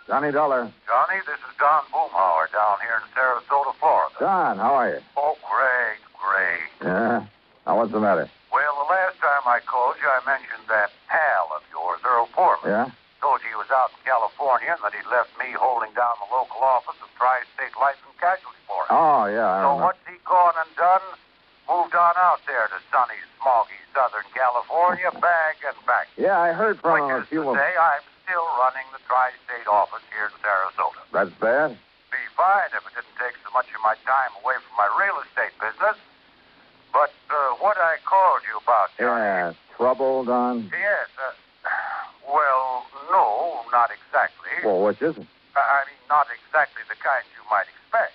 Johnny Dollar. Johnny, this is Don Boomhauer down here in Sarasota, Florida. Don, how are you? Oh, great. Yeah? Now, what's the matter? Well, the last time I called you, I mentioned that pal of yours, Earl Foreman. Yeah? Told you he was out in California and that he'd left me holding down the local office of Tri-State Life and Casualty for him. Oh, yeah, I So remember. what's he gone and done? Moved on out there to sunny, smoggy Southern California, bag and back. Yeah, I heard from him a Which is few to say, I'm still running the Tri-State office here in Sarasota. That's bad? Be fine if it didn't take so much of my time away from my real estate business. But what I called you about, Johnny... Yeah, trouble, Don? Yes, well, no, not exactly. Well, which is it? I mean, not exactly the kind you might expect.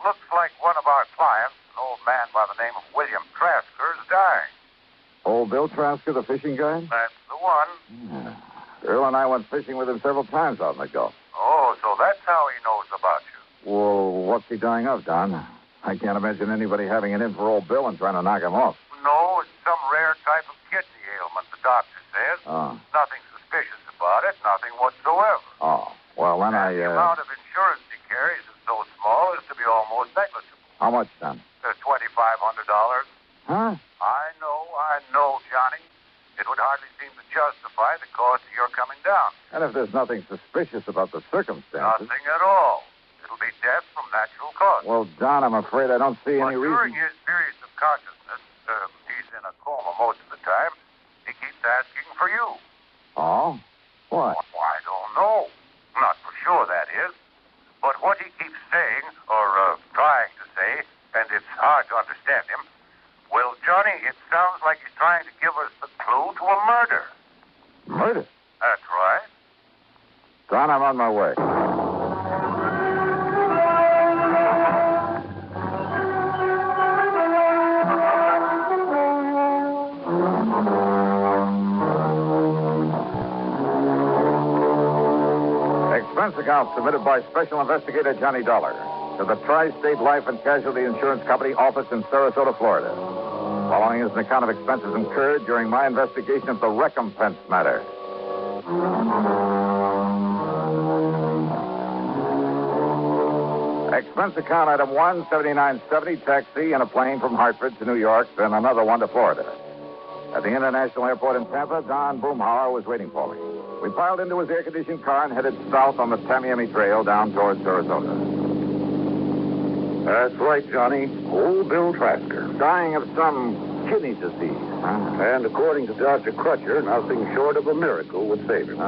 Looks like one of our clients, an old man by the name of William Trasker, is dying. Old Bill Trasker, the fishing guy? That's the one. Yeah. Earl and I went fishing with him several times out in the Gulf. Oh, so that's how he knows about you. Well, what's he dying of, Don? I can't imagine anybody having it in for old Bill and trying to knock him off. No, it's some rare type of kidney ailment, the doctor says. Oh. Nothing suspicious about it, nothing whatsoever. Oh, well, then The amount of insurance he carries is so small as to be almost negligible. How much, Don? $2,500. Huh? I know, Johnny. It would hardly seem to justify the cost of your coming down. And if there's nothing suspicious about the circumstances... Nothing at all. It'll be death from natural causes. Well, Don, I'm afraid I don't see any During reason... his periods of consciousness, he's in a coma most of the time, he keeps asking for you. Oh? What? Well, I don't know. Not for sure, that is. But what he keeps saying, or trying to say, and it's hard to understand him, well, Johnny, it sounds like he's trying to give us the clue to a murder. Murder? That's right. Don, I'm on my way. Expense account submitted by Special Investigator Johnny Dollar to the Tri-State Life and Casualty Insurance Company office in Sarasota, Florida. Following is an account of expenses incurred during my investigation of the recompense matter. Expense account item 1, 7970, taxi in a plane from Hartford to New York, then another one to Florida. At the International Airport in Tampa, Don Boomhauer was waiting for me. We piled into his air-conditioned car and headed south on the Tamiami Trail down towards Sarasota. That's right, Johnny. Old Bill Trasker. Dying of some kidney disease, huh? And according to Dr. Crutcher, nothing short of a miracle would save him.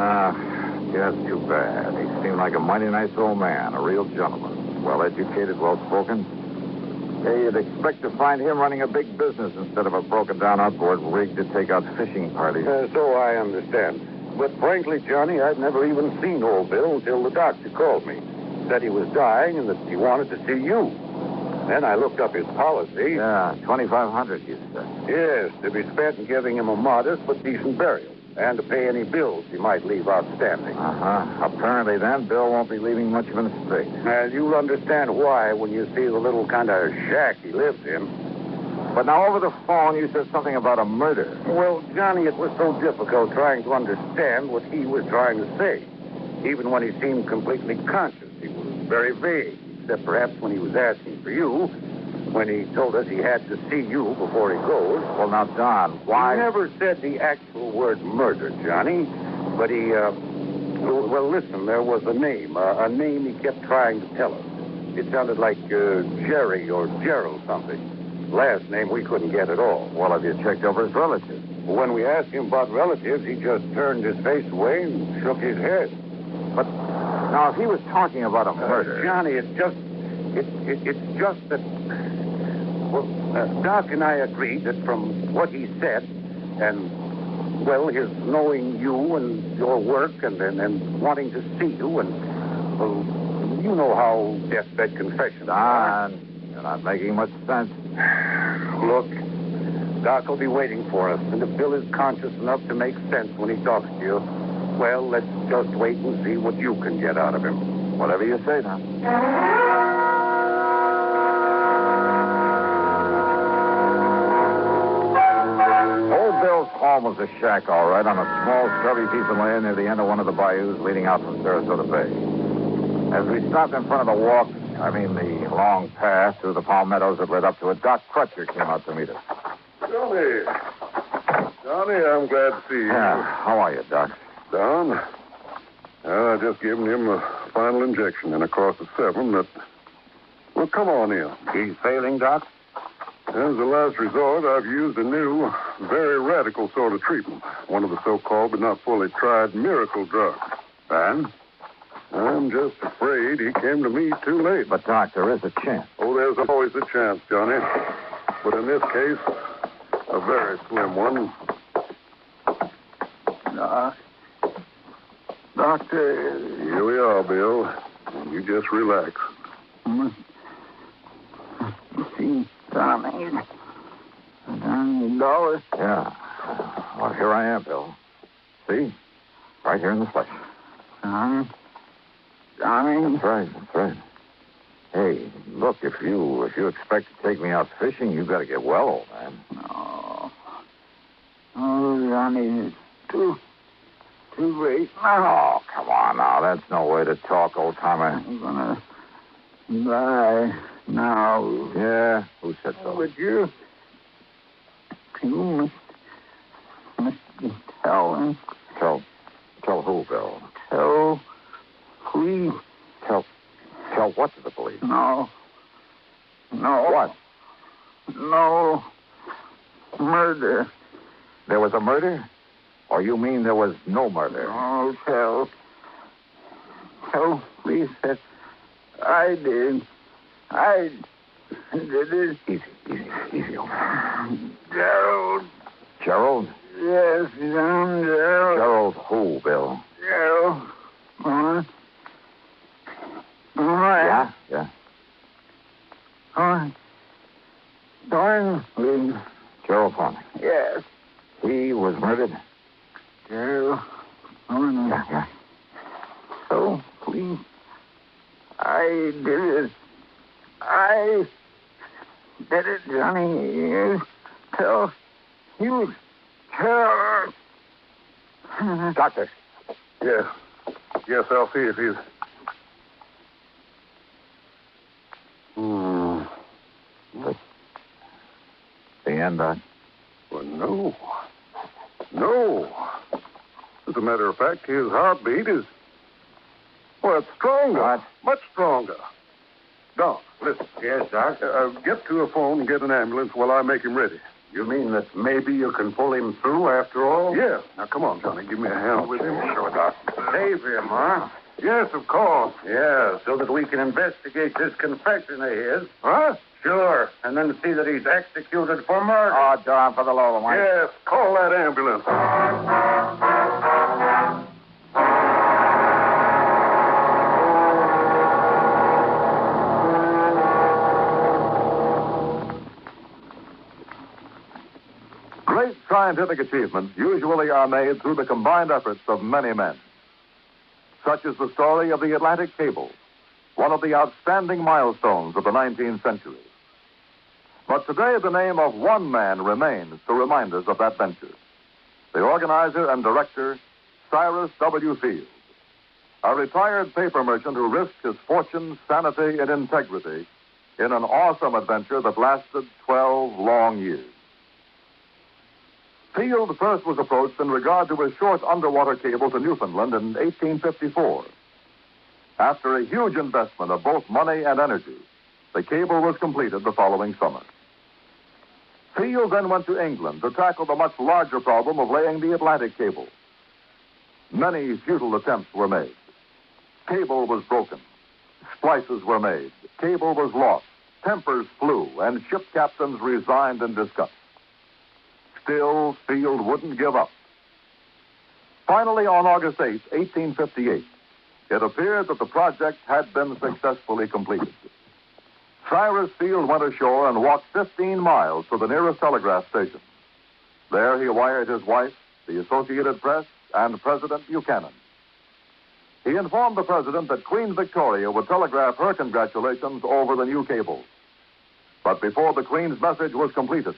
Just too bad. He seemed like a mighty nice old man, a real gentleman. Well-educated, well-spoken. Hey, you'd expect to find him running a big business instead of a broken-down outboard rig to take out fishing parties. So I understand. But frankly, Johnny, I'd never even seen old Bill until the doctor called me. Said he was dying and that he wanted to see you. Then I looked up his policy. Yeah, $2,500, you said. Yes, to be spent in giving him a modest but decent burial. And to pay any bills he might leave outstanding. Apparently, then, Bill won't be leaving much of an estate. And you'll understand why when you see the little kind of shack he lives in. But now, over the phone, you said something about a murder. Well, Johnny, it was so difficult trying to understand what he was trying to say. Even when he seemed completely conscious, he was very vague, except perhaps when he was asking for you, when he told us he had to see you before he goes. Well, now, Don, why... He never said the actual word murder, Johnny, but he, well, listen, there was a name he kept trying to tell us. It sounded like Jerry or Gerald something. Last name we couldn't get at all. Well, have you checked over his relatives? When we asked him about relatives, he just turned his face away and shook his head. But now, if he was talking about a murder... Johnny, it's just that... Well, Doc and I agreed that from what he said, and, well, his knowing you and your work and wanting to see you, and, well, you know how deathbed confessions are. Don, you're not making much sense. Look, Doc will be waiting for us, and if Bill is conscious enough to make sense when he talks to you, well, let's just wait and see what you can get out of him. Whatever you say, Don. Old Bill's home was a shack, all right, on a small, scrubby piece of land near the end of one of the bayous leading out from Sarasota Bay. As we stopped in front of the the long path through the palmettos that led up to it, Doc Crutcher came out to meet us. Johnny, I'm glad to see you. Yeah, how are you, Doc? Down? Well, I just given him a final injection in a course of 7, but... Well, come on in. He's failing, Doc? As a last resort, I've used a new, very radical sort of treatment. One of the so-called but not fully tried miracle drugs. And? I'm just afraid he came to me too late. But, Doc, there is a chance. Oh, there's always a chance, Johnny. But in this case, a very slim one. Doctor... Here we are, Bill. You just relax. See, Johnny Dollar. Yeah. Well, here I am, Bill. See? Right here in the flesh. Johnny. That's right. Hey, look, if you expect to take me out fishing, you got to get well, old man. No. Oh, Johnny, it's too late now. Oh, come on now. That's no way to talk, old timer. I'm gonna die now. Yeah, who said so? But you must tell him. Tell who, Bill? Tell police. Tell what to the police? No. What? No. Murder. There was a murder? Or you mean there was no murder? Oh, tell police that I did. I did it. Easy, old man. Gerald. Gerald? Yes, John Gerald. Gerald who, Bill? Gerald. Yeah. Thornley. Gerald Thornley. Yes. He was murdered? Gerald Thornley. Yeah. So, please, I did it. I did it, Johnny. You tell. Doctor. Yeah. Yes, I'll see if he's... The end, Doc? Well, no. As a matter of fact, his heartbeat is... Well, it's stronger. What? Much stronger. Doc, listen. Yes, Doc. Get to a phone and get an ambulance while I make him ready. You mean that maybe you can pull him through after all? Yeah. Now, come on, Johnny. Give me a hand with him. Sure, Doc. Save him, huh? Yes, of course. Yeah, so that we can investigate this confession of his. Huh? Sure, and then see that he's executed for murder. Oh, darn for the Lola, Mike. Yes, call that ambulance. Great scientific achievements usually are made through the combined efforts of many men. Such is the story of the Atlantic Cable, one of the outstanding milestones of the 19th century. But today, the name of one man remains to remind us of that venture. The organizer and director, Cyrus W. Field, a retired paper merchant who risked his fortune, sanity, and integrity in an awesome adventure that lasted 12 long years. Field first was approached in regard to a short underwater cable to Newfoundland in 1854. After a huge investment of both money and energy, the cable was completed the following summer. Field then went to England to tackle the much larger problem of laying the Atlantic cable. Many futile attempts were made. Cable was broken. Splices were made. Cable was lost. Tempers flew, and ship captains resigned in disgust. Still, Field wouldn't give up. Finally, on August 8, 1858, it appeared that the project had been successfully completed. Cyrus Field went ashore and walked 15 miles to the nearest telegraph station. There he wired his wife, the Associated Press, and President Buchanan. He informed the president that Queen Victoria would telegraph her congratulations over the new cable. But before the Queen's message was completed,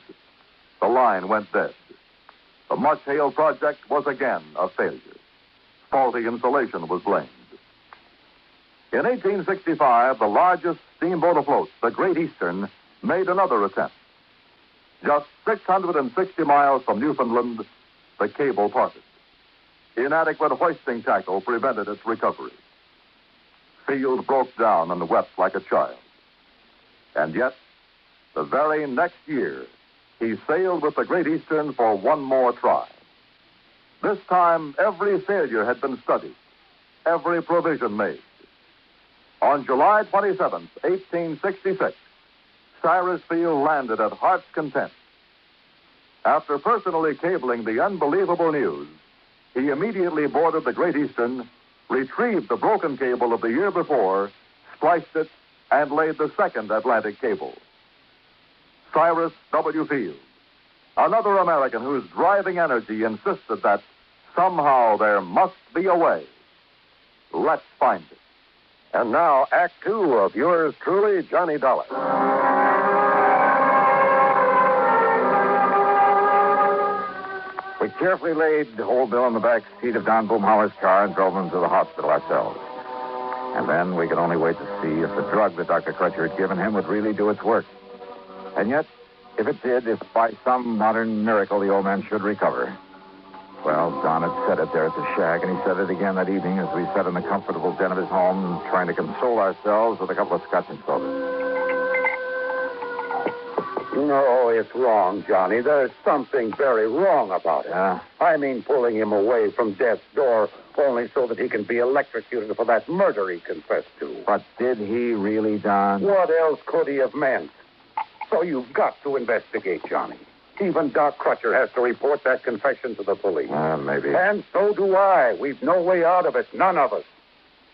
the line went dead. The much-hailed project was again a failure. Faulty insulation was blamed. In 1865, the largest steamboat afloat, the Great Eastern, made another attempt. Just 660 miles from Newfoundland, the cable parted. Inadequate hoisting tackle prevented its recovery. Field broke down and wept like a child. And yet, the very next year, he sailed with the Great Eastern for one more try. This time, every failure had been studied, every provision made. On July 27th, 1866, Cyrus Field landed at Heart's Content. After personally cabling the unbelievable news, he immediately boarded the Great Eastern, retrieved the broken cable of the year before, spliced it, and laid the second Atlantic cable. Cyrus W. Field, another American whose driving energy insisted that somehow there must be a way. Let's find it. And now, Act Two of yours truly, Johnny Dollar. We carefully laid Old Bill in the back seat of Don Boomhauer's car and drove him to the hospital ourselves. And then we could only wait to see if the drug that Dr. Crutcher had given him would really do its work. And yet, if it did, if by some modern miracle the old man should recover. Well, Don had said it there at the shack, and he said it again that evening as we sat in the comfortable den of his home, trying to console ourselves with a couple of scotch and sodas. No, it's wrong, Johnny. There's something very wrong about it. Yeah? I mean, pulling him away from death's door only so that he can be electrocuted for that murder he confessed to. But did he really, Don? What else could he have meant? So you've got to investigate, Johnny. Even Doc Crutcher has to report that confession to the police. Maybe. And so do I. We've no way out of it. None of us.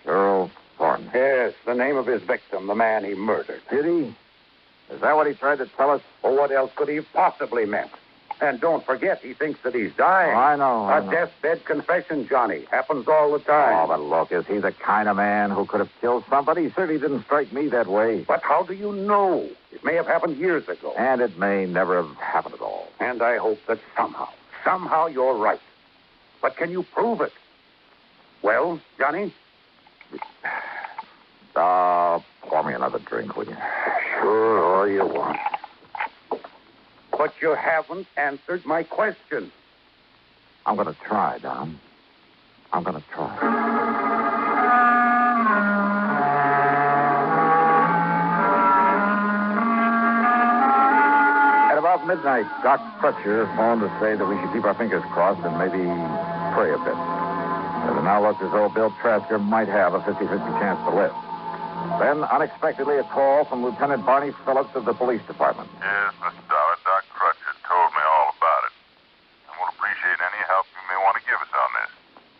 Earl Thornton. Yes, the name of his victim, the man he murdered. Did he? Is that what he tried to tell us? Well, what else could he have possibly meant? And don't forget, he thinks that he's dying. Oh, I know. A deathbed confession, Johnny. Happens all the time. Oh, but look, is he the kind of man who could have killed somebody? He certainly didn't strike me that way. But how do you know? It may have happened years ago. And it may never have happened at all. And I hope that somehow you're right. But can you prove it? Well, Johnny? Pour me another drink, will you? Sure, all you want. But you haven't answered my question. I'm going to try, Don. I'm going to try. At about midnight, Doc Crutcher phoned to say that we should keep our fingers crossed and maybe pray a bit. As it now looked as though Bill Trasker might have a 50-50 chance to live. Then, unexpectedly, a call from Lieutenant Barney Phillips of the police department. Yes, Mr. Dollar. Doc Crutcher told me all about it. And we'll appreciate any help you may want to give us on this.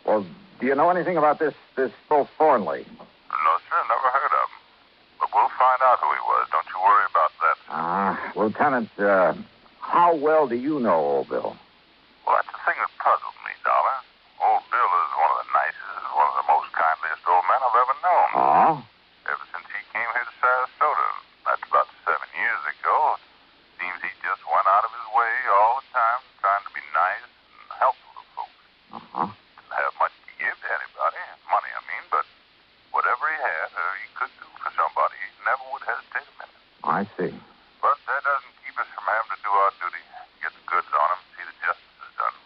Well, do you know anything about this Bill Thornley? No, sir. Never heard of him. But we'll find out who he was. Don't you worry about that. Lieutenant, how well do you know old Bill? Well, that's the thing that puzzles me, Dollar. Old Bill is one of the nicest, one of the most kindliest old men I've ever known. Oh? Ever since he came here to Sarasota, that's about 7 years ago, seems he just went out of his way all the time trying to be nice and helpful to folks. Uh-huh. Didn't have much to give to anybody, money I mean, but whatever he had or he could do for somebody, he never would hesitate a minute. I see. But that doesn't keep us from having to do our duty, get the goods on him, see that justice is done.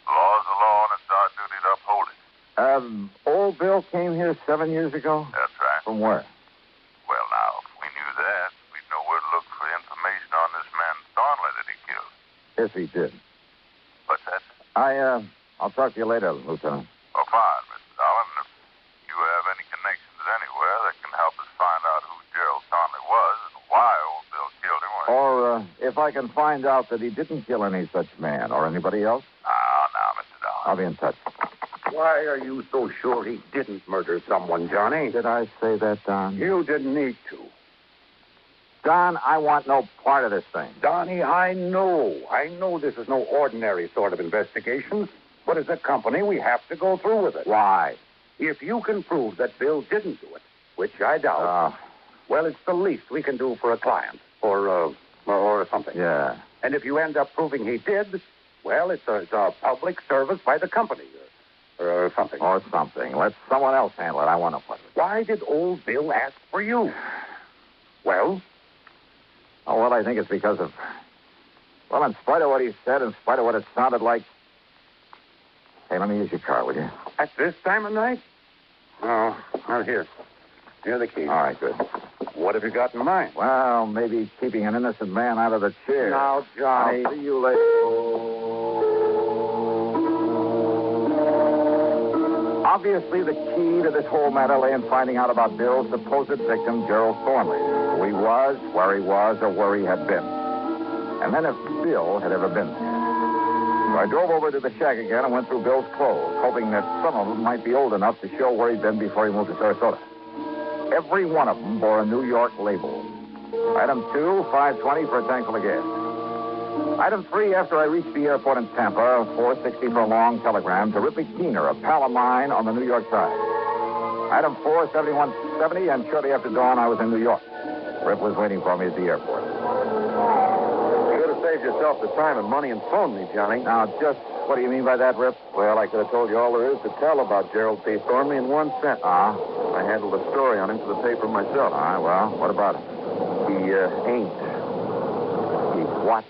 The law is the law, and it's our duty to uphold it. Old Bill came here 7 years ago? That's right. From where? Well, now, if we knew that, we'd know where to look for information on this man Thornley that he killed. Yes, he did. What's that? I'll talk to you later, Lieutenant. Oh, fine, Mr. Dolan. If you have any connections anywhere that can help us find out who Gerald Thornley was and why old Bill killed him, Or if I can find out that he didn't kill any such man or anybody else, now, Mr. Dolan. I'll be in touch. Why are you so sure he didn't murder someone, Johnny? Did I say that, Don? You didn't need to. Don, I want no part of this thing. Donnie, I know this is no ordinary sort of investigation, but as a company, we have to go through with it. Why? If you can prove that Bill didn't do it, which I doubt, well, it's the least we can do for a client, or something. Yeah. And if you end up proving he did, Well, it's a public service by the company or something. Or something. Let someone else handle it. I want to put it. Why did old Bill ask for you? Well? Oh, well, I think it's because of... Well, in spite of what he said, in spite of what it sounded like... Hey, let me use your car, will you? At this time of night? Oh, not here. Here are the keys. All right, good. What have you got in mind? Well, maybe keeping an innocent man out of the chair. Now, Johnny. I'll see you later. Obviously, the key to this whole matter lay in finding out about Bill's supposed victim, Gerald Thornley. Who he was, where he was, or where he had been. And then if Bill had ever been there. So I drove over to the shack again and went through Bill's clothes, hoping that some of them might be old enough to show where he'd been before he moved to Sarasota. Every one of them bore a New York label. Item 2, $5.20 for a tank full of gas. Item 3, after I reached the airport in Tampa, $4.60 for a long telegram to Ripley Keener, a pal of mine on the New York side. Item 4, $71.70, and shortly after dawn, I was in New York. Rip was waiting for me at the airport. You could have saved yourself the time and money and phoned me, Johnny. Now, just what do you mean by that, Rip? Well, I could have told you all there is to tell about Gerald P. Thornley in one sentence. I handled the story on him for the paper myself. All right, well, what about him? He ain't. He what?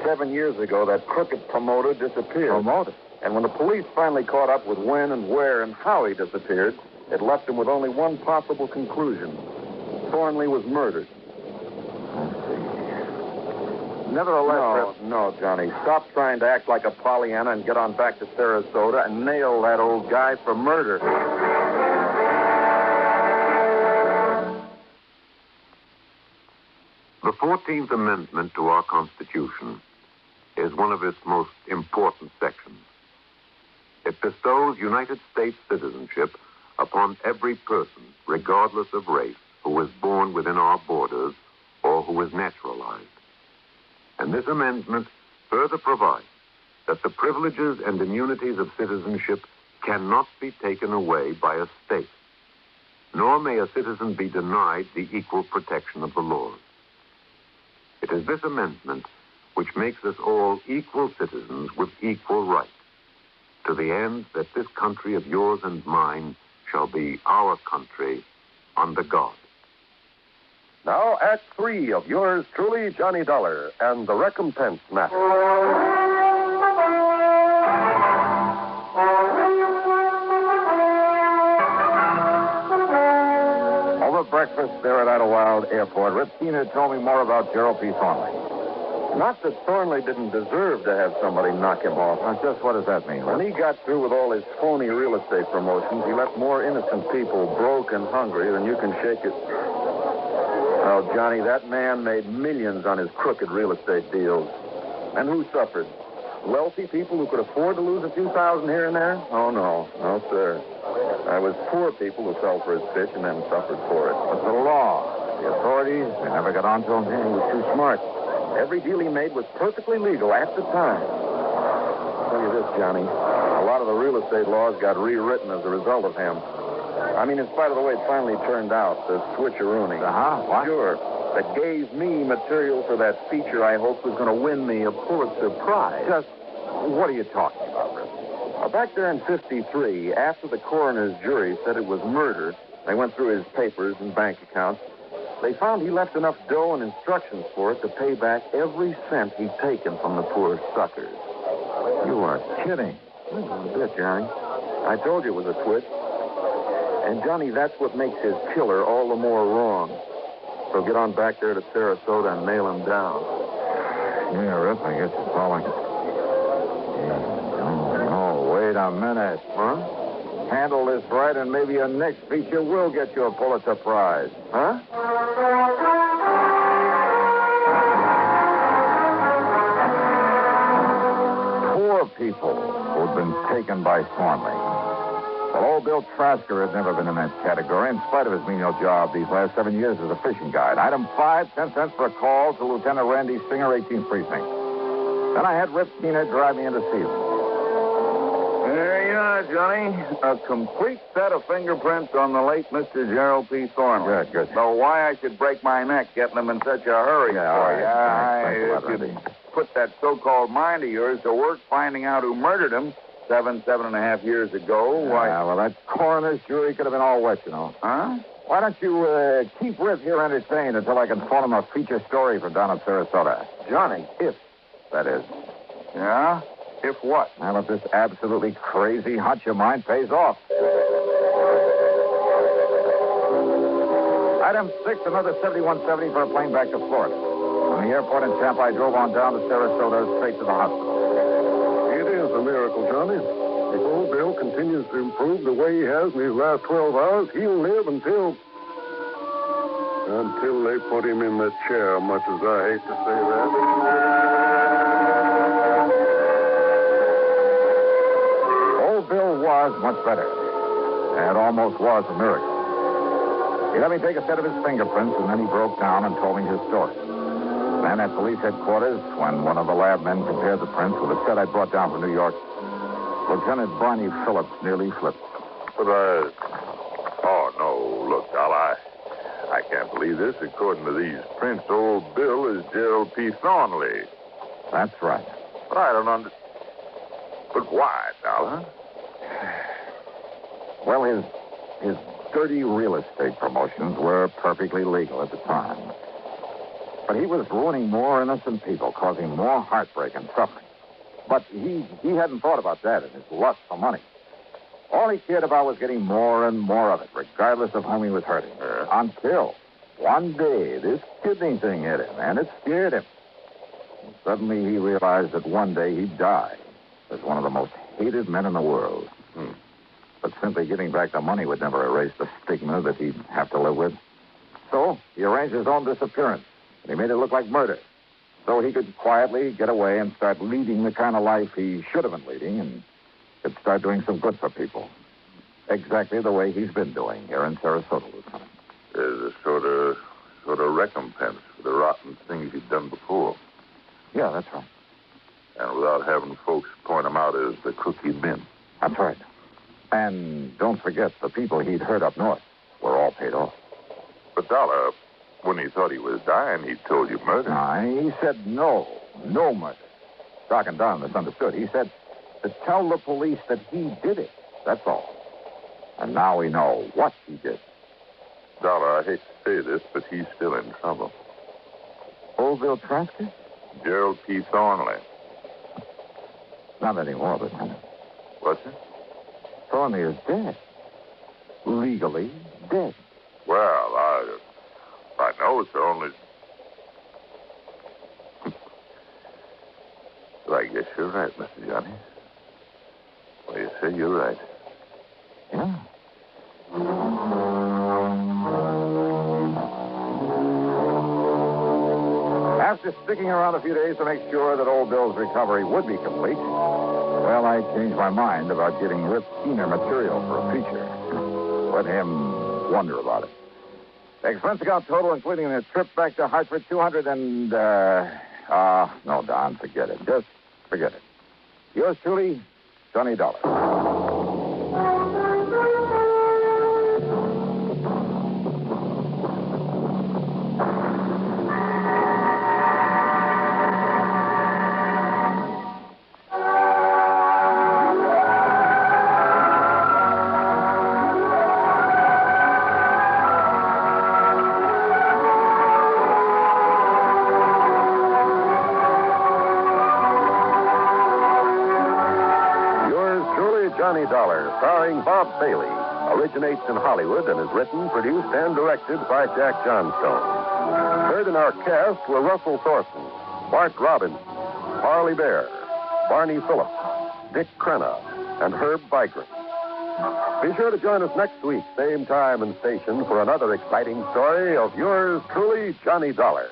7 years ago, that crooked promoter disappeared. Promoter? And when the police finally caught up with when and where and how he disappeared, it left them with only one possible conclusion. Thornley was murdered. Let's see. Nevertheless, No, Johnny. Stop trying to act like a Pollyanna and get on back to Sarasota and nail that old guy for murder. The 14th Amendment to our Constitution is one of its most important sections. It bestows United States citizenship upon every person, regardless of race, who is born within our borders or who is naturalized. And this amendment further provides that the privileges and immunities of citizenship cannot be taken away by a state, nor may a citizen be denied the equal protection of the laws. It is this amendment which makes us all equal citizens with equal rights, to the end that this country of yours and mine shall be our country under God. Now, Act 3 of yours truly, Johnny Dollar, and the recompense matter. over breakfast there at Idlewild Airport, Rip Keener told me more about Gerald P. Thornley. Not that Thornley didn't deserve to have somebody knock him off. Now, just what does that mean? When he got through with all his phony real estate promotions, he left more innocent people broke and hungry than you can shake it. Well, Johnny, that man made millions on his crooked real estate deals. And who suffered? Wealthy people who could afford to lose a few thousand here and there? Oh, no. No, sir. I was poor people who fell for his fish and then suffered for it. But the law, the authorities, they never got on to him. Yeah, he was too smart. Every deal he made was perfectly legal at the time. I'll tell you this, Johnny. A lot of the real estate laws got rewritten as a result of him. I mean, in spite of the way it finally turned out, the switcheroony. What? Sure. That gave me material for that feature I hoped was going to win me a Pulitzer Prize. Just, what are you talking about, Rip? Back there in 53, after the coroner's jury said it was murder, they went through his papers and bank accounts. They found he left enough dough and instructions for it to pay back every cent he'd taken from the poor suckers. You are kidding. A bit, Johnny. I told you it was a twist. And, Johnny, that's what makes his killer all the more wrong. So get on back there to Sarasota and nail him down. Yeah, Rip, I guess it's all I can... Oh, wait a minute. Huh? Handle this right, and maybe your next feature will get you a Pulitzer Prize. Huh? Poor people who'd been taken by Thornley. Well, old Bill Trasker had never been in that category, in spite of his menial job these last 7 years as a fishing guide. Item 5, 10 cents for a call to Lieutenant Randy Singer, 18th Precinct. Then I had Rip Keener drive me into Sealand. There you are, Johnny. A complete set of fingerprints on the late Mr. Gerald P. Thornley. Good. So why I should break my neck getting them in such a hurry Yeah, all for right. you. Thanks a lot, Randy. put that so-called mind of yours to work finding out who murdered him 7.5 years ago, why... Yeah, well, that coroner's jury could have been all wet, you know. Huh? Why don't you keep Rip here entertained until I can phone him a feature story for down in Sarasota? Johnny. If that is. Yeah? If what? Well, if this absolutely crazy hunch of mine pays off. Item 6, another 7170 for a plane back to Florida. From the airport in Tampa, I drove on down to Sarasota, straight to the hospital. It is a miracle, Johnny. If old Bill continues to improve the way he has in these last 12 hours, he'll live until they put him in that chair, much as I hate to say that. Old Bill was much better. It almost was a miracle. He let me take a set of his fingerprints, and then he broke down and told me his story. Then at police headquarters, when one of the lab men compared the prints with a set I brought down from New York, Lieutenant Barney Phillips nearly flipped. But oh, no. Look, Al, I can't believe this. According to these prints, old Bill is Gerald P. Thornley. That's right. But I don't understand. But why, Dollar? Well, his dirty real estate promotions were perfectly legal at the time. But he was ruining more innocent people, causing more heartbreak and suffering. But he hadn't thought about that in his lust for money. All he cared about was getting more and more of it, regardless of whom he was hurting. Until one day this kidney thing hit him, and it scared him. And suddenly he realized that one day he'd die as one of the most hated men in the world. But simply giving back the money would never erase the stigma that he'd have to live with. So he arranged his own disappearance, and he made it look like murder. So he could quietly get away and start leading the kind of life he should have been leading and could start doing some good for people. Exactly the way he's been doing here in Sarasota, Lieutenant. There's a sort of recompense for the rotten things he'd done before. Yeah, that's right. And without having folks point him out as the crook he'd been. That's right. And don't forget, the people he'd hurt up north were all paid off. But Dollar, when he thought he was dying, he told you murder. No, he said no murder. Doc and Don misunderstood. He said to tell the police that he did it. That's all. And now we know what he did. Dollar, I hate to say this, but he's still in trouble. Old Bill Trasker? Gerald P. Thornley. Not anymore, Lieutenant. What's it? Thornley is dead. Legally dead. Well, I know Thornley's... Well, I guess you're right, Mr. Johnny. Well, you say you're right. Yeah. After sticking around a few days to make sure that old Bill's recovery would be complete, well, I changed my mind about giving Rip keener material for a feature. Let him wonder about it. The expense account total, including the trip back to Hartford, 200 and, no, Don, forget it. Just forget it. Yours truly, Johnny Dollar. Johnny Dollar, starring Bob Bailey, originates in Hollywood and is written, produced, and directed by Jack Johnstone. Heard in our cast were Russell Thorson, Bart Robinson, Harley Bear, Barney Phillips, Dick Crenna, and Herb Vigran. Be sure to join us next week, same time and station, for another exciting story of yours truly, Johnny Dollar.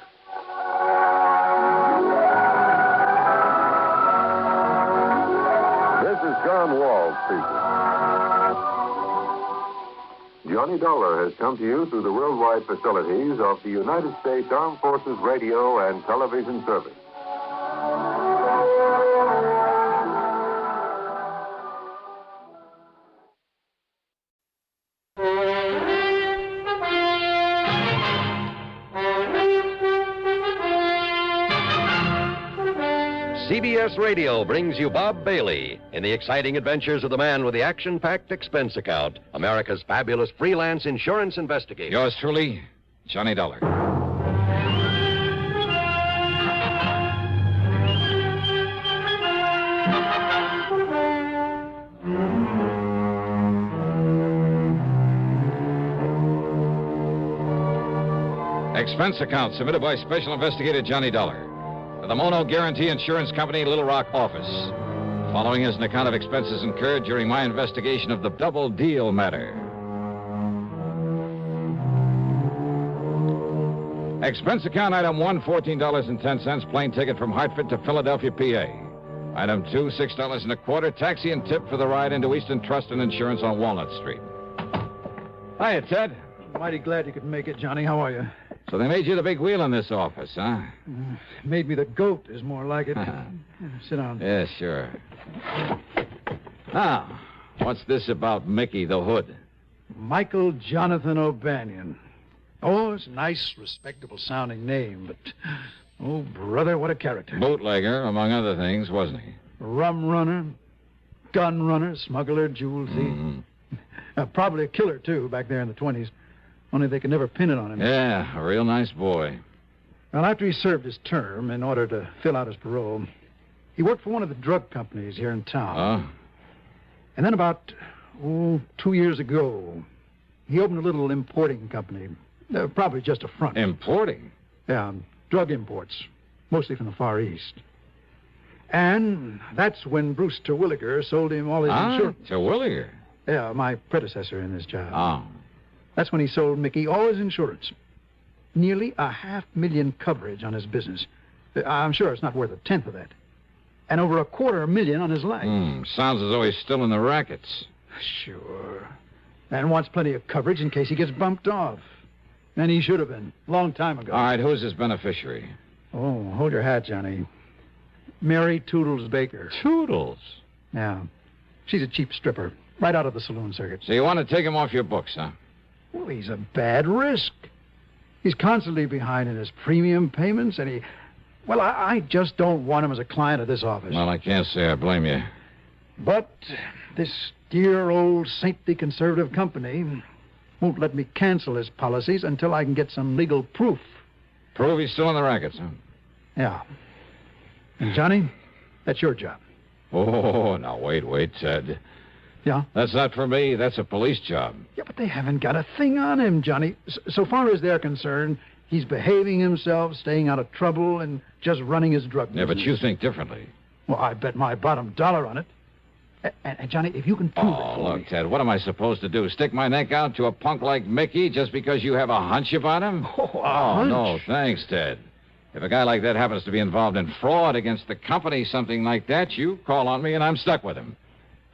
John Wall speaking. Johnny Dollar has come to you through the worldwide facilities of the United States Armed Forces Radio and Television Service. CBS Radio brings you Bob Bailey in the exciting adventures of the man with the action-packed expense account, America's fabulous freelance insurance investigator. Yours truly, Johnny Dollar. Expense account submitted by Special Investigator Johnny Dollar to the Mono Guarantee Insurance Company, Little Rock office. Following is an account of expenses incurred during my investigation of the double deal matter. Expense account item 1, $14.10, plane ticket from Hartford to Philadelphia, PA. Item 2, $6.25, taxi and tip for the ride into Eastern Trust and Insurance on Walnut Street. Hiya, Ted. Mighty glad you could make it, Johnny. How are you? So they made you the big wheel in this office, huh? Made me the goat is more like it. Sit down. Yeah, sure. Now, what's this about Mickey the Hood? Michael Jonathan O'Banion. Oh, it's a nice, respectable-sounding name, but... Oh, brother, what a character. Bootlegger, among other things, wasn't he? Rum runner, gun runner, smuggler, jewel thief. Mm-hmm. Probably a killer, too, back there in the 20s. Only they could never pin it on him. Yeah, a real nice boy. Well, after he served his term, in order to fill out his parole, he worked for one of the drug companies here in town. Oh? And then about, 2 years ago, he opened a little importing company. Probably just a front. Importing? Yeah, drug imports, mostly from the Far East. And that's when Bruce Terwilliger sold him all his insurance. Terwilliger? Yeah, my predecessor in this job. Oh. That's when he sold Mickey all his insurance. Nearly $500,000 coverage on his business. I'm sure it's not worth a tenth of that. And over $250,000 on his life. Sounds as though he's still in the rackets. Sure. And wants plenty of coverage in case he gets bumped off. And he should have been, long time ago. All right, who's his beneficiary? Oh, hold your hat, Johnny. Mary Toodles Baker. Toodles? Yeah. She's a cheap stripper, right out of the saloon circuit. So you want to take him off your books, huh? Well, he's a bad risk. He's constantly behind in his premium payments, and he... Well, I just don't want him as a client of this office. Well, I can't say I blame you. But this dear old saintly conservative company won't let me cancel his policies until I can get some legal proof. Prove he's still in the rackets, huh? Yeah. And, Johnny, that's your job. Oh, now, wait, Ted. Yeah? That's not for me. That's a police job. Yeah, but they haven't got a thing on him, Johnny. So far as they're concerned, he's behaving himself, staying out of trouble, and just running his drug business. Yeah, but you think differently. Well, I bet my bottom dollar on it. And Johnny, if you can prove it for look, me... Ted, what am I supposed to do? Stick my neck out to a punk like Mickey just because you have a hunch about him? Hunch? No, thanks, Ted. If a guy like that happens to be involved in fraud against the company, something like that, you call on me and I'm stuck with him.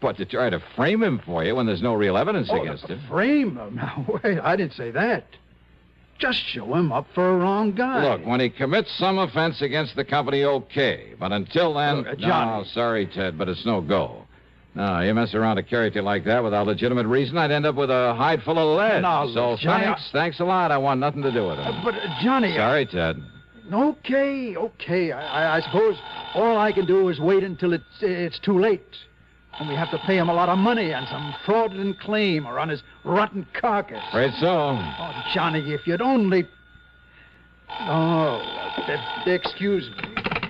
But to try to frame him for you when there's no real evidence against him... Frame him? Now, wait, I didn't say that. Just show him up for a wrong guy. Look, when he commits some offense against the company, okay. But until then... Johnny. No, sorry, Ted, but it's no go. No, you mess around a character like that without legitimate reason, I'd end up with a hide full of lead. No, so Johnny, thanks a lot. I want nothing to do with him. But, Johnny... Sorry, Ted. Okay. I suppose all I can do is wait until it's too late. And we have to pay him a lot of money on some fraudulent claim or on his rotten carcass. Afraid so. Oh, Johnny, if you'd only... Oh, excuse me.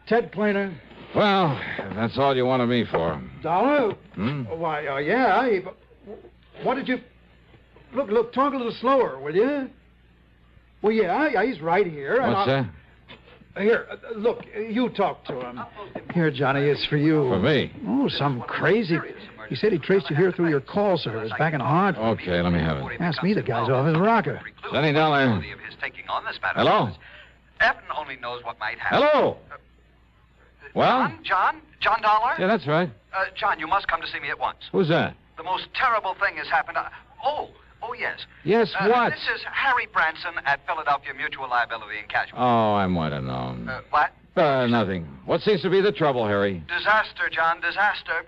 Ted Plainer. Well, if that's all you wanted me for. Dollar? Hmm? Why, yeah. What did you... Look, talk a little slower, will you? Well, yeah, he's right here. What's that? Here, look, you talk to him. Here, Johnny, it's for you. For me? Oh, some crazy... He said he traced you here through your call service back in Hartford. Okay, let me have it. Asked me the guy's off his rocker. $20. Hello? Evan only knows what might happen. Hello? Well? John Dollar? Yeah, that's right. John, you must come to see me at once. Who's that? The most terrible thing has happened. Oh, yes. Yes, what? This is Harry Branson at Philadelphia Mutual Liability and Casualty. Oh, I might have known. What? Nothing. What seems to be the trouble, Harry? Disaster, John, disaster.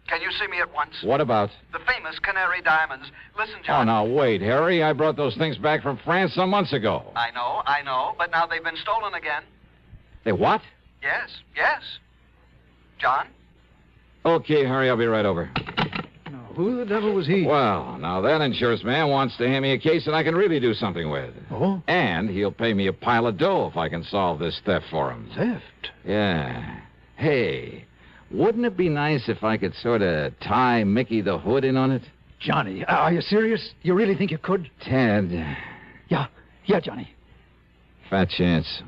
Can you see me at once? What about? The famous Canary Diamonds. Listen, John. Oh, now, wait, Harry. I brought those things back from France some months ago. I know, but now they've been stolen again. They what? Yes. John? Okay, Harry, I'll be right over. Now, who the devil was he? Well, now that insurance man wants to hand me a case that I can really do something with. Oh? And he'll pay me a pile of dough if I can solve this theft for him. Theft? Yeah. Hey, wouldn't it be nice if I could sort of tie Mickey the Hood in on it? Johnny, are you serious? You really think you could? Ted. Yeah, Johnny. Fat chance.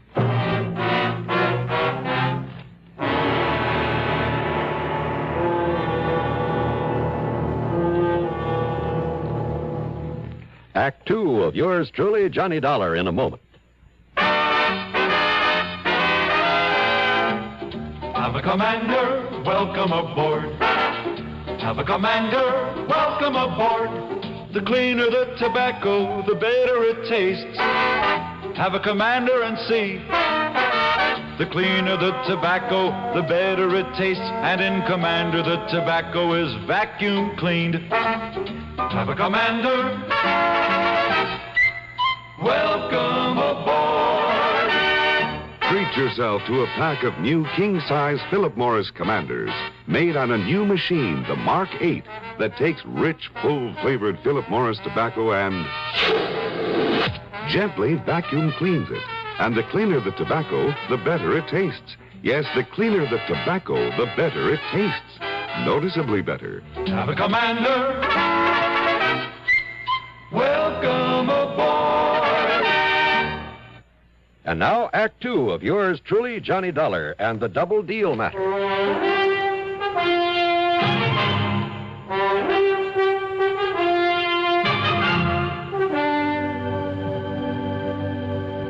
Act two of yours truly, Johnny Dollar, in a moment. Have a commander, welcome aboard. Have a commander, welcome aboard. The cleaner the tobacco, the better it tastes. Have a commander and see. The cleaner the tobacco, the better it tastes. And in Commander, the tobacco is vacuum cleaned. Have a commander, welcome aboard. Treat yourself to a pack of new king-size Philip Morris Commanders, made on a new machine, the Mark 8, that takes rich, full-flavored Philip Morris tobacco and gently vacuum cleans it. And the cleaner the tobacco, the better it tastes. Yes, the cleaner the tobacco, the better it tastes. Noticeably better. Have a commander, welcome aboard. And now, Act two of yours truly, Johnny Dollar, and the double deal matter.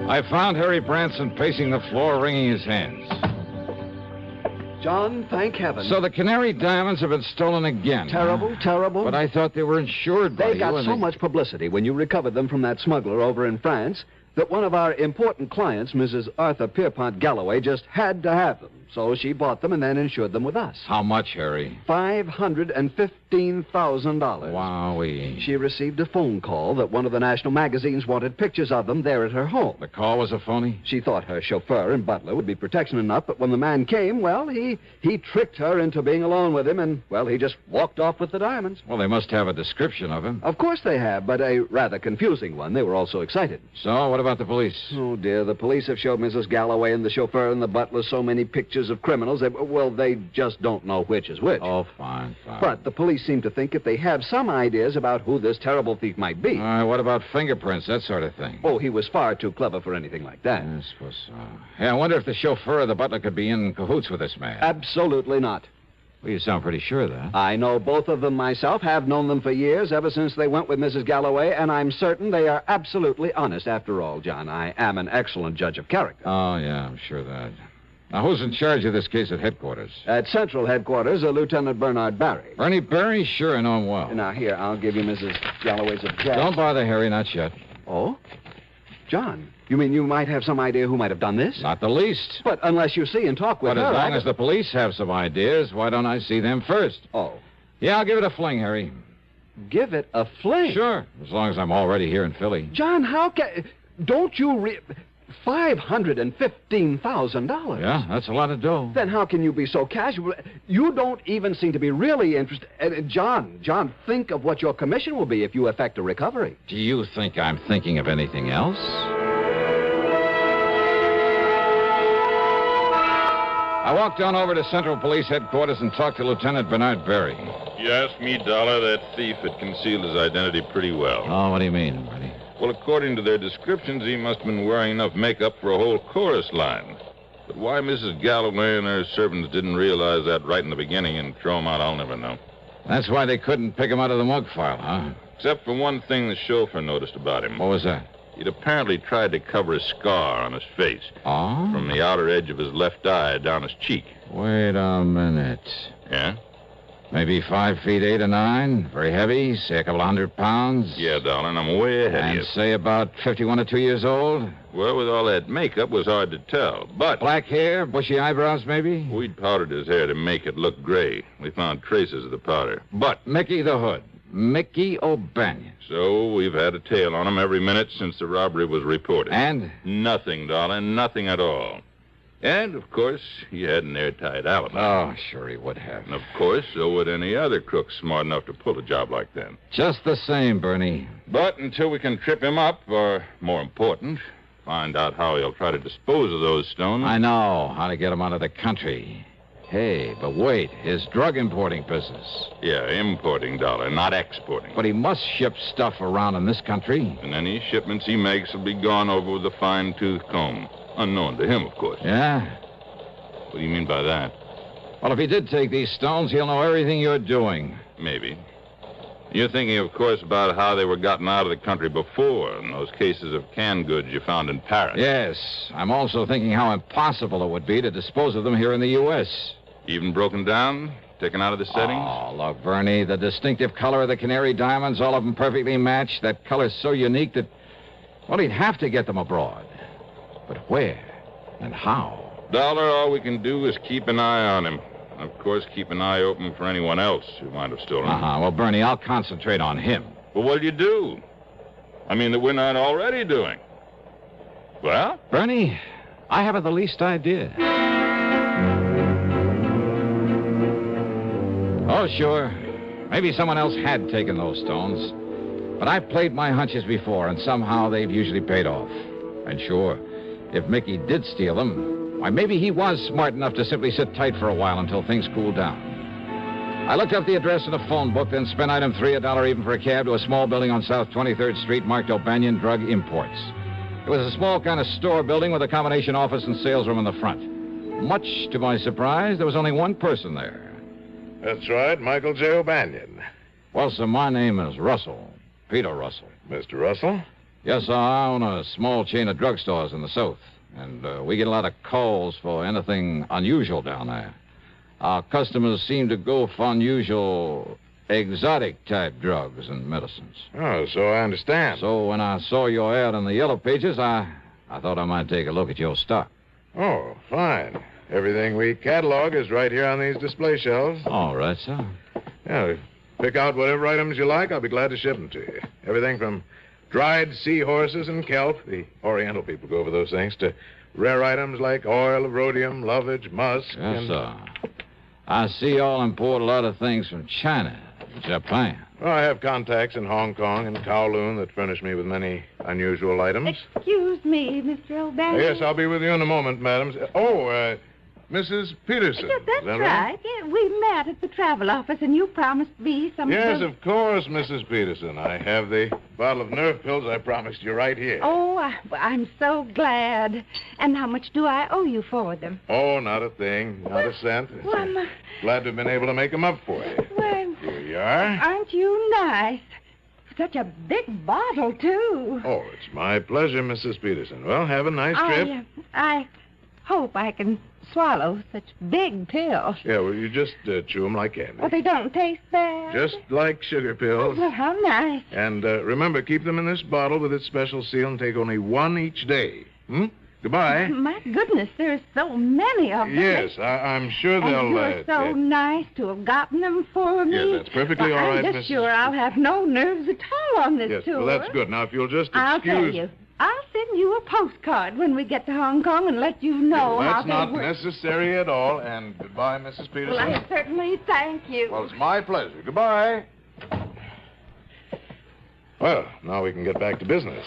I found Harry Branson pacing the floor, wringing his hands. John, thank heaven. So the Canary Diamonds have been stolen again. Terrible, terrible. But I thought they were insured by you. They got so much publicity when you recovered them from that smuggler over in France that one of our important clients, Mrs. Arthur Pierpont Galloway, just had to have them. So she bought them and then insured them with us. How much, Harry? $515,000. Wowee. She received a phone call that one of the national magazines wanted pictures of them there at her home. The call was a phony? She thought her chauffeur and butler would be protection enough, but when the man came, well, he tricked her into being alone with him, and, well, he just walked off with the diamonds. Well, they must have a description of him. Of course they have, but a rather confusing one. They were all so excited. So, what about the police? Oh, dear, the police have showed Mrs. Galloway and the chauffeur and the butler so many pictures of criminals that, well, they just don't know which is which. Oh, fine. But the police seem to think that they have some ideas about who this terrible thief might be. All right, what about fingerprints, that sort of thing? Oh, he was far too clever for anything like that. I suppose so. Hey, I wonder if the chauffeur or the butler could be in cahoots with this man. Absolutely not. Well, you sound pretty sure of that. I know both of them myself, have known them for years, ever since they went with Mrs. Galloway, and I'm certain they are absolutely honest. After all, John, I am an excellent judge of character. Oh, yeah, I'm sure of that. Now, who's in charge of this case at headquarters? At Central Headquarters, Lieutenant Bernard Barry. Bernie Barry? Sure, I know him well. Now, here, I'll give you Mrs. Galloway's address. Don't bother, Harry, not yet. Oh? John, you mean you might have some idea who might have done this? Not the least. But unless you see and talk with her... her... But as long as the police have some ideas, why don't I see them first? Oh. Yeah, I'll give it a fling, Harry. Give it a fling? Sure, as long as I'm already here in Philly. John, how can... Don't you... $515,000. Yeah, that's a lot of dough. Then how can you be so casual? You don't even seem to be really interested. John, think of what your commission will be if you effect a recovery. Do you think I'm thinking of anything else? I walked on over to Central Police Headquarters and talked to Lieutenant Bernard Barry. You asked me, Dollar, that thief had concealed his identity pretty well. Oh, what do you mean, Bernie? Well, according to their descriptions, he must have been wearing enough makeup for a whole chorus line. But why Mrs. Galloway and her servants didn't realize that right in the beginning and throw him out, I'll never know. That's why they couldn't pick him out of the mug file, huh? Except for one thing the chauffeur noticed about him. What was that? He'd apparently tried to cover a scar on his face. Oh? From the outer edge of his left eye down his cheek. Wait a minute. Yeah? Maybe 5 feet 8 or 9. Very heavy, say a couple 100 pounds. Yeah, darling, I'm way ahead of you. And say about 51 or 2 years old. Well, with all that makeup, it was hard to tell. But black hair, bushy eyebrows, maybe? We'd powdered his hair to make it look gray. We found traces of the powder. But Mickey the Hood. Mickey O'Banion. So we've had a tail on him every minute since the robbery was reported. And? Nothing, darling, nothing at all. And, of course, he had an airtight alibi. Oh, sure he would have. And, of course, so would any other crook smart enough to pull a job like that. Just the same, Bernie. But until we can trip him up, or, more important, find out how he'll try to dispose of those stones... I know how to get him out of the country. Hey, but wait, his drug importing business. Yeah, importing, Dollar, not exporting. But he must ship stuff around in this country. And any shipments he makes will be gone over with a fine-tooth comb. Unknown to him, of course. Yeah? What do you mean by that? Well, if he did take these stones, he'll know everything you're doing. Maybe. You're thinking, of course, about how they were gotten out of the country before, in those cases of canned goods you found in Paris. Yes. I'm also thinking how impossible it would be to dispose of them here in the U.S. Even broken down? Taken out of the settings? Oh, look, Bernie, the distinctive color of the canary diamonds, all of them perfectly matched. That color's so unique that, well, he'd have to get them abroad. But where and how? Dollar, all we can do is keep an eye on him. And, of course, keep an eye open for anyone else who might have stolen them. Well, Bernie, I'll concentrate on him. Well, what'll you do? I mean, that we're not already doing. Well? Bernie, I haven't the least idea. Oh, sure. Maybe someone else had taken those stones. But I've played my hunches before, and somehow they've usually paid off. And sure, if Mickey did steal them, why, maybe he was smart enough to simply sit tight for a while until things cooled down. I looked up the address in a phone book, then spent item 3, $1 even for a cab to a small building on South 23rd Street marked O'Banion Drug Imports. It was a small kind of store building with a combination office and sales room in the front. Much to my surprise, there was only one person there. That's right, Michael J. O'Banion. Well, sir, my name is Russell. Peter Russell. Mr. Russell? Yes, sir, I own a small chain of drugstores in the South. And we get a lot of calls for anything unusual down there. Our customers seem to go for unusual, exotic-type drugs and medicines. Oh, so I understand. So when I saw your ad in the Yellow Pages, I thought I might take a look at your stock. Oh, fine. Everything we catalog is right here on these display shelves. All right, sir. Yeah, pick out whatever items you like. I'll be glad to ship them to you. Everything from dried seahorses and kelp, the Oriental people go over those things, to rare items like oil of rhodium, lovage, musk, Yes, sir. I see y'all import a lot of things from China, Japan. Well, I have contacts in Hong Kong and Kowloon that furnish me with many unusual items. Excuse me, Mr. O'Banion. Yes, I'll be with you in a moment, madam. Mrs. Peterson. Yes, that's Is that right. Yeah, we met at the travel office, and you promised me some... Yes, of course, Mrs. Peterson. I have the bottle of nerve pills I promised you right here. Oh, I'm so glad. And how much do I owe you for them? Oh, not a thing. Not a cent. Well, I'm... Glad to have been able to make them up for you. Well... Here you are. Aren't you nice? Such a big bottle, too. Oh, it's my pleasure, Mrs. Peterson. Well, have a nice trip. I hope I can swallow such big pills. Yeah, well, you just chew them like candy. Well, they don't taste bad. Just like sugar pills. Oh, well, how nice. And remember, keep them in this bottle with its special seal and take only one each day. Goodbye. My goodness, there's so many of them. Yes, I'm sure they'll... And you're so nice to have gotten them for me. Yes, that's perfectly all right, I'm just sure I'll have no nerves at all on this Yes, tour. well, that's good. Now, if you'll just excuse... I'll tell you. I'll send you a postcard when we get to Hong Kong and let you know how That's not they work. necessary at all. And goodbye, Mrs. Peterson. Well, I certainly thank you. Well, it's my pleasure. Goodbye. Well, now we can get back to business.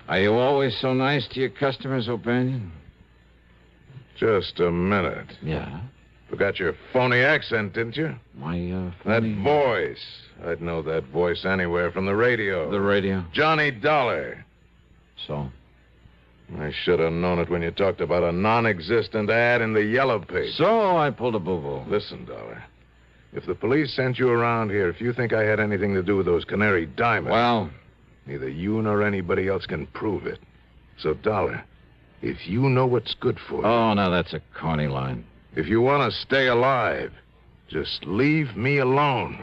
Are you always so nice to your customers, O'Banion? Just a minute. Yeah? Forgot your phony accent, didn't you? My, That voice. I'd know that voice anywhere from the radio. The radio? Johnny Dollar. So? I should have known it when you talked about a non-existent ad in the Yellow Page. So I pulled a boo-boo. Listen, Dollar. If the police sent you around here, if you think I had anything to do with those canary diamonds... Well... Neither you nor anybody else can prove it. So, Dollar, if you know what's good for you... Oh, now that's a corny line. If you want to stay alive, just leave me alone.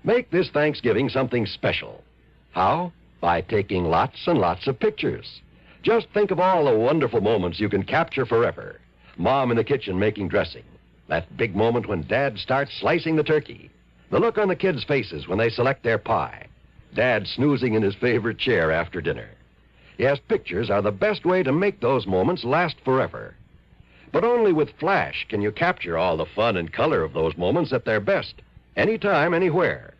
Make this Thanksgiving something special. How? By taking lots and lots of pictures. Just think of all the wonderful moments you can capture forever. Mom in the kitchen making dressing. That big moment when Dad starts slicing the turkey. The look on the kids' faces when they select their pie. Dad snoozing in his favorite chair after dinner. Yes, pictures are the best way to make those moments last forever. But only with flash can you capture all the fun and color of those moments at their best, anytime, anywhere.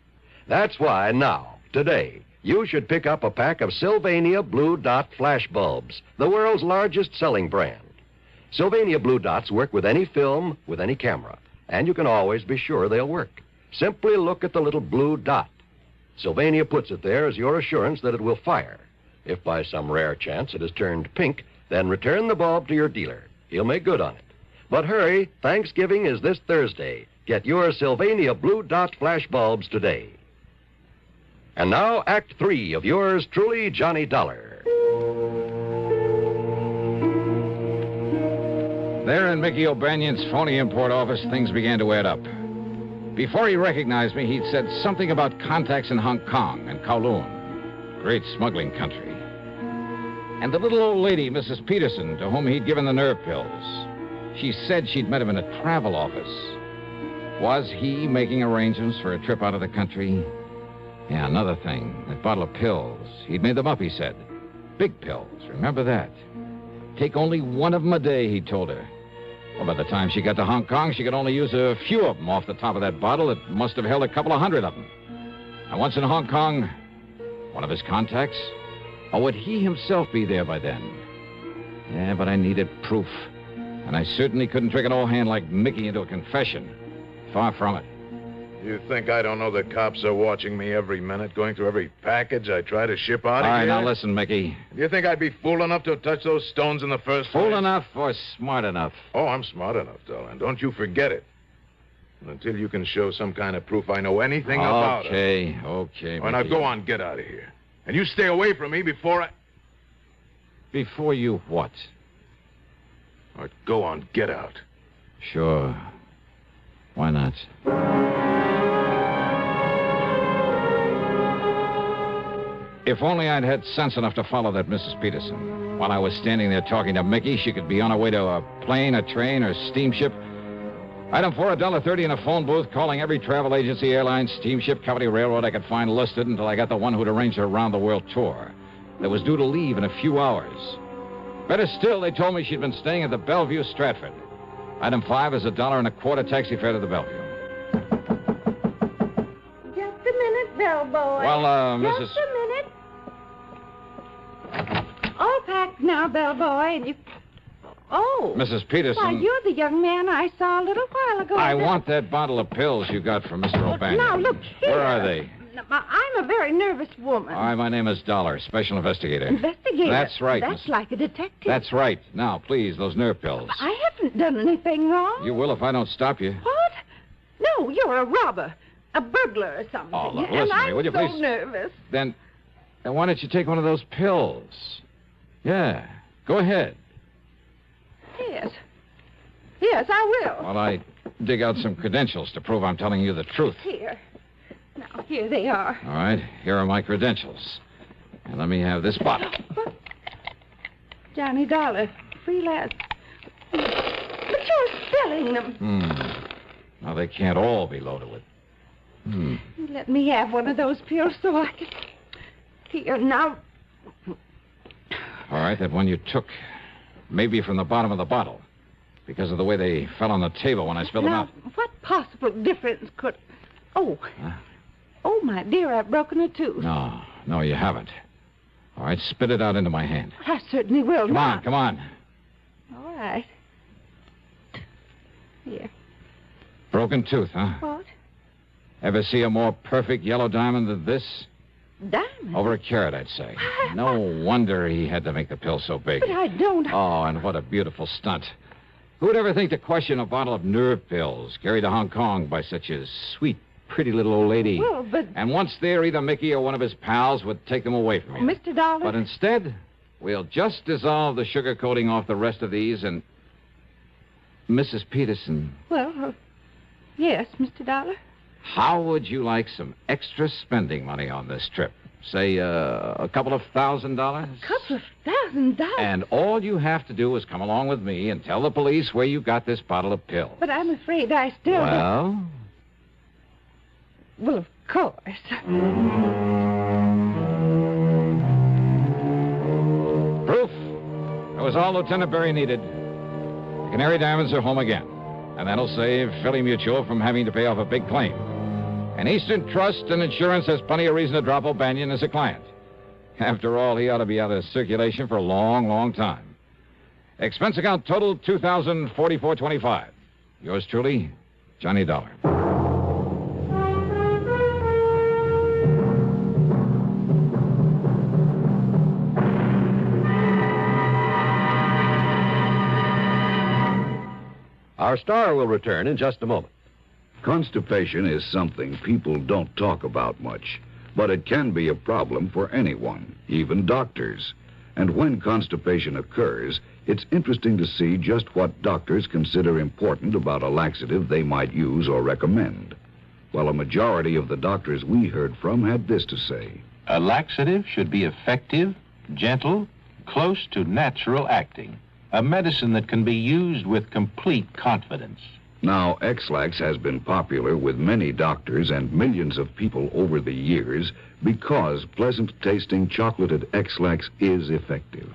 That's why now, today, you should pick up a pack of Sylvania Blue Dot flash bulbs, the world's largest selling brand. Sylvania Blue Dots work with any film, with any camera, and you can always be sure they'll work. Simply look at the little blue dot. Sylvania puts it there as your assurance that it will fire. If by some rare chance it has turned pink, then return the bulb to your dealer. He'll make good on it. But hurry, Thanksgiving is this Thursday. Get your Sylvania Blue Dot flash bulbs today. And now, Act 3 of yours truly, Johnny Dollar. There in Mickey O'Banion's phony import office, things began to add up. Before he recognized me, he'd said something about contacts in Hong Kong and Kowloon, great smuggling country. And the little old lady, Mrs. Peterson, to whom he'd given the nerve pills. She said she'd met him in a travel office. Was he making arrangements for a trip out of the country? Yeah, another thing, that bottle of pills. He'd made them up, he said. Big pills, remember that. Take only one of them a day, he told her. Well, by the time she got to Hong Kong, she could only use a few of them off the top of that bottle. It must have held a couple of hundred of them. And once in Hong Kong, one of his contacts? Or would he himself be there by then? Yeah, but I needed proof. And I certainly couldn't trick an old hand like Mickey into a confession. Far from it. You think I don't know the cops are watching me every minute, going through every package I try to ship out of here? All right, now listen, Mickey. You think I'd be fool enough to touch those stones in the first place? Fool enough or smart enough? Oh, I'm smart enough, darling. Don't you forget it. And until you can show some kind of proof I know anything about it. Okay, Mickey. Well, now go on, get out of here. And you stay away from me before I... Before you what? All right, go on, get out. Sure. Why not? If only I'd had sense enough to follow that Mrs. Peterson. While I was standing there talking to Mickey, she could be on her way to a plane, a train, or steamship. Item 4, $1.30 in a phone booth, calling every travel agency, airline, steamship, company, railroad I could find listed until I got the one who'd arranged her round-the-world tour. That was due to leave in a few hours. Better still, they told me she'd been staying at the Bellevue Stratford. Item 5 is $1.25 taxi fare to the Bellevue. Just a minute, bellboy. Well, Mrs. Just a minute. All packed now, bellboy, and you... Oh. Mrs. Peterson. Why, you're the young man I saw a little while ago. I want that bottle of pills you got from Mr. O'Banion. Now, look here. Where are they? I'm a very nervous woman. All right, my name is Dollar, special investigator. Investigator? That's right. That's like a detective. That's right. Now, please, those nerve pills. I haven't done anything wrong. You will if I don't stop you. What? No, you're a robber. A burglar or something. Oh, look, and listen to I'm me, will you so please? Nervous. Then why don't you take one of those pills? Yeah, go ahead. Yes. Yes, I will. While I dig out some credentials to prove I'm telling you the truth. Here. Now, here they are. All right, here are my credentials. And let me have this bottle. Johnny Dollar, freelance. But you're selling them. Now, they can't all be loaded with... Let me have one of those pills so I can... Here, now... All right, that one you took may be from the bottom of the bottle because of the way they fell on the table when I spilled them out. What possible difference could... Oh. Huh? Oh, my dear, I've broken a tooth. No, you haven't. All right, spit it out into my hand. I certainly will not. Come on. All right. Here. Broken tooth, huh? What? Ever see a more perfect yellow diamond than this? Diamond? Over a carat, I'd say. No wonder he had to make the pill so big. But I don't... Oh, and what a beautiful stunt. Who'd ever think to question a bottle of nerve pills carried to Hong Kong by such a sweet, pretty little old lady? Well, but... And once there, either Mickey or one of his pals would take them away from you. Mr. Dollar? But instead, we'll just dissolve the sugar coating off the rest of these and... Mrs. Peterson. Well, yes, Mr. Dollar? How would you like some extra spending money on this trip? Say, a couple of $1,000? Couple of $1,000? And all you have to do is come along with me and tell the police where you got this bottle of pills. But I'm afraid I still... Well? Well, of course. That was all Lieutenant Berry needed. The Canary Diamonds are home again, and that'll save Philly Mutual from having to pay off a big claim. And Eastern Trust and Insurance has plenty of reason to drop O'Banion as a client. After all, he ought to be out of circulation for a long, long time. Expense account total $2,044.25. Yours truly, Johnny Dollar. Our star will return in just a moment. Constipation is something people don't talk about much, but it can be a problem for anyone, even doctors. And when constipation occurs, it's interesting to see just what doctors consider important about a laxative they might use or recommend. Well, a majority of the doctors we heard from had this to say. A laxative should be effective, gentle, close to natural acting. A medicine that can be used with complete confidence. Now, X-Lax has been popular with many doctors and millions of people over the years because pleasant-tasting chocolated X-Lax is effective.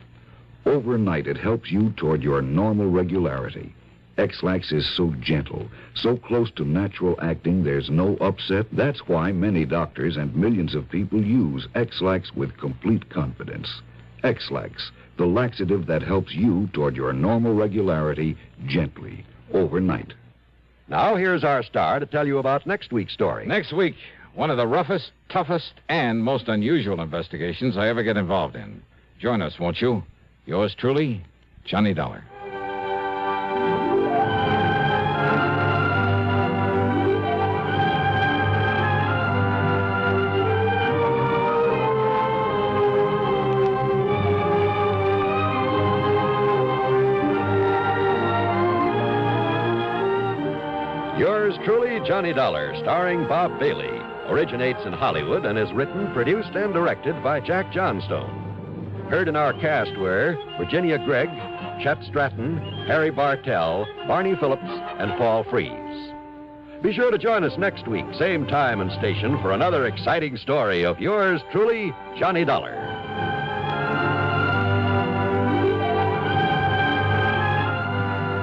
Overnight, it helps you toward your normal regularity. X-Lax is so gentle, so close to natural acting, there's no upset. That's why many doctors and millions of people use X-Lax with complete confidence. X-Lax, the laxative that helps you toward your normal regularity gently, overnight. Now here's our star to tell you about next week's story. Next week, one of the roughest, toughest, and most unusual investigations I ever get involved in. Join us, won't you? Yours truly, Johnny Dollar. Yours truly, Johnny Dollar, starring Bob Bailey, originates in Hollywood and is written, produced, and directed by Jack Johnstone. Heard in our cast were Virginia Gregg, Chet Stratton, Harry Bartell, Barney Phillips, and Paul Frees. Be sure to join us next week, same time and station, for another exciting story of yours truly, Johnny Dollar.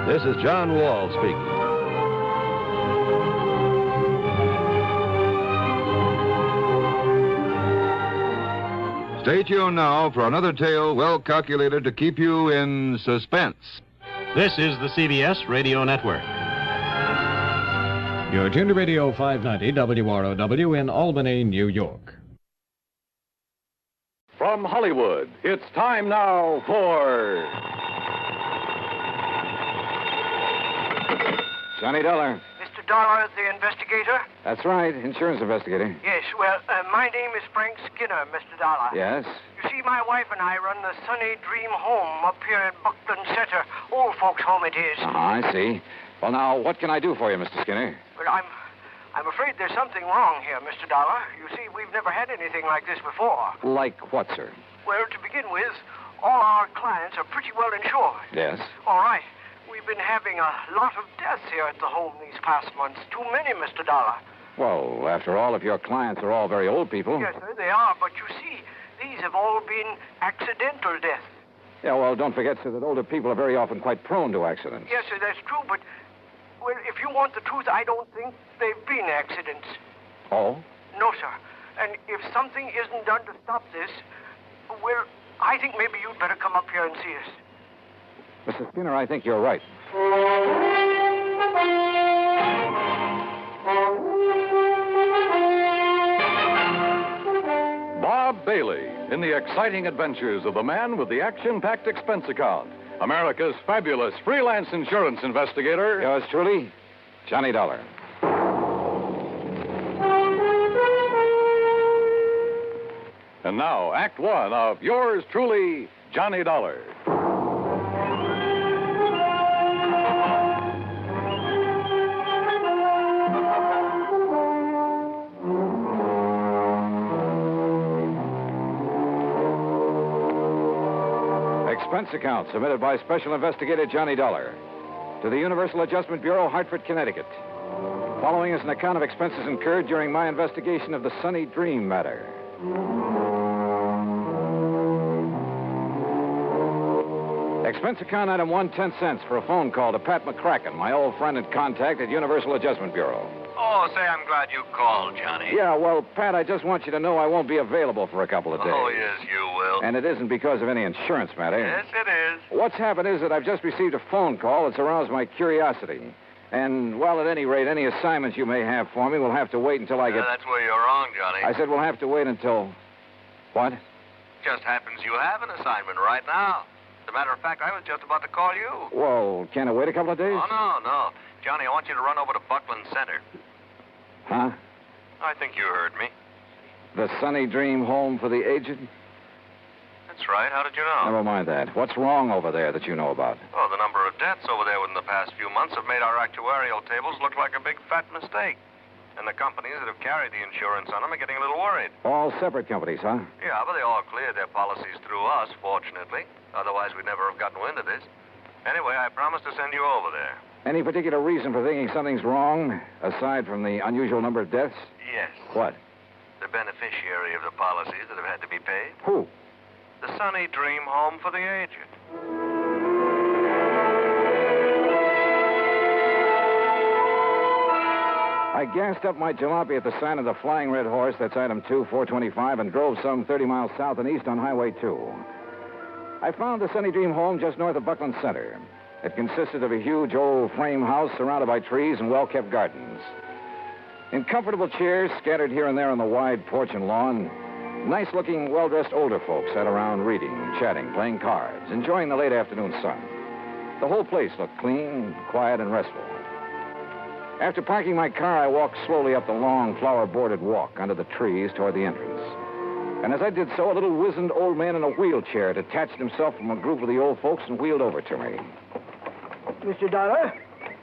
This is John Wall speaking. Stay tuned now for another tale well calculated to keep you in suspense. This is the CBS Radio Network. You're tuned to Radio 590 WROW in Albany, New York. From Hollywood, it's time now for Johnny Dollar. Mr. Dollar, the investigator? That's right, insurance investigator. Yes, well, my name is Frank Skinner, Mr. Dollar. Yes? You see, my wife and I run the Sunny Dream Home up here in Buckland Center. Old folks' home it is. I see. Well, now, what can I do for you, Mr. Skinner? Well, I'm afraid there's something wrong here, Mr. Dollar. You see, we've never had anything like this before. Like what, sir? Well, to begin with, all our clients are pretty well insured. Yes? All right. We've been having a lot of deaths here at the home these past months. Too many, Mr. Dollar. Well, after all, if your clients are all very old people... Yes, sir, they are. But you see, these have all been accidental deaths. Yeah, well, don't forget, sir, that older people are very often quite prone to accidents. Yes, sir, that's true. But, well, if you want the truth, I don't think they've been accidents. Oh? No, sir. And if something isn't done to stop this, well, I think maybe you'd better come up here and see us. Mr. Skinner, I think you're right. Bob Bailey in the exciting adventures of the man with the action-packed expense account, America's fabulous freelance insurance investigator. Yours truly, Johnny Dollar. And now, Act One of yours truly, Johnny Dollar. Expense account submitted by Special Investigator Johnny Dollar to the Universal Adjustment Bureau, Hartford, Connecticut. Following is an account of expenses incurred during my investigation of the Sunny Dream matter. Expense account item 1, 10 cents for a phone call to Pat McCracken, my old friend and contact at Universal Adjustment Bureau. Oh, say, I'm glad you called, Johnny. Yeah, well, Pat, I just want you to know I won't be available for a couple of days. Oh, yes, you will. And it isn't because of any insurance matter. Yes, it is. What's happened is that I've just received a phone call that's aroused my curiosity. And, well, at any rate, any assignments you may have for me will have to wait until I get... That's where you're wrong, Johnny. I said we'll have to wait until... What? Just happens you have an assignment right now. As a matter of fact, I was just about to call you. Well, can't I wait a couple of days? Oh, no. Johnny, I want you to run over to Buckland Center. Huh? I think you heard me. The Sunny Dream Home for the Aged? That's right. How did you know? Never mind that. What's wrong over there that you know about? Oh, the number of deaths over there within the past few months have made our actuarial tables look like a big fat mistake. And the companies that have carried the insurance on them are getting a little worried. All separate companies, huh? Yeah, but they all cleared their policies through us, fortunately. Otherwise, we'd never have gotten wind of this. Anyway, I promised to send you over there. Any particular reason for thinking something's wrong, aside from the unusual number of deaths? Yes. What? The beneficiary of the policies that have had to be paid. Who? The Sunny Dream Home for the Aged. I gassed up my jalopy at the sign of the Flying Red Horse, that's item 2, 425, and drove some 30 miles south and east on Highway 2. I found the Sunny Dream Home just north of Buckland Center. It consisted of a huge old frame house surrounded by trees and well-kept gardens. In comfortable chairs scattered here and there on the wide porch and lawn, nice-looking, well-dressed older folks sat around reading, chatting, playing cards, enjoying the late afternoon sun. The whole place looked clean, quiet, and restful. After parking my car, I walked slowly up the long, flower-bordered walk under the trees toward the entrance. And as I did so, a little wizened old man in a wheelchair detached himself from a group of the old folks and wheeled over to me. Mr. Dollar?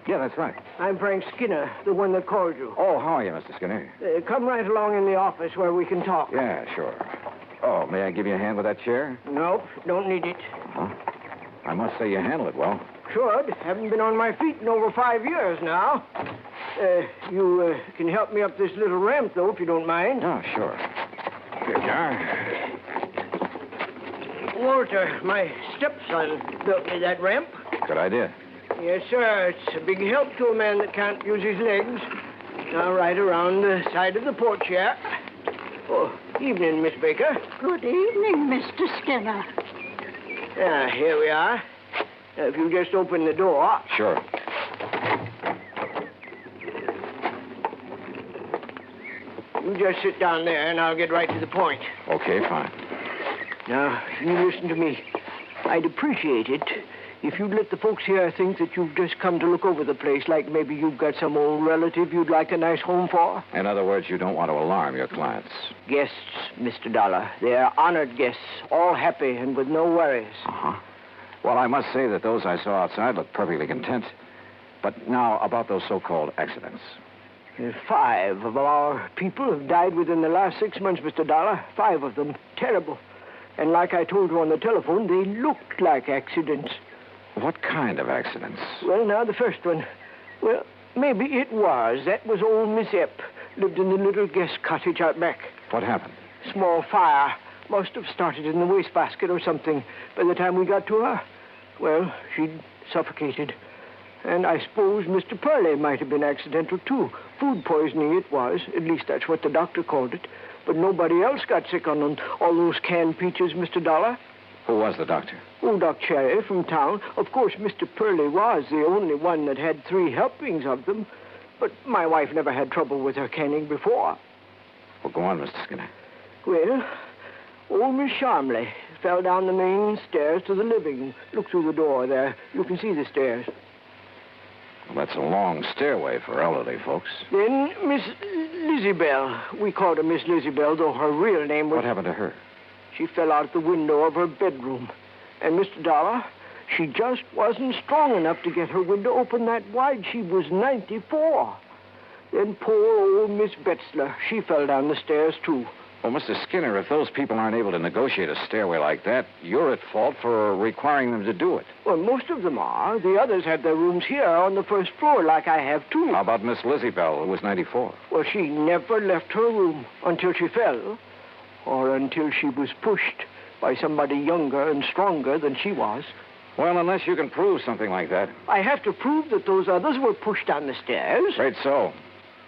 Yeah, that's right. I'm Frank Skinner, the one that called you. Oh, how are you, Mr. Skinner? Come right along in the office where we can talk. Yeah, sure. Oh, may I give you a hand with that chair? Nope, don't need it. Huh? I must say you handle it well. Should. Haven't been on my feet in over 5 years now. You can help me up this little ramp, though, if you don't mind. Oh, sure. Here you are. Walter, my stepson, built me that ramp. Good idea. Yes, sir. It's a big help to a man that can't use his legs. Now, right around the side of the porch here. Oh, evening, Miss Baker. Good evening, Mr. Skinner. Here we are. If you just open the door. Sure. You just sit down there, and I'll get right to the point. Okay, fine. Now, you listen to me. I'd appreciate it if you'd let the folks here think that you've just come to look over the place, like maybe you've got some old relative you'd like a nice home for. In other words, you don't want to alarm your clients. Guests, Mr. Dollar. They're honored guests, all happy and with no worries. Uh-huh. Well, I must say that those I saw outside looked perfectly content. But now, about those so-called accidents. 5 of our people have died within the last 6 months, Mr. Dollar. 5 of them. Terrible. And like I told you on the telephone, they looked like accidents. What kind of accidents? Well, now, the first one. Well, maybe it was. That was old Miss Epp. Lived in the little guest cottage out back. What happened? Small fire. Must have started in the wastebasket or something by the time we got to her. Well, she'd suffocated. And I suppose Mr. Purley might have been accidental, too. Food poisoning it was. At least that's what the doctor called it. But nobody else got sick on all those canned peaches, Mr. Dollar. Who was the doctor? Oh, Doc Cherry from town. Of course, Mr. Purley was the only one that had 3 helpings of them. But my wife never had trouble with her canning before. Well, go on, Mr. Skinner. Well, old Miss Sharmley fell down the main stairs to the living. Look through the door there. You can see the stairs. Well, that's a long stairway for elderly folks. Then Miss Lizzie-Bell. We called her Miss Lizzie-Bell, though her real name was... What happened to her? She fell out the window of her bedroom. And, Mr. Dollar, she just wasn't strong enough to get her window open that wide. She was 94. Then poor old Miss Betzler, she fell down the stairs, too. Well, Mr. Skinner, if those people aren't able to negotiate a stairway like that, you're at fault for requiring them to do it. Well, most of them are. The others have their rooms here on the first floor, like I have, too. How about Miss Lizzie Bell, who was 94? Well, she never left her room until she fell, or until she was pushed by somebody younger and stronger than she was. Well, unless you can prove something like that. I have to prove that those others were pushed down the stairs. Right so.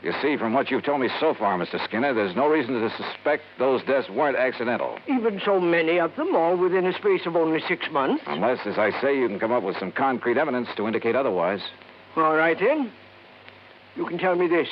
You see, from what you've told me so far, Mr. Skinner, there's no reason to suspect those deaths weren't accidental. Even so many of them, all within a space of only 6 months. Unless, as I say, you can come up with some concrete evidence to indicate otherwise. All right, then. You can tell me this.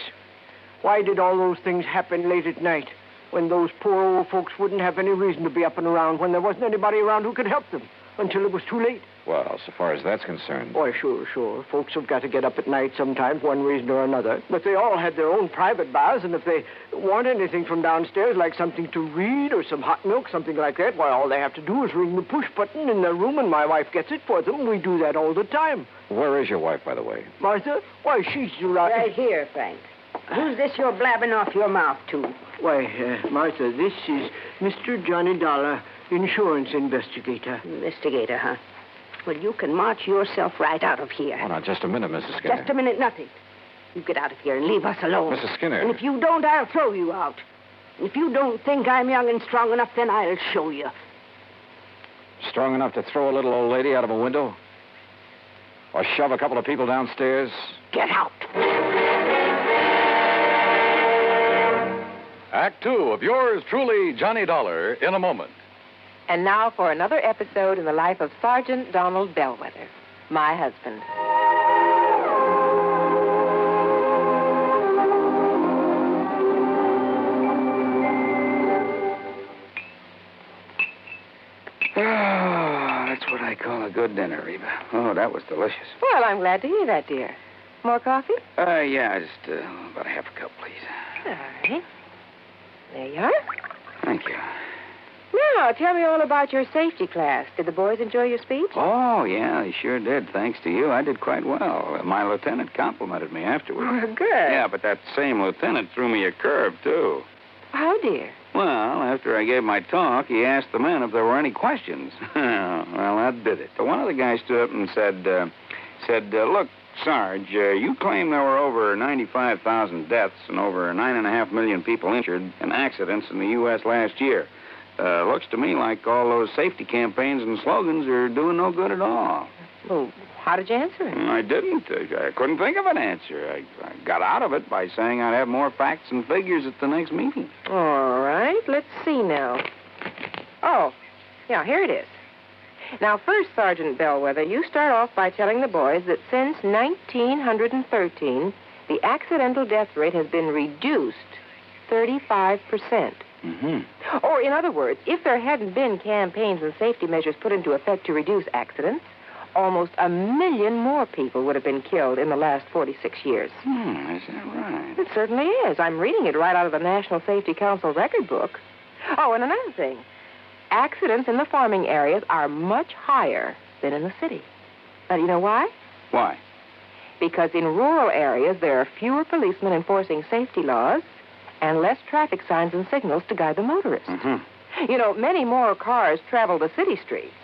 Why did all those things happen late at night, when those poor old folks wouldn't have any reason to be up and around, when there wasn't anybody around who could help them, until it was too late? Well, so far as that's concerned... Why, sure. Folks have got to get up at night sometimes, one reason or another. But they all had their own private baths, and if they want anything from downstairs, like something to read or some hot milk, something like that, why, all they have to do is ring the push button in their room, and my wife gets it for them. We do that all the time. Where is your wife, by the way? Martha? Why, she's right... Right here, Frank. Who's this you're blabbing off your mouth to? Why, Martha, this is Mr. Johnny Dollar, insurance investigator. Investigator, huh? Well, you can march yourself right out of here. Oh, now, just a minute, Mrs. Skinner. Just a minute, nothing. You get out of here and leave us alone. Mrs. Skinner. And if you don't, I'll throw you out. And if you don't think I'm young and strong enough, then I'll show you. Strong enough to throw a little old lady out of a window? Or shove a couple of people downstairs? Get out. Act 2 of yours truly, Johnny Dollar, in a moment. And now for another episode in the life of Sergeant Donald Bellwether, my husband. Oh, that's what I call a good dinner, Reba. Oh, that was delicious. Well, I'm glad to hear that, dear. More coffee? Yeah, just about a half a cup, please. All right. There you are. Thank you. Now, tell me all about your safety class. Did the boys enjoy your speech? Oh, yeah, they sure did. Thanks to you, I did quite well. My lieutenant complimented me afterward. Oh, good. Yeah, but that same lieutenant threw me a curve, too. How, dear? Well, after I gave my talk, he asked the men if there were any questions. Well, that did it. One of the guys stood up and said, look, Sarge, you claim there were over 95,000 deaths and over 9.5 million people injured in accidents in the U.S. last year. Looks to me like all those safety campaigns and slogans are doing no good at all. Well, how did you answer it? I didn't. I couldn't think of an answer. I got out of it by saying I'd have more facts and figures at the next meeting. All right, let's see now. Oh, yeah, here it is. Now, first, Sergeant Bellwether, you start off by telling the boys that since 1913, the accidental death rate has been reduced 35%. Mm-hmm. Or, in other words, if there hadn't been campaigns and safety measures put into effect to reduce accidents, almost 1 million more people would have been killed in the last 46 years. Is that right? It certainly is. I'm reading it right out of the National Safety Council record book. Oh, and another thing. Accidents in the farming areas are much higher than in the city. But you know why? Why? Because in rural areas, there are fewer policemen enforcing safety laws and less traffic signs and signals to guide the motorists. Mm-hmm. You know, many more cars travel the city streets,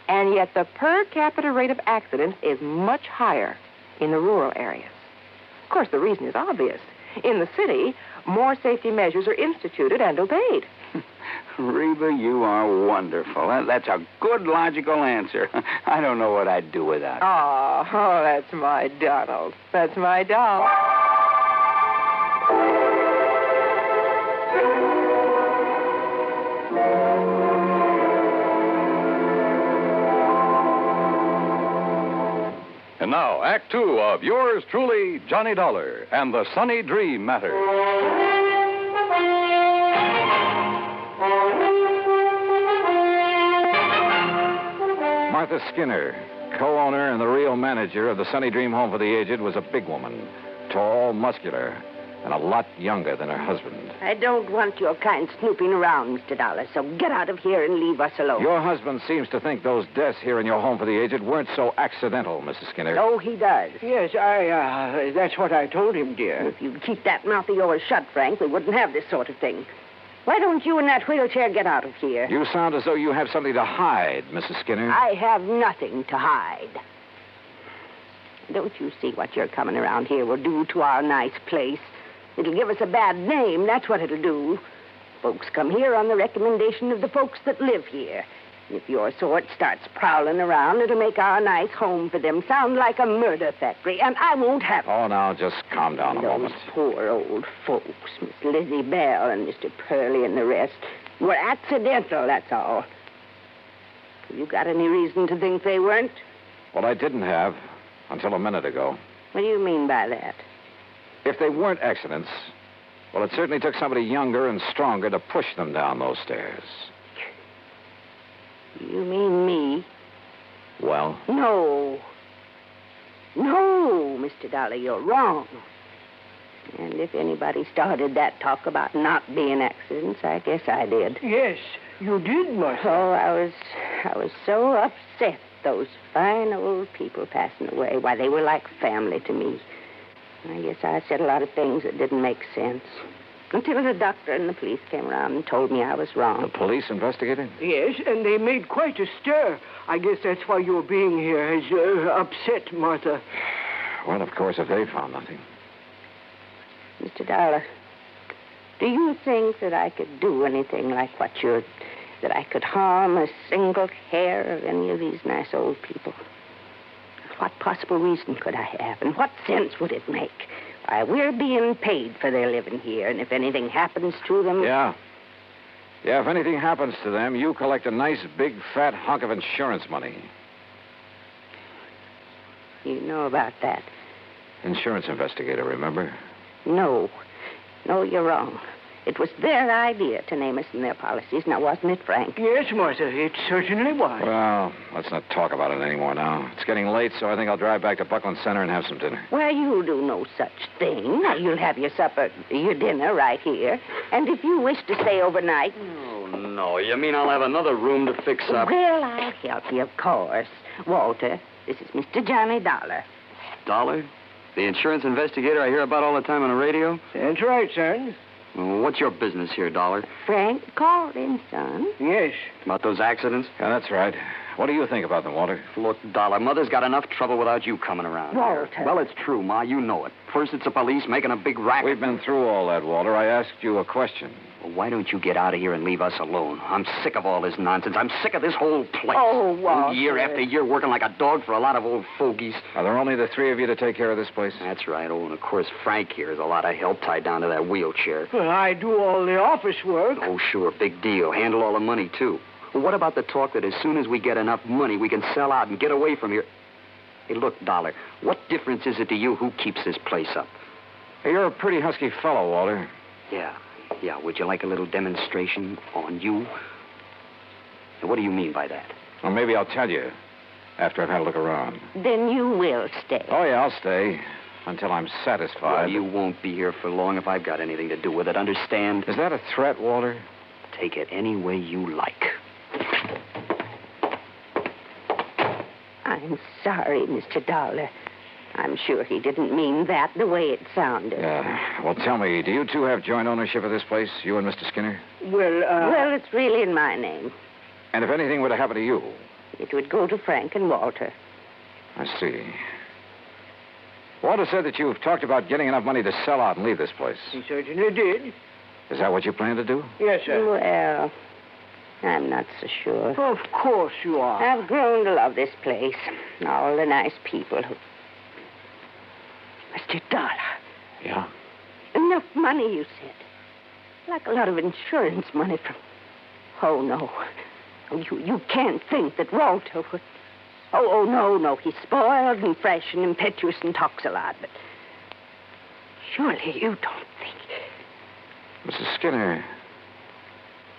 and yet the per capita rate of accidents is much higher in the rural areas. Of course, the reason is obvious. In the city, more safety measures are instituted and obeyed. Reba, you are wonderful. That's a good logical answer. I don't know what I'd do without it. Oh, that's my Donald. That's my doll. And now, Act 2 of yours truly, Johnny Dollar, and the Sunny Dream Matter. Martha Skinner, co-owner and the real manager of the Sunny Dream Home for the Aged, was a big woman, tall, muscular, and a lot younger than her husband. I don't want your kind snooping around, Mr. Dollar, so get out of here and leave us alone. Your husband seems to think those deaths here in your home for the aged weren't so accidental, Mrs. Skinner. Oh, he does. Yes, that's what I told him, dear. If you'd keep that mouth of yours shut, Frank, we wouldn't have this sort of thing. Why don't you in that wheelchair get out of here? You sound as though you have something to hide, Mrs. Skinner. I have nothing to hide. Don't you see what your coming around here will do to our nice place? It'll give us a bad name, that's what it'll do. Folks come here on the recommendation of the folks that live here. If your sort starts prowling around, it'll make our nice home for them sound like a murder factory, and I won't have it. Oh, now, just calm down a moment. Those poor old folks, Miss Lizzie Bell and Mr. Purley and the rest, were accidental, that's all. You got any reason to think they weren't? Well, I didn't have until a minute ago. What do you mean by that? If they weren't accidents, well, it certainly took somebody younger and stronger to push them down those stairs. You mean me? Well? No. No, Mr. Dollar, you're wrong. And if anybody started that talk about not being accidents, I guess I did. Yes, you did, Martha. Oh, I was so upset, those fine old people passing away. Why, they were like family to me. I guess I said a lot of things that didn't make sense. Until the doctor and the police came around and told me I was wrong. The police investigated? Yes, and they made quite a stir. I guess that's why your being here has upset Martha. Well, of course, if they found nothing. Mr. Dollar, do you think that I could do anything like what you're... that I could harm a single hair of any of these nice old people? What possible reason could I have, and what sense would it make? Why, we're being paid for their living here, and if anything happens to them... Yeah. Yeah, if anything happens to them, you collect a nice, big, fat hunk of insurance money. You know about that? Insurance investigator, remember? No. No, you're wrong. It was their idea to name us in their policies, now wasn't it, Frank? Yes, Martha, it certainly was. Well, let's not talk about it anymore now. It's getting late, so I think I'll drive back to Buckland Center and have some dinner. Why, you'll do no such thing. Now, you'll have your dinner right here. And if you wish to stay overnight... Oh, no. You mean I'll have another room to fix up? Well, I'll help you, of course. Walter, this is Mr. Johnny Dollar. Dollar? The insurance investigator I hear about all the time on the radio? That's right, son. Well, what's your business here, Dollar? Frank called in, son. Yes. About those accidents? Yeah, that's right. What do you think about them, Walter? Look, Dollar, Mother's got enough trouble without you coming around. Walter. Well, it's true, Ma. You know it. First it's the police making a big racket. We've been through all that, Walter. I asked you a question. Well, why don't you get out of here and leave us alone? I'm sick of all this nonsense. I'm sick of this whole place. Oh, Walter. Year after year working like a dog for a lot of old fogies. Are there only the three of you to take care of this place? That's right. Oh, and of course, Frank here is a lot of help tied down to that wheelchair. Well, I do all the office work. Oh, sure. Big deal. Handle all the money, too. Well, what about the talk that as soon as we get enough money, we can sell out and get away from here? Hey, look, Dollar, what difference is it to you who keeps this place up? Hey, you're a pretty husky fellow, Walter. Yeah. Would you like a little demonstration on you? Now, what do you mean by that? Well, maybe I'll tell you after I've had a look around. Then you will stay. Oh, yeah, I'll stay until I'm satisfied. Well, you won't be here for long if I've got anything to do with it, understand? Is that a threat, Walter? Take it any way you like. I'm sorry, Mr. Dollar. I'm sure he didn't mean that the way it sounded. Yeah. Well, tell me, do you two have joint ownership of this place, you and Mr. Skinner? Well, it's really in my name. And if anything were to happen to you? It would go to Frank and Walter. I see. Walter said that you've talked about getting enough money to sell out and leave this place. He certainly did. Is that what you plan to do? Yes, sir. Well, I'm not so sure. Of course you are. I've grown to love this place. All the nice people who... Mr. Dollar. Yeah? Enough money, you said. Like a lot of insurance money from... Oh, no. You can't think that Walter would... Oh, no. He's spoiled and fresh and impetuous and talks a lot, but... Surely you don't think... Mrs. Skinner,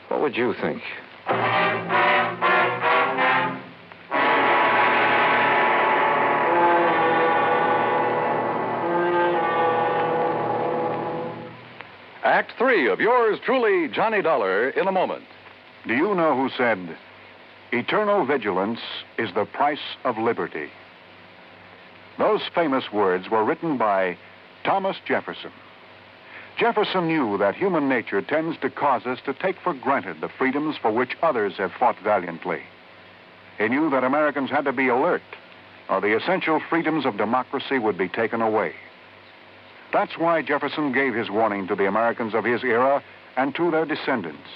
what would you think? Act 3 of yours truly, Johnny Dollar, in a moment. Do you know who said, eternal vigilance is the price of liberty? Those famous words were written by Thomas Jefferson. Jefferson knew that human nature tends to cause us to take for granted the freedoms for which others have fought valiantly. He knew that Americans had to be alert, or the essential freedoms of democracy would be taken away. That's why Jefferson gave his warning to the Americans of his era and to their descendants.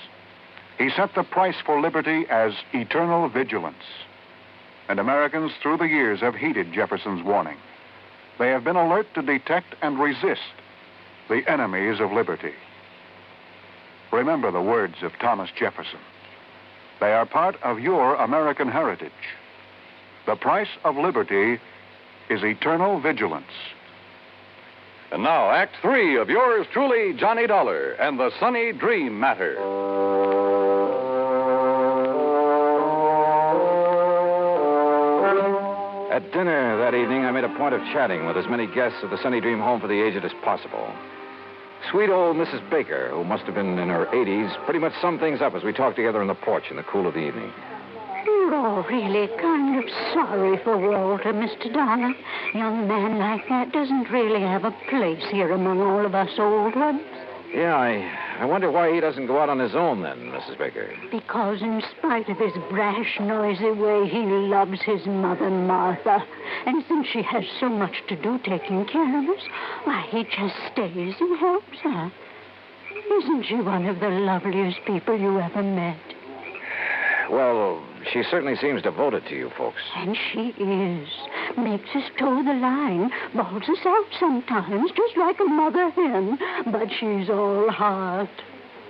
He set the price for liberty as eternal vigilance. And Americans through the years have heeded Jefferson's warning. They have been alert to detect and resist the enemies of liberty. Remember the words of Thomas Jefferson. They are part of your American heritage. The price of liberty is eternal vigilance. And now, Act 3 of yours truly, Johnny Dollar and the Sunny Dream Matter. At dinner that evening, I made a point of chatting with as many guests of the Sunny Dream home for the aged as possible. Sweet old Mrs. Baker, who must have been in her 80s, pretty much summed things up as we talked together on the porch in the cool of the evening. You're all really kind of sorry for Walter, Mr. Dollar. A young man like that doesn't really have a place here among all of us old ones. Yeah, I wonder why he doesn't go out on his own then, Mrs. Baker. Because in spite of his brash, noisy way, he loves his mother, Martha. And since she has so much to do taking care of us, why, he just stays and helps her. Isn't she one of the loveliest people you ever met? Well, she certainly seems devoted to you folks. And she is. Makes us toe the line. Bawls us out sometimes, just like a mother hen. But she's all heart.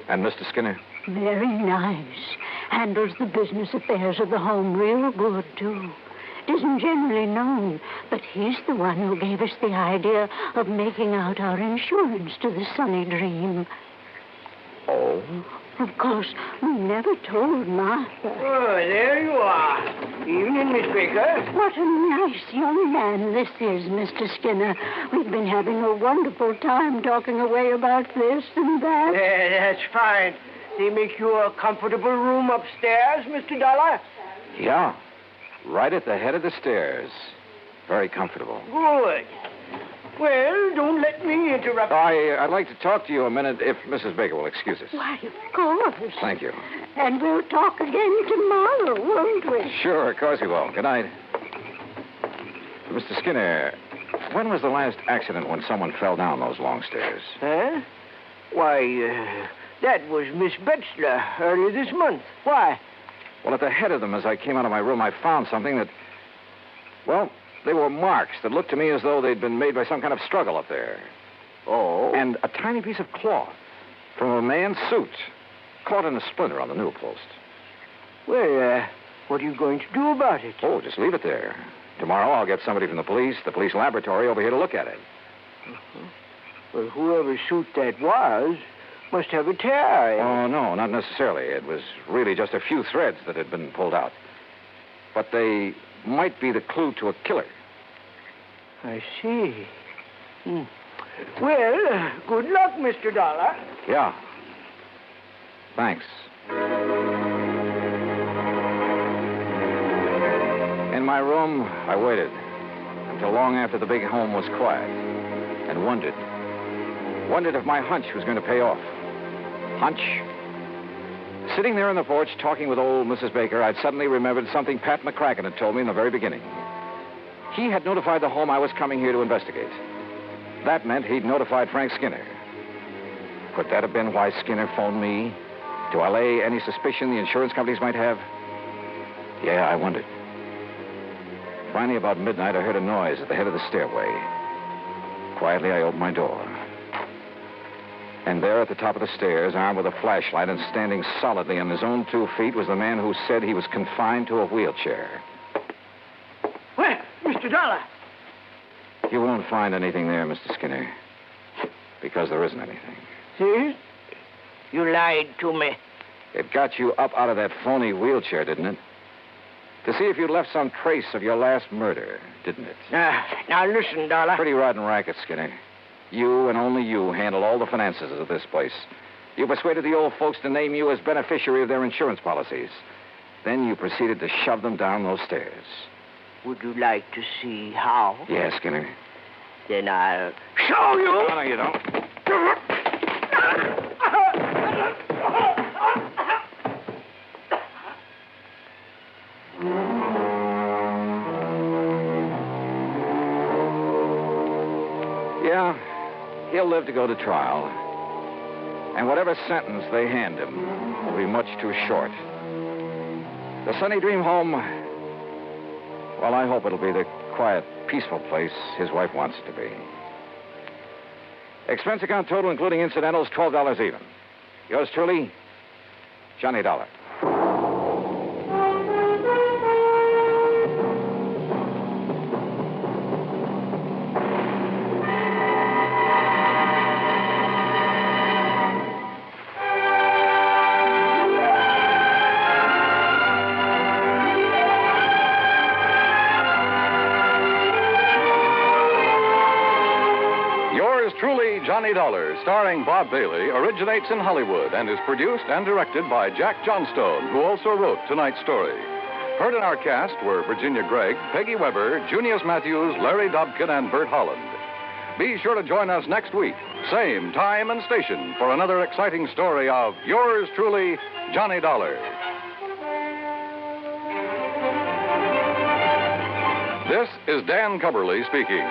And Mr. Skinner? Very nice. Handles the business affairs of the home real good, too. It isn't generally known, but he's the one who gave us the idea of making out our insurance to the Sunny Dream. Oh? Of course, we never told Martha. Oh, there you are. Evening, Miss Baker. What a nice young man this is, Mr. Skinner. We've been having a wonderful time talking away about this and that. That's fine. They make you a comfortable room upstairs, Mr. Dollar? Yeah. Right at the head of the stairs. Very comfortable. Good. Well, don't let me interrupt. I'd like to talk to you a minute if Mrs. Baker will excuse us. Why, of course. Thank you. And we'll talk again tomorrow, won't we? Sure, of course we will. Good night. Mr. Skinner, when was the last accident when someone fell down those long stairs? Huh? Why, that was Miss Betzler earlier this month. Why? Well, at the head of them, as I came out of my room, I found something that, well, they were marks that looked to me as though they'd been made by some kind of struggle up there. Oh? And a tiny piece of cloth from a man's suit caught in a splinter on the newel post. Well, what are you going to do about it? Oh, just leave it there. Tomorrow I'll get somebody from the police laboratory over here to look at it. Uh-huh. Well, whoever suit that was must have a tear. Oh, no, not necessarily. It was really just a few threads that had been pulled out. But they might be the clue to a killer. I see. Well, good luck, Mr. Dollar. Yeah. Thanks. In my room, I waited until long after the big home was quiet and wondered if my hunch was going to pay off. Hunch? Sitting there on the porch talking with old Mrs. Baker, I'd suddenly remembered something Pat McCracken had told me in the very beginning. He had notified the home I was coming here to investigate. That meant he'd notified Frank Skinner. Could that have been why Skinner phoned me? To allay any suspicion the insurance companies might have? Yeah, I wondered. Finally, about midnight, I heard a noise at the head of the stairway. Quietly, I opened my door. And there at the top of the stairs, armed with a flashlight and standing solidly on his own 2 feet, was the man who said he was confined to a wheelchair. Well, Mr. Dollar. You won't find anything there, Mr. Skinner. Because there isn't anything. See? You lied to me. It got you up out of that phony wheelchair, didn't it? To see if you'd left some trace of your last murder, didn't it? Now listen, Dollar. Pretty rotten racket, Skinner. You and only you handle all the finances of this place. You persuaded the old folks to name you as beneficiary of their insurance policies. Then you proceeded to shove them down those stairs. Would you like to see how? Yes, Skinner. Then I'll show you. No, you don't. Yeah, he'll live to go to trial. And whatever sentence they hand him will be much too short. The Sunny Dream home, well, I hope it'll be the quiet, peaceful place his wife wants it to be. Expense account total, including incidentals, $12 even. Yours truly, Johnny Dollar. Truly, Johnny Dollar, starring Bob Bailey, originates in Hollywood and is produced and directed by Jack Johnstone, who also wrote tonight's story. Heard in our cast were Virginia Gregg, Peggy Weber, Junius Matthews, Larry Dobkin, and Bert Holland. Be sure to join us next week, same time and station, for another exciting story of yours truly, Johnny Dollar. This is Dan Cubberly speaking.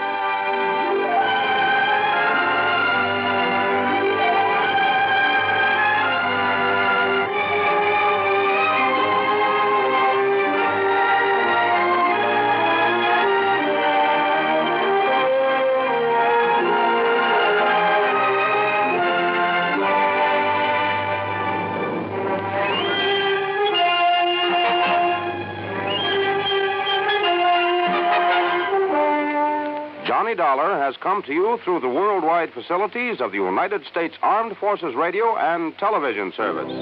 Johnny Dollar has come to you through the worldwide facilities of the United States Armed Forces Radio and Television Service.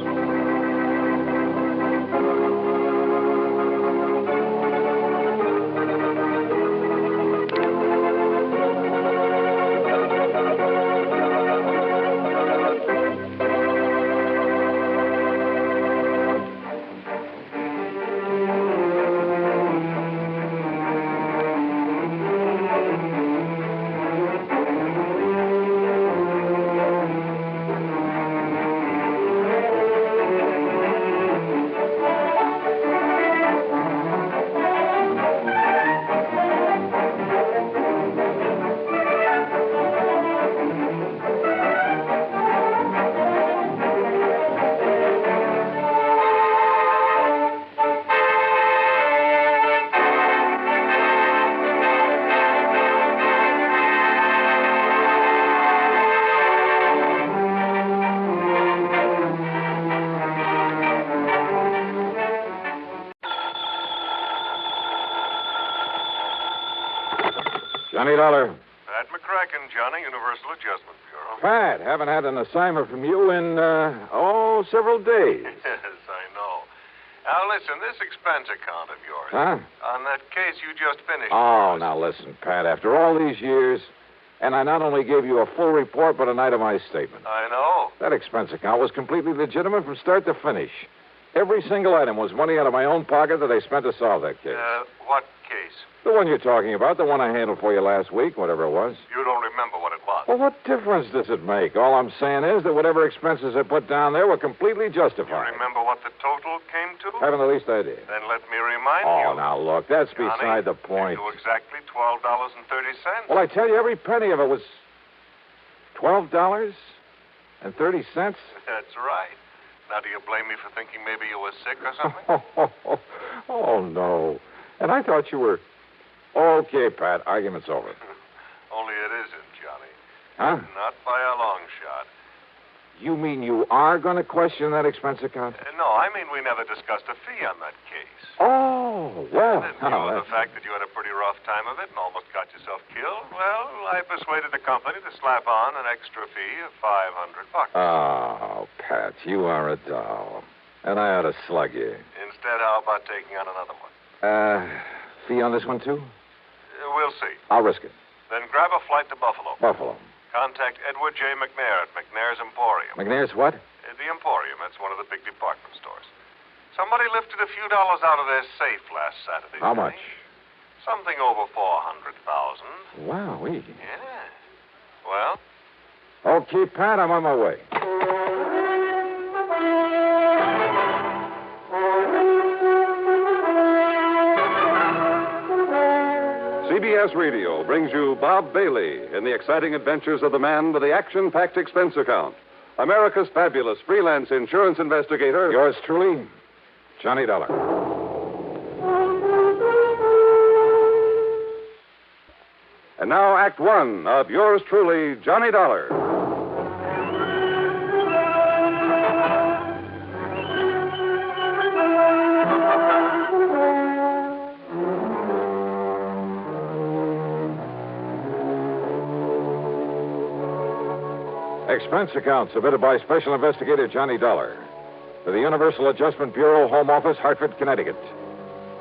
Johnny Dollar. Pat McCracken, Johnny, Universal Adjustment Bureau. Pat, haven't had an assignment from you in, several days. Yes, I know. Now, listen, this expense account of yours. Huh? On that case you just finished. Oh, now listen, Pat, after all these years, and I not only gave you a full report, but an itemized statement. I know. That expense account was completely legitimate from start to finish. Every single item was money out of my own pocket that I spent to solve that case. What case? The one you're talking about, the one I handled for you last week, whatever it was. You don't remember what it was. Well, what difference does it make? All I'm saying is that whatever expenses I put down there were completely justified. You remember what the total came to? Haven't the least idea. Then let me remind you. Oh, now look, that's Johnny, beside the point. To exactly $12.30. Well, I tell you, every penny of it was $12.30. That's right. Now, do you blame me for thinking maybe you were sick or something? Oh, no. And I thought you were... Okay, Pat, argument's over. Only it isn't, Johnny. Huh? Not by a long shot. You mean you are going to question that expense account? No, I mean we never discussed a fee on that case. Oh, well... The fact that you had a pretty rough time of it and almost got yourself killed, well, I persuaded the company to slap on an extra fee of $500. Oh, Pat, you are a doll. And I ought to slug you. Instead, how about taking on another one? Fee on this one, too? We'll see. I'll risk it. Then grab a flight to Buffalo. Buffalo. Contact Edward J. McNair at McNair's Emporium. McNair's what? The Emporium. That's one of the big department stores. Somebody lifted a few dollars out of their safe last Saturday. How much? Something over $400,000. Wowee. Yeah. Well? Okay, Pat, I'm on my way. CBS Radio brings you Bob Bailey in the exciting adventures of the man with the action-packed expense account. America's fabulous freelance insurance investigator. Yours truly, Johnny Dollar. And now, Act One of yours truly, Johnny Dollar. Expense account submitted by Special Investigator Johnny Dollar to the Universal Adjustment Bureau, Home Office, Hartford, Connecticut.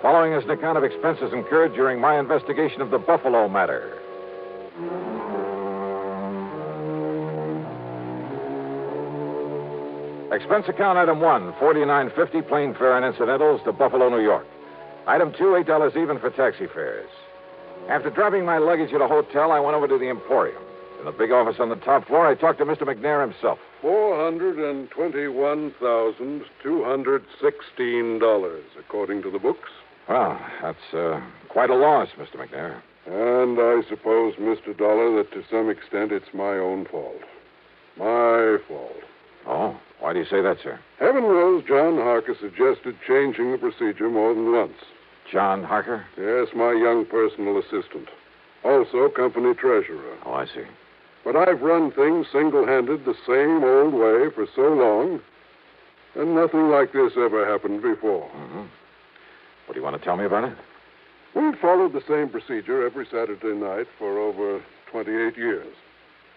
Following is an account of expenses incurred during my investigation of the Buffalo matter. Expense account item 1, $49.50 plane fare and incidentals to Buffalo, New York. Item 2, $8 even for taxi fares. After dropping my luggage at a hotel, I went over to the Emporium. In the big office on the top floor, I talked to Mr. McNair himself. $421,216, according to the books. Well, that's quite a loss, Mr. McNair. And I suppose, Mr. Dollar, that to some extent it's my own fault. My fault. Oh, why do you say that, sir? Heaven knows John Harker suggested changing the procedure more than once. John Harker? Yes, my young personal assistant. Also company treasurer. Oh, I see. But I've run things single-handed the same old way for so long, and nothing like this ever happened before. Mm-hmm. What do you want to tell me about it? We've followed the same procedure every Saturday night for over 28 years,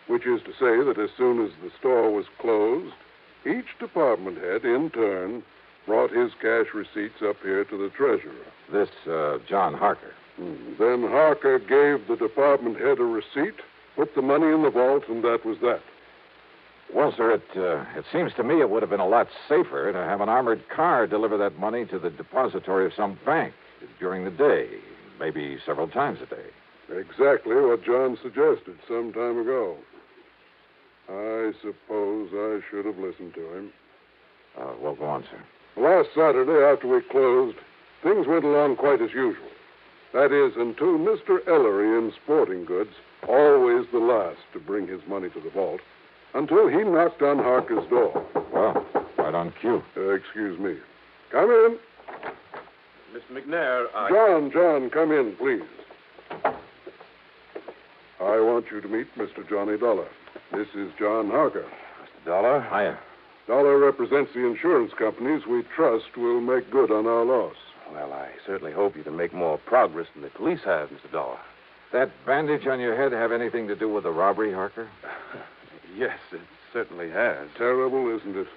which is to say that as soon as the store was closed, each department head, in turn, brought his cash receipts up here to the treasurer. This, John Harker. Then Harker gave the department head a receipt, put the money in the vault, and that was that. Well, sir, it seems to me it would have been a lot safer to have an armored car deliver that money to the depository of some bank during the day, maybe several times a day. Exactly what John suggested some time ago. I suppose I should have listened to him. Well, go on, sir. Last Saturday, after we closed, things went along quite as usual. That is, until Mr. Ellery in Sporting Goods, always the last to bring his money to the vault, until he knocked on Harker's door. Well, right on cue. Excuse me. Come in. Mr. McNair, John, come in, please. I want you to meet Mr. Johnny Dollar. This is John Harker. Mr. Dollar. Hiya. Dollar represents the insurance companies we trust will make good on our loss. Well, I certainly hope you can make more progress than the police have, Mr. Dollar. That bandage on your head have anything to do with the robbery, Harker? Yes, it certainly has. Terrible, isn't it?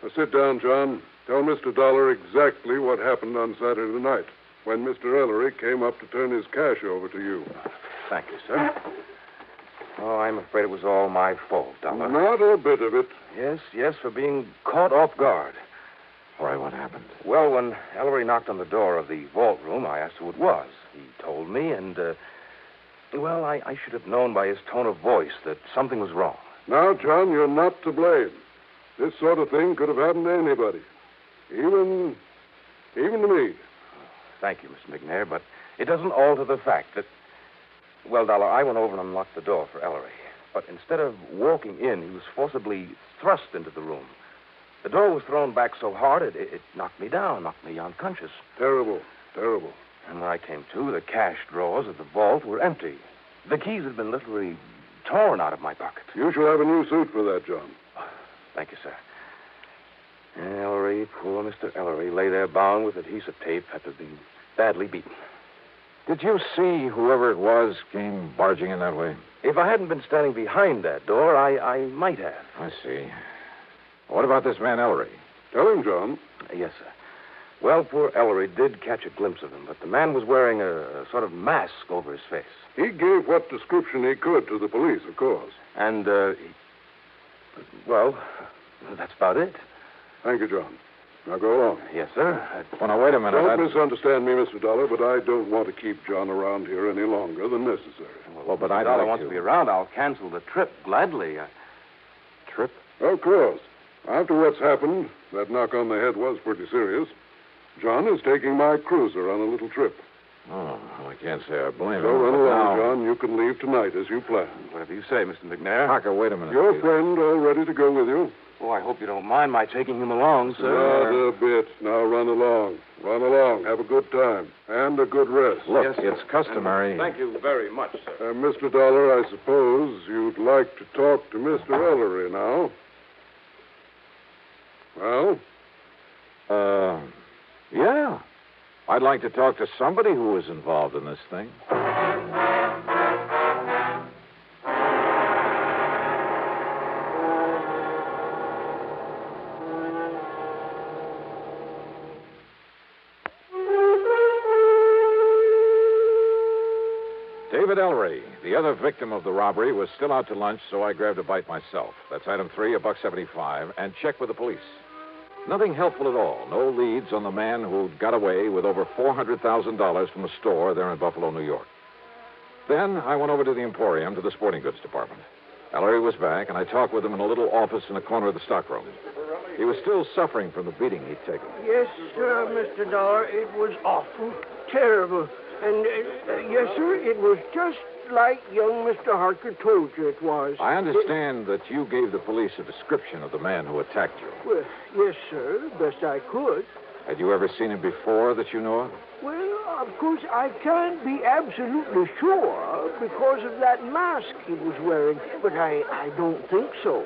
Now, sit down, John. Tell Mr. Dollar exactly what happened on Saturday night when Mr. Ellery came up to turn his cash over to you. Thank you, sir. Oh, I'm afraid it was all my fault, Dollar. Not a bit of it. Yes, for being caught off guard. All right, what happened? Well, when Ellery knocked on the door of the vault room, I asked who it was. He told me, and, I should have known by his tone of voice that something was wrong. Now, John, you're not to blame. This sort of thing could have happened to anybody. Even to me. Thank you, Mr. McNair, but it doesn't alter the fact that... Well, Dollar, I went over and unlocked the door for Ellery. But instead of walking in, he was forcibly thrust into the room. The door was thrown back so hard, it knocked me down, knocked me unconscious. Terrible. And when I came to, the cash drawers of the vault were empty. The keys had been literally torn out of my pocket. You shall have a new suit for that, John. Thank you, sir. Ellery, poor Mr. Ellery, lay there bound with adhesive tape after being badly beaten. Did you see whoever it was came barging in that way? If I hadn't been standing behind that door, I might have. I see. What about this man Ellery? Tell him, John. Yes, sir. Well, poor Ellery did catch a glimpse of him, but the man was wearing a sort of mask over his face. He gave what description he could to the police, of course. And, that's about it. Thank you, John. Now go along. Yes, sir. Well, now, wait a minute. Don't misunderstand me, Mr. Dollar, but I don't want to keep John around here any longer than necessary. Well, but I'd Dollar like wants to be around. I'll cancel the trip gladly. Trip? Of course. After what's happened, that knock on the head was pretty serious. John is taking my cruiser on a little trip. Oh, well, I can't say I blame So him. run but along, now- John. You can leave tonight as you planned. Whatever you say, Mr. McNair. Parker, wait a minute. Your please. friend all ready to go with you? Oh, I hope you don't mind my taking him along, sir. Not a bit. Now run along. Run along. Have a good time. And a good rest. Look, Yes, it's customary. Thank you very much, sir. Mr. Dollar, I suppose you'd like to talk to Mr. Ellery now. Well? Yeah. I'd like to talk to somebody who was involved in this thing. David Ellery, the other victim of the robbery, was still out to lunch, so I grabbed a bite myself. That's item 3, $1.75, and checked with the police. Nothing helpful at all. No leads on the man who'd got away with over $400,000 from a store there in Buffalo, New York. Then I went over to the Emporium to the sporting goods department. Ellery was back, and I talked with him in a little office in the corner of the stockroom. He was still suffering from the beating he'd taken. Yes, sir, Mr. Dollar. It was awful, terrible. And, yes, sir, it was just like young Mr. Harker told you it was. I understand that you gave the police a description of the man who attacked you. Well, yes, sir, best I could. Had you ever seen him before that you know of? Well, of course, I can't be absolutely sure because of that mask he was wearing, but I don't think so.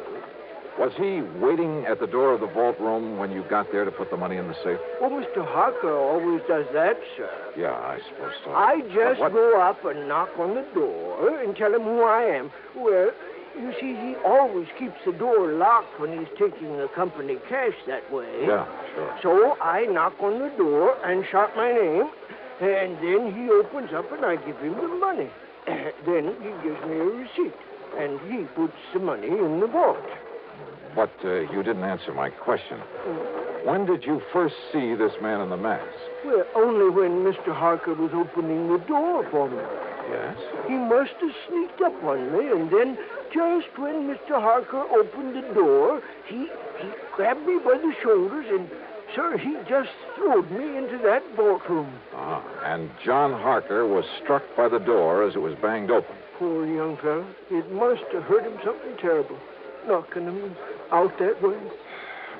Was he waiting at the door of the vault room when you got there to put the money in the safe? Well, Mr. Harker always does that, sir. Yeah, I suppose so. I just But what- go up and knock on the door and tell him who I am. Well, you see, he always keeps the door locked when he's taking the company cash that way. Yeah, sure. So I knock on the door and shout my name, and then he opens up and I give him the money. Then he gives me a receipt, and he puts the money in the vault. But you didn't answer my question. When did you first see this man in the mask? Well, only when Mr. Harker was opening the door for me. Yes? He must have sneaked up on me, and then just when Mr. Harker opened the door, he grabbed me by the shoulders, and, sir, he just throwed me into that vault room. Ah, and John Harker was struck by the door as it was banged open. Poor young fellow. It must have hurt him something terrible, knocking him out that way.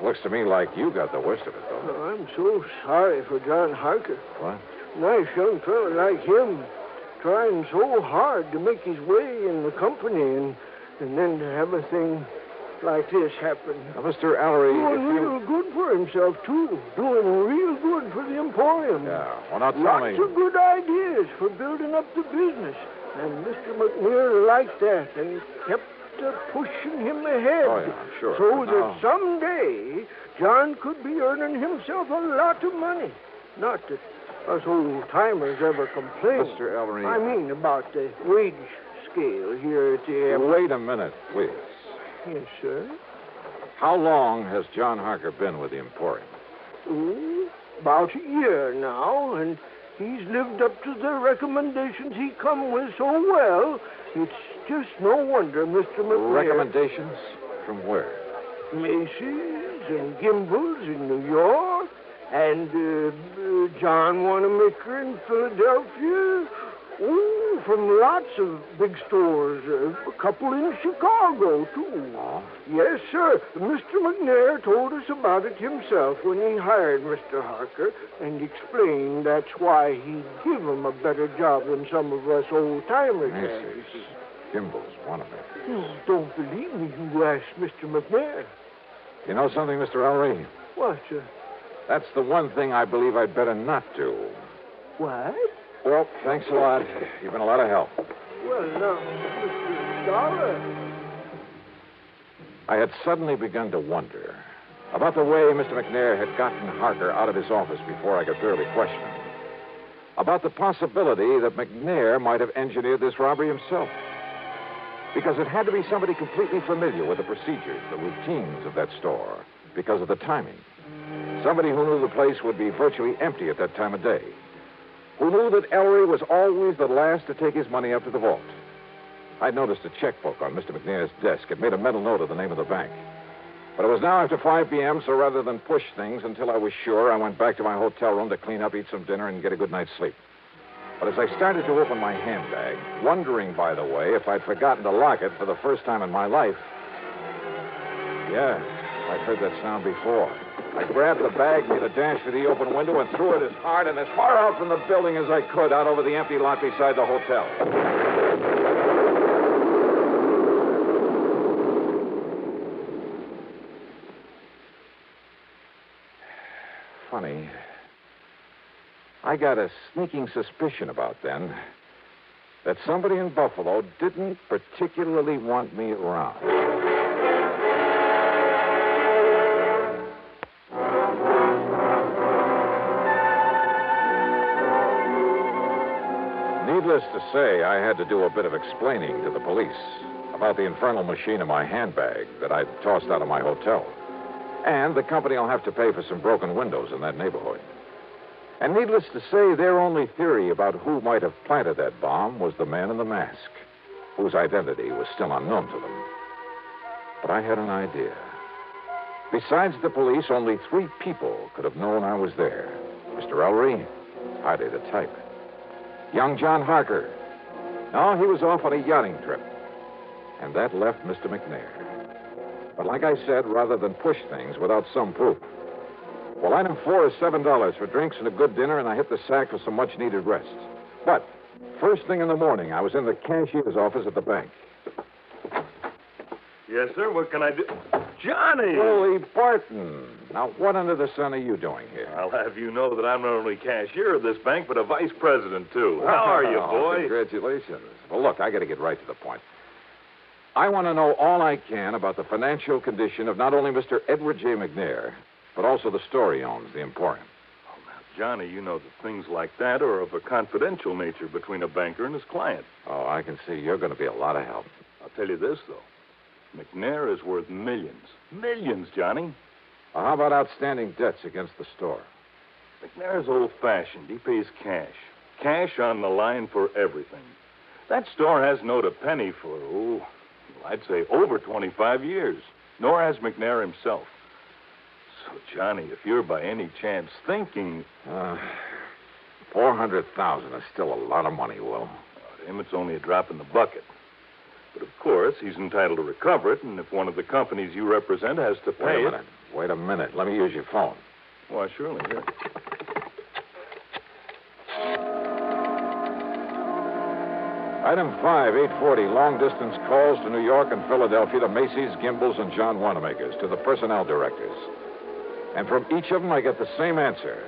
Looks to me like you got the worst of it, though. Oh, I'm so sorry for John Harker. What? Nice young fellow like him, trying so hard to make his way in the company, and then to have a thing like this happen. Now, Mr. Ellery, Doing if you... real good for himself, too. Doing real good for the Emporium. Yeah, well, now tell Lots me... of good ideas for building up the business. And Mr. McNair liked that and kept pushing him ahead. Oh, yeah, sure. So But that now- someday John could be earning himself a lot of money. Not that us old-timers ever complain. Mr. Ellery... I mean about the wage scale here at the... Wait a minute, please. Yes, sir. How long has John Harker been with the Emporium? Oh, about a year now, and he's lived up to the recommendations he come with so well. It's just no wonder Mr. McNair... Recommendations? From where? Macy's and Gimbel's in New York, and John Wanamaker in Philadelphia. Oh, from lots of big stores. A couple in Chicago, too. Oh? Yes, sir. Mr. McNair told us about it himself when he hired Mr. Harker and explained that's why he'd give him a better job than some of us old-timers had. Macy's, Gimbel's, Wanamaker. You don't believe me, you asked Mr. McNair. You know something, Mr. Ellery? What, sir? That's the one thing I believe I'd better not do. What? Well, thanks a lot. You've been a lot of help. Well, now, Mr. Dollar. I had suddenly begun to wonder about the way Mr. McNair had gotten Harker out of his office before I could thoroughly question him. About the possibility that McNair might have engineered this robbery himself. Because it had to be somebody completely familiar with the procedures, the routines of that store, because of the timing. Somebody who knew the place would be virtually empty at that time of day. Who knew that Ellery was always the last to take his money up to the vault. I'd noticed a checkbook on Mr. McNair's desk. It made a mental note of the name of the bank. But it was now after 5 p.m., so rather than push things until I was sure, I went back to my hotel room to clean up, eat some dinner, and get a good night's sleep. But as I started to open my handbag, wondering, by the way, if I'd forgotten to lock it for the first time in my life. Yeah, I'd heard that sound before. I grabbed the bag, made a dash for the open window, and threw it as hard and as far out from the building as I could, out over the empty lot beside the hotel. Funny. I got a sneaking suspicion about then that somebody in Buffalo didn't particularly want me around. Needless to say, I had to do a bit of explaining to the police about the infernal machine in my handbag that I'd tossed out of my hotel. And the company will have to pay for some broken windows in that neighborhood. And needless to say, their only theory about who might have planted that bomb was the man in the mask, whose identity was still unknown to them. But I had an idea. Besides the police, only 3 people could have known I was there. Mr. Ellery, hardly the type. Young John Harker. No, he was off on a yachting trip. And that left Mr. McNair. But like I said, rather than push things without some proof. Well, item 4 is $7 for drinks and a good dinner, and I hit the sack for some much-needed rest. But first thing in the morning, I was in the cashier's office at the bank. Yes, sir. What can I do? Johnny! Willie Barton. Now, what under the sun are you doing here? I'll have you know that I'm not only cashier of this bank, but a vice president, too. How are you, boy? Congratulations. Well, look, I got to get right to the point. I want to know all I can about the financial condition of not only Mr. Edward J. McNair, but also the store he owns, the Emporium. Oh, now, Johnny, you know that things like that are of a confidential nature between a banker and his client. Oh, I can see you're going to be a lot of help. I'll tell you this, though. McNair is worth millions. Millions, Johnny. Well, how about outstanding debts against the store? McNair's old-fashioned. He pays cash. Cash on the line for everything. That store has owed a penny for, I'd say over 25 years. Nor has McNair himself. So, Johnny, if you're by any chance thinking... $400,000 is still a lot of money, Will. To him, it's only a drop in the bucket. But, of course, he's entitled to recover it, and if one of the companies you represent has to pay it... Wait a minute. Let me use your phone. Why, surely. Here. Item 5, 840, long-distance calls to New York and Philadelphia to Macy's, Gimbel's, and John Wanamaker's, to the personnel directors. And from each of them, I get the same answer.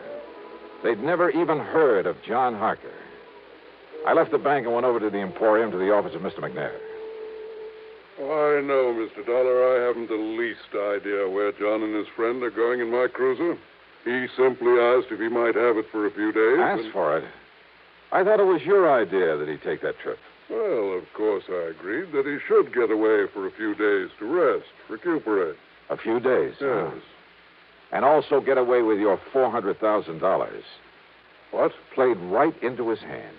They'd never even heard of John Harker. I left the bank and went over to the Emporium to the office of Mr. McNair. I know, Mr. Dollar. I haven't the least idea where John and his friend are going in my cruiser. He simply asked if he might have it for a few days. Asked for it? I thought it was your idea that he take that trip. Well, of course I agreed that he should get away for a few days to rest, recuperate. A few days? Yes. And also get away with your $400,000. What? Played right into his hands.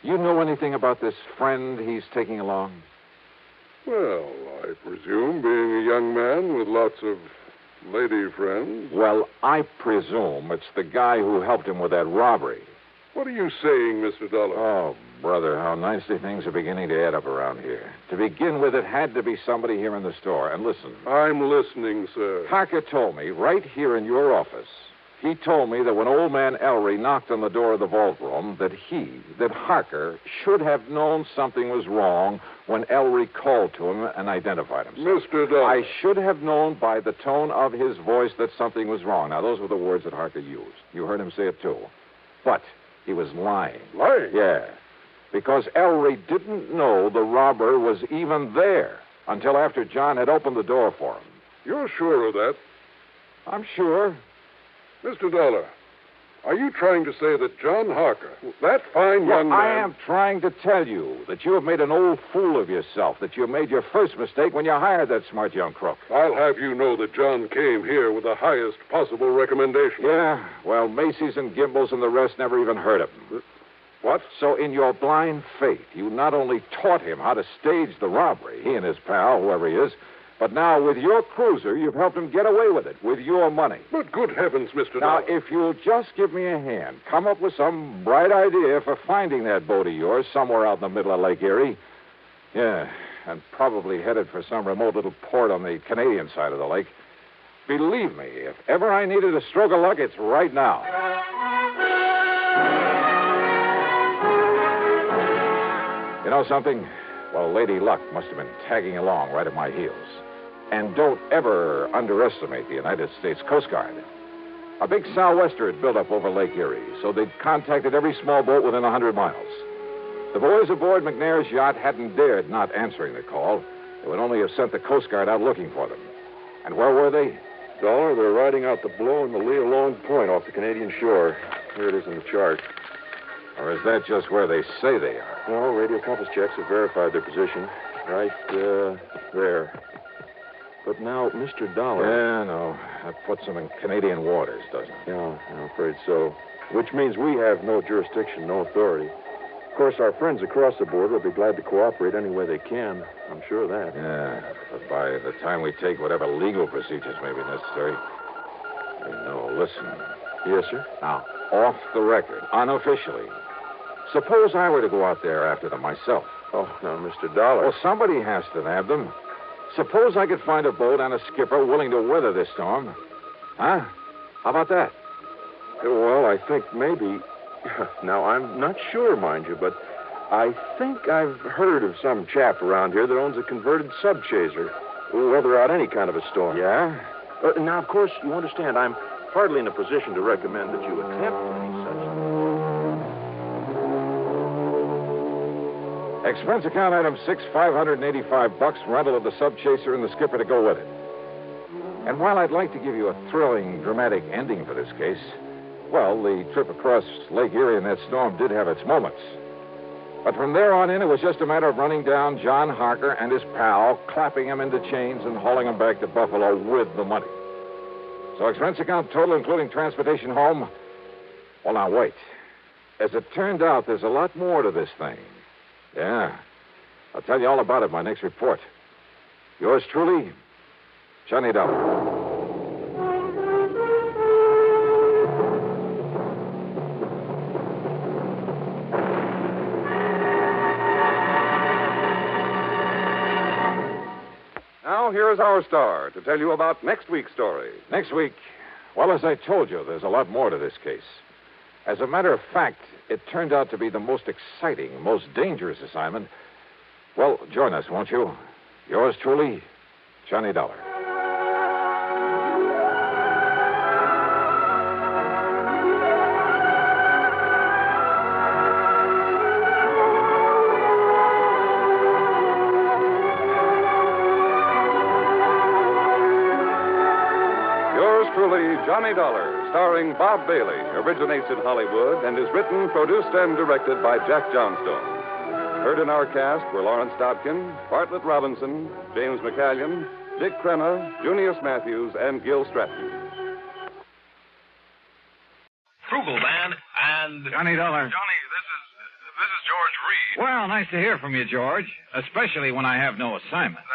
You know anything about this friend he's taking along? Well, I presume, being a young man with lots of lady friends. Well, I presume it's the guy who helped him with that robbery. What are you saying, Mr. Dollar? Oh, brother, how nicely things are beginning to add up around here. To begin with, it had to be somebody here in the store. And listen. I'm listening, sir. Harker told me, right here in your office, he told me that when old man Ellery knocked on the door of the vault room, that Harker should have known something was wrong when Ellery called to him and identified himself. Mr. Dollar. I should have known by the tone of his voice that something was wrong. Now, those were the words that Harker used. You heard him say it, too. But he was lying. Lying? Yeah. Because Ellery didn't know the robber was even there until after John had opened the door for him. You're sure of that? I'm sure. Mr. Dollar, are you trying to say that John Harker, that fine young man... I am trying to tell you that you have made an old fool of yourself, that you made your first mistake when you hired that smart young crook. I'll have you know that John came here with the highest possible recommendation. Yeah, well, Macy's and Gimbel's and the rest never even heard of him. What? So in your blind faith, you not only taught him how to stage the robbery, he and his pal, whoever he is, But now, with your cruiser, you've helped him get away with it, with your money. But good heavens, Mr. Now, Dollar. if you'll just give me a hand, come up with some bright idea for finding that boat of yours somewhere out in the middle of Lake Erie. Yeah, and probably headed for some remote little port on the Canadian side of the lake. Believe me, if ever I needed a stroke of luck, it's right now. You know something? Well, Lady Luck must have been tagging along right at my heels. And don't ever underestimate the United States Coast Guard. A big sou'wester had built up over Lake Erie, so they'd contacted every small boat within 100 miles. The boys aboard McNair's yacht hadn't dared not answering the call. They would only have sent the Coast Guard out looking for them. And where were they? Dollar, they're riding out the blow in the lee of Long Point off the Canadian shore. Here it is in the chart. Or is that just where they say they are? No, radio compass checks have verified their position. Right there. But now, Mr. Dollar... Yeah, no. That puts them in Canadian waters, doesn't it? Yeah, I'm afraid so. Which means we have no jurisdiction, no authority. Of course, our friends across the border will be glad to cooperate any way they can. I'm sure of that. Yeah, but by the time we take whatever legal procedures may be necessary... No, listen. Yes, sir? Now, off the record, unofficially. Suppose I were to go out there after them myself. Oh, now, Mr. Dollar... Well, somebody has to nab them. Suppose I could find a boat and a skipper willing to weather this storm. Huh? How about that? Well, I think maybe... Now, I'm not sure, mind you, but I think I've heard of some chap around here that owns a converted subchaser. Weather out any kind of a storm. Yeah? Now, of course, you understand, I'm hardly in a position to recommend that you attempt any such thing. Expense account item 6, $585, rental of the subchaser and the skipper to go with it. And while I'd like to give you a thrilling, dramatic ending for this case, well, the trip across Lake Erie in that storm did have its moments. But from there on in, it was just a matter of running down John Harker and his pal, clapping him into chains and hauling him back to Buffalo with the money. So expense account total, including transportation home. Well, now, wait. As it turned out, there's a lot more to this thing. Yeah. I'll tell you all about it in my next report. Yours truly, Johnny Dollar. Now, here's our star to tell you about next week's story. Next week, well, as I told you, there's a lot more to this case. As a matter of fact, it turned out to be the most exciting, most dangerous assignment. Well, join us, won't you? Yours truly, Johnny Dollar. Johnny Dollar, starring Bob Bailey, originates in Hollywood and is written, produced, and directed by Jack Johnstone. Heard in our cast were Lawrence Dobkin, Bartlett Robinson, James McCallion, Dick Crenna, Junius Matthews, and Gil Stratton. Frugal Man and... Johnny Dollar. Johnny, this is George Reed. Well, nice to hear from you, George. Especially when I have no assignment.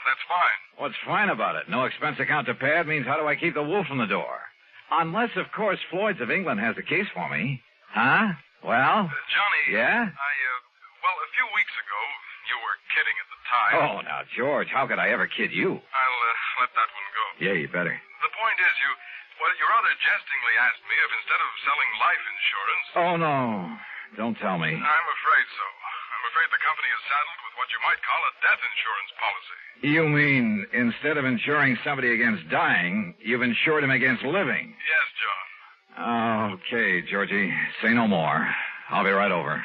That's fine. What's fine about it? No expense account to pay. It means how do I keep the wolf from the door? Unless, of course, Floyd's of England has the case for me. Huh? Well? Johnny. Yeah? Well, a few weeks ago, you were kidding at the time. Oh, now, George, how could I ever kid you? I'll let that one go. Yeah, you better. The point is, you rather jestingly asked me if instead of selling life insurance... Oh, no. Don't tell me. I'm afraid so. I'm afraid the company is saddled with what you might call a death insurance policy. You mean instead of insuring somebody against dying, you've insured him against living? Yes, John. Okay, Georgie. Say no more. I'll be right over.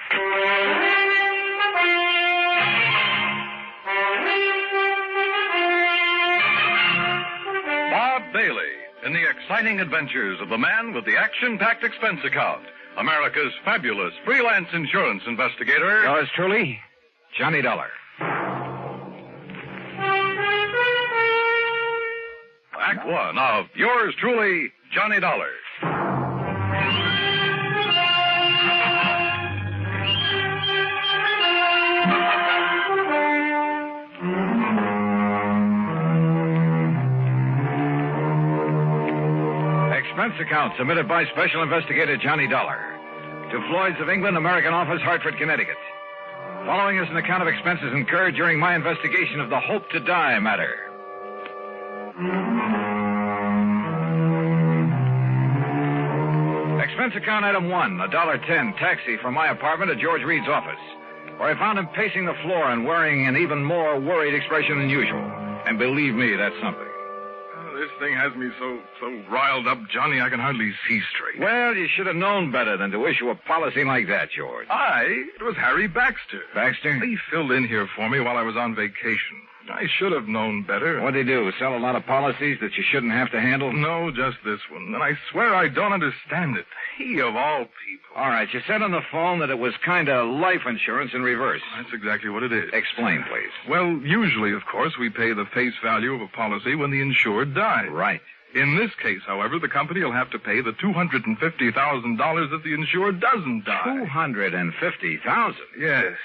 Bob Bailey in the exciting adventures of the man with the action-packed expense account, America's fabulous freelance insurance investigator. Yours truly, Johnny Dollar. Act one of yours truly, Johnny Dollar. expense account submitted by Special Investigator Johnny Dollar to Floyd's of England, American Office, Hartford, Connecticut. Following is an account of expenses incurred during my investigation of the Hope to Die matter. Expense account item 1, $1.10 taxi from my apartment to George Reed's office, where I found him pacing the floor and wearing an even more worried expression than usual. And believe me, that's something. This thing has me so riled up, Johnny, I can hardly see straight. Well, you should have known better than to issue a policy like that, George. It was Harry Baxter. Baxter? He filled in here for me while I was on vacation. I should have known better. What'd he do, sell a lot of policies that you shouldn't have to handle? No, just this one. And I swear I don't understand it. He, of all people. All right, you said on the phone that it was kind of life insurance in reverse. That's exactly what it is. Explain, please. Well, usually, of course, we pay the face value of a policy when the insured dies. Right. In this case, however, the company will have to pay the $250,000 if the insured doesn't die. $250,000? Yes.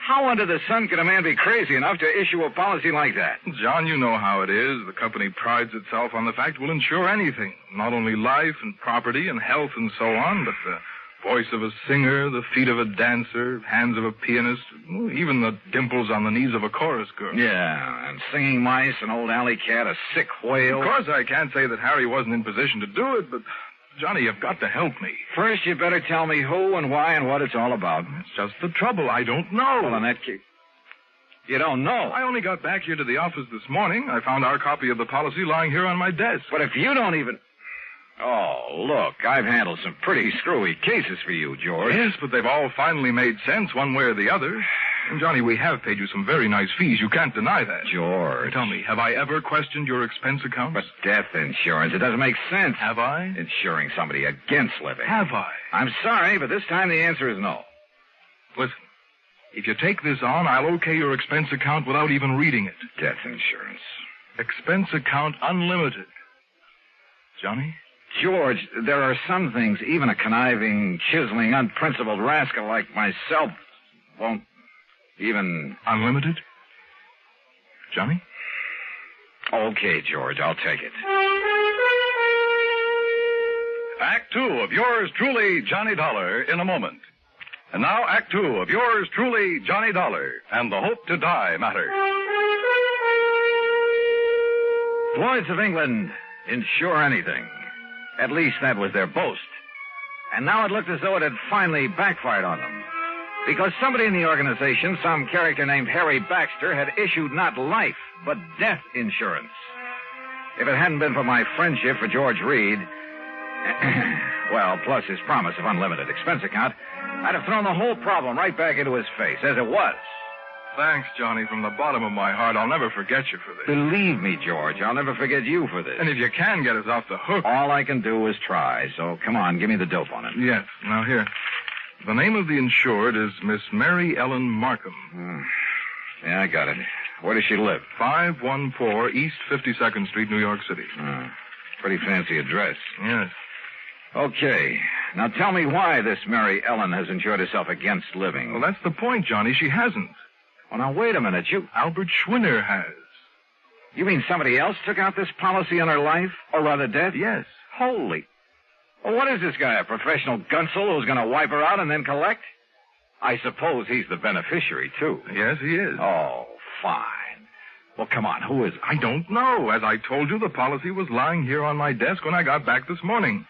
How under the sun could a man be crazy enough to issue a policy like that? John, you know how it is. The company prides itself on the fact we'll insure anything. Not only life and property and health and so on, but the voice of a singer, the feet of a dancer, hands of a pianist, even the dimples on the knees of a chorus girl. Yeah, and singing mice, an old alley cat, a sick whale. Of course, I can't say that Harry wasn't in position to do it, but... Johnny, you've got to help me. First, you better tell me who and why and what it's all about. That's just the trouble. I don't know. Well, in that case... You don't know? I only got back here to the office this morning. I found our copy of the policy lying here on my desk. But if you don't even... Oh, look, I've handled some pretty screwy cases for you, George. Yes, but they've all finally made sense one way or the other. And, Johnny, we have paid you some very nice fees. You can't deny that. George. Tell me, have I ever questioned your expense accounts? But death insurance, it doesn't make sense. Have I? Insuring somebody against living. Have I? I'm sorry, but this time the answer is no. Listen, if you take this on, I'll okay your expense account without even reading it. Death insurance. Expense account unlimited. Johnny? George, there are some things even a conniving, chiseling, unprincipled rascal like myself won't even... Unlimited? Johnny? Okay, George, I'll take it. Act 2 of yours truly, Johnny Dollar, in a moment. And now, Act 2 of yours truly, Johnny Dollar, and the Hope to Die matter. Floyd's of England insure anything. At least that was their boast. And now it looked as though it had finally backfired on them. Because somebody in the organization, some character named Harry Baxter, had issued not life, but death insurance. If it hadn't been for my friendship for George Reed, well, plus his promise of unlimited expense account, I'd have thrown the whole problem right back into his face, as it was. Thanks, Johnny, from the bottom of my heart. I'll never forget you for this. Believe me, George, I'll never forget you for this. And if you can get us off the hook... All I can do is try, so come on, give me the dope on it. Yes. Now, here. The name of the insured is Miss Mary Ellen Markham. Yeah, I got it. Where does she live? 514 East 52nd Street, New York City. Pretty fancy address. Yes. Okay. Now tell me why this Mary Ellen has insured herself against living. Well, that's the point, Johnny. She hasn't. Well, now, wait a minute. Albert Schwinner has. You mean somebody else took out this policy on her life? Or rather death? Yes. Holy. Well, what is this guy, a professional gunsel who's going to wipe her out and then collect? I suppose he's the beneficiary, too. Yes, he is. Oh, fine. Well, come on, who is it? I don't know. As I told you, the policy was lying here on my desk when I got back this morning.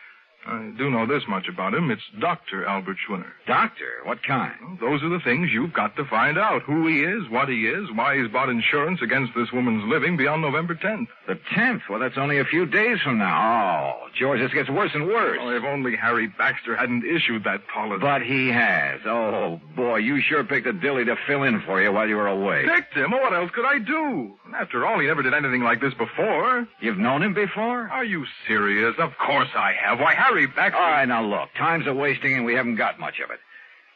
I do know this much about him. It's Dr. Albert Schwinner. Doctor? What kind? Well, those are the things you've got to find out. Who he is, what he is, why he's bought insurance against this woman's living beyond November 10th. The 10th? Well, that's only a few days from now. Oh, George, this gets worse and worse. Oh, if only Harry Baxter hadn't issued that policy. But he has. Oh, boy, you sure picked a dilly to fill in for you while you were away. Picked him? What else could I do? After all, he never did anything like this before. You've known him before? Are you serious? Of course I have. Why, Harry Baxter... All right, now look, time's a wasting and we haven't got much of it.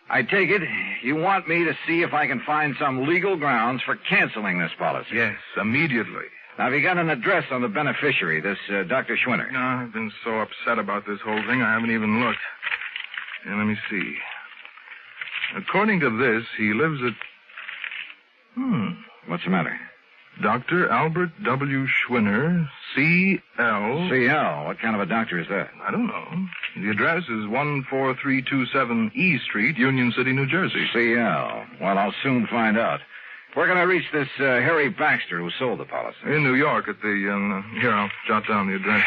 I take it you want me to see if I can find some legal grounds for canceling this policy. Yes, immediately. Now, have you got an address on the beneficiary, this Dr. Schwinner? No, I've been so upset about this whole thing, I haven't even looked. And let me see. According to this, he lives at... What's the matter? Dr. Albert W. Schwinner, C.L. C.L.? What kind of a doctor is that? I don't know. The address is 14327 E Street, Union City, New Jersey. C.L. Well, I'll soon find out. Where can I reach this Harry Baxter who sold the policy? In New York at the, here, I'll jot down the address.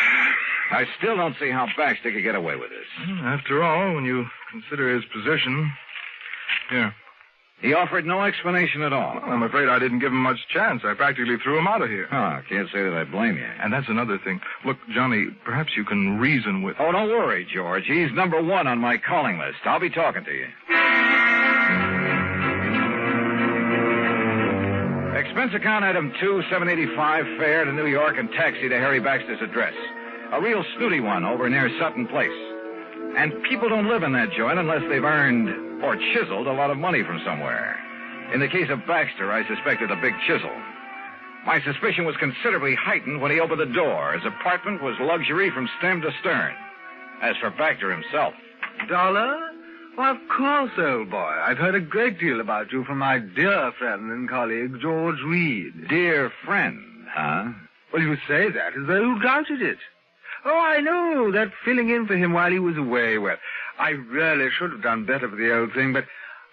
I still don't see how Baxter could get away with this. After all, when you consider his position... Here. He offered no explanation at all. Well, I'm afraid I didn't give him much chance. I practically threw him out of here. Oh, can't say that I blame you. And that's another thing. Look, Johnny, perhaps you can reason with... Oh, don't worry, George. He's number one on my calling list. I'll be talking to you. Expense account item 2, $785, fare to New York and taxi to Harry Baxter's address. A real snooty one over near Sutton Place. And people don't live in that joint unless they've earned or chiseled a lot of money from somewhere. In the case of Baxter, I suspected a big chisel. My suspicion was considerably heightened when he opened the door. His apartment was luxury from stem to stern. As for Baxter himself... Dollar? Well, of course, old boy. I've heard a great deal about you from my dear friend and colleague, George Reed. Dear friend, huh? Well, you say that as though you doubted it. Oh, I know, that filling in for him while he was away. Well, I really should have done better for the old thing, but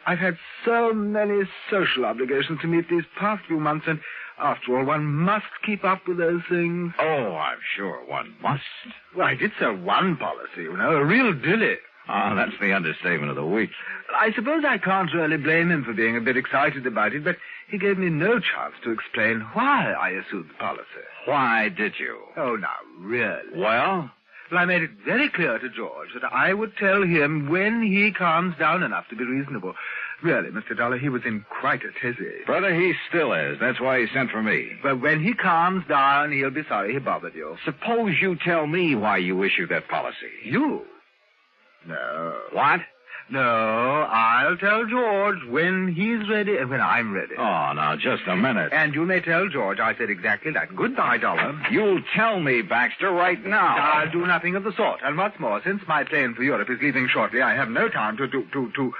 I've had so many social obligations to meet these past few months, and after all, one must keep up with those things. Oh, I'm sure one must. Well, I did sell one policy, you know, a real dilly. Oh, that's the understatement of the week. I suppose I can't really blame him for being a bit excited about it, but he gave me no chance to explain why I issued the policy. Why did you? Oh, now, really. Well? Well, I made it very clear to George that I would tell him when he calms down enough to be reasonable. Really, Mr. Dollar, he was in quite a tizzy. Brother, he still is. That's why he sent for me. But when he calms down, he'll be sorry he bothered you. Suppose you tell me why you issued that policy. You? No. What? No, I'll tell George when he's ready and when I'm ready. Oh, now, just a minute. And you may tell George I said exactly that. Goodbye, Dollar. You'll tell me, Baxter, right now. I'll do nothing of the sort. And what's more, since my plane for Europe is leaving shortly, I have no time to...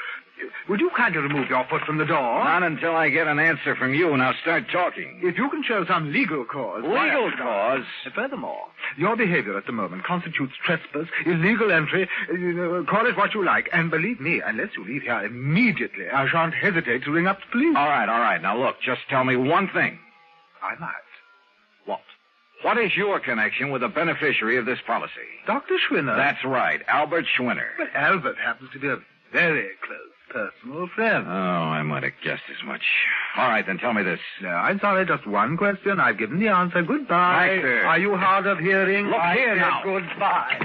Would you kindly remove your foot from the door? Not until I get an answer from you. Now start talking. If you can show some legal cause... Legal cause? Furthermore, your behavior at the moment constitutes trespass, illegal entry, call it what you like. And believe me, unless you leave here immediately, I shan't hesitate to ring up the police. All right. Now look, just tell me one thing. I might. What? What is your connection with the beneficiary of this policy? Dr. Schwinner. That's right, Albert Schwinner. But Albert happens to be a very close personal friend. Oh, I might have guessed as much. All right, then tell me this. No, I'm sorry, just one question. I've given the answer. Goodbye. Baxter. Are you hard of hearing? Look here now. Goodbye.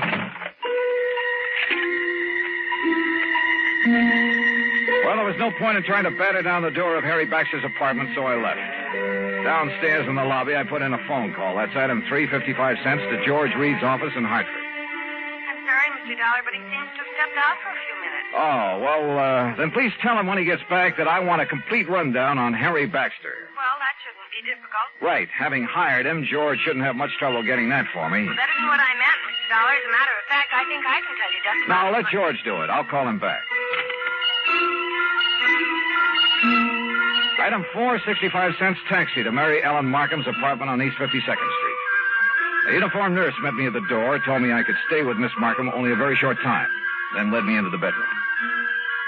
Well, there was no point in trying to batter down the door of Harry Baxter's apartment, so I left. Downstairs in the lobby, I put in a phone call. That's item 355 cents to George Reed's office in Hartford. I'm sorry, Mr. Dollar, but he seems to have stepped out for a few minutes. Oh, well, then please tell him when he gets back that I want a complete rundown on Harry Baxter. Well, that shouldn't be difficult. Right. Having hired him, George shouldn't have much trouble getting that for me. Well, that isn't what I meant, Mr. Dollar. As a matter of fact, I think I can tell you just Now, let George do it. I'll call him back. Item 4, 65 cents taxi to Mary Ellen Markham's apartment on East 52nd Street. A uniformed nurse met me at the door, told me I could stay with Miss Markham only a very short time, then led me into the bedroom.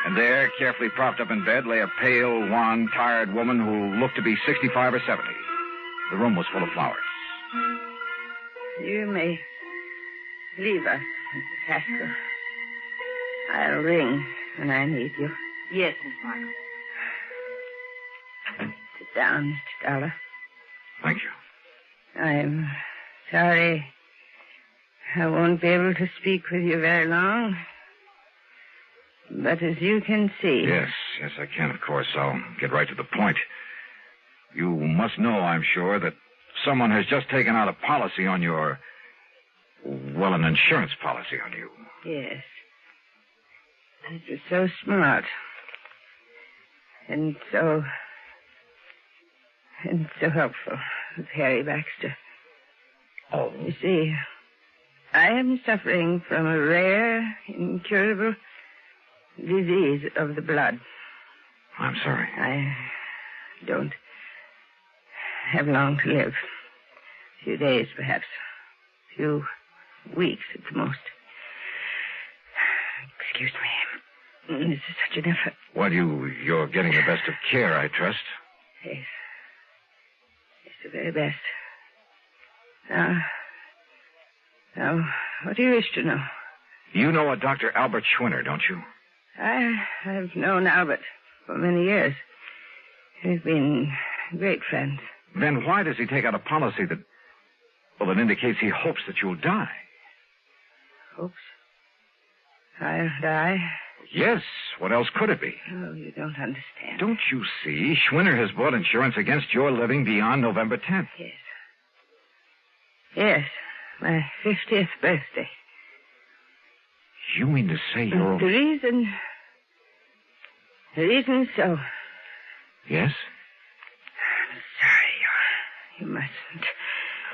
And there, carefully propped up in bed, lay a pale, wan, tired woman who looked to be 65 or 70. The room was full of flowers. You may leave us, Mrs. Haskell. I'll ring when I need you. Yes, Miss Markham. Sit down, Mr. Dollar. Thank you. I'm sorry I won't be able to speak with you very long. But as you can see... Yes, I can, of course. I'll get right to the point. You must know, I'm sure, that someone has just taken out a policy on your... Well, an insurance policy on you. Yes. This is so smart. And so helpful with Harry Baxter. Oh. You see, I am suffering from a rare, incurable disease of the blood. I'm sorry. I don't have long to live. A few days, perhaps. A few weeks at the most. Excuse me. This is such an effort. Well, you're getting the best of care, I trust. Yes. It's the very best. Now, what do you wish to know? You know a Dr. Albert Schwinner, don't you? I've known Albert for many years. We've been great friends. Then why does he take out a policy that indicates he hopes that you'll die? Hopes? I'll die? Yes. What else could it be? Oh, you don't understand. Don't you see? Schwinner has bought insurance against your living beyond November 10th. Yes. Yes. My 50th birthday. You mean to say you're... The reason so. Yes? I'm sorry. You mustn't.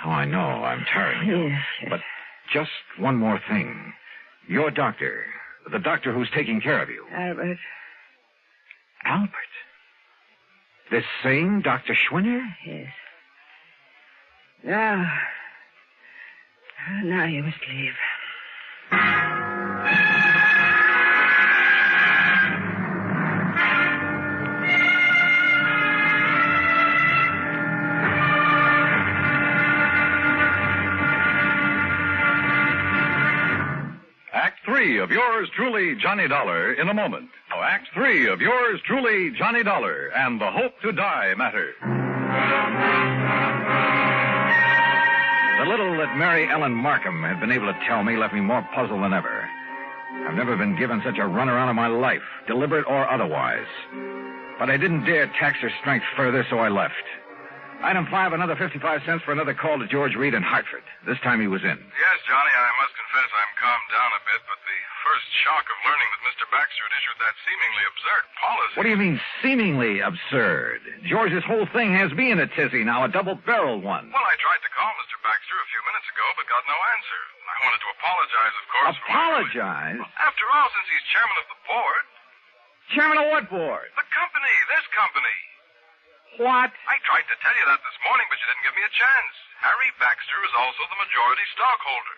Oh, I know. I'm tiring you. Yes. But just one more thing. Your doctor, the doctor who's taking care of you. Albert. Albert? This same Dr. Schwinner? Yes. Now you must leave. Act 3 of yours truly, Johnny Dollar, in a moment. Now, Act 3 of yours truly, Johnny Dollar, and the Hope to Die matter. The little that Mary Ellen Markham had been able to tell me left me more puzzled than ever. I've never been given such a runaround in my life, deliberate or otherwise. But I didn't dare tax her strength further, so I left. Item 5, another 55 cents for another call to George Reed in Hartford. This time he was in. Yes, Johnny, I must confess I'm calmed down a bit, but the first shock of learning that Mr. Baxter had issued that seemingly absurd policy... What do you mean, seemingly absurd? George's whole thing has me in a tizzy now, a double-barreled one. Well, I tried to call Mr. Baxter a few minutes ago, but got no answer. I wanted to apologize, of course. Apologize? After all, since he's chairman of the board... Chairman of what board? The company, this company. What? I tried to tell you that this morning, but you didn't give me a chance. Harry Baxter is also the majority stockholder.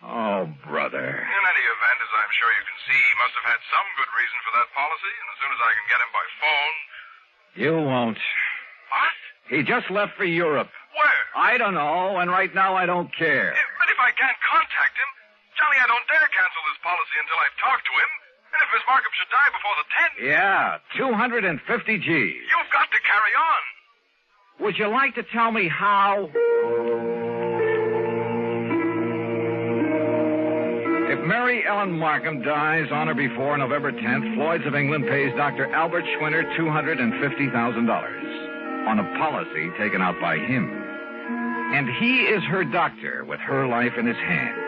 Oh, brother. In any event, as I'm sure you can see, he must have had some good reason for that policy, and as soon as I can get him by phone... You won't. What? He just left for Europe. Where? I don't know, and right now I don't care. But if I can't contact him, Johnny, I don't dare cancel this policy until I've talked to him. And if Miss Markham should die before the 10th... Yeah, 250 G's. You've got to carry on. Would you like to tell me how? If Mary Ellen Markham dies on or before November 10th, Floyd's of England pays Dr. Albert Schwinner $250,000 on a policy taken out by him. And he is her doctor with her life in his hands.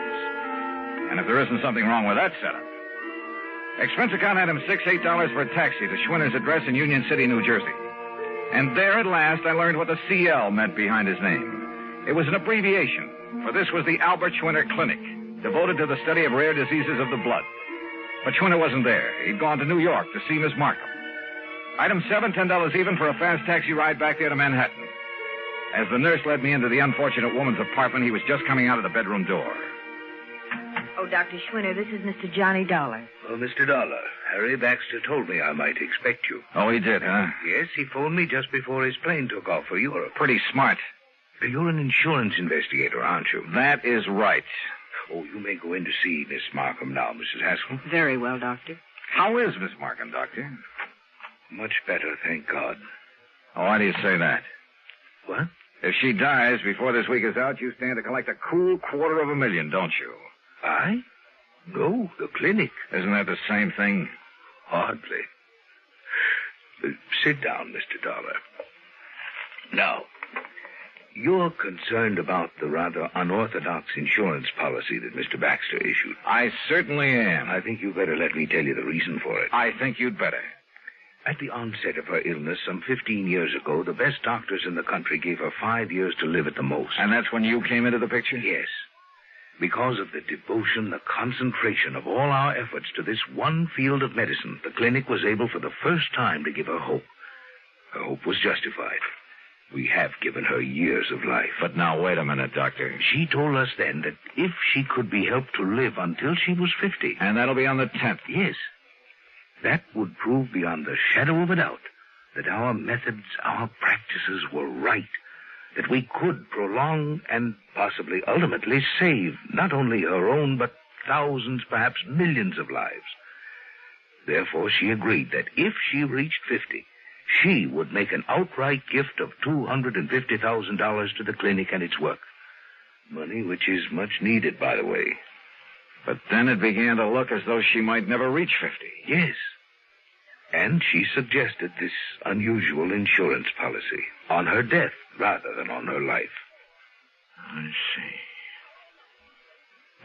And if there isn't something wrong with that setup, expense account item 6, $8 for a taxi to Schwinner's address in Union City, New Jersey. And there at last I learned what the CL meant behind his name. It was an abbreviation, for this was the Albert Schwinner Clinic, devoted to the study of rare diseases of the blood. But Schwinner wasn't there. He'd gone to New York to see Miss Markham. Item 7, $10 even for a fast taxi ride back there to Manhattan. As the nurse led me into the unfortunate woman's apartment, he was just coming out of the bedroom door. Oh, Dr. Schwinner, this is Mr. Johnny Dollar. Oh, Mr. Dollar, Harry Baxter told me I might expect you. Oh, he did, huh? Yes, he phoned me just before his plane took off for Europe. Pretty smart. You're an insurance investigator, aren't you? That is right. Oh, you may go in to see Miss Markham now, Mrs. Haskell. Very well, Doctor. How is Miss Markham, Doctor? Much better, thank God. Oh, why do you say that? What? If she dies before this week is out, you stand to collect a cool $250,000, don't you? I? No, the clinic. Isn't that the same thing? Hardly. Sit down, Mr. Dollar. Now, you're concerned about the rather unorthodox insurance policy that Mr. Baxter issued. I certainly am. I think you better let me tell you the reason for it. I think you'd better. At the onset of her illness some 15 years ago, the best doctors in the country gave her 5 years to live at the most. And that's when you came into the picture? Yes. Because of the devotion, the concentration of all our efforts to this one field of medicine, the clinic was able for the first time to give her hope. Her hope was justified. We have given her years of life. But now, wait a minute, Doctor. She told us then that if she could be helped to live until she was 50... And that'll be on the 10th? Yes. That would prove beyond the shadow of a doubt that our methods, our practices were right, that we could prolong and possibly ultimately save not only her own, but thousands, perhaps millions of lives. Therefore, she agreed that if she reached 50, she would make an outright gift of $250,000 to the clinic and its work. Money which is much needed, by the way. But then it began to look as though she might never reach 50. Yes. And she suggested this unusual insurance policy on her death rather than on her life. I see.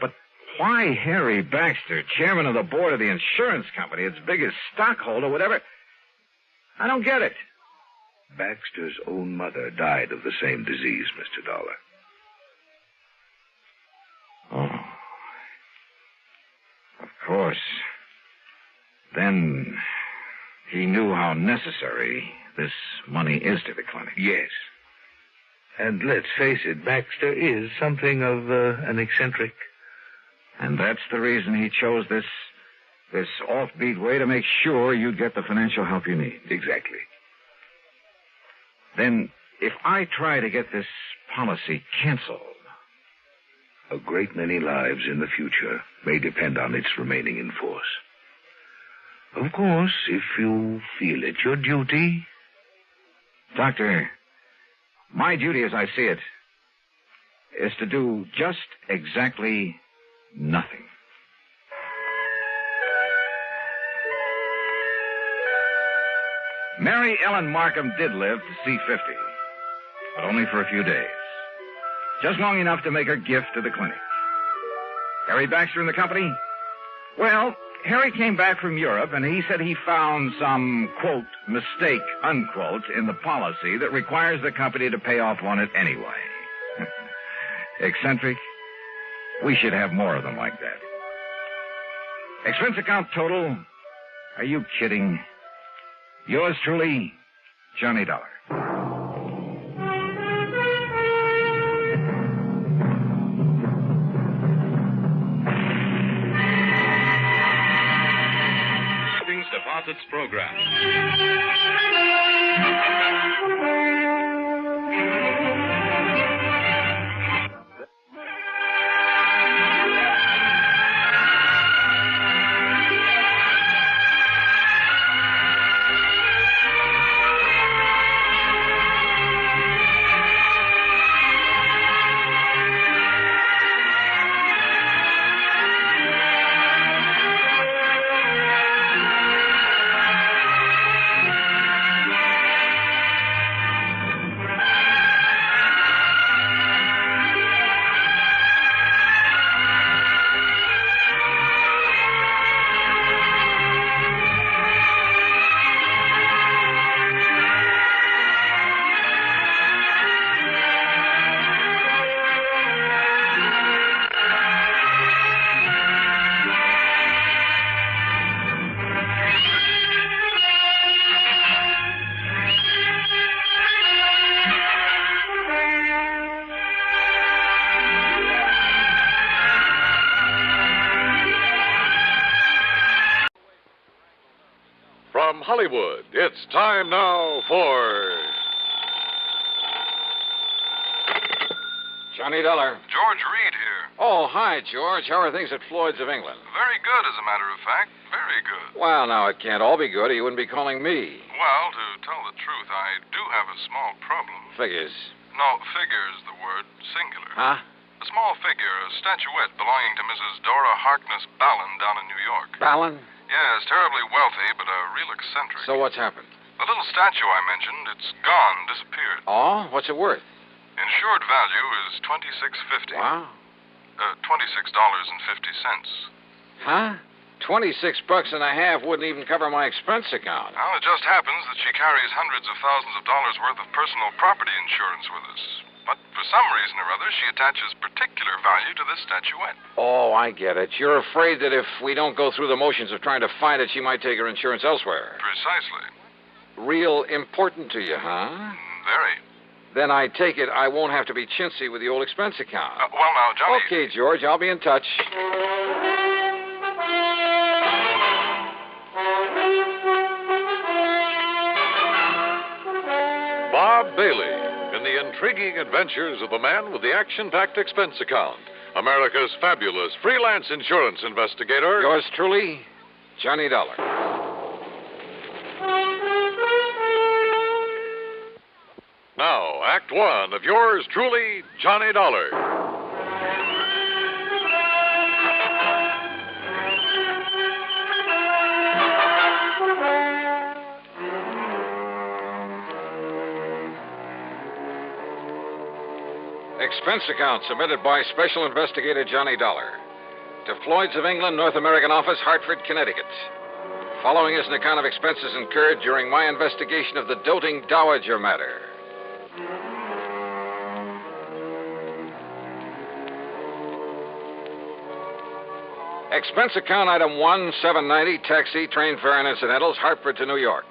But why Harry Baxter, chairman of the board of the insurance company, its biggest stockholder, whatever? I don't get it. Baxter's own mother died of the same disease, Mr. Dollar. Oh. Of course. Then he knew how necessary this money is to the clinic. Yes. And let's face it, Baxter is something of an eccentric. And that's the reason he chose this offbeat way to make sure you'd get the financial help you need. Exactly. Then, if I try to get this policy canceled... A great many lives in the future may depend on its remaining in force. Of course, if you feel it your duty... Doctor, my duty as I see it is to do just exactly nothing. Mary Ellen Markham did live to see 50, but only for a few days. Just long enough to make her gift to the clinic. Harry Baxter and the company? Well, Harry came back from Europe, and he said he found some, quote, mistake, unquote, in the policy that requires the company to pay off on it anyway. Eccentric? We should have more of them like that. Expense account total? Are you kidding? Yours truly, Johnny Dollar. Savings Deposits Program. From Hollywood, it's time now for... Johnny Dollar. George Reed here. Oh, hi, George. How are things at Floyd's of England? Very good, as a matter of fact. Very good. Well, now, it can't all be good, or you wouldn't be calling me. Well, to tell the truth, I do have a small problem. Figures. No, figure's the word, singular. Huh? A small figure, a statuette belonging to Mrs. Dora Harkness Ballin down in New York. Ballin? Yes, terribly wealthy, but a real eccentric. So what's happened? The little statue I mentioned, it's gone, disappeared. Oh? What's it worth? Insured value is $26.50. Wow. $26.50. Huh? $26.50 wouldn't even cover my expense account. Well, it just happens that she carries hundreds of thousands of dollars worth of personal property insurance with us. But for some reason or other, she attaches particular value to this statuette. Oh, I get it. You're afraid that if we don't go through the motions of trying to find it, she might take her insurance elsewhere. Precisely. Real important to you, huh? Very. Then I take it I won't have to be chintzy with the old expense account. Well, now, Johnny... Okay, George, I'll be in touch. Bob Bailey in the intriguing adventures of the man with the action-packed expense account. America's fabulous freelance insurance investigator. Yours truly, Johnny Dollar. Now, Act One of yours truly, Johnny Dollar. Expense account submitted by Special Investigator Johnny Dollar to Floyd's of England, North American Office, Hartford, Connecticut. Following is an account of expenses incurred during my investigation of the doting dowager matter. Expense account item 1, $7.90, taxi, train fare, and incidentals, Hartford to New York.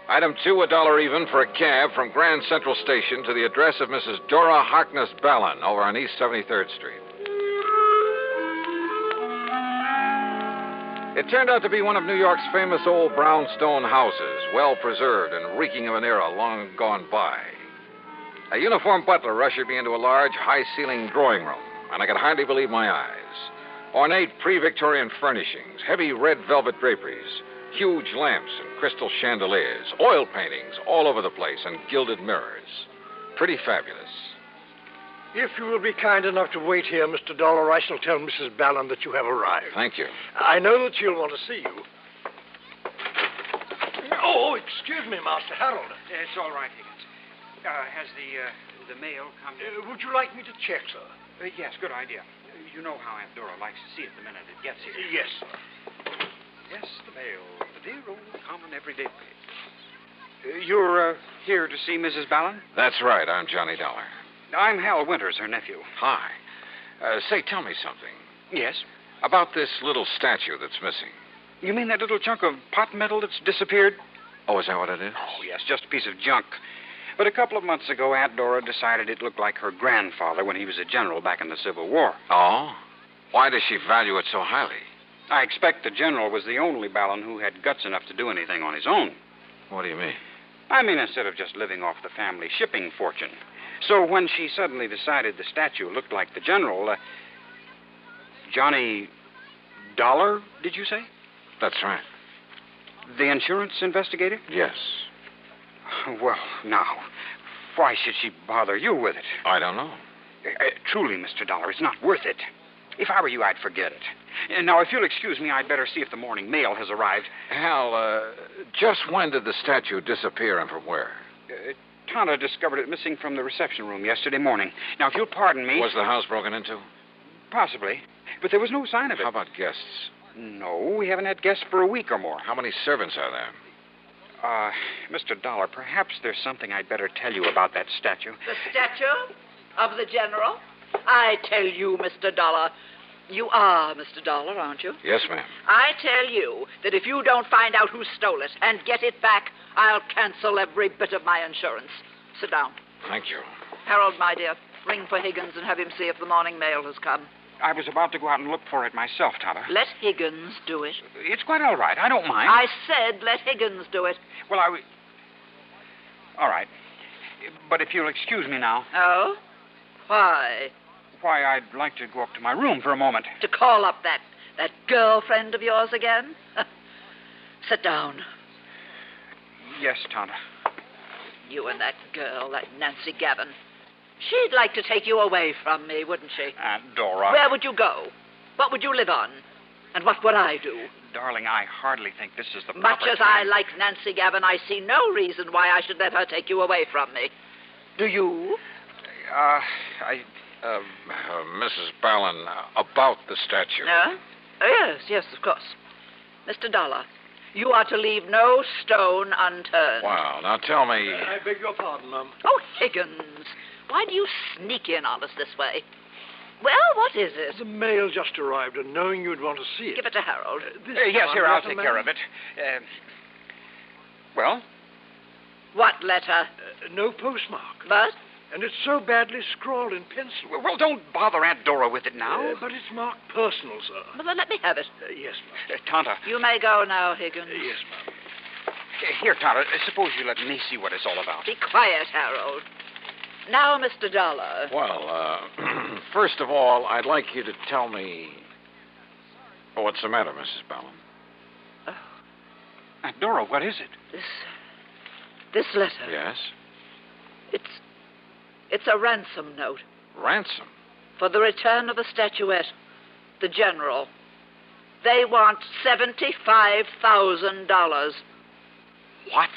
Item 2, $1 even for a cab from Grand Central Station to the address of Mrs. Dora Harkness Ballin over on East 73rd Street. It turned out to be one of New York's famous old brownstone houses, well preserved and reeking of an era long gone by. A uniformed butler ushered me into a large, high-ceilinged drawing room, and I could hardly believe my eyes. Ornate pre-Victorian furnishings, heavy red velvet draperies, huge lamps and crystal chandeliers, oil paintings all over the place, and gilded mirrors. Pretty fabulous. If you will be kind enough to wait here, Mr. Dollar, I shall tell Mrs. Ballin that you have arrived. Thank you. I know that she'll want to see you. Oh, excuse me, Master Harold. It's all right, Higgins. Has the mail come in? Would you like me to check, sir? Yes, good idea. You know how Aunt Dora likes to see it the minute it gets here. Yes, sir. Yes, the mail. The dear old common everyday page. You're here to see Mrs. Ballin? That's right. I'm Johnny Dollar. I'm Hal Winters, her nephew. Hi. Say, tell me something. Yes? About this little statue that's missing. You mean that little chunk of pot metal that's disappeared? Oh, is that what it is? Oh, yes, just a piece of junk. But a couple of months ago, Aunt Dora decided it looked like her grandfather when he was a general back in the Civil War. Oh? Why does she value it so highly? I expect the general was the only Ballin who had guts enough to do anything on his own. What do you mean? I mean, instead of just living off the family shipping fortune. So when she suddenly decided the statue looked like the general, Johnny Dollar, did you say? That's right. The insurance investigator? Yes. Well, now, why should she bother you with it? I don't know. Truly, Mr. Dollar, it's not worth it. If I were you, I'd forget it. Now, if you'll excuse me, I'd better see if the morning mail has arrived. Hal, just when did the statue disappear and from where? Tana discovered it missing from the reception room yesterday morning. Now, if you'll pardon me... Was the house broken into? Possibly. But there was no sign of it. How about guests? No, we haven't had guests for a week or more. How many servants are there? Mr. Dollar, perhaps there's something I'd better tell you about that statue. The statue of the general? I tell you, Mr. Dollar, you are Mr. Dollar, aren't you? Yes, ma'am. I tell you that if you don't find out who stole it and get it back, I'll cancel every bit of my insurance. Sit down. Thank you. Harold, my dear, ring for Higgins and have him see if the morning mail has come. I was about to go out and look for it myself, Tana. Let Higgins do it. It's quite all right. I don't mind. I said let Higgins do it. Well, all right. But if you'll excuse me now. Oh? Why? Why, I'd like to go up to my room for a moment. To call up that girlfriend of yours again? Sit down. Yes, Tana. You and that girl, that Nancy Gavin. She'd like to take you away from me, wouldn't she? Aunt Dora. Where would you go? What would you live on? And what would I do? Darling, I hardly think this is the proper Much as time. I like Nancy Gavin, I see no reason why I should let her take you away from me. Do you? Mrs. Ballin, about the statue. Yes, of course. Mr. Dollar, you are to leave no stone unturned. Wow, now tell me... I beg your pardon, Mum. Oh, Higgins, why do you sneak in on us this way? Well, what is it? The mail just arrived, and knowing you'd want to see it... Give it to Harold. Yes, here, I'll take care of it. Well? What letter? No postmark. But? And it's so badly scrawled in pencil. Well, don't bother Aunt Dora with it now. But it's marked personal, sir. Well, then let me have it. Yes, ma'am. Tonto. You may go now, Higgins. Yes, ma'am. Here, Tonto, suppose you let me see what it's all about. Be quiet, Harold. Now, Mr. Dollar. Well, first of all, I'd like you to tell me... Oh, what's the matter, Mrs. Ballin? Aunt Dora, what is it? This letter. Yes? It's a ransom note. Ransom? For the return of the statuette. The General. They want $75,000. What?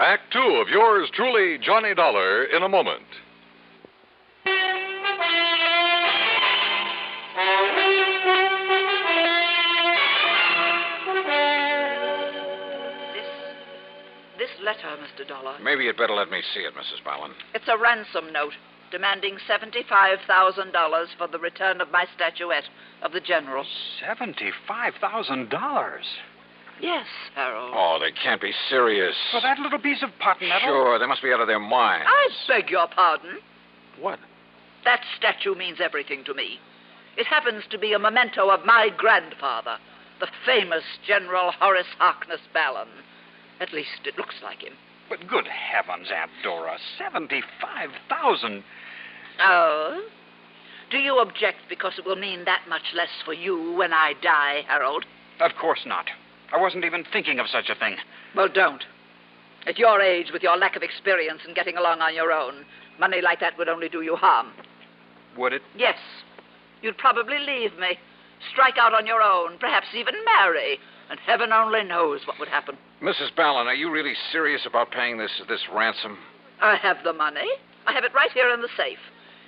Act two of yours truly, Johnny Dollar, in a moment. This letter, Mr. Dollar. Maybe you'd better let me see it, Mrs. Ballin. It's a ransom note demanding $75,000 for the return of my statuette of the General. $75,000? Yes, Harold. Oh, they can't be serious. For that little piece of pot metal? Sure, they must be out of their minds. I beg your pardon. What? That statue means everything to me. It happens to be a memento of my grandfather, the famous General Horace Harkness Ballin. At least it looks like him. But good heavens, Aunt Dora, $75,000. Oh? Do you object because it will mean that much less for you when I die, Harold? Of course not. I wasn't even thinking of such a thing. Well, don't. At your age, with your lack of experience and getting along on your own, money like that would only do you harm. Would it? Yes. You'd probably leave me, strike out on your own, perhaps even marry, and heaven only knows what would happen. Mrs. Ballin, are you really serious about paying this ransom? I have the money. I have it right here in the safe.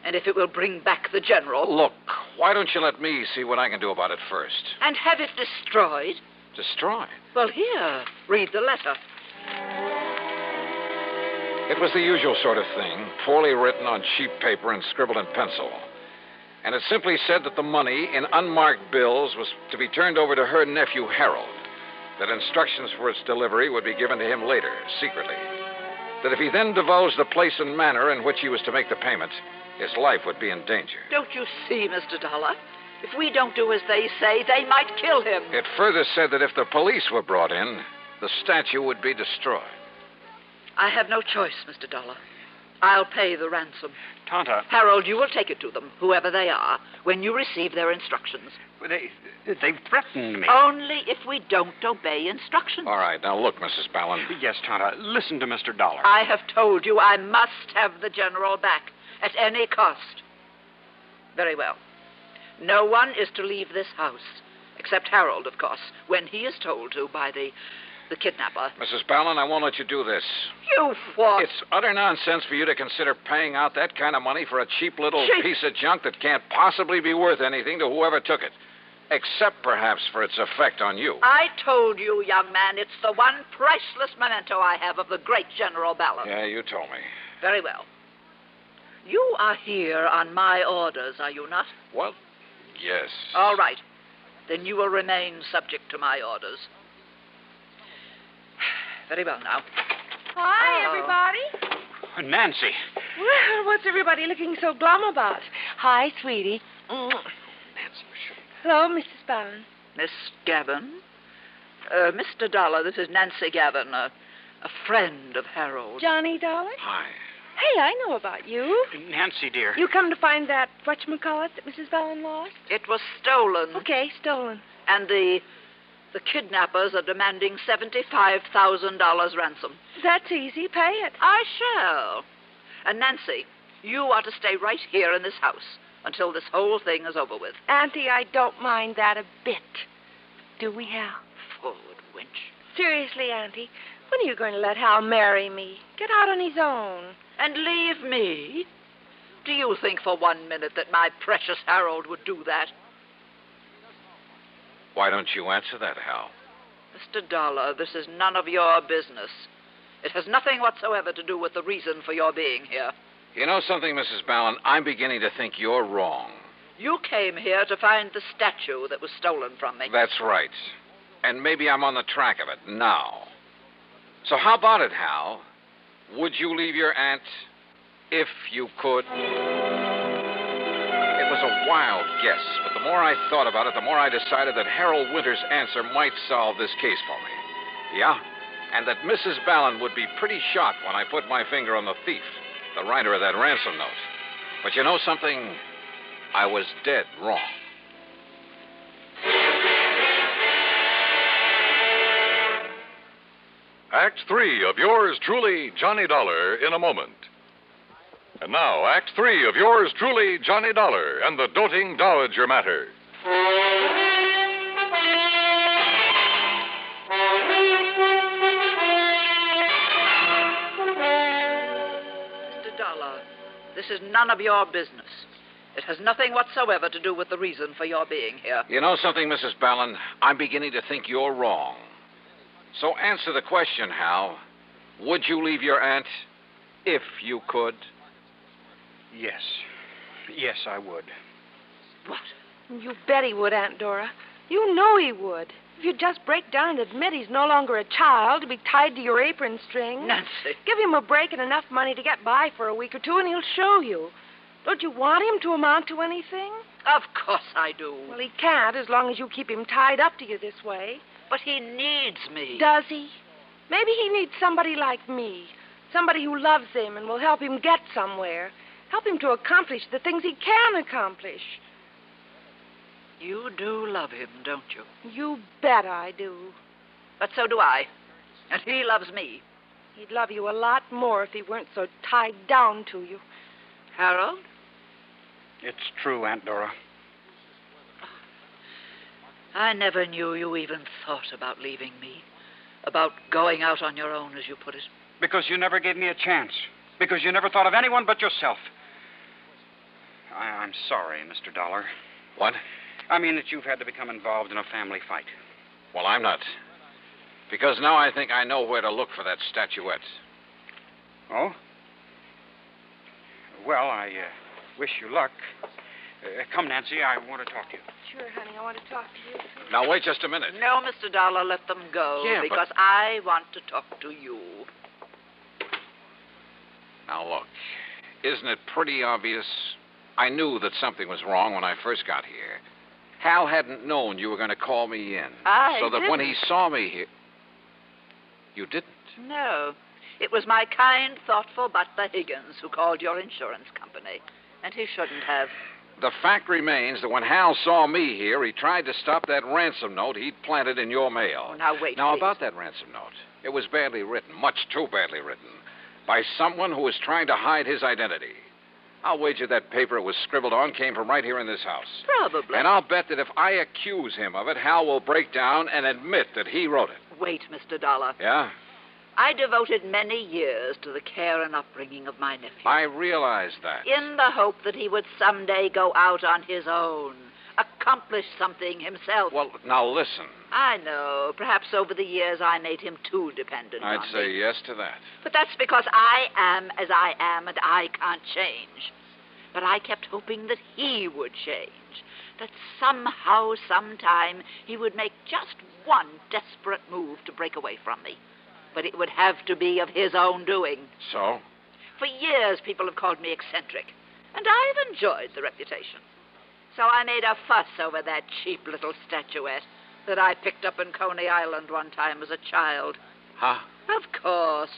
And if it will bring back the General... Look, why don't you let me see what I can do about it first? And have it destroyed? Destroyed? Well, here, read the letter. It was the usual sort of thing, poorly written on cheap paper and scribbled in pencil. And it simply said that the money in unmarked bills was to be turned over to her nephew, Harold. That instructions for its delivery would be given to him later, secretly. That if he then divulged the place and manner in which he was to make the payment, his life would be in danger. Don't you see, Mr. Dollar? If we don't do as they say, they might kill him. It further said that if the police were brought in, the statue would be destroyed. I have no choice, Mr. Dollar. I'll pay the ransom. Tonto. Harold, you will take it to them, whoever they are, when you receive their instructions. They've threatened me. Only if we don't obey instructions. All right, now look, Mrs. Ballin. Yes, Tonto, listen to Mr. Dollar. I have told you I must have the General back at any cost. Very well. No one is to leave this house, except Harold, of course, when he is told to by the kidnapper. Mrs. Ballin, I won't let you do this. You what? It's utter nonsense for you to consider paying out that kind of money for a cheap little piece of junk that can't possibly be worth anything to whoever took it, except perhaps for its effect on you. I told you, young man, it's the one priceless memento I have of the great General Ballin. Yeah, you told me. Very well. You are here on my orders, are you not? Well, yes. All right. Then you will remain subject to my orders. Very well now. Hi, everybody. Nancy. Well, what's everybody looking so glum about? Hi, sweetie. Nancy, Hello, Mrs. Ballin. Miss Gavin. Mr. Dollar, this is Nancy Gavin, a friend of Harold. Johnny Dollar? Hi. Hey, I know about you. Nancy, dear. You come to find that whatchamacallit that Mrs. Ballin lost? It was stolen. Okay, stolen. And the kidnappers are demanding $75,000 ransom. That's easy. Pay it. I shall. And Nancy, you are to stay right here in this house until this whole thing is over with. Auntie, I don't mind that a bit. Do we, Hal? Forward, wench. Seriously, Auntie, when are you going to let Hal marry me? Get out on his own. And leave me? Do you think for 1 minute that my precious Harold would do that? Why don't you answer that, Hal? Mr. Dollar, this is none of your business. It has nothing whatsoever to do with the reason for your being here. You know something, Mrs. Ballin? I'm beginning to think you're wrong. You came here to find the statue that was stolen from me. That's right. And maybe I'm on the track of it now. So how about it, Hal? Would you leave your aunt if you could? It was a wild guess, but the more I thought about it, the more I decided that Harold Winter's answer might solve this case for me. Yeah? And that Mrs. Ballin would be pretty shocked when I put my finger on the thief, the writer of that ransom note. But you know something? I was dead wrong. Act 3 of yours truly, Johnny Dollar, in a moment. And now, Act 3 of yours truly, Johnny Dollar, and the doting dowager matter. Mr. Dollar, this is none of your business. It has nothing whatsoever to do with the reason for your being here. You know something, Mrs. Ballin? I'm beginning to think you're wrong. So answer the question, Hal. Would you leave your aunt if you could? Yes. Yes, I would. What? You bet he would, Aunt Dora. You know he would. If you'd just break down and admit he's no longer a child to be tied to your apron string. Nancy. Give him a break and enough money to get by for a week or two, and he'll show you. Don't you want him to amount to anything? Of course I do. Well, he can't as long as you keep him tied up to you this way. But he needs me. Does he? Maybe he needs somebody like me. Somebody who loves him and will help him get somewhere. Help him to accomplish the things he can accomplish. You do love him, don't you? You bet I do. But so do I. And he loves me. He'd love you a lot more if he weren't so tied down to you. Harold? It's true, Aunt Dora. I never knew you even thought about leaving me. About going out on your own, as you put it. Because you never gave me a chance. Because you never thought of anyone but yourself. I'm sorry, Mr. Dollar. What? I mean that you've had to become involved in a family fight. Well, I'm not. Because now I think I know where to look for that statuette. Oh? Well, I wish you luck. Come, Nancy, I want to talk to you. Sure, honey, I want to talk to you, too. Now, wait just a minute. No, Mr. Dollar, let them go. Yeah, because I want to talk to you. Now, look, isn't it pretty obvious? I knew that something was wrong when I first got here. Hal hadn't known you were going to call me in. So that when he saw me here... You didn't? No. It was my kind, thoughtful butler Higgins who called your insurance company. And he shouldn't have. The fact remains that when Hal saw me here, he tried to stop that ransom note he'd planted in your mail. Oh, now, wait, Now, please. about that ransom note. It was badly written, much too badly written, by someone who was trying to hide his identity. I'll wager that paper it was scribbled on came from right here in this house. Probably. And I'll bet that if I accuse him of it, Hal will break down and admit that he wrote it. Wait, Mr. Dollar. Yeah? I devoted many years to the care and upbringing of my nephew. I realize that. In the hope that he would someday go out on his own, accomplish something himself. Well, now listen. I know. Perhaps over the years I made him too dependent on I'd say me. yes to that. But that's because I am as I am and I can't change. But I kept hoping that he would change. That somehow, sometime, he would make just one desperate move to break away from me. But it would have to be of his own doing. So? For years, people have called me eccentric. And I've enjoyed the reputation. So I made a fuss over that cheap little statuette that I picked up in Coney Island one time as a child. Huh? Of course.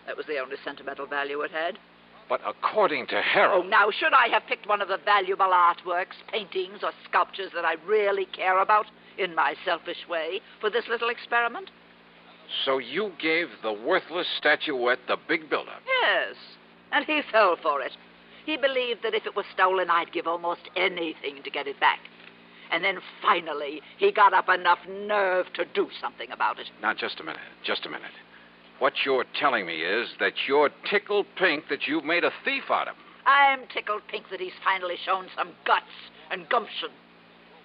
That was the only sentimental value it had. But according to Harold... Oh, now, should I have picked one of the valuable artworks, paintings, or sculptures that I really care about, in my selfish way, for this little experiment? So you gave the worthless statuette the big build-up? Yes. And he fell for it. He believed that if it was stolen, I'd give almost anything to get it back. And then finally, he got up enough nerve to do something about it. Now, just a minute. Just a minute. What you're telling me is that you're tickled pink that you've made a thief out of him. I'm tickled pink that he's finally shown some guts and gumption.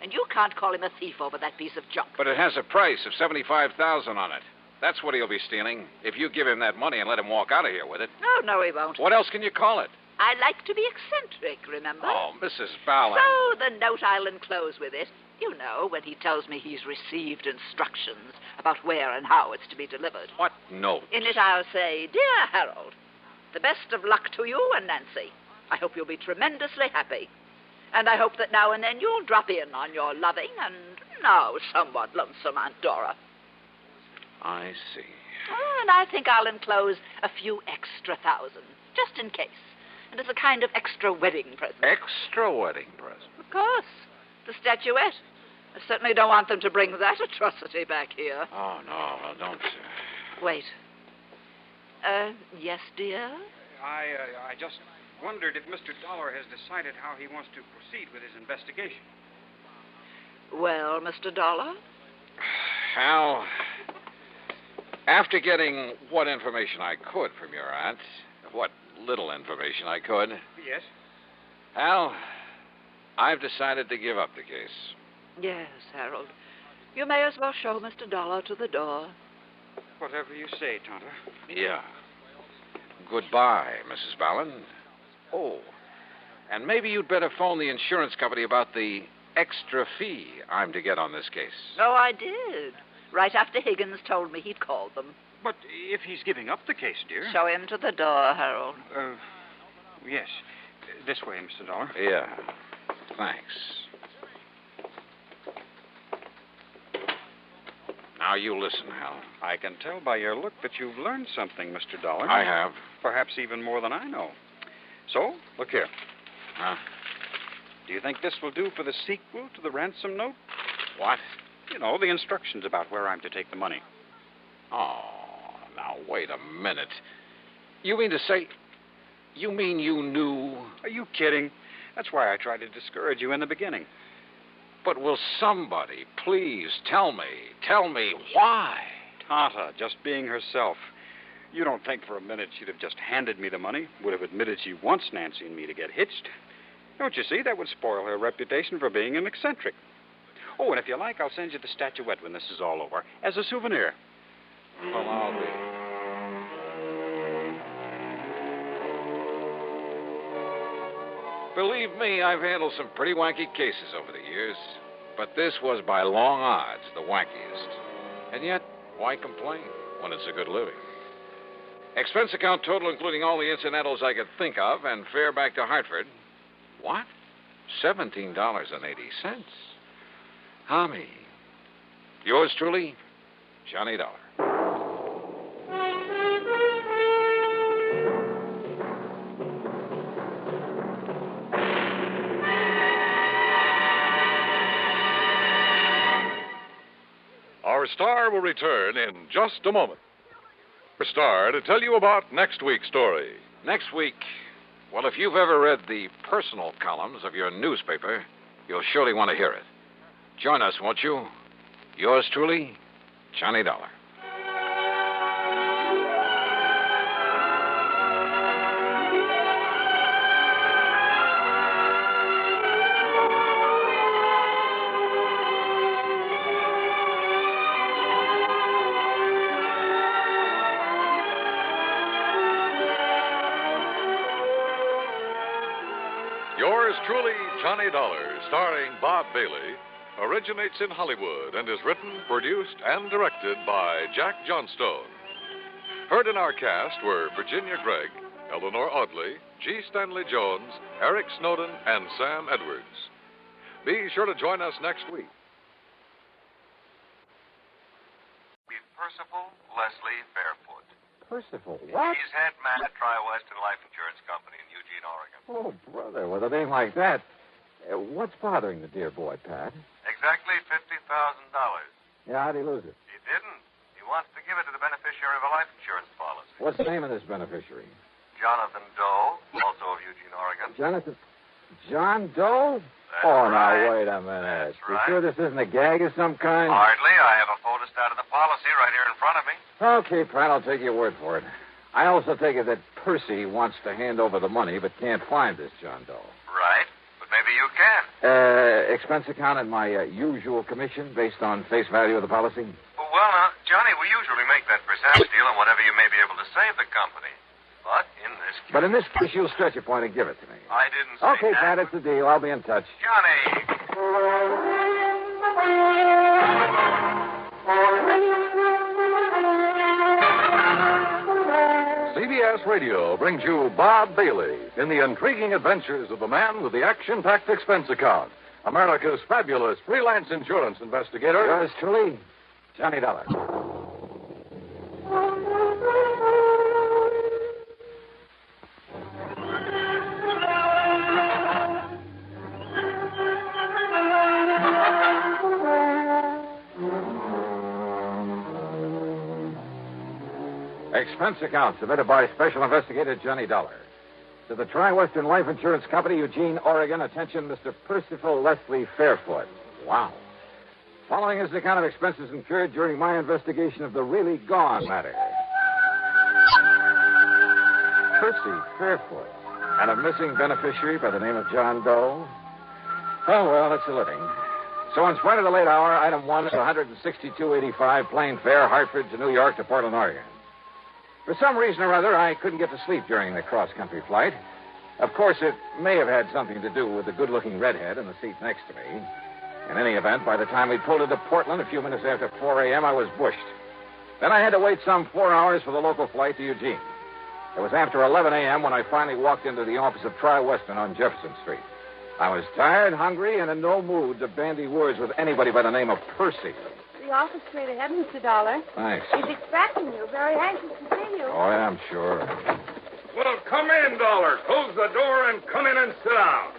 And you can't call him a thief over that piece of junk. But it has a price of $75,000 on it. That's what he'll be stealing. If you give him that money and let him walk out of here with it. Oh, no, he won't. What else can you call it? I like to be eccentric, remember? Oh, Mrs. Ballin. So the note I'll enclose with it, you know, when he tells me he's received instructions about where and how it's to be delivered. What note? In it I'll say, Dear Harold, the best of luck to you and Nancy. I hope you'll be tremendously happy. And I hope that now and then you'll drop in on your loving and now somewhat lonesome Aunt Dora. I see. And I think I'll enclose a few extra thousand, just in case. And as a kind of extra wedding present. Extra wedding present? Of course. The statuette. I certainly don't want them to bring that atrocity back here. Oh, no, don't. Wait. Yes, dear? I just wondered if Mr. Dollar has decided how he wants to proceed with his investigation. Well, Mr. Dollar? Hal, after getting what information I could from your aunt, what little information I could. Yes? Hal, I've decided to give up the case. Yes, Harold. You may as well show Mr. Dollar to the door. Whatever you say, Tonto. Yeah. Goodbye, Mrs. Ballin. Oh, and maybe you'd better phone the insurance company about the extra fee I'm to get on this case. Oh, I did. Right after Higgins told me he'd called them. But if he's giving up the case, dear. Show him to the door, Harold. Yes. This way, Mr. Dollar. Yeah. Thanks. Now, you listen, Hal. I can tell by your look that you've learned something, Mr. Dollar. I have. Perhaps even more than I know. So, look here. Huh? Do you think this will do for the sequel to the ransom note? What? You know, the instructions about where I'm to take the money. Oh, now, wait a minute. You mean to say... You mean you knew... Are you kidding? That's why I tried to discourage you in the beginning. But will somebody please tell me why? Tanta, just being herself. You don't think for a minute she'd have just handed me the money, would have admitted she wants Nancy and me to get hitched. Don't you see? That would spoil her reputation for being an eccentric. Oh, and if you like, I'll send you the statuette when this is all over, as a souvenir. Well, I'll be... Believe me, I've handled some pretty wacky cases over the years. But this was by long odds the wackiest. And yet, why complain when it's a good living? Expense account total, including all the incidentals I could think of, and fare back to Hartford. What? $17.80. Tommy. Yours truly, Johnny Dollar. Our star will return in just a moment. Our star to tell you about next week's story. Next week, well, if you've ever read the personal columns of your newspaper, you'll surely want to hear it. Join us, won't you? Yours truly, Johnny Dollar. Yours truly, Johnny Dollar, starring Bob Bailey, originates in Hollywood and is written, produced, and directed by Jack Johnstone. Heard in our cast were Virginia Gregg, Eleanor Audley, G. Stanley Jones, Eric Snowden, and Sam Edwards. Be sure to join us next week. Percival Leslie Fairfoot. Percival, what? He's head man at Tri-Western Life Insurance Company in Eugene, Oregon. Oh, brother, with a name like that. What's bothering the dear boy, Pat? Exactly $50,000. Yeah, how'd he lose it? He didn't. He wants to give it to the beneficiary of a life insurance policy. What's the name of this beneficiary? Jonathan Doe, also of Eugene, Oregon. John Doe? That's now, right. wait a minute. That's You right. sure this isn't a gag of some kind? Hardly. I have a photostat of the policy right here in front of me. Okay, Pat, I'll take your word for it. I also take it that Percy wants to hand over the money but can't find this John Doe. Right. But maybe you can. Expense account at my usual commission based on face value of the policy? Well, now, Johnny, we usually make that percentage deal on whatever you may be able to save the company. But in this case... But in this case, you'll stretch a point and give it to me. I didn't say Okay, that. Pat, it's a deal. I'll be in touch. Johnny! CBS Radio brings you Bob Bailey in the intriguing adventures of the man with the action-packed expense account, America's fabulous freelance insurance investigator. Yours truly, Johnny Dollar. Expense account submitted by Special Investigator Johnny Dollar. To the Tri-Western Life Insurance Company, Eugene, Oregon. Attention, Mr. Percival Leslie Fairfoot. Wow. Following is an account of expenses incurred during my investigation of the really gone matter. Percy Fairfoot. And a missing beneficiary by the name of John Doe. Oh, well, it's a living. So in spite of the late hour, item 1 is $162.85 plane fare, Hartford to New York to Portland, Oregon. For some reason or other, I couldn't get to sleep during the cross-country flight. Of course, it may have had something to do with the good-looking redhead in the seat next to me. In any event, by the time we pulled into Portland a few minutes after 4 a.m., I was bushed. Then I had to wait some 4 hours for the local flight to Eugene. It was after 11 a.m. when I finally walked into the office of Tri-Western on Jefferson Street. I was tired, hungry, and in no mood to bandy words with anybody by the name of Percy. The office straight ahead, Mr. Dollar. Thanks. He's expecting you. Very anxious to see you. Oh, yeah, I'm sure. Well, come in, Dollar. Close the door and come in and sit down.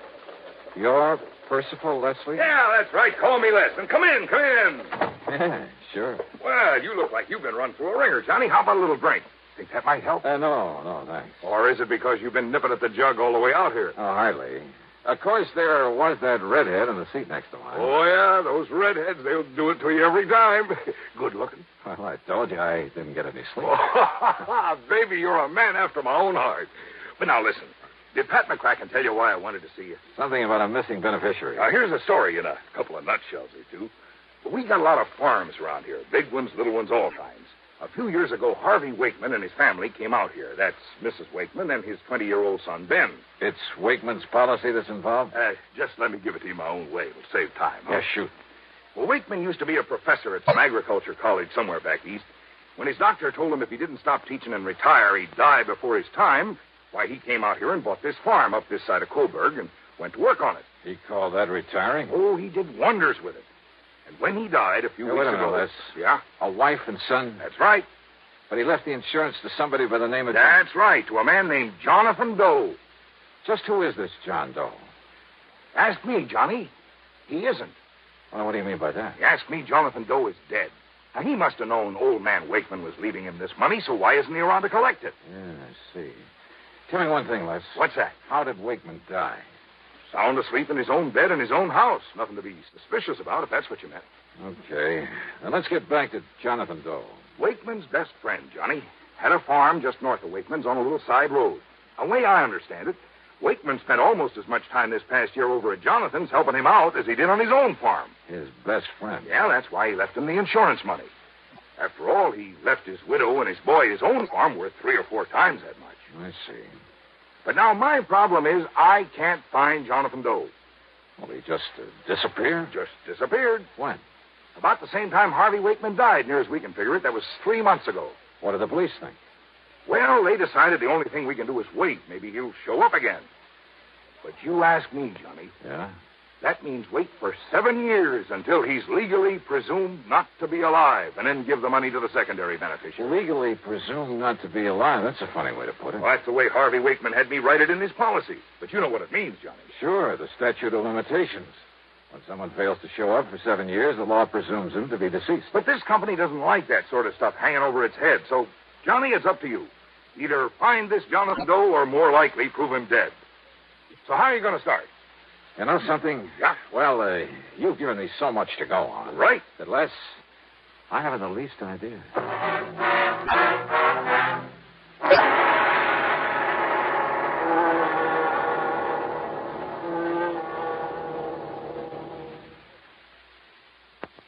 You're Percival Leslie? Yeah, that's right. Call me Les. And come in, come in. Yeah, sure. Well, you look like you've been run through a ringer, Johnny. How about a little drink? Think that might help? No, thanks. Or is it because you've been nipping at the jug all the way out here? Oh, hardly. Of course, there was that redhead in the seat next to mine. Oh, yeah, those redheads, they'll do it to you every time. Good looking. Well, I told you I didn't get any sleep. Oh, baby, you're a man after my own heart. But now, listen. Did Pat McCracken tell you why I wanted to see you? Something about a missing beneficiary. Now, here's a story in a couple of nutshells or two. We got a lot of farms around here. Big ones, little ones, all kinds. A few years ago, Harvey Wakeman and his family came out here. That's Mrs. Wakeman and his 20-year-old son, Ben. It's Wakeman's policy that's involved? Just let me give it to you my own way. It'll save time. Huh? Yeah, shoot. Well, Wakeman used to be a professor at some agriculture college somewhere back east. When his doctor told him if he didn't stop teaching and retire, he'd die before his time, why, he came out here and bought this farm up this side of Coburg and went to work on it. He called that retiring? Oh, he did wonders with it. And when he died a few weeks ago... Wait a minute, Yeah? A wife and son? That's right. But he left the insurance to somebody by the name of... That's right, to a man named Jonathan Doe. Just who is this John Doe? Ask me, Johnny. He isn't. Well, what do you mean by that? Ask me, Jonathan Doe is dead. Now, he must have known old man Wakeman was leaving him this money, so why isn't he around to collect it? Yeah, I see. Tell me one thing, Les. What's that? How did Wakeman die? Sound asleep in his own bed in his own house. Nothing to be suspicious about, if that's what you meant. Okay. Now, let's get back to Jonathan Doe. Wakeman's best friend, Johnny. Had a farm just north of Wakeman's on a little side road. The way I understand it, Wakeman spent almost as much time this past year over at Jonathan's helping him out as he did on his own farm. His best friend? Yeah, that's why he left him the insurance money. After all, he left his widow and his boy his own farm worth 3 or 4 times that much. I see. But now my problem is I can't find Jonathan Doe. Well, he just disappeared? Just disappeared. When? About the same time Harvey Wakeman died, near as we can figure it. That was 3 months ago. What do the police think? Well, they decided the only thing we can do is wait. Maybe he'll show up again. But you ask me, Johnny. Yeah? That means wait for 7 years until he's legally presumed not to be alive, and then give the money to the secondary beneficiary. Legally presumed not to be alive? That's a funny way to put it. Well, that's the way Harvey Wakeman had me write it in his policy. But you know what it means, Johnny. Sure, the statute of limitations. When someone fails to show up for 7 years, the law presumes him to be deceased. But this company doesn't like that sort of stuff hanging over its head. So, Johnny, it's up to you. Either find this Jonathan Doe or, more likely, prove him dead. So how are you going to start? You know something? Yeah? Well, you've given me so much to go on. Right. That, Les, I haven't the least idea.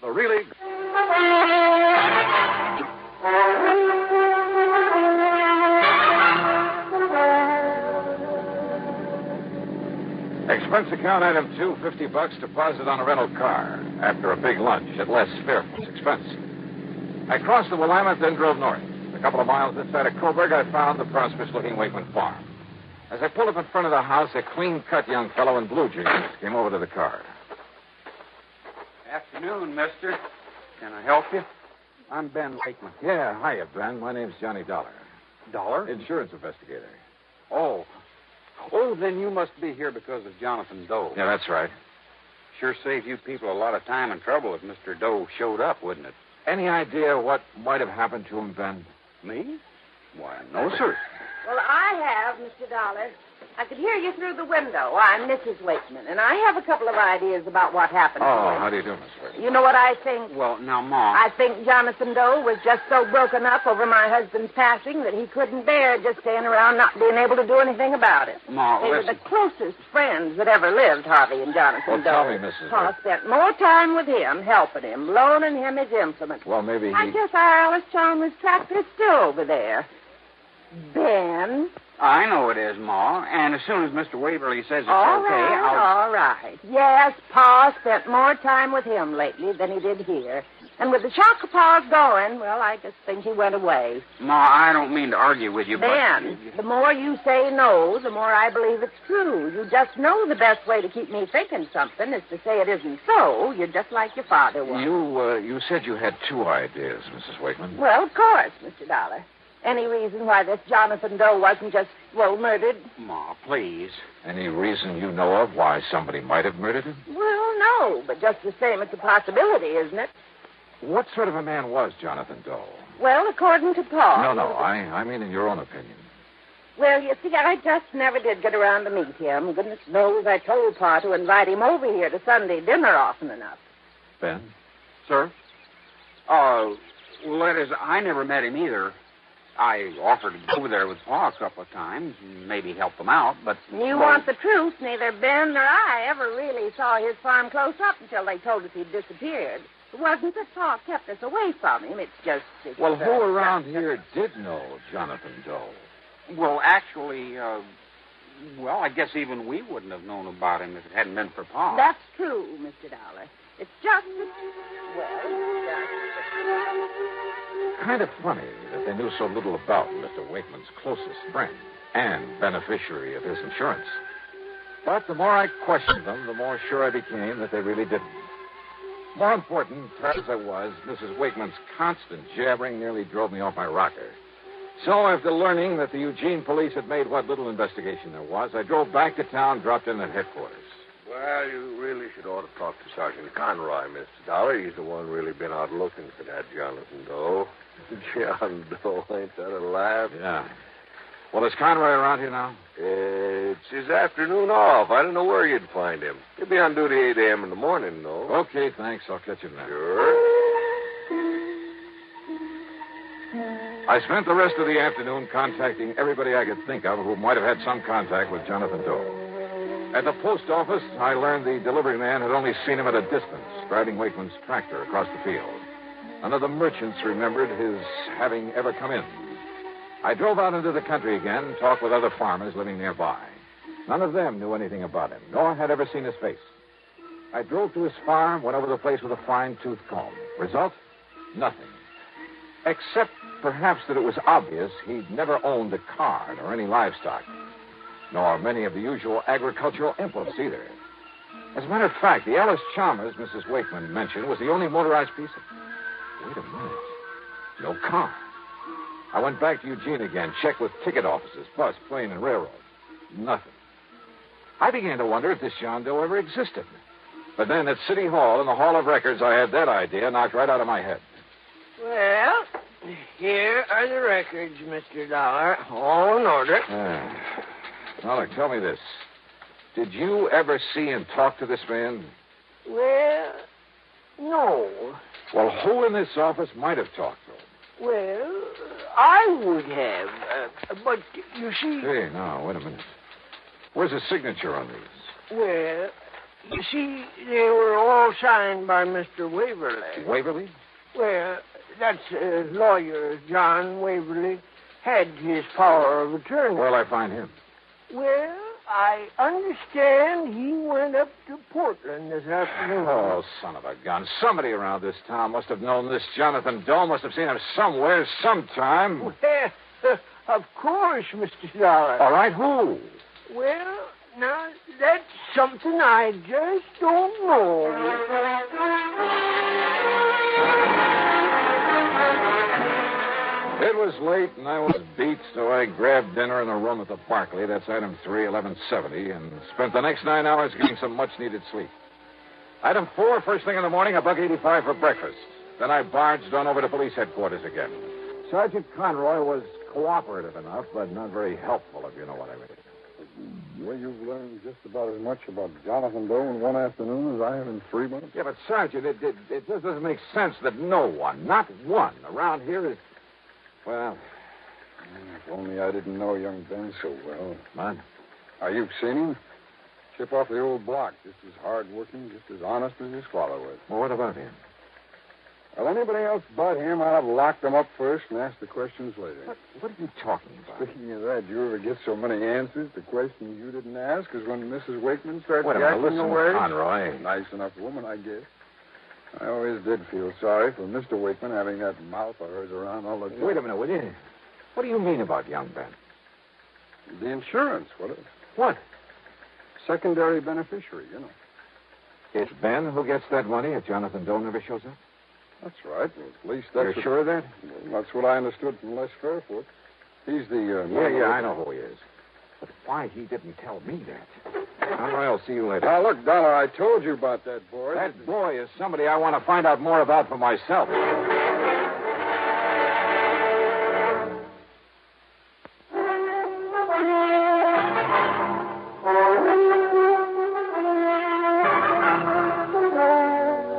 The really... Expense account item 2, $50 deposit on a rental car after a big lunch at Les Fairfield's expense. I crossed the Willamette, then drove north. A couple of miles inside of Coburg, I found the prosperous-looking Wakeman farm. As I pulled up in front of the house, a clean-cut young fellow in blue jeans came over to the car. Afternoon, mister. Can I help you? I'm Ben Wakeman. Yeah, hiya, Ben. My name's Johnny Dollar. Dollar? Insurance investigator. Oh. Oh, then you must be here because of Jonathan Doe. Yeah, that's right. Sure save you people a lot of time and trouble if Mr. Doe showed up, wouldn't it? Any idea what might have happened to him, Ben? Me? Why, no, sir. Well, I have, Mr. Dollar. I could hear you through the window. I'm Mrs. Wakeman, and I have a couple of ideas about what happened to him. How do you do, Miss Wakeman? You know what I think? Well, now, Ma. I think Jonathan Doe was just so broken up over my husband's passing that he couldn't bear just staying around not being able to do anything about it. Ma, They listen. were the closest friends that ever lived, Harvey and Jonathan Well, Doe. tell me, Mrs. Pa Wakeman. spent more time with him, helping him, loaning him his implements. Well, maybe I guess our Alice Chalmers tractor's still over there. Ben? I know it is, Ma. And as soon as Mr. Waverly says it's All okay, right, all right. Yes, Pa spent more time with him lately than he did here. And with the shock of Pa's going, well, I just think he went away. Ma, I don't mean to argue with you, Ben, the more you say no, the more I believe it's true. You just know the best way to keep me thinking something is to say it isn't so. You're just like your father was. You said you had two ideas, Mrs. Wakeman. Well, of course, Mr. Dollar. Any reason why this Jonathan Doe wasn't just, well, murdered? Ma, please. Any reason you know of why somebody might have murdered him? Well, no, but just the same, it's a possibility, isn't it? What sort of a man was Jonathan Doe? Well, according to Pa. No, I mean in your own opinion. Well, you see, I just never did get around to meet him. Goodness knows I told Pa to invite him over here to Sunday dinner often enough. Ben? Sir? Well, that is, I never met him either. I offered to go over there with Pa a couple of times and maybe help him out, but... You want the truth, neither Ben nor I ever really saw his farm close up until they told us he'd disappeared. It wasn't that Pa kept us away from him, it's just... Well, who around here did know Jonathan Doe? Well, actually, well, I guess even we wouldn't have known about him if it hadn't been for Pa. That's true, Mr. Dollar. It's just... Well, Kind of funny that they knew so little about Mr. Wakeman's closest friend and beneficiary of his insurance. But the more I questioned them, the more sure I became that they really didn't. More important, tired as I was, Mrs. Wakeman's constant jabbering nearly drove me off my rocker. So after learning that the Eugene police had made what little investigation there was, I drove back to town, dropped in at headquarters. Well, you really should ought to talk to Sergeant Conroy, Mr. Dollar. He's the one really been out looking for that Jonathan Doe. John Doe, ain't that a laugh? Yeah. Well, is Conroy around here now? It's his afternoon off. I don't know where you'd find him. He'll be on duty 8 a.m. in the morning, though. Okay, thanks. I'll catch you then. Sure. I spent the rest of the afternoon contacting everybody I could think of who might have had some contact with Jonathan Doe. At the post office, I learned the delivery man had only seen him at a distance, driving Wakeman's tractor across the field. None of the merchants remembered his having ever come in. I drove out into the country again, talked with other farmers living nearby. None of them knew anything about him, nor had ever seen his face. I drove to his farm, went over the place with a fine-tooth comb. Result? Nothing. Except, perhaps, that it was obvious he'd never owned a car or any livestock, nor many of the usual agricultural implements either. As a matter of fact, the Alice Chalmers Mrs. Wakeman mentioned was the only motorized piece of... Wait a minute. No car. I went back to Eugene again, checked with ticket offices, bus, plane, and railroad. Nothing. I began to wonder if this John Doe ever existed. But then at City Hall, in the Hall of Records, I had that idea knocked right out of my head. Well, here are the records, Mr. Dollar. All in order. Now, look, tell me this. Did you ever see and talk to this man? Well, no. Well, who in this office might have talked to him? Well, I would have. But, you see... Hey, now, wait a minute. Where's the signature on these? Well, you see, they were all signed by Mr. Waverly. Waverly? Well, that's lawyer John Waverly had his power of attorney. Where'll I find him? Well, I understand he went up to Portland this afternoon. Oh, son of a gun. Somebody around this town must have known this Jonathan Doe, must have seen him somewhere, sometime. Well, of course, Mr. Dollar. All right, who? Well, now, that's something I just don't know. It was late, and I was beat, so I grabbed dinner in a room at the Barclay. That's item 3, 1170, and spent the next 9 hours getting some much-needed sleep. Item 4, first thing in the morning, $1.85 for breakfast. Then I barged on over to police headquarters again. Sergeant Conroy was cooperative enough, but not very helpful, if you know what I mean. Well, you've learned just about as much about Jonathan Doe in one afternoon as I have in 3 months. Yeah, but, Sergeant, it just doesn't make sense that no one, not one, around here is... Well... If only I didn't know young Ben so well. Man? You've seen him? Chip off the old block. Just as hard-working, just as honest as his father was. Well, what about him? Well, anybody else but him, I'd have locked him up first and asked the questions later. What are you talking about? Speaking of that, you ever get so many answers to questions you didn't ask as when Mrs. Wakeman started Wait a minute, acting listen, away? Conroy. Nice enough woman, I guess. I always did feel sorry for Mr. Wakeman having that mouth of hers around all the time. Wait a minute, will you? What do you mean about young Ben? The insurance, What? Secondary beneficiary, you know. It's Ben who gets that money if Jonathan Doe never shows up? That's right. Well, at least that's... You're sure of that? Well, that's what I understood from Les Fairfoot. He's the... Yeah, I know who he is. But why he didn't tell me that? Conroy, I'll see you later. Now, look, Dollar, I told you about that boy. That boy is somebody I want to find out more about for myself.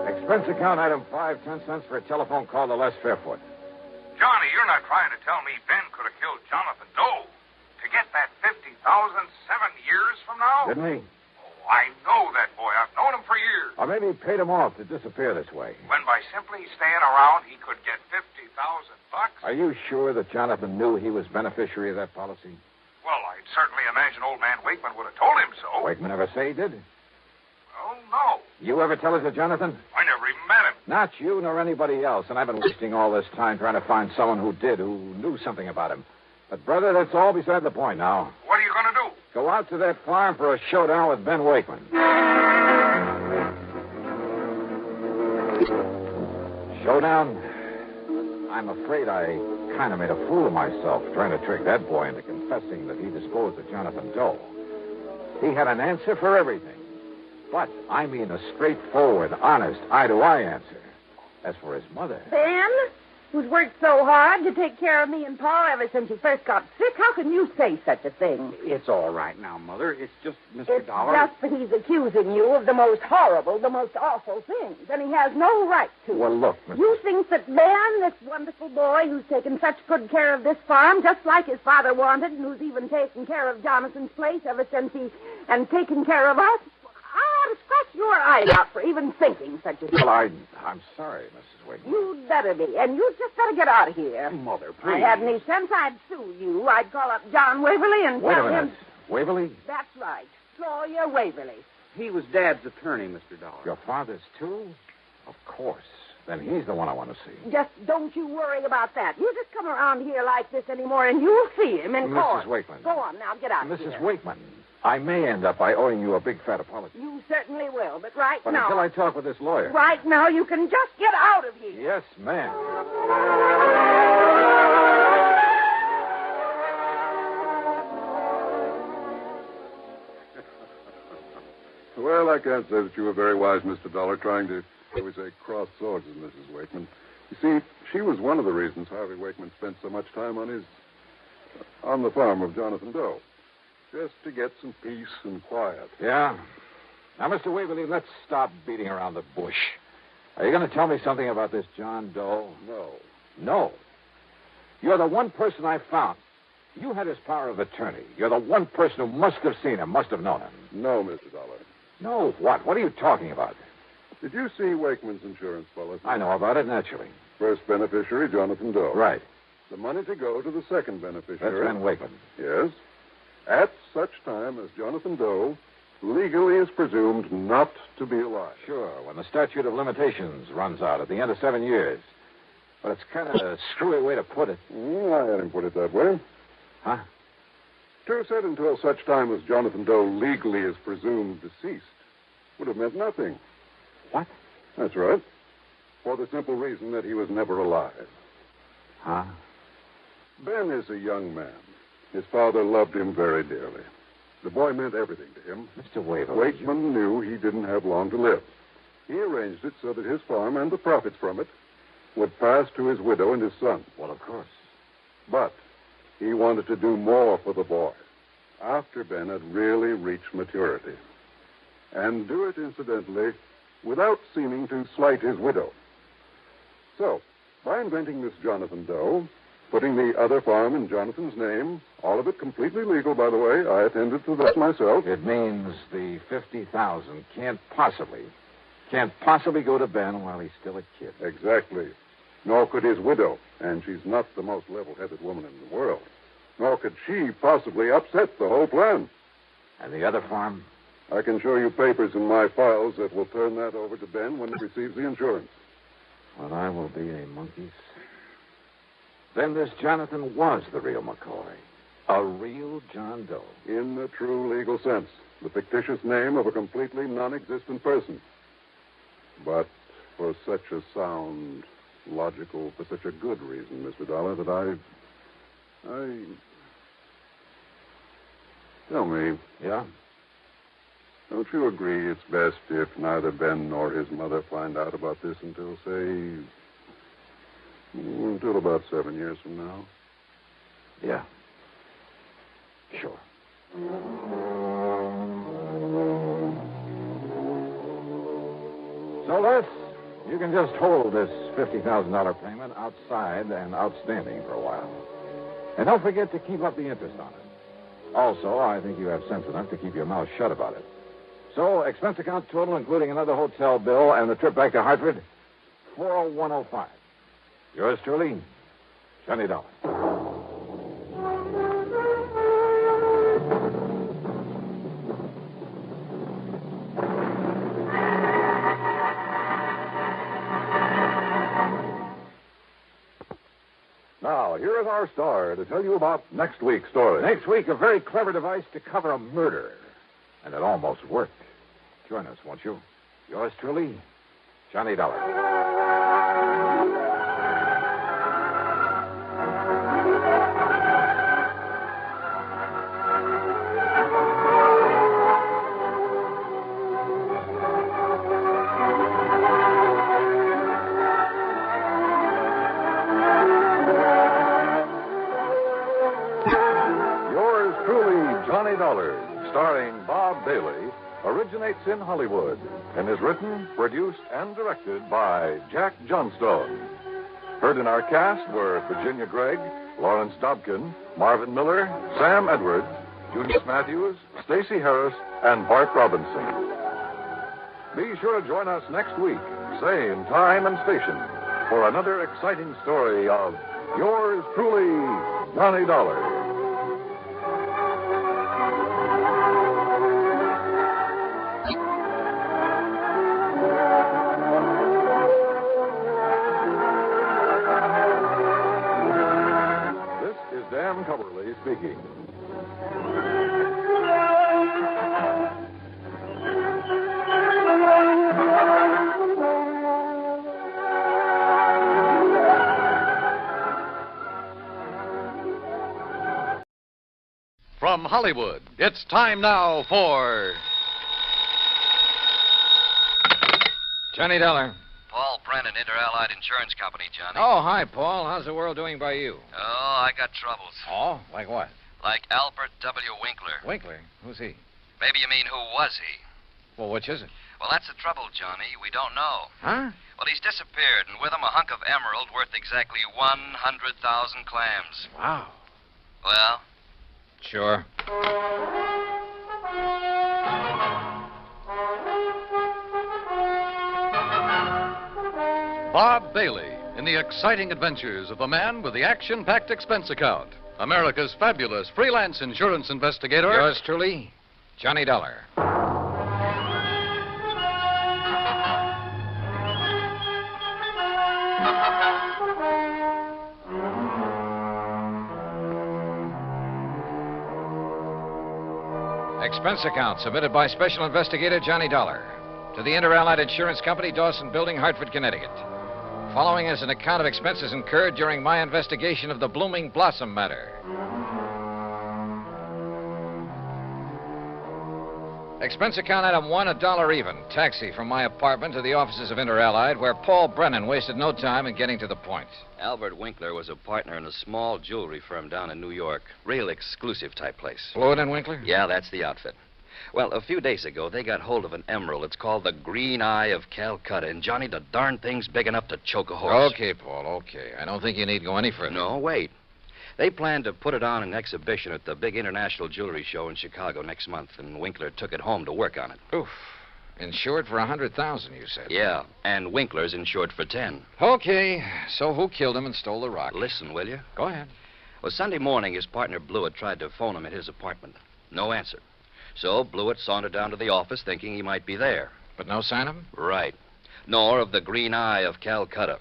Expense account item 5, 10 cents for a telephone call to Les Fairfoot. Johnny, you're not trying to tell me Ben could have killed Jonathan Doe to get that $50,000 7 years from now? Didn't he? Oh, I know that boy. I've known him for years. Or maybe he paid him off to disappear this way. When by simply staying around, he could get $50,000. Are you sure that Jonathan knew he was beneficiary of that policy? Well, I'd certainly imagine old man Wakeman would have told him so. Wakeman never say he did? Oh, no. You ever tell it to Jonathan? I never even met him. Not you nor anybody else, and I've been wasting all this time trying to find someone who did, who knew something about him. But, brother, that's all beside the point now. What are you going to do? Go out to that farm for a showdown with Ben Wakeman. Showdown? I'm afraid I kind of made a fool of myself trying to trick that boy into confessing that he disposed of Jonathan Doe. He had an answer for everything. But I mean a straightforward, honest, eye-to-eye answer. As for his mother... Ben, who's worked so hard to take care of me and Pa ever since you first got sick, how can you say such a thing? It's all right now, Mother. It's just Mr. Dollar. Just that he's accusing you of the most horrible, the most awful things, and he has no right to. Well, look, Mr. You think that Ben, this wonderful boy who's taken such good care of this farm, just like his father wanted, and who's even taken care of Jonathan's place ever since and taken care of us, I ought to scratch your eyes out for even thinking such a thing. Well, I'm sorry, Mrs. Wakeman. You'd better be, and you just better get out of here. Mother, If please. I had any sense, I'd sue you. I'd call up John Waverly and Wait tell a minute. him... Waverly? That's right. Lawyer Waverly. He was Dad's attorney, Mr. Dollar. Your father's, too? Of course. Then he's the one I want to see. Just don't you worry about that. You just come around here like this anymore, and you'll see him in court. Mrs. Wakeman. Go on now, get out of here. Mrs. Wakeman, I may end up by owing you a big fat apology. You certainly will, but right But now... until I talk with this lawyer... Right now, you can just get out of here. Yes, ma'am. Well, I can't say that you were very wise, Mr. Dollar, trying to, shall we say, cross swords with Mrs. Wakeman. You see, she was one of the reasons Harvey Wakeman spent so much time on the farm of Jonathan Doe. Just to get some peace and quiet. Yeah? Now, Mr. Waverly, let's stop beating around the bush. Are you going to tell me something about this John Doe? No. No? You're the one person I found. You had his power of attorney. You're the one person who must have seen him, must have known him. No, Mr. Dollar. No, what? What are you talking about? Did you see Wakeman's insurance policy? I know about it, naturally. First beneficiary, Jonathan Doe. Right. The money to go to the second beneficiary. That's Ben Wakeman. Yes. at such time as Jonathan Doe legally is presumed not to be alive. Sure, when the statute of limitations runs out at the end of 7 years. But it's kind of a screwy way to put it. I hadn't put it that way. Huh? To have said until such time as Jonathan Doe legally is presumed deceased would have meant nothing. What? That's right. For the simple reason that he was never alive. Huh? Ben is a young man. His father loved him very dearly. The boy meant everything to him. Mr. Waver. Wakeman knew he didn't have long to live. He arranged it so that his farm and the profits from it would pass to his widow and his son. Well, of course. But he wanted to do more for the boy after Ben had really reached maturity. And do it, incidentally, without seeming to slight his widow. So, by inventing this Jonathan Doe, putting the other farm in Jonathan's name, all of it completely legal, by the way. I attended to that myself. It means the $50,000 can't possibly go to Ben while he's still a kid. Exactly. Nor could his widow, and she's not the most level-headed woman in the world. Nor could she possibly upset the whole plan. And the other farm? I can show you papers in my files that will turn that over to Ben when he receives the insurance. Well, I will be a monkey's. Then this Jonathan was the real McCoy. A real John Doe. In the true legal sense. The fictitious name of a completely non-existent person. But for such a sound, logical, for such a good reason, Mr. Dollar, that I... Tell me. Yeah? Don't you agree it's best if neither Ben nor his mother find out about this until, say... until about 7 years from now? Yeah. Sure. So, Les, you can just hold this $50,000 payment outside and outstanding for a while. And don't forget to keep up the interest on it. Also, I think you have sense enough to keep your mouth shut about it. So, expense account total, including another hotel bill and the trip back to Hartford, $401.05. Yours truly, Johnny Dollar. Now, here is our star to tell you about next week's story. Next week, a very clever device to cover a murder. And it almost worked. Join us, won't you? Yours truly, Johnny Dollar. Starring Bob Bailey, originates in Hollywood and is written, produced, and directed by Jack Johnstone. Heard in our cast were Virginia Gregg, Lawrence Dobkin, Marvin Miller, Sam Edwards, Junius Matthews, Stacey Harris, and Bart Robinson. Be sure to join us next week, same time and station, for another exciting story of yours truly, Johnny Dollar. Coverly speaking. From Hollywood, it's time now for Johnny Dollar. Paul Brennan, Inter-Allied Insurance Company, Johnny. Oh, hi, Paul. How's the world doing by you? Oh, I got troubles. Oh, like what? Like Albert W. Winkler. Winkler? Who's he? Maybe you mean who was he? Well, which is it? Well, that's the trouble, Johnny. We don't know. Huh? Well, he's disappeared, and with him a hunk of emerald worth exactly 100,000 clams. Wow. Well? Sure. Bob Bailey in the exciting adventures of the man with the action-packed expense account. America's fabulous freelance insurance investigator. Yours truly, Johnny Dollar. Expense account submitted by Special Investigator Johnny Dollar to the Inter-Allied Insurance Company, Dawson Building, Hartford, Connecticut. Following is an account of expenses incurred during my investigation of the Blooming Blossom matter. Expense account item 1, $1 even. Taxi from my apartment to the offices of Inter-Allied, where Paul Brennan wasted no time in getting to the point. Albert Winkler was a partner in a small jewelry firm down in New York. Real exclusive type place. Floyd and Winkler? Yeah, that's the outfit. Well, a few days ago, they got hold of an emerald. It's called the Green Eye of Calcutta. And, Johnny, the darn thing's big enough to choke a horse. Okay, Paul, okay. I don't think you need go any further. No, wait. They plan to put it on an exhibition at the big international jewelry show in Chicago next month, and Winkler took it home to work on it. Oof. Insured for $100,000, you said. Yeah, and Winkler's insured for 10. Okay, so who killed him and stole the rock? Listen, will you? Go ahead. Well, Sunday morning, his partner Blewett tried to phone him at his apartment. No answer. So Blewett sauntered down to the office thinking he might be there. But no sign of him? Right. Nor of the Green Eye of Calcutta.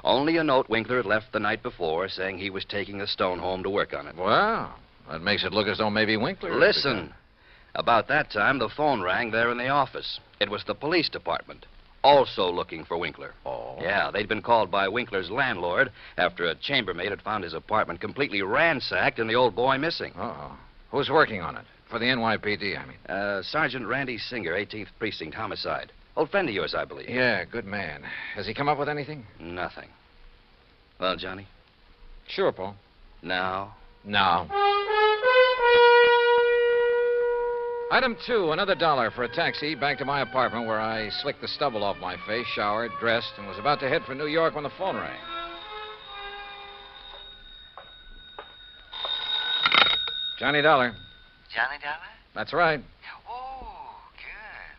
Only a note Winkler had left the night before saying he was taking the stone home to work on it. Well, that makes it look as though maybe Winkler... Listen. About that time, the phone rang there in the office. It was the police department, also looking for Winkler. Oh? Yeah, they'd been called by Winkler's landlord after a chambermaid had found his apartment completely ransacked and the old boy missing. Uh-oh. Who's working on it? For the NYPD, I mean. Sergeant Randy Singer, 18th Precinct, homicide. Old friend of yours, I believe. Yeah, good man. Has he come up with anything? Nothing. Well, Johnny? Sure, Paul. Now? Now. Item 2, another $1 for a taxi back to my apartment where I slicked the stubble off my face, showered, dressed, and was about to head for New York when the phone rang. Johnny Dollar. Johnny Dollar? That's right. Oh, good.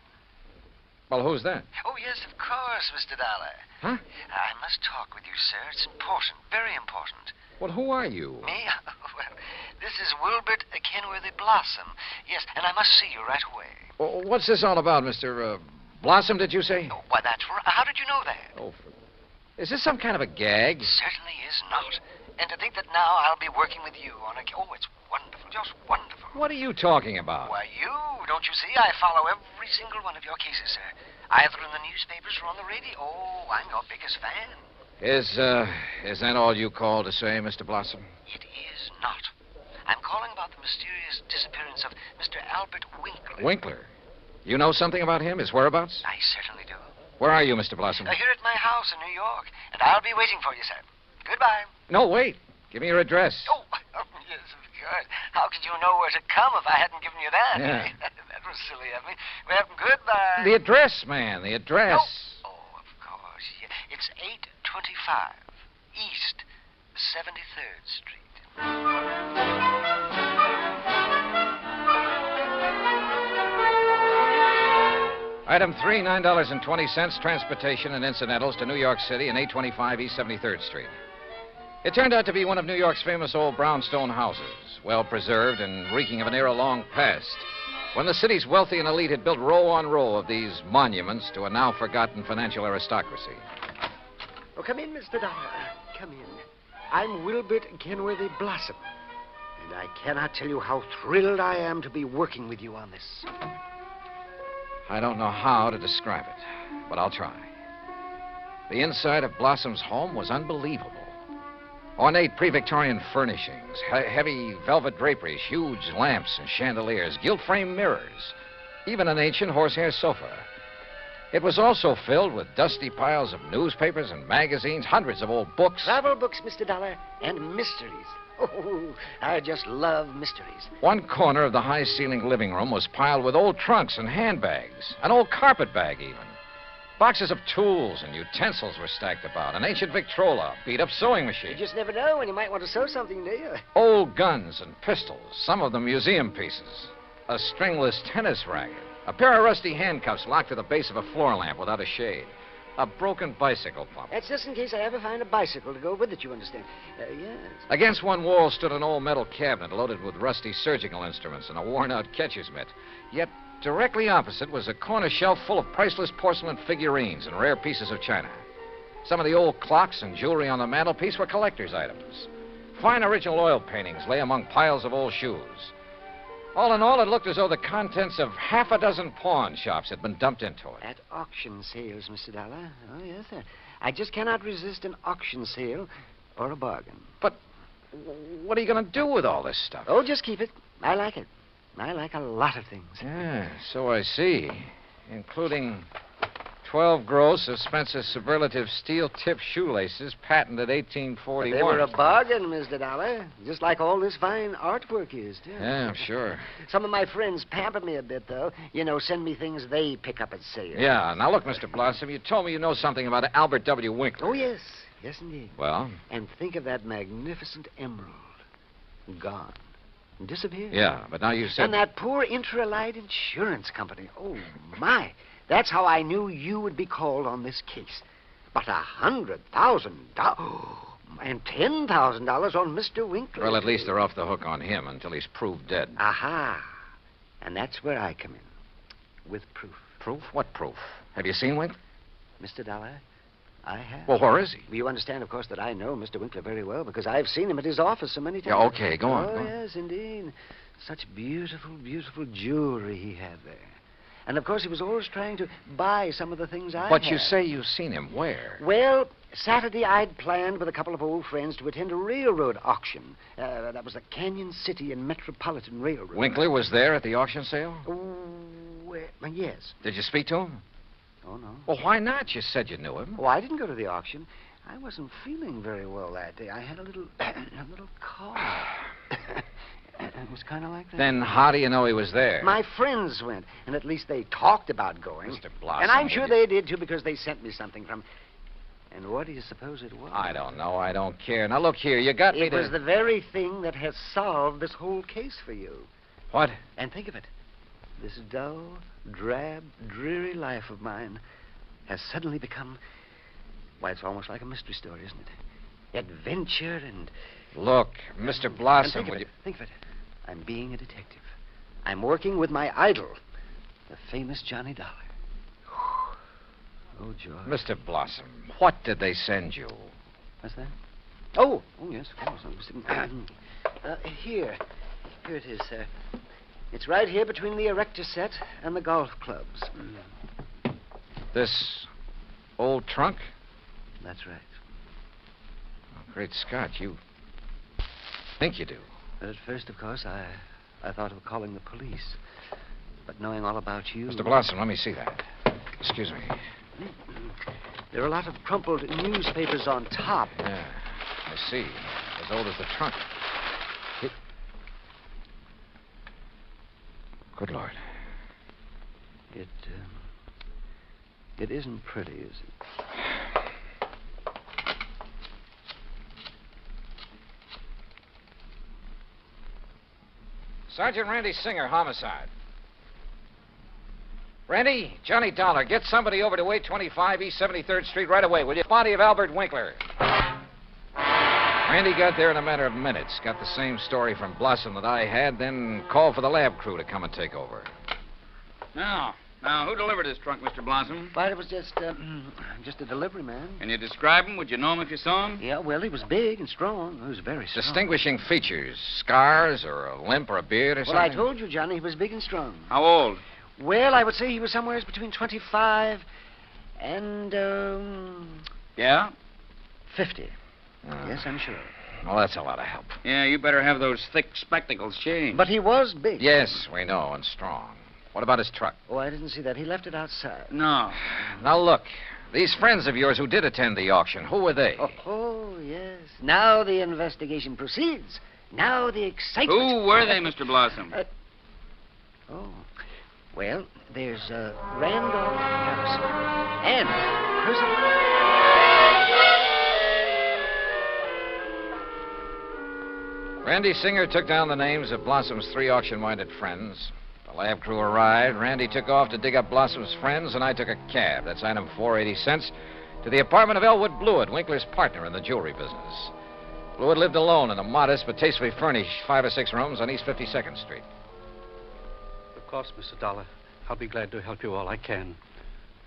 Well, who's that? Oh, yes, of course, Mr. Dollar. Huh? I must talk with you, sir. It's important, very important. Well, who are you? Me? Well, this is Wilbert Kenworthy Blossom. Yes, and I must see you right away. Well, what's this all about, Mr. Blossom, did you say? Oh, why, that's right. How did you know that? Oh, is this some kind of a gag? Certainly is not. And to think that now I'll be working with you on a... Oh, it's wonderful, just wonderful. What are you talking about? Why, you, don't you see? I follow every single one of your cases, sir. Either in the newspapers or on the radio. Oh, I'm your biggest fan. Is that all you called to say, Mr. Blossom? It is not. I'm calling about the mysterious disappearance of Mr. Albert Winkler. Winkler? You know something about him, his whereabouts? I certainly do. Where are you, Mr. Blossom? Here at my house in New York, and I'll be waiting for you, sir. Goodbye. No, wait. Give me your address. Oh, yes, of course. How could you know where to come if I hadn't given you that? Yeah. That was silly of me. Well, goodbye. The address, man, the address. Oh, of course. Yeah. It's 825 East 73rd Street. Item 3, $9.20, transportation and incidentals to New York City and 825 East 73rd Street. It turned out to be one of New York's famous old brownstone houses, well preserved and reeking of an era long past, when the city's wealthy and elite had built row on row of these monuments to a now forgotten financial aristocracy. Oh, come in, Mr. Dollar. Come in. I'm Wilbert Kenworthy Blossom, and I cannot tell you how thrilled I am to be working with you on this. I don't know how to describe it, but I'll try. The inside of Blossom's home was unbelievable. Ornate pre-Victorian furnishings, heavy velvet draperies, huge lamps and chandeliers, gilt-framed mirrors, even an ancient horsehair sofa. It was also filled with dusty piles of newspapers and magazines, hundreds of old books. Travel books, Mr. Dollar, and mysteries. Oh, I just love mysteries. One corner of the high-ceilinged living room was piled with old trunks and handbags, an old carpet bag even. Boxes of tools and utensils were stacked about, an ancient Victrola, beat-up sewing machine. You just never know when you might want to sew something, do you? Old guns and pistols, some of them museum pieces. A stringless tennis racket, a pair of rusty handcuffs locked to the base of a floor lamp without a shade. A broken bicycle pump. That's just in case I ever find a bicycle to go with it, you understand. Yes. Against one wall stood an old metal cabinet loaded with rusty surgical instruments and a worn-out catcher's mitt. Yet directly opposite was a corner shelf full of priceless porcelain figurines and rare pieces of china. Some of the old clocks and jewelry on the mantelpiece were collector's items. Fine original oil paintings lay among piles of old shoes. All in all, it looked as though the contents of half a dozen pawn shops had been dumped into it. At auction sales, Mr. Dollar. Oh, yes, sir. I just cannot resist an auction sale or a bargain. But what are you going to do with all this stuff? Oh, just keep it. I like it. I like a lot of things. Yeah, so I see. Including 12 gross of Spencer's superlative steel-tipped shoelaces, patented 1841. But they were a bargain, Mr. Dollar. Just like all this fine artwork is, too. Yeah, I'm sure. Some of my friends pamper me a bit, though. You know, send me things they pick up at sale. Yeah, now look, Mr. Blossom, you told me you know something about Albert W. Winkler. Oh, yes. Yes, indeed. Well? And think of that magnificent emerald. Gone. Disappeared. Yeah, but now you said... And that poor Intralite Insurance Company. Oh, my. That's how I knew you would be called on this case. But $100,000 and $10,000 on Mr. Winkler. Well, at least they're off the hook on him until he's proved dead. Aha. And that's where I come in. With proof. Proof? What proof? Have you seen Winkler? Mr. Dollar, I have. Well, where is he? You understand, of course, that I know Mr. Winkler very well because I've seen him at his office so many times. Yeah, okay, go on. Oh, go on. Yes, indeed. Such beautiful, beautiful jewelry he had there. And, of course, he was always trying to buy some of the things I had. But you say you've seen him. Where? Well, Saturday I'd planned with a couple of old friends to attend a railroad auction. That was the Canyon City and Metropolitan Railroad. Winkler was there at the auction sale? Oh, yes. Did you speak to him? Oh, no. Well, why not? You said you knew him. Oh, I didn't go to the auction. I wasn't feeling very well that day. I had a little cough. It was kind of like that. Then how do you know he was there? My friends went, and at least they talked about going. Mr. Blossom. And I'm sure they did, too, because they sent me something from... And what do you suppose it was? I don't know. I don't care. Now, look here. You got me to... It was the very thing that has solved this whole case for you. What? And think of it. This dull, drab, dreary life of mine has suddenly become... Why, it's almost like a mystery story, isn't it? Adventure and... Look, Mr. Blossom, would you... Think of it. I'm being a detective. I'm working with my idol, the famous Johnny Dollar. Oh, George. Mr. Blossom, what did they send you? What's that? Oh, yes, of course. Here. Here it is, sir. It's right here between the erector set and the golf clubs. This old trunk? That's right. Oh, great Scott, you think you do. But at first, of course, I thought of calling the police. But knowing all about you... Mr. Blossom, let me see that. Excuse me. There are a lot of crumpled newspapers on top. Yeah, I see. As old as the trunk. Good Lord. It isn't pretty, is it? Sergeant Randy Singer, homicide. Randy, Johnny Dollar, get somebody over to 825 East 73rd Street right away, will you? Body of Albert Winkler. Randy got there in a matter of minutes, got the same story from Blossom that I had, then called for the lab crew to come and take over. Now, who delivered this trunk, Mr. Blossom? Why, it was just a delivery man. Can you describe him? Would you know him if you saw him? Yeah, well, he was big and strong. He was very strong. Distinguishing features, scars or a limp or a beard or something? Well, I told you, Johnny, he was big and strong. How old? Well, I would say he was somewhere between 25 and, Yeah? 50. Yes, I'm sure. Well, that's a lot of help. Yeah, you better have those thick spectacles changed. But he was big. Yes, we know, and strong. What about his truck? Oh, I didn't see that. He left it outside. No. Now, look. These friends of yours who did attend the auction, who were they? Oh, yes. Now the investigation proceeds. Now the excitement. Who were they, Mr. Blossom? Well, there's Randolph Harrison and Percival. Randy Singer took down the names of Blossom's 3 auction-minded friends. The The lab crew arrived. Randy took off to dig up Blossom's friends, and I took a cab. That's item 480 cents. To the apartment of Elwood Blewett, Winkler's partner in the jewelry business. Blewett lived alone in a modest but tastefully furnished 5 or 6 rooms on East 52nd Street. Of course, Mr. Dollar. I'll be glad to help you all I can.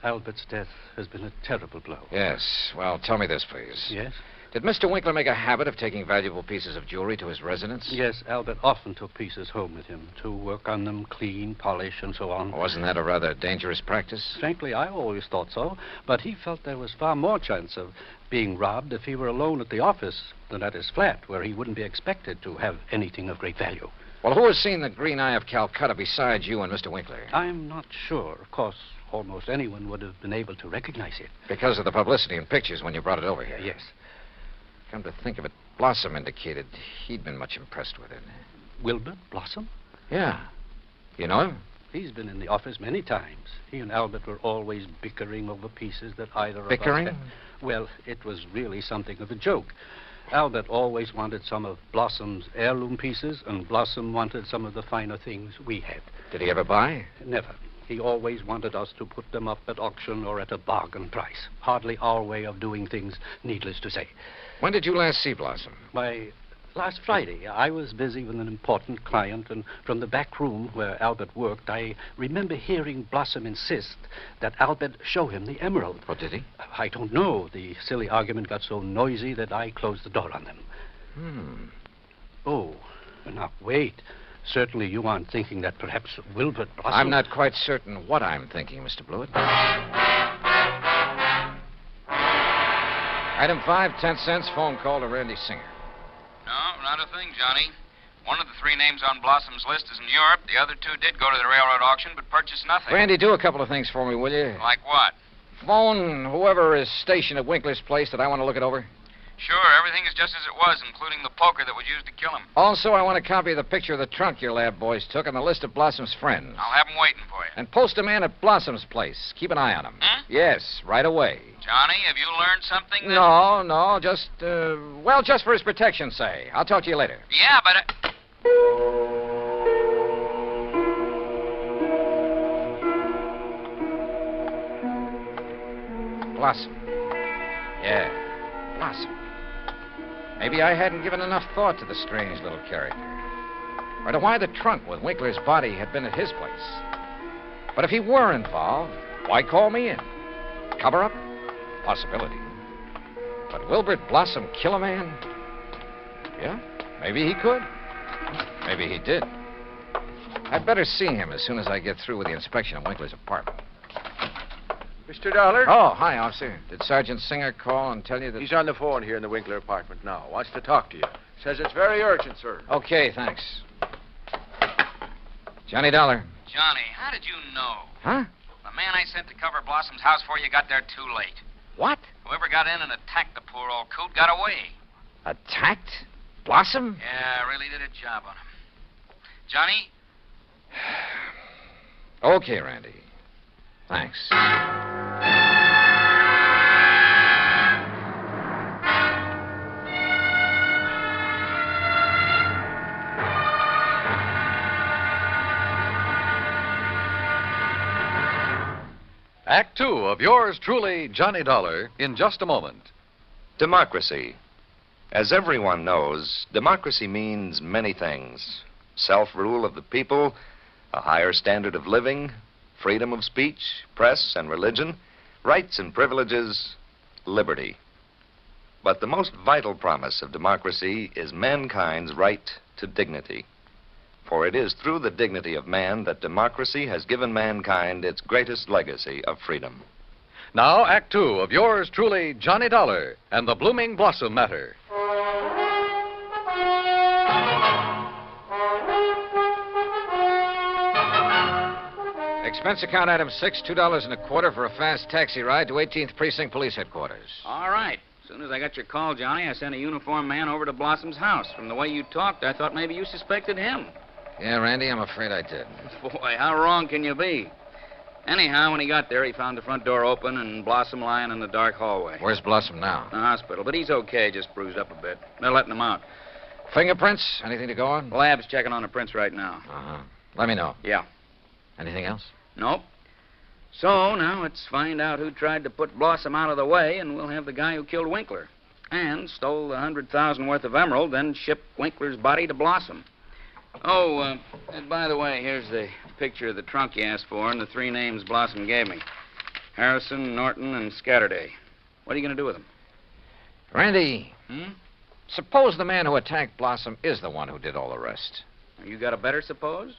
Albert's death has been a terrible blow. Yes. Well, tell me this, please. Yes? Did Mr. Winkler make a habit of taking valuable pieces of jewelry to his residence? Yes, Albert often took pieces home with him to work on them, clean, polish, and so on. Wasn't that a rather dangerous practice? Frankly, I always thought so, but he felt there was far more chance of being robbed if he were alone at the office than at his flat, where he wouldn't be expected to have anything of great value. Well, who has seen the Green Eye of Calcutta besides you and Mr. Winkler? I'm not sure. Of course, almost anyone would have been able to recognize it. Because of the publicity and pictures when you brought it over here? Yes. Come to think of it, Blossom indicated he'd been much impressed with it. Wilbert Blossom? Yeah. You know him? He's been in the office many times. He and Albert were always bickering over pieces that either of Bickering? us had. Well, it was really something of a joke. Albert always wanted some of Blossom's heirloom pieces, and Blossom wanted some of the finer things we had. Did he ever buy? Never. He always wanted us to put them up at auction or at a bargain price. Hardly our way of doing things, needless to say. When did you last see Blossom? Why, last Friday. I was busy with an important client, and from the back room where Albert worked, I remember hearing Blossom insist that Albert show him the emerald. Oh, did he? I don't know. The silly argument got so noisy that I closed the door on them. Oh, now, wait. Certainly you aren't thinking that perhaps Wilbert Blossom... I'm not quite certain what I'm thinking, Mr. Blewett. Item 5, 10 cents, phone call to Randy Singer. No, not a thing, Johnny. One of the 3 names on Blossom's list is in Europe. The other 2 did go to the railroad auction, but purchased nothing. Randy, do a couple of things for me, will you? Like what? Phone whoever is stationed at Winkler's place that I want to look it over. Sure, everything is just as it was, including the poker that was used to kill him. Also, I want a copy of the picture of the trunk your lab boys took and the list of Blossom's friends. I'll have them waiting for you. And post a man at Blossom's place. Keep an eye on him. Yes, right away. Johnny, have you learned something? No, just, just for his protection, say. I'll talk to you later. Yeah, but... Blossom. Yeah, Blossom. Maybe I hadn't given enough thought to the strange little character. Or to why the trunk with Winkler's body had been at his place. But if he were involved, why call me in? Cover up? Possibility. But Wilbert Blossom kill a man? Yeah, maybe he could. Maybe he did. I'd better see him as soon as I get through with the inspection of Winkler's apartment. Mr. Dollar? Oh, hi, officer. Did Sergeant Singer call and tell you that... He's on the phone here in the Winkler apartment now. Wants to talk to you. Says it's very urgent, sir. Okay, thanks. Johnny Dollar. Johnny, how did you know? Huh? The man I sent to cover Blossom's house for you got there too late. What? Whoever got in and attacked the poor old coot got away. Attacked? Blossom? Yeah, really did a job on him. Johnny? Okay, Randy. Thanks. Act 2 of yours truly, Johnny Dollar, in just a moment. Democracy. As everyone knows, democracy means many things. Self-rule of the people, a higher standard of living, freedom of speech, press and religion, rights and privileges, liberty. But the most vital promise of democracy is mankind's right to dignity. For it is through the dignity of man that democracy has given mankind its greatest legacy of freedom. Now, Act 2 of yours truly, Johnny Dollar, and the Blooming Blossom Matter. Expense account item 6, $2.25 for a fast taxi ride to 18th Precinct Police Headquarters. All right. As soon as I got your call, Johnny, I sent a uniformed man over to Blossom's house. From the way you talked, I thought maybe you suspected him. Yeah, Randy, I'm afraid I did. Boy, how wrong can you be? Anyhow, when he got there, he found the front door open and Blossom lying in the dark hallway. Where's Blossom now? The hospital, but he's okay, just bruised up a bit. They're letting him out. Fingerprints? Anything to go on? The lab's checking on the prints right now. Uh-huh. Let me know. Yeah. Anything else? Nope. So now let's find out who tried to put Blossom out of the way, and we'll have the guy who killed Winkler and stole the $100,000 worth of emerald, then shipped Winkler's body to Blossom. Oh, and by the way, here's the picture of the trunk you asked for and the 3 names Blossom gave me. Harrison, Norton, and Scatterday. What are you going to do with them? Randy, suppose the man who attacked Blossom is the one who did all the rest. You got a better suppose?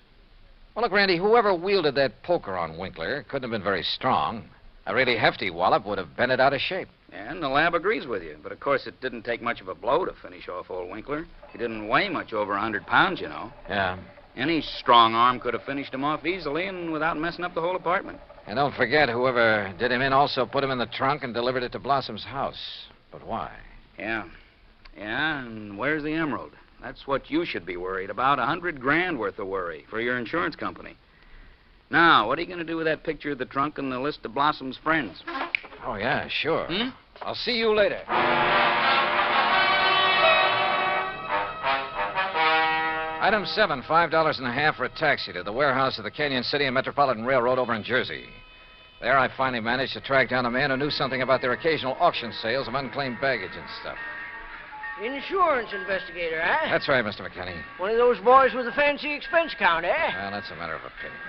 Well, look, Randy, whoever wielded that poker on Winkler couldn't have been very strong. A really hefty wallop would have bent it out of shape. Yeah, and the lab agrees with you. But, of course, it didn't take much of a blow to finish off old Winkler. He didn't weigh much over 100 pounds, you know. Yeah. Any strong arm could have finished him off easily and without messing up the whole apartment. And don't forget, whoever did him in also put him in the trunk and delivered it to Blossom's house. But why? Yeah. Yeah, and where's the emerald? That's what you should be worried about. $100,000 worth of worry for your insurance company. Now, what are you going to do with that picture of the trunk and the list of Blossom's friends? Oh, yeah, sure. I'll see you later. Item 7, $5.50 for a taxi to the warehouse of the Canyon City and Metropolitan Railroad over in Jersey. There I finally managed to track down a man who knew something about their occasional auction sales of unclaimed baggage and stuff. Insurance investigator, eh? That's right, Mr. McKinney. One of those boys with a fancy expense account, eh? Well, that's a matter of opinion.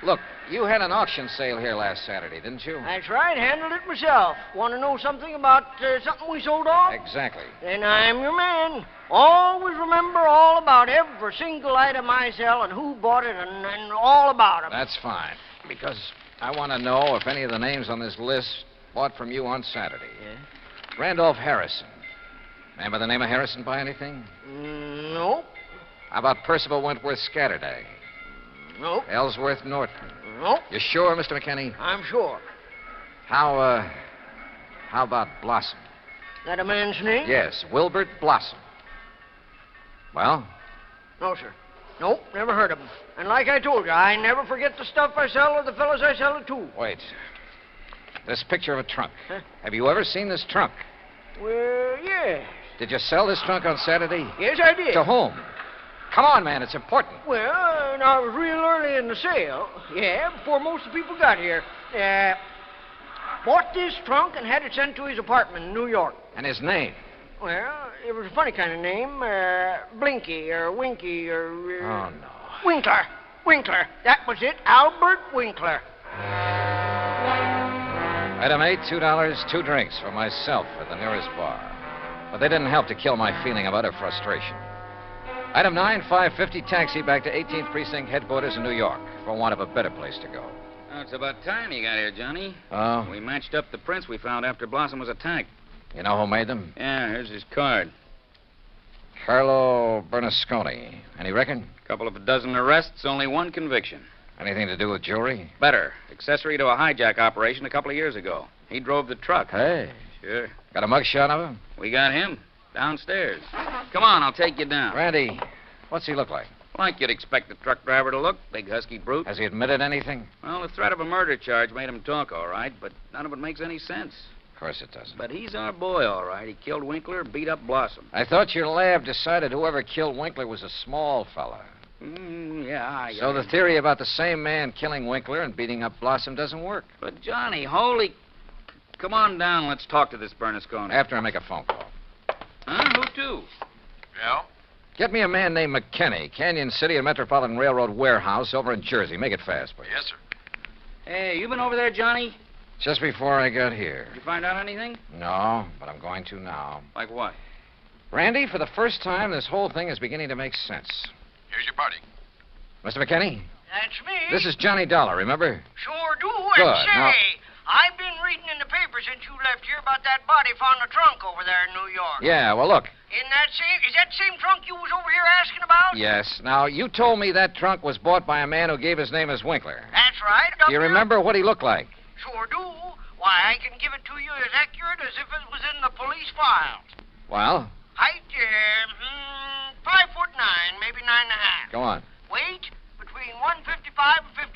Look, you had an auction sale here last Saturday, didn't you? That's right. Handled it myself. Want to know something about something we sold off? Exactly. Then I'm your man. Always remember all about every single item I sell and who bought it and all about 'em. That's fine. Because I want to know if any of the names on this list bought from you on Saturday. Yeah? Randolph Harrison. Man by the name of Harrison buy anything? Nope. How about Percival Wentworth Scatterday? Nope. Ellsworth Norton? Nope. You sure, Mr. McKinney? I'm sure. How about Blossom? That a man's name? Yes, Wilbert Blossom. Well? No, sir. Nope, never heard of him. And like I told you, I never forget the stuff I sell or the fellows I sell it to. Wait. This picture of a trunk. Huh? Have you ever seen this trunk? Well, yes. Did you sell this trunk on Saturday? Yes, I did. To whom? Come on, man, it's important. Well, I was real early in the sale. Yeah, before most of the people got here. Bought this trunk and had it sent to his apartment in New York. And his name? Well, it was a funny kind of name. Blinky or Winky or... Oh, no. Winkler. Winkler. That was it. Albert Winkler. Item 8, $2, 2 drinks for myself at the nearest bar. But they didn't help to kill my feeling of utter frustration. Item 9, $5.50 taxi back to 18th Precinct headquarters in New York for want of a better place to go. Oh, it's about time you got here, Johnny. Oh? We matched up the prints we found after Blossom was attacked. You know who made them? Yeah, here's his card. Carlo Bernasconi. Any reckon? Couple of a dozen arrests, only one conviction. Anything to do with jewelry? Better. Accessory to a hijack operation a couple of years ago. He drove the truck. Hey. Sure. Got a mugshot of him? We got him. Downstairs. Come on, I'll take you down. Randy, what's he look like? Like you'd expect the truck driver to look. Big husky brute. Has he admitted anything? Well, the threat of a murder charge made him talk, all right, but none of it makes any sense. Of course it doesn't. But he's our boy, all right. He killed Winkler, beat up Blossom. I thought your lab decided whoever killed Winkler was a small fella. Yeah. So the theory about the same man killing Winkler and beating up Blossom doesn't work. But, Johnny, holy... Come on down. Let's talk to this Bernasconi. After I make a phone call. Huh? Who to? Yeah? Get me a man named McKinney, Canyon City and Metropolitan Railroad warehouse over in Jersey. Make it fast, please. Yes, sir. Hey, you been over there, Johnny? Just before I got here. Did you find out anything? No, but I'm going to now. Like what? Randy, for the first time, this whole thing is beginning to make sense. Here's your party. Mr. McKinney? That's me. This is Johnny Dollar, remember? Sure do. Good. And say, Now... I've been reading in the paper since you left here about that body found in the trunk over there in New York. Yeah, well, look. Is that the same trunk you was over here asking about? Yes. Now, you told me that trunk was bought by a man who gave his name as Winkler. That's right. Do you remember what he looked like? Sure do. Why, I can give it to you as accurate as if it was in the police files. Well? Height, 5'9", maybe 9.5. Go on. Weight, between 155 and 58.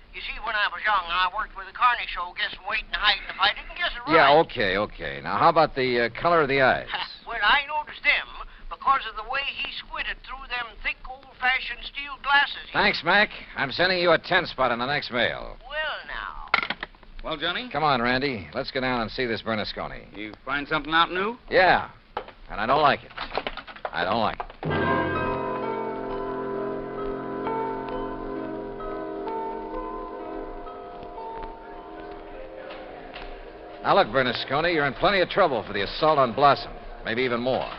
You see, when I was young, I worked with a carny show guessing weight and height, and if I didn't guess it right... Yeah, okay. Now, how about the color of the eyes? Well, I noticed them because because of the way he squinted through them thick, old-fashioned steel glasses. Thanks, Mac. I'm sending you a 10 spot on the next mail. Well, now. Well, Johnny? Come on, Randy. Let's go down and see this Bernasconi. You find something out new? Yeah. And I don't like it. I don't like it. Now, look, Bernasconi, you're in plenty of trouble for the assault on Blossom. Maybe even more.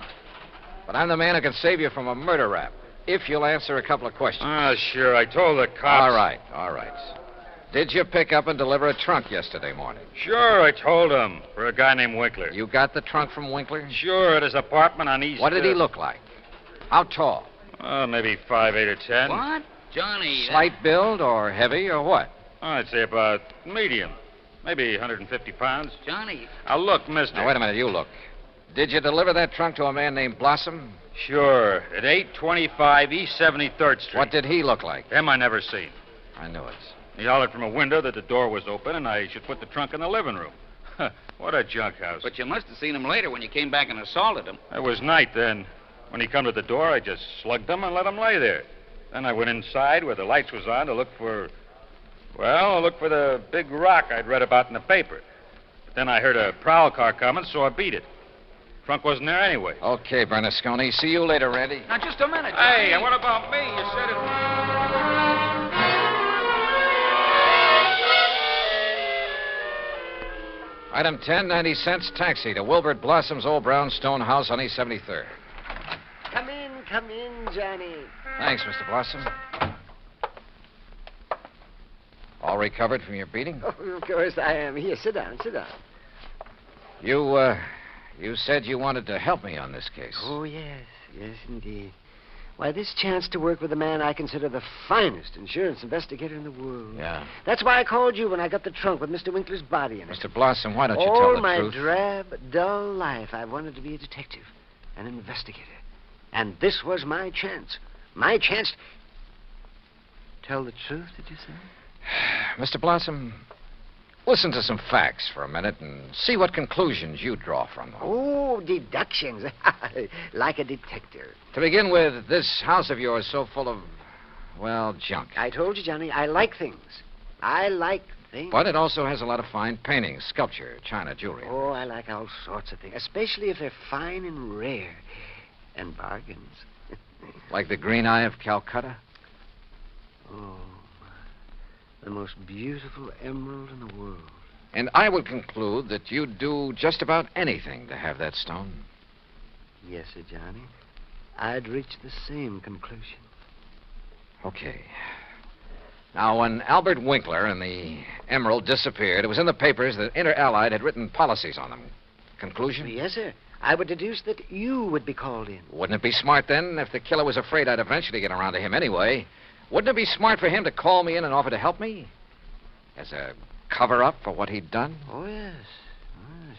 But I'm the man who can save you from a murder rap, if you'll answer a couple of questions. Sure. I told the cops. All right. Did you pick up and deliver a trunk yesterday morning? Sure, I told him. For a guy named Winkler. You got the trunk from Winkler? Sure, at his apartment on East... What did he look like? How tall? Maybe 5'8" or 10. What? Johnny... Slight build or heavy or what? I'd say about medium. Maybe 150 pounds. Johnny... Now, look, mister... Now, wait a minute, you look. Did you deliver that trunk to a man named Blossom? Sure, at 825 East 73rd Street. What did he look like? Him I never seen. I knew it. He hollered from a window that the door was open and I should put the trunk in the living room. What a junk house. But you must have seen him later when you came back and assaulted him. It was night then. When he come to the door, I just slugged him and let him lay there. Then I went inside where the lights was on to look for... Well, I looked for the big rock I'd read about in the paper. But then I heard a prowl car coming, so I beat it. Trunk wasn't there anyway. Okay, Bernasconi. See you later, Randy. Now, just a minute, Johnny. Hey, and what about me? You said it... Item 10, 90 cents, taxi to Wilbert Blossom's old brownstone house on East 73rd. Come in, Johnny. Thanks, Mr. Blossom. All recovered from your beating? Oh, of course I am. Here, sit down. You said you wanted to help me on this case. Oh, yes, indeed. Why, this chance to work with a man I consider the finest insurance investigator in the world. Yeah. That's why I called you when I got the trunk with Mr. Winkler's body in it. Mr. Blossom, why don't you tell All the my truth? drab, dull life, I wanted to be a detective, an investigator. And this was my chance. My chance... Tell the truth, did you say? Mr. Blossom, listen to some facts for a minute and see what conclusions you draw from them. Oh, deductions. Like a detective. To begin with, this house of yours so full of, well, junk. I told you, Johnny, I like things. I like things. But it also has a lot of fine paintings, sculpture, china, jewelry. Oh, I like all sorts of things, especially if they're fine and rare. And bargains. Like the green eye of Calcutta? Oh, the most beautiful emerald in the world. And I would conclude that you'd do just about anything to have that stone. Yes, sir, Johnny. I'd reach the same conclusion. Okay. Now, when Albert Winkler and the emerald disappeared, it was in the papers that Inter Allied had written policies on them. Conclusion? Yes, sir. I would deduce that you would be called in. Wouldn't it be smart, then, if the killer was afraid I'd eventually get around to him anyway? Wouldn't it be smart for him to call me in and offer to help me? As a cover-up for what he'd done? Oh, yes.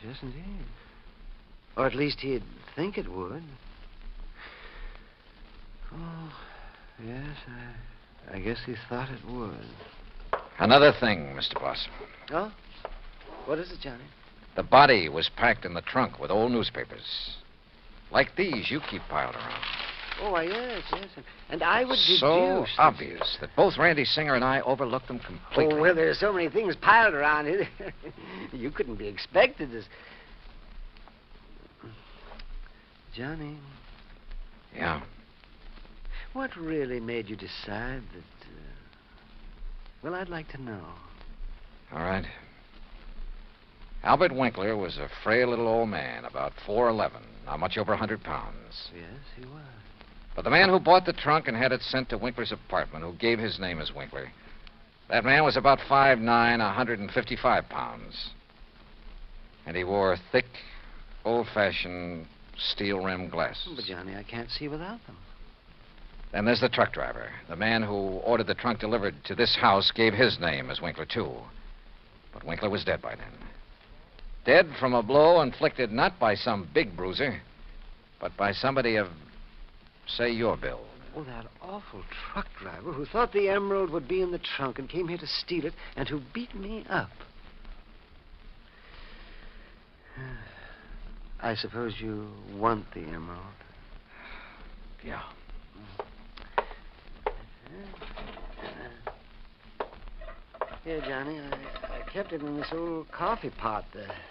Yes, indeed. Or at least he'd think it would. Oh, yes, I guess he thought it would. Another thing, Mr. Blossom. Oh? What is it, Johnny? The body was packed in the trunk with old newspapers. Like these you keep piled around. Oh, yes. And I would deduce... So obvious that both Randy Singer and I overlooked them completely. Oh, well, there's so many things piled around here. You couldn't be expected as... Johnny. Yeah? What really made you decide that... Well, I'd like to know. All right. Albert Winkler was a frail little old man, about 4'11", not much over 100 pounds. Yes, he was. But the man who bought the trunk and had it sent to Winkler's apartment, who gave his name as Winkler, that man was about 5'9", 155 pounds. And he wore thick, old-fashioned steel-rimmed glasses. But, Johnny, I can't see without them. Then there's the truck driver. The man who ordered the trunk delivered to this house gave his name as Winkler, too. But Winkler was dead by then. Dead from a blow inflicted not by some big bruiser, but by somebody of, say, your build. Oh, that awful truck driver who thought the emerald would be in the trunk and came here to steal it and who beat me up. I suppose you want the emerald. Yeah. Here, Johnny, I kept it in this old coffee pot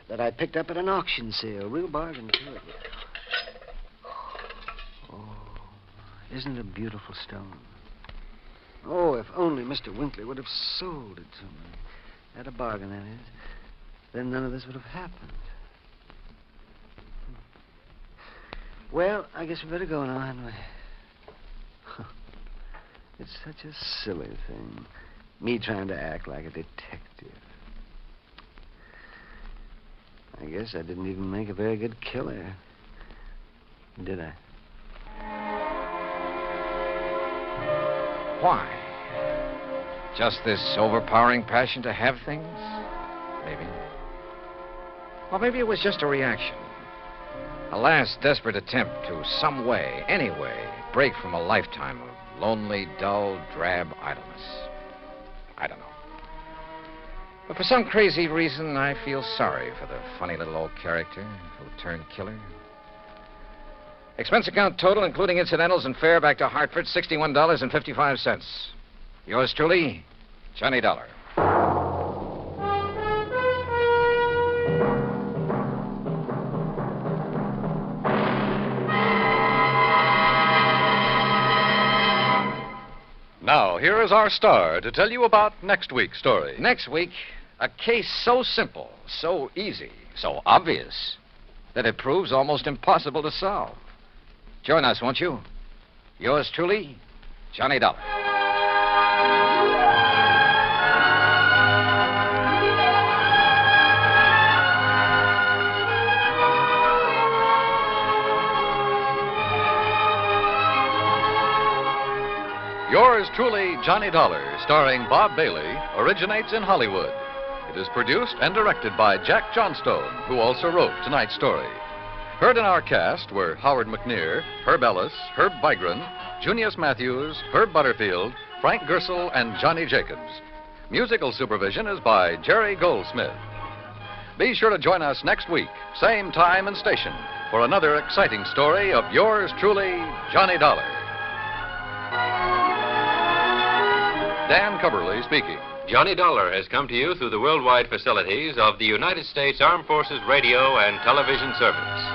that I picked up at an auction sale. Real bargain, too. Oh, isn't it a beautiful stone? Oh, if only Mr. Winkler would have sold it to me. At a bargain, that is. Then none of this would have happened. Well, I guess we better go now, hadn't we? It's such a silly thing. Me trying to act like a detective. I guess I didn't even make a very good killer. Did I? Why? Just this overpowering passion to have things? Maybe. Or maybe it was just a reaction. A last desperate attempt to some way, any way, break from a lifetime of lonely, dull, drab idleness. I don't know. But for some crazy reason, I feel sorry for the funny little old character who turned killer. Expense account total, including incidentals and fare back to Hartford, $61.55. Yours truly, Johnny Dollar. Now, here is our star to tell you about next week's story. Next week, a case so simple, so easy, so obvious, that it proves almost impossible to solve. Join us, won't you? Yours truly, Johnny Dollar. Yours truly, Johnny Dollar, starring Bob Bailey, originates in Hollywood. It is produced and directed by Jack Johnstone, who also wrote tonight's story. Heard in our cast were Howard McNear, Herb Ellis, Herb Vigran, Junius Matthews, Herb Butterfield, Frank Gersel, and Johnny Jacobs. Musical supervision is by Jerry Goldsmith. Be sure to join us next week, same time and station, for another exciting story of yours truly, Johnny Dollar. Dan Cubberly speaking. Johnny Dollar has come to you through the worldwide facilities of the United States Armed Forces Radio and Television Service.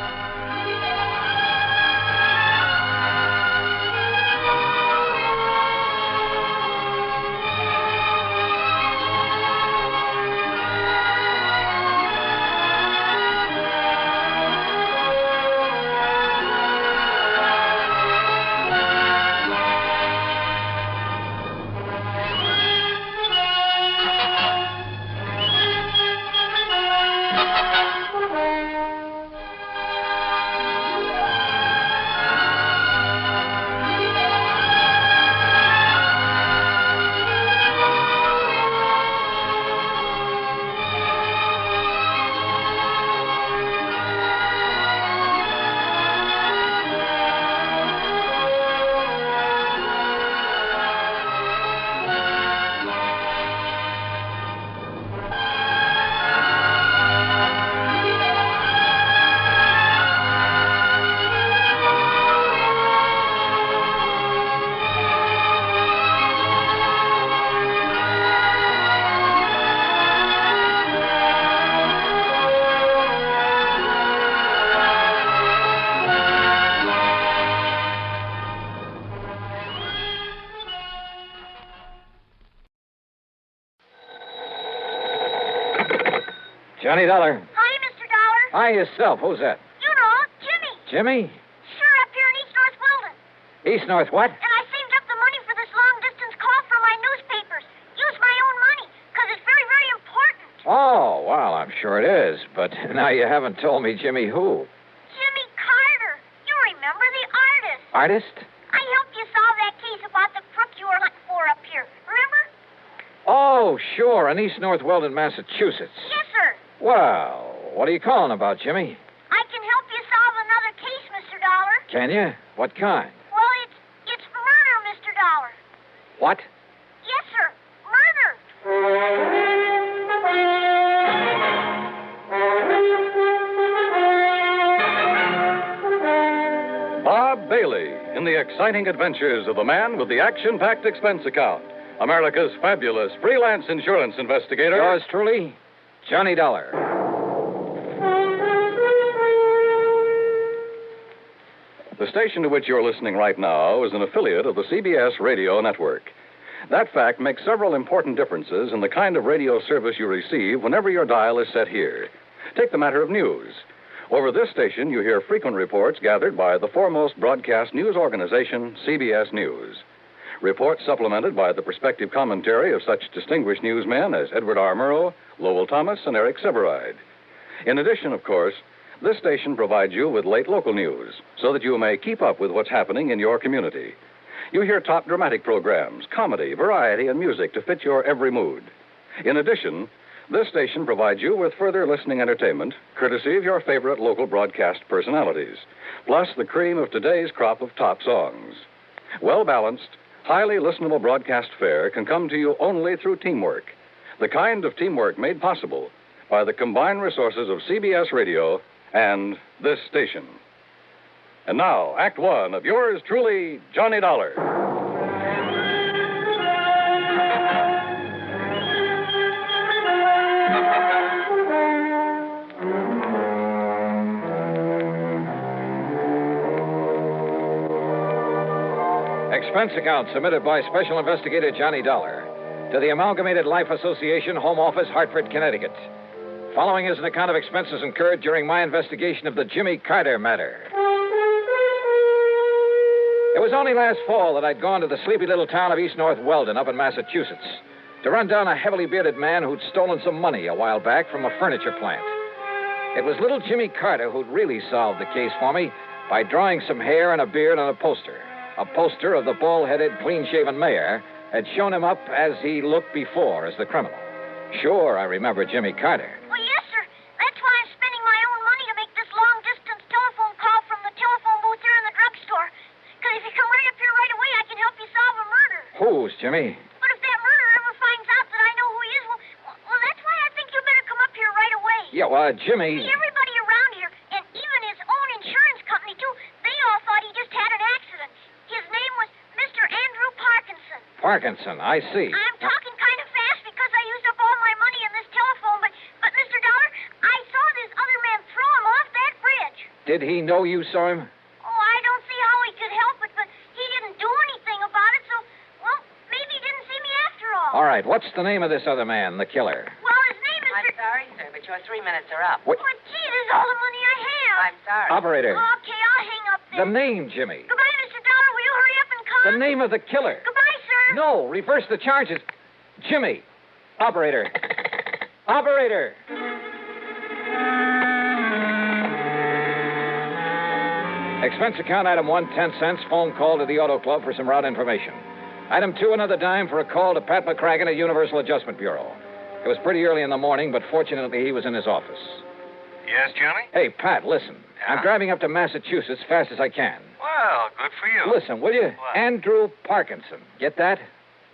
Johnny Dollar. Hi, Mr. Dollar. Hi yourself. Who's that? You know, Jimmy. Jimmy? Sure, up here in East North Weldon. East North what? And I saved up the money for this long-distance call from my newspapers. Use my own money, because it's very, very important. Oh, well, I'm sure it is. But now you haven't told me Jimmy who. Jimmy Carter. You remember the artist. Artist? I helped you solve that case about the crook you were hunting for up here. Remember? Oh, sure, in East North Weldon, Massachusetts. Yes, sir. Well, what are you calling about, Jimmy? I can help you solve another case, Mr. Dollar. Can you? What kind? Well, it's murder, Mr. Dollar. What? Yes, sir. Murder. Bob Bailey in the exciting adventures of the man with the action-packed expense account, America's fabulous freelance insurance investigator. Yours truly, Johnny Dollar. The station to which you're listening right now is an affiliate of the CBS radio network. That fact makes several important differences in the kind of radio service you receive whenever your dial is set here. Take the matter of news. Over this station, you hear frequent reports gathered by the foremost broadcast news organization, CBS News. Reports supplemented by the perspective commentary of such distinguished newsmen as Edward R. Murrow, Lowell Thomas, and Eric Severide. In addition, of course, this station provides you with late local news so that you may keep up with what's happening in your community. You hear top dramatic programs, comedy, variety, and music to fit your every mood. In addition, this station provides you with further listening entertainment, courtesy of your favorite local broadcast personalities, plus the cream of today's crop of top songs. Well-balanced, highly listenable broadcast fare can come to you only through teamwork, the kind of teamwork made possible by the combined resources of CBS Radio and this station. And now, Act One of yours truly, Johnny Dollar. Expense account submitted by Special Investigator Johnny Dollar to the Amalgamated Life Association, Home Office, Hartford, Connecticut. Following is an account of expenses incurred during my investigation of the Jimmy Carter matter. It was only last fall that I'd gone to the sleepy little town of East North Weldon up in Massachusetts to run down a heavily bearded man who'd stolen some money a while back from a furniture plant. It was little Jimmy Carter who'd really solved the case for me by drawing some hair and a beard on a poster. A poster of the bald-headed, clean-shaven mayor had shown him up as he looked before as the criminal. Sure, I remember Jimmy Carter. Well, yes, sir. That's why I'm spending my own money to make this long-distance telephone call from the telephone booth here in the drugstore. Because if you come right up here right away, I can help you solve a murder. Who's, Jimmy? But if that murderer ever finds out that I know who he is, well, that's why I think you better come up here right away. Yeah, Jimmy... See, everybody around here, and even his own insurance company, too, they all thought he just had an accident. His name was Mr. Andrew Parkinson. Parkinson, I see. I'm talking kind of fast because I used up all my money in this telephone, but Mr. Dollar, I saw this other man throw him off that bridge. Did he know you saw him? Oh, I don't see how he could help it, but he didn't do anything about it, so, well, maybe he didn't see me after all. All right, what's the name of this other man, the killer? Well, his name is... I'm sorry, sir, but your 3 minutes are up. What? But, gee, this is all the money I have. I'm sorry. Operator. Okay, I'll hang up then. The name, Jimmy. Goodbye, Mr. Dollar. Will you hurry up and come? The name of the killer. Goodbye, sir. No, reverse the charges. Jimmy. Operator. Operator. Expense account item 1, 10 cents. Phone call to the Auto Club for some route information. Item 2, another dime for a call to Pat McCracken at Universal Adjustment Bureau. It was pretty early in the morning, but fortunately he was in his office. Yes, Johnny? Hey, Pat, listen. I'm driving up to Massachusetts fast as I can. Well, good for you. Listen, will you? What? Andrew Parkinson. Get that?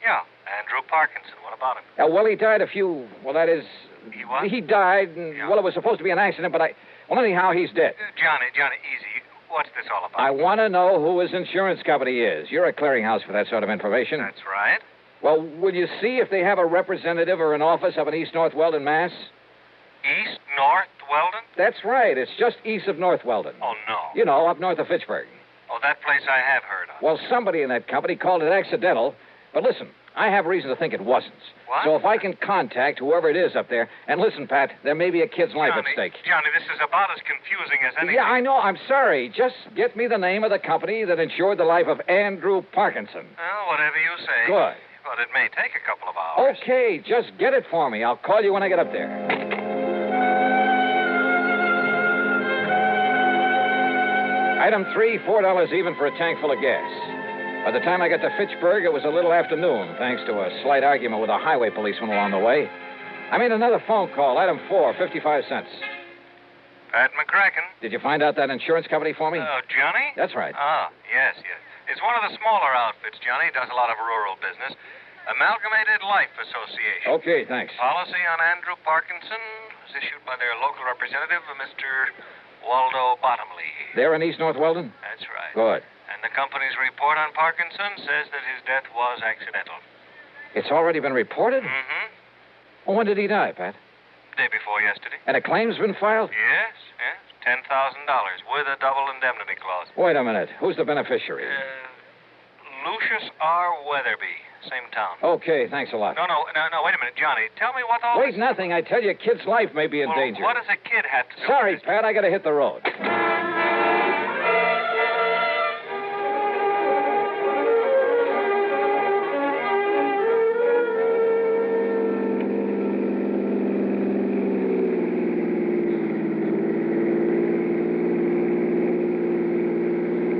Yeah, Andrew Parkinson. What about him? Well, he died a few... Well, that is... He what? He died, and, well, it was supposed to be an accident, but Well, anyhow, he's dead. Johnny, easy. What's this all about? I want to know who his insurance company is. You're a clearinghouse for that sort of information. That's right. Well, will you see if they have a representative or an office up in East North Weldon, Mass? East North Weldon? That's right. It's just east of North Weldon. Oh, no. You know, up north of Fitchburg. Oh, that place I have heard of. Well, somebody in that company called it accidental. But listen, I have reason to think it wasn't. What? So if I can contact whoever it is up there, and listen, Pat, there may be a kid's life at stake. Johnny, this is about as confusing as anything. Yeah, I know. I'm sorry. Just get me the name of the company that insured the life of Andrew Parkinson. Well, whatever you say. Good. But it may take a couple of hours. Okay, just get it for me. I'll call you when I get up there. Item 3, $4 even for a tank full of gas. By the time I got to Fitchburg, it was a little afternoon, thanks to a slight argument with a highway policeman along the way. I made another phone call. Item 4, 55 cents. Pat McCracken. Did you find out that insurance company for me? Oh, Johnny? That's right. Ah, yes. It's one of the smaller outfits, Johnny. Does a lot of rural business. Amalgamated Life Association. Okay, thanks. Policy on Andrew Parkinson was issued by their local representative, Mr. Waldo Bottomley. They're in East North Weldon? That's right. Good. And And the company's report on Parkinson says that his death was accidental. It's already been reported? Mm-hmm. Well, when did he die, Pat? Day before yesterday. And a claim's been filed? Yes. $10,000 with a double indemnity clause. Wait a minute. Who's the beneficiary? Lucius R. Weatherby, same town. Okay, thanks a lot. No, wait a minute, Johnny. Tell me what all Wait, this... nothing. I tell you, a kid's life may be in danger. What does a kid have to do? Sorry, Pat, I gotta hit the road.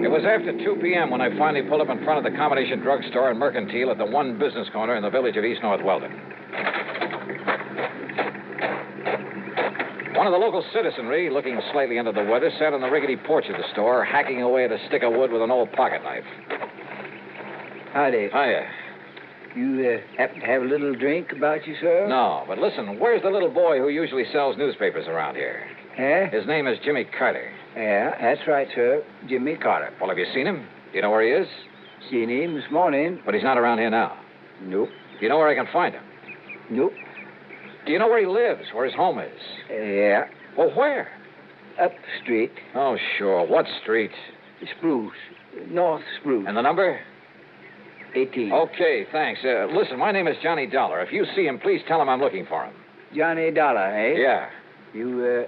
It was after 2 p.m. when I finally pulled up in front of the combination drugstore and mercantile at the one business corner in the village of East North Weldon. One of the local citizenry, looking slightly under the weather, sat on the rickety porch of the store, hacking away at a stick of wood with an old pocket knife. Howdy. Hiya. You happen to have a little drink about you, sir? No, but listen, where's the little boy who usually sells newspapers around here? His name is Jimmy Carter. Yeah, that's right, sir. Jimmy Carter. Well, have you seen him? Do you know where he is? Seen him this morning. But he's not around here now. Nope. Do you know where I can find him? Nope. Do you know where he lives, where his home is? Yeah. Well, where? Up the street. Oh, sure. What street? Spruce. North Spruce. And the number? 18. Okay, thanks. Listen, my name is Johnny Dollar. If you see him, please tell him I'm looking for him. Johnny Dollar, eh? Yeah. You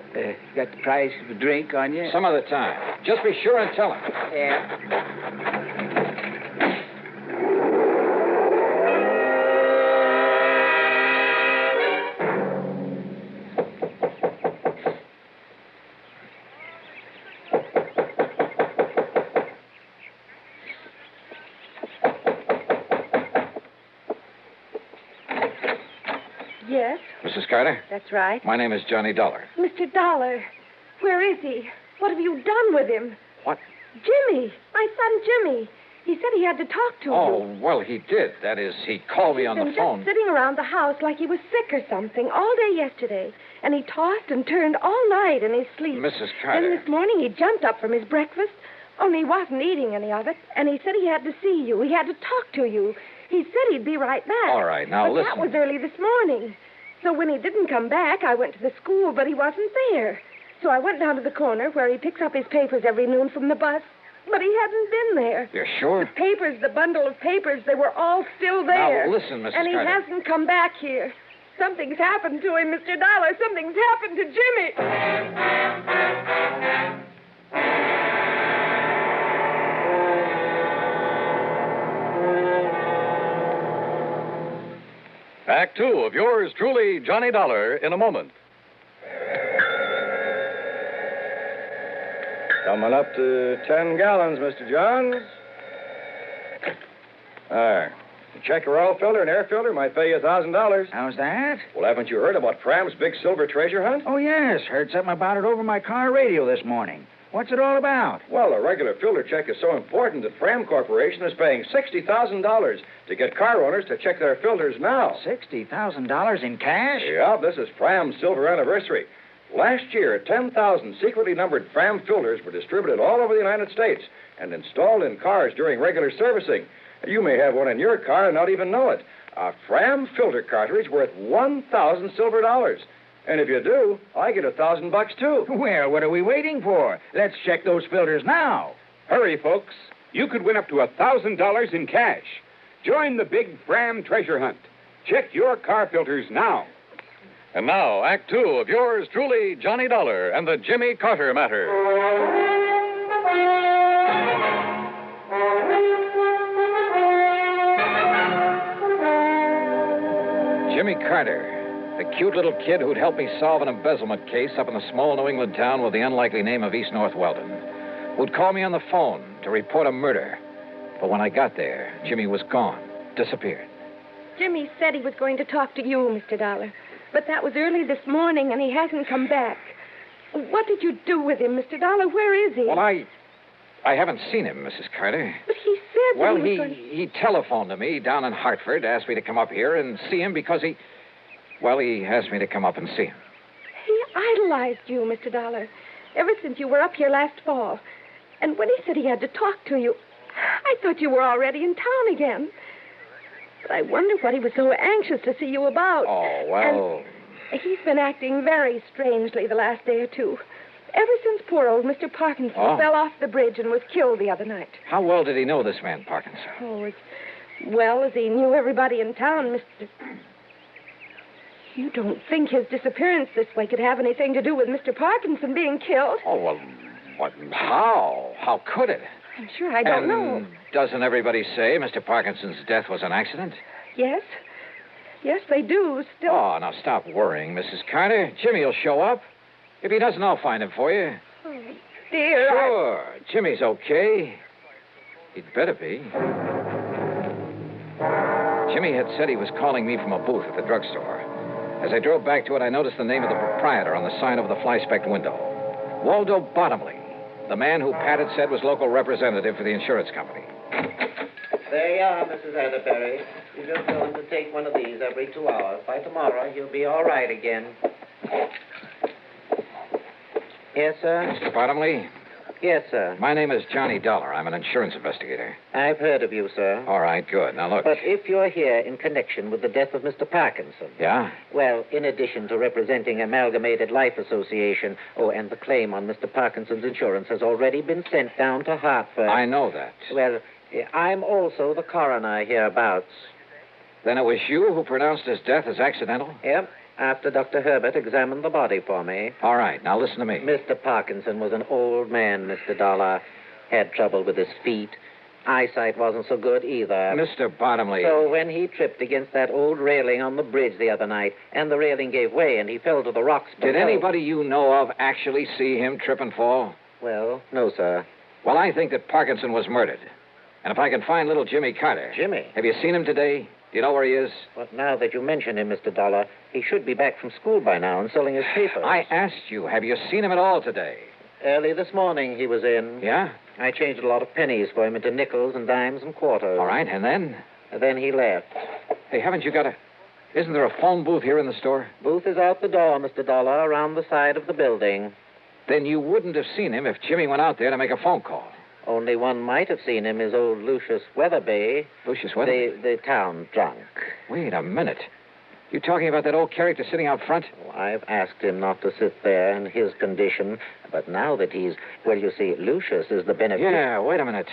got the price of a drink on you? Some other time. Just be sure and tell him. Yeah. Yes, Mrs. Carter? that's right. My name is Johnny Dollar. Mr. Dollar, where is he? What have you done with him? What? Jimmy, my son Jimmy. He said he had to talk to you. Oh, well, he did. That is, he called me on the He's phone. been just sitting around the house like he was sick or something all day yesterday. And he tossed and turned all night in his sleep. Mrs. Carter. Then this morning he jumped up from his breakfast, only he wasn't eating any of it. And he said he had to see you. He had to talk to you. He said he'd be right back. All right, now but listen. that was early this morning. So when he didn't come back, I went to the school, but he wasn't there. So I went down to the corner where he picks up his papers every noon from the bus. But he hadn't been there. You're sure? The papers, the bundle of papers, they were all still there. Now, listen, Mrs. And he Carter. hasn't come back here. Something's happened to him, Mr. Dollar. Something's happened to Jimmy. Act two of yours truly, Johnny Dollar, in a moment. Coming up to 10 gallons, Mr. Johns. There. To check your oil filter and air filter might pay you $1,000. How's that? Well, haven't you heard about Fram's big silver treasure hunt? Oh, yes. Heard something about it over my car radio this morning. What's it all about? Well, a regular filter check is so important that Fram Corporation is paying $60,000 to get car owners to check their filters now. $60,000 in cash? Yeah, this is Fram's silver anniversary. Last year, 10,000 secretly numbered Fram filters were distributed all over the United States and installed in cars during regular servicing. You may have one in your car and not even know it. A Fram filter cartridge worth 1,000 silver dollars. And if you do, I get $1,000 too. Well, what are we waiting for? Let's check those filters now. Hurry, folks. You could win up to $1,000 in cash. Join the big Fram treasure hunt. Check your car filters now. And now, Act two of yours truly, Johnny Dollar and the Jimmy Carter matter. Jimmy Carter, the cute little kid who'd helped me solve an embezzlement case up in the small New England town with the unlikely name of East North Weldon, who'd call me on the phone to report a murder. But when I got there, Jimmy was gone, disappeared. Jimmy said he was going to talk to you, Mr. Dollar. But that was early this morning, and he hasn't come back. What did you do with him, Mr. Dollar? Where is he? Well, I haven't seen him, Mrs. Carter. But he said Well, that he telephoned to me down in Hartford, asked me to come up here and see him because he asked me to come up and see him. He idolized you, Mr. Dollar, ever since you were up here last fall. And when he said he had to talk to you, I thought you were already in town again. But I wonder what he was so anxious to see you about. Oh, well. And he's been acting very strangely the last day or two. Ever since poor old Mr. Parkinson fell off the bridge and was killed the other night. How well did he know this man, Parkinson? Oh, as well as he knew everybody in town, Mr. You don't think his disappearance this way could have anything to do with Mr. Parkinson being killed? Oh, well, how? How could it? I'm sure I don't know. Doesn't everybody say Mr. Parkinson's death was an accident? Yes. Yes, they do. Still. Oh, now stop worrying, Mrs. Carter. Jimmy will show up. If he doesn't, I'll find him for you. Oh, dear. Sure. Jimmy's okay. He'd better be. Jimmy had said he was calling me from a booth at the drugstore. As I drove back to it, I noticed the name of the proprietor on the sign over the fly-specked window. Waldo Bottomley, the man who Pat had said was local representative for the insurance company. There you are, Mrs. Atterbury. You just tell him to take one of these every 2 hours. By tomorrow, he'll be all right again. Yes, sir? Mr. Bottomley? Yes, sir. My name is Johnny Dollar. I'm an insurance investigator. I've heard of you, sir. All right, good. Now, look. But if you're here in connection with the death of Mr. Parkinson... Yeah? Well, in addition to representing Amalgamated Life Association, and the claim on Mr. Parkinson's insurance has already been sent down to Hartford... I know that. Well, I'm also the coroner hereabouts. Then it was you who pronounced his death as accidental? Yep. After Dr. Herbert examined the body for me. All right, now listen to me. Mr. Parkinson was an old man, Mr. Dollar. Had trouble with his feet. Eyesight wasn't so good either. Mr. Bottomley. So when he tripped against that old railing on the bridge the other night, and the railing gave way and he fell to the rocks below... Did anybody you know of actually see him trip and fall? Well, no, sir. Well, I think that Parkinson was murdered. And if I can find little Jimmy Carter... Jimmy? Have you seen him today? Do you know where he is? Well, now that you mention him, Mr. Dollar, he should be back from school by now and selling his papers. I asked you, have you seen him at all today? Early this morning he was in. Yeah? I changed a lot of pennies for him into nickels and dimes and quarters. All right, and then? Then he left. Hey, haven't you got a... Isn't there a phone booth here in the store? Booth is out the door, Mr. Dollar, around the side of the building. Then you wouldn't have seen him if Jimmy went out there to make a phone call. Only one might have seen him is old Lucius Weatherby. Lucius Weatherby? The town drunk. Wait a minute. You talking about that old character sitting out front? Oh, I've asked him not to sit there in his condition, but now that he's... Well, you see, Lucius is the beneficiary... Yeah, wait a minute.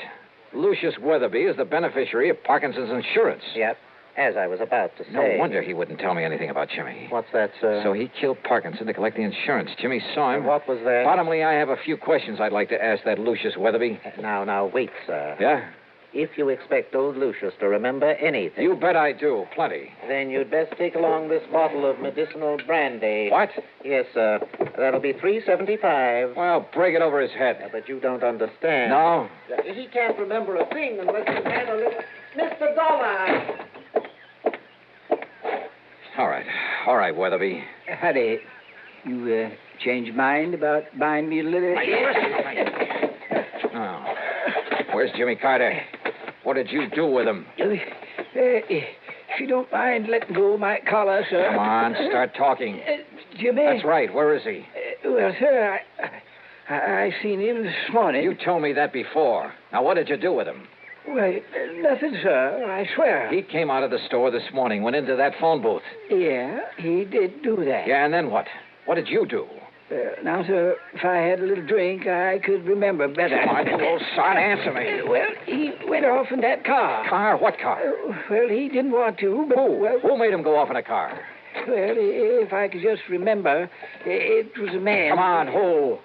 Lucius Weatherby is the beneficiary of Parkinson's insurance. Yep, as I was about to say. No wonder he wouldn't tell me anything about Jimmy. What's that, sir? So he killed Parkinson to collect the insurance. Jimmy saw him. What was that? Bottomley, I have a few questions I'd like to ask that Lucius Weatherby. Now, wait, sir. Yeah? If you expect old Lucius to remember anything... You bet I do. Plenty. Then you'd best take along this bottle of medicinal brandy. What? Yes, sir. That'll be $3.75. Well, break it over his head. But you don't understand. No? He can't remember a thing unless he's had a little... Mr. Dollar! All right, Weatherby. Howdy. You changed your mind about buying me a little... Oh. Where's Jimmy Carter? What did you do with him? If you don't mind letting go of my collar, sir. Come on, start talking. Jimmy? That's right. Where is he? Well, sir, I seen him this morning. You told me that before. Now, what did you do with him? Well, nothing, sir. I swear. He came out of the store this morning, went into that phone booth. Yeah, he did do that. Yeah, and then what? What did you do? Now, sir, if I had a little drink, I could remember better. Come on, you old son, answer me. Well, he went off in that car. Car? What car? Well, he didn't want to, but... Who? Well, who made him go off in a car? Well, if I could just remember, it was a man. Come on, who?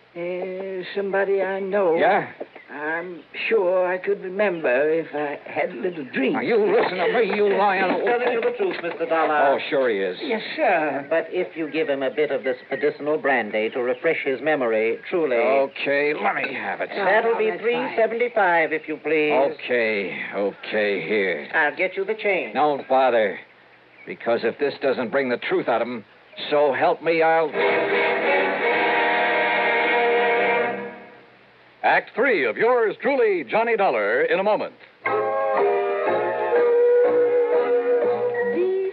Somebody I know. Yeah? I'm sure I could remember if I had a little drink. Now, you listen to me, you lion. He's telling you the truth, Mr. Dollar. Oh, sure he is. Yes, sir. But if you give him a bit of this medicinal brandy to refresh his memory, truly... Okay, let me have it. That'll be $3.75, if you please. Okay, here. I'll get you the change. Don't bother. Because if this doesn't bring the truth out of him, so help me, I'll... Act 3 of yours truly, Johnny Dollar, in a moment. Be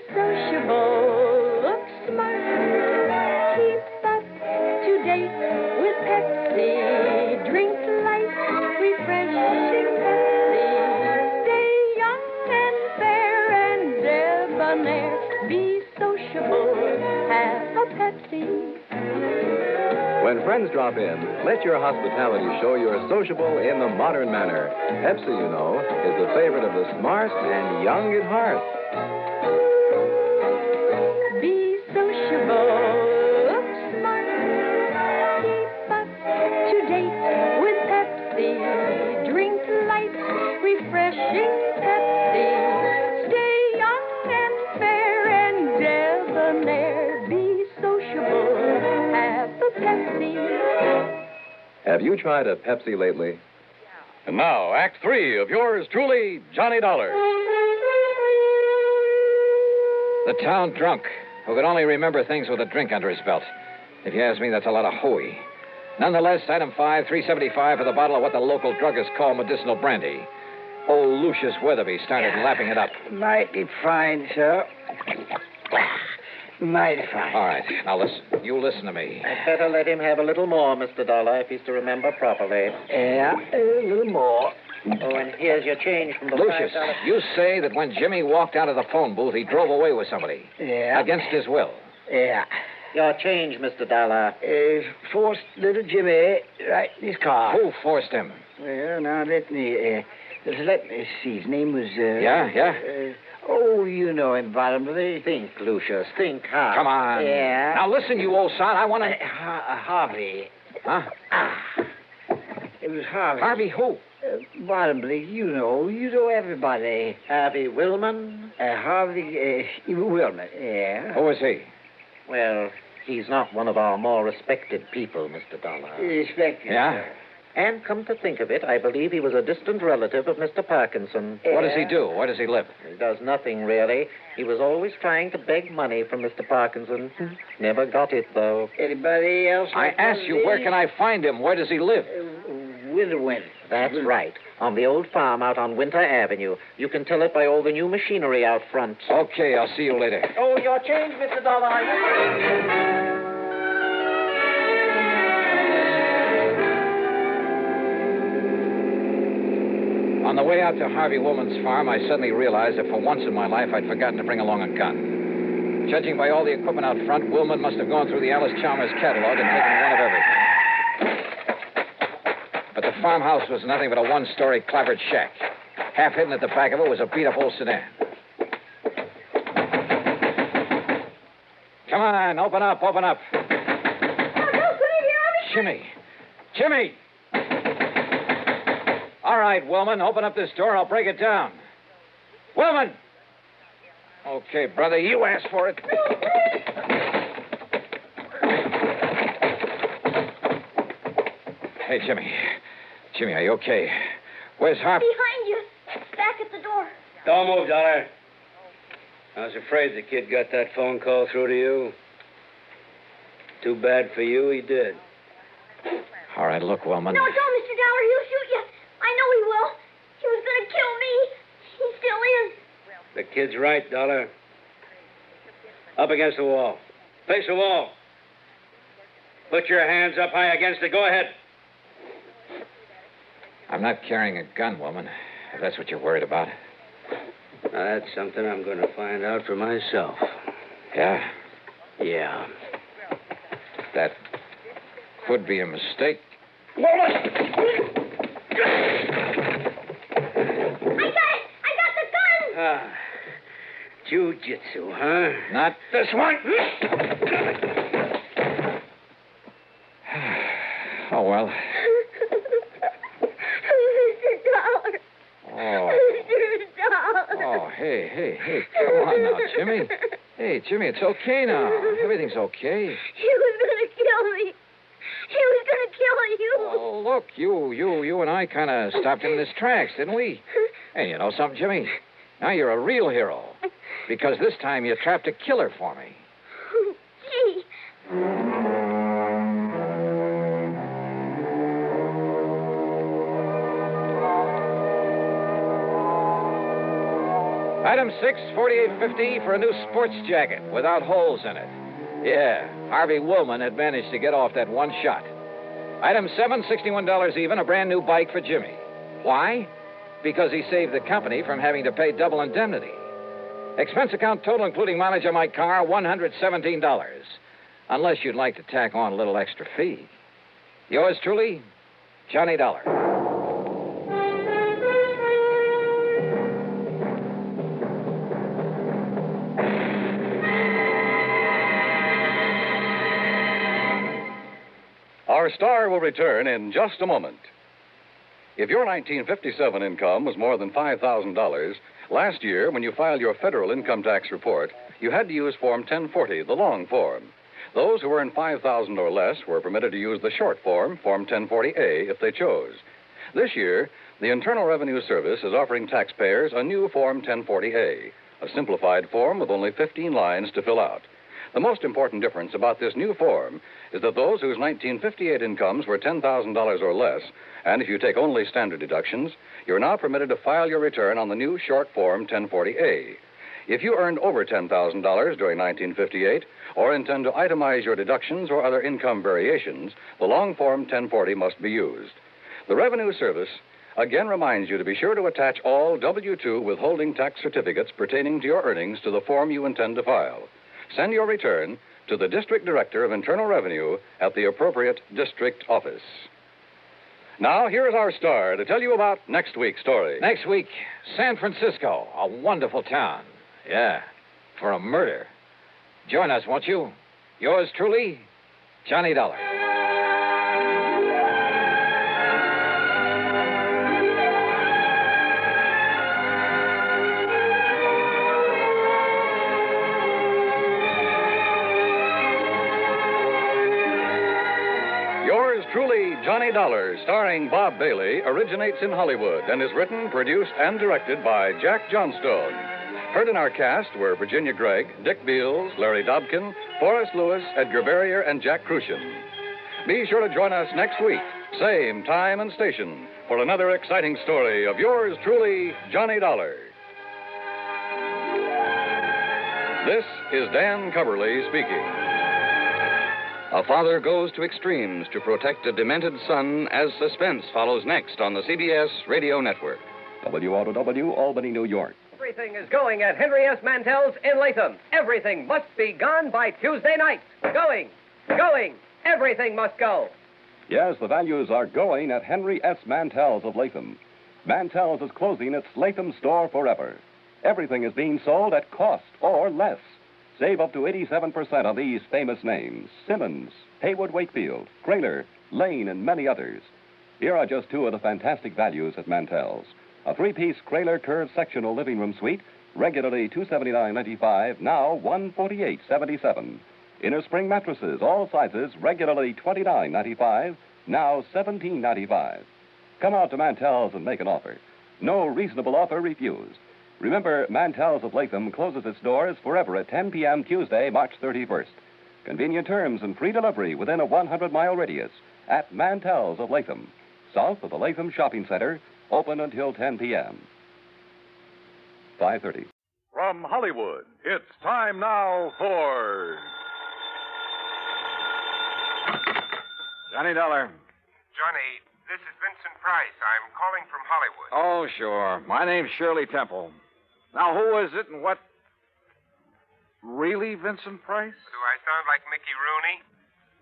sociable, look smart, keep up to date with Pepsi. Drink light, refreshing Pepsi. When friends drop in, let your hospitality show you're sociable in the modern manner. Pepsi, you know, is the favorite of the smart and young at heart. Be sociable, look smart, keep up to date with Pepsi. Drink light, refreshing Pepsi. Stay young and fair and debonair. Be sociable, have a Pepsi. Have you tried a Pepsi lately? And now, Act 3 of yours truly, Johnny Dollar. The town drunk, who could only remember things with a drink under his belt. If you ask me, that's a lot of hooey. Nonetheless, item 5, $3.75 for the bottle of what the local druggists call medicinal brandy. Old Lucius Weatherby started lapping it up. Mighty fine, sir. Mighty fine. All right, now listen. You listen to me. I'd better let him have a little more, Mr. Dollar, if he's to remember properly. Yeah, a little more. Oh, and here's your change from the Lucius, $5. you say that when Jimmy walked out of the phone booth, he drove away with somebody. Yeah. Against his will. Yeah. Your change, Mr. Dollar. Forced little Jimmy right in his car. Who forced him? Well, now let me see. His name was. Yeah? Oh, you know him, bottomley. Think, Lucius. Think hard. Come on. Yeah. Now listen, you old son. I want to. Harvey. Huh? It was Harvey. Harvey who? Bottomley, you know everybody. Harvey Willman? Harvey Willman, yeah. Who is he? Well, he's not one of our more respected people, Mr. Dollar. Respected. Yeah? Sir. And come to think of it, I believe he was a distant relative of Mr. Parkinson. What does he do? Where does he live? He does nothing, really. He was always trying to beg money from Mr. Parkinson. Never got it, though. Anybody else? I asked you, where can I find him? Where does he live? Winter. That's right. On the old farm out on Winter Avenue. You can tell it by all the new machinery out front. Okay, I'll see you later. Oh, your change, Mr. Dollar. On the way out to Harvey Woolman's farm, I suddenly realized that for once in my life, I'd forgotten to bring along a gun. Judging by all the equipment out front, Woolman must have gone through the Alice Chalmers catalog and taken one of everything. But the farmhouse was nothing but a one-story clapboard shack. Half hidden at the back of it was a beat-up old sedan. Come on, open up. Jimmy! All right, Willman, open up this door. I'll break it down. Willman! Okay, brother, you asked for it. Hey, Jimmy. Jimmy, are you okay? Where's Harvey? Behind you. Back at the door. Don't move, Dollar. I was afraid the kid got that phone call through to you. Too bad for you, he did. All right, look, Willman. No, don't, Mr. Dollar. He'll shoot you. I know he will. He was going to kill me. He still is. The kid's right, Dollar. Up against the wall. Face the wall. Put your hands up high against it. Go ahead. I'm not carrying a gun, woman, if that's what you're worried about. Now, that's something I'm going to find out for myself. Yeah? Yeah. That could be a mistake. I got the gun! Ah. Jiu-jitsu, huh? Not this one. Oh, well. Mr. Dollar. Oh. Mr. Dollar. Oh, hey. Come on now, Jimmy. Hey, Jimmy, it's okay now. Everything's okay. He was going to kill me. He was going to kill you. Oh, look, you and I kind of stopped him in his tracks, didn't we? And you know something, Jimmy? Now you're a real hero. Because this time you trapped a killer for me. Gee. Item 6, $48.50 for a new sports jacket without holes in it. Yeah, Harvey Woolman had managed to get off that one shot. Item 7, $61 even, a brand new bike for Jimmy. Why? Because he saved the company from having to pay double indemnity. Expense account total, including mileage on my car, $117. Unless you'd like to tack on a little extra fee. Yours truly, Johnny Dollar. Our star will return in just a moment. If your 1957 income was more than $5,000, last year, when you filed your federal income tax report, you had to use Form 1040, the long form. Those who earned $5,000 or less were permitted to use the short form, Form 1040A, if they chose. This year, the Internal Revenue Service is offering taxpayers a new Form 1040A, a simplified form with only 15 lines to fill out. The most important difference about this new form is that those whose 1958 incomes were $10,000 or less, and if you take only standard deductions, you're now permitted to file your return on the new short form 1040A. If you earned over $10,000 during 1958 or intend to itemize your deductions or other income variations, the long form 1040 must be used. The Revenue Service again reminds you to be sure to attach all W-2 withholding tax certificates pertaining to your earnings to the form you intend to file. Send your return to the District Director of Internal Revenue at the appropriate district office. Now, here is our star to tell you about next week's story. Next week, San Francisco, a wonderful town. Yeah, for a murder. Join us, won't you? Yours truly, Johnny Dollar. Yours truly, Johnny Dollar, starring Bob Bailey, originates in Hollywood and is written, produced, and directed by Jack Johnstone. Heard in our cast were Virginia Gregg, Dick Beals, Larry Dobkin, Forrest Lewis, Edgar Barrier, and Jack Crucian. Be sure to join us next week, same time and station, for another exciting story of yours truly, Johnny Dollar. This is Dan Coverly speaking. A father goes to extremes to protect a demented son as suspense follows next on the CBS Radio Network. WROW, Albany, New York. Everything is going at Henry S. Mantel's in Latham. Everything must be gone by Tuesday night. Going. Everything must go. Yes, the values are going at Henry S. Mantel's of Latham. Mantel's is closing its Latham store forever. Everything is being sold at cost or less. Save up to 87% on these famous names: Simmons, Haywood Wakefield, Kraler, Lane, and many others. Here are just two of the fantastic values at Mantel's. A three-piece Kraler curved sectional living room suite, regularly $279.95, now $148.77. Inner spring mattresses, all sizes, regularly $29.95, now $17.95. Come out to Mantel's and make an offer. No reasonable offer refused. Remember, Mantel's of Latham closes its doors forever at 10 p.m. Tuesday, March 31st. Convenient terms and free delivery within a 100-mile radius at Mantel's of Latham, south of the Latham Shopping Center, open until 10 p.m. 5:30. From Hollywood, it's time now for Johnny Dollar. Johnny, this is Vincent Price. I'm calling from Hollywood. Oh, sure. My name's Shirley Temple. Now, who is it and what? Really, Vincent Price? Do I sound like Mickey Rooney?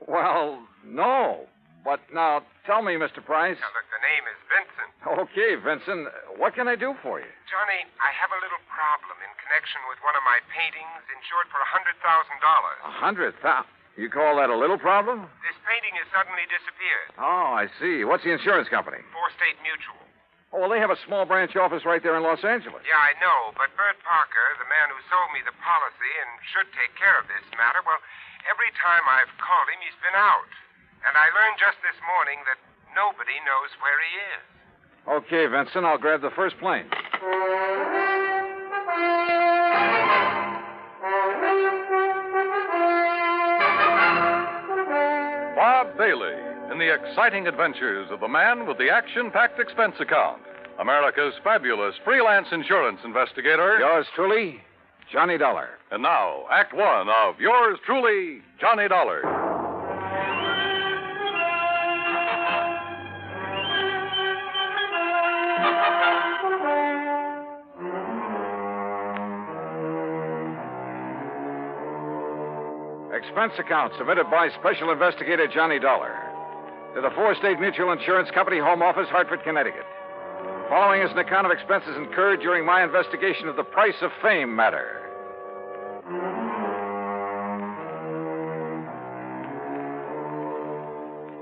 Well, no. But now, tell me, Mr. Price. Now, look, the name is Vincent. Okay, Vincent. What can I do for you? Johnny, I have a little problem in connection with one of my paintings insured for $100,000. $100,000? You call that a little problem? This painting has suddenly disappeared. Oh, I see. What's the insurance company? State Mutual. Oh, well, they have a small branch office right there in Los Angeles. Yeah, I know, but Bert Parker, the man who sold me the policy and should take care of this matter, well, every time I've called him, he's been out. And I learned just this morning that nobody knows where he is. Okay, Vincent, I'll grab the first plane. Bob Bailey in the exciting adventures of the man with the action-packed expense account, America's fabulous freelance insurance investigator. Yours truly, Johnny Dollar. And now, Act One of Yours truly, Johnny Dollar. Expense account submitted by Special Investigator Johnny Dollar. to the Four State Mutual Insurance Company Home Office, Hartford, Connecticut. Following is an account of expenses incurred during my investigation of the price of fame matter.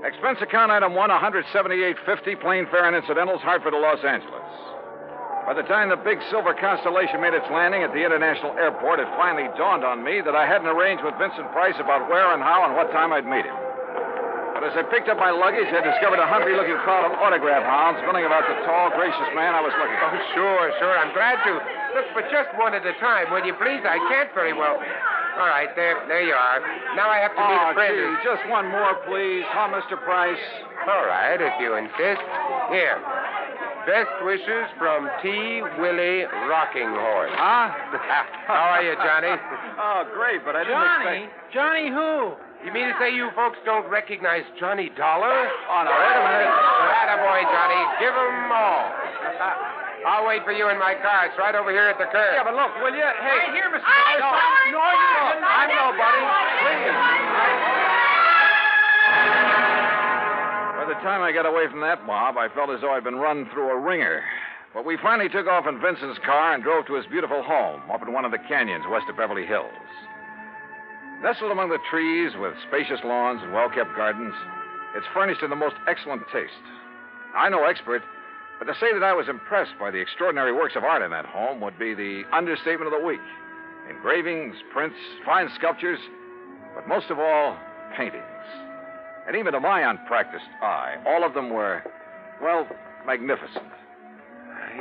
Expense account item 1, $178.50, plane fare and incidentals, Hartford to Los Angeles. By the time the big silver Constellation made its landing at the international airport, it finally dawned on me that I hadn't arranged with Vincent Price about where and how and what time I'd meet him. But as I picked up my luggage, I discovered a hungry-looking crowd of autograph hounds milling about the tall, gracious man I was looking for. Oh, sure. I'm glad to. Look, but just one at a time, will you please? I can't very well. All right, there you are. Now I have to meet a friend. Gee, just one more, please. Huh, Mr. Price? All right, if you insist. Here. Best wishes from T. Willie Rocking Horse. Huh? How are you, Johnny? Oh, great, but I didn't expect... Johnny who? You mean to say you folks don't recognize Johnny Dollar? Oh, no, wait a minute. Attaboy, Johnny. Give 'em all. I'll wait for you in my car. It's right over here at the curb. Yeah, but look, will you? Hey. Right here, Mr. No, No, I'm nobody. Please. By the time I got away from that mob, I felt as though I'd been run through a ringer. But we finally took off in Vincent's car and drove to his beautiful home up in one of the canyons west of Beverly Hills. Nestled among the trees with spacious lawns and well-kept gardens, it's furnished in the most excellent taste. I'm no expert, but to say that I was impressed by the extraordinary works of art in that home would be the understatement of the week. Engravings, prints, fine sculptures, but most of all, paintings. And even to my unpracticed eye, all of them were, well, magnificent.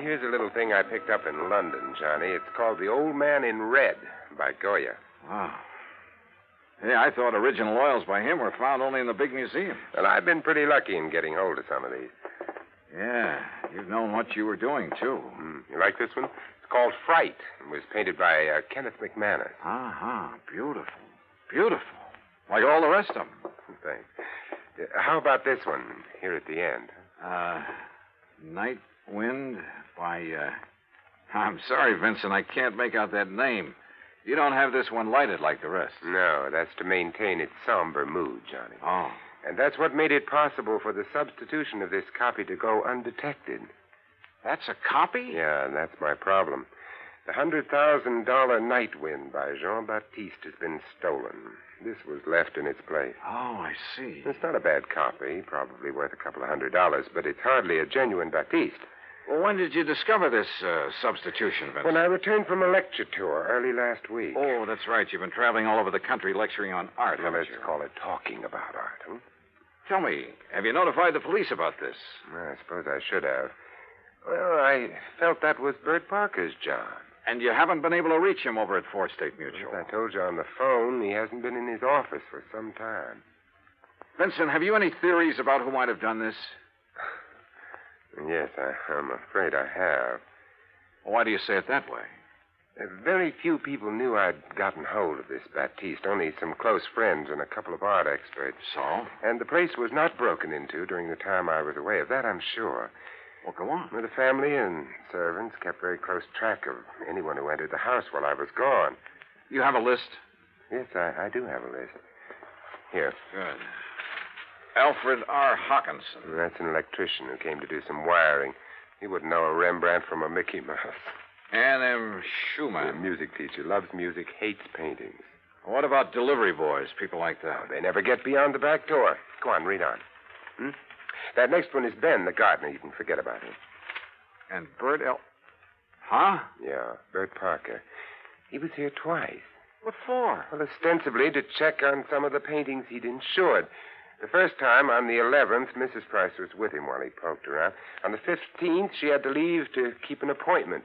Here's a little thing I picked up in London, Johnny. It's called The Old Man in Red by Goya. Wow. Yeah, I thought original oils by him were found only in the big museum. Well, I've been pretty lucky in getting hold of some of these. Yeah, you've known what you were doing, too. You like this one? It's called Fright. It was painted by Kenneth McManus. Uh-huh. Beautiful. Beautiful. Like all the rest of them. Thanks. How about this one here at the end? Night Wind by, I'm sorry, Vincent, I can't make out that name. You don't have this one lighted like the rest. No, that's to maintain its somber mood, Johnny. Oh. And that's what made it possible for the substitution of this copy to go undetected. That's a copy? Yeah, and that's my problem. The $100,000 Night Wind by Jean-Baptiste has been stolen. This was left in its place. Oh, I see. It's not a bad copy, probably worth a couple of $100, but it's hardly a genuine Baptiste. Well, when did you discover this substitution, Vincent? When I returned from a lecture tour early last week. Oh, that's right. You've been traveling all over the country lecturing on art, Well, haven't let's you? call it talking about art, huh? Tell me, have you notified the police about this? I suppose I should have. Well, I felt that was Bert Parker's job. And you haven't been able to reach him over at Four State Mutual? As I told you on the phone, he hasn't been in his office for some time. Vincent, have you any theories about who might have done this? Yes, I'm afraid I have. Why do you say it that way? Very few people knew I'd gotten hold of this Baptiste, only some close friends and a couple of art experts. So? And the place was not broken into during the time I was away. Of that, I'm sure. Well, go on. The family and servants kept very close track of anyone who entered the house while I was gone. You have a list? Yes, I do have a list. Here. Good. Alfred R. Hawkinson. That's an electrician who came to do some wiring. He wouldn't know a Rembrandt from a Mickey Mouse. Ann M. Schumann. A music teacher. Loves music, hates paintings. What about delivery boys, people like that? Oh, they never get beyond the back door. Go on, read on. That next one is Ben, the gardener. You can forget about him. And Bert L. Huh? Yeah, Bert Parker. He was here twice. What for? Well, ostensibly to check on some of the paintings he'd insured. The first time, on the 11th, Mrs. Price was with him while he poked around. On the 15th, she had to leave to keep an appointment.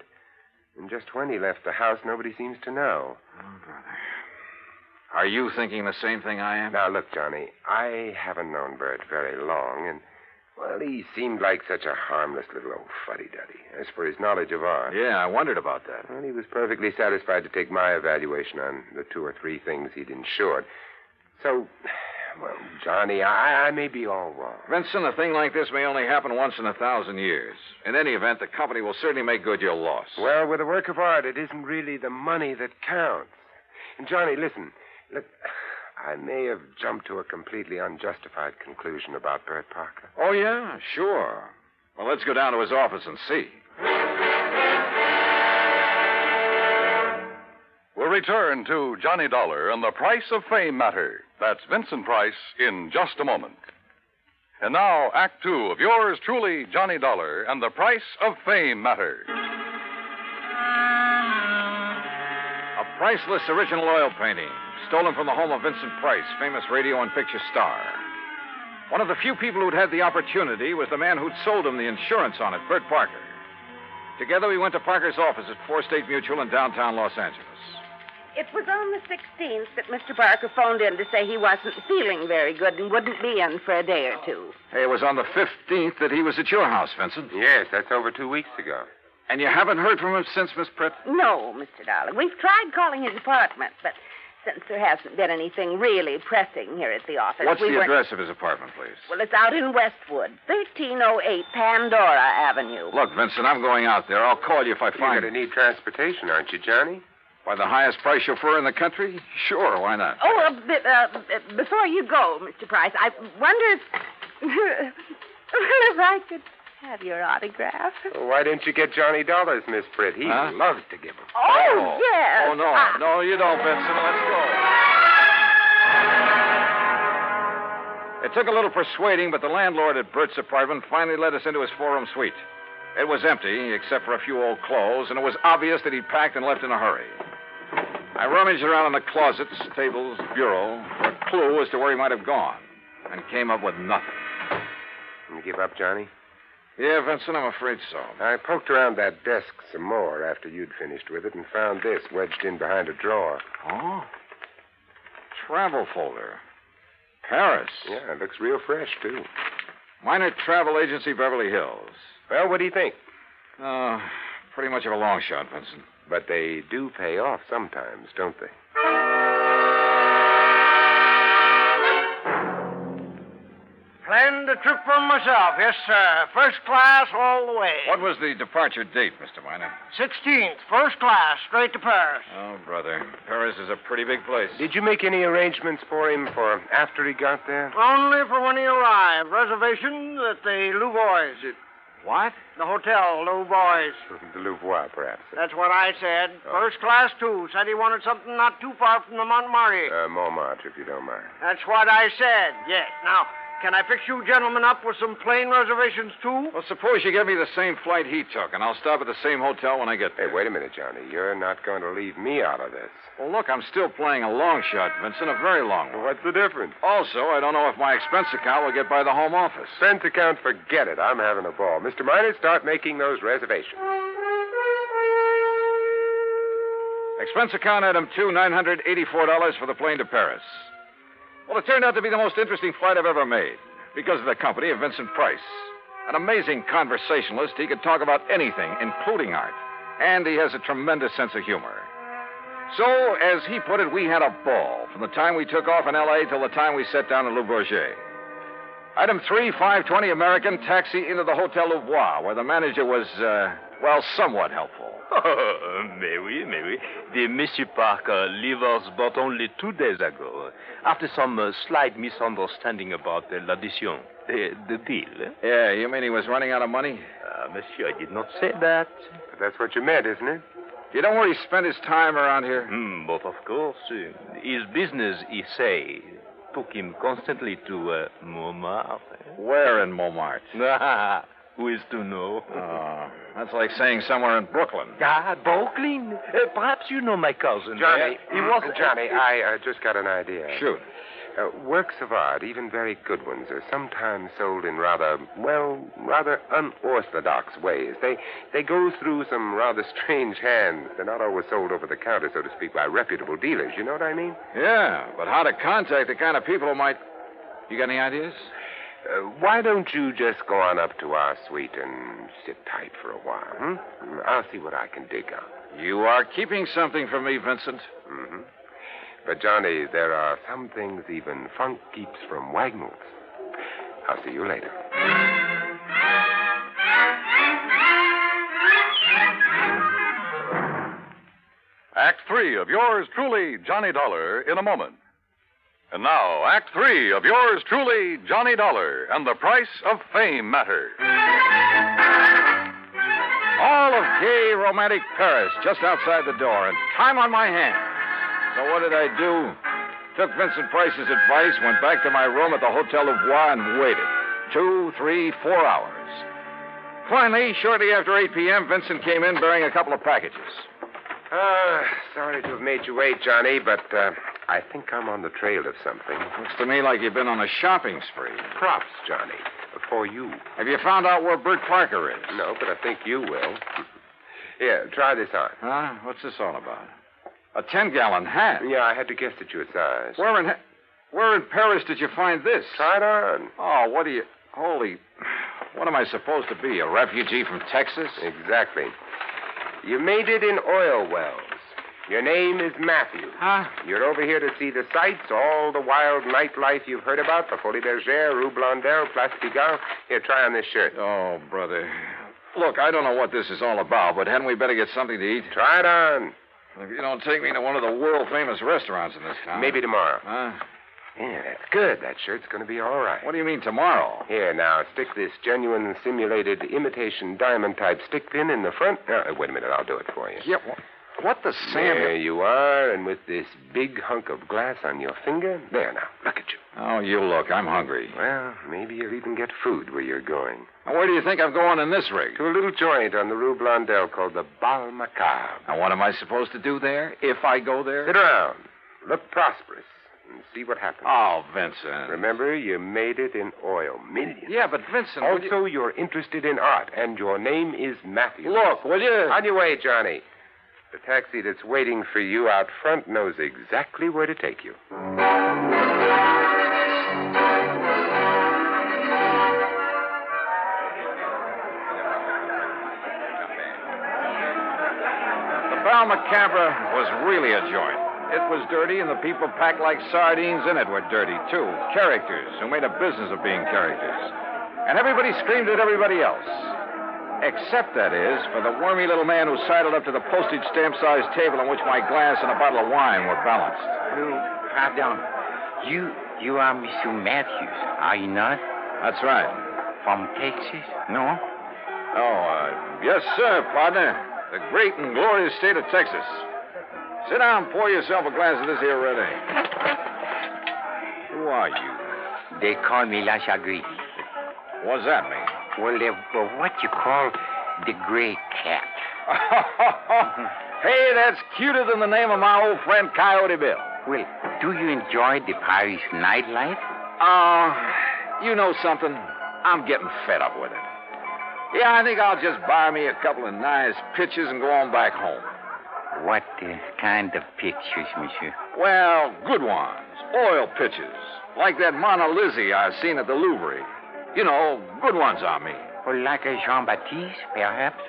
And just when he left the house, nobody seems to know. Oh, brother. Are you thinking the same thing I am? Now, look, Johnny, I haven't known Bert very long, and, well, he seemed like such a harmless little old fuddy-duddy. As for his knowledge of art... Yeah, I wondered about that. Well, he was perfectly satisfied to take my evaluation on the 2 or 3 things he'd insured. So, well, Johnny, I may be all wrong. Vincent, a thing like this may only happen once in 1,000 years. In any event, the company will certainly make good your loss. Well, with a work of art, it isn't really the money that counts. And, Johnny, listen. Look, I may have jumped to a completely unjustified conclusion about Bert Parker. Oh, yeah? Sure. Well, let's go down to his office and see. We'll return to Johnny Dollar and the Price of Fame matter. That's Vincent Price in just a moment. And now, Act Two of yours truly, Johnny Dollar and the Price of Fame matter. A priceless original oil painting stolen from the home of Vincent Price, famous radio and picture star. One of the few people who'd had the opportunity was the man who'd sold him the insurance on it, Bert Parker. Together, we went to Parker's office at 4 State Mutual in downtown Los Angeles. It was on the 16th that Mr. Parker phoned in to say he wasn't feeling very good and wouldn't be in for a day or two. Hey, it was on the 15th that he was at your house, Vincent. Yes, that's over 2 weeks ago. And you haven't heard from him since, Miss Pritt? No, Mr. Dollar. We've tried calling his apartment, but since there hasn't been anything really pressing here at the office... What's the address of his apartment, please? Well, it's out in Westwood, 1308 Pandora Avenue. Look, Vincent, I'm going out there. I'll call you if I find... You're going to need transportation, aren't you, Johnny? By the highest price chauffeur in the country? Sure, why not? Oh, before you go, Mr. Price, I wonder if... if I could have your autograph. Well, why didn't you get Johnny Dollars, Miss Britt? He loves to give them. Oh, yes. Oh, no. No, you don't, Vincent. Let's go. It took a little persuading, but the landlord at Bert's apartment finally let us into his 4-room suite. It was empty, except for a few old clothes, and it was obvious that he'd packed and left in a hurry. I rummaged around in the closets, tables, bureau, for a clue as to where he might have gone, and came up with nothing. You give up, Johnny? Yeah, Vincent, I'm afraid so. I poked around that desk some more after you'd finished with it and found this wedged in behind a drawer. Oh? Travel folder. Paris. Yeah, it looks real fresh, too. Minor Travel Agency, Beverly Hills. Well, what do you think? Pretty much of a long shot, Vincent. But they do pay off sometimes, don't they? Planned a trip for myself, yes, sir. First class all the way. What was the departure date, Mr. Miner? 16th, first class, straight to Paris. Oh, brother. Paris is a pretty big place. Did you make any arrangements for him for after he got there? Only for when he arrived. Reservations at the Louvois. What? The hotel, Louvois. The Louvois, perhaps. That's what I said. First class, too. Said he wanted something not too far from the Montmartre. Montmartre, if you don't mind. That's what I said, yes. Now, can I fix you gentlemen up with some plane reservations, too? Well, suppose you give me the same flight he took, and I'll stop at the same hotel when I get there. Hey, wait a minute, Johnny. You're not going to leave me out of this. Well, look, I'm still playing a long shot, Vincent, a very long one. What's the difference? Also, I don't know if my expense account will get by the home office. Expense account, forget it. I'm having a ball. Mr. Miner, start making those reservations. Expense account item 2, $984 for the plane to Paris. Well, it turned out to be the most interesting flight I've ever made because of the company of Vincent Price. An amazing conversationalist. He could talk about anything, including art. And he has a tremendous sense of humor. So, as he put it, we had a ball from the time we took off in L.A. till the time we set down in Le Bourget. Item 3, 520 American, taxi into the Hotel Louvois, where the manager was, somewhat helpful. Oh, mais oui. The Monsieur Parker leave us but only 2 days ago, after some slight misunderstanding about l'addition, the deal. Yeah, you mean he was running out of money? Monsieur, I did not say that. But that's what you meant, isn't it? You know where he spent his time around here? But of course. His business, he say, took him constantly to Montmartre. Where in Montmartre? Who is to know? Oh, that's like saying somewhere in Brooklyn. Brooklyn? Perhaps you know my cousin. Johnny, he was... Johnny, I just got an idea. Shoot. Works of art, even very good ones, are sometimes sold in rather unorthodox ways. They go through some rather strange hands. They're not always sold over the counter, so to speak, by reputable dealers. You know what I mean? Yeah, but how to contact the kind of people who might... You got any ideas? Why don't you just go on up to our suite and sit tight for a while, I'll see what I can dig up. You are keeping something from me, Vincent. Mm-hmm. But, Johnny, there are some things even funk keeps from Wagnalls. I'll see you later. Act 3 of yours truly, Johnny Dollar, in a moment. And now, Act 3 of yours truly, Johnny Dollar, and the Price of Fame Matter. All of gay, romantic Paris just outside the door, and time on my hands. So what did I do? Took Vincent Price's advice, went back to my room at the Hotel Louvois, and waited. 2, 3, 4 hours. Finally, shortly after 8 p.m., Vincent came in bearing a couple of packages. Sorry to have made you wait, Johnny, but I think I'm on the trail of something. Looks to me like you've been on a shopping spree. Props, Johnny, for you. Have you found out where Bert Parker is? No, but I think you will. Here, try this on. Huh? What's this all about? A 10-gallon hat? Yeah, I had to guess at your size. Where in Paris did you find this? Try it on. Oh, what do you... Holy... What am I supposed to be, a refugee from Texas? Exactly. You made it in oil wells. Your name is Matthew. Huh? You're over here to see the sights, all the wild nightlife you've heard about, the Folie Bergère, Rue Blondel, Place Pigalle. Here, try on this shirt. Oh, brother. Look, I don't know what this is all about, but hadn't we better get something to eat? Try it on. If you don't take me to one of the world-famous restaurants in this town... Maybe tomorrow. Huh? Yeah, that's good. That shirt's going to be all right. What do you mean tomorrow? Here, now, stick this genuine simulated imitation diamond-type stick pin in the front. Wait a minute, I'll do it for you. Yeah, what the Sam... There you are, and with this big hunk of glass on your finger. There, now, look at you. Oh, you look. I'm hungry. Well, maybe you'll even get food where you're going. Now, where do you think I'm going in this rig? To a little joint on the Rue Blondel called the Bal Macabre. Now, what am I supposed to do there, if I go there? Sit around. Look prosperous. And see what happens. Oh, Vincent. Remember, you made it in oil. Millions. Yeah, but Vincent... Also, you're interested in art, and your name is Matthew. Look, will you... On your way, Johnny. The taxi that's waiting for you out front knows exactly where to take you. The Bal Macabre was really a joint. It was dirty, and the people packed like sardines in it were dirty, too. Characters who made a business of being characters. And everybody screamed at everybody else. Except, that is, for the wormy little man who sidled up to the postage stamp-sized table on which my glass and a bottle of wine were balanced. Pardon. You are Monsieur Matthews, are you not? That's right. From Texas, no? Oh, yes, sir, partner. The great and glorious state of Texas. Sit down and pour yourself a glass of this here red ale. Who are you? They call me La Chagrin. What's that mean? Well, they're what you call the gray cat. Hey, that's cuter than the name of my old friend Coyote Bill. Well, do you enjoy the Paris nightlife? You know something? I'm getting fed up with it. Yeah, I think I'll just buy me a couple of nice pictures and go on back home. What kind of pictures, monsieur? Well, good ones. Oil pictures. Like that Mona Lisa I've seen at the Louvre. You know, good ones, I mean. Well, like a Jean-Baptiste, perhaps?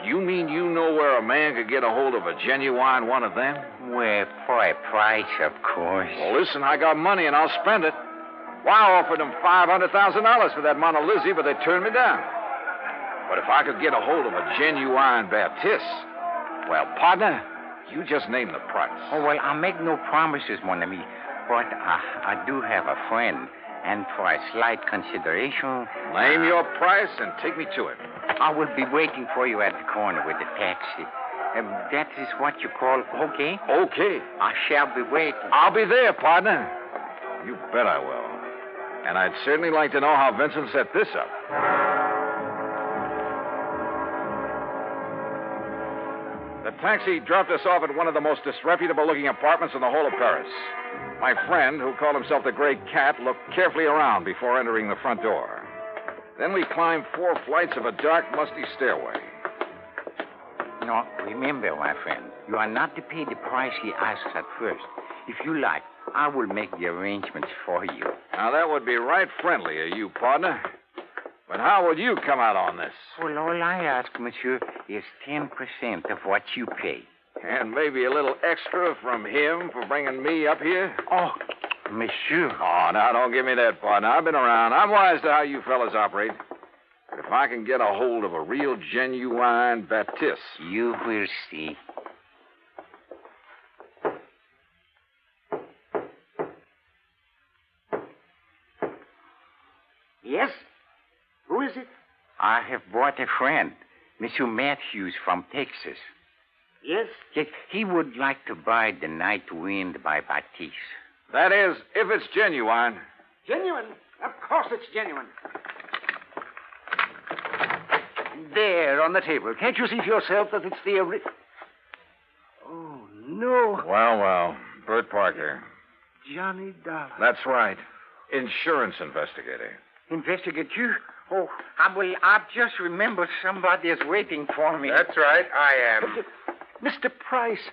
You mean you know where a man could get a hold of a genuine one of them? Well, for a price, of course. Well, listen, I got money and I'll spend it. Well, I offered them $500,000 for that Mona Lisa, but they turned me down. But if I could get a hold of a genuine Baptiste, well, partner, you just name the price. Oh, well, I make no promises, mon ami. But I do have a friend. And for a slight consideration... Name your price and take me to it. I will be waiting for you at the corner with the taxi. That is what you call okay? Okay. I shall be waiting. I'll be there, partner. You bet I will. And I'd certainly like to know how Vincent set this up. The taxi dropped us off at one of the most disreputable-looking apartments in the whole of Paris. My friend, who called himself the Gray Cat, looked carefully around before entering the front door. Then we climbed 4 flights of a dark, musty stairway. No, remember, my friend, you are not to pay the price he asks at first. If you like, I will make the arrangements for you. Now, that would be right friendly of you, partner. But how will you come out on this? Well, all I ask, monsieur, is 10% of what you pay. And maybe a little extra from him for bringing me up here? Oh, monsieur. Oh, now, don't give me that, partner. I've been around. I'm wise to how you fellas operate. But if I can get a hold of a real, genuine Baptiste... You will see. have brought a friend, Monsieur Matthews from Texas. Yes? Yes, he would like to buy The Night Wind by Batiste. That is, if it's genuine. Genuine? Of course it's genuine. There, on the table. Can't you see for yourself that it's the original? Oh, no. Well, Bert Parker. Johnny Dollar. That's right. Insurance investigator. Investigate you? Oh, I've just remembered somebody is waiting for me. That's right, I am. Mr. Price.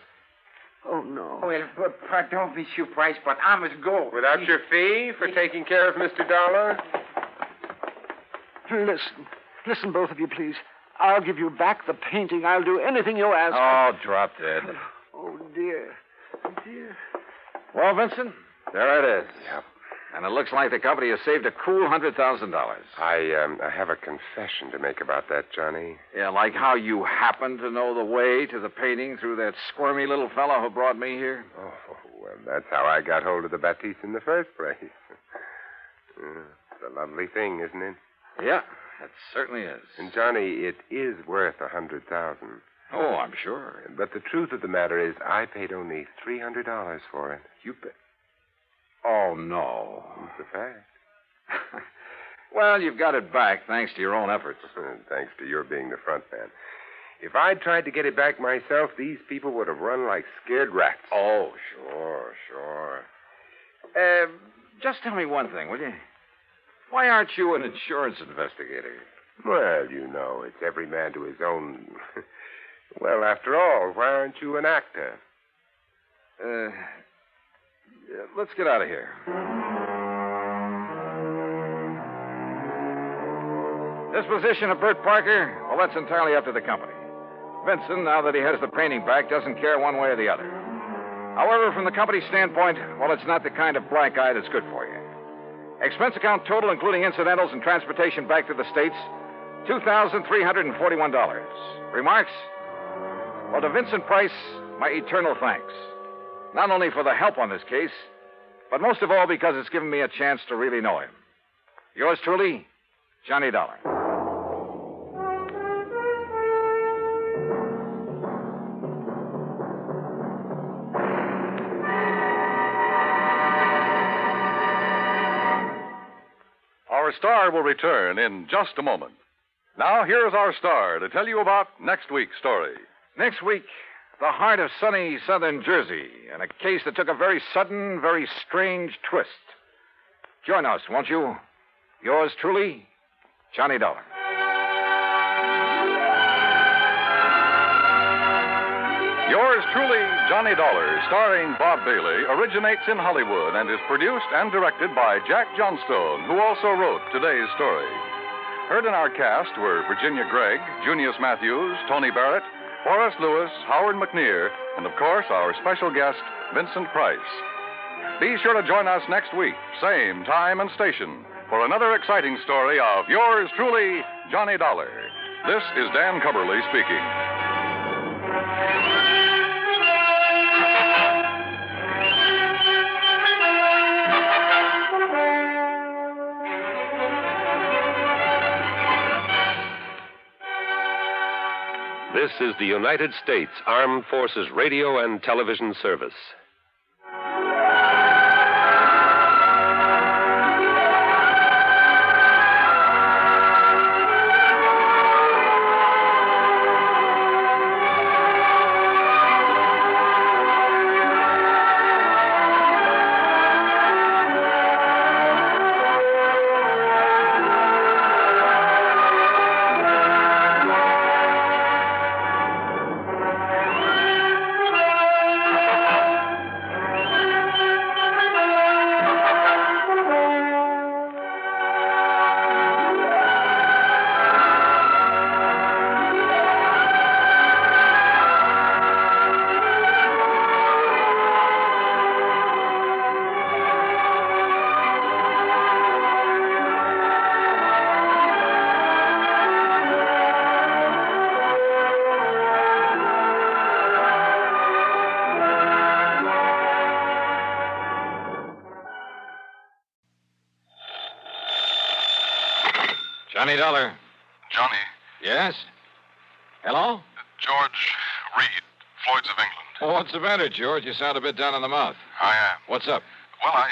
Oh, no. Well, pardon, Monsieur Price, but I must go. Without your fee for taking care of Mr. Dollar? Listen, both of you, please. I'll give you back the painting. I'll do anything you ask. Oh, drop dead. Oh, dear. Dear. Well, Vincent, there it is. Yep. And it looks like the company has saved a cool $100,000. I have a confession to make about that, Johnny. Yeah, like how you happen to know the way to the painting through that squirmy little fellow who brought me here. Oh, well, that's how I got hold of the Batiste in the first place. It's a lovely thing, isn't it? Yeah, it certainly is. And, Johnny, it is worth $100,000. Oh, I'm sure. But the truth of the matter is, I paid only $300 for it. You paid? Oh, no. It's a fact. Well, you've got it back, thanks to your own efforts. Thanks to your being the front man. If I'd tried to get it back myself, these people would have run like scared rats. Oh, sure. Just tell me one thing, will you? Why aren't you an insurance investigator? Well, you know, it's every man to his own. Well, after all, why aren't you an actor? Let's get out of here. Disposition of Bert Parker? Well, that's entirely up to the company. Vincent, now that he has the painting back, doesn't care one way or the other. However, from the company's standpoint, well, it's not the kind of black eye that's good for you. Expense account total, including incidentals and transportation back to the States, $2,341. Remarks? Well, to Vincent Price, my eternal thanks. Not only for the help on this case, but most of all because it's given me a chance to really know him. Yours truly, Johnny Dollar. Our star will return in just a moment. Now, here's our star to tell you about next week's story. Next week, the heart of sunny southern Jersey, and a case that took a very sudden, very strange twist. Join us, won't you? Yours truly, Johnny Dollar. Yours truly, Johnny Dollar, starring Bob Bailey, originates in Hollywood and is produced and directed by Jack Johnstone, who also wrote today's story. Heard in our cast were Virginia Gregg, Junius Matthews, Tony Barrett, Horace Lewis, Howard McNear, and, of course, our special guest, Vincent Price. Be sure to join us next week, same time and station, for another exciting story of yours truly, Johnny Dollar. This is Dan Cubberly speaking. This is the United States Armed Forces Radio and Television Service. Johnny Dollar. Johnny. Yes? Hello? George Reed, Floyd's of England. Oh, what's the matter, George? You sound a bit down in the mouth. I am. What's up? Well,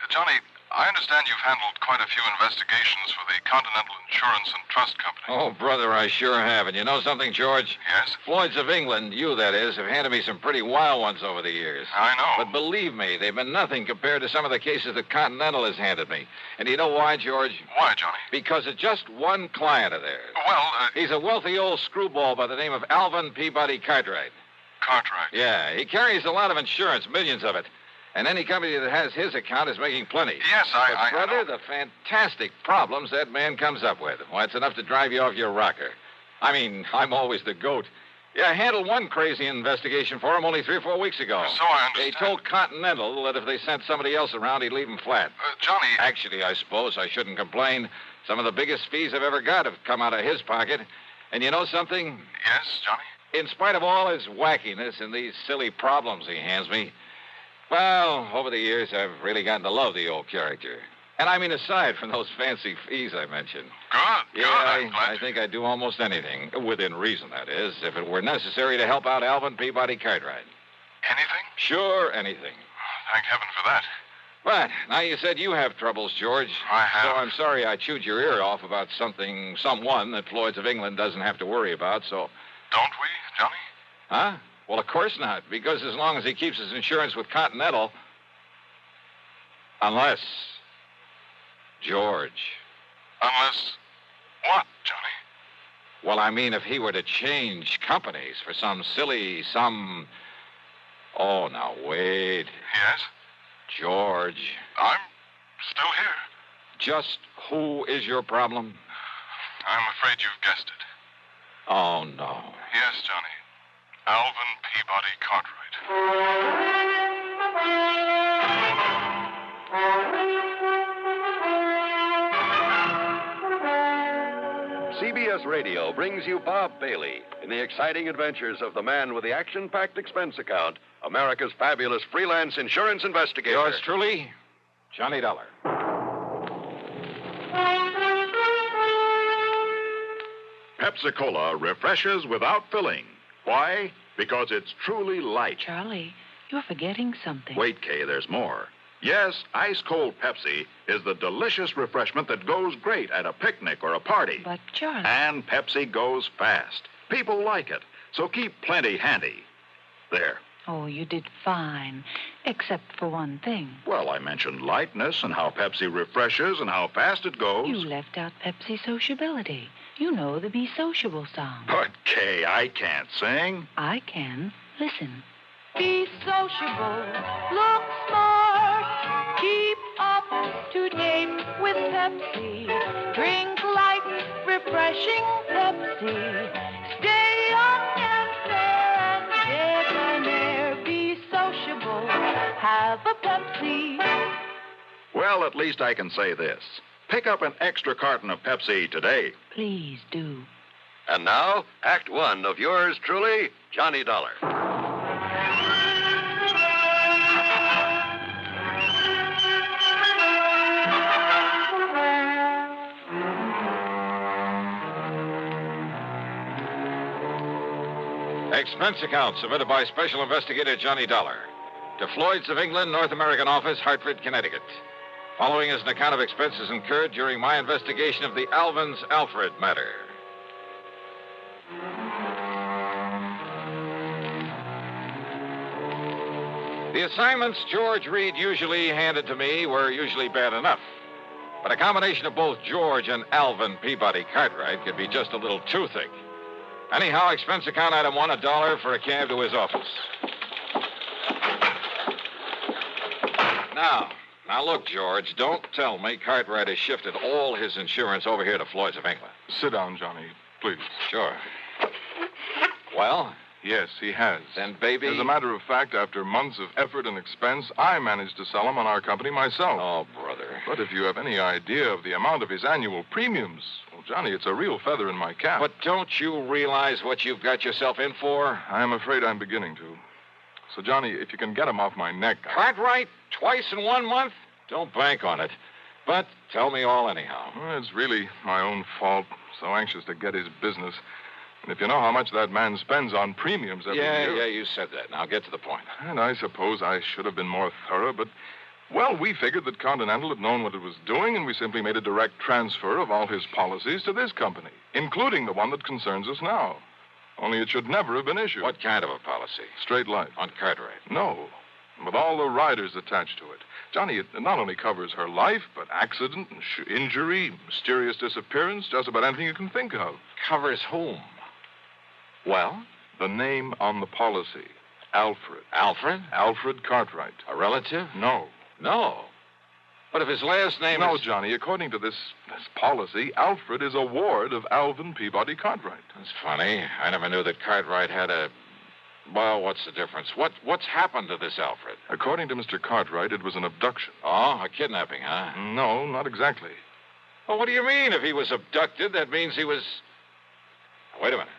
Johnny, I understand you've handled quite a few investigations for the Continental Insurance and Trust Company. Oh, brother, I sure have. And you know something, George? Yes? Floyd's of England, you that is, have handed me some pretty wild ones over the years. I know. But believe me, they've been nothing compared to some of the cases that Continental has handed me. And you know why, George? Why, Johnny? Because of just one client of theirs. Well, He's a wealthy old screwball by the name of Alvin Peabody Cartwright. Cartwright? Yeah, he carries a lot of insurance, millions of it. And any company that has his account is making plenty. Yes, But, brother, the fantastic problems that man comes up with. Why, it's enough to drive you off your rocker. I mean, I'm always the goat. Yeah, I handled one crazy investigation for him only 3 or 4 weeks ago. So I understand. They told Continental that if they sent somebody else around, he'd leave them flat. Johnny... Actually, I suppose I shouldn't complain. Some of the biggest fees I've ever got have come out of his pocket. And you know something? Yes, Johnny? In spite of all his wackiness and these silly problems he hands me, well, over the years, I've really gotten to love the old character. And I mean, aside from those fancy fees I mentioned. Good, Yeah, I think I'd do almost anything, within reason, that is, if it were necessary to help out Alvin Peabody Cartwright. Anything? Sure, anything. Thank heaven for that. But now you said you have troubles, George. I have. So I'm sorry I chewed your ear off about someone that Floyd's of England doesn't have to worry about, so... Don't we, Johnny? Huh? Well, of course not, because as long as he keeps his insurance with Continental... Unless... George. Unless... what, Johnny? Well, I mean, if he were to change companies for some... Oh, now, wait. Yes? George. I'm still here. Just who is your problem? I'm afraid you've guessed it. Oh, no. Yes, Johnny. Alvin Peabody Cartwright. CBS Radio brings you Bob Bailey in the exciting adventures of the man with the action-packed expense account, America's fabulous freelance insurance investigator. Yours truly, Johnny Dollar. Pepsi-Cola refreshes without filling. Why? Because it's truly light. Charlie, you're forgetting something. Wait, Kay, there's more. Yes, ice-cold Pepsi is the delicious refreshment that goes great at a picnic or a party. But, Charlie... And Pepsi goes fast. People like it, so keep plenty handy. There. Oh, you did fine, except for one thing. Well, I mentioned lightness and how Pepsi refreshes and how fast it goes. You left out Pepsi sociability. You know the Be Sociable song. But, Kay, I can't sing. I can. Listen. Be sociable, look smart, keep up to date with Pepsi. Drink light, refreshing Pepsi. Stay young and fair and debonair. Be sociable, have a Pepsi. Well, at least I can say this. Pick up an extra carton of Pepsi today. Please do. And now, Act One of yours truly, Johnny Dollar. Expense account submitted by Special Investigator Johnny Dollar to Floyd's of England, North American Office, Hartford, Connecticut. Following is an account of expenses incurred during my investigation of the Alvin's Alfred matter. The assignments George Reed usually handed to me were usually bad enough. But a combination of both George and Alvin Peabody Cartwright could be just a little too thick. Anyhow, expense account item one, $1 for a cab to his office. Now look, George, don't tell me Cartwright has shifted all his insurance over here to Floyd's of England. Sit down, Johnny, please. Sure. Well? Yes, he has. Then, baby... As a matter of fact, after months of effort and expense, I managed to sell him on our company myself. Oh, brother. But if you have any idea of the amount of his annual premiums, well, Johnny, it's a real feather in my cap. But don't you realize what you've got yourself in for? I'm afraid I'm beginning to. So, Johnny, if you can get him off my neck... Cartwright? Twice in 1 month? Don't bank on it. But tell me all anyhow. Well, it's really my own fault. so anxious to get his business. And if you know how much that man spends on premiums every year... Yeah, you said that. Now get to the point. And I suppose I should have been more thorough, but... Well, we figured that Continental had known what it was doing, and we simply made a direct transfer of all his policies to this company, including the one that concerns us now. Only it should never have been issued. What kind of a policy? Straight life. On Cartwright? No. With all the riders attached to it. Johnny, it not only covers her life, but accident, injury, mysterious disappearance, just about anything you can think of. Covers whom? Well? The name on the policy. Alfred. Alfred? Alfred Cartwright. A relative? No. No. But if his last name No, is... Johnny, according to this policy, Alfred is a ward of Alvin Peabody Cartwright. That's funny. I never knew that Cartwright had a... Well, what's the difference? What's happened to this Alfred? According to Mr. Cartwright, it was an abduction. Oh, a kidnapping, huh? No, not exactly. Well, what do you mean? If he was abducted, that means he was... Wait a minute.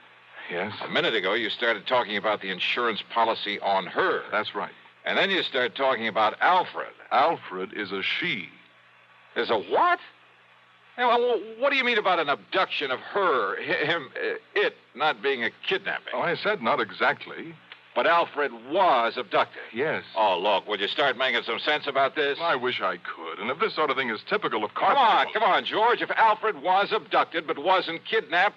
Yes? A minute ago, you started talking about the insurance policy on her. That's right. And then you started talking about Alfred. Alfred is a she. Is a what? Hey, well, what do you mean about an abduction of her, it not being a kidnapping? Oh, I said not exactly. But Alfred was abducted. Yes. Oh, look, would you start making some sense about this? I wish I could. And if this sort of thing is typical of Cartwright... Come on, George. If Alfred was abducted but wasn't kidnapped,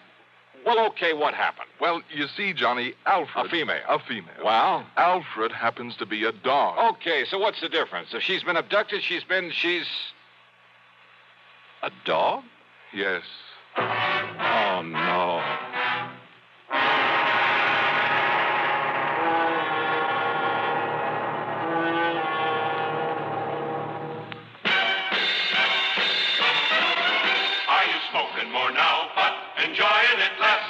well, okay, what happened? Well, you see, Johnny, Alfred... A female. A female. Well? Alfred happens to be a dog. Okay, so what's the difference? If she's been abducted, she's... A dog? Yes. Oh, no. Are you smoking more now, but enjoying it less?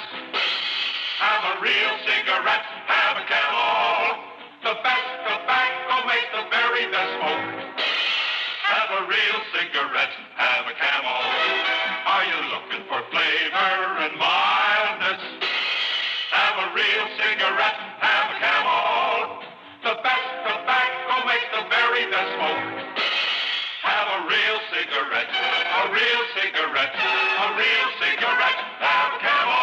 Have a real cigarette, have a Camel. The best tobacco makes the very best smoke. Have a real cigarette, have a Camel. Are you looking for flavor and mildness? Have a real cigarette, have a Camel. The best tobacco makes the very best smoke. Have a real cigarette, a real cigarette, a real cigarette, have a Camel.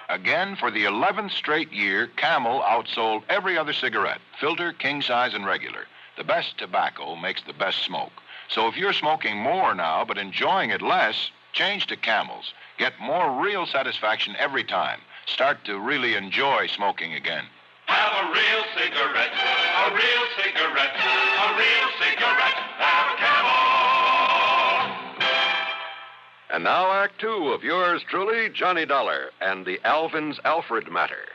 Again, for the 11th straight year, Camel outsold every other cigarette, filter, king size, and regular. The best tobacco makes the best smoke. So if you're smoking more now, but enjoying it less, change to Camels. Get more real satisfaction every time. Start to really enjoy smoking again. Have a real cigarette, a real cigarette, a real cigarette, have a Camel. And now Act Two of yours truly, Johnny Dollar, and the Alvin's Alfred matter.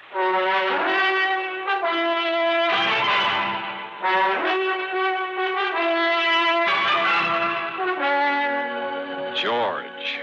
George,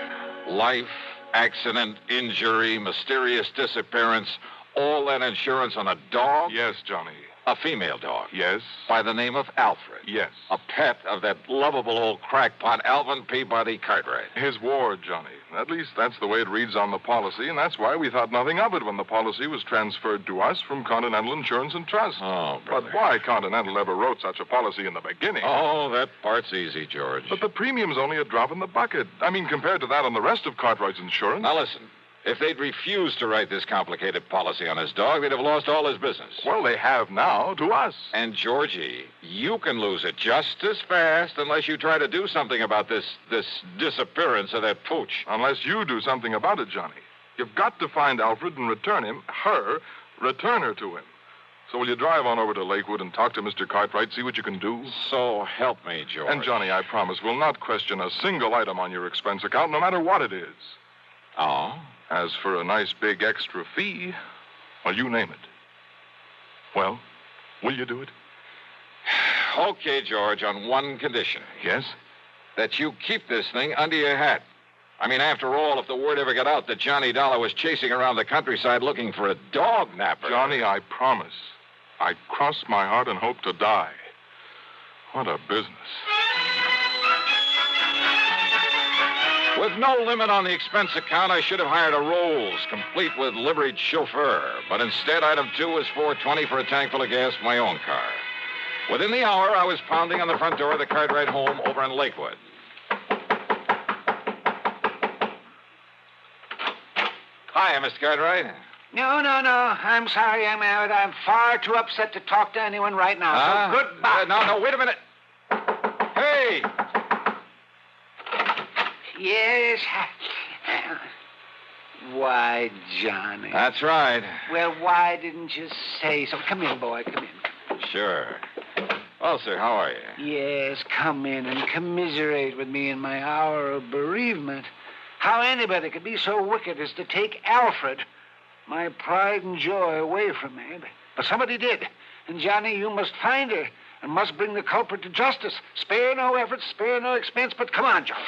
life, accident, injury, mysterious disappearance, all that insurance on a dog? Yes, Johnny. A female dog? Yes. By the name of Alfred? Yes. A pet of that lovable old crackpot, Alvin Peabody Cartwright? His ward, Johnny. At least that's the way it reads on the policy, and that's why we thought nothing of it when the policy was transferred to us from Continental Insurance and Trust. Oh, brother. But why Continental ever wrote such a policy in the beginning? Oh, that part's easy, George. But the premium's only a drop in the bucket. I mean, compared to that on the rest of Cartwright's insurance. Now, listen. If they'd refused to write this complicated policy on his dog, they'd have lost all his business. Well, they have now, to us. And, Georgie, you can lose it just as fast unless you try to do something about this disappearance of that pooch. Unless you do something about it, Johnny. You've got to find Alfred and return her to him. So will you drive on over to Lakewood and talk to Mr. Cartwright, see what you can do? So help me, George. And, Johnny, I promise we'll not question a single item on your expense account, no matter what it is. Oh? As for a nice big extra fee, well, you name it. Well, will you do it? Okay, George, on one condition. Yes? That you keep this thing under your hat. I mean, after all, if the word ever got out that Johnny Dollar was chasing around the countryside looking for a dog napper... Johnny, I promise. I cross my heart and hope to die. What a business. With no limit on the expense account, I should have hired a Rolls, complete with liveried chauffeur. But instead, item 2 was $4.20 for a tank full of gas for my own car. Within the hour, I was pounding on the front door of the Cartwright home over in Lakewood. Hiya, Mr. Cartwright. No. I'm sorry, young man, but I'm far too upset to talk to anyone right now. So goodbye. No, wait a minute. Hey! Yes. Why, Johnny? That's right. Well, why didn't you say so? Come in, boy. Come in. Sure. Well, sir, how are you? Yes, come in and commiserate with me in my hour of bereavement. How anybody could be so wicked as to take Alfred, my pride and joy, away from me. But somebody did. And, Johnny, you must find her and must bring the culprit to justice. Spare no effort, spare no expense, but come on, Johnny.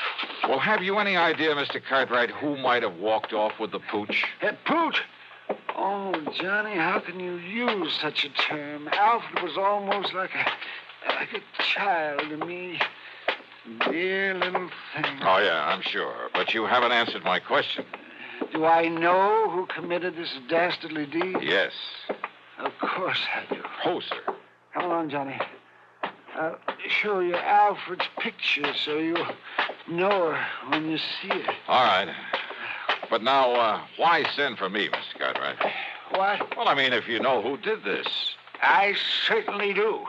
Well, have you any idea, Mr. Cartwright, who might have walked off with the pooch? Pooch? Oh, Johnny, how can you use such a term? Alfred was almost like a child to me. Dear little thing. Oh, yeah, I'm sure. But you haven't answered my question. Do I know who committed this dastardly deed? Yes. Of course I do. Oh, sir. Come along, Johnny. I'll show you Alfred's picture so you'll know her when you see it. All right. But now, why send for me, Mr. Cartwright? What? Well, I mean, if you know who did this. I certainly do.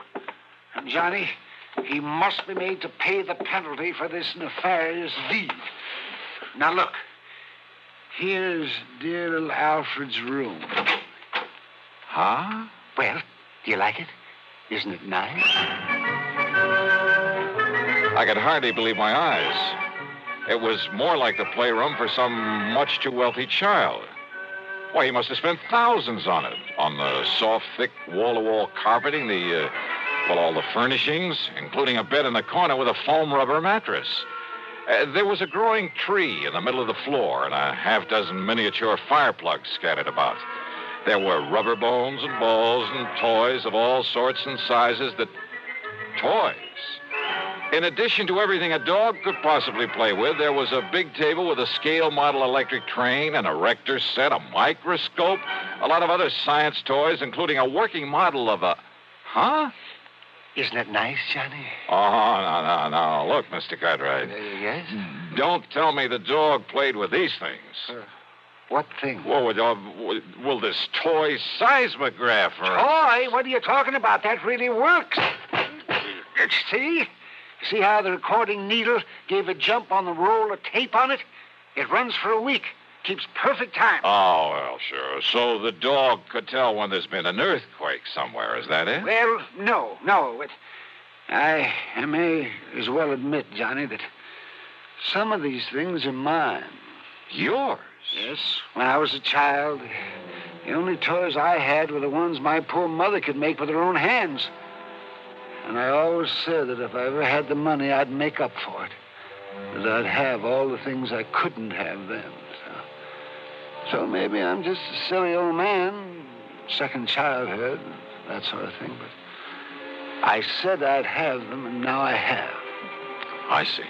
And, Johnny, he must be made to pay the penalty for this nefarious deed. Now, look. Here's dear little Alfred's room. Huh? Well, do you like it? Isn't it nice? I could hardly believe my eyes. It was more like the playroom for some much too wealthy child. Why, he must have spent thousands on it. On the soft, thick, wall-to-wall carpeting, all the furnishings, including a bed in the corner with a foam rubber mattress. There was a growing tree in the middle of the floor and a half-dozen miniature fire plugs scattered about. There were rubber bones and balls and toys of all sorts and sizes Toys. In addition to everything a dog could possibly play with, there was a big table with a scale model electric train, an erector set, a microscope, a lot of other science toys, including a working model of a... Huh? Isn't it nice, Johnny? Oh, no. Look, Mr. Cartwright. Yes? Don't tell me the dog played with these things. What thing? Will this toy seismograph or... Toy? What are you talking about? That really works. See? See how the recording needle gave a jump on the roll of tape on it? It runs for a week. Keeps perfect time. Oh, well, sure. So the dog could tell when there's been an earthquake somewhere. Is that it? Well, no. But I may as well admit, Johnny, that some of these things are mine. Yours? Yes. When I was a child, the only toys I had were the ones my poor mother could make with her own hands. And I always said that if I ever had the money, I'd make up for it. That I'd have all the things I couldn't have then. So maybe I'm just a silly old man, second childhood, that sort of thing. But I said I'd have them, and now I have. I see.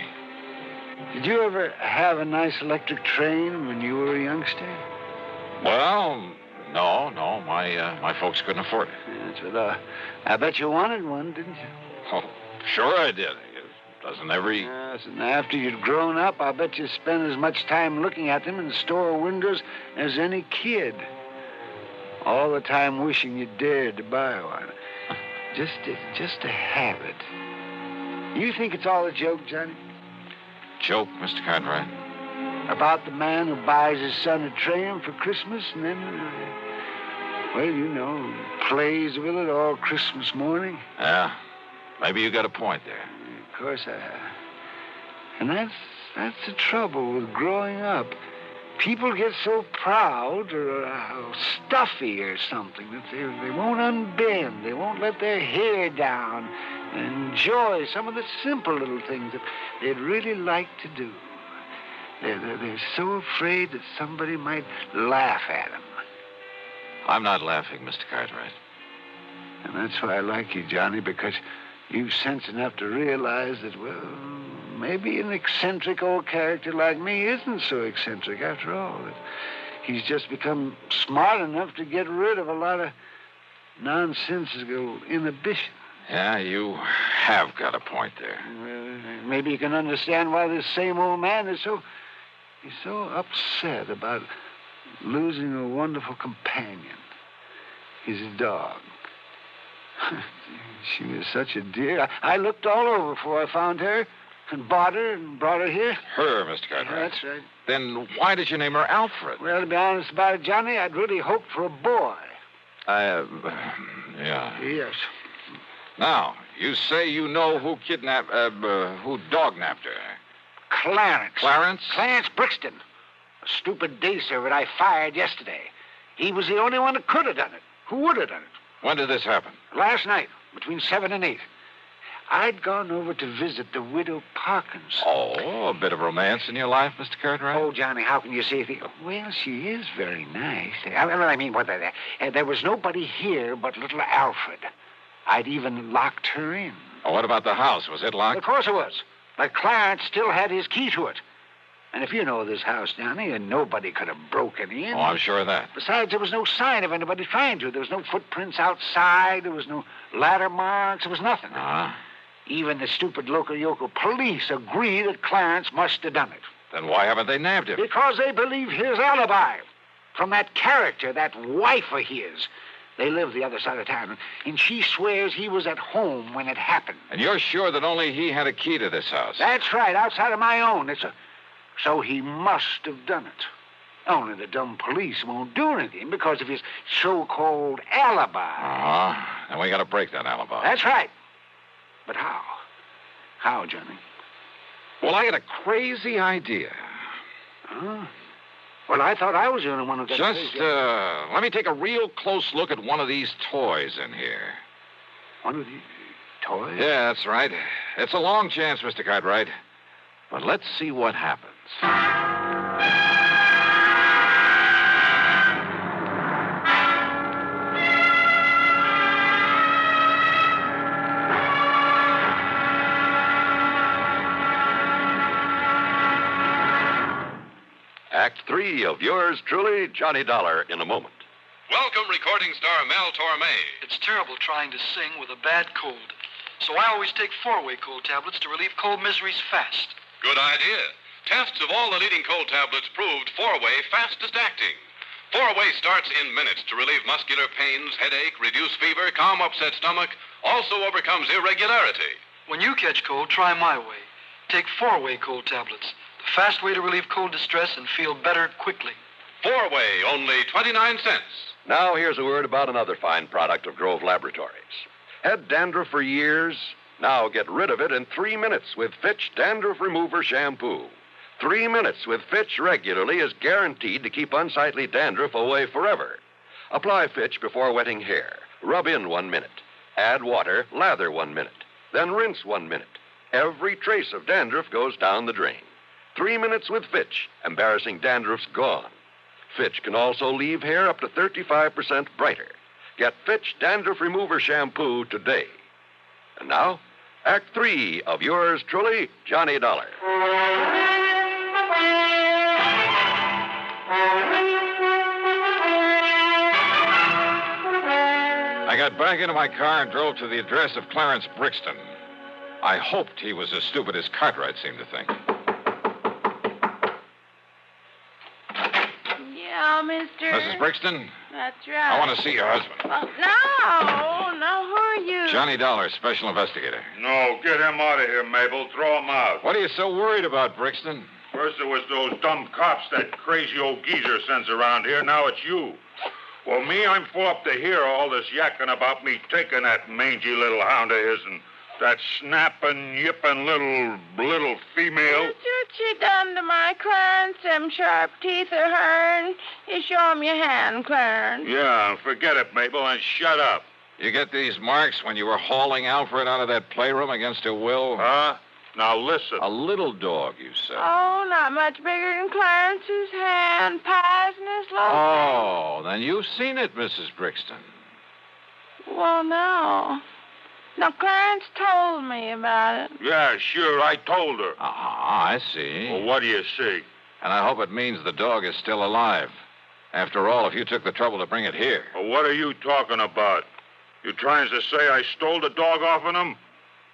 Did you ever have a nice electric train when you were a youngster? Well, no. My folks couldn't afford it. Yes, but I bet you wanted one, didn't you? Oh, sure I did. Doesn't every... Yes, and after you'd grown up, I bet you spent as much time looking at them in store windows as any kid. All the time wishing you dared to buy one. Just to have it. You think it's all a joke, Johnny? Joke, Mr. Cartwright? About the man who buys his son a train for Christmas and then, plays with it all Christmas morning? Yeah, maybe you got a point there. Of course I have. And that's the trouble with growing up. People get so proud or stuffy or something that they won't unbend. They won't let their hair down and enjoy some of the simple little things that they'd really like to do. They're so afraid that somebody might laugh at them. I'm not laughing, Mr. Cartwright. And that's why I like you, Johnny, because you've sense enough to realize that, maybe an eccentric old character like me isn't so eccentric after all. That he's just become smart enough to get rid of a lot of nonsensical inhibition. Yeah, you have got a point there. Maybe you can understand why this same old man is so upset about losing a wonderful companion, his dog. She was such a dear. I looked all over before I found her and bought her and brought her here. Her, Mr. Cartwright. Yeah, that's right. Then why did you name her Alfred? Well, to be honest about it, Johnny, I'd really hoped for a boy. Yeah. Yes. Now, you say you know who who dog-napped her. Clarence. Clarence? Clarence Brixton. A stupid day servant I fired yesterday. He was the only one that could have done it. Who would have done it? When did this happen? Last night, between 7 and 8. I'd gone over to visit the widow Parkins. Oh, a bit of romance in your life, Mr. Cartwright? Oh, Johnny, how can you say it? Well, she is very nice. I mean, there was nobody here but little Alfred. I'd even locked her in. Oh, what about the house? Was it locked? Of course it was. But Clarence still had his key to it. And if you know this house, Johnny, and nobody could have broken in. Oh, I'm sure of that. Besides, there was no sign of anybody trying to. There was no footprints outside. There was no ladder marks. There was nothing. Even the stupid local police agree that Clarence must have done it. Then why haven't they nabbed him? Because they believe his alibi. From that character, that wife of his. They live the other side of town, and she swears he was at home when it happened. And you're sure that only he had a key to this house? That's right, outside of my own. So he must have done it. Only the dumb police won't do anything because of his so-called alibi. And we got to break that alibi. That's right. But how? How, Johnny? Well, I got a crazy idea. Huh? Well, I thought I was the only one who got Just, let me take a real close look at one of these toys in here. One of these toys? Yeah, that's right. It's a long chance, Mr. Cartwright. But let's see what happens. Act 3 of yours truly, Johnny Dollar, in a moment. Welcome, recording star Mel Torme. It's terrible trying to sing with a bad cold. So I always take 4-way cold tablets to relieve cold miseries fast. Good idea. Tests of all the leading cold tablets proved 4-way fastest acting. 4-way starts in minutes to relieve muscular pains, headache, reduce fever, calm upset stomach, also overcomes irregularity. When you catch cold, try my way. Take 4-way cold tablets. The fast way to relieve cold distress and feel better quickly. 4-way, only 29 cents. Now here's a word about another fine product of Grove Laboratories. Had dandruff for years? Now get rid of it in 3 minutes with Fitch Dandruff Remover Shampoo. 3 minutes with Fitch regularly is guaranteed to keep unsightly dandruff away forever. Apply Fitch before wetting hair. Rub in 1 minute. Add water, lather 1 minute. Then rinse 1 minute. Every trace of dandruff goes down the drain. 3 minutes with Fitch. Embarrassing dandruff's gone. Fitch can also leave hair up to 35% brighter. Get Fitch Dandruff Remover Shampoo today. And now, Act 3 of yours truly, Johnny Dollar. I got back into my car and drove to the address of Clarence Brixton. I hoped he was as stupid as Cartwright seemed to think. Yeah, mister. Mrs. Brixton, That's right. I want to see your husband. No, who are you? Johnny Dollar, special investigator. No, get him out of here, Mabel. Throw him out. What are you so worried about, Brixton? First it was those dumb cops that crazy old geezer sends around here. Now it's you. Well, me, I'm full up to hear all this yakking about me taking that mangy little hound of his and that snapping, yipping little female. What you done to my Clarence? Them sharp teeth of hern. You show him your hand, Clarence. Yeah, forget it, Mabel, and shut up. You get these marks when you were hauling Alfred out of that playroom against her will? Huh? Now listen. A little dog, you said. Oh, not much bigger than Clarence's hand. Pies in his little Oh, then you've seen it, Mrs. Brixton. Well, no. Now, Clarence told me about it. Yeah, sure, I told her. I see. Well, what do you see? And I hope it means the dog is still alive. After all, if you took the trouble to bring it here. Well, what are you talking about? You trying to say I stole the dog off of him?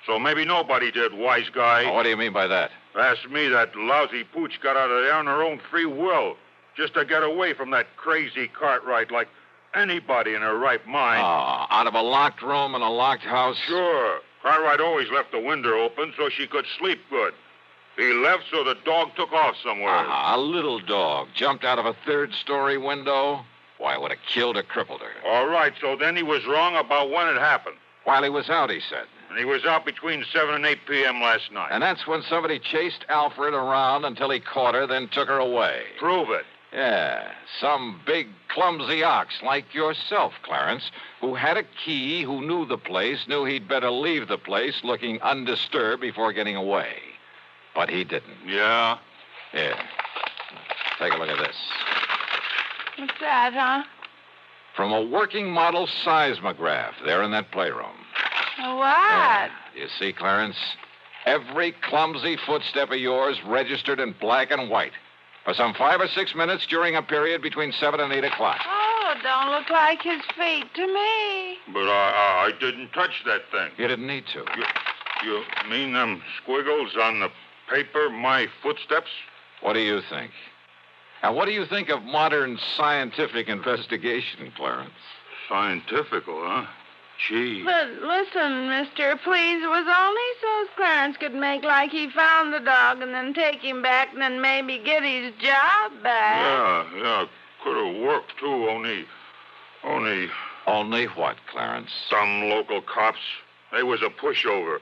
So maybe nobody did, wise guy. What do you mean by that? Ask me, that lousy pooch got out of there on her own free will. just to get away from that crazy Cartwright like anybody in her right mind. Oh, out of a locked room in a locked house? Sure. Cartwright always left the window open so she could sleep good. He left so the dog took off somewhere. A little dog jumped out of a third-story window? Why, it would have killed or crippled her. All right, so then he was wrong about when it happened. While he was out, he said. And he was out between 7 and 8 p.m. last night. And that's when somebody chased Alfred around until he caught her, then took her away. Prove it. Yeah, some big, clumsy ox like yourself, Clarence, who had a key, who knew the place, knew he'd better leave the place looking undisturbed before getting away. But he didn't. Yeah? Here. Take a look at this. What's that, huh? From a working model seismograph there in that playroom. What? You see, Clarence? Every clumsy footstep of yours registered in black and white for some 5 or 6 minutes during a period between 7 and 8 o'clock. Oh, don't look like his feet to me. But I didn't touch that thing. You didn't need to. You mean them squiggles on the paper, my footsteps? What do you think? And what do you think of modern scientific investigation, Clarence? Scientifical, huh? Gee. But listen, mister, please, it was only so Clarence could make like he found the dog and then take him back and then maybe get his job back. Yeah, could have worked, too, only... Only what, Clarence? Some local cops. They was a pushover.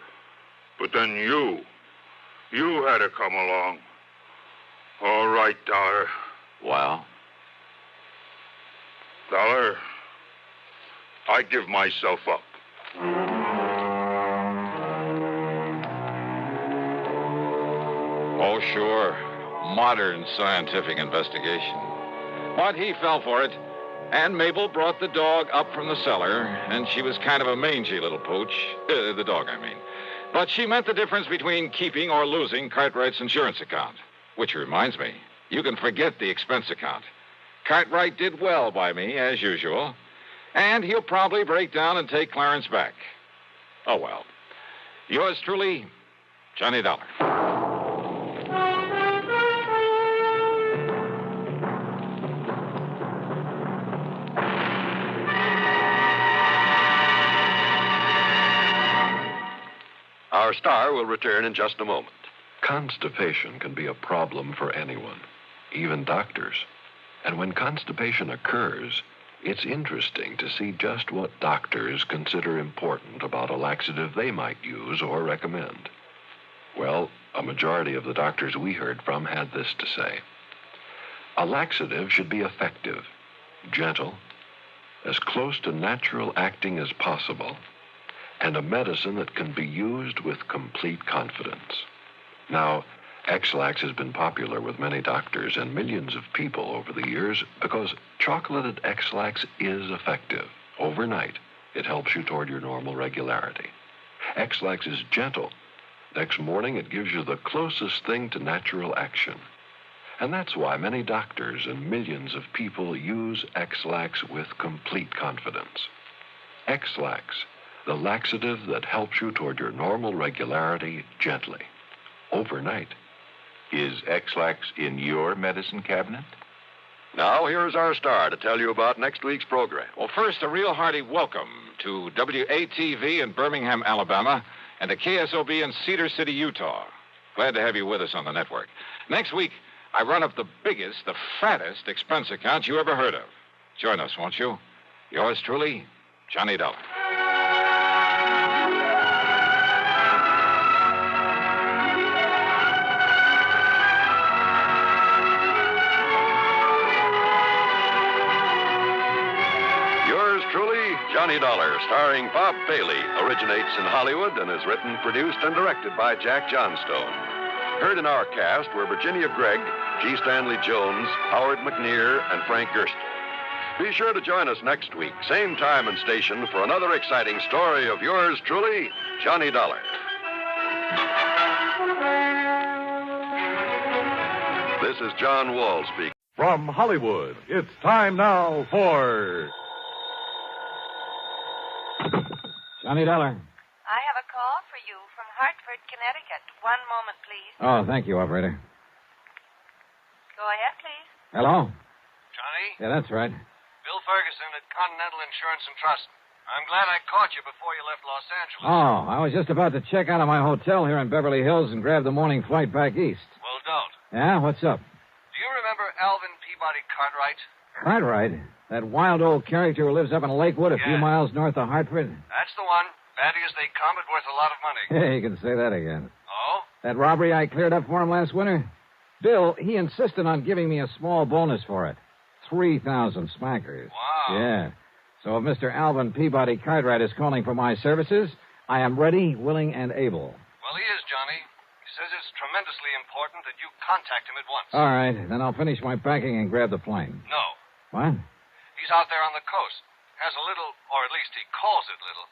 But then you had to come along. All right, Dollar. Well? Dollar, I give myself up. Oh, sure. Modern scientific investigation. But he fell for it. And Mabel brought the dog up from the cellar, and she was kind of a mangy little pooch. The dog, I mean. But she meant the difference between keeping or losing Cartwright's insurance account. Which reminds me, you can forget the expense account. Cartwright did well by me, as usual. And he'll probably break down and take Clarence back. Oh, well. Yours truly, Johnny Dollar. Our star will return in just a moment. Constipation can be a problem for anyone, even doctors. And when constipation occurs, it's interesting to see just what doctors consider important about a laxative they might use or recommend. Well, a majority of the doctors we heard from had this to say. A laxative should be effective, gentle, as close to natural acting as possible, and a medicine that can be used with complete confidence. Now, X-Lax has been popular with many doctors and millions of people over the years because chocolated X-Lax is effective. Overnight, it helps you toward your normal regularity. X-Lax is gentle. Next morning, it gives you the closest thing to natural action. And that's why many doctors and millions of people use X-Lax with complete confidence. X-Lax, the laxative that helps you toward your normal regularity gently, overnight. Is X-Lax in your medicine cabinet? Now, here's our star to tell you about next week's program. Well, first, a real hearty welcome to WATV in Birmingham, Alabama, and to KSOB in Cedar City, Utah. Glad to have you with us on the network. Next week, I run up the biggest, the fattest expense account you ever heard of. Join us, won't you? Yours truly, Johnny Dollar. Johnny Dollar, starring Bob Bailey, originates in Hollywood and is written, produced, and directed by Jack Johnstone. Heard in our cast were Virginia Gregg, G. Stanley Jones, Howard McNear, and Frank Gerstle. Be sure to join us next week, same time and station, for another exciting story of yours truly, Johnny Dollar. This is John Wall speaking. From Hollywood, it's time now for... Johnny Dollar. I have a call for you from Hartford, Connecticut. One moment, please. Oh, thank you, operator. Go ahead, please. Hello? Johnny? Yeah, that's right. Bill Ferguson at Continental Insurance and Trust. I'm glad I caught you before you left Los Angeles. Oh, I was just about to check out of my hotel here in Beverly Hills and grab the morning flight back east. Well, don't. Yeah? What's up? Do you remember Alvin Peabody Cartwright? Cartwright? That wild old character who lives up in Lakewood a few Yeah. miles north of Hartford? That's the one. Batty as they come, but worth a lot of money. Yeah, you can say that again. Oh? That robbery I cleared up for him last winter? Bill, he insisted on giving me a small bonus for it. 3,000 smackers. Wow. Yeah. So if Mr. Alvin Peabody Cartwright is calling for my services, I am ready, willing, and able. Well, he is, Johnny. He says it's tremendously important that you contact him at once. All right, then I'll finish my packing and grab the plane. No. What? He's out there on the coast. Has a little, or at least he calls it little.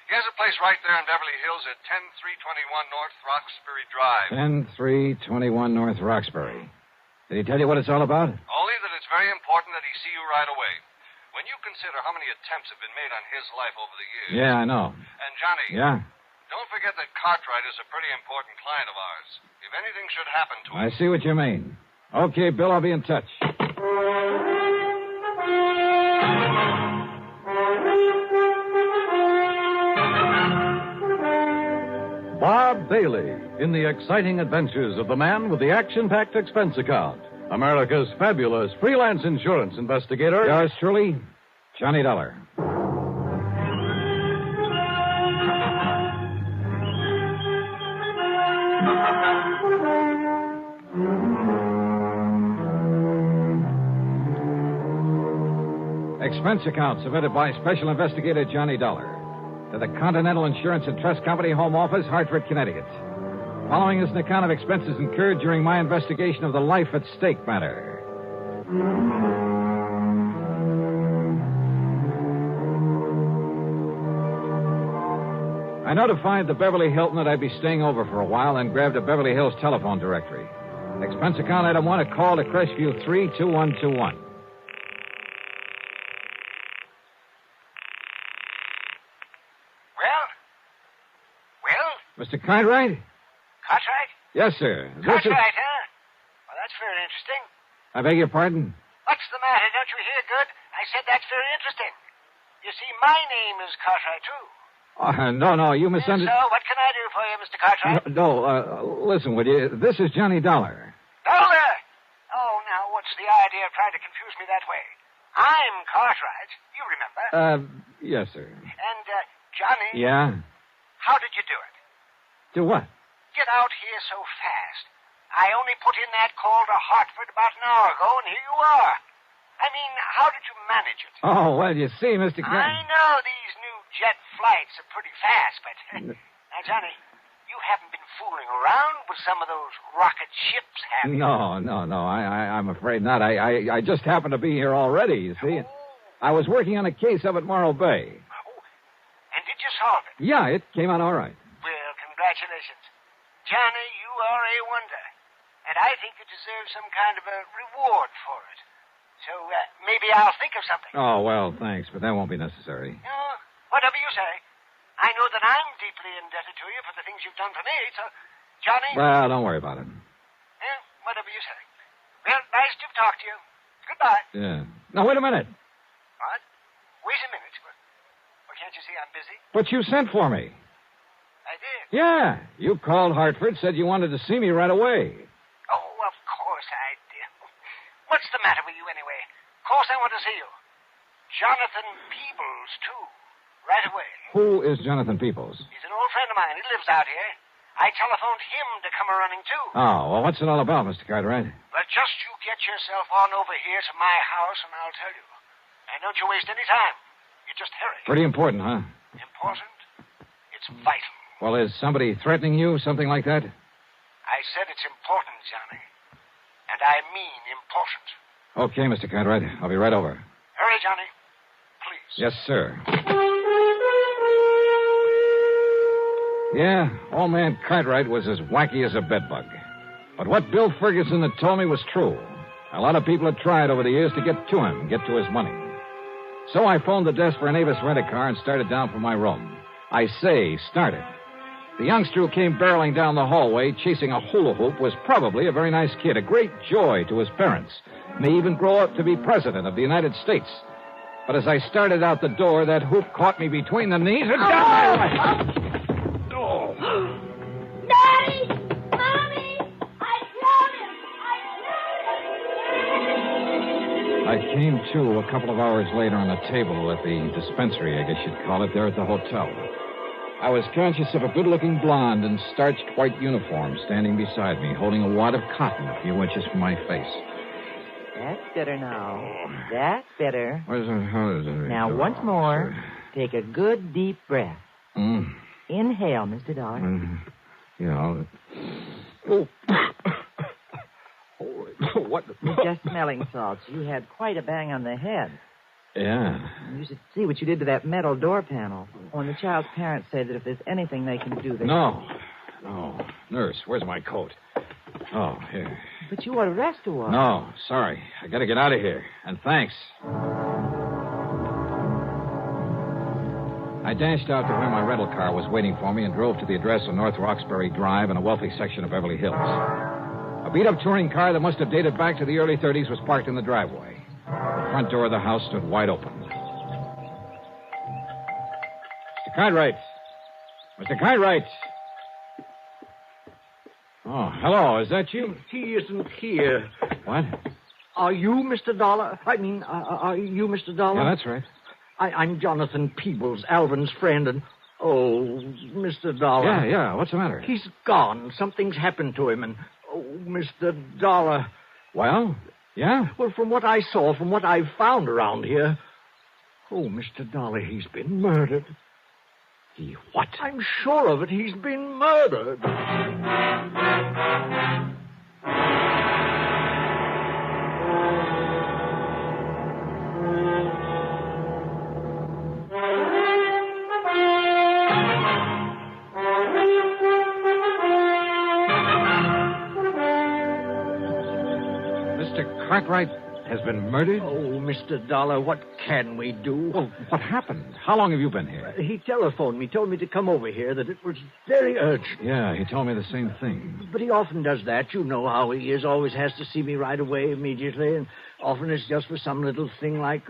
He has a place right there in Beverly Hills at 10321 North Roxbury Drive. 10321 North Roxbury. Did he tell you what it's all about? Only that it's very important that he see you right away. When you consider how many attempts have been made on his life over the years. Yeah, I know. And, Johnny. Yeah? Don't forget that Cartwright is a pretty important client of ours. If anything should happen to him. I see what you mean. Okay, Bill, I'll be in touch. Bob Bailey in the exciting adventures of the man with the action-packed expense account. America's fabulous freelance insurance investigator. Yours truly, Johnny Dollar. Expense account submitted by Special Investigator Johnny Dollar to the Continental Insurance and Trust Company Home Office, Hartford, Connecticut. Following is an account of expenses incurred during my investigation of the life at stake matter. I notified the Beverly Hilton that I'd be staying over for a while and grabbed a Beverly Hills telephone directory. Expense account item 1, a call to Crestview 32121. Mr. Cartwright? Cartwright? Yes, sir. Cartwright, huh? Well, that's very interesting. I beg your pardon? What's the matter? Don't you hear good? I said that's very interesting. You see, my name is Cartwright, too. No, you misunderstood. So, what can I do for you, Mr. Cartwright? Listen, will you? This is Johnny Dollar. Dollar! Oh, now, what's the idea of trying to confuse me that way? I'm Cartwright. You remember? Yes, sir. And, Johnny... Yeah? How did you do it? Do what? Get out here so fast. I only put in that call to Hartford about an hour ago, and here you are. I mean, how did you manage it? Oh, well, you see, Mr. I know these new jet flights are pretty fast, but... Now, Johnny, you haven't been fooling around with some of those rocket ships, have you? No. I'm afraid not. I just happened to be here already, you see. I was working on a case up at Morro Bay. Oh, and did you solve it? Yeah, it came out all right. Well, congratulations. Johnny, you are a wonder. And I think you deserve some kind of a reward for it. So, maybe I'll think of something. Oh, well, thanks, but that won't be necessary. Whatever you say. I know that I'm deeply indebted to you for the things you've done for me, so, Johnny... Well, don't worry about it. Whatever you say. Well, nice to talk to you. Goodbye. Yeah. Now, wait a minute. What? Wait a minute. Well, can't you see I'm busy? But you sent for me. I did. Yeah. You called Hartford, said you wanted to see me right away. Oh, of course I did. What's the matter with you, anyway? Of course I want to see you. Jonathan Peebles, too. Right away. Who is Jonathan Peoples? He's an old friend of mine. He lives out here. I telephoned him to come a-running, too. Oh, well, what's it all about, Mr. Cartwright? Well, just you get yourself on over here to my house, and I'll tell you. And don't you waste any time. You just hurry. Pretty important, huh? Important? It's vital. Well, is somebody threatening you, something like that? I said it's important, Johnny. And I mean important. Okay, Mr. Cartwright. I'll be right over. Hurry, Johnny. Please. Yes, sir. Yeah, old man Cartwright was as wacky as a bedbug. But what Bill Ferguson had told me was true. A lot of people had tried over the years to get to him, get to his money. So I phoned the desk for an Avis rent-a-car and started down from my room. I say started. The youngster who came barreling down the hallway chasing a hula hoop was probably a very nice kid, a great joy to his parents. May even grow up to be president of the United States. But as I started out the door, that hoop caught me between the knees and Oh! Daddy! Mommy! I killed him! I came to a couple of hours later on a table at the dispensary, I guess you'd call it, there at the hotel. I was conscious of a good-looking blonde in starched white uniform standing beside me, holding a wad of cotton a few inches from my face. That's better now. That's better. How is it? Now, once more, take a good, deep breath. Inhale, Mr. Dollar. Yeah. What? You're just smelling salts. You had quite a bang on the head. Yeah. You should see what you did to that metal door panel. When the child's parents say that if there's anything they can do, they... No. Nurse, where's my coat? Oh, here. But you ought to rest a while. No, sorry. I gotta get out of here. And thanks. I dashed out to where my rental car was waiting for me and drove to the address on North Roxbury Drive in a wealthy section of Beverly Hills. A beat-up touring car that must have dated back to the early 30s was parked in the driveway. The front door of the house stood wide open. Mr. Cartwright. Mr. Cartwright. Oh, hello. Is that you? He isn't here. What? Are you Mr. Dollar? Are you Mr. Dollar? Yeah, that's right. I'm Jonathan Peebles, Alvin's friend, and... Oh, Mr. Dollar. Yeah. What's the matter? He's gone. Something's happened to him, and... Oh, Mr. Dollar. Well, yeah? Well, from what I saw, from what I've found around here... Oh, Mr. Dollar, he's been murdered. He what? I'm sure of it. He's been murdered. Mr. Cartwright has been murdered? Oh, Mr. Dollar, what can we do? Well, what happened? How long have you been here? He telephoned me, told me to come over here, that it was very urgent. Yeah, he told me the same thing. But he often does that. You know how he is. Always has to see me right away, immediately. And often it's just for some little thing like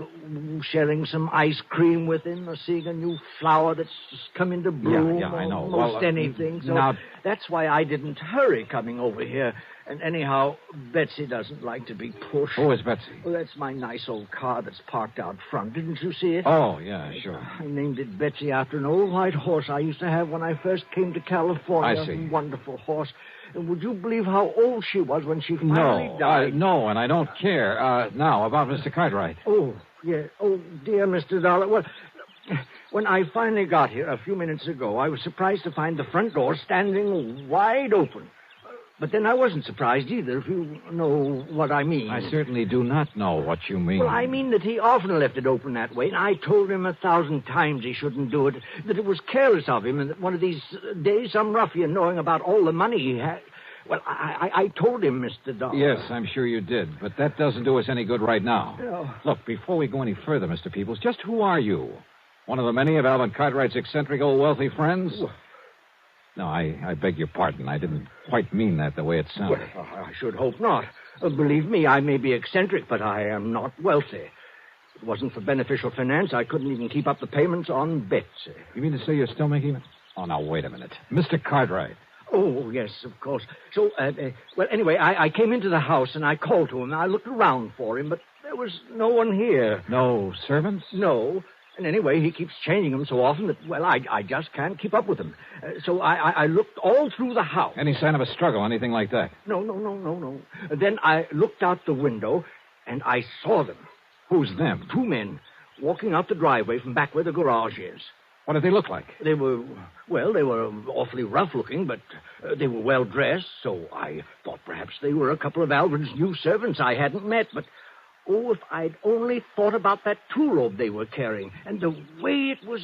sharing some ice cream with him or seeing a new flower that's just come into bloom. Yeah, I know. Most anything. So now... that's why I didn't hurry coming over here. And anyhow, Betsy doesn't like to be pushed. Who is Betsy? Well, that's my nice old car that's parked out front. Didn't you see it? Oh, yeah, sure. I named it Betsy after an old white horse I used to have when I first came to California. I see. A wonderful horse. And would you believe how old she was when she finally died? No, and I don't care. Now, about Mr. Cartwright. Oh, yeah. Oh, dear Mr. Dollar. Well, when I finally got here a few minutes ago, I was surprised to find the front door standing wide open. But then I wasn't surprised either, if you know what I mean. I certainly do not know what you mean. Well, I mean that he often left it open that way, and I told him 1,000 times he shouldn't do it, that it was careless of him, and that one of these days some ruffian, knowing about all the money he had... Well, I told him, Mr. Dollar. Yes, I'm sure you did, but that doesn't do us any good right now. No. Look, before we go any further, Mr. Peebles, just who are you? One of the many of Alvin Cartwright's eccentric old wealthy friends? No, I beg your pardon. I didn't quite mean that the way it sounded. Well, I should hope not. Believe me, I may be eccentric, but I am not wealthy. If it wasn't for beneficial finance, I couldn't even keep up the payments on Betsy. You mean to say you're still making it? Oh, now, wait a minute. Mr. Cartwright. Oh, yes, of course. So, well, anyway, I came into the house and I called to him. I looked around for him, but there was no one here. No servants? No. And anyway, he keeps changing them so often that, well, I just can't keep up with him. So I looked all through the house. Any sign of a struggle, anything like that? No. Then I looked out the window, and I saw them. Who's them? 2 men walking out the driveway from back where the garage is. What did they look like? They were awfully rough-looking, but they were well-dressed, so I thought perhaps they were a couple of Alvin's new servants I hadn't met, but... Oh, if I'd only thought about that tool robe they were carrying, and the way it was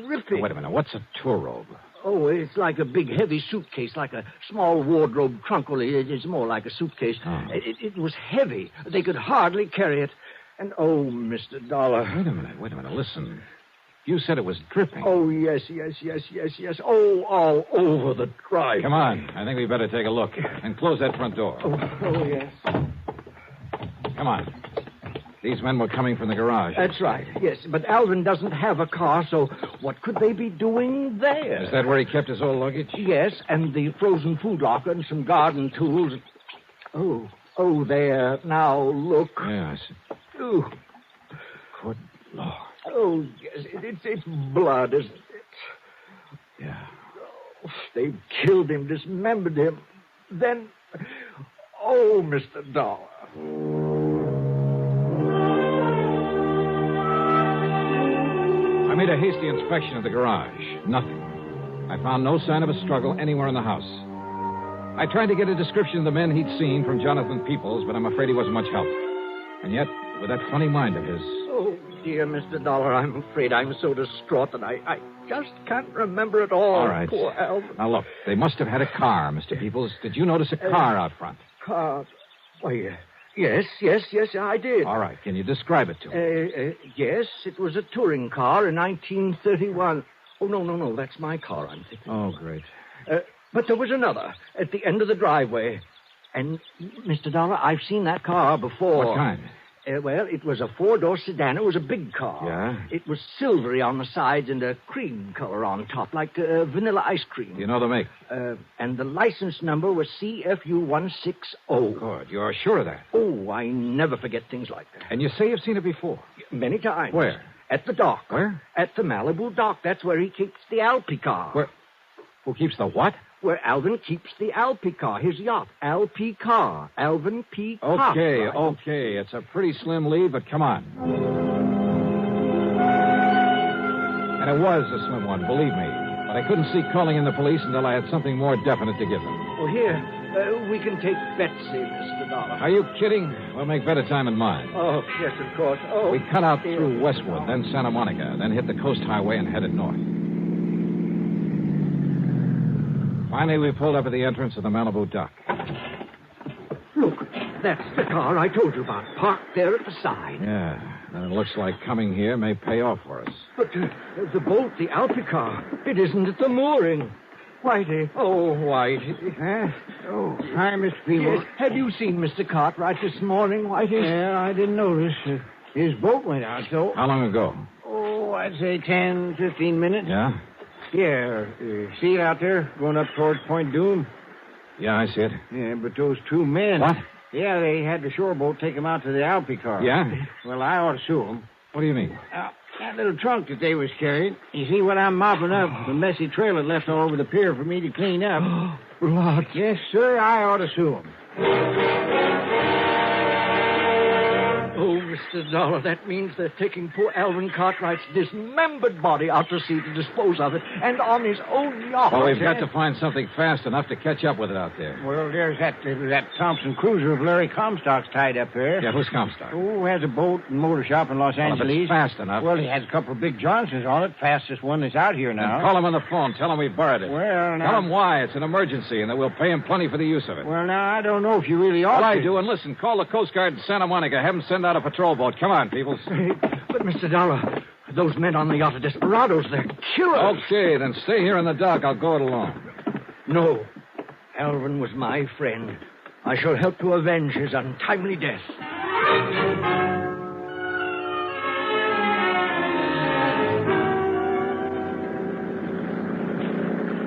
dripping. Wait a minute. What's a tool robe? Oh, it's like a big, heavy suitcase, like a small wardrobe trunk. Well, it's more like a suitcase. Oh. It was heavy. They could hardly carry it. And, oh, Mr. Dollar. Wait a minute. Listen. You said it was dripping. Oh, yes. Oh, all over the drive. Come on. I think we better take a look. And close that front door. Oh, yes. Come on. These men were coming from the garage. That's right, yes. But Alvin doesn't have a car, so what could they be doing there? Is that where he kept his old luggage? Yes, and the frozen food locker and some garden tools. Oh, there. Now, look. Yes. Oh. Good Lord. Oh, yes, it's blood, isn't it? Yeah. Oh, they've killed him, dismembered him. Then, oh, Mr. Dollar. I made a hasty inspection of the garage. Nothing. I found no sign of a struggle anywhere in the house. I tried to get a description of the men he'd seen from Jonathan Peoples, but I'm afraid he wasn't much help. And yet, with that funny mind of his... Oh, dear Mr. Dollar, I'm afraid I'm so distraught that I just can't remember it all. All right. Poor Alvin. Now, look, they must have had a car, Mr. Peoples. Did you notice a car out front? Car? Why, yes, I did. All right. Can you describe it to me? Yes, it was a touring car in 1931. Oh, no, that's my car, I'm thinking. Oh, great. But there was another at the end of the driveway. And, Mr. Dollar, I've seen that car before. What kind? Well, it was a four-door sedan. It was a big car. Yeah? It was silvery on the sides and a cream color on top, like vanilla ice cream. You know the make? And the license number was CFU 160. Good. You're sure of that? Oh, I never forget things like that. And you say you've seen it before? Many times. Where? At the dock. Where? At the Malibu dock. That's where he keeps the Alpi car. Where? Who keeps the what? Where Alvin keeps the Alpi car, his yacht. Alpi car. Alvin P. Car. Okay. It's a pretty slim lead, but come on. And it was a slim one, believe me. But I couldn't see calling in the police until I had something more definite to give them. Oh, here. We can take Betsy, Mr. Dollar. Are you kidding? We'll make better time in mine. Oh, yes, of course. Oh, we cut out through Westwood, then Santa Monica, then hit the Coast Highway and headed north. Finally, we pulled up at the entrance of the Malibu dock. Look, that's the car I told you about, parked there at the side. Yeah, and it looks like coming here may pay off for us. But the boat, the Alpi car, it isn't at the mooring. Whitey. Oh, Whitey. Oh, hi, Mr. Peebles. Yes. Have you seen Mr. Cartwright this morning, Whitey? Yeah, I didn't notice. His boat went out, so... How long ago? Oh, I'd say 10, 15 minutes. Yeah? Yeah. See it out there, going up towards Point Doom? Yeah, I see it. Yeah, but those two men... What? Yeah, they had the shore boat take them out to the Alpi car. Yeah? Well, I ought to sue them. What do you mean? That little trunk that they was carrying. You see what I'm mopping up? The messy trail it left all over the pier for me to clean up. Blood. Yes, sir, I ought to sue them. Oh, Mr. Dollar, that means they're taking poor Alvin Cartwright's dismembered body out to sea to dispose of it, and on his own yacht. Well, we've got to find something fast enough to catch up with it out there. Well, there's that Thompson cruiser of Larry Comstock's tied up there. Yeah, who's Comstock? Oh, has a boat and motor shop in Los Angeles. If it's fast enough. Well, he has a couple of big Johnsons on it, fastest one that's out here now. Then call him on the phone. Tell him we borrowed it. Well, now... Tell him why. It's an emergency, and that we'll pay him plenty for the use of it. Well, now, I don't know if you really ought to. Well, I do, and listen, call the Coast Guard in Santa Monica. Have them send out a patrol boat. Come on, Peoples. But, Mr. Dollar, those men on the yacht are desperados. They're killers. Okay, then stay here in the dock. I'll go it alone. No. Alvin was my friend. I shall help to avenge his untimely death.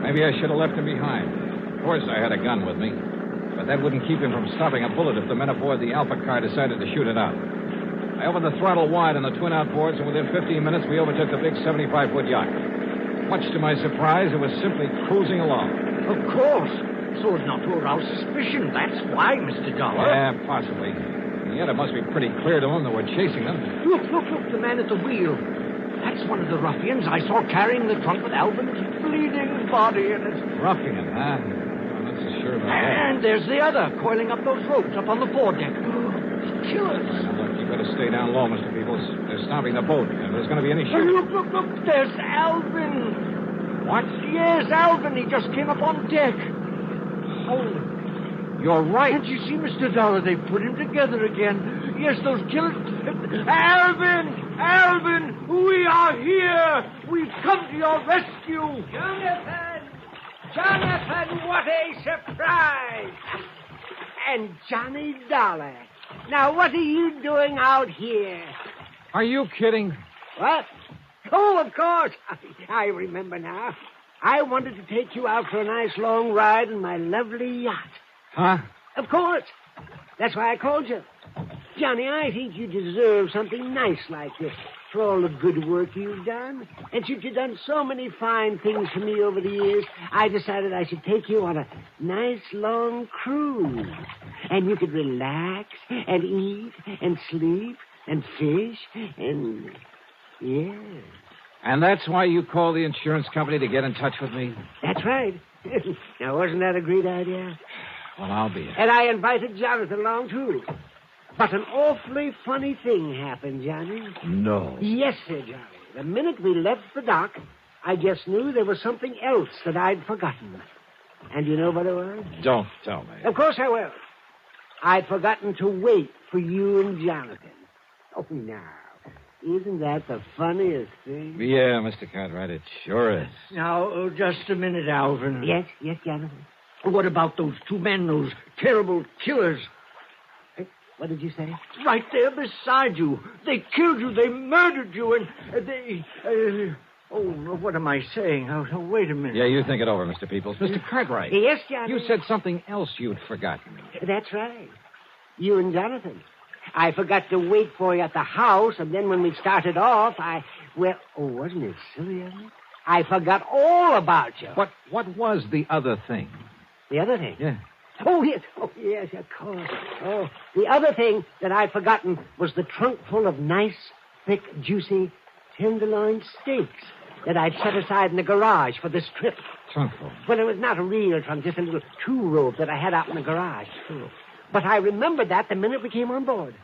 Maybe I should have left him behind. Of course, I had a gun with me. But that wouldn't keep him from stopping a bullet if the men aboard the Alpha car decided to shoot it out. I opened the throttle wide on the twin outboards, and within 15 minutes, we overtook the big 75-foot yacht. Much to my surprise, it was simply cruising along. Of course. So as not to arouse suspicion. That's why, Mr. Dollar. Yeah, possibly. And yet it must be pretty clear to them that we're chasing them. Look, the man at the wheel. That's one of the ruffians I saw carrying the trunk with Alvin's bleeding body in it. Ruffian, huh? I'm not so sure about that. And there's the other, coiling up those ropes up on the foredeck. Killers. Look, you better stay down low, Mr. Peoples. They're stopping the boat. If there's going to be any shooting... Look. There's Alvin. What? Yes, Alvin. He just came up on deck. Oh, you're right. Can't you see, Mr. Dollar? They put him together again. Yes, those killers... Alvin! We are here! sir. We've come to your rescue. Jonathan! Jonathan, what a surprise! And Johnny Dollar. Now, what are you doing out here? Are you kidding? What? Oh, of course. I remember now. I wanted to take you out for a nice long ride in my lovely yacht. Huh? Of course. That's why I called you. Johnny, I think you deserve something nice like this for all the good work you've done. And since you've done so many fine things for me over the years, I decided I should take you on a nice long cruise. And you could relax and eat and sleep and fish and... yeah. And that's why you called the insurance company to get in touch with me? That's right. Now, wasn't that a great idea? Well, I'll be. And I invited Jonathan along, too. But an awfully funny thing happened, Johnny. No. Yes, sir, Johnny. The minute we left the dock, I just knew there was something else that I'd forgotten. And you know what it was? Don't tell me. Of course I will. I'd forgotten to wait for you and Jonathan. Oh, now, isn't that the funniest thing? Yeah, Mr. Cartwright, it sure is. Now, just a minute, Alvin. Yes, Jonathan. What about those two men, those terrible killers? What did you say? Right there beside you. They killed you. They murdered you. And they... what am I saying? Oh, wait a minute. Yeah, you think it over, Mr. Peoples. Mr. Cartwright. Yes, Jonathan. You said something else you'd forgotten. That's right. You and Jonathan. I forgot to wait for you at the house, and then when we started off, wasn't it silly of me? I forgot all about you. What was the other thing? The other thing? Yeah. Oh, yes, of course. Oh, the other thing that I'd forgotten was the trunk full of nice, thick, juicy tenderloin steaks that I'd set aside in the garage for this trip. Trunk full? Well, it was not a real trunk, just a little two-rope that I had out in the garage. But I remembered that the minute we came on board.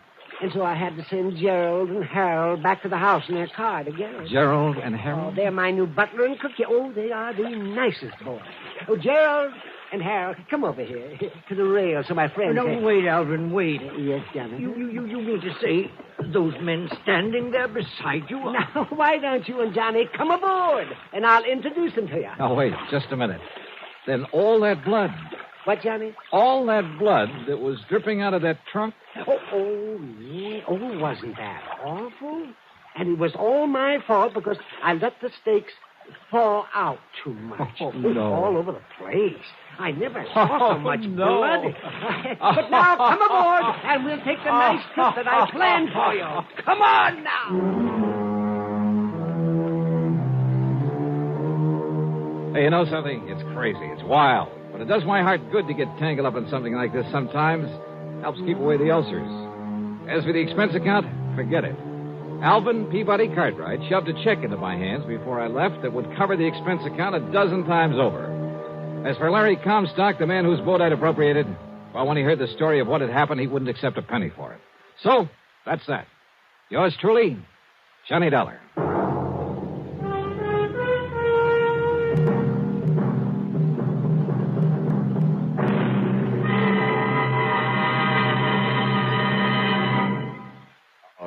And so I had to send Gerald and Harold back to the house in their car to get us. Gerald and Harold? Oh, they're my new butler and cook. Oh, they are the nicest boys. Oh, Gerald and Harold, come over here to the rail so my friend... No, wait, Alvin, wait. Yes, Jonathan? You mean to say those men standing there beside you? Now, why don't you and Johnny come aboard, and I'll introduce them to you. Oh, wait, just a minute. Then all that blood... What, Johnny? All that blood that was dripping out of that trunk? Yeah. Oh, wasn't that awful? And it was all my fault because I let the steaks fall out too much. Oh, no. All over the place. I never saw so much no. blood. But now, come aboard, and we'll take the nice trip that I planned for you. Come on now. Hey, you know something? It's crazy. It's wild. But it does my heart good to get tangled up in something like this sometimes. Helps keep away the ulcers. As for the expense account, forget it. Alvin Peabody Cartwright shoved a check into my hands before I left that would cover the expense account 12 times over. As for Larry Comstock, the man whose boat I'd appropriated, well, when he heard the story of what had happened, he wouldn't accept a penny for it. So, that's that. Yours truly, Johnny Dollar.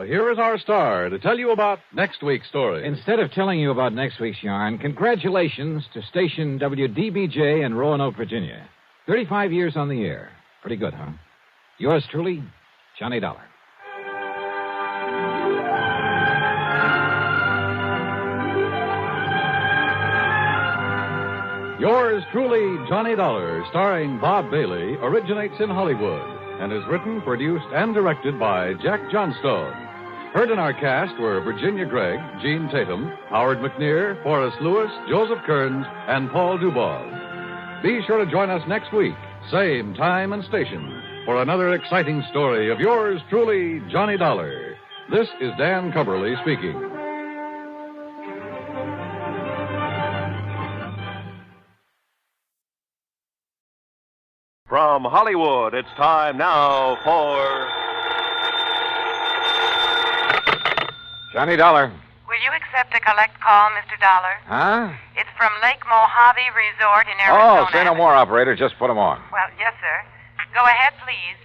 Here is our star to tell you about next week's story. Instead of telling you about next week's yarn, congratulations to station WDBJ in Roanoke, Virginia. 35 years on the air. Pretty good, huh? Yours truly, Johnny Dollar. Yours truly, Johnny Dollar, starring Bob Bailey, originates in Hollywood and is written, produced, and directed by Jack Johnstone. Heard in our cast were Virginia Gregg, Gene Tatum, Howard McNear, Forrest Lewis, Joseph Kearns, and Paul Dubov. Be sure to join us next week, same time and station, for another exciting story of yours truly, Johnny Dollar. This is Dan Cumberly speaking. From Hollywood, it's time now for... Johnny Dollar. Will you accept a collect call, Mr. Dollar? Huh? It's from Lake Mojave Resort in Arizona. Oh, say no more, operator. Just put him on. Well, yes, sir. Go ahead, please.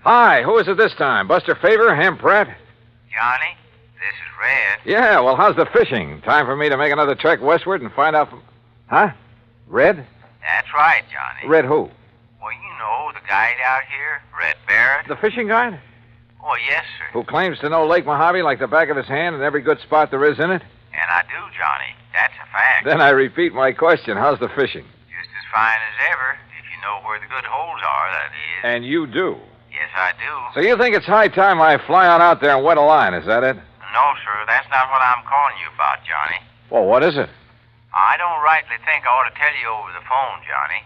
Hi, who is it this time? Buster Favor, Ham Pratt? Johnny, This is Red. Yeah, well, how's the fishing? Time for me to make another trek westward and find out from... Huh? Red? That's right, Johnny. Red who? Well, you know the guide out here, Red Barrett. The fishing guide? Oh, yes, sir. Who claims to know Lake Mojave like the back of his hand and every good spot there is in it? And I do, Johnny. That's a fact. Then I repeat my question. How's the fishing? Just as fine as ever, if you know where the good holes are, that is. And you do? Yes, I do. So you think it's high time I fly on out there and wet a line, is that it? No, sir, that's not what I'm calling you about, Johnny. Well, what is it? I don't rightly think I ought to tell you over the phone, Johnny.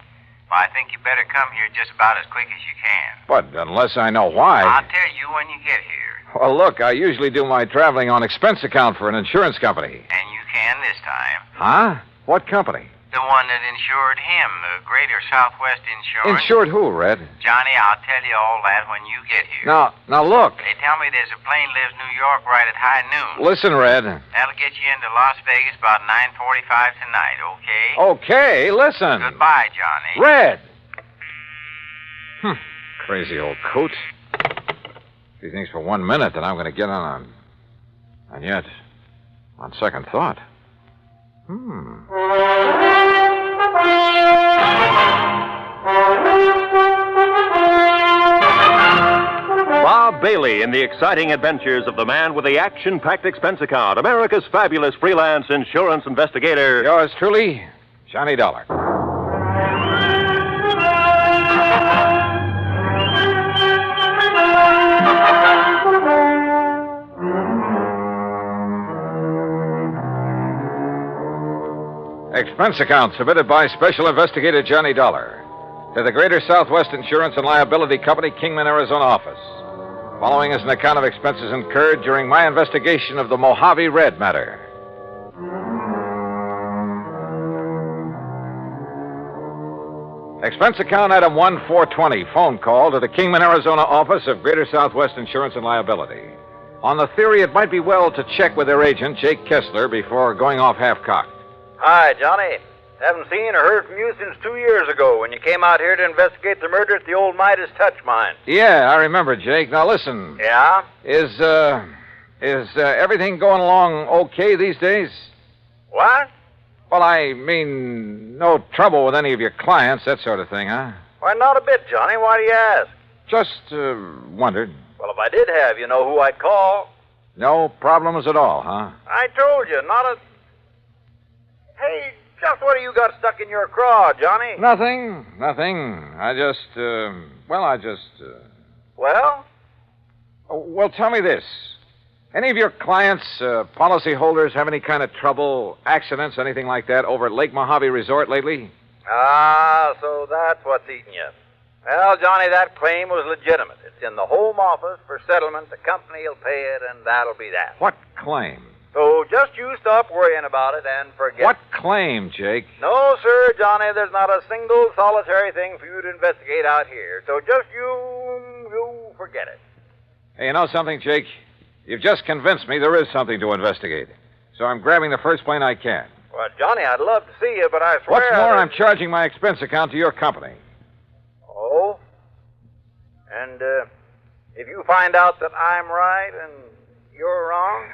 But I think you better come here just about as quick as you can. But unless I know why... I'll tell you when you get here. Well, look, I usually do my traveling on expense account for an insurance company. And you can this time. Huh? What company? The one that insured him, the Greater Southwest Insurance. Insured who, Red? Johnny, I'll tell you all that when you get here. Now look. They tell me there's a plane leaves New York right at high noon. Listen, Red. That'll get you into Las Vegas about 9:45 tonight, okay? Okay, listen. Goodbye, Johnny. Red! Crazy old coot. He thinks for 1 minute that I'm going to get on him. And yet, on second thought... Bob Bailey in the exciting adventures of the man with the action-packed expense account, America's fabulous freelance insurance investigator. Yours truly, Johnny Dollar. Expense account submitted by Special Investigator Johnny Dollar to the Greater Southwest Insurance and Liability Company, Kingman, Arizona office. Following is an account of expenses incurred during my investigation of the Mojave Red matter. Expense account item 1420, phone call to the Kingman, Arizona office of Greater Southwest Insurance and Liability. On the theory it might be well to check with their agent, Jake Kessler, before going off half-cocked. Hi, Johnny. Haven't seen or heard from you since 2 years ago when you came out here to investigate the murder at the old Midas Touch mine. Yeah, I remember, Jake. Now listen. Yeah? Is everything going along okay these days? What? Well, I mean, no trouble with any of your clients, that sort of thing, huh? Why, not a bit, Johnny. Why do you ask? Just wondered. Well, if I did have, you know who I'd call. No problems at all, huh? I told you, not a... Hey, just what do you got stuck in your craw, Johnny? Nothing. I just... Well? Well, tell me this. Any of your clients, policyholders, have any kind of trouble, accidents, anything like that over at Lake Mojave Resort lately? Ah, so that's what's eating you. Well, Johnny, that claim was legitimate. It's in the home office for settlement. The company will pay it, and that'll be that. What claim? So just you stop worrying about it and forget. What claim, Jake? No, sir, Johnny, there's not a single solitary thing for you to investigate out here. So just you forget it. Hey, you know something, Jake? You've just convinced me there is something to investigate. So I'm grabbing the first plane I can. Well, Johnny, I'd love to see you, but I swear... What's more, I'm charging my expense account to your company. Oh? And, if you find out that I'm right and you're wrong...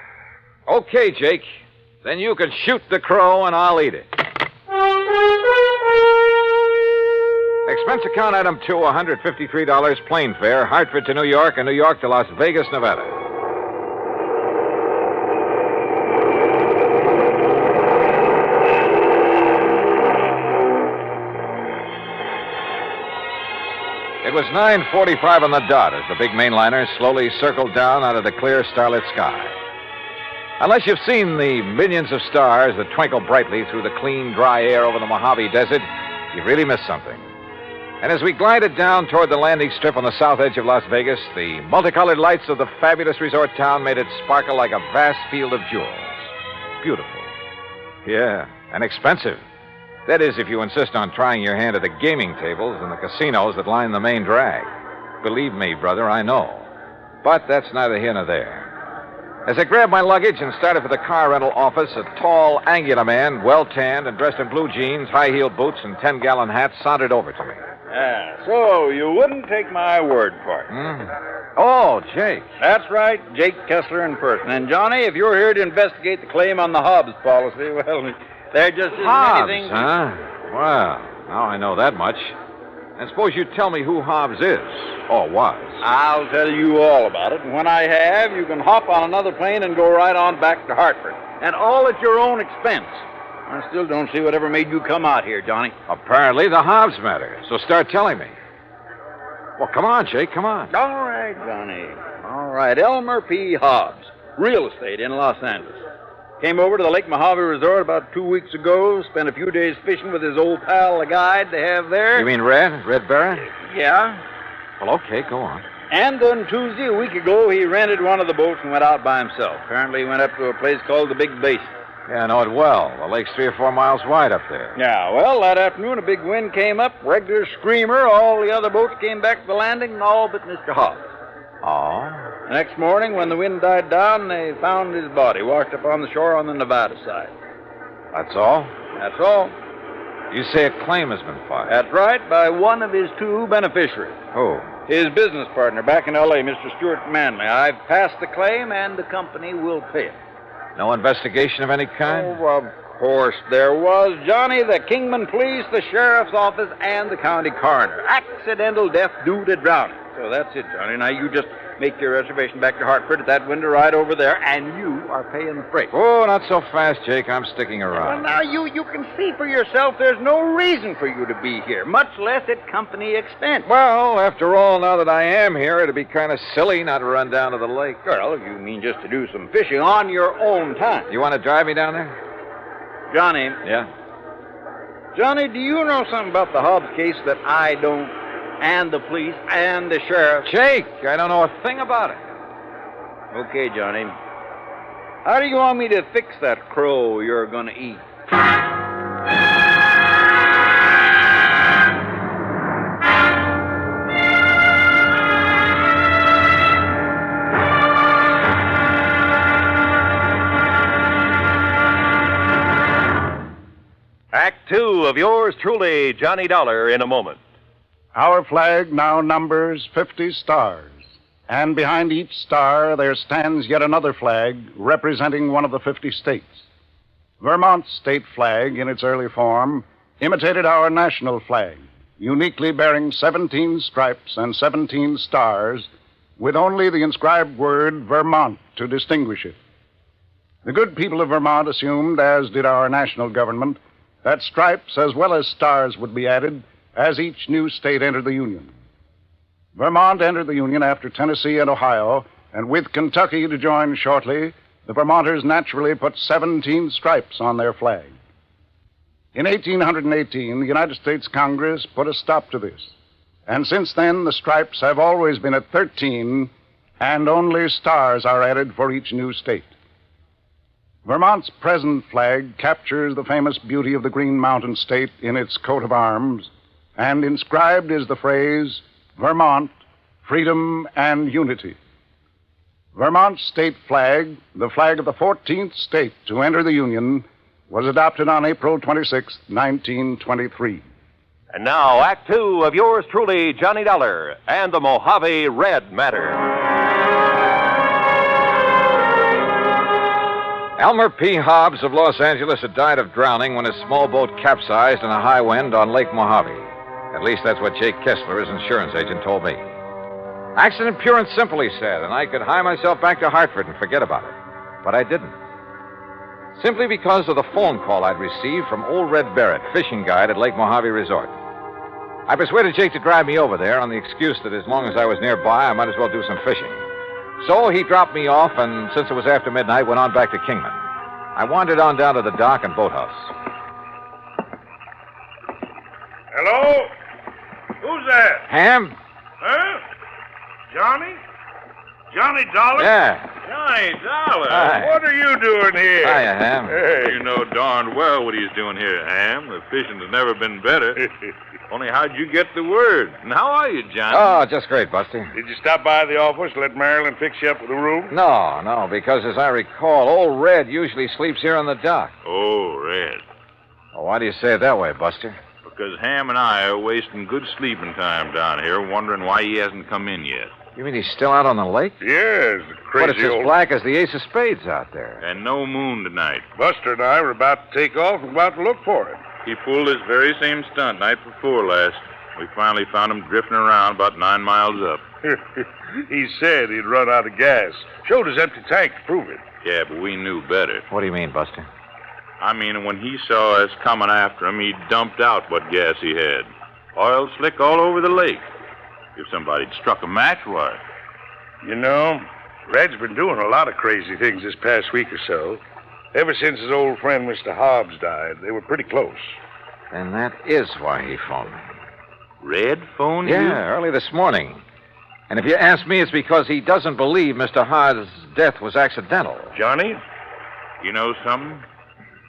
Okay, Jake. Then you can shoot the crow and I'll eat it. Expense account item 2, $153 plane fare, Hartford to New York and New York to Las Vegas, Nevada. It was 9:45 on the dot as the big mainliner slowly circled down out of the clear, starlit sky. Unless you've seen the millions of stars that twinkle brightly through the clean, dry air over the Mojave Desert, you've really missed something. And as we glided down toward the landing strip on the south edge of Las Vegas, the multicolored lights of the fabulous resort town made it sparkle like a vast field of jewels. Beautiful. Yeah, and expensive. That is, if you insist on trying your hand at the gaming tables and the casinos that line the main drag. Believe me, brother, I know. But that's neither here nor there. As I grabbed my luggage and started for the car rental office, a tall, angular man, well-tanned and dressed in blue jeans, high-heeled boots, and 10-gallon hat sauntered over to me. So you wouldn't take my word for it. Oh, Jake. That's right, Jake Kessler in person. And, Johnny, if you're here to investigate the claim on the Hobbs policy, well, there just isn't Hobbs, anything... huh? Well, now I know that much. And suppose you tell me who Hobbs is, or was. I'll tell you all about it, and when I have, you can hop on another plane and go right on back to Hartford. And all at your own expense. I still don't see whatever made you come out here, Johnny. Apparently the Hobbs matter, so start telling me. Well, come on, Jake, come on. All right, Johnny. All right, Elmer P. Hobbs, real estate in Los Angeles. Came over to the Lake Mojave Resort about 2 weeks ago, spent a few days fishing with his old pal, the guide they have there. You mean Red Barrett? Yeah. Well, okay, go on. And on Tuesday, a week ago, he rented one of the boats and went out by himself. Apparently, he went up to a place called the Big Basin. Yeah, I know it well. The lake's 3 or 4 miles wide up there. Yeah, well, that afternoon, a big wind came up, regular screamer. All the other boats came back to the landing, all but Mr. Hobbs. Oh? The next morning, when the wind died down, they found his body washed up on the shore on the Nevada side. That's all? That's all. You say a claim has been filed? That's right, by one of his 2 beneficiaries. Who? His business partner back in L.A., Mr. Stuart Manley. I've passed the claim, and the company will pay it. No investigation of any kind? Oh, of course there was, Johnny. The Kingman Police, the Sheriff's Office, and the County Coroner. Accidental death due to drowning. So that's it, Johnny. Now you just make your reservation back to Hartford at that window right over there, and you are paying the freight. Oh, not so fast, Jake. I'm sticking Well, around. now you can see for yourself there's no reason for you to be here, much less at company expense. Well, after all, now that I am here, it'd be kind of silly not to run down to the lake. Well, you mean just to do some fishing on your own time. You want to drive me down there? Johnny. Yeah? Johnny, do you know something about the Hobbs case that I don't? And the police and the sheriff. Jake, I don't know a thing about it. Okay, Johnny. How do you want me to fix that crow you're going to eat? Act 2 of yours truly, Johnny Dollar, in a moment. Our flag now numbers 50 stars, and behind each star there stands yet another flag representing one of the 50 states. Vermont's state flag, in its early form, imitated our national flag, uniquely bearing 17 stripes and 17 stars, with only the inscribed word Vermont to distinguish it. The good people of Vermont assumed, as did our national government, that stripes as well as stars would be added as each new state entered the Union. Vermont entered the Union after Tennessee and Ohio, and with Kentucky to join shortly, the Vermonters naturally put 17 stripes on their flag. In 1818, the United States Congress put a stop to this, and since then the stripes have always been at 13, and only stars are added for each new state. Vermont's present flag captures the famous beauty of the Green Mountain State in its coat of arms, and inscribed is the phrase, Vermont, freedom and unity. Vermont's state flag, the flag of the 14th state to enter the Union, was adopted on April 26, 1923. And now, Act 2 of yours truly, Johnny Dollar, and the Mojave Red Matter. Elmer P. Hobbs of Los Angeles had died of drowning when his small boat capsized in a high wind on Lake Mojave. At least that's what Jake Kessler, his insurance agent, told me. Accident pure and simple, he said, and I could hie myself back to Hartford and forget about it. But I didn't. Simply because of the phone call I'd received from old Red Barrett, fishing guide at Lake Mojave Resort. I persuaded Jake to drive me over there on the excuse that as long as I was nearby, I might as well do some fishing. So he dropped me off, and since it was after midnight, went on back to Kingman. I wandered on down to the dock and boathouse. Hello? Who's that? Ham? Huh? Johnny? Johnny Dollar? Yeah. Johnny Dollar? Hi. What are you doing here? Hiya, Ham. Hey. You know darn well what he's doing here, Ham. The fishing has never been better. Only how'd you get the word? And how are you, Johnny? Oh, just great, Buster. Did you stop by the office, let Marilyn fix you up with a room? No, because as I recall, old Red usually sleeps here on the dock. Oh, Red. Well, why do you say it that way, Buster? Because Ham and I are wasting good sleeping time down here wondering why he hasn't come in yet. You mean he's still out on the lake? Yes, the crazy But it's as black as the ace of spades out there. And no moon tonight. Buster and I were about to take off and about to look for him. He pulled this very same stunt night before last. We finally found him drifting around about 9 miles up. He said he'd run out of gas. Showed his empty tank to prove it. Yeah, but we knew better. What do you mean, Buster? I mean, when he saw us coming after him, he dumped out what gas he had. Oil slick all over the lake. If somebody'd struck a match, why? You know, Red's been doing a lot of crazy things this past week or so. Ever since his old friend, Mr. Hobbs, died, they were pretty close. And that is why he phoned me. Red phoned you? Yeah, early this morning. And if you ask me, it's because he doesn't believe Mr. Hobbs' death was accidental. Johnny, you know something?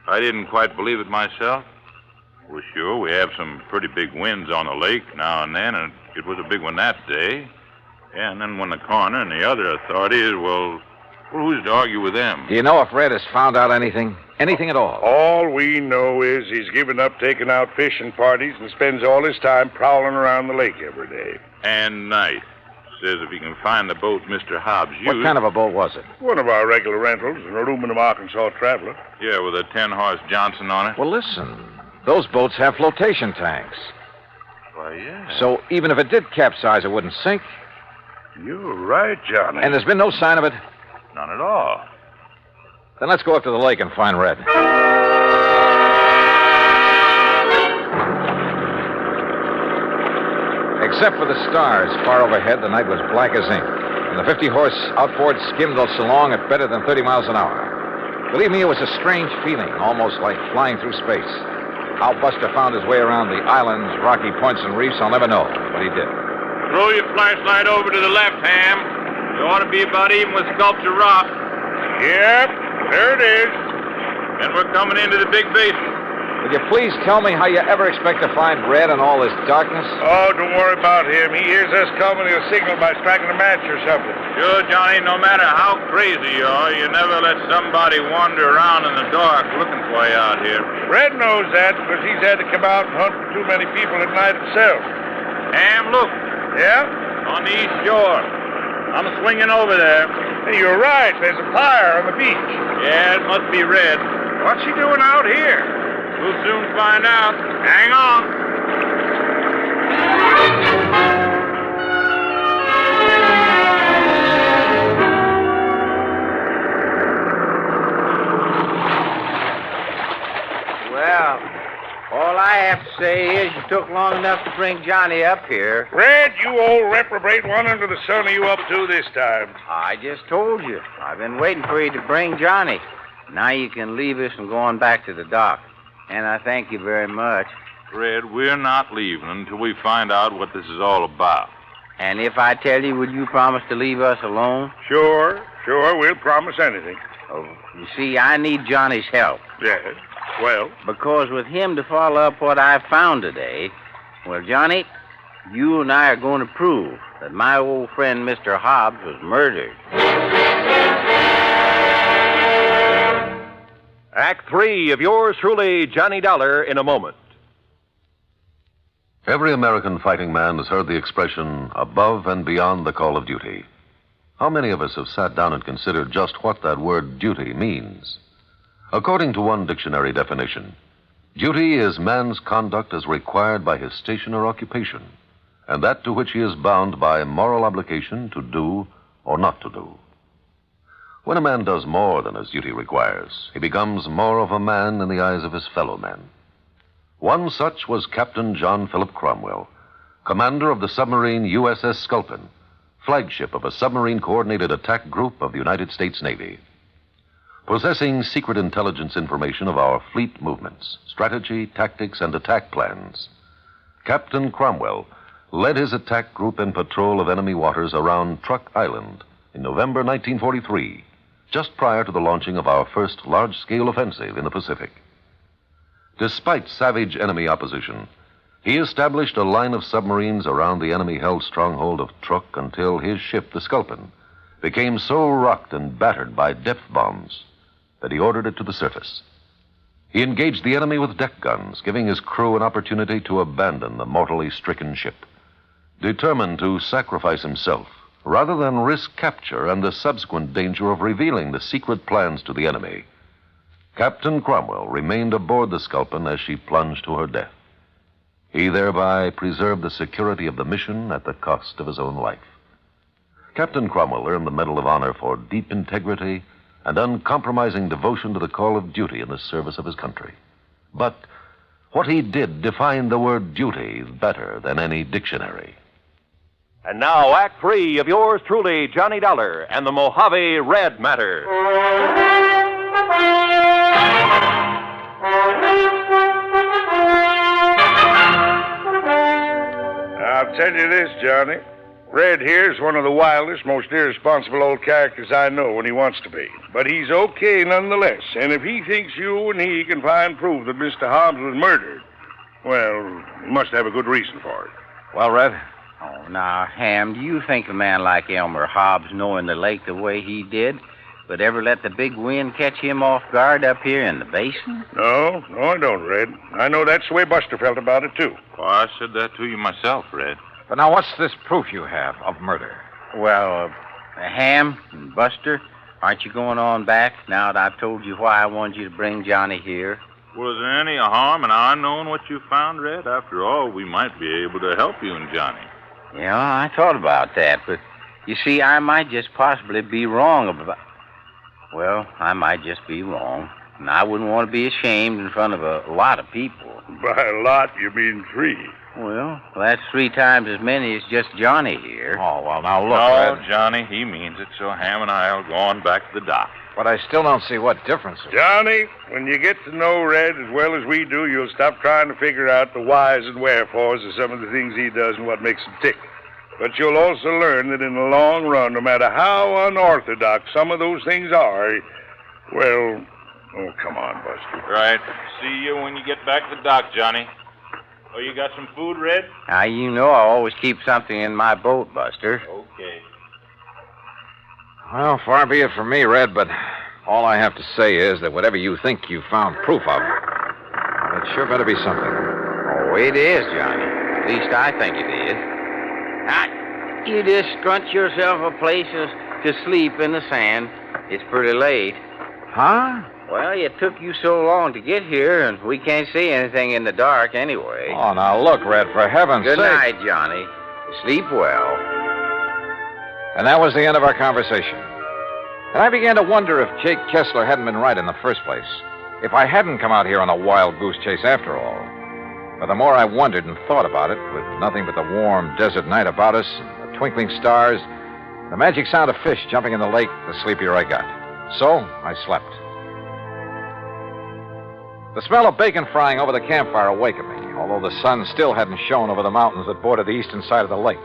I didn't quite believe it myself. Well, sure, we have some pretty big winds on the lake now and then, and it was a big one that day. Yeah, and then when the coroner and the other authorities, well, who's to argue with them? Do you know if Red has found out anything? Anything at all? All we know is he's given up taking out fishing parties and spends all his time prowling around the lake every day. And night. Says if he can find the boat Mr. Hobbs used... What kind of a boat was it? One of our regular rentals, an aluminum Arkansas Traveler. Yeah, with a 10-horse Johnson on it. Well, listen. Those boats have flotation tanks. Why, yeah. So even if it did capsize, it wouldn't sink. You're right, Johnny. And there's been no sign of it? None at all. Then let's go up to the lake and find Red. Except for the stars far overhead, the night was black as ink. And the 50-horse outboard skimmed us along at better than 30 miles an hour. Believe me, it was a strange feeling, almost like flying through space. How Buster found his way around the islands, rocky points, and reefs, I'll never know, but he did. Throw your flashlight over to the left, Ham. You ought to be about even with Sculpture Rock. Yep, there it is. And we're coming into the big basin. Would you please tell me how you ever expect to find Red in all this darkness? Oh, don't worry about him. He hears us coming. He'll signal by striking a match or something. Sure, Johnny, no matter how crazy you are, you never let somebody wander around in the dark looking for you out here. Red knows that because he's had to come out and hunt for too many people at night himself. Ham, look. Yeah? On the east shore. I'm swinging over there. Hey, you're right. There's a fire on the beach. Yeah, it must be Red. What's he doing out here? We'll soon find out. Hang on. Well, all I have to say is you took long enough to bring Johnny up here. Red, you old reprobate, what under the sun are you up to this time? I just told you. I've been waiting for you to bring Johnny. Now you can leave us and go on back to the dock. And I thank you very much. Red, we're not leaving until we find out what this is all about. And if I tell you, would you promise to leave us alone? Sure, we'll promise anything. Oh, you see, I need Johnny's help. Yes, well? Because with him to follow up what I found today, well, Johnny, you and I are going to prove that my old friend Mr. Hobbs was murdered. Act 3 of yours truly, Johnny Dollar, in a moment. Every American fighting man has heard the expression, above and beyond the call of duty. How many of us have sat down and considered just what that word duty means? According to one dictionary definition, duty is man's conduct as required by his station or occupation, and that to which he is bound by moral obligation to do or not to do. When a man does more than his duty requires, he becomes more of a man in the eyes of his fellow men. One such was Captain John Philip Cromwell, commander of the submarine USS Sculpin, flagship of a submarine-coordinated attack group of the United States Navy. Possessing secret intelligence information of our fleet movements, strategy, tactics, and attack plans, Captain Cromwell led his attack group in patrol of enemy waters around Truck Island in November 1943, just prior to the launching of our first large-scale offensive in the Pacific. Despite savage enemy opposition, he established a line of submarines around the enemy-held stronghold of Truk until his ship, the Sculpin, became so rocked and battered by depth bombs that he ordered it to the surface. He engaged the enemy with deck guns, giving his crew an opportunity to abandon the mortally stricken ship. Determined to sacrifice himself rather than risk capture and the subsequent danger of revealing the secret plans to the enemy. Captain Cromwell remained aboard the Sculpin as she plunged to her death. He thereby preserved the security of the mission at the cost of his own life. Captain Cromwell earned the Medal of Honor for deep integrity and uncompromising devotion to the call of duty in the service of his country. But what he did defined the word duty better than any dictionary. And now, Act 3 of yours truly, Johnny Dollar and the Mojave Red Matter. I'll tell you this, Johnny. Red here's one of the wildest, most irresponsible old characters I know when he wants to be. But he's okay nonetheless. And if he thinks you and he can find proof that Mr. Hobbs was murdered, well, he must have a good reason for it. Well, Red? Oh, now, Ham, do you think a man like Elmer Hobbs, knowing the lake the way he did, would ever let the big wind catch him off guard up here in the basin? No, I don't, Red. I know that's the way Buster felt about it, too. Well, I said that to you myself, Red. But now, what's this proof you have of murder? Well, Ham and Buster, aren't you going on back now that I've told you why I wanted you to bring Johnny here? Was there any harm in our knowing what you found, Red? After all, we might be able to help you and Johnny. Yeah, I thought about that, but you see, I might just possibly be wrong about... Well, I might just be wrong, and I wouldn't want to be ashamed in front of a lot of people. By a lot, you mean 3. Well, that's 3 times as many as just Johnny here. Oh, well, now look, No, Red. Johnny, he means it, so Ham and I'll go on back to the dock. But I still don't see what difference it Johnny, when you get to know Red as well as we do, you'll stop trying to figure out the whys and wherefores of some of the things he does and what makes him tick. But you'll also learn that in the long run, no matter how unorthodox some of those things are, well, oh, come on, Buster. Right. See you when you get back to the dock, Johnny. Oh, you got some food, Red? Now, you know I always keep something in my boat, Buster. Okay. Well, far be it from me, Red, but all I have to say is that whatever you think you found proof of, well, it sure better be something. Oh, it is, Johnny. At least I think it is. Now, you just scrunch yourself a place to sleep in the sand. It's pretty late. Huh? Well, it took you so long to get here, and we can't see anything in the dark anyway. Oh, now look, Red, for heaven's sake. Good night, Johnny. Sleep well. And that was the end of our conversation. And I began to wonder if Jake Kessler hadn't been right in the first place. If I hadn't come out here on a wild goose chase after all. But the more I wondered and thought about it, with nothing but the warm desert night about us, and the twinkling stars, the magic sound of fish jumping in the lake, the sleepier I got. So I slept. The smell of bacon frying over the campfire awakened me, although the sun still hadn't shone over the mountains that border the eastern side of the lake.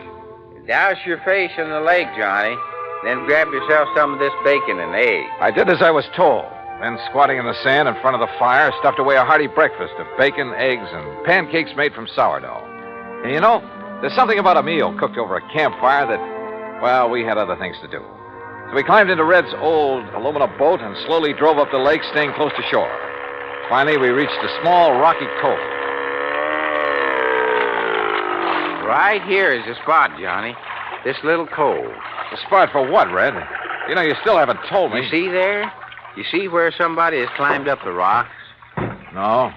Douse your face in the lake, Johnny. Then grab yourself some of this bacon and eggs. I did as I was told. Then, squatting in the sand in front of the fire, stuffed away a hearty breakfast of bacon, eggs, and pancakes made from sourdough. And you know, there's something about a meal cooked over a campfire that, well, we had other things to do. So we climbed into Red's old aluminum boat and slowly drove up the lake, staying close to shore. Finally, we reached a small rocky cove. Right here is the spot, Johnny. This little cove. The spot for what, Red? You know, you still haven't told me. You see there? You see where somebody has climbed up the rocks? No,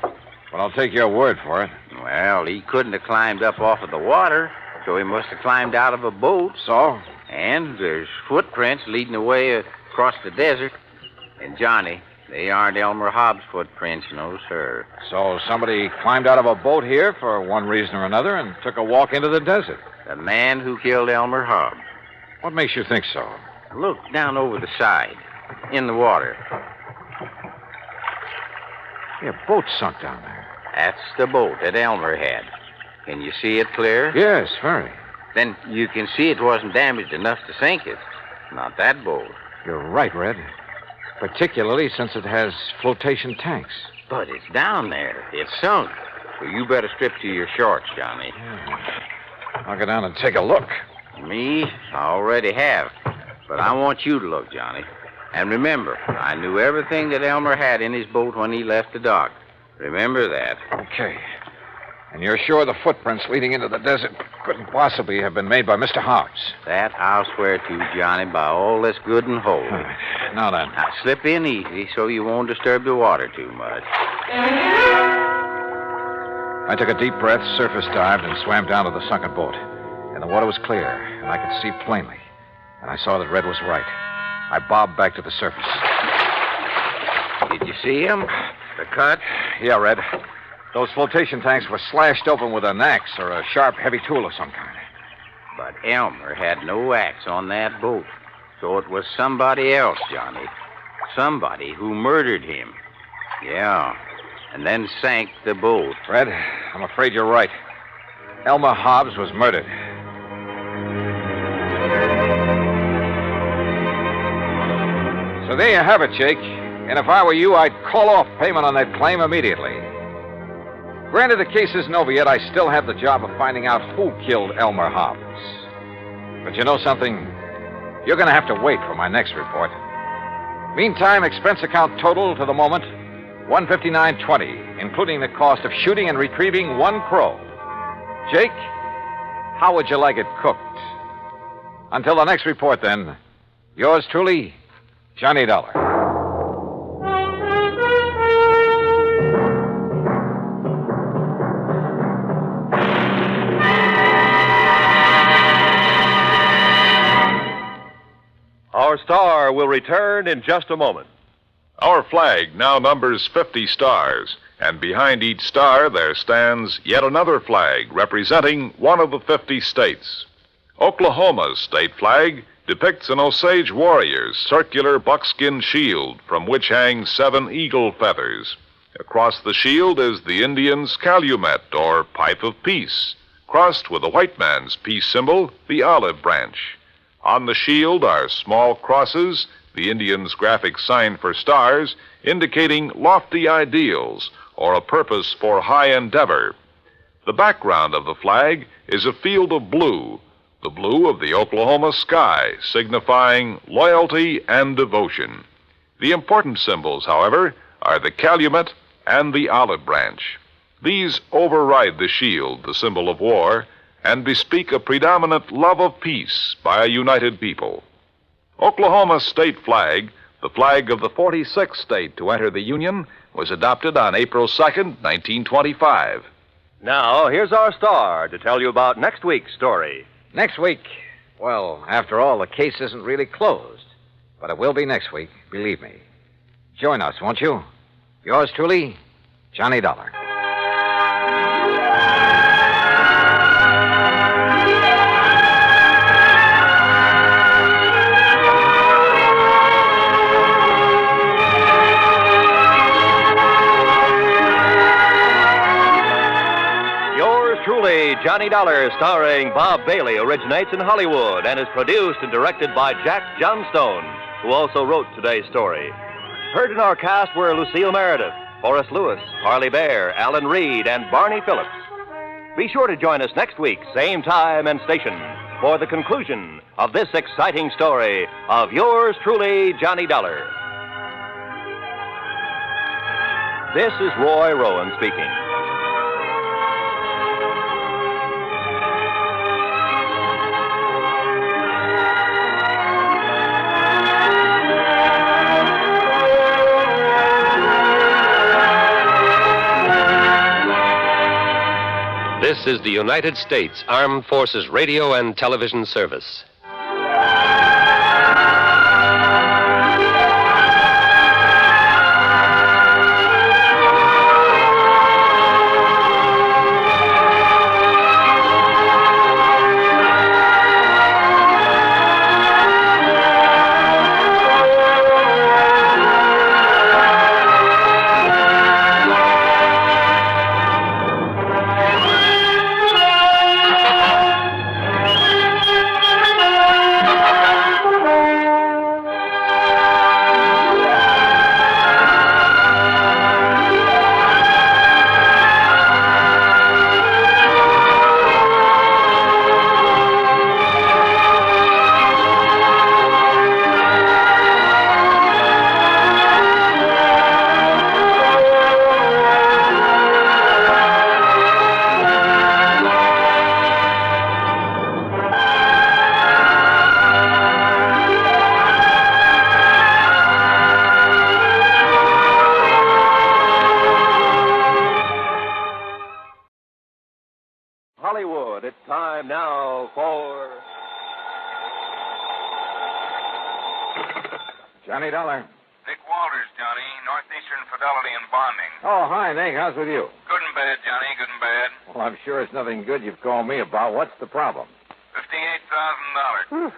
but I'll take your word for it. Well, he couldn't have climbed up off of the water, so he must have climbed out of a boat. So? And there's footprints leading away across the desert. And, Johnny, they aren't Elmer Hobbs' footprints, no, sir. So somebody climbed out of a boat here for one reason or another and took a walk into the desert. The man who killed Elmer Hobbs. What makes you think so? Look down over the side, in the water. Yeah, a boat sunk down there. That's the boat that Elmer had. Can you see it clear? Yes, very. Then you can see it wasn't damaged enough to sink it. Not that boat. You're right, Red. Particularly since it has flotation tanks. But it's down there. It's sunk. So you better strip to your shorts, Johnny. Yeah. I'll go down and take a look. Me? I already have. But I want you to look, Johnny. And remember, I knew everything that Elmer had in his boat when he left the dock. Remember that. Okay. And you're sure the footprints leading into the desert couldn't possibly have been made by Mr. Hobbs. That I'll swear to, Johnny, by all that's good and holy. Now then. Now, slip in easy so you won't disturb the water too much. I took a deep breath, surface dived, and swam down to the sunken boat. And the water was clear, and I could see plainly. And I saw that Red was right. I bobbed back to the surface. Did you see him? The cut? Yeah, Red. Those flotation tanks were slashed open with an axe or a sharp, heavy tool of some kind. But Elmer had no axe on that boat. So it was somebody else, Johnny. Somebody who murdered him. Yeah. And then sank the boat. Red, I'm afraid you're right. Elmer Hobbs was murdered. So there you have it, Jake. And if I were you, I'd call off payment on that claim immediately. Granted, the case isn't over yet. I still have the job of finding out who killed Elmer Hobbs. But you know something? You're going to have to wait for my next report. Meantime, expense account total to the moment, $159.20, including the cost of shooting and retrieving one crow. Jake, how would you like it cooked? Until the next report, then, yours truly, Johnny Dollar. Our star will return in just a moment. Our flag now numbers 50 stars, and behind each star there stands yet another flag representing one of the 50 states. Oklahoma's state flag depicts an Osage warrior's circular buckskin shield from which hang 7 eagle feathers. Across the shield is the Indian's calumet, or pipe of peace, crossed with the white man's peace symbol, the olive branch. On the shield are small crosses, the Indian's graphic sign for stars, indicating lofty ideals or a purpose for high endeavor. The background of the flag is a field of blue, the blue of the Oklahoma sky, signifying loyalty and devotion. The important symbols, however, are the calumet and the olive branch. These override the shield, the symbol of war, and bespeak a predominant love of peace by a united people. Oklahoma's state flag, the flag of the 46th state to enter the Union, was adopted on April 2nd, 1925. Now, here's our star to tell you about next week's story. Next week? Well, after all, the case isn't really closed. But it will be next week, believe me. Join us, won't you? Yours truly, Johnny Dollar. Truly, Johnny Dollar, starring Bob Bailey, originates in Hollywood and is produced and directed by Jack Johnstone, who also wrote today's story. Heard in our cast were Lucille Meredith, Forrest Lewis, Harley Bear, Alan Reed, and Barney Phillips. Be sure to join us next week, same time and station, for the conclusion of this exciting story of yours truly, Johnny Dollar. This is Roy Rowan speaking. This is the United States Armed Forces Radio and Television Service. Hollywood. It's time now for... Johnny Dollar. Nick Walters, Johnny. Northeastern Fidelity and Bonding. Oh, hi, Nick. How's with you? Good and bad, Johnny. Good and bad. Well, I'm sure it's nothing good you've called me about. What's the problem? $58,000.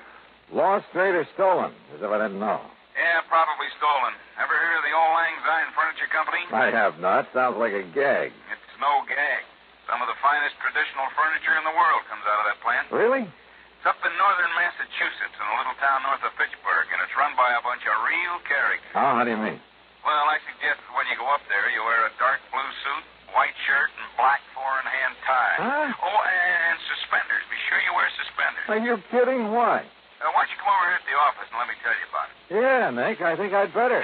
Lost, straight, or stolen? As if I didn't know. Yeah, probably stolen. Ever hear of the Old Lang Syne Furniture Company? I have not. Sounds like a gag. It's no gag. Some of the finest traditional furniture in the world comes out of that plant. Really? It's up in northern Massachusetts in a little town north of Fitchburg, and it's run by a bunch of real characters. Oh, how do you mean? Well, I suggest that when you go up there, you wear a dark blue suit, white shirt, and black four-in-hand tie. Huh? Oh, and suspenders. Be sure you wear suspenders. Are you kidding? Why? Why don't you come over here at the office and let me tell you about it? Yeah, Nick, I think I'd better.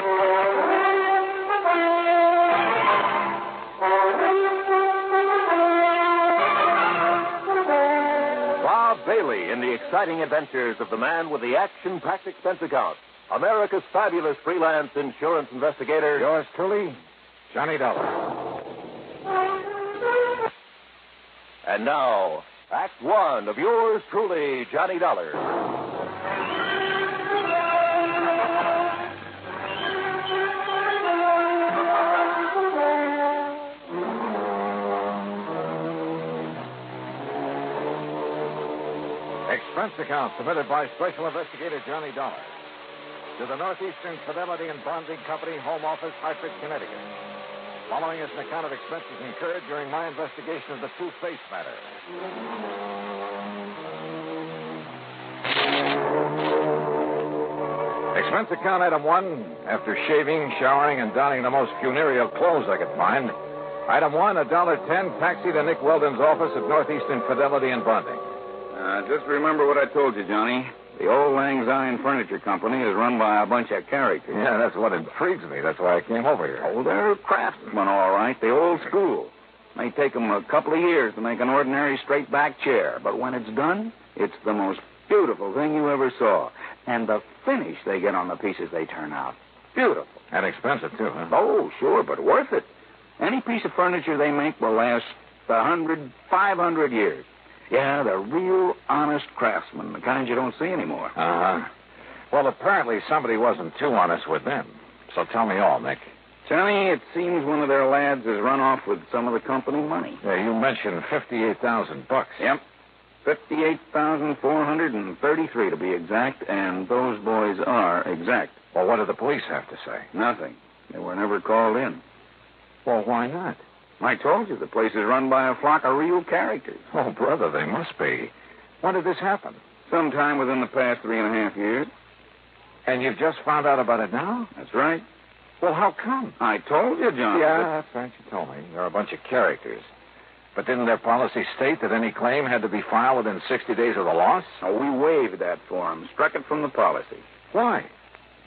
Bob Bailey in the exciting adventures of the man with the action-packed expense account. America's fabulous freelance insurance investigator. Yours truly, Johnny Dollar. And now, Act One of yours truly, Johnny Dollar. Expense account submitted by Special Investigator Johnny Dollar to the Northeastern Fidelity and Bonding Company, Home Office, Hartford, Connecticut. Following is an account of expenses incurred during my investigation of the Two-Face matter. Expense account item 1, after shaving, showering, and donning the most funereal clothes I could find. Item 1, $1.10, taxi to Nick Weldon's office at Northeastern Fidelity and Bonding. Just remember what I told you, Johnny. The Old Lang Syne Furniture Company is run by a bunch of characters. Yeah, that's what intrigues me. That's why I came over here. Oh, they're craftsmen, all right. The old school. May take them a couple of years to make an ordinary straight-back chair, but when it's done, it's the most beautiful thing you ever saw. And the finish they get on the pieces they turn out. Beautiful. And expensive, too, huh? Oh, sure, but worth it. Any piece of furniture they make will last 100, 500 years. Yeah, they're real honest craftsmen, the kind you don't see anymore. Uh-huh. Well, apparently somebody wasn't too honest with them. So tell me all, Nick. Johnny, it seems one of their lads has run off with some of the company money. Yeah, you mentioned $58,000. Yep. 58,433 to be exact, and those boys are exact. Well, what do the police have to say? Nothing. They were never called in. Well, why not? I told you, the place is run by a flock of real characters. Oh, brother, they must be. When did this happen? Sometime within the past 3.5 years. And you've just found out about it now? That's right. Well, how come? I told you, John. Yeah, that's right. You told me. They're a bunch of characters. But didn't their policy state that any claim had to be filed within 60 days of the loss? Oh, we waived that for them. Struck it from the policy. Why?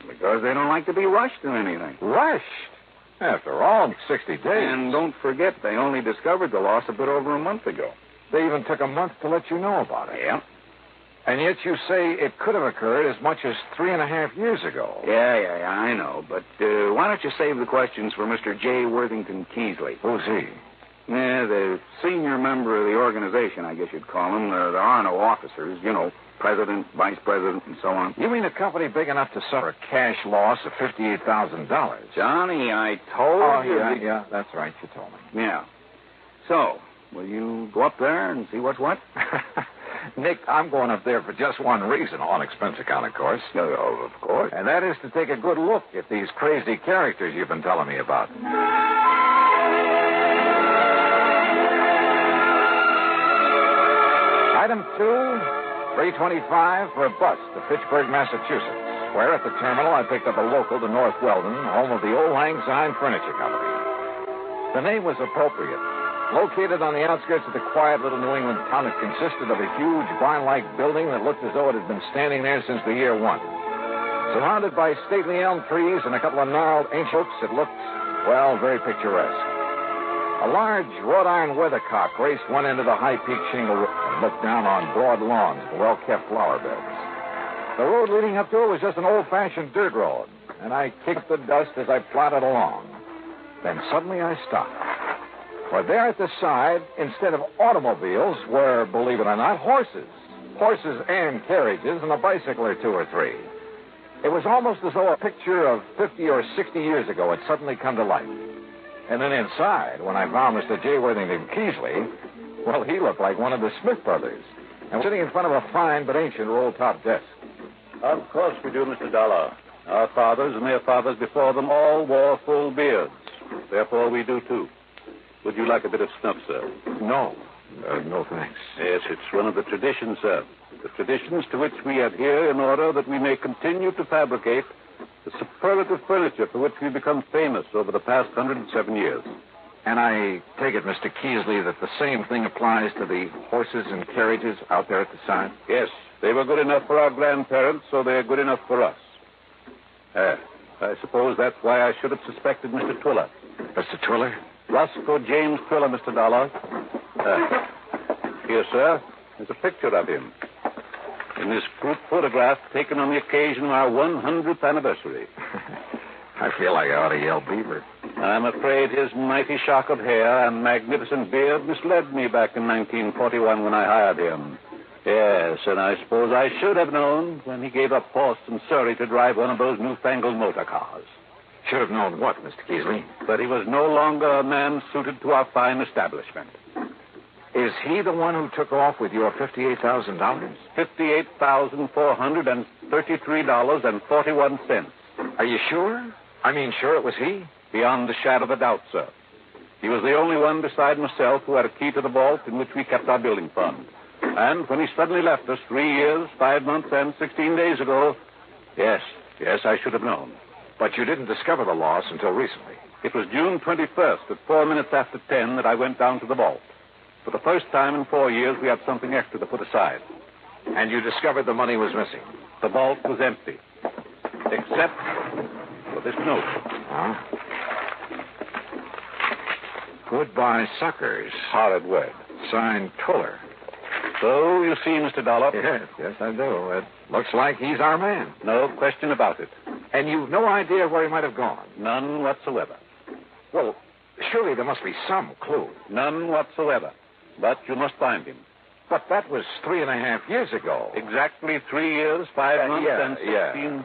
Because they don't like to be rushed in anything. Rushed? After all, 60 days. And don't forget, they only discovered the loss a bit over a month ago. They even took a month to let you know about it. Yeah. And yet you say it could have occurred as much as 3.5 years ago. Yeah, I know. But why don't you save the questions for Mr. J. Worthington Keesley? Who's he? Yeah, the senior member of the organization, I guess you'd call him. There are no officers, you know, president, vice president, and so on. You mean a company big enough to suffer a cash loss of $58,000? Johnny, I told you. Yeah, that's right. You told me. Yeah. So, will you go up there and see what's what? Nick, I'm going up there for just one reason, on expense account, of course. Oh, of course. And that is to take a good look at these crazy characters you've been telling me about. Item 2, $3.25 for a bus to Fitchburg, Massachusetts, where at the terminal I picked up a local to North Weldon, home of the Old Lang Syne Furniture Company. The name was appropriate. Located on the outskirts of the quiet little New England town, it consisted of a huge barn-like building that looked as though it had been standing there since the year 1. Surrounded by stately elm trees and a couple of gnarled ancient oaks, it looked, well, very picturesque. A large wrought iron weathercock raced one end of the high-peaked shingle roof and looked down on broad lawns and well-kept flower beds. The road leading up to it was just an old-fashioned dirt road, and I kicked the dust as I plodded along. Then suddenly I stopped. For there at the side, instead of automobiles, were, believe it or not, horses. Horses and carriages and a bicycle or two or three. It was almost as though a picture of 50 or 60 years ago had suddenly come to life. And then inside, when I found Mr. J. Worthington Keesley, well, he looked like one of the Smith brothers. And sitting in front of a fine but ancient roll-top desk. Of course we do, Mr. Dollar. Our fathers and their fathers before them all wore full beards. Therefore, we do, too. Would you like a bit of snuff, sir? No. No, thanks. Yes, it's one of the traditions, sir. The traditions to which we adhere in order that we may continue to fabricate the superlative furniture for which we've become famous over the past 107 years. And I take it, Mr. Keesley, that the same thing applies to the horses and carriages out there at the side? Yes, they were good enough for our grandparents, so they're good enough for us. I suppose that's why I should have suspected Mr. Twiller. Mr. Twiller? Roscoe James Twiller, Mr. Dollar. Here, sir, there's a picture of him. In this group photograph taken on the occasion of our 100th anniversary. I feel like I ought to yell beaver. I'm afraid his mighty shock of hair and magnificent beard misled me back in 1941 when I hired him. Yes, and I suppose I should have known when he gave up horse and Surrey to drive one of those newfangled motor cars. Should have known what, Mr. Keesley? That he was no longer a man suited to our fine establishment. Is he the one who took off with your $58,000? $58,433.41. Are you sure? I mean, sure it was he? Beyond a shadow of a doubt, sir. He was the only one beside myself who had a key to the vault in which we kept our building fund. And when he suddenly left us 3 years, 5 months, and 16 days ago, yes, I should have known. But you didn't discover the loss until recently. It was June 21st at 4 minutes after 10 that I went down to the vault. For the first time in 4 years, we had something extra to put aside. And you discovered the money was missing? The vault was empty. Except for this note. Huh? Goodbye, suckers. Horrid word. Signed Twiller. So, you see, Mr. Dollar? Yes, I do. It looks like he's our man. No question about it. And you've no idea where he might have gone? None whatsoever. Well, surely there must be some clue. None whatsoever. But you must find him. But that was 3.5 years ago. Exactly 3 years, 5 months, and 16...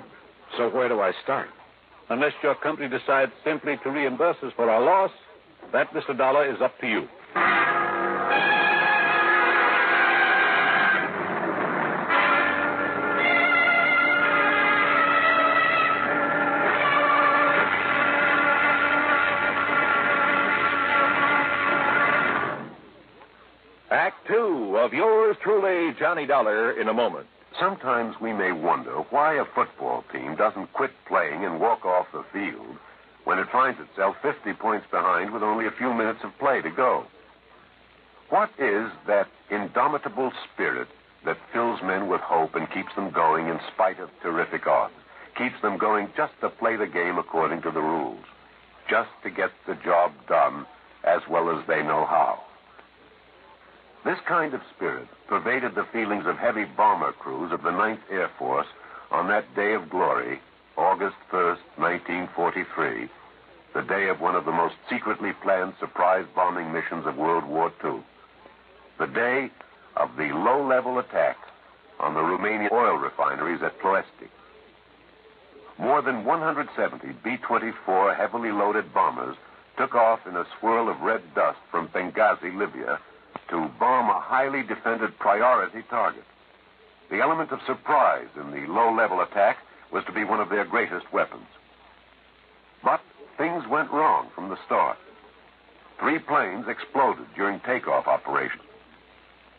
So where do I start? Unless your company decides simply to reimburse us for our loss, that, Mr. Dollar, is up to you. Act 2 of yours truly, Johnny Dollar, in a moment. Sometimes we may wonder why a football team doesn't quit playing and walk off the field when it finds itself 50 points behind with only a few minutes of play to go. What is that indomitable spirit that fills men with hope and keeps them going in spite of terrific odds, keeps them going just to play the game according to the rules, just to get the job done as well as they know how? This kind of spirit pervaded the feelings of heavy bomber crews of the 9th Air Force on that day of glory, August 1st, 1943, the day of one of the most secretly planned surprise bombing missions of World War II. The day of the low-level attack on the Romanian oil refineries at Ploiești. More than 170 B-24 heavily loaded bombers took off in a swirl of red dust from Benghazi, Libya, to bomb a highly defended priority target. The element of surprise in the low-level attack was to be one of their greatest weapons. But things went wrong from the start. 3 planes exploded during takeoff operations.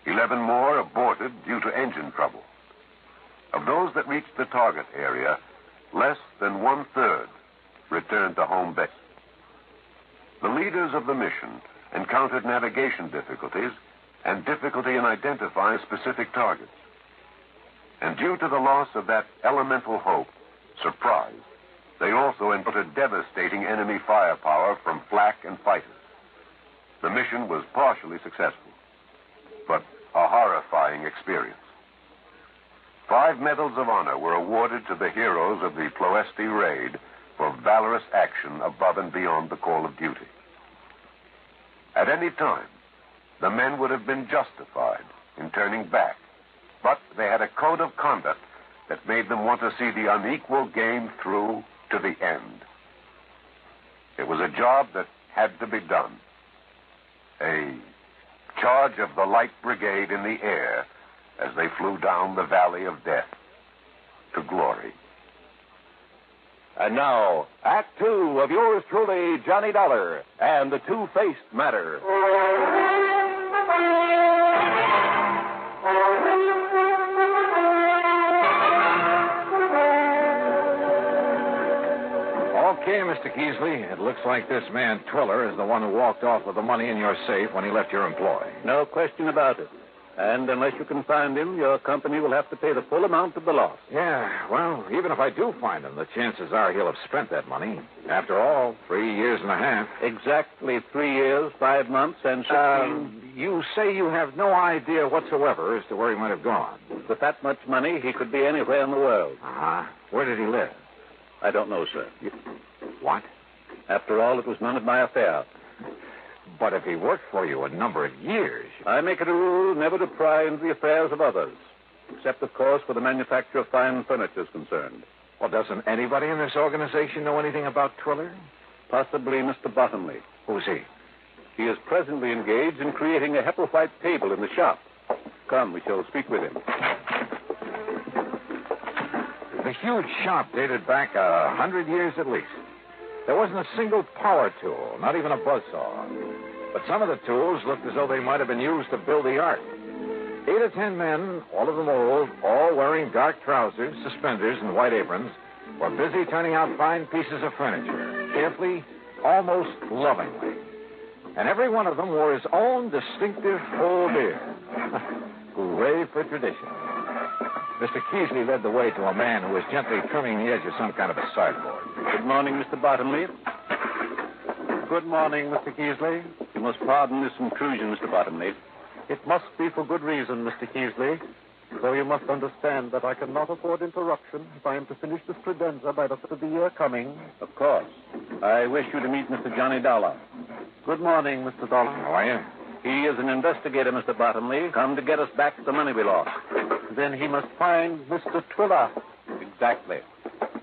11 more aborted due to engine trouble. Of those that reached the target area, less than 1/3 returned to home base. The leaders of the mission encountered navigation difficulties and difficulty in identifying specific targets. And due to the loss of that elemental hope, surprise, they also encountered devastating enemy firepower from flak and fighters. The mission was partially successful, but a horrifying experience. 5 medals of honor were awarded to the heroes of the Ploiești raid for valorous action above and beyond the call of duty. At any time, the men would have been justified in turning back, but they had a code of conduct that made them want to see the unequal game through to the end. It was a job that had to be done. A charge of the Light Brigade in the air as they flew down the valley of death to glory. And now, Act Two of yours truly, Johnny Dollar, and the Two-Faced Matter. Okay, Mr. Keasley, it looks like this man Twiller is the one who walked off with the money in your safe when he left your employ. No question about it. And unless you can find him, your company will have to pay the full amount of the loss. Yeah, well, even if I do find him, the chances are he'll have spent that money. After all, 3 years and a half. Exactly 3 years, 5 months, and 16... You say you have no idea whatsoever as to where he might have gone. With that much money, he could be anywhere in the world. Uh-huh. Where did he live? I don't know, sir. What? After all, it was none of my affair. But if he worked for you a number of years... I make it a rule never to pry into the affairs of others. Except, of course, where the manufacture of fine furniture is concerned. Well, doesn't anybody in this organization know anything about Twiller? Possibly Mr. Bottomley. Who's he? He is presently engaged in creating a Hepplewhite table in the shop. Come, we shall speak with him. The huge shop dated back 100 years at least. There wasn't a single power tool, not even a buzzsaw. But some of the tools looked as though they might have been used to build the ark. 8 or 10 men, all of them old, all wearing dark trousers, suspenders, and white aprons, were busy turning out fine pieces of furniture, carefully, almost lovingly. And every one of them wore his own distinctive full beard. Hooray for tradition. Mr. Keasley led the way to a man who was gently trimming the edge of some kind of a sideboard. Good morning, Mr. Bottomley. Good morning, Mr. Keasley. You must pardon this intrusion, Mr. Bottomley. It must be for good reason, Mr. Keasley. Though you must understand that I cannot afford interruption if I am to finish this credenza by the end of the year coming. Of course. I wish you to meet Mr. Johnny Dollar. Good morning, Mr. Dollar. How are you? He is an investigator, Mr. Bottomley, come to get us back the money we lost. Then he must find Mr. Twiller. Exactly.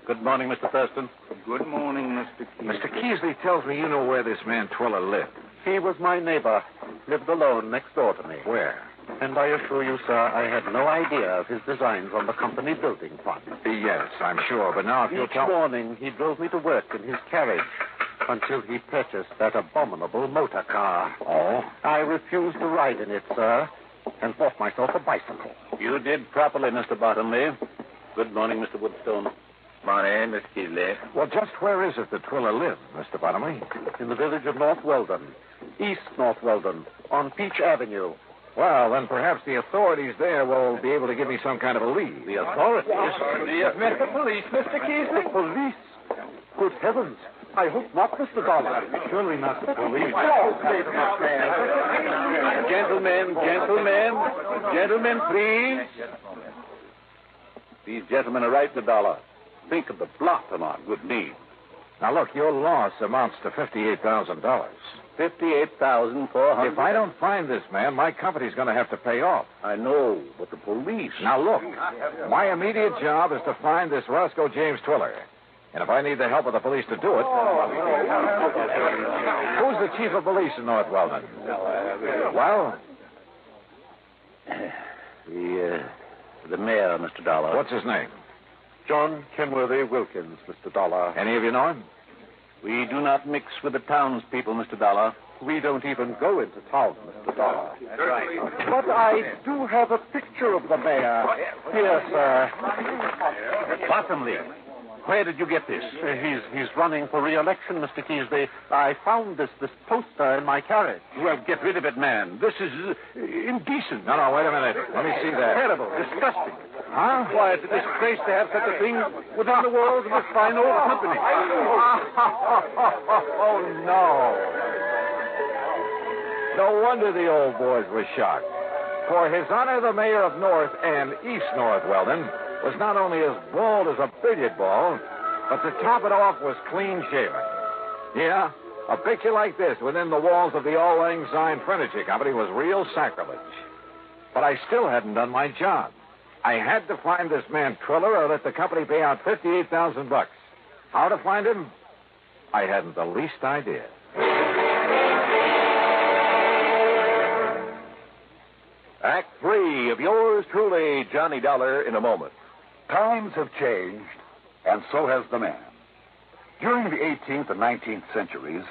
Good morning, Mr. Thurston. Good morning, Mr. Keasley. Mr. Keasley tells me you know where this man Twiller lived. He was my neighbor. Lived alone next door to me. Where? And I assure you, sir, I had no idea of his designs on the company building fund. Yes, I'm sure. But now if you'll tell... Each morning he drove me to work in his carriage until he purchased that abominable motor car. Oh? I refused to ride in it, sir, and bought myself a bicycle. You did properly, Mr. Bottomley. Good morning, Mr. Woodstone. Morning, Miss Keasley. Well, just where is it that Twiller lived, Mr. Bottomley? In the village of North Weldon. East North Weldon, on Peach Avenue. Well, then perhaps the authorities there will be able to give me some kind of a lead. The authorities? You've met the police, Mr. Keasley. The police? Good heavens. I hope not, Mr. Dollar. Surely not the police. Gentlemen, please. These gentlemen are right, Mr. Dollar. Think of the blot on our good name. Now, look, your loss amounts to $58,000. $58,400. If I don't find this man, my company's going to have to pay off. I know, but the police... Now, look, my immediate job is to find this Roscoe James Twiller. And if I need the help of the police to do it... Who's the chief of police in North Weldon? Well? The mayor, Mr. Dollar. What's his name? John Kenworthy Wilkins, Mr. Dollar. Any of you know him? We do not mix with the townspeople, Mr. Dollar. We don't even go into town, Mr. Dollar. That's right. But I do have a picture of the mayor. Here, sir. Bottomley. Where did you get this? He's running for re-election, Mr. Keasley. I found this poster in my carriage. Well, get rid of it, man. This is indecent. No, wait a minute. Let me see that. Terrible. Disgusting. Huh? Why, it's a disgrace to have such a thing within the walls of this fine old company. Oh, no. No wonder the old boys were shocked. For His Honor the Mayor of North and East North Weldon was not only as bald as a billiard ball, but to top it off was clean shaven. Yeah, A picture like this within the walls of the Auld Lang Syne Furniture Company was real sacrilege. But I still hadn't done my job. I had to find this man Twiller or let the company pay out $58,000. How to find him? I hadn't the least idea. Act 3 of yours truly, Johnny Dollar, in a moment. Times have changed, and so has the man. During the 18th and 19th centuries,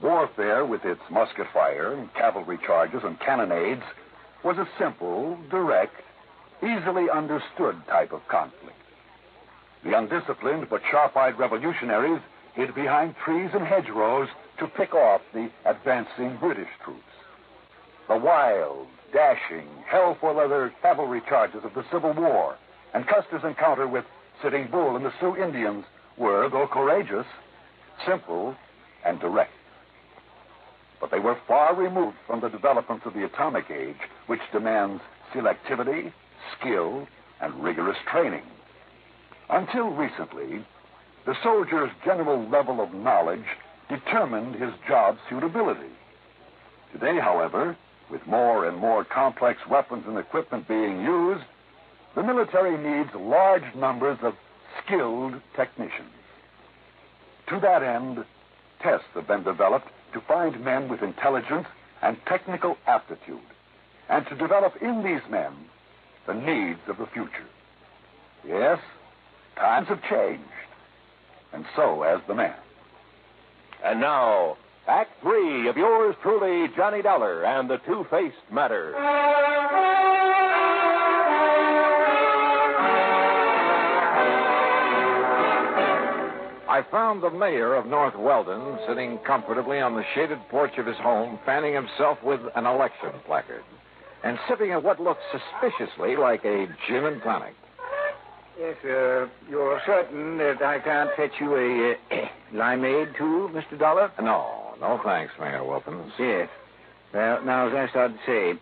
warfare with its musket fire, cavalry charges, and cannonades was a simple, direct, easily understood type of conflict. The undisciplined but sharp-eyed revolutionaries hid behind trees and hedgerows to pick off the advancing British troops. The wild, dashing, hell-for-leather cavalry charges of the Civil War and Custer's encounter with Sitting Bull and the Sioux Indians were, though courageous, simple and direct. But they were far removed from the developments of the atomic age, which demands selectivity, skill, and rigorous training. Until recently, the soldier's general level of knowledge determined his job suitability. Today, however, with more and more complex weapons and equipment being used, the military needs large numbers of skilled technicians. To that end, tests have been developed to find men with intelligence and technical aptitude, and to develop in these men the needs of the future. Yes, times have changed, and so has the man. And now, Act 3 of yours truly, Johnny Dollar and the Two-Faced Matter. I found the mayor of North Weldon sitting comfortably on the shaded porch of his home, fanning himself with an election placard and sipping at what looked suspiciously like a gin and tonic. Yes, you're certain that I can't fetch you a limeade, too, Mr. Dollar? No thanks, Mayor Wilkins. Yes. Well, now, as I started to say,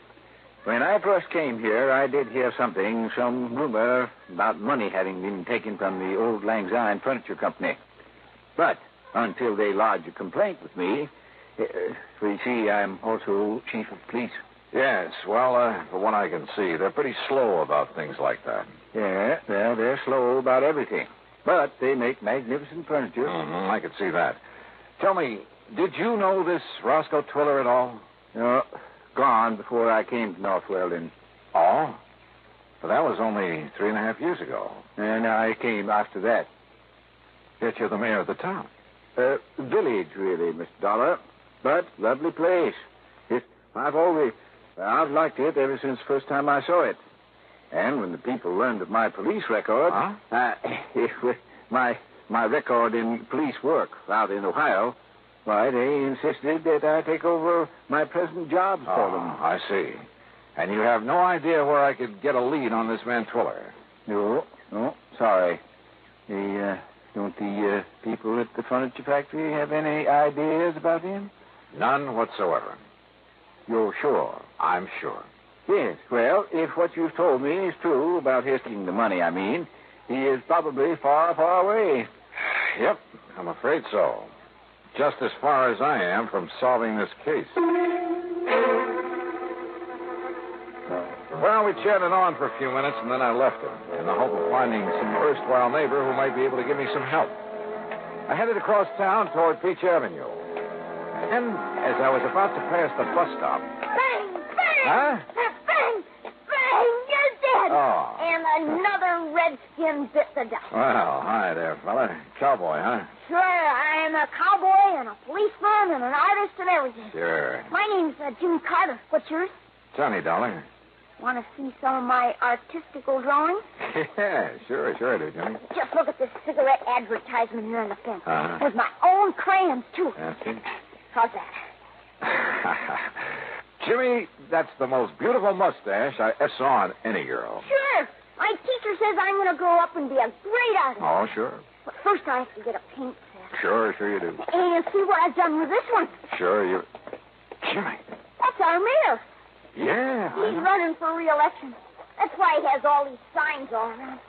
when I first came here, I did hear some rumor about money having been taken from the Auld Lang Syne Furniture Company. But until they lodged a complaint with me, you see, I'm also chief of police. Yes, well, from what I can see, they're pretty slow about things like that. Yeah, well, they're slow about everything. But they make magnificent furniture. Mm-hmm, I could see that. Tell me, did you know this Roscoe Twiller at all? No, gone before I came to North Weldon. Oh? But that was only 3.5 years ago. And I came after that. Yet you're the mayor of the town. Village, really, Mr. Dollar. But lovely place. I've liked it ever since the first time I saw it. And when the people learned of my police record, my record in police work out in Ohio, why, they insisted that I take over my present job for them. I see. And you have no idea where I could get a lead on this man Twiller? No, sorry. Don't the people at the furniture factory have any ideas about him? None whatsoever. You're sure? I'm sure. Yes, well, if what you've told me is true about his taking the money, he is probably far, far away. Yep, I'm afraid so. Just as far as I am from solving this case. Well, we chatted on for a few minutes, and then I left him in the hope of finding some erstwhile neighbor who might be able to give me some help. I headed across town toward Peach Avenue. And as I was about to pass the bus stop... Bang! Bang! Huh? Bang! Bang! You're dead! Oh. And another redskin bit the dust. Well, hi there, fella. Cowboy, huh? Sure, I'm a cowboy and a policeman and an artist and everything. Sure. My name's Jimmy Carter. What's yours? Johnny Dollar. Want to see some of my artistical drawings? Yeah, sure I do, Johnny. Just look at this cigarette advertisement here on the fence. Uh-huh. With my own crayons, too. That's it. How's that? Jimmy, that's the most beautiful mustache I ever saw on any girl. Sure. My teacher says I'm going to grow up and be a great artist. Oh, sure. But first I have to get a paint set. Sure you do. And see what I've done with this one. Sure, you... Jimmy. That's our mayor. Yeah. He's running for re-election. That's why he has all these signs all around.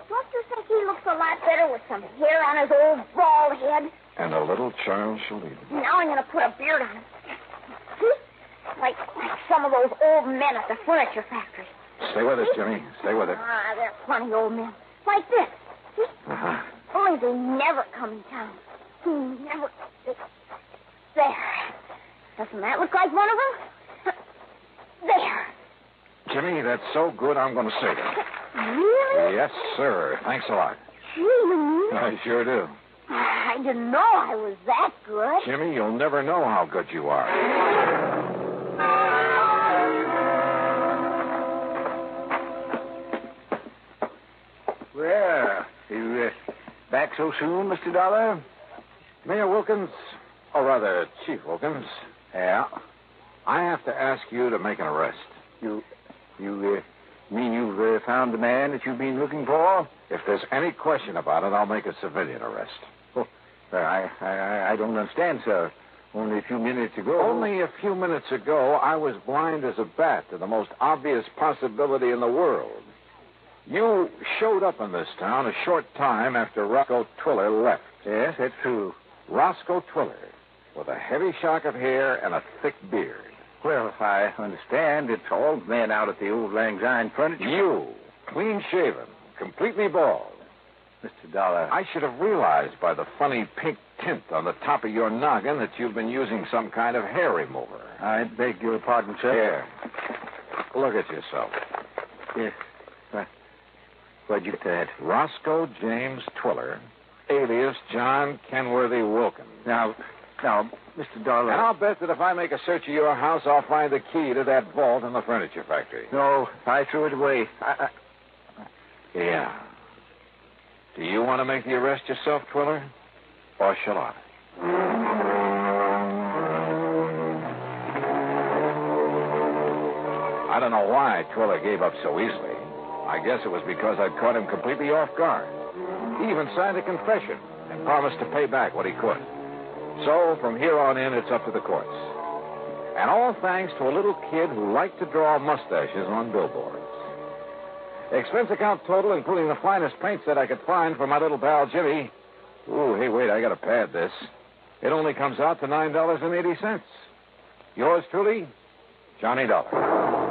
Don't you think he looks a lot better with some hair on his old bald head? And a little child shall eat it. Now I'm going to put a beard on him. See? Like some of those old men at the furniture factory. Stay with us, Jimmy. Stay with it. Ah, they're funny old men. Like this. See? Uh-huh. Only they never come in town. Never. There. Doesn't that look like one of them? There. Jimmy, that's so good, I'm going to save it. Really? Yes, sir. Thanks a lot. Really? I sure do. I didn't know I was that good. Jimmy, you'll never know how good you are. Well, you back so soon, Mr. Dollar? Mayor Wilkins, or rather, Chief Wilkins. Yeah? I have to ask you to make an arrest. You mean you've found the man that you've been looking for? If there's any question about it, I'll make a civilian arrest. Oh, I don't understand, sir. Only a few minutes ago. Only a few minutes ago, I was blind as a bat to the most obvious possibility in the world. You showed up in this town a short time after Roscoe Twiller left. Yes, that's true. Roscoe Twiller, with a heavy shock of hair and a thick beard. Well, I understand it's all men out at the old Lang Syne furniture. You, clean-shaven, completely bald. Mr. Dollar. I should have realized by the funny pink tint on the top of your noggin that you've been using some kind of hair remover. I beg your pardon, sir. Here. Look at yourself. Yes. Where'd you get that? Roscoe James Twiller, alias John Kenworthy Wilkins. Now, Mr. Dollar. And I'll bet that if I make a search of your house, I'll find the key to that vault in the furniture factory. No, I threw it away. Yeah. Do you want to make the arrest yourself, Twiller? Or shall I? I don't know why Twiller gave up so easily. I guess it was because I'd caught him completely off guard. He even signed a confession and promised to pay back what he could. So, from here on in, it's up to the courts. And all thanks to a little kid who liked to draw mustaches on billboards. Expense account total, including the finest paint set I could find for my little pal Jimmy. Ooh, hey, wait, I gotta pad this. It only comes out to $9.80. Yours truly, Johnny Dollar.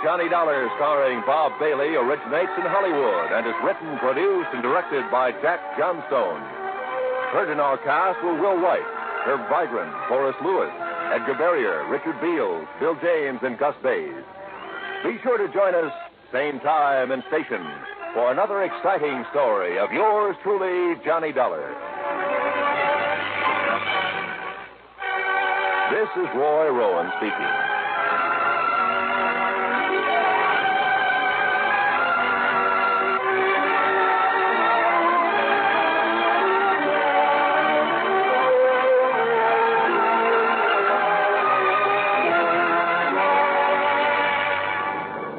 Johnny Dollar, starring Bob Bailey, originates in Hollywood and is written, produced, and directed by Jack Johnstone. Heard in our cast were Will White, Herb Vigran, Horace Lewis, Edgar Barrier, Richard Beals, Bill James, and Gus Bays. Be sure to join us, same time and station, for another exciting story of yours truly, Johnny Dollar. This is Roy Rowan speaking.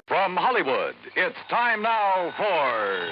From Hollywood, it's time now for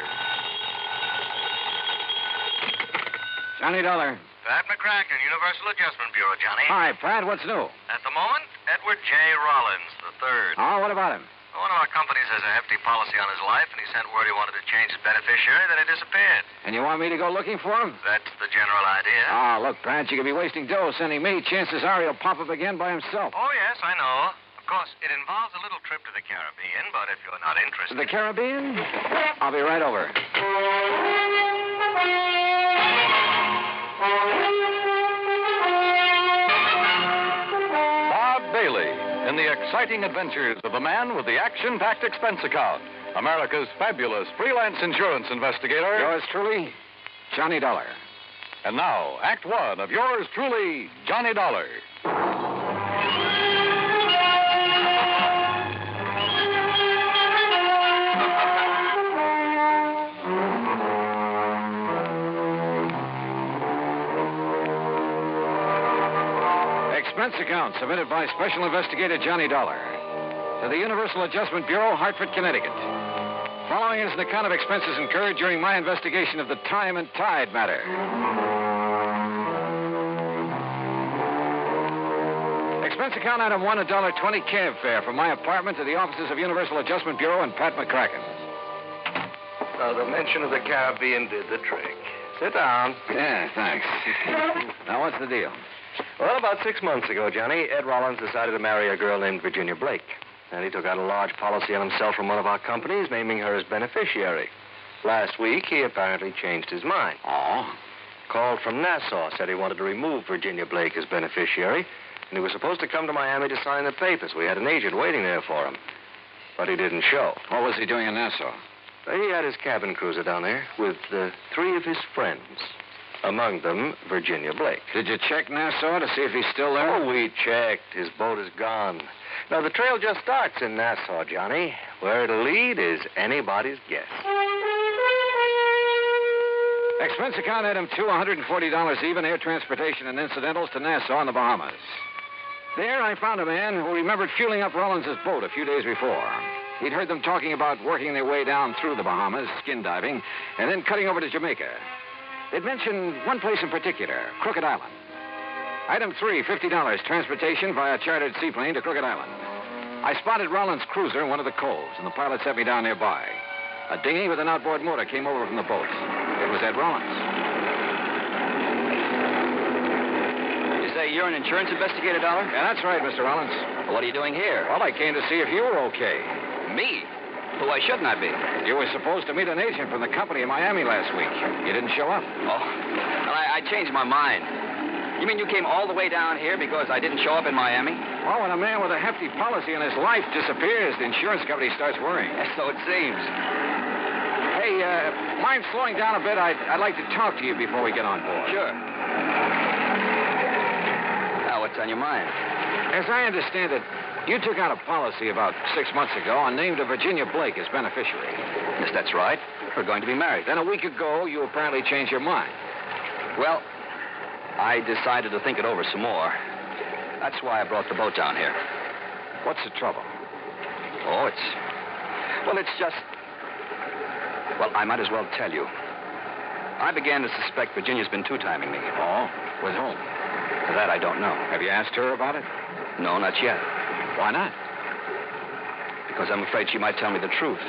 Johnny Dollar. Pat McCracken, Universal Adjustment Bureau, Johnny. Hi, Pat. What's new? At the moment, Edward J. Rollins III. Oh, what about him? One of our companies has a hefty policy on his life, and he sent word he wanted to change his beneficiary, then he disappeared. And you want me to go looking for him? That's the general idea. Oh, look, Pat, you could be wasting dough sending me. Chances are he'll pop up again by himself. Oh, yes, I know. Of course, it involves a little trip to the Caribbean, but if you're not interested... The Caribbean? I'll be right over. Bob Bailey in the exciting adventures of the man with the action-packed expense account, America's fabulous freelance insurance investigator. Yours truly, Johnny Dollar. And now, Act One of yours truly, Johnny Dollar. expense account submitted by Special Investigator Johnny Dollar to the Universal Adjustment Bureau, Hartford, Connecticut. Following is an account of expenses incurred during my investigation of the time and tide matter. Expense account item 1, $1.20 cab fare from my apartment to the offices of Universal Adjustment Bureau and Pat McCracken. Now, the mention of the Caribbean did the trick. Sit down. Yeah, thanks. Now, what's the deal? Well, about 6 months ago, Johnny, Ed Rollins decided to marry a girl named Virginia Blake. And he took out a large policy on himself from one of our companies, naming her as beneficiary. Last week, he apparently changed his mind. Oh? Called from Nassau, said he wanted to remove Virginia Blake as beneficiary, and he was supposed to come to Miami to sign the papers. We had an agent waiting there for him. But he didn't show. What was he doing in Nassau? He had his cabin cruiser down there with 3 of his friends. Among them, Virginia Blake. Did you check Nassau to see if he's still there? Oh, we checked. His boat is gone. Now, the trail just starts in Nassau, Johnny. Where it'll lead is anybody's guess. Expense account item 2, $140 even, air transportation and incidentals to Nassau in the Bahamas. There, I found a man who remembered fueling up Rollins' boat a few days before. He'd heard them talking about working their way down through the Bahamas, skin diving, and then cutting over to Jamaica. They'd mentioned one place in particular, Crooked Island. Item 3, $50, transportation via chartered seaplane to Crooked Island. I spotted Rollins' cruiser in one of the coves, and the pilot set me down nearby. A dinghy with an outboard motor came over from the boat. It was Ed Rollins. You say you're an insurance investigator, Dollar? Yeah, that's right, Mr. Rollins. Well, what are you doing here? Well, I came to see if you were okay. Me? Well, why shouldn't I be? You were supposed to meet an agent from the company in Miami last week. You didn't show up. Oh, well, I changed my mind. You mean you came all the way down here because I didn't show up in Miami? Well, when a man with a hefty policy in his life disappears, the insurance company starts worrying. So it seems. Hey, mind slowing down a bit? I'd like to talk to you before we get on board. Sure. Now, what's on your mind? As I understand it, you took out a policy about 6 months ago and named a Virginia Blake as beneficiary. Yes, that's right. We're going to be married. Then a week ago, you apparently changed your mind. Well, I decided to think it over some more. That's why I brought the boat down here. What's the trouble? Oh, it's just... Well, I might as well tell you. I began to suspect Virginia's been two-timing me. Oh? With whom? That I don't know. Have you asked her about it? No, not yet. Why not? Because I'm afraid she might tell me the truth.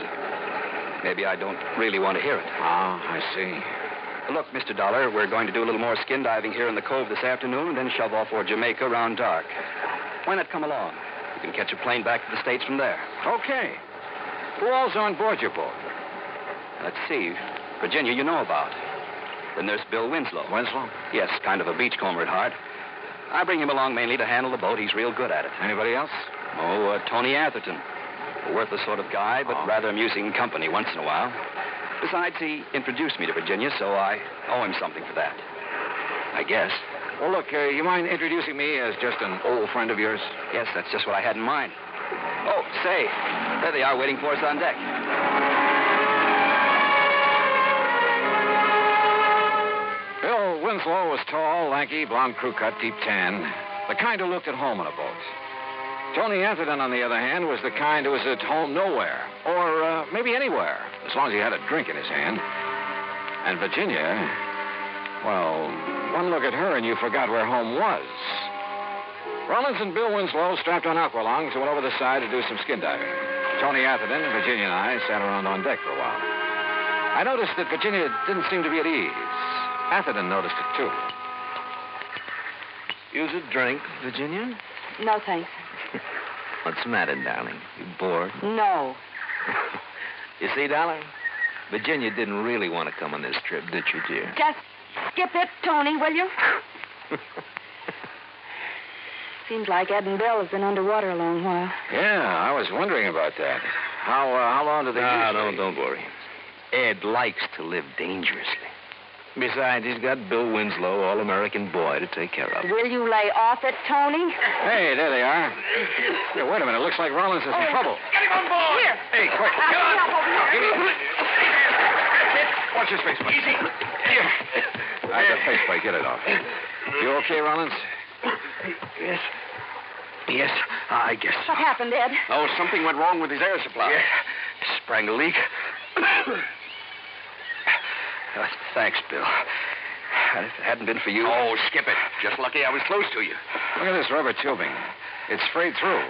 Maybe I don't really want to hear it. Ah, I see. Look, Mr. Dollar, we're going to do a little more skin diving here in the cove this afternoon and then shove off for Jamaica around dark. Why not come along? You can catch a plane back to the States from there. Okay. Who all's on board your boat? Let's see. Virginia, you know about. Then there's Bill Winslow. Winslow? Yes, kind of a beachcomber at heart. I bring him along mainly to handle the boat. He's real good at it. Anybody else? Oh, Tony Atherton. A worthless sort of guy, but rather amusing company once in a while. Besides, he introduced me to Virginia, so I owe him something for that. I guess. Well, look, you mind introducing me as just an old friend of yours? Yes, that's just what I had in mind. Oh, say, there they are waiting for us on deck. Bill Winslow was tall, lanky, blonde crew cut, deep tan. The kind who looked at home on a boat. Tony Atherton, on the other hand, was the kind who was at home nowhere. Or maybe anywhere, as long as he had a drink in his hand. And Virginia, well, one look at her and you forgot where home was. Rollins and Bill Winslow strapped on aqualongs and went over the side to do some skin diving. Tony Atherton, Virginia, and I sat around on deck for a while. I noticed that Virginia didn't seem to be at ease. Atherton noticed it, too. Use a drink, Virginia? No, thanks. What's the matter, darling? You bored? No. You see, darling, Virginia didn't really want to come on this trip, did you, dear? Just skip it, Tony, will you? Seems like Ed and Bill have been underwater a long while. Yeah, I was wondering about that. How long do they usually... don't worry. Ed likes to live dangerously. Besides, he's got Bill Winslow, all-American boy, to take care of. Will you lay off it, Tony? Hey, there they are. Hey, wait a minute. Looks like Rollins is in trouble. Get him on board! Here. Hey, quick. Get on. Give me... That's it. Watch his face, buddy. Easy. Here. That's a face plate. Get it off. You okay, Rollins? Yes. Yes, I guess. What happened, Ed? Oh, something went wrong with his air supply. Yeah. Sprang a leak. Thanks, Bill. If it hadn't been for you... Oh, skip it. Just lucky I was close to you. Look at this rubber tubing. It's frayed through.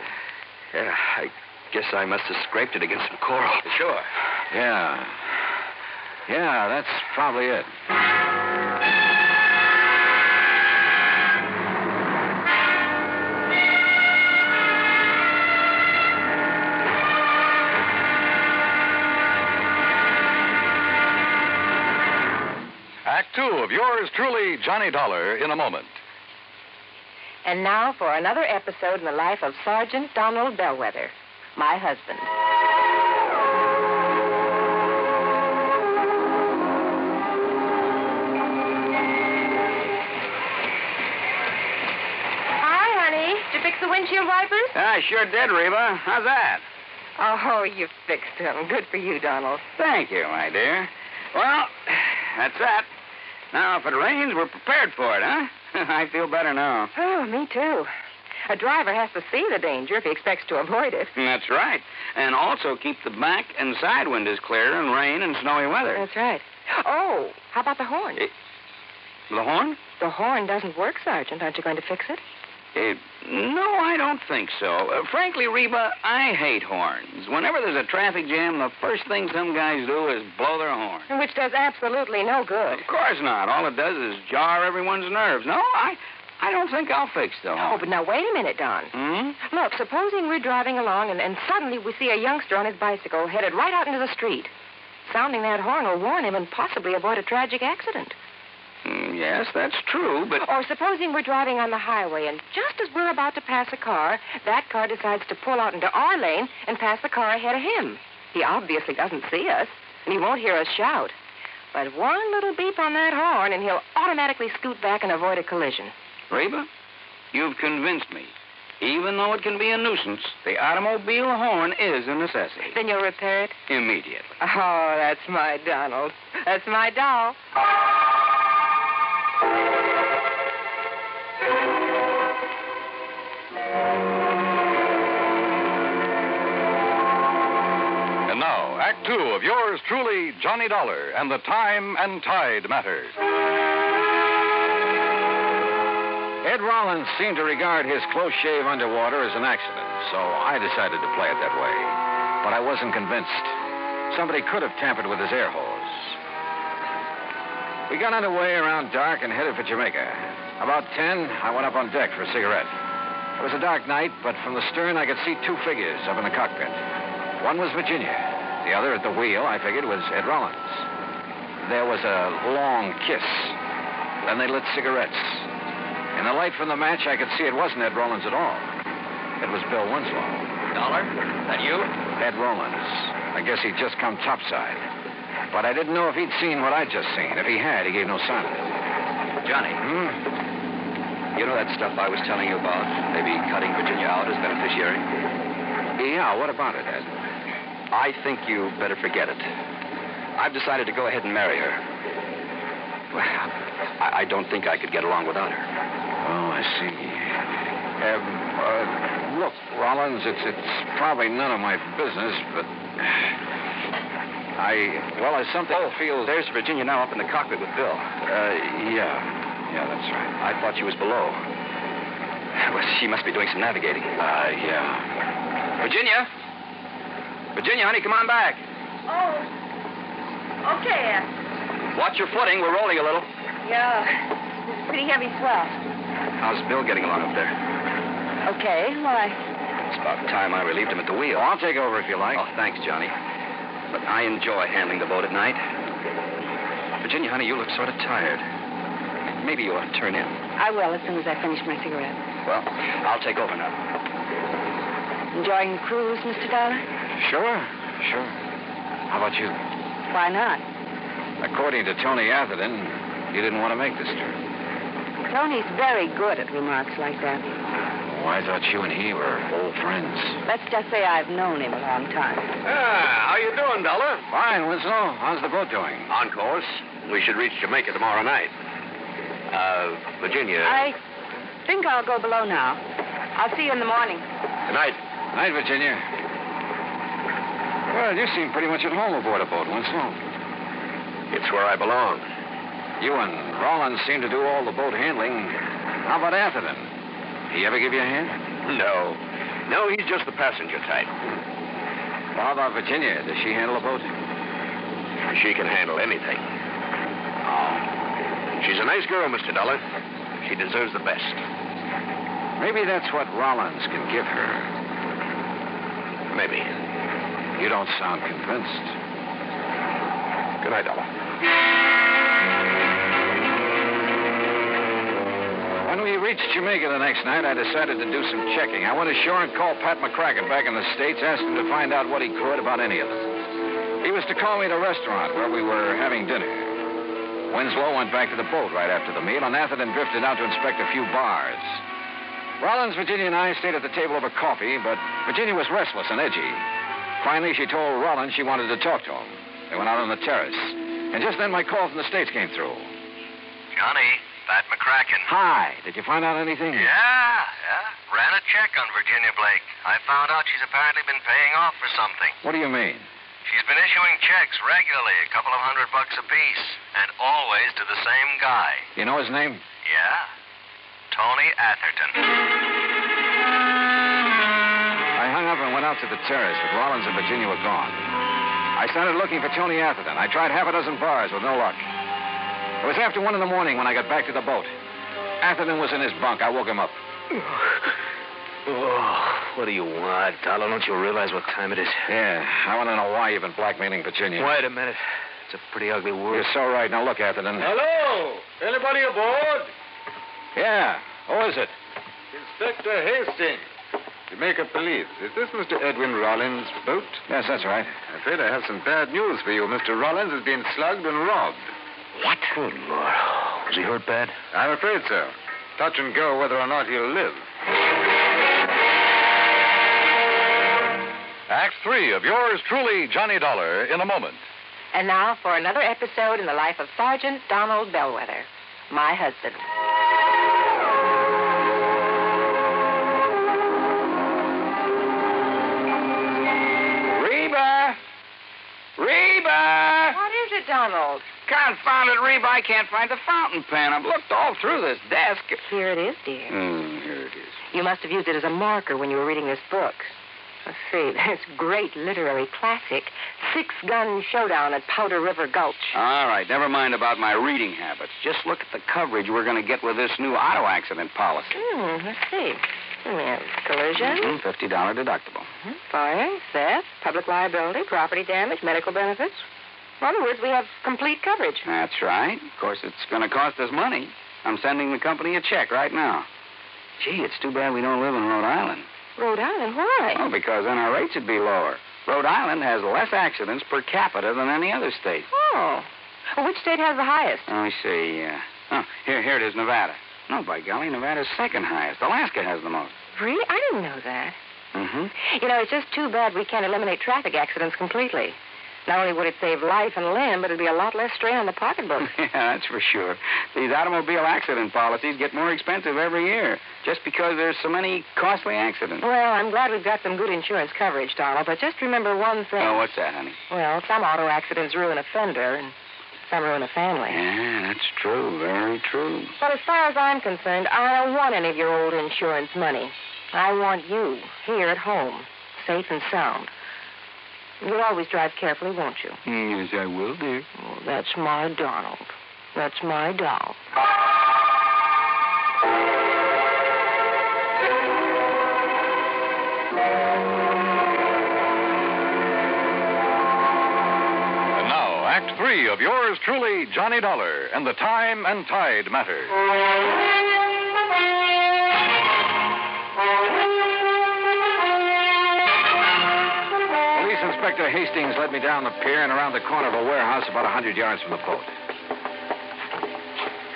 Yeah, I guess I must have scraped it against some coral. Sure. Yeah. Yeah, that's probably it. Act two of yours truly, Johnny Dollar, in a moment. And now for another episode in the life of Sergeant Donald Bellwether, my husband. Hi, honey. Did you fix the windshield wipers? I sure did, Reba. How's that? Oh, you fixed them. Good for you, Donald. Thank you, my dear. Well, that's that. Now, if it rains, we're prepared for it, huh? I feel better now. Oh, me too. A driver has to see the danger if he expects to avoid it. That's right. And also keep the back and side windows clear in rain and snowy weather. That's right. Oh, how about the horn? The horn? The horn doesn't work, Sergeant. Aren't you going to fix it? No, I don't think so. Frankly, Reba, I hate horns. Whenever there's a traffic jam, the first thing some guys do is blow their horn. Which does absolutely no good. Of course not. All it does is jar everyone's nerves. No, I don't think I'll fix the horn. Oh, but now wait a minute, Don. Look, supposing we're driving along and suddenly we see a youngster on his bicycle headed right out into the street. Sounding that horn will warn him and possibly avoid a tragic accident. Yes, that's true, but... Or supposing we're driving on the highway, and just as we're about to pass a car, that car decides to pull out into our lane and pass the car ahead of him. He obviously doesn't see us, and he won't hear us shout. But one little beep on that horn, and he'll automatically scoot back and avoid a collision. Reba, you've convinced me. Even though it can be a nuisance, the automobile horn is a necessity. Then you'll repair it? Immediately. Oh, that's my Donald. That's my doll. And now, Act two of yours truly, Johnny Dollar, and the Time and Tide Matters. Ed Rollins seemed to regard his close shave underwater as an accident, so I decided to play it that way. But I wasn't convinced. Somebody could have tampered with his air hose. We got underway around dark and headed for Jamaica. About 10, I went up on deck for a cigarette. It was a dark night, but from the stern I could see two figures up in the cockpit. One was Virginia. The other at the wheel, I figured, was Ed Rollins. There was a long kiss. Then they lit cigarettes. In the light from the match, I could see it wasn't Ed Rollins at all. It was Bill Winslow. Dollar? That you? Ed Rollins. I guess he'd just come topside. But I didn't know if he'd seen what I'd just seen. If he had, he gave no sign of it. Johnny. You know that stuff I was telling you about? Maybe cutting Virginia out as beneficiary? Yeah, what about it, Ed? I think you better forget it. I've decided to go ahead and marry her. Well, I don't think I could get along without her. Oh, I see. Look, Rollins, it's probably none of my business, but there's something I feel... There's Virginia now up in the cockpit with Bill. Yeah, that's right. I thought she was below. Well, she must be doing some navigating. Yeah. Virginia? Virginia, honey, come on back. Oh, okay, Ed. Watch your footing. We're rolling a little. Yeah, it's pretty heavy swell. How's Bill getting along up there? Okay, why? It's about time I relieved him at the wheel. Well, I'll take over if you like. Oh, thanks, Johnny. But I enjoy handling the boat at night. Virginia, honey, you look sort of tired. Maybe you ought to turn in. I will as soon as I finish my cigarette. Well, I'll take over now. Enjoying the cruise, Mr. Dollar? Sure. How about you? Why not? According to Tony Atherton, you didn't want to make this trip. Tony's very good at remarks like that. Oh, I thought you and he were old friends. Let's just say I've known him a long time. How you doing, Dollar? Fine, Winslow. How's the boat doing? On course. We should reach Jamaica tomorrow night. Virginia. I think I'll go below now. I'll see you in the morning. Good night. Night, Virginia. Well, you seem pretty much at home aboard a boat, Winslow. It's where I belong. You and Rollins seem to do all the boat handling. How about Atherton? He ever give you a hand? No. No, he's just the passenger type. Well, how about Virginia? Does she handle a boat? She can handle anything. Oh. She's a nice girl, Mr. Dollar. She deserves the best. Maybe that's what Rollins can give her. Maybe. You don't sound convinced. Good night, Dollar. When we reached Jamaica the next night, I decided to do some checking. I went ashore and called Pat McCracken back in the States, asked him to find out what he could about any of them. He was to call me at a restaurant where we were having dinner. Winslow went back to the boat right after the meal, and Atherton drifted out to inspect a few bars. Rollins, Virginia, and I stayed at the table over coffee, but Virginia was restless and edgy. Finally, she told Rollins she wanted to talk to him. They went out on the terrace. And just then, my call from the States came through. Johnny, Pat McCracken. Hi. Did you find out anything? Yeah. Ran a check on Virginia Blake. I found out she's apparently been paying off for something. What do you mean? She's been issuing checks regularly, a couple of $100 apiece, and always to the same guy. You know his name? Yeah. Tony Atherton. I hung up and went out to the terrace, but Rollins and Virginia were gone. I started looking for Tony Atherton. I tried half a dozen bars with no luck. It was after 1 in the morning when I got back to the boat. Atherton was in his bunk. I woke him up. Oh, what do you want, Dollar? Don't you realize what time it is? Yeah, I want to know why you've been blackmailing Virginia. Wait a minute. It's a pretty ugly word. You're so right. Now look, Atherton. Hello? Anybody aboard? Yeah. Who is it? Inspector Hastings, Jamaica Police. Is this Mr. Edwin Rollins' boat? Yes, that's right. I'm afraid I have some bad news for you. Mr. Rollins has been slugged and robbed. What? Good Lord. Was he hurt bad? I'm afraid so. Touch and go whether or not he'll live. Act 3 of yours truly, Johnny Dollar, in a moment. And now for another episode in the life of Sergeant Donald Bellwether, my husband. Reba! What is it, Donald? Confounded Reba, I can't find the fountain pen. I've looked all through this desk. Here it is, dear. Here it is. You must have used it as a marker when you were reading this book. Let's see, this great literary classic, Six Gun Showdown at Powder River Gulch. All right, never mind about my reading habits. Just look at the coverage we're going to get with this new auto accident policy. Let's see. We have collision. $50 deductible. Fire, theft, public liability, property damage, medical benefits. In other words, we have complete coverage. That's right. Of course, it's going to cost us money. I'm sending the company a check right now. Gee, it's too bad we don't live in Rhode Island. Rhode Island? Why? Well, because then our rates would be lower. Rhode Island has less accidents per capita than any other state. Oh. Well, which state has the highest? Let me see. Here it is, Nevada. No, by golly, Nevada's second highest. Alaska has the most. Really? I didn't know that. Mm-hmm. You know, it's just too bad we can't eliminate traffic accidents completely. Not only would it save life and limb, but it'd be a lot less strain on the pocketbook. Yeah, that's for sure. These automobile accident policies get more expensive every year just because there's so many costly accidents. Well, I'm glad we've got some good insurance coverage, Donald, but just remember one thing. Oh, what's that, honey? Well, some auto accidents ruin a fender, and some ruin a family. Yeah, that's true. Very true. But as far as I'm concerned, I don't want any of your old insurance money. I want you here at home, safe and sound. You'll always drive carefully, won't you? Yes, I will, dear. Oh, that's my Donald. That's my doll. And now, Act 3 of yours truly, Johnny Dollar, and the time and tide matter. Inspector Hastings led me down the pier and around the corner of a warehouse about 100 yards from the boat.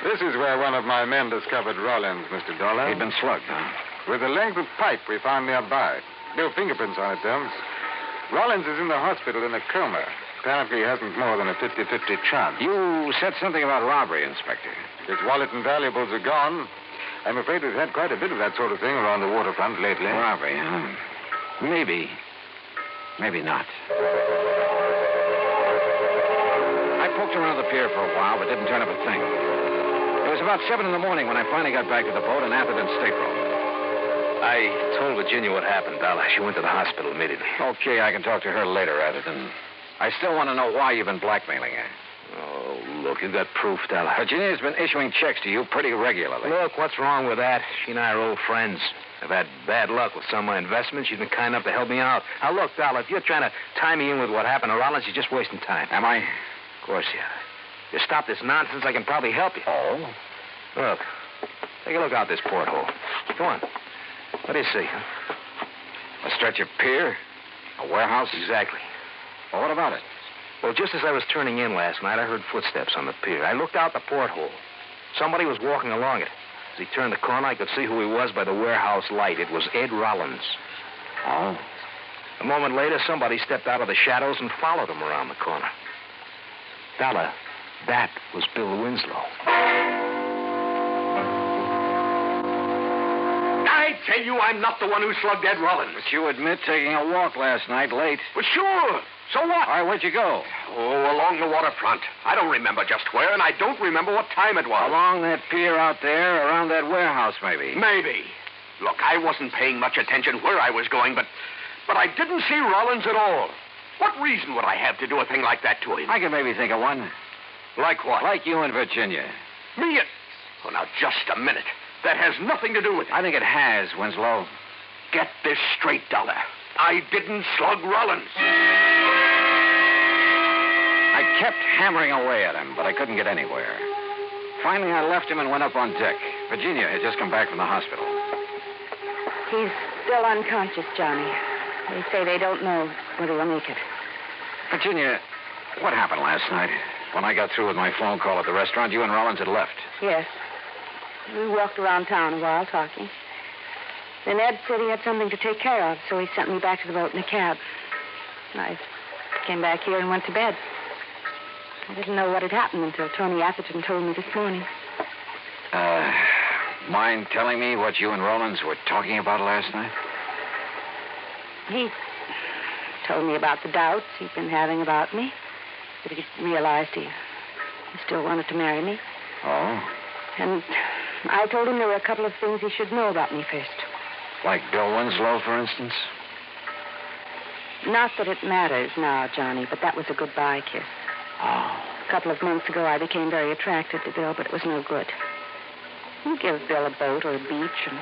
This is where one of my men discovered Rollins, Mr. Dollar. He'd been slugged, huh? With a length of pipe we found nearby. No fingerprints on it, though. Rollins is in the hospital in a coma. Apparently he hasn't more than a 50-50 chance. You said something about robbery, Inspector. His wallet and valuables are gone. I'm afraid we've had quite a bit of that sort of thing around the waterfront lately. Have we, huh? Maybe. Maybe not. I poked around the pier for a while, but didn't turn up a thing. It was about 7 in the morning when I finally got back to the boat in Atherton's stateroom. I told Virginia what happened, Dollar. She went to the hospital immediately. Okay, I can talk to her later, Atherton. I still want to know why you've been blackmailing her. Oh, look, you got proof, Dollar. Virginia's been issuing checks to you pretty regularly. Look, what's wrong with that? She and I are old friends. I've had bad luck with some of my investments. She's been kind enough to help me out. Now, look, Dollar, if you're trying to tie me in with what happened to Rollins, you're just wasting time. Am I? Of course you are. If you stop this nonsense, I can probably help you. Oh? Look, take a look out this porthole. Go on. What do you see, huh? A stretch of pier? A warehouse? Exactly. Well, what about it? Well, just as I was turning in last night, I heard footsteps on the pier. I looked out the porthole. Somebody was walking along it. As he turned the corner, I could see who he was by the warehouse light. It was Ed Rollins. Oh? A moment later, somebody stepped out of the shadows and followed him around the corner. Dollar, that was Bill Winslow. I tell you, I'm not the one who slugged Ed Rollins. But you admit taking a walk last night late. But sure. So what? All right, where'd you go? Oh, along the waterfront. I don't remember just where, and I don't remember what time it was. Along that pier out there, around that warehouse, maybe. Maybe. Look, I wasn't paying much attention where I was going, but I didn't see Rollins at all. What reason would I have to do a thing like that to him? I can maybe think of one. Like what? Like you and Virginia. Me? Oh, now, just a minute. That has nothing to do with it. I think it has, Winslow. Get this straight, Dollar. I didn't slug Rollins. I kept hammering away at him, but I couldn't get anywhere. Finally, I left him and went up on deck. Virginia had just come back from the hospital. He's still unconscious, Johnny. They say they don't know whether he'll make it. Virginia, what happened last night? When I got through with my phone call at the restaurant, you and Rollins had left. Yes. We walked around town a while talking. Then Ed said he had something to take care of, so he sent me back to the boat in a cab. I came back here and went to bed. I didn't know what had happened until Tony Atherton told me this morning. Mind telling me what you and Rollins were talking about last night? He told me about the doubts he'd been having about me, that he realized he still wanted to marry me. Oh? And I told him there were a couple of things he should know about me first. Like Bill Winslow, for instance? Not that it matters now, Johnny, but that was a goodbye kiss. Oh. A couple of months ago, I became very attracted to Bill, but it was no good. You give Bill a boat or a beach, and...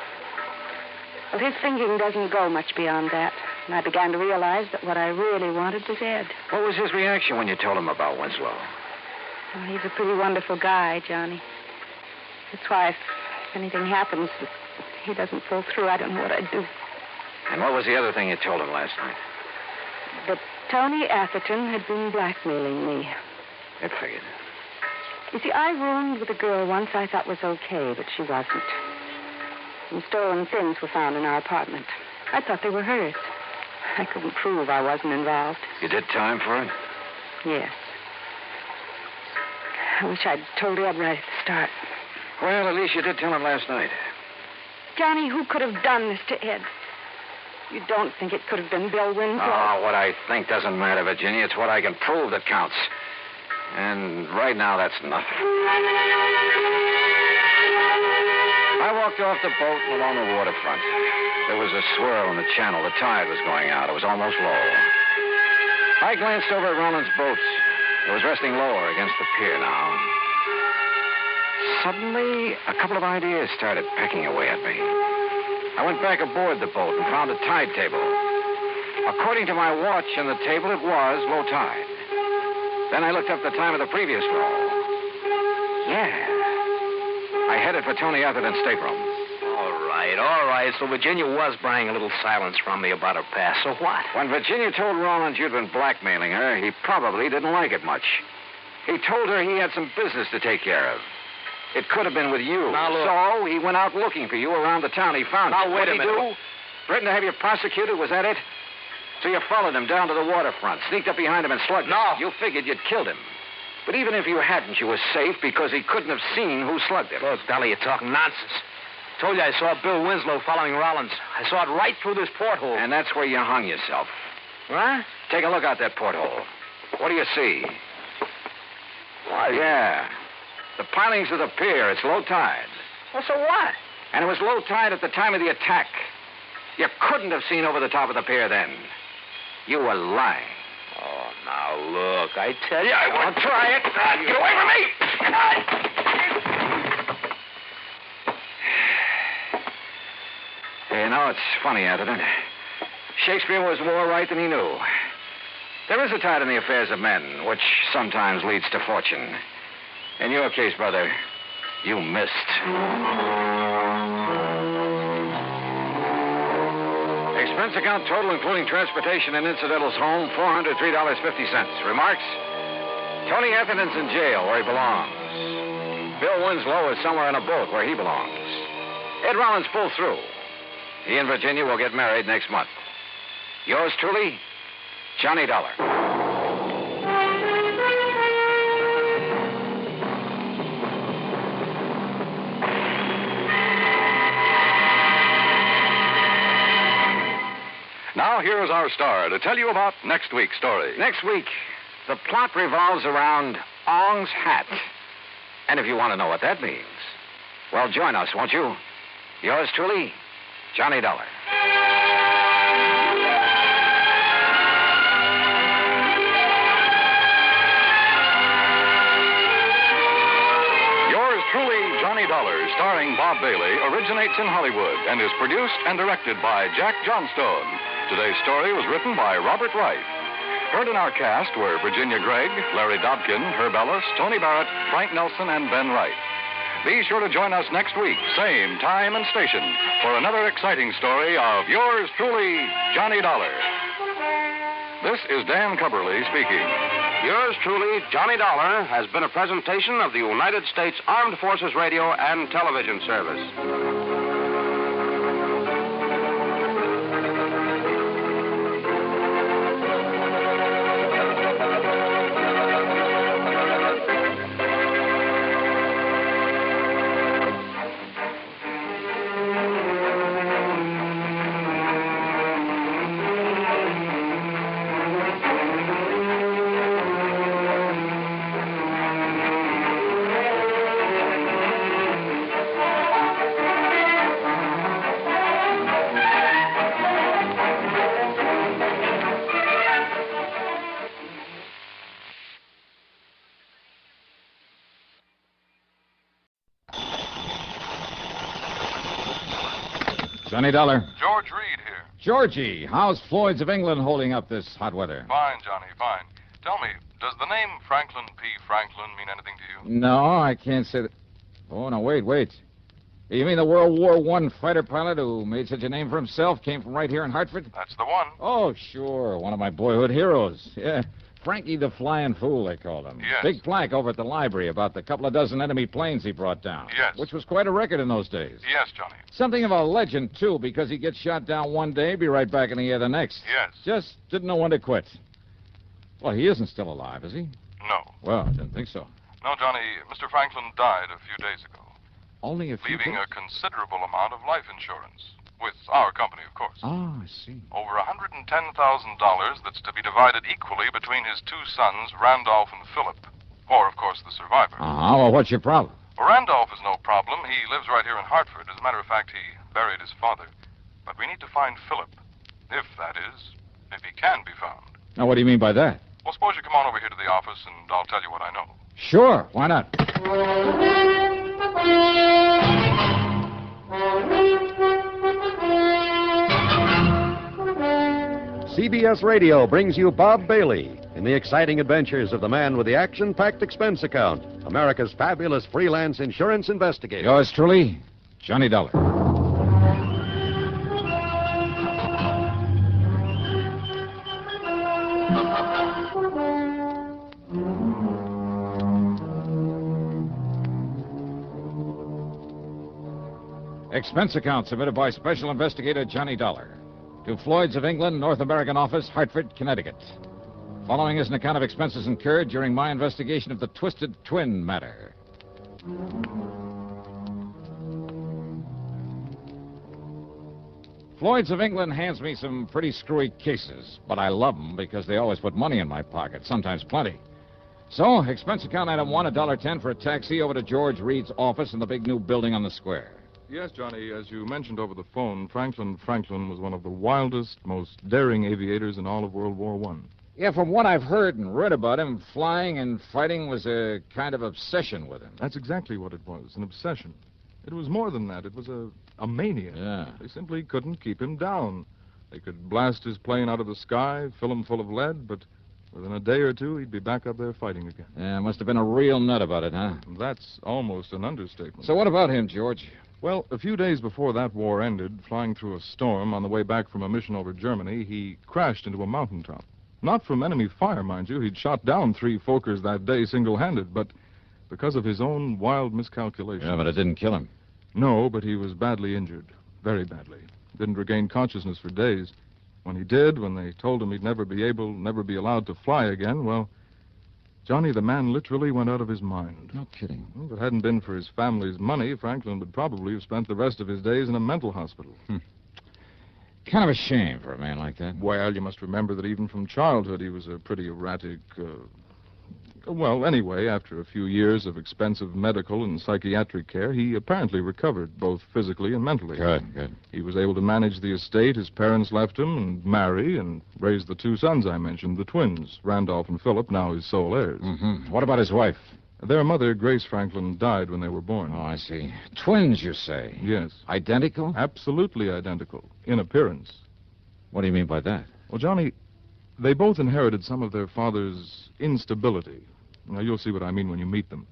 Well, his thinking doesn't go much beyond that. And I began to realize that what I really wanted was Ed. What was his reaction when you told him about Winslow? Well, he's a pretty wonderful guy, Johnny. That's why if anything happens that he doesn't pull through, I don't know what I'd do. And what was the other thing you told him last night? That Tony Atherton had been blackmailing me. It figured. You see, I roomed with a girl once I thought was okay, but she wasn't. Some stolen things were found in our apartment. I thought they were hers. I couldn't prove I wasn't involved. You did time for it? Yes. I wish I'd told Ed right at the start. Well, at least you did tell him last night. Johnny, who could have done this to Ed? You don't think it could have been Bill Winslow? Oh, what I think doesn't matter, Virginia. It's what I can prove that counts. And right now, that's nothing. I walked off the boat and along the waterfront. There was a swirl in the channel. The tide was going out. It was almost low. I glanced over at Rollins' boat. It was resting lower against the pier now. Suddenly, a couple of ideas started pecking away at me. I went back aboard the boat and found a tide table. According to my watch on the table, it was low tide. Then I looked up the time of the previous low. Yeah. I headed for Tony Atherton's stateroom. All right. So Virginia was buying a little silence from me about her past. So what? When Virginia told Rollins you'd been blackmailing her, he probably didn't like it much. He told her he had some business to take care of. It could have been with you. Now, look. So he went out looking for you around the town. He found you. Now, wait a minute. What'd he do? Threatened to have you prosecuted? Was that it? So you followed him down to the waterfront, sneaked up behind him and slugged him. No. You figured you'd killed him. But even if you hadn't, you were safe because he couldn't have seen who slugged him. Look, Dolly, you're talking nonsense. told you I saw Bill Winslow following Rollins. I saw it right through this porthole. And that's where you hung yourself. What? Take a look out that porthole. What do you see? Why, yeah. The pilings of the pier. It's low tide. Well, so what? And it was low tide at the time of the attack. You couldn't have seen over the top of the pier then. You were lying. Oh, now look, I tell you, I won't try it. Get away from me! You know, it's funny, Atherton. Shakespeare was more right than he knew. There is a tide in the affairs of men, which sometimes leads to fortune. In your case, brother, you missed. Expense account total, including transportation and incidentals home, $403.50. Remarks? Tony Atherton's in jail where he belongs. Bill Winslow is somewhere in a boat where he belongs. Ed Rollins pulled through. He and Virginia will get married next month. Yours truly, Johnny Dollar. Now, here's our star to tell you about next week's story. Next week, the plot revolves around Ong's hat. And if you want to know what that means, well, join us, won't you? Yours truly, Johnny Dollar. Yours truly, Johnny Dollar, starring Bob Bailey, originates in Hollywood and is produced and directed by Jack Johnstone. Today's story was written by Robert Wright. Heard in our cast were Virginia Gregg, Larry Dobkin, Herb Ellis, Tony Barrett, Frank Nelson, and Ben Wright. Be sure to join us next week, same time and station, for another exciting story of yours truly, Johnny Dollar. This is Dan Cubberly speaking. Yours truly, Johnny Dollar, has been a presentation of the United States Armed Forces Radio and Television Service. Johnny Dollar. George Reed here. Georgie, how's Floyd's of England holding up this hot weather? Fine, Johnny, fine. Tell me, does the name Franklin P. Franklin mean anything to you? No, I can't say that. Oh, no, wait. You mean the World War I fighter pilot who made such a name for himself came from right here in Hartford? That's the one. Oh, sure. One of my boyhood heroes. Yeah. Frankie the Flying Fool, they called him. Yes. Big plaque over at the library about the couple of dozen enemy planes he brought down. Yes. Which was quite a record in those days. Yes, Johnny. Something of a legend, too, because he gets shot down one day, be right back in the air the next. Yes. Just didn't know when to quit. Well, he isn't still alive, is he? No. Well, I didn't think so. No, Johnny, Mr. Franklin died a few days ago. Only a few leaving days? a considerable amount of life insurance. With our company, of course. Oh, I see. Over $110,000 that's to be divided equally between his two sons, Randolph and Philip. Or, of course, the survivor. Well, what's your problem? Well, Randolph is no problem. He lives right here in Hartford. As a matter of fact, he buried his father. But we need to find Philip. If that is, if he can be found. Now, what do you mean by that? Well, suppose you come on over here to the office and I'll tell you what I know. Sure, why not? CBS Radio brings you Bob Bailey in the exciting adventures of the man with the action-packed expense account, America's fabulous freelance insurance investigator. Yours truly, Johnny Dollar. Expense account submitted by Special Investigator Johnny Dollar to Floyd's of England, North American Office, Hartford, Connecticut. Following is an account of expenses incurred during my investigation of the Twisted Twin matter. Floyd's of England hands me some pretty screwy cases, but I love them because they always put money in my pocket, sometimes plenty. So, expense account item 1, $1.10 for a taxi over to George Reed's office in the big new building on the square. Yes, Johnny, as you mentioned over the phone, Franklin was one of the wildest, most daring aviators in all of World War I. Yeah, from what I've heard and read about him, flying and fighting was a kind of obsession with him. That's exactly what it was, an obsession. It was more than that. It was a mania. Yeah. They simply couldn't keep him down. They could blast his plane out of the sky, fill him full of lead, but within a day or two, he'd be back up there fighting again. Yeah, must have been a real nut about it, huh? That's almost an understatement. So what about him, George? Well, a few days before that war ended, flying through a storm on the way back from a mission over Germany, he crashed into a mountaintop. Not from enemy fire, mind you. He'd shot down 3 Fokkers that day single-handed, but because of his own wild miscalculation. Yeah, but it didn't kill him. No, but he was badly injured. Very badly. Didn't regain consciousness for days. When he did, when they told him he'd never be allowed to fly again, well, Johnny, the man literally went out of his mind. No kidding. Well, if it hadn't been for his family's money, Franklin would probably have spent the rest of his days in a mental hospital. Kind of a shame for a man like that. Well, you must remember that even from childhood he was a pretty erratic... Well, anyway, after a few years of expensive medical and psychiatric care, he apparently recovered, both physically and mentally. Good. He was able to manage the estate his parents left him and marry and raise the 2 sons I mentioned, the twins, Randolph and Philip, now his sole heirs. Mm-hmm. What about his wife? Their mother, Grace Franklin, died when they were born. Oh, I see. Twins, you say? Yes. Identical? Absolutely identical, in appearance. What do you mean by that? Well, Johnny, they both inherited some of their father's instability. Now, you'll see what I mean when you meet them.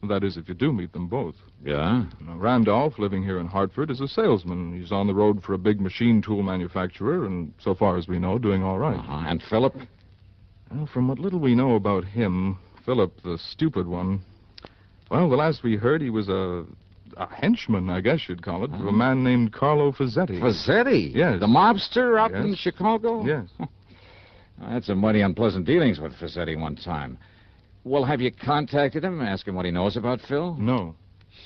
That is, if you do meet them both. Yeah? Now, Randolph, living here in Hartford, is a salesman. He's on the road for a big machine tool manufacturer, and so far as we know, doing all right. And Philip? Well, from what little we know about him, Philip, the stupid one, well, the last we heard, he was a henchman, I guess you'd call it, of a man named Carlo Fazzetti. Fazzetti? Yes. The mobster out Yes. in Chicago? Yes. I had some mighty unpleasant dealings with Fazzetti one time. Well, have you contacted him, ask him what he knows about Phil? No.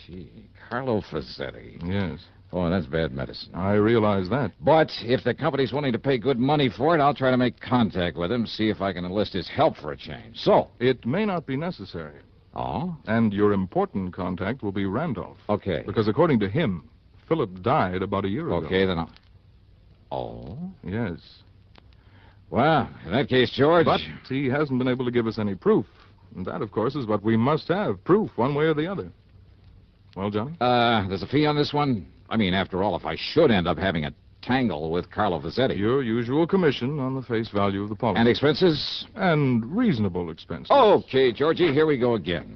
Gee, Carlo Fazzetti. Yes. Oh, that's bad medicine. I realize that. But if the company's willing to pay good money for it, I'll try to make contact with him, see if I can enlist his help for a change. So? It may not be necessary. Oh? And your important contact will be Randolph. Okay. Because according to him, Philip died about a year ago. Okay, then I'll... Oh? Yes. Well, in that case, George... But he hasn't been able to give us any proof. And that, of course, is what we must have, proof, one way or the other. Well, Johnny? There's a fee on this one? I mean, after all, if I should end up having a tangle with Carlo Fazzetti... Your usual commission on the face value of the policy. And expenses? And reasonable expenses. Okay, Georgie, here we go again.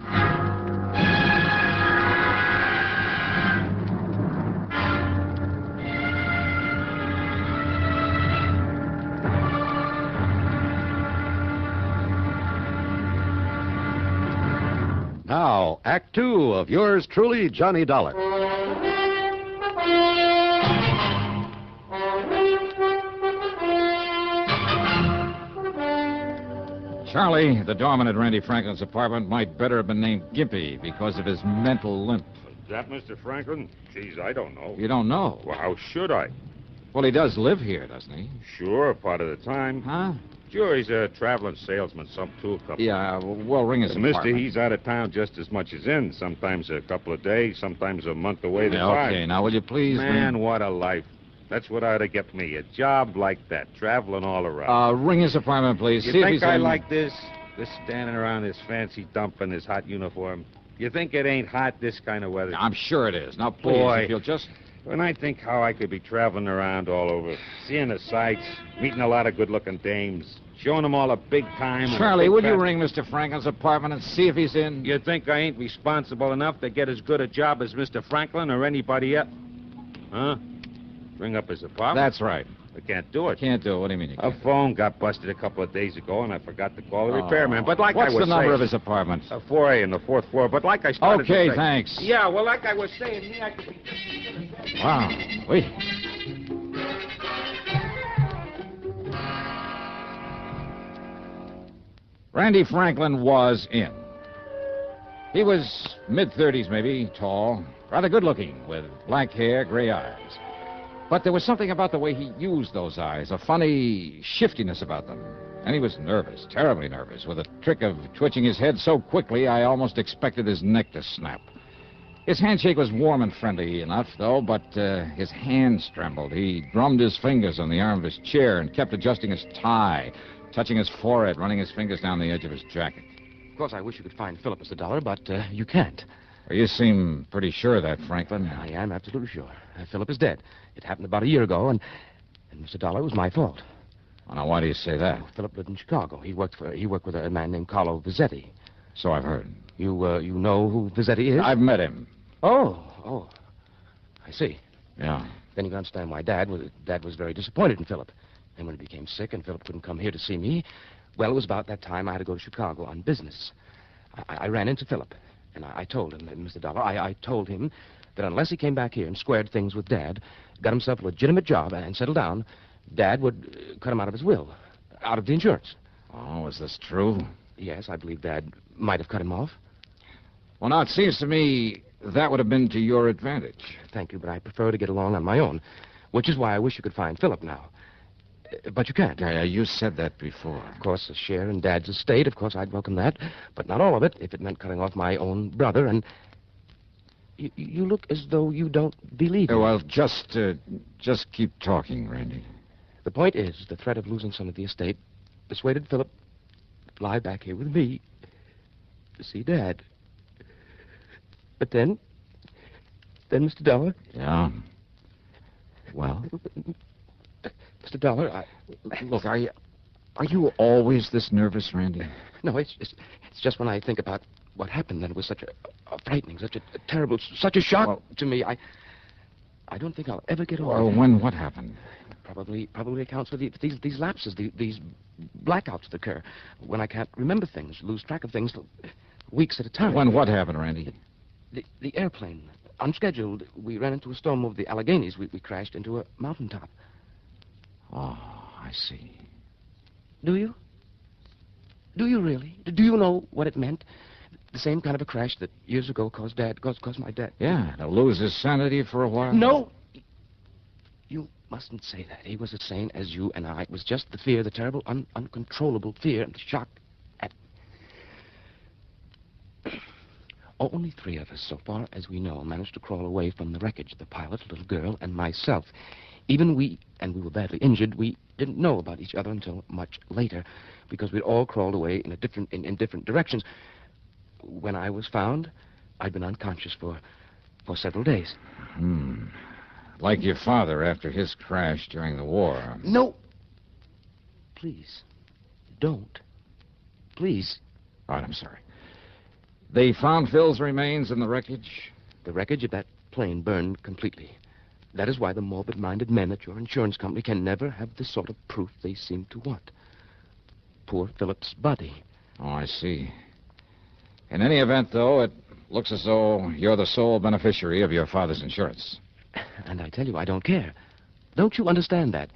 Now, Act 2 of yours truly, Johnny Dollar. Charlie, the doorman at Randy Franklin's apartment, might better have been named Gimpy because of his mental limp. Is that Mr. Franklin? Geez, I don't know. You don't know? Well, how should I? Well, he does live here, doesn't he? Sure, part of the time. Huh? Sure, he's a traveling salesman, some tool company. Yeah, well, ring his apartment. Mister, he's out of town just as much as in. Sometimes a couple of days, sometimes a month away. Yeah, okay, now will you please... Man, what a life. That's what ought to get me, a job like that, traveling all around. Ring his apartment, please. You See if think he's I in... like this? This standing around this fancy dump in this hot uniform? You think it ain't hot this kind of weather? I'm sure it is. Now, please, Boy, if you'll just... When I think how I could be traveling around all over, seeing the sights, meeting a lot of good-looking dames, showing them all a big time... Charlie, would you ring Mr. Franklin's apartment and see if he's in? You think I ain't responsible enough to get as good a job as Mr. Franklin or anybody else? Huh? Ring up his apartment? That's right. I can't do it. Can't do it. What do you mean you A can't? phone got busted a couple of days ago, and I forgot to call the repairman. But like What's I was the number saying, of his apartment? 4A on the 4th floor. But like I started Okay, to say... thanks. Yeah, well, like I was saying, me, I could be... Wow. Wait. Randy Franklin was in. He was mid-30s, maybe, tall, rather good-looking, with black hair, gray eyes. But there was something about the way he used those eyes, a funny shiftiness about them. And he was nervous, terribly nervous, with a trick of twitching his head so quickly I almost expected his neck to snap. His handshake was warm and friendly enough, though, but his hands trembled. He drummed his fingers on the arm of his chair and kept adjusting his tie, touching his forehead, running his fingers down the edge of his jacket. Of course, I wish you could find Philip, Mr. Dollar, but you can't. Well, you seem pretty sure of that, Franklin. I am absolutely sure. Philip is dead. It happened about a year ago, and Mr. Dollar, it was my fault. Well, now, why do you say that? Philip lived in Chicago. He worked with a man named Carlo Vizetti. So I've heard. You know who Vizetti is? I've met him. Oh. I see. Yeah. Then you can understand why Dad was very disappointed in Philip. And when he became sick and Philip couldn't come here to see me, well, it was about that time I had to go to Chicago on business. I ran into Philip, and I told him, Mr. Dollar, I told him that unless he came back here and squared things with Dad, got himself a legitimate job and settled down, Dad would cut him out of his will, out of the insurance. Oh, is this true? Yes, I believe Dad might have cut him off. Well, now, it seems to me that would have been to your advantage. Thank you, but I prefer to get along on my own, which is why I wish you could find Philip now. But you can't. Yeah, you said that before. Of course, a share in Dad's estate, of course, I'd welcome that, but not all of it, if it meant cutting off my own brother, and you look as though you don't believe me. Well, just keep talking, Randy. The point is, the threat of losing some of the estate persuaded Philip to fly back here with me to see Dad. But then, Mr. Dollar... Yeah? Well? Mr. Dollar, Look, are you always this nervous, Randy? No, it's just when I think about what happened that it was such a frightening, such a terrible, such a shock to me. I don't think I'll ever get over it. When what happened? Probably accounts for these lapses, these blackouts that occur when I can't remember things, lose track of things weeks at a time. When what happened, Randy? The airplane. Unscheduled, we ran into a storm over the Alleghenies. We crashed into a mountaintop. Oh, I see. Do you? Do you really? Do you know what it meant? The same kind of a crash that years ago caused my dad. Yeah, to lose his sanity for a while. No! You mustn't say that. He was as sane as you and I. It was just the fear, the terrible, uncontrollable fear and the shock at... Only 3 of us, so far as we know, managed to crawl away from the wreckage. The pilot, a little girl, and myself. Even we were badly injured, we didn't know about each other until much later, because we'd all crawled away in different directions. When I was found, I'd been unconscious for several days. Like your father after his crash during the war. No! Please, don't. Please. All right, I'm sorry. They found Phil's remains in the wreckage? The wreckage of that plane burned completely. That is why the morbid-minded men at your insurance company can never have the sort of proof they seem to want. Poor Philip's body. Oh, I see. In any event, though, it looks as though you're the sole beneficiary of your father's insurance. And I tell you, I don't care. Don't you understand that?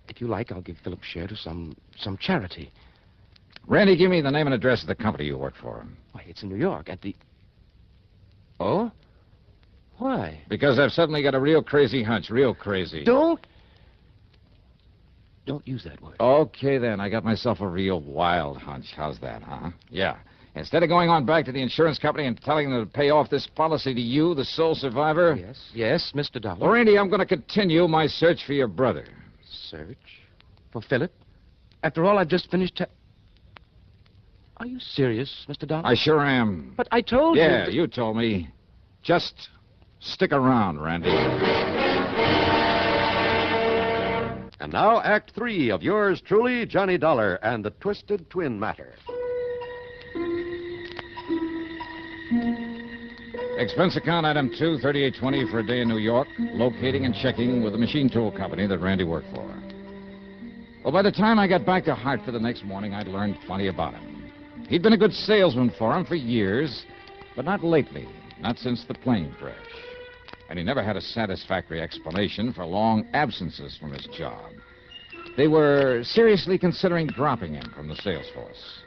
If you like, I'll give Philip's share to some charity. Randy, give me the name and address of the company you work for. Why, it's in New York, at the... Oh? Why? Because I've suddenly got a real crazy hunch, real crazy. Don't use that word. Okay, then. I got myself a real wild hunch. How's that, huh? Yeah. Instead of going on back to the insurance company and telling them to pay off this policy to you, the sole survivor... Yes, Mr. Dollar. Well, Randy, I'm going to continue my search for your brother. Search? For Philip? After all I've just finished... Are you serious, Mr. Dollar? I sure am. But I told you... Yeah, you told me. Just stick around, Randy. And now, Act 3 of yours truly, Johnny Dollar and the Twisted Twin Matter. Expense account item 2, 3820 for a day in New York, locating and checking with the machine tool company that Randy worked for. Well, by the time I got back to Hartford the next morning, I'd learned plenty about him. He'd been a good salesman for him for years, but not lately, not since the plane crash. And he never had a satisfactory explanation for long absences from his job. They were seriously considering dropping him from the sales force.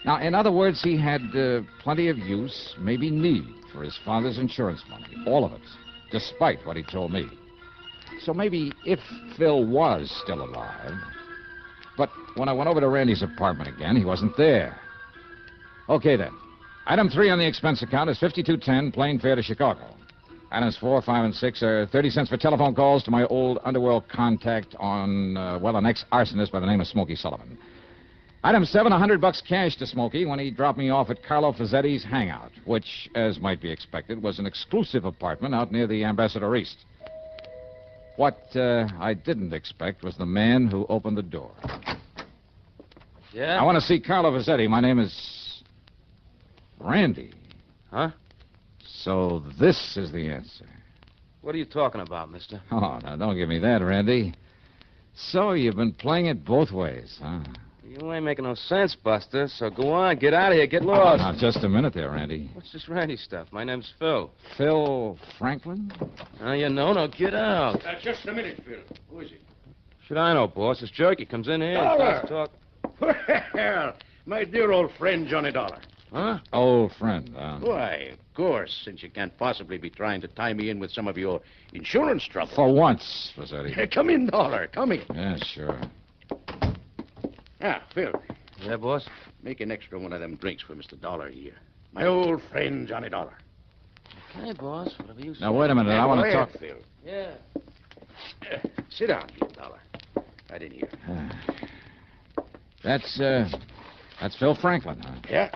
Now, in other words, he had plenty of use, maybe need, for his father's insurance money. All of it, despite what he told me. So maybe if Phil was still alive. But when I went over to Randy's apartment again, he wasn't there. Okay, then. Item 3 on the expense account is $52.10, plane fare to Chicago. Items 4, 5, and 6 are 30 cents for telephone calls to my old underworld contact on, an ex-arsonist by the name of Smokey Sullivan. Item 7, $100 cash to Smokey when he dropped me off at Carlo Fazzetti's hangout, which, as might be expected, was an exclusive apartment out near the Ambassador East. What I didn't expect was the man who opened the door. Yeah? I want to see Carlo Fazzetti. My name is Randy. Huh? So this is the answer. What are you talking about, mister? Oh, now, don't give me that, Randy. So you've been playing it both ways, huh? You ain't making no sense, Buster, so go on, get out of here, get lost. Now, just a minute there, Randy. What's this Randy stuff? My name's Phil. Phil Franklin? Oh, you know, no, get out. Just a minute, Phil. Who is it? Should I know, boss? This jerky comes in here and Dollar. starts talking. Well, my dear old friend, Johnny Dollar. Huh? Old friend, huh? Why, of course, since you can't possibly be trying to tie me in with some of your insurance trouble. For once, Fazzetti. Come in, Dollar. Come in. Yeah, sure. Ah, Phil. Yeah, boss? Make an extra one of them drinks for Mr. Dollar here. My old friend, Johnny Dollar. Okay, boss, whatever you say. Now, wait a minute. I want to talk. Phil. Yeah. Sit down here, Dollar. Right in here. That's Phil Franklin, huh? Yeah.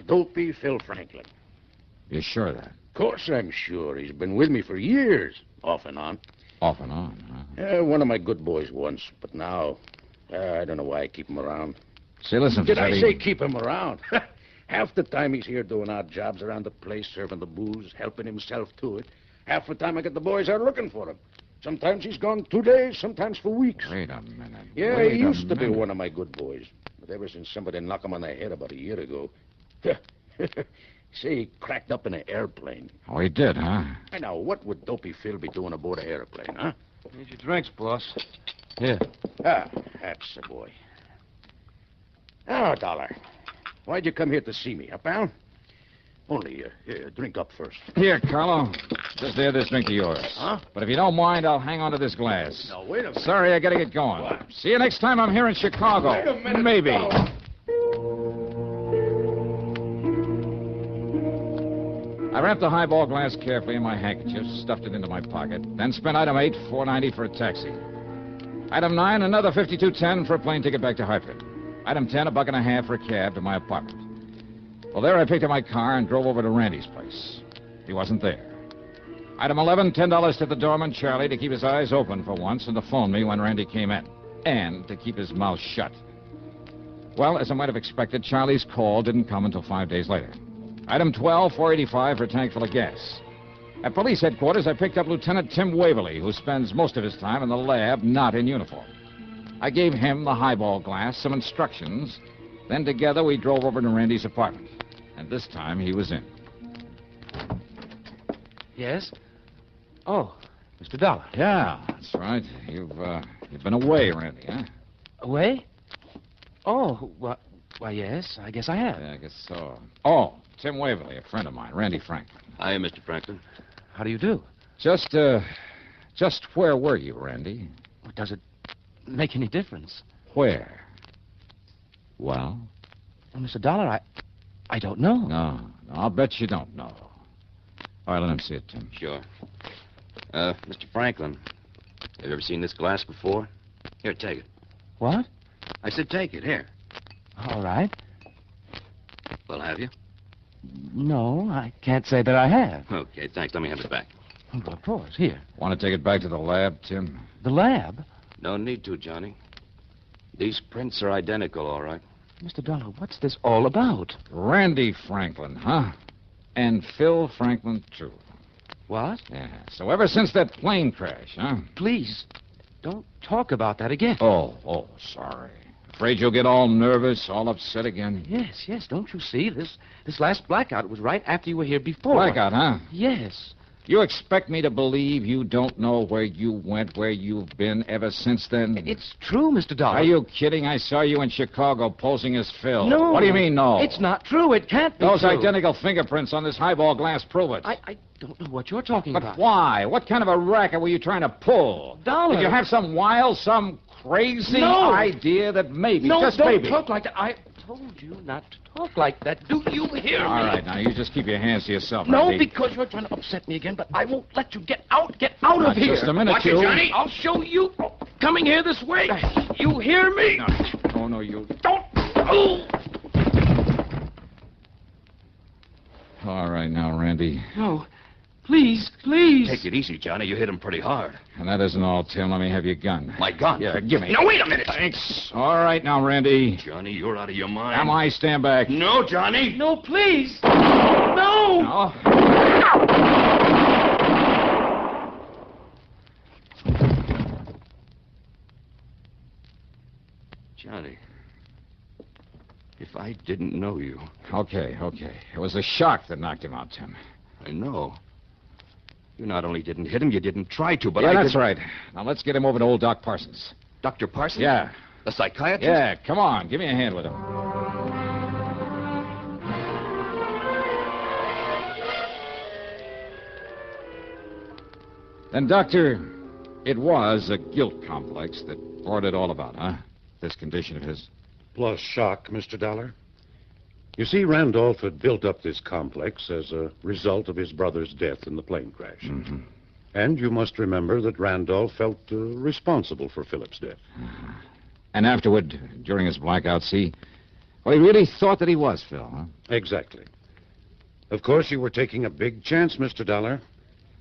Dopey Phil Franklin. You sure of that? Of course I'm sure. He's been with me for years, off and on. Off and on, huh? One of my good boys once, but now, I don't know why I keep him around. See, listen, Did I Fazzetti. say keep him around? Half the time he's here doing odd jobs around the place, serving the booze, helping himself to it. Half the time I get the boys out looking for him. Sometimes he's gone 2 days, sometimes for weeks. Wait a minute. Yeah, Wait he a used to be minute. one of my good boys. But ever since somebody knocked him on the head about a year ago, say he cracked up in an airplane. Oh, he did, huh? Hey, now, what would Dopey Phil be doing aboard an airplane, huh? Here's your drinks, boss. Here. Ah, that's the boy. Now, Dollar, why'd you come here to see me, huh, pal? Only, here, drink up first. Here, Carlo. Just add this drink to yours. Huh? But if you don't mind, I'll hang on to this glass. Now, wait a minute. Sorry, I gotta get going. What? See you next time I'm here in Chicago. Wait a minute, Maybe. Dollar. I wrapped the highball glass carefully in my handkerchief, stuffed it into my pocket, then spent item 8, $4.90 for a taxi. Item 9, another $52.10 for a plane ticket back to Hartford. Item 10, $1.50 for a cab to my apartment. Well, there I picked up my car and drove over to Randy's place. He wasn't there. Item 11, $10 to the doorman, Charlie, to keep his eyes open for once and to phone me when Randy came in. And to keep his mouth shut. Well, as I might have expected, Charlie's call didn't come until 5 days later. Item 12, $4.85 for a tank full of gas. At police headquarters, I picked up Lieutenant Tim Waverly, who spends most of his time in the lab, not in uniform. I gave him the highball glass, some instructions. Then together we drove over to Randy's apartment. And this time he was in. Yes? Oh, Mr. Dollar. Yeah, that's right. You've been away, Randy, huh? Away? Oh, why, yes, I guess I have. Yeah, I guess so. Oh, Tim Waverly, a friend of mine, Randy Franklin. Hi, Mr. Franklin. How do you do? Just where were you, Randy? Does it make any difference? Where? Well? Well, Mr. Dollar, I don't know. No, I'll bet you don't know. All right, let him see it, Tim. Sure. Mr. Franklin, have you ever seen this glass before? Here, take it. What? I said take it. Here. All right. Well, have you? No, I can't say that I have. Okay, thanks. Let me have it back. Well, of course, here. Want to take it back to the lab, Tim? The lab? No need to, Johnny. These prints are identical, all right. Mr. Dollar, what's this all about? Randy Franklin, huh? And Phil Franklin, too. What? Yeah, so ever since that plane crash, huh? Please, don't talk about that again. Oh, sorry. Afraid you'll get all nervous, all upset again? Yes, don't you see? This last blackout was right after you were here before. Blackout, huh? Yes. You expect me to believe you don't know where you went, where you've been ever since then? It's true, Mr. Dollar. Are you kidding? I saw you in Chicago posing as Phil. No. What do you mean, no? It's not true. It can't be Those true. identical fingerprints on this highball glass prove it. I don't know what you're talking But about. why? What kind of a racket were you trying to pull? Dollar. Did you have some crazy No. idea that maybe, No, just don't maybe... talk like that. I told you not to talk like that. Do you hear me? All right, now, you just keep your hands to yourself, No, Randy. because you're trying to upset me again, but I won't let you get out. Get out Now, of here. just a minute, Watch you. it, Johnny. I'll show you. Coming here this way. You hear me? No, you... Don't. Oh. All right, now, Randy. No. Please, please. Take it easy, Johnny. You hit him pretty hard. And that isn't all, Tim. Let me have your gun. My gun? Yeah, give me. Now, wait a minute. Thanks. All right, now, Randy. Johnny, you're out of your mind. Am I? Stand back. No, Johnny. No, please. No. No. Johnny, if I didn't know you... Okay. It was the shock that knocked him out, Tim. I know. You not only didn't hit him, you didn't try to, but yeah, I that's did... right. Now, let's get him over to old Doc Parsons. Dr. Parsons? Yeah. The psychiatrist? Yeah, come on. Give me a hand with him. Then, Doctor, it was a guilt complex that brought it all about, huh? This condition of his. Plus shock, Mr. Dollar. You see, Randolph had built up this complex as a result of his brother's death in the plane crash. Mm-hmm. And you must remember that Randolph felt responsible for Philip's death. And afterward, during his blackouts, he really thought that he was Phil, huh? Exactly. Of course, you were taking a big chance, Mr. Dollar.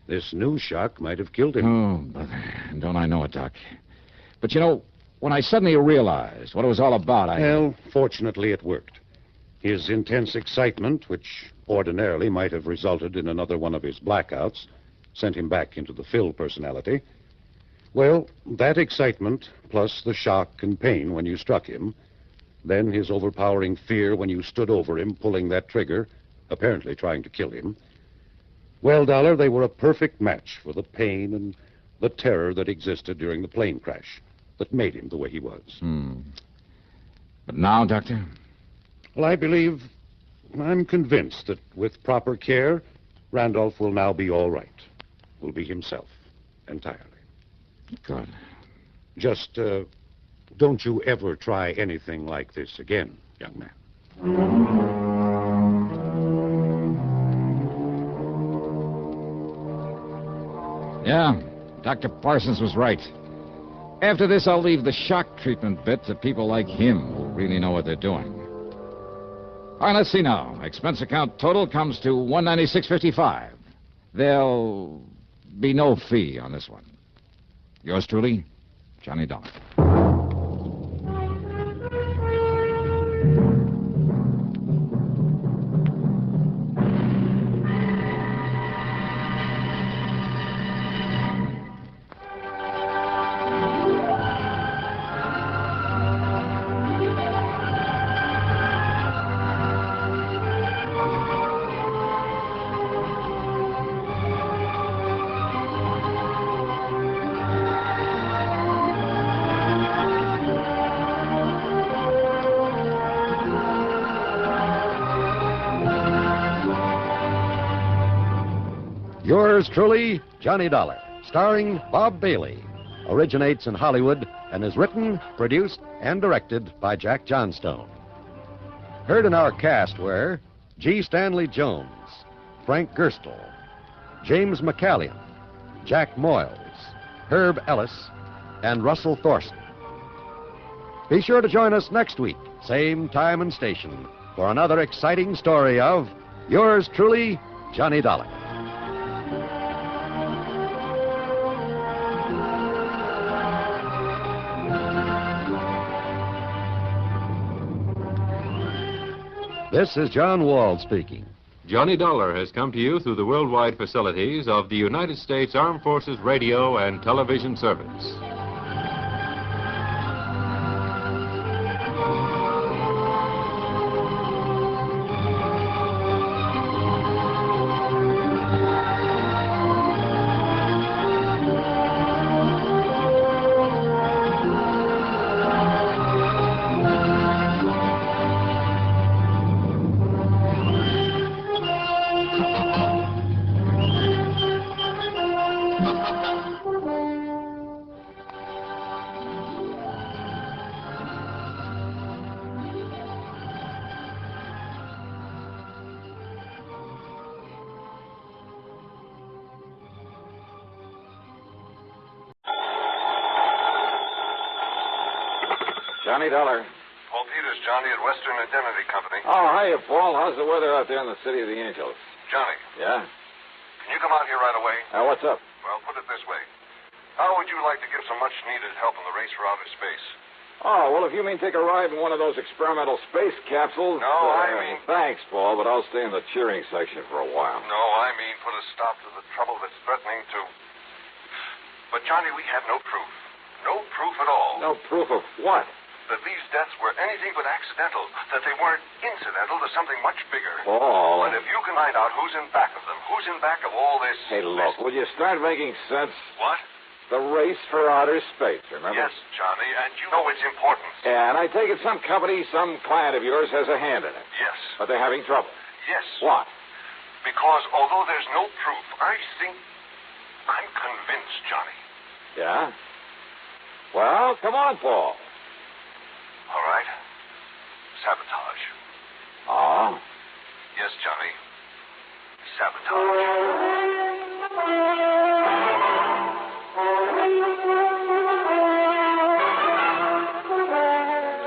This new shock might have killed him. Oh, brother. Don't I know it, Doc. But, you know, when I suddenly realized what it was all about, Well, fortunately, it worked. His intense excitement, which ordinarily might have resulted in another one of his blackouts, sent him back into the Phil personality. Well, that excitement, plus the shock and pain when you struck him, then his overpowering fear when you stood over him, pulling that trigger, apparently trying to kill him. Well, Dollar, they were a perfect match for the pain and the terror that existed during the plane crash that made him the way he was. But now, Doctor? Well, I'm convinced that with proper care, Randolph will now be all right. Will be himself entirely. Good. Just, don't you ever try anything like this again, young man. Yeah, Dr. Parsons was right. After this, I'll leave the shock treatment bit to people like him who really know what they're doing. All right, let's see now. Expense account total comes to $196.55. There'll be no fee on this one. Yours truly, Johnny Dollar. Yours truly, Johnny Dollar, starring Bob Bailey. Originates in Hollywood and is written, produced, and directed by Jack Johnstone. Heard in our cast were G. Stanley Jones, Frank Gerstle, James McCallion, Jack Moyles, Herb Ellis, and Russell Thorson. Be sure to join us next week, same time and station, for another exciting story of yours truly, Johnny Dollar. This is John Wall speaking. Johnny Dollar has come to you through the worldwide facilities of the United States Armed Forces Radio and Television Service. Johnny Dollar. Paul Peters, Johnny, at Western Indemnity Company. Oh, hiya, Paul. How's the weather out there in the City of the Angels? Johnny, Yeah? can you come out here right away? What's up? Well, put it this way. How would you like to give some much-needed help in the race for outer space? Oh, well, if you mean take a ride in one of those experimental space capsules... No, I mean... Thanks, Paul, but I'll stay in the cheering section for a while. No, I mean put a stop to the trouble that's threatening to... But, Johnny, we have no proof. No proof at all. No proof of what? That these deaths were anything but accidental. That they weren't incidental to something much bigger. Paul. But if you can find out who's in back of them, who's in back of all this... Hey, look, will you start making sense? What? The race for outer space, remember? Yes, Johnny, and you know its importance. Yeah, and I take it some company, some client of yours has a hand in it. Yes. But they're having trouble. Yes. What? Because although there's no proof, I think... I'm convinced, Johnny. Yeah? Well, come on, Paul. All right. Sabotage. Oh? Yes, Johnny. Sabotage.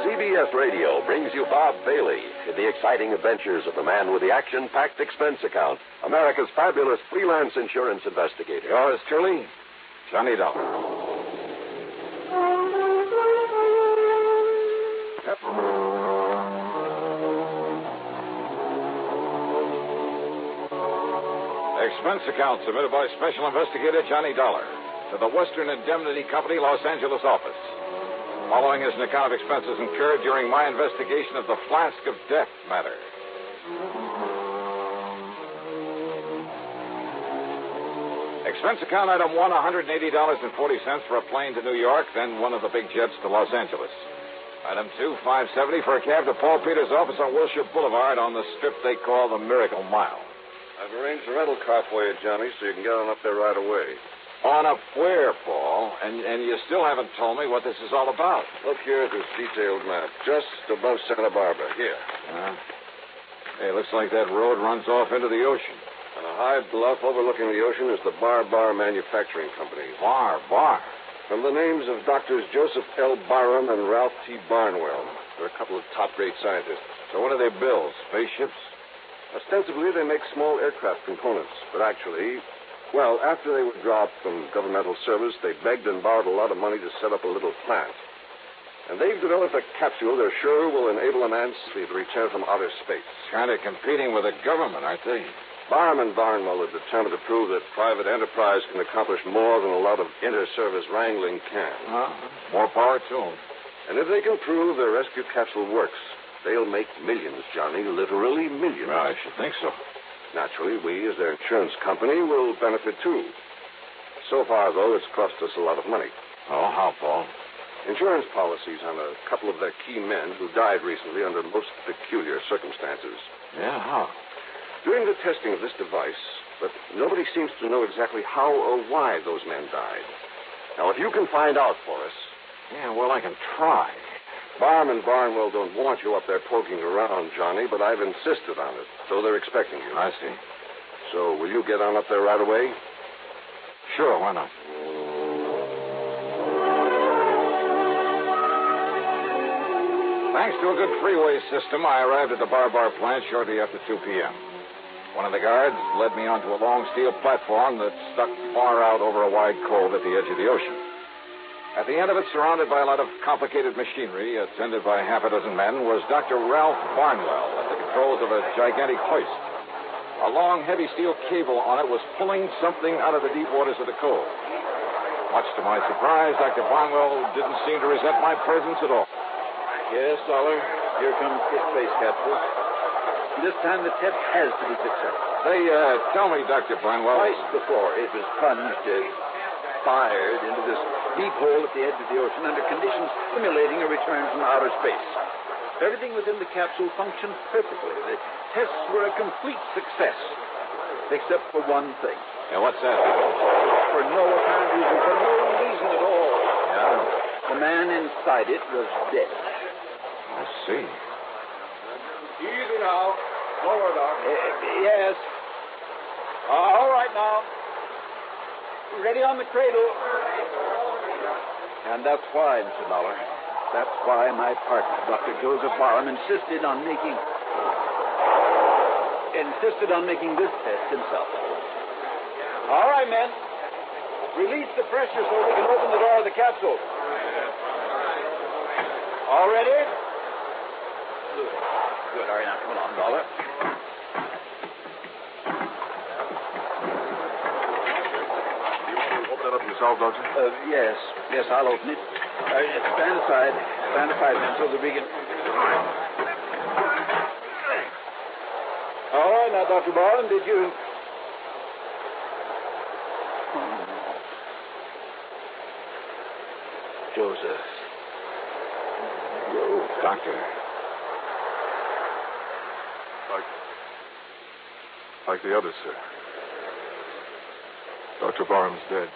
CBS Radio brings you Bob Bailey in the exciting adventures of the man with the action-packed expense account, America's fabulous freelance insurance investigator. Yours truly, Johnny Dollar. Expense account submitted by Special Investigator Johnny Dollar to the Western Indemnity Company, Los Angeles office. Following is an account of expenses incurred during my investigation of the flask of death matter. Expense account item 1, $180.40 for a plane to New York, then one of the big jets to Los Angeles. Item 2, $570 for a cab to Paul Peters' office on Wilshire Boulevard on the strip they call the Miracle Mile. I've arranged a rental car for you, Johnny, so you can get on up there right away. On up where, Paul? And you still haven't told me what this is all about. Look here at this detailed map, just above Santa Barbara. Here. Hey, looks like that road runs off into the ocean. On a high bluff overlooking the ocean is the Bar Manufacturing Company. Bar? From the names of Doctors Joseph L. Barham and Ralph T. Barnwell. They're a couple of top-grade scientists. So what do they build? Spaceships? Ostensibly, they make small aircraft components, but actually, well, after they were dropped from governmental service, they begged and borrowed a lot of money to set up a little plant. And they've developed a capsule they're sure will enable a man to return from outer space. Kind of competing with the government, aren't they? Barham and Barnwell are determined to prove that private enterprise can accomplish more than a lot of inter-service wrangling can. More power to them. And if they can prove their rescue capsule works, they'll make millions, Johnny, literally millions. Well, I should think so. Naturally, we, as their insurance company, will benefit, too. So far, though, it's cost us a lot of money. Oh, how, Paul? Insurance policies on a couple of their key men who died recently under most peculiar circumstances. Yeah, how? During the testing of this device, but nobody seems to know exactly how or why those men died. Now, if you can find out for us... Yeah, well, I can try. Barham and Barnwell don't want you up there poking around, Johnny, but I've insisted on it, so they're expecting you. I see. So will you get on up there right away? Sure, why not? Thanks to a good freeway system, I arrived at the Bar plant shortly after 2 p.m. One of the guards led me onto a long steel platform that stuck far out over a wide cove at the edge of the ocean. At the end of it, surrounded by a lot of complicated machinery, attended by half a dozen men, was Dr. Ralph Barnwell at the controls of a gigantic hoist. A long, heavy steel cable on it was pulling something out of the deep waters of the cove. Much to my surprise, Dr. Barnwell didn't seem to resent my presence at all. Yes, Dollar. Here comes the space capsule. This time the test has to be successful. Tell me, Dr. Barnwell. Twice before it was plunged, fired into this deep hole at the edge of the ocean under conditions simulating a return from outer space. Everything within the capsule functioned perfectly. The tests were a complete success, except for one thing. Yeah, what's that? For no apparent reason, for no reason at all. Yeah? The man inside it was dead. I see. Easy now. Lower, Doc. Yes. All right now. Ready on the cradle. And that's why, Mr. Dollar, That's why my partner, Dr. Joseph Barham, insisted on making this test himself. All right, men. Release the pressure so we can open the door of the capsule. All ready? Good. All right, now come along, Dollar. Open it up yourself, don't you? Yes, I'll open it. Stand aside, men, so that we can... All right, now, Dr. Barham, did you... Joseph. Doctor. Like the others, sir. Dr. Barham's dead.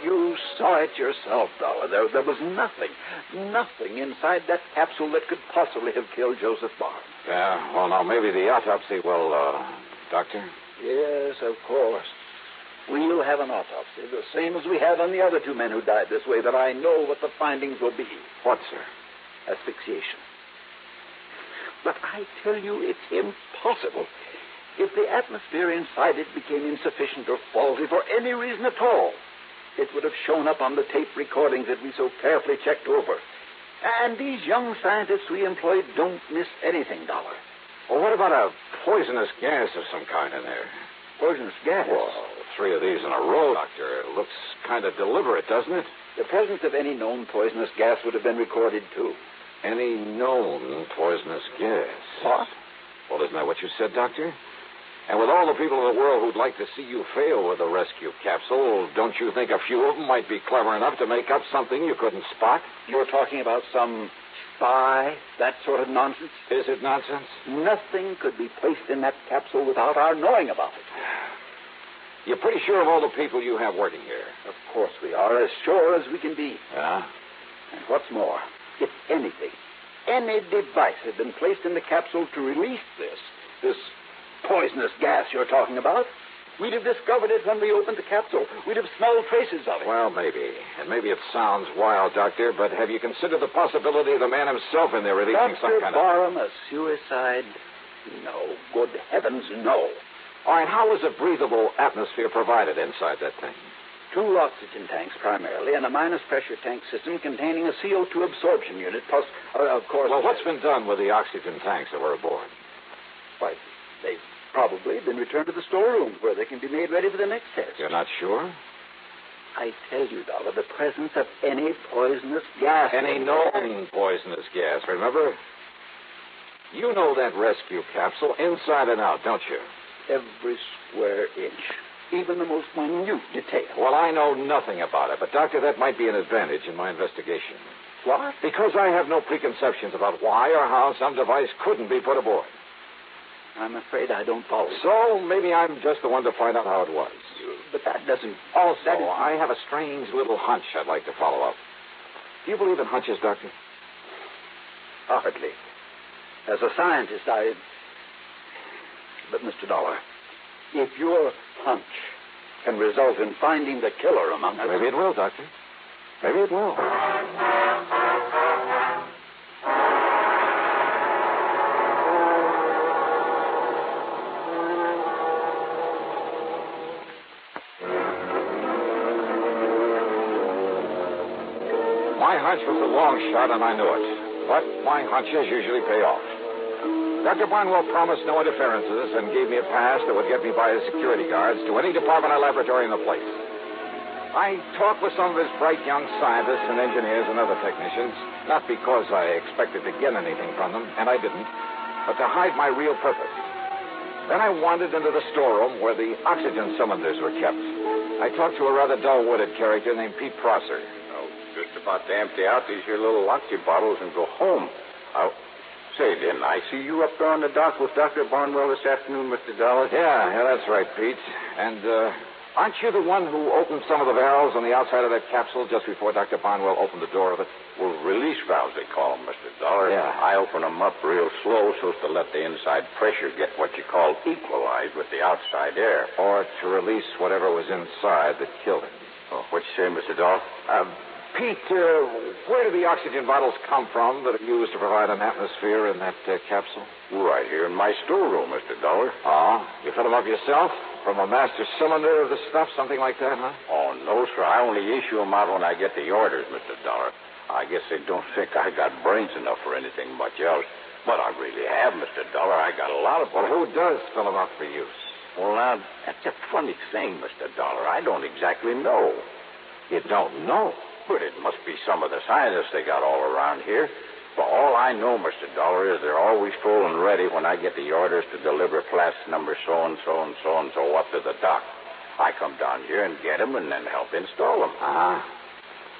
You saw it yourself, Dollar. There was nothing inside that capsule that could possibly have killed Joseph Barham. Yeah, well, now, maybe the autopsy will, Doctor? Yes, of course. We'll have an autopsy, the same as we had on the other two men who died this way, but I know what the findings will be. What, sir? Asphyxiation. But I tell you, it's impossible. If the atmosphere inside it became insufficient or faulty for any reason at all, it would have shown up on the tape recordings that we so carefully checked over. And these young scientists we employed don't miss anything, Dollar. Well, what about a poisonous gas of some kind in there? Poisonous gas? Well, 3 of these in a row, Doctor. It looks kind of deliberate, doesn't it? The presence of any known poisonous gas would have been recorded, too. Any known poisonous gas? What? Well, isn't that what you said, Doctor? And with all the people in the world who'd like to see you fail with the rescue capsule, don't you think a few of them might be clever enough to make up something you couldn't spot? You're talking about some spy, that sort of nonsense? Is it nonsense? Nothing could be placed in that capsule without our knowing about it. You're pretty sure of all the people you have working here? Of course we are, as sure as we can be. Yeah? And what's more, if anything, any device had been placed in the capsule to release this poisonous gas you're talking about, we'd have discovered it when we opened the capsule. We'd have smelled traces of it. Well, maybe. And maybe it sounds wild, Doctor, but have you considered the possibility of the man himself in there releasing some kind of... Dr. Barham, a suicide? No. Good heavens, no. All right, how was a breathable atmosphere provided inside that thing? 2 oxygen tanks, primarily, and a minus-pressure tank system containing a CO2 absorption unit, plus, of course... Well, what's been done with the oxygen tanks that were aboard? Why, they've probably been returned to the storerooms where they can be made ready for the next test. You're not sure? I tell you, Dollar, the presence of any poisonous gas... Any known poisonous gas, remember? You know that rescue capsule inside and out, don't you? Every square inch. Even the most minute detail. Well, I know nothing about it, but, Doctor, that might be an advantage in my investigation. What? Because I have no preconceptions about why or how some device couldn't be put aboard. I'm afraid I don't follow. So maybe I'm just the one to find out how it was. But that doesn't... Also, I have a strange little hunch I'd like to follow up. Do you believe in hunches, Doctor? Hardly. As a scientist, But, Mr. Dollar, if your hunch can result in finding the killer among us... Maybe it will, Doctor. Maybe it will. My hunch was a long shot, and I knew it. But my hunches usually pay off. Dr. Barnwell promised no interferences and gave me a pass that would get me by his security guards to any department or laboratory in the place. I talked with some of his bright young scientists and engineers and other technicians, not because I expected to get anything from them, and I didn't, but to hide my real purpose. Then I wandered into the storeroom where the oxygen cylinders were kept. I talked to a rather dull-witted character named Pete Prosser. Just about to empty out these here little oxy bottles and go home. Say, didn't I see you up there on the dock with Dr. Barnwell this afternoon, Mr. Dollar? Yeah, that's right, Pete. And Aren't you the one who opened some of the valves on the outside of that capsule just before Dr. Barnwell opened the door of it? Well, release valves, they call them, Mr. Dollar. Yeah. I open them up real slow so as to let the inside pressure get what you call equalized with the outside air. Or to release whatever was inside that killed him. Oh, what you say, Mr. Dollar? Pete, where do the oxygen bottles come from that are used to provide an atmosphere in that capsule? Right here in my storeroom, Mr. Dollar. Oh, you fill them up yourself? From a master cylinder of the stuff, something like that, huh? Oh, no, sir. I only issue them out when I get the orders, Mr. Dollar. I guess they don't think I got brains enough for anything much else. But I really have, Mr. Dollar. I got a lot of... Well, who does fill them up for use? Well, now, that's a funny thing, Mr. Dollar. I don't exactly know. You don't know? But it must be some of the scientists they got all around here. For all I know, Mr. Dollar, is they're always full and ready when I get the orders to deliver flask number so-and-so and so-and-so up to the dock. I come down here and get them and then help install them.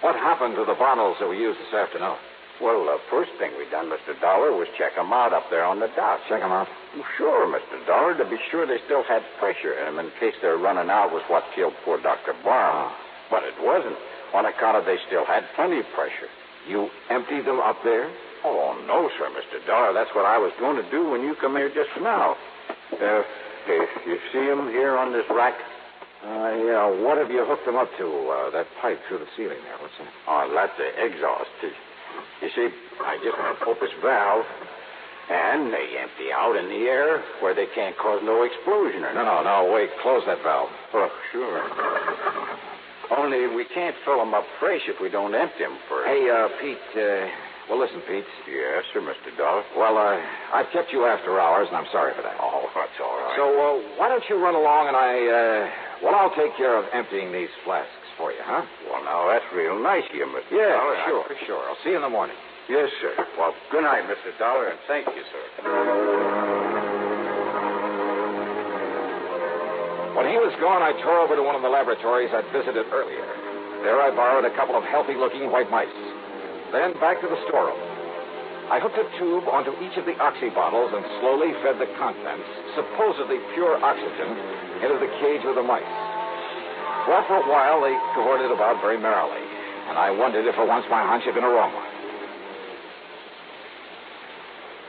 What happened to the bottles that we used this afternoon? Well, the first thing we done, Mr. Dollar, was check them out up there on the dock. Check them out? Well, sure, Mr. Dollar, to be sure they still had pressure in them in case their running out was what killed poor Dr. Barham. But it wasn't. On account of they still had plenty of pressure. You emptied them up there? Oh, no, sir, Mr. Dollar. That's what I was going to do when you come here just now. You see them here on this rack? Yeah. What have you hooked them up to, that pipe through the ceiling there? What's that? Oh, that's the exhaust. You see, I just pop this valve, and they empty out in the air where they can't cause no explosion or nothing. No, wait. Close that valve. Oh, sure. Only we can't fill them up fresh if we don't empty them first. Hey, Pete, well, listen, Pete. Yes, sir, Mr. Dollar. Well, I've kept you after hours, and I'm sorry for that. Oh, that's all right. So, why don't you run along and I'll take care of emptying these flasks for you, huh? Well, now, that's real nice of you, Mr. Dollar. Yeah, sure. I'll see you in the morning. Yes, sir. Well, good night, Mr. Dollar, and thank you, sir. When he was gone, I tore over to one of the laboratories I'd visited earlier. There I borrowed a couple of healthy-looking white mice. Then back to the storeroom. I hooked a tube onto each of the oxy bottles and slowly fed the contents, supposedly pure oxygen, into the cage with the mice. Well, for a while, they cavorted about very merrily, and I wondered if for once my hunch had been a wrong one.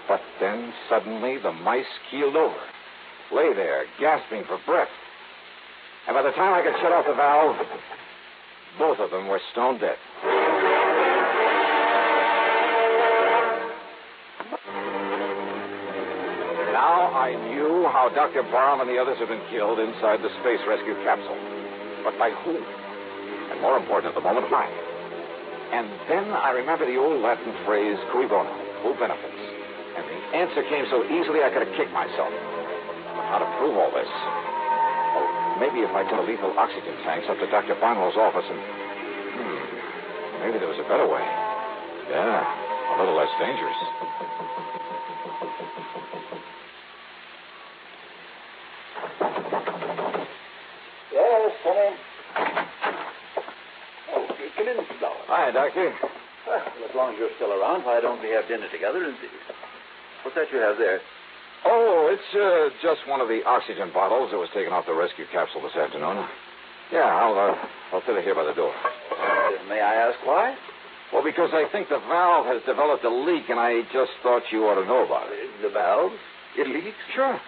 But then, suddenly, the mice keeled over, lay there, gasping for breath. And by the time I could shut off the valve, both of them were stone dead. Now I knew how Dr. Barham and the others had been killed inside the space rescue capsule. But by whom? And more important at the moment, why? And then I remember the old Latin phrase, cui bono, who benefits? And the answer came so easily I could have kicked myself. But how to prove all this? Maybe if I took the lethal oxygen tanks up to Dr. Barnwell's office and... maybe there was a better way. Yeah, a little less dangerous. Yes, come in. Oh, come in, Mr. Dollar. Hi, Doctor. Well, as long as you're still around, why don't we have dinner together? And what's that you have there? Oh, it's just one of the oxygen bottles that was taken off the rescue capsule this afternoon. Yeah, I'll fit it here by the door. May I ask why? Well, because I think the valve has developed a leak, and I just thought you ought to know about it. The valve? It leaks? Sure.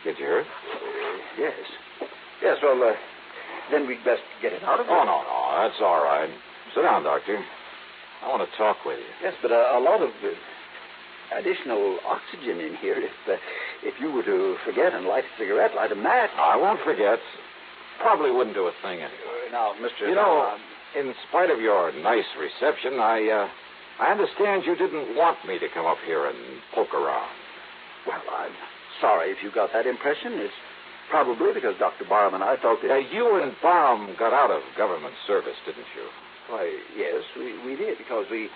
Did you hear it? Yes. Yes, well, then we'd best get it out of here. Oh, no, that's all right. Sit down, Doctor. I want to talk with you. Yes, but a lot of additional oxygen in here. If you were to forget and light a cigarette, light a match. I won't forget. Probably wouldn't do a thing anyway. Now, Mr. You know, in spite of your nice reception, I understand you didn't want me to come up here and poke around. Well, I'm sorry if you got that impression. It's probably because Dr. Barham and I thought that... you and Barham got out of government service, didn't you? Why, yes, we did, because the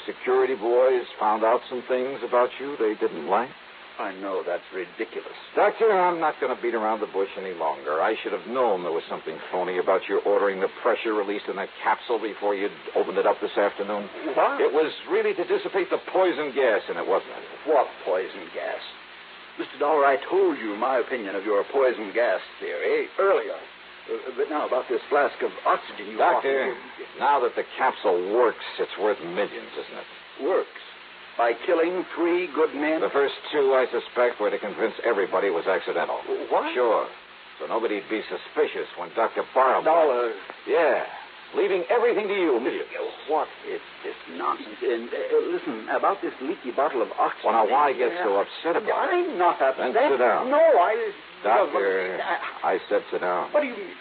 security boys found out some things about you they didn't like? I know, that's ridiculous. Doctor, I'm not going to beat around the bush any longer. I should have known there was something phony about your ordering the pressure released in that capsule before you'd opened it up this afternoon. What? It was really to dissipate the poison gas in it, wasn't it? What poison gas? Mr. Dollar, I told you my opinion of your poison gas theory earlier. But now about this flask of oxygen you Doctor, offered. now that the capsule works, it's worth millions, isn't it? Works? By killing 3 good men? The first 2, I suspect, were to convince everybody it was accidental. What? Sure. So nobody'd be suspicious when Dr. Barham... Dollar. Yeah. Leaving everything to you, millions. What is this nonsense? And listen, about this leaky bottle of oxygen. Well, now, why get so upset about it? I'm not upset. Then sit down. No, Doctor, I said sit down. What do you mean?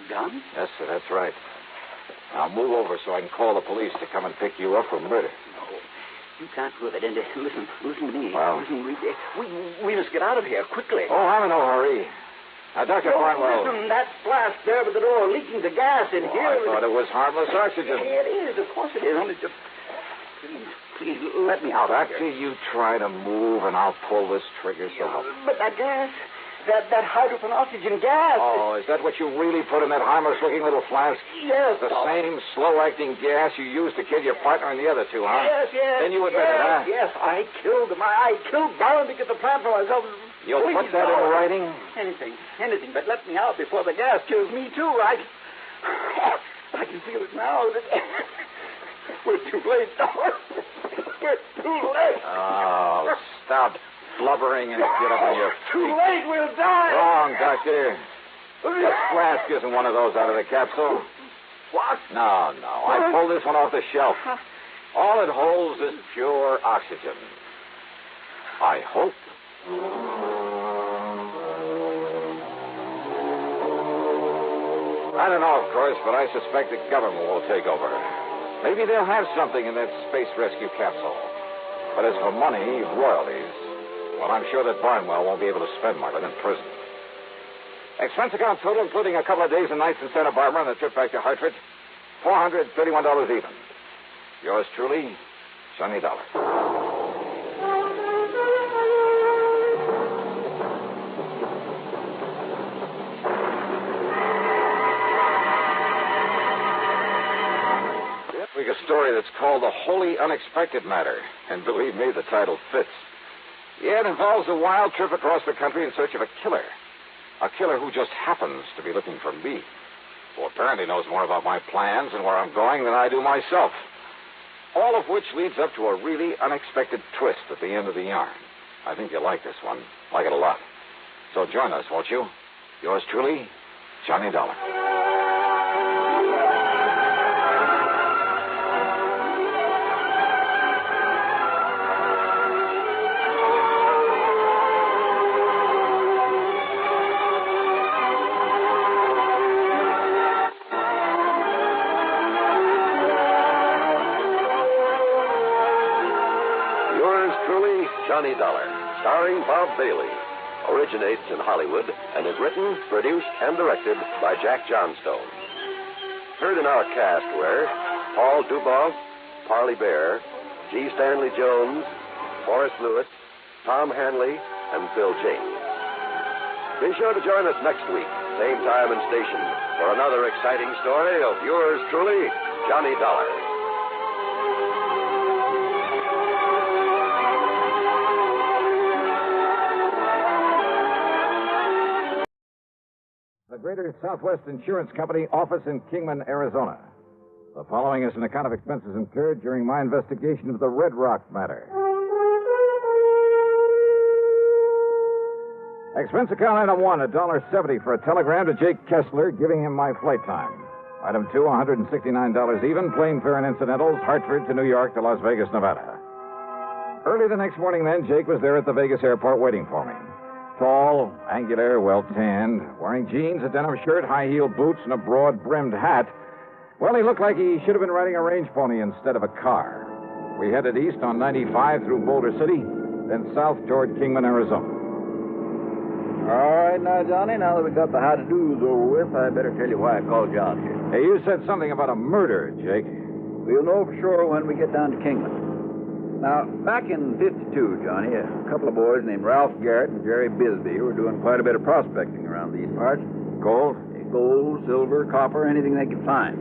Gun? Yes, sir, that's right. Now move over so I can call the police to come and pick you up for murder. No, you can't prove it. And listen to me. Well? Listen, we must get out of here quickly. Oh, I'm in no hurry. Now, Dr. Barnwell... Listen, that flask there by the door leaking the gas in here. I thought it was harmless oxygen. It is. Of course it is. Only just... Please, let me out. Doctor, you try to move and I'll pull this trigger so help. But that gas... That hydrogen oxygen gas. Oh, is that what you really put in that harmless-looking little flask? Yes. The same slow-acting gas you used to kill your partner and the other 2, huh? Yes. Then you admit it, huh? Yes, I killed him. I killed Barron to get the plant for myself. You'll put that in writing? Anything, but let me out before the gas kills me, too. I can feel it now. We're too late, Dollar. We're too late. Oh, stop blubbering and get up on your feet. Too late, we'll die. Wrong, Doctor. This flask isn't one of those out of the capsule. What? No. I pulled this one off the shelf. All it holds is pure oxygen. I hope. I don't know, of course, but I suspect the government will take over. Maybe they'll have something in that space rescue capsule. But as for money, royalties, well, I'm sure that Barnwell won't be able to spend more than in prison. Expense account total, including a couple of days and nights in Santa Barbara and a trip back to Hartford, $431 even. Yours truly, Johnny Dollar. This week, a story that's called The Wholly Unexpected Matter. And believe me, the title fits. Yeah, it involves a wild trip across the country in search of a killer. A killer who just happens to be looking for me. Who apparently knows more about my plans and where I'm going than I do myself. All of which leads up to a really unexpected twist at the end of the yarn. I think you'll like this one. Like it a lot. So join us, won't you? Yours truly, Johnny Dollar. Johnny Dollar, starring Bob Bailey, originates in Hollywood and is written, produced, and directed by Jack Johnstone. Heard in our cast were Paul Duboff, Parley Bear, G. Stanley Jones, Horace Lewis, Tom Hanley, and Phil James. Be sure to join us next week, same time and station, for another exciting story of yours truly, Johnny Dollar. The Greater Southwest Insurance Company office in Kingman, Arizona. The following is an account of expenses incurred during my investigation of the Red Rock matter. Expense account item 1, $1.70 for a telegram to Jake Kessler giving him my flight time. Item 2, $169 even, plane fare and incidentals, Hartford to New York to Las Vegas, Nevada. Early the next morning then, Jake was there at the Vegas airport waiting for me. Tall, angular, well-tanned, wearing jeans, a denim shirt, high-heeled boots, and a broad-brimmed hat. Well, he looked like he should have been riding a range pony instead of a car. We headed east on 95 through Boulder City, then south toward Kingman, Arizona. All right, now, Johnny, now that we got the how-to-dos over with, I better tell you why I called you out here. Hey, you said something about a murder, Jake. We'll know for sure when we get down to Kingman. Now, back in '52, Johnny, a couple of boys named Ralph Garrett and Jerry Bisbee were doing quite a bit of prospecting around these parts. Gold? Gold, silver, copper, anything they could find.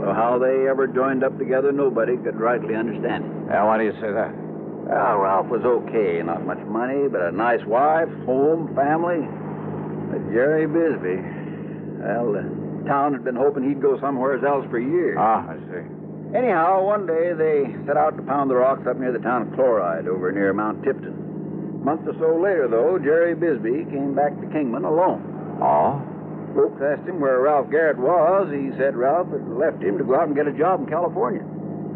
Well, how they ever joined up together, nobody could rightly understand it. Now, why do you say that? Well, Ralph was okay. Not much money, but a nice wife, home, family. But Jerry Bisbee, well, the town had been hoping he'd go somewhere else for years. Ah, I see. Anyhow, one day they set out to pound the rocks up near the town of Chloride over near Mount Tipton. A month or so later, though, Jerry Bisbee came back to Kingman alone. Oh? Folks asked him where Ralph Garrett was. He said Ralph had left him to go out and get a job in California.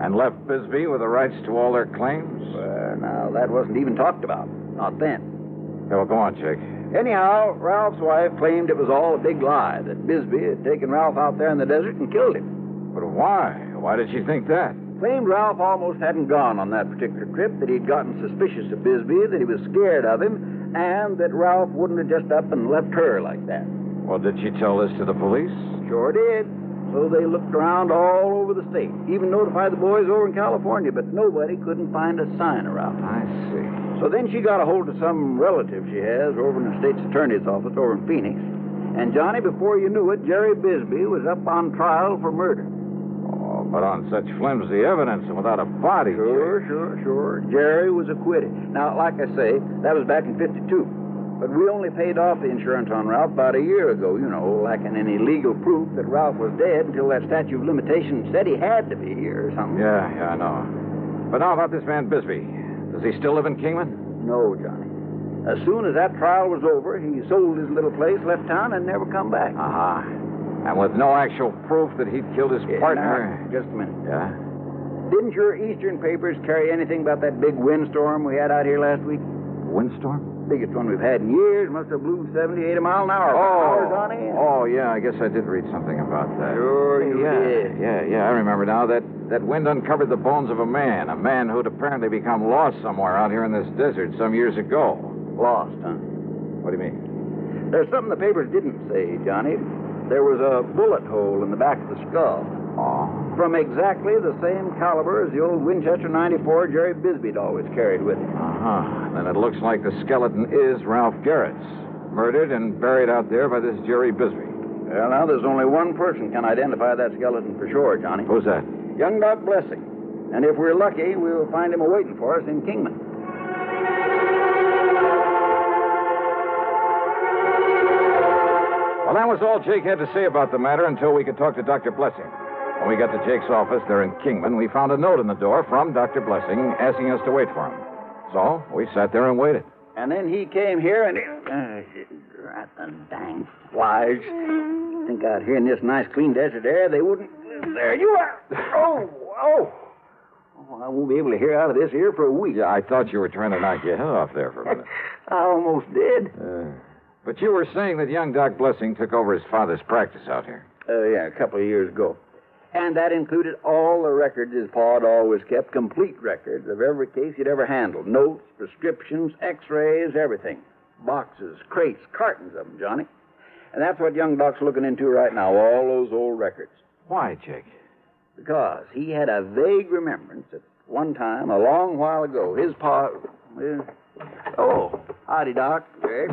And left Bisbee with the rights to all their claims? Now, that wasn't even talked about. Not then. Yeah, well, go on, Jake. Anyhow, Ralph's wife claimed it was all a big lie, that Bisbee had taken Ralph out there in the desert and killed him. But why? Why did she think that? Claimed Ralph almost hadn't gone on that particular trip, that he'd gotten suspicious of Bisbee, that he was scared of him, and that Ralph wouldn't have just up and left her like that. Well, did she tell this to the police? Sure did. So they looked around all over the state, even notified the boys over in California, but nobody couldn't find a sign of Ralph. I see. So then she got a hold of some relative she has over in the state's attorney's office over in Phoenix. And, Johnny, before you knew it, Jerry Bisbee was up on trial for murder. Oh, but on such flimsy evidence and without a body. Sure. Jerry was acquitted. Now, like I say, that was back in '52. But we only paid off the insurance on Ralph about a year ago, lacking any legal proof that Ralph was dead until that statute of limitations said he had to be here or something. Yeah, I know. But now about this man Bisbee. Does he still live in Kingman? No, Johnny. As soon as that trial was over, he sold his little place, left town, and never come back. And with no actual proof that he'd killed his partner? Now, just a minute. Yeah? Didn't your eastern papers carry anything about that big windstorm we had out here last week? Windstorm? Biggest one we've had in years. Must have blew 78 a mile an hour. Johnny. Oh, yeah, I guess I did read something about that. Sure you did. Yeah, I remember now. That wind uncovered the bones of a man who'd apparently become lost somewhere out here in this desert some years ago. Lost, huh? What do you mean? There's something the papers didn't say, Johnny. There was a bullet hole in the back of the skull. Oh? From exactly the same caliber as the old Winchester 94 Jerry Bisbee'd always carried with him. Then it looks like the skeleton is Ralph Garrett's. Murdered and buried out there by this Jerry Bisbee. Well, now, there's only one person can identify that skeleton for sure, Johnny. Who's that? Young Doc Blessing. And if we're lucky, we'll find him awaiting for us in Kingman. Well, that was all Jake had to say about the matter until we could talk to Dr. Blessing. When we got to Jake's office there in Kingman, we found a note in the door from Dr. Blessing asking us to wait for him. So we sat there and waited. And then he came here and... Rat the dang flies. Think out here in this nice, clean desert air, they wouldn't... There you are. Oh, I won't be able to hear out of this here for a week. Yeah, I thought you were trying to knock your head off there for a minute. I almost did. But you were saying that young Doc Blessing took over his father's practice out here. Yeah, a couple of years ago. And that included all the records his pa had always kept, complete records of every case he'd ever handled. Notes, prescriptions, x-rays, everything. Boxes, crates, cartons of them, Johnny. And that's what young Doc's looking into right now, all those old records. Why, Jake? Because he had a vague remembrance that one time, a long while ago, his pa... Oh, howdy, Doc. Jake,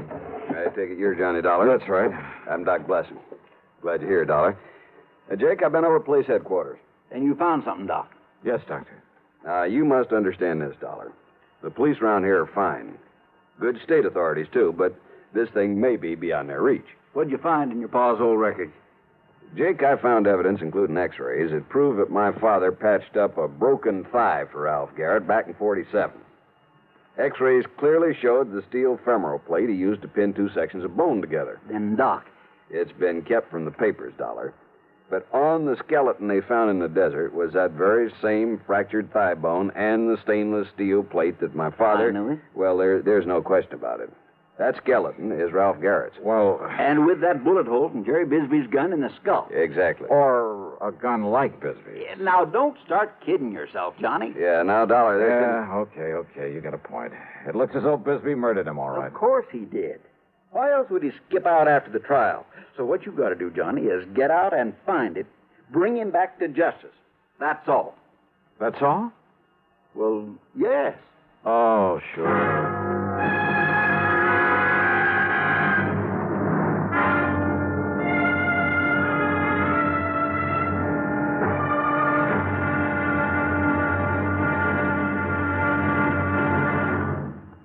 I take it you're Johnny Dollar. That's right. I'm Doc Blessing. Glad you're here, Dollar. Jake, I've been over police headquarters. And you found something, Doc? Yes, Doctor. Now, you must understand this, Dollar. The police around here are fine. Good state authorities, too, but this thing may be beyond their reach. What'd you find in your pa's old records? Jake, I found evidence, including x-rays, that proved that my father patched up a broken thigh for Ralph Garrett back in '47. X-rays clearly showed the steel femoral plate he used to pin two sections of bone together. Then, Doc... It's been kept from the papers, Dollar. But on the skeleton they found in the desert was that very same fractured thigh bone and the stainless steel plate that my father... I knew it. Well, there's no question about it. That skeleton is Ralph Garrett's. Well... And with that bullet hole from Jerry Bisbee's gun in the skull. Exactly. Or a gun like Bisbee's. Yeah, now, don't start kidding yourself, Johnny. Yeah, now, Dollar, there's... Okay, you got a point. It looks as though Bisbee murdered him, all right. Of course he did. Why else would he skip out after the trial? So what you got to do, Johnny, is get out and find it, bring him back to justice. That's all. That's all? Well, yes. Oh, sure.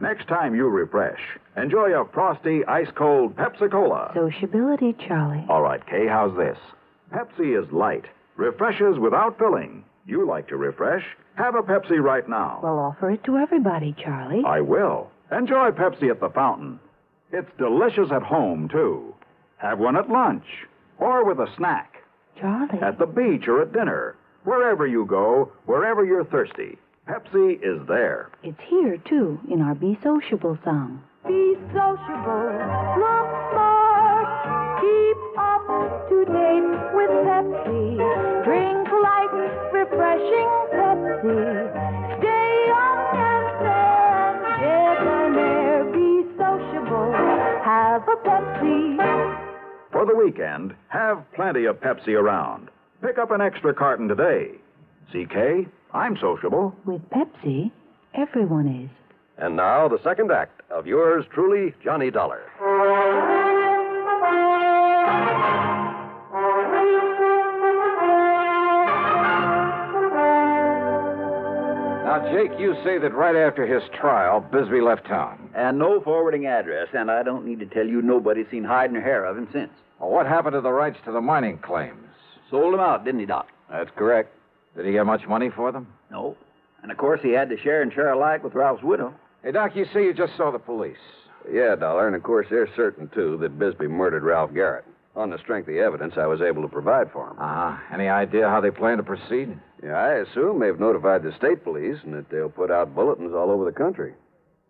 Next time you refresh, enjoy a frosty, ice-cold Pepsi-Cola. Sociability, Charlie. All right, Kay, how's this? Pepsi is light, refreshes without filling. You like to refresh? Have a Pepsi right now. Well, offer it to everybody, Charlie. I will. Enjoy Pepsi at the fountain. It's delicious at home, too. Have one at lunch or with a snack. Charlie. At the beach or at dinner. Wherever you go, wherever you're thirsty, Pepsi is there. It's here, too, in our Be Sociable song. Be sociable, look smart, keep up to date with Pepsi. Drink light, refreshing Pepsi. Stay young and fair, debonair, be sociable, have a Pepsi. For the weekend, have plenty of Pepsi around. Pick up an extra carton today. CK, I'm sociable. With Pepsi, everyone is. And now, the second act of yours truly, Johnny Dollar. Now, Jake, you say that right after his trial, Bisbee left town. And no forwarding address, and I don't need to tell you nobody's seen hide nor hair of him since. Well, what happened to the rights to the mining claims? Sold them out, didn't he, Doc? That's correct. Did he get much money for them? No. And, of course, he had to share and share alike with Ralph's widow. Hey, Doc, you say you just saw the police. Yeah, Dollar, and of course they're certain, too, that Bisbee murdered Ralph Garrett. On the strength of the evidence I was able to provide for him. Uh-huh. Any idea how they plan to proceed? Yeah, I assume they've notified the state police and that they'll put out bulletins all over the country.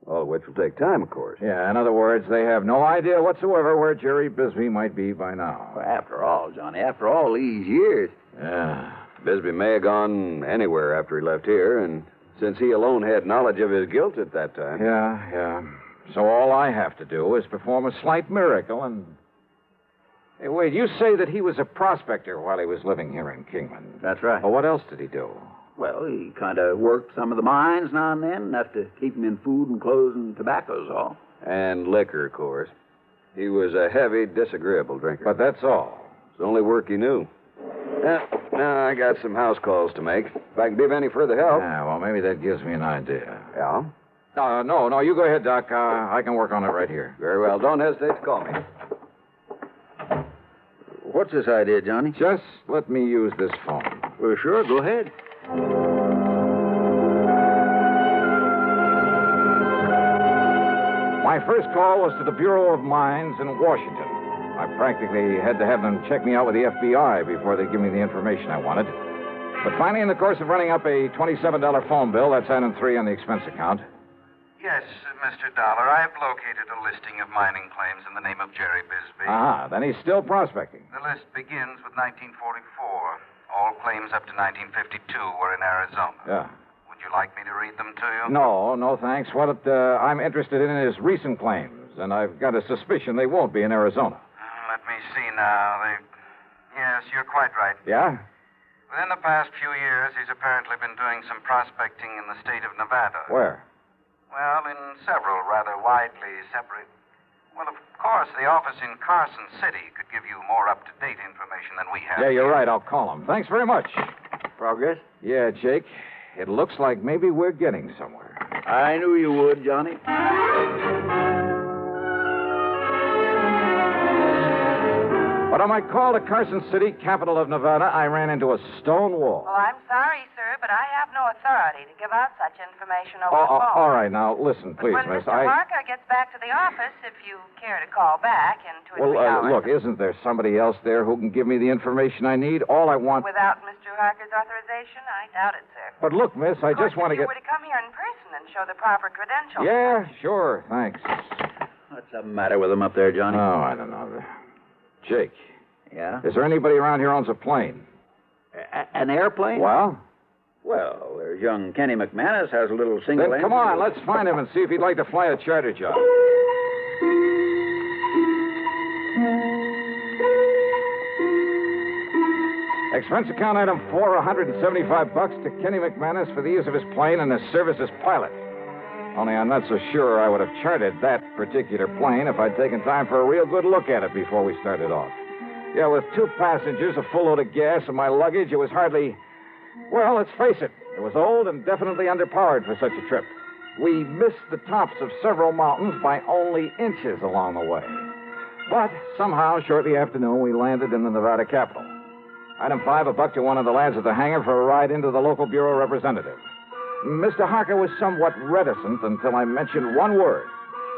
All of which will take time, of course. Yeah, in other words, they have no idea whatsoever where Jerry Bisbee might be by now. Well, after all, Johnny, after all these years. Yeah. Bisbee may have gone anywhere after he left here, and since he alone had knowledge of his guilt at that time. Yeah. So all I have to do is perform a slight miracle and... Hey, wait, you say that he was a prospector while he was living here in Kingman. That's right. Well, what else did he do? Well, he kind of worked some of the mines now and then, enough to keep him in food and clothes and tobacco's all. And liquor, of course. He was a heavy, disagreeable drinker. But that's all. It's the only work he knew. Now, I got some house calls to make. If I can be of any further help. Yeah, well, maybe that gives me an idea. Yeah? No, you go ahead, Doc. I can work on it right here. Very well. Don't hesitate to call me. What's this idea, Johnny? Just let me use this phone. Well, sure, go ahead. My first call was to the Bureau of Mines in Washington. I practically had to have them check me out with the FBI before they'd give me the information I wanted. But finally, in the course of running up a $27 phone bill, that's item 3 on the expense account. Yes, Mr. Dollar, I've located a listing of mining claims in the name of Jerry Bisbee. Then he's still prospecting. The list begins with 1944. All claims up to 1952 were in Arizona. Yeah. Would you like me to read them to you? No, thanks. What I'm interested in is recent claims, and I've got a suspicion they won't be in Arizona. Let me see now. Yes, you're quite right. Yeah? Within the past few years, he's apparently been doing some prospecting in the state of Nevada. Where? Well, in several rather widely separate... Well, of course, the office in Carson City could give you more up-to-date information than we have. Yeah, you're right. I'll call him. Thanks very much. Progress? Yeah, Jake. It looks like maybe we're getting somewhere. I knew you would, Johnny. But on my call to Carson City, capital of Nevada, I ran into a stone wall. Well, I'm sorry, sir, but I have no authority to give out such information over the phone. All right, now, listen, please, when miss. Mr. Harker gets back to the office, if you care to call back in 2 or 3 hours. Look, isn't there somebody else there who can give me the information I need? All I want... Without Mr. Harker's authorization? I doubt it, sir. But look, miss, I just want to If get... you were to come here in person and show the proper credentials. Yeah, sure, thanks. What's the matter with him up there, Johnny? Oh, I don't know. Jake. Yeah? Is there anybody around here who owns a plane? An airplane? Well? Well, there's young Kenny McManus has a little single... Then come on, let's find him and see if he'd like to fly a charter job. Expense account item 4, $175 to Kenny McManus for the use of his plane and his service as pilot. Only I'm not so sure I would have chartered that particular plane if I'd taken time for a real good look at it before we started off. Yeah, with 2 passengers, a full load of gas, and my luggage, it was hardly... Well, let's face it. It was old and definitely underpowered for such a trip. We missed the tops of several mountains by only inches along the way. But somehow, shortly afternoon, we landed in the Nevada capital. Item 5, a buck to one of the lads at the hangar for a ride into the local bureau representative. Mr. Harker was somewhat reticent until I mentioned one word.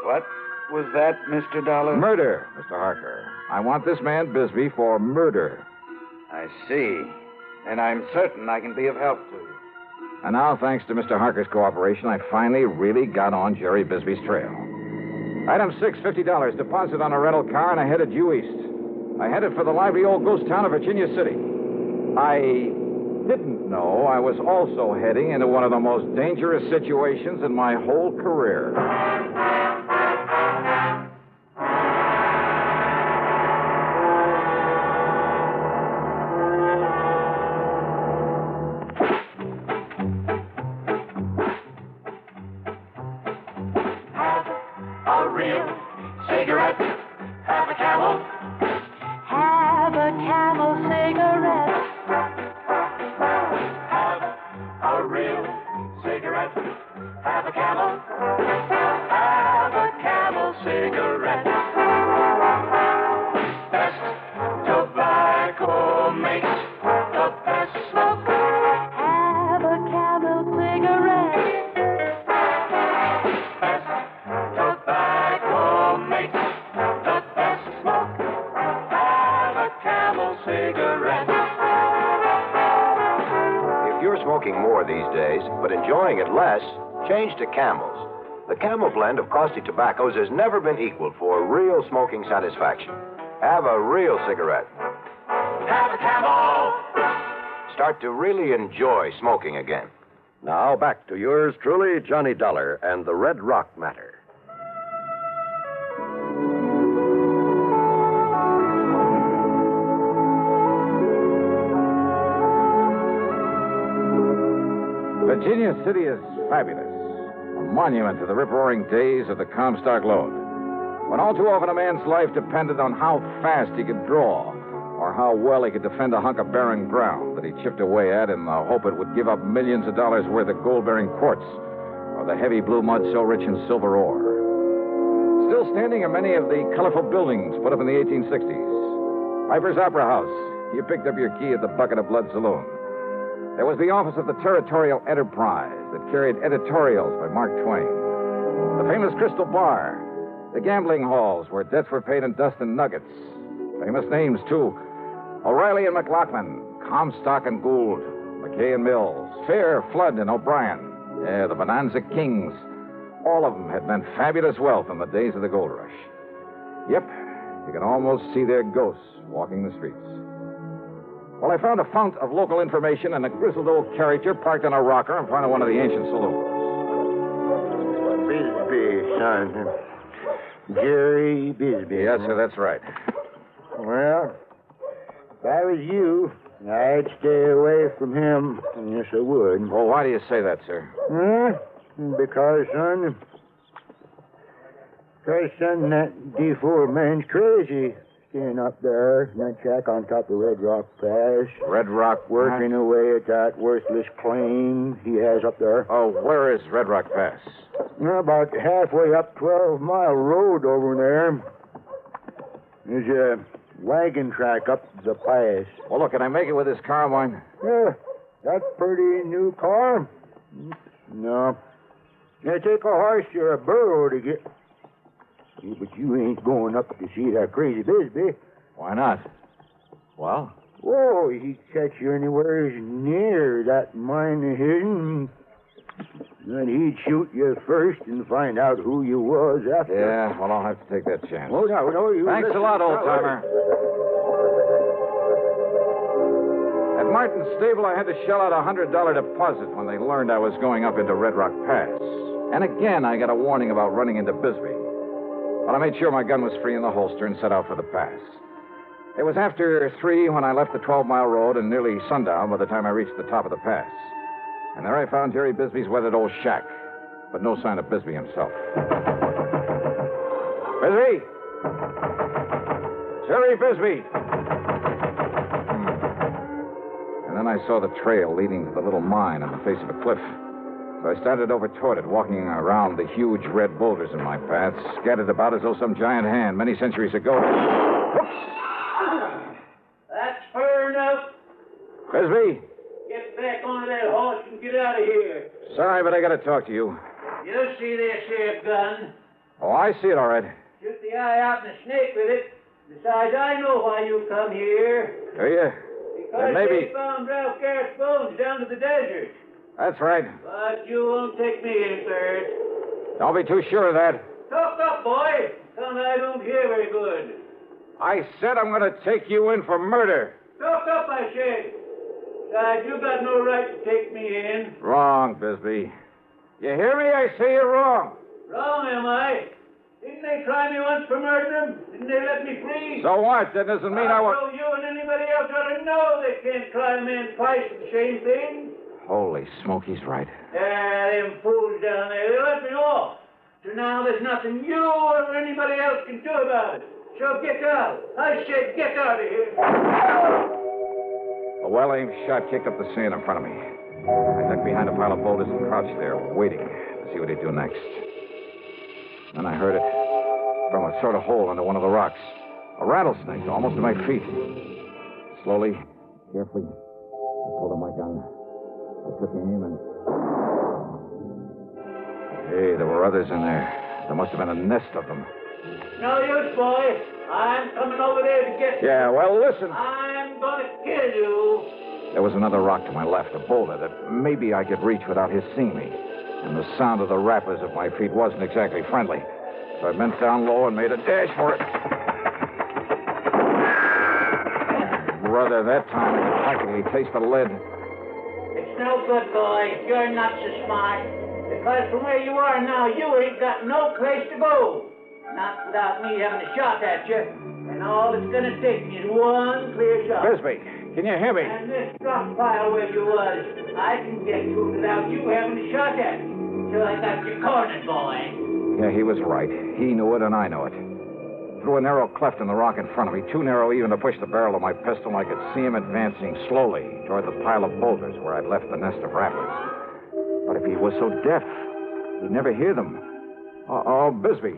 What was that, Mr. Dollar? Murder, Mr. Harker. I want this man Bisbee for murder. I see. And I'm certain I can be of help to you. And now, thanks to Mr. Harker's cooperation, I finally really got on Jerry Bisbee's trail. Item 6, $50. Deposit on a rental car, and I headed due east. I headed for the lively old ghost town of Virginia City. I didn't know I was also heading into one of the most dangerous situations in my whole career. More these days, but enjoying it less, change to Camels. The Camel blend of costly tobaccos has never been equaled for real smoking satisfaction. Have a real cigarette. Have a Camel! Start to really enjoy smoking again. Now back to yours truly, Johnny Dollar and the Red Rock Matter. Virginia City is fabulous. A monument to the rip-roaring days of the Comstock Lode. When all too often a man's life depended on how fast he could draw or how well he could defend a hunk of barren ground that he chipped away at in the hope it would give up millions of dollars worth of gold-bearing quartz or the heavy blue mud so rich in silver ore. Still standing are many of the colorful buildings put up in the 1860s. Piper's Opera House. You picked up your key at the Bucket of Blood Saloon. There was the office of the Territorial Enterprise that carried editorials by Mark Twain. The famous Crystal Bar. The gambling halls where debts were paid in dust and nuggets. Famous names, too. O'Reilly and McLaughlin, Comstock and Gould, McKay and Mills, Fair, Flood, and O'Brien. Yeah, the Bonanza Kings. All of them had meant fabulous wealth in the days of the gold rush. Yep, you can almost see their ghosts walking the streets. Well, I found a fount of local information and a grizzled old character parked on a rocker in front of one of the ancient saloons. Bisbee, son. Jerry Bisbee. Yes, sir, that's right. Well, if I was you, I'd stay away from him. Yes, I would. Well, why do you say that, sir? Because, son, that D4 man's crazy. Staying up there in that shack on top of Red Rock Pass. Red Rock? Working away at that worthless claim he has up there. Oh, where is Red Rock Pass? About halfway up 12-mile road over there. There's a wagon track up the pass. Well, look, can I make it with this car of mine? Yeah, that pretty new car? No. It'll take a horse or a burro to get... Yeah, but you ain't going up to see that crazy Bisbee. Why not? Well? Whoa, he'd catch you anywhere near that mine of his. Then he'd shoot you first and find out who you was after. Yeah, well, I'll have to take that chance. Oh, no, you... Thanks a lot, old-timer. At Martin's stable, I had to shell out a $100 deposit when they learned I was going up into Red Rock Pass. And again, I got a warning about running into Bisbee. But I made sure my gun was free in the holster and set out for the pass. It was after 3 when I left the 12-mile road and nearly sundown by the time I reached the top of the pass. And there I found Jerry Bisbee's weathered old shack, but no sign of Bisbee himself. Bisbee! Jerry Bisbee! And then I saw the trail leading to the little mine on the face of a cliff. So I started over toward it, walking around the huge red boulders in my path, scattered about as though some giant hand many centuries ago. That's fair enough. Bisbee, Get back on that horse and get out of here. sorry, but I got to talk to you. You see this here gun? Oh, I see it all right. Shoot the eye out and a snake with it. Besides, I know why you come here. Do you? Because maybe. they found Ralph Garrett's bones down to the desert. That's right. But you won't take me in first. Don't be too sure of that. Talk up, boy. Son, I don't hear very good. I said I'm going to take you in for murder. Talk up, I said. Besides, you got no right to take me in. Wrong, Bisbee. You hear me? I say you're wrong. Wrong, am I? Didn't they try me once for murdering? Didn't they let me free? So what? That doesn't mean I So you and anybody else ought to know they can't try a man twice for the same thing. Holy smoke, he's right. Them fools down there, they let me off. So now there's nothing you or anybody else can do about it. So get out. I said get out of here. A well-aimed shot kicked up the sand in front of me. I ducked behind a pile of boulders and crouched there, waiting to see what he'd do next. Then I heard it from a sort of hole under one of the rocks. A rattlesnake, almost to my feet. Slowly, carefully, I pulled out my gun. I took aim and... Hey, there were others in there. There must have been a nest of them. No use, boy. I'm coming over there to get you. Yeah, well, listen. I'm going to kill you. There was another rock to my left, a boulder that maybe I could reach without his seeing me. And the sound of the rappers at my feet wasn't exactly friendly. So I bent down low and made a dash for it. Brother, that time I could practically taste the lead. It's no good, boy. You're not so smart. Because from where you are now, you ain't got no place to go. Not without me having a shot at you. And all it's going to take me is one clear shot. Bisbee, can you hear me? And this rock pile where you was, I can get to it without you having a shot at me. So I got you cornered, boy. Yeah, he was right. He knew it and I know it. Through a narrow cleft in the rock in front of me, too narrow even to push the barrel of my pistol, I could see him advancing slowly toward the pile of boulders where I'd left the nest of rattlers. But if he was so deaf, he'd never hear them. Oh, Bisbee.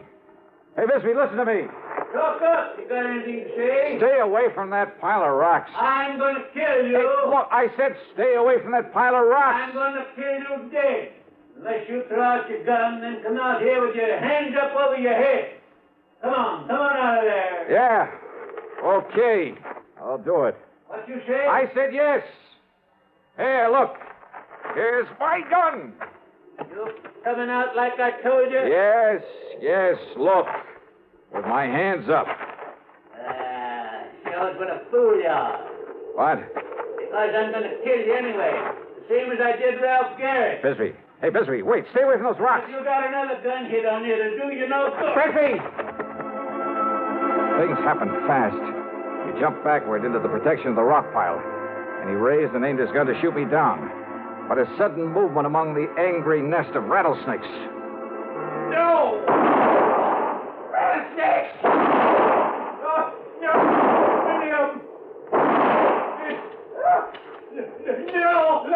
Hey, Bisbee, listen to me. Talk up. You got anything to say? Stay away from that pile of rocks. I'm going to kill you. Hey, look, I said stay away from that pile of rocks. I'm going to kill you dead. Unless you throw out your gun and come out here with your hands up over your head. Come on out of there. Yeah. Okay. I'll do it. What you say? I said yes. Here, look. Here's my gun. You coming out like I told you? Yes, look. With my hands up. Shows what a fool you are. What? Because I'm going to kill you anyway. The same as I did Ralph Garrett. Bisbee. Hey, Bisbee, wait. Stay away from those rocks. If you got another gun hit on you, it'll do you no good. Bisbee! Things happened fast. He jumped backward into the protection of the rock pile, and he raised and aimed his gun to shoot me down. But a sudden movement among the angry nest of rattlesnakes. No! Rattlesnakes! No! Many of them! No!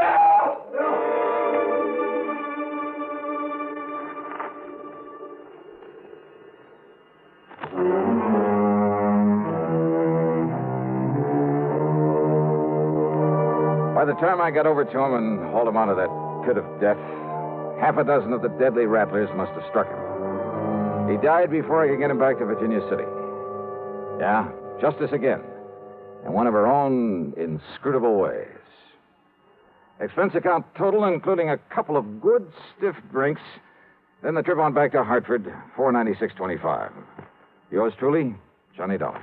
By the time I got over to him and hauled him out of that pit of death, half a dozen of the deadly rattlers must have struck him. He died before I could get him back to Virginia City. Yeah, justice again. In one of her own inscrutable ways. Expense account total, including a couple of good stiff drinks. Then the trip on back to Hartford, $496.25. Yours truly, Johnny Dollar.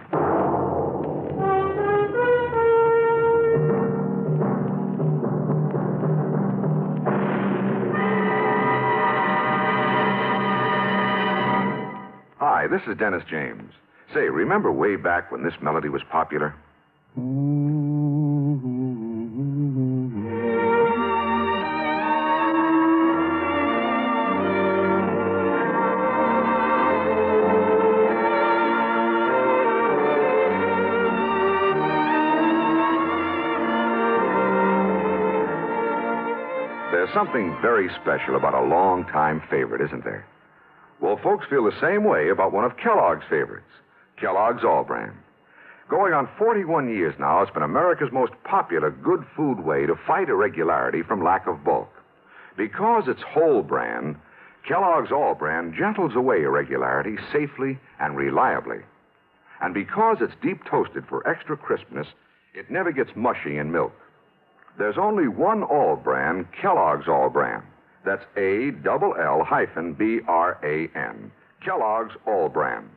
Hi, this is Dennis James. Say, remember way back when this melody was popular? This There's something very special about a long-time favorite, isn't there? Well, folks feel the same way about one of Kellogg's favorites, Kellogg's All Bran. Going on 41 years now, it's been America's most popular good food way to fight irregularity from lack of bulk. Because it's whole bran, Kellogg's All Bran gentles away irregularity safely and reliably. And because it's deep toasted for extra crispness, it never gets mushy in milk. There's only one All Bran, Kellogg's All Bran. That's ALL-BRAN. Kellogg's All Bran.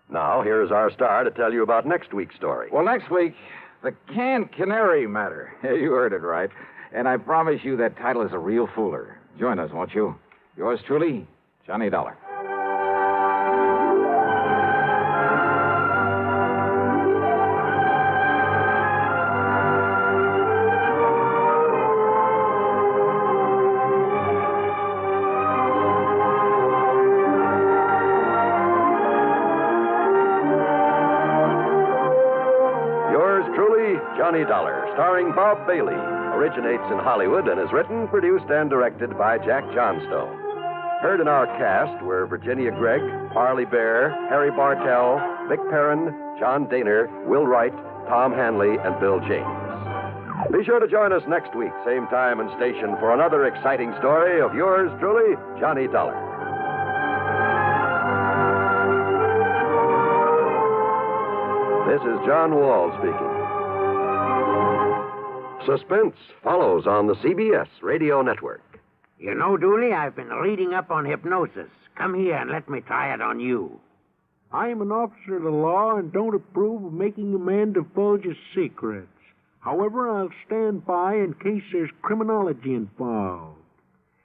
Now, here's our star to tell you about next week's story. Well, next week, the canned canary matter. You heard it right. And I promise you that title is a real fooler. Join us, won't you? Yours truly, Johnny Dollar. Johnny Dollar, starring Bob Bailey, originates in Hollywood and is written, produced, and directed by Jack Johnstone. Heard in our cast were Virginia Gregg, Parley Bear, Harry Bartell, Vic Perrin, John Daner, Will Wright, Tom Hanley, and Bill James. Be sure to join us next week, same time and station, for another exciting story of yours truly, Johnny Dollar. This is John Wall speaking. Suspense follows on the CBS Radio Network. You know, Dooley, I've been reading up on hypnosis. Come here and let me try it on you. I am an officer of the law and don't approve of making a man divulge his secrets. However, I'll stand by in case there's criminology involved.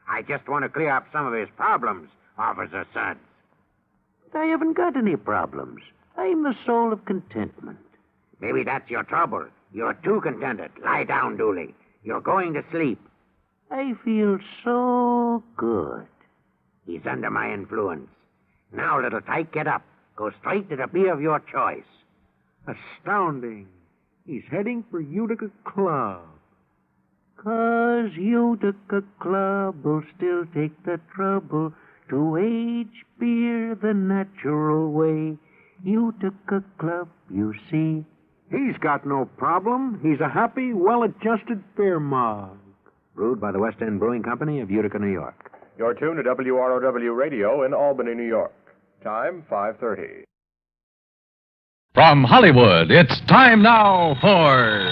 I just want to clear up some of his problems, Officer Suggs. I haven't got any problems. I'm the soul of contentment. Maybe that's your trouble. You're too contented. Lie down, Dooley. You're going to sleep. I feel so good. He's under my influence. Now, little tyke, get up. Go straight to the beer of your choice. Astounding. He's heading for Utica Club. 'Cause Utica Club will still take the trouble to age beer the natural way. Utica Club, you see. He's got no problem. He's a happy, well-adjusted beer mug. Brewed by the West End Brewing Company of Utica, New York. You're tuned to WROW Radio in Albany, New York. Time, 5:30. From Hollywood, it's time now for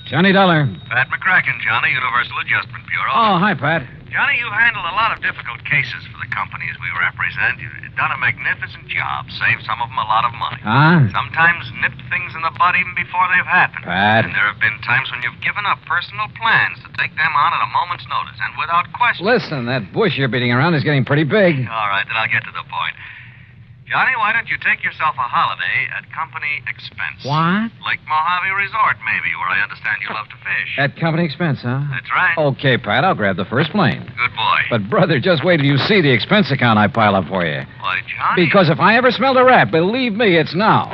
Johnny Dollar. Pat McCracken, Johnny, Universal Adjustment Bureau. Oh, hi, Pat. Johnny, you've handled a lot of difficult cases for the companies we represent. You've done a magnificent job. Saved some of them a lot of money. Huh? Sometimes nipped things in the bud even before they've happened. Pat. And there have been times when you've given up personal plans to take them on at a moment's notice and without question. Listen, that bush you're beating around is getting pretty big. All right, then I'll get to the point. Johnny, why don't you take yourself a holiday at company expense? What? Lake Mojave Resort, maybe, where I understand you love to fish. At company expense, huh? That's right. Okay, Pat, I'll grab the first plane. Good boy. But, brother, just wait till you see the expense account I pile up for you. Why, Johnny... Because if I ever smelled a rat, believe me, it's now.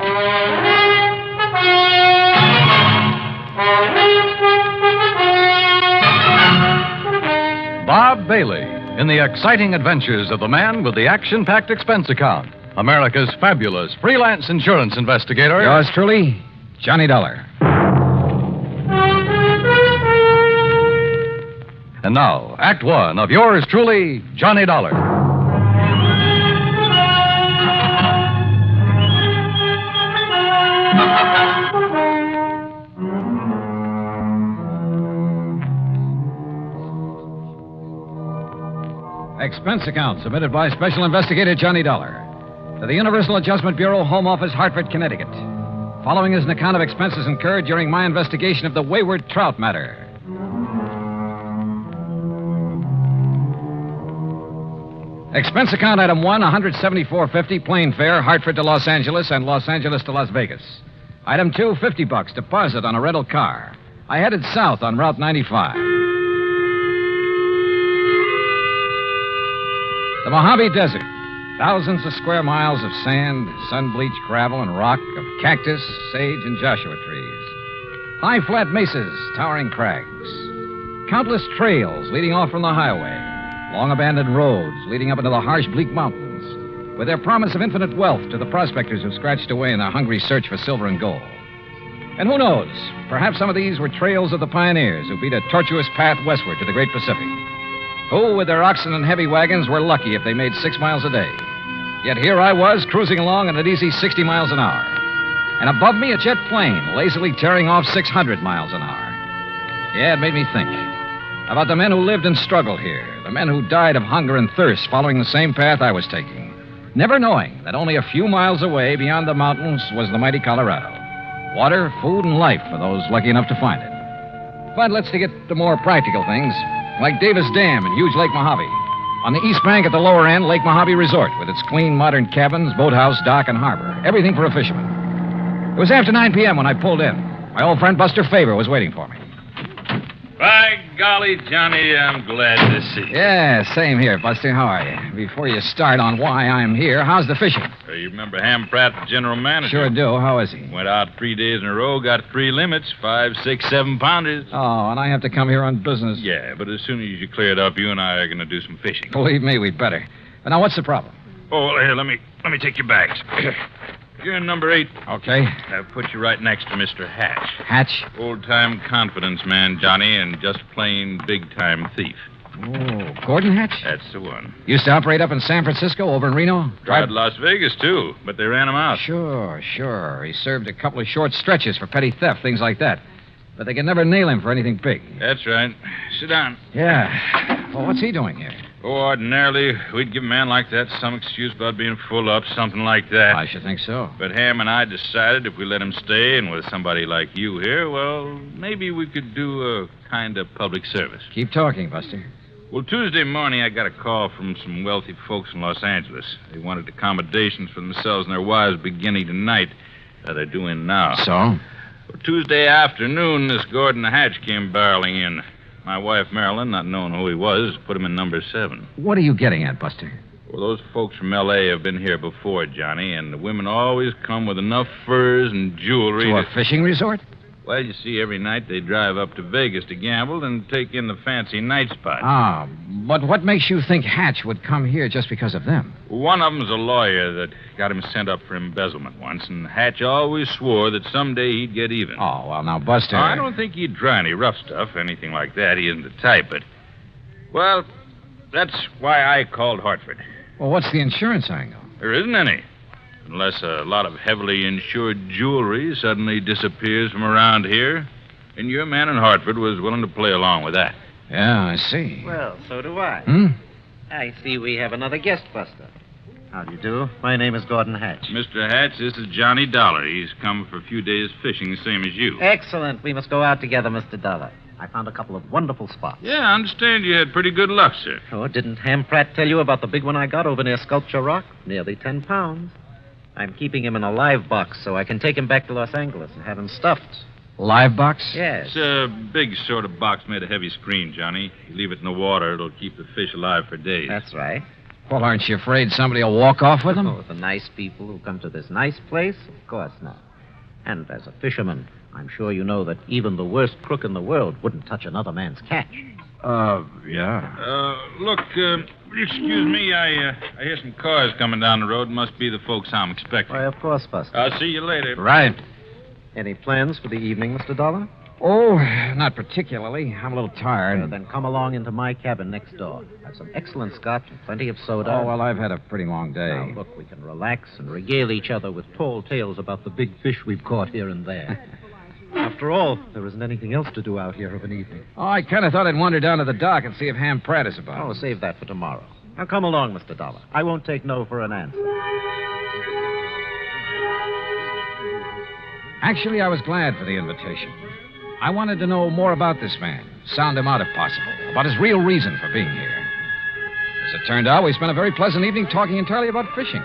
Bob Bailey in the exciting adventures of the man with the action-packed expense account. America's fabulous freelance insurance investigator. Yours truly, Johnny Dollar. And now, Act One of yours truly, Johnny Dollar. Expense account submitted by Special Investigator Johnny Dollar to the Universal Adjustment Bureau, Home Office, Hartford, Connecticut. Following is an account of expenses incurred during my investigation of the Wayward Trout matter. Expense account item 1, $174.50, plane fare, Hartford to Los Angeles and Los Angeles to Las Vegas. Item 2, $50, deposit on a rental car. I headed south on Route 95. The Mojave Desert. Thousands of square miles of sand, sun-bleached gravel and rock, of cactus, sage, and Joshua trees. High flat mesas, towering crags. countless trails leading off from the highway, long abandoned roads leading up into the harsh, bleak mountains, with their promise of infinite wealth to the prospectors who scratched away in their hungry search for silver and gold. And who knows, perhaps some of these were trails of the pioneers who beat a tortuous path westward to the great Pacific, who, with their oxen and heavy wagons, were lucky if they made 6 miles a day. Yet here I was, cruising along at an easy 60 miles an hour. And above me, a jet plane, lazily tearing off 600 miles an hour. Yeah, it made me think about the men who lived and struggled here, the men who died of hunger and thirst following the same path I was taking, never knowing that only a few miles away beyond the mountains was the mighty Colorado. Water, food, and life for those lucky enough to find it. But let's get to more practical things, like Davis Dam and huge Lake Mojave. On the east bank at the lower end, Lake Mojave Resort, with its clean, modern cabins, boathouse, dock, and harbor. Everything for a fisherman. It was after 9 p.m. when I pulled in. My old friend Buster Faber was waiting for me. By golly, Johnny, I'm glad to see you. Yeah, same here, Buster. How are you? Before you start on why I'm here, how's the fishing? You remember Ham Pratt, the general manager? Sure do. How is he? Went out 3 days in a row, got 3 limits, 5, 6, 7 pounders. Oh, and I have to come here on business. Yeah, but as soon as you clear it up, you and I are going to do some fishing. Believe me, we'd better. But now, what's the problem? Oh, well, here, let me take your bags. You're in number 8. Okay. I'll put you right next to Mr. Hatch. Hatch? Old-time confidence man, Johnny, and just plain big-time thief. Oh, Gordon Hatch? That's the one. Used to operate up in San Francisco, over in Reno? Tried Las Vegas, too, but they ran him out. Sure. He served a couple of short stretches for petty theft, things like that. But they could never nail him for anything big. That's right. Sit down. Yeah. Well, what's he doing here? Oh, ordinarily, we'd give a man like that some excuse about being full up, something like that. I should think so. But Ham and I decided if we let him stay, and with somebody like you here, well, maybe we could do a kind of public service. Keep talking, Buster. Well, Tuesday morning, I got a call from some wealthy folks in Los Angeles. They wanted accommodations for themselves and their wives beginning tonight. They're doing now. So? Well, Tuesday afternoon, this Gordon Hatch came barreling in. My wife, Marilyn, not knowing who he was, put him in number 7. What are you getting at, Buster? Well, those folks from L.A. have been here before, Johnny, and the women always come with enough furs and jewelry To a fishing resort? Well, you see, every night they drive up to Vegas to gamble and take in the fancy night spots. Ah, but what makes you think Hatch would come here just because of them? One of them's a lawyer that got him sent up for embezzlement once, and Hatch always swore that someday he'd get even. Oh, well, now, Buster... I don't think he'd try any rough stuff, anything like that. He isn't the type, but... Well, that's why I called Hartford. Well, what's the insurance angle? There isn't any. Unless a lot of heavily insured jewelry suddenly disappears from around here. And your man in Hartford was willing to play along with that. Yeah, I see. Well, so do I. I see we have another guest, Buster. How do you do? My name is Gordon Hatch. Mr. Hatch, this is Johnny Dollar. He's come for a few days fishing, same as you. Excellent. We must go out together, Mr. Dollar. I found a couple of wonderful spots. Yeah, I understand you had pretty good luck, sir. Oh, didn't Ham Pratt tell you about the big one I got over near Sculpture Rock? Nearly 10 pounds. I'm keeping him in a live box so I can take him back to Los Angeles and have him stuffed. Live box? Yes. It's a big sort of box made of heavy screen, Johnny. You leave it in the water, it'll keep the fish alive for days. That's right. Well, aren't you afraid somebody will walk off with them? Oh, the nice people who come to this nice place? Of course not. And as a fisherman, I'm sure you know that even the worst crook in the world wouldn't touch another man's catch. Yeah. Look, excuse me, I hear some cars coming down the road. Must be the folks I'm expecting. Why, of course, Buster. I'll see you later. Right. Any plans for the evening, Mr. Dollar? Oh, not particularly. I'm a little tired. Well, then come along into my cabin next door. I have some excellent scotch and plenty of soda. Oh, well, I've had a pretty long day. Now, look, we can relax and regale each other with tall tales about the big fish we've caught here and there. After all, there isn't anything else to do out here of an evening. Oh, I kind of thought I'd wander down to the dock and see if Ham Pratt is about. Oh, save that for tomorrow. Now, come along, Mr. Dollar. I won't take no for an answer. Actually, I was glad for the invitation. I wanted to know more about this man, sound him out if possible, about his real reason for being here. As it turned out, we spent a very pleasant evening talking entirely about fishing.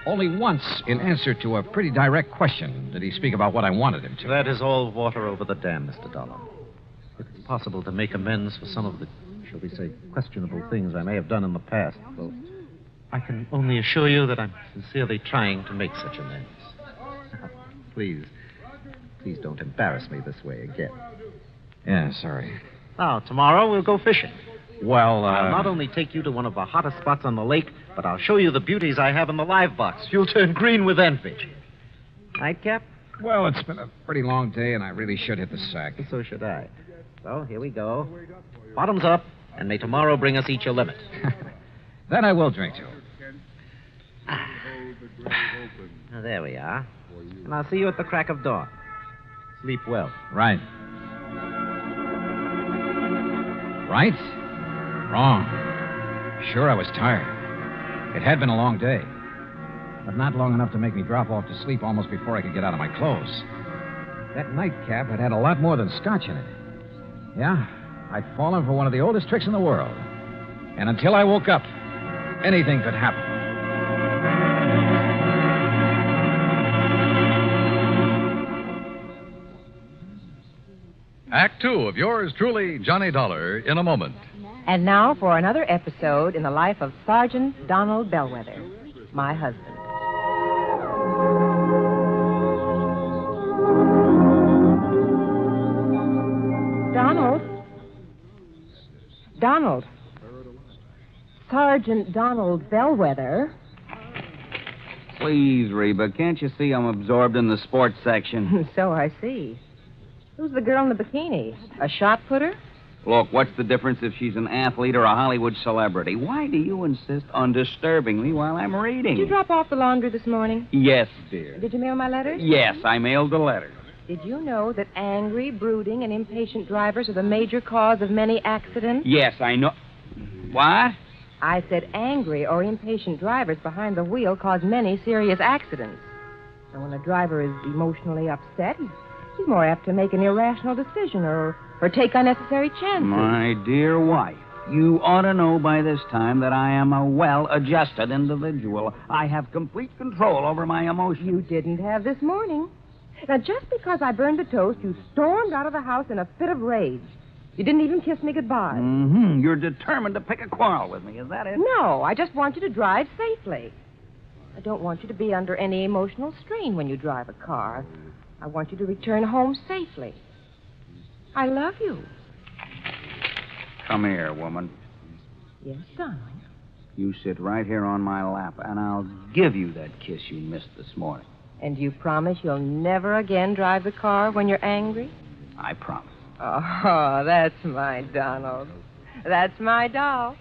Only once, in answer to a pretty direct question, did he speak about what I wanted him to. That is all water over the dam, Mr. Dollar. If it's possible to make amends for some of the, shall we say, questionable things I may have done in the past, well, I can only assure you that I'm sincerely trying to make such amends. Please don't embarrass me this way again. Yeah, sorry. Now, tomorrow we'll go fishing. Well, I'll not only take you to one of the hottest spots on the lake, but I'll show you the beauties I have in the live box. You'll turn green with envy. Nightcap? Well, it's been a pretty long day, and I really should hit the sack. So should I. So, here we go. Bottoms up, and may tomorrow bring us each a limit. That I will drink to. Now, there we are. And I'll see you at the crack of dawn. Sleep well. Right. Right? Wrong. Sure, I was tired. It had been a long day. But not long enough to make me drop off to sleep almost before I could get out of my clothes. That nightcap had a lot more than scotch in it. Yeah, I'd fallen for one of the oldest tricks in the world. And until I woke up, anything could happen. Act two of yours truly, Johnny Dollar, in a moment. And now for another episode in the life of Sergeant Donald Bellwether, my husband. Donald. Sergeant Donald Bellwether. Please, Reba, can't you see I'm absorbed in the sports section? So I see. Who's the girl in the bikini? A shot putter? Look, what's the difference if she's an athlete or a Hollywood celebrity? Why do you insist on disturbing me while I'm reading? Did you drop off the laundry this morning? Yes, dear. Did you mail my letters? Yes, I mailed the letter. Did you know that angry, brooding, and impatient drivers are the major cause of many accidents? Yes, I know. What? I said angry or impatient drivers behind the wheel cause many serious accidents. And when a driver is emotionally upset, he's more apt to make an irrational decision or take unnecessary chances. My dear wife, you ought to know by this time that I am a well-adjusted individual. I have complete control over my emotions. You didn't have this morning. Now, just because I burned the toast, you stormed out of the house in a fit of rage. You didn't even kiss me goodbye. Mm-hmm. You're determined to pick a quarrel with me, is that it? No, I just want you to drive safely. I don't want you to be under any emotional strain when you drive a car. I want you to return home safely. I love you. Come here, woman. Yes, Donald. You sit right here on my lap, and I'll give you that kiss you missed this morning. And you promise you'll never again drive the car when you're angry? I promise. Oh, that's my Donald. That's my doll.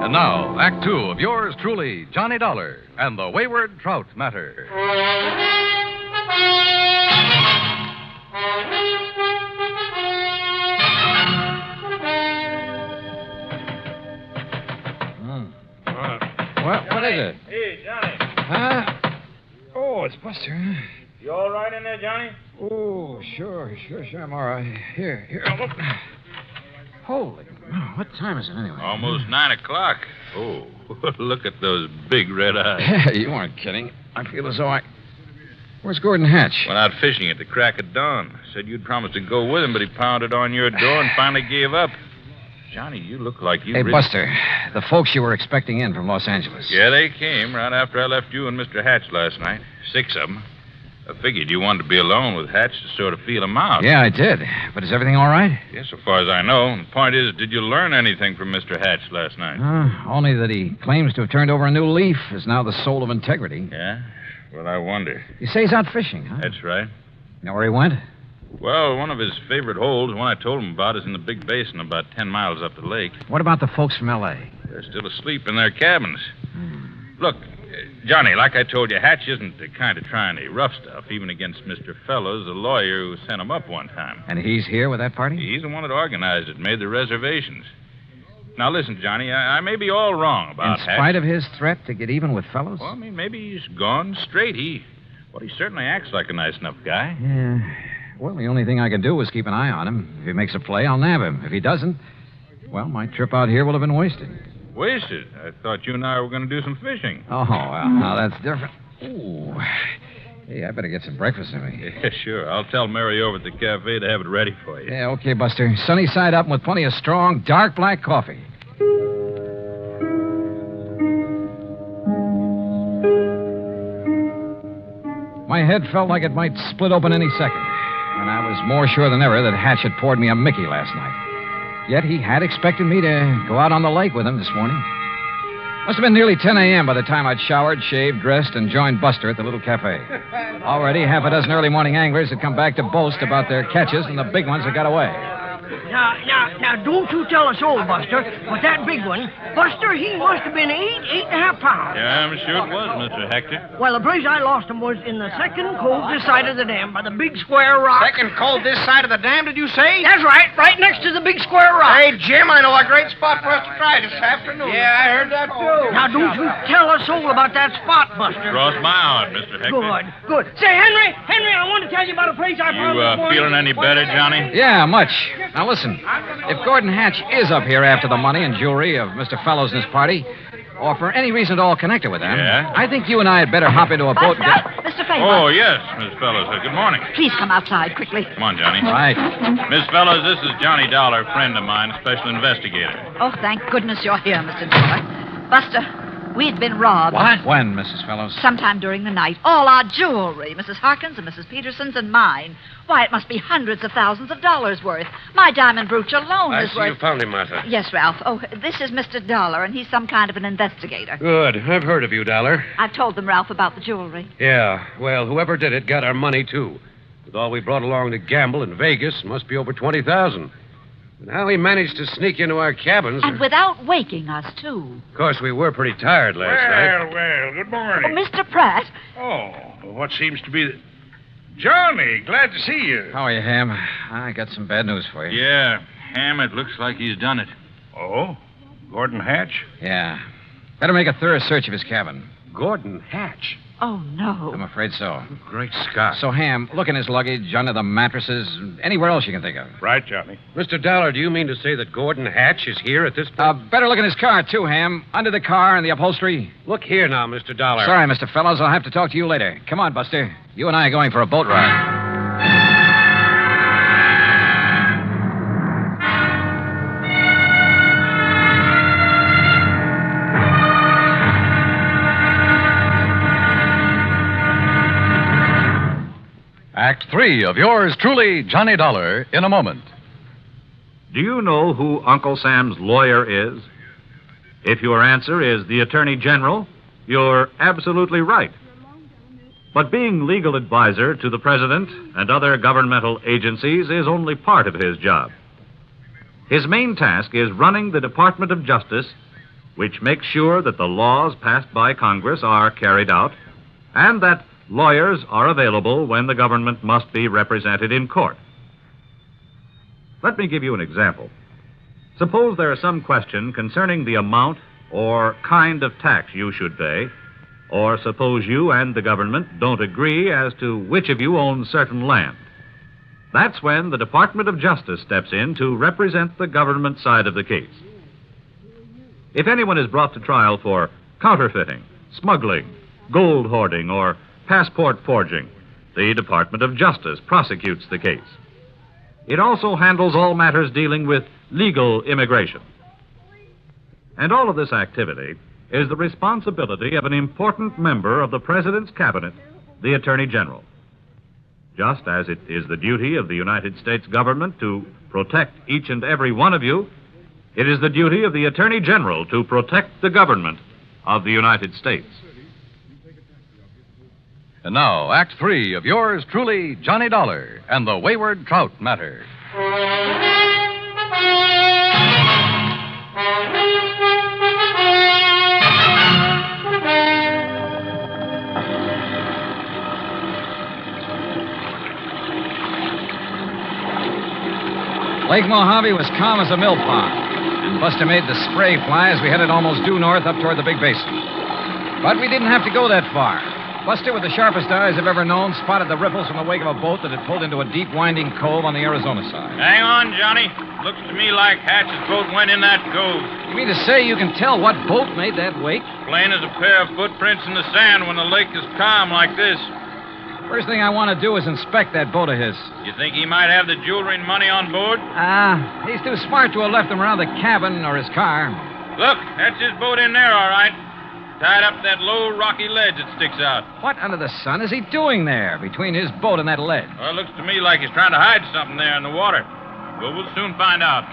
And now, Act two of yours truly, Johnny Dollar, and the Wayward Trout Matter. What is it? Hey, Johnny. Huh? Oh, it's Buster. You all right in there, Johnny? Oh, sure, I'm all right. Here, look. Holy, what time is it anyway? Almost 9 o'clock. Oh, look at those big red eyes. You aren't kidding. I feel as though Where's Gordon Hatch? Went out fishing at the crack of dawn. Said you'd promised to go with him, but he pounded on your door and finally gave up. Johnny, you look like you... Hey, Buster, the folks you were expecting in from Los Angeles. Yeah, they came right after I left you and Mr. Hatch last night. 6 of them. I figured you wanted to be alone with Hatch to sort of feel him out. Yeah, I did. But is everything all right? Yes, so far as I know. The point is, did you learn anything from Mr. Hatch last night? Only that he claims to have turned over a new leaf, is now the soul of integrity. Yeah? Well, I wonder. You say he's out fishing, huh? That's right. You know where he went? Well, one of his favorite holes, one I told him about, is in the big basin about 10 miles up the lake. What about the folks from L.A.? They're still asleep in their cabins. Look, Johnny, like I told you, Hatch isn't the kind of trying any rough stuff, even against Mr. Fellows, the lawyer who sent him up one time. And he's here with that party? He's the one that organized it, made the reservations. Now, listen, Johnny, I may be all wrong about Hatch. In spite of his threat to get even with Fellows? Well, I mean, maybe he's gone straight. He certainly acts like a nice enough guy. Yeah. Well, the only thing I can do is keep an eye on him. If he makes a play, I'll nab him. If he doesn't, well, my trip out here will have been wasted. Wasted? I thought you and I were going to do some fishing. Oh, well, now that's different. Ooh. Hey, I better get some breakfast in me. Yeah, sure. I'll tell Mary over at the cafe to have it ready for you. Yeah, okay, Buster. Sunny side up and with plenty of strong, dark black coffee. head felt like it might split open any second. And I was more sure than ever that Hatch had poured me a Mickey last night. Yet he had expected me to go out on the lake with him this morning. Must have been nearly 10 a.m. by the time I'd showered, shaved, dressed, and joined Buster at the little cafe. Already, half a dozen early morning anglers had come back to boast about their catches, and the big ones had got away. Now, don't you tell us all, Buster, but that big one, Buster, he must have been 8.5 pounds. Yeah, I'm sure it was, Mr. Hector. Well, the place I lost him was in the second cove this side of the dam by the big square rock. Second cove this side of the dam, did you say? That's right next to the big square rock. Hey, Jim, I know a great spot for us to try this afternoon. Yeah, I heard that, too. Now, don't you tell us all about that spot, Buster. Cross my heart, Mr. Hector. Good. Say, Henry, I want to tell you about a place I found this morning. Feeling any better, Johnny? Yeah, much. Now, listen. If Gordon Hatch is up here after the money and jewelry of Mr. Fellows and his party, or for any reason at all connected with them, Yeah? I think you and I had better hop into a boat and get... Mr. Faber. Oh, yes, Miss Fellows. Good morning. Please come outside quickly. Come on, Johnny. Right. Miss Fellows, this is Johnny Dollar, friend of mine, special investigator. Oh, thank goodness you're here, Mr. Dollar. Buster, we'd been robbed. What? When, Mrs. Fellows? Sometime during the night. All our jewelry, Mrs. Harkins and Mrs. Peterson's and mine. Why, it must be hundreds of thousands of dollars worth. My diamond brooch alone I is see worth... you found him, Martha. Yes, Ralph. Oh, this is Mr. Dollar, and he's some kind of an investigator. Good. I've heard of you, Dollar. I've told them, Ralph, about the jewelry. Yeah. Well, whoever did it got our money, too. With all we brought along to gamble in Vegas, it must be over $20,000. And how he managed to sneak into our cabins... And without waking us, too. Of course, we were pretty tired last night. Well, good Oh, morning. Mr. Pratt. Oh, what seems to be the... Johnny, glad to see you. How are you, Ham? I got some bad news for you. Yeah, Ham, it looks like he's done it. Oh? Gordon Hatch? Yeah. Better make a thorough search of his cabin. Gordon Hatch? Oh, no. I'm afraid so. Great Scott. So, Ham, look in his luggage, under the mattresses, anywhere else you can think of. Right, Johnny. Mr. Dollar, do you mean to say that Gordon Hatch is here at this point? Better look in his car, too, Ham. Under the car and the upholstery. Look here now, Mr. Dollar. Sorry, Mr. Fellows. I'll have to talk to you later. Come on, Buster. You and I are going for a boat ride. Act 3 of yours truly, Johnny Dollar, in a moment. Do you know who Uncle Sam's lawyer is? If your answer is the Attorney General, you're absolutely right. But being legal advisor to the President and other governmental agencies is only part of his job. His main task is running the Department of Justice, which makes sure that the laws passed by Congress are carried out, and that lawyers are available when the government must be represented in court. Let me give you an example. Suppose there is some question concerning the amount or kind of tax you should pay, or suppose you and the government don't agree as to which of you owns certain land. That's when the Department of Justice steps in to represent the government side of the case. If anyone is brought to trial for counterfeiting, smuggling, gold hoarding, or passport forging, the Department of Justice prosecutes the case. It also handles all matters dealing with legal immigration. And all of this activity is the responsibility of an important member of the President's Cabinet, the Attorney General. Just as it is the duty of the United States government to protect each and every one of you, it is the duty of the Attorney General to protect the government of the United States. And now, Act 3 of yours truly, Johnny Dollar, and the Wayward Trout Matter. Lake Mojave was calm as a mill pond, and Buster made the spray fly as we headed almost due north up toward the big basin. But we didn't have to go that far. Buster, with the sharpest eyes I've ever known, spotted the ripples from the wake of a boat that had pulled into a deep, winding cove on the Arizona side. Hang on, Johnny. Looks to me like Hatch's boat went in that cove. You mean to say you can tell what boat made that wake? Plain as a pair of footprints in the sand when the lake is calm like this. First thing I want to do is inspect that boat of his. You think he might have the jewelry and money on board? He's too smart to have left them around the cabin or his car. Look, that's his boat in there, all right. tied up to that low, rocky ledge that sticks out. What under the sun is he doing there between his boat and that ledge? Well, it looks to me like he's trying to hide something there in the water. But we'll soon find out.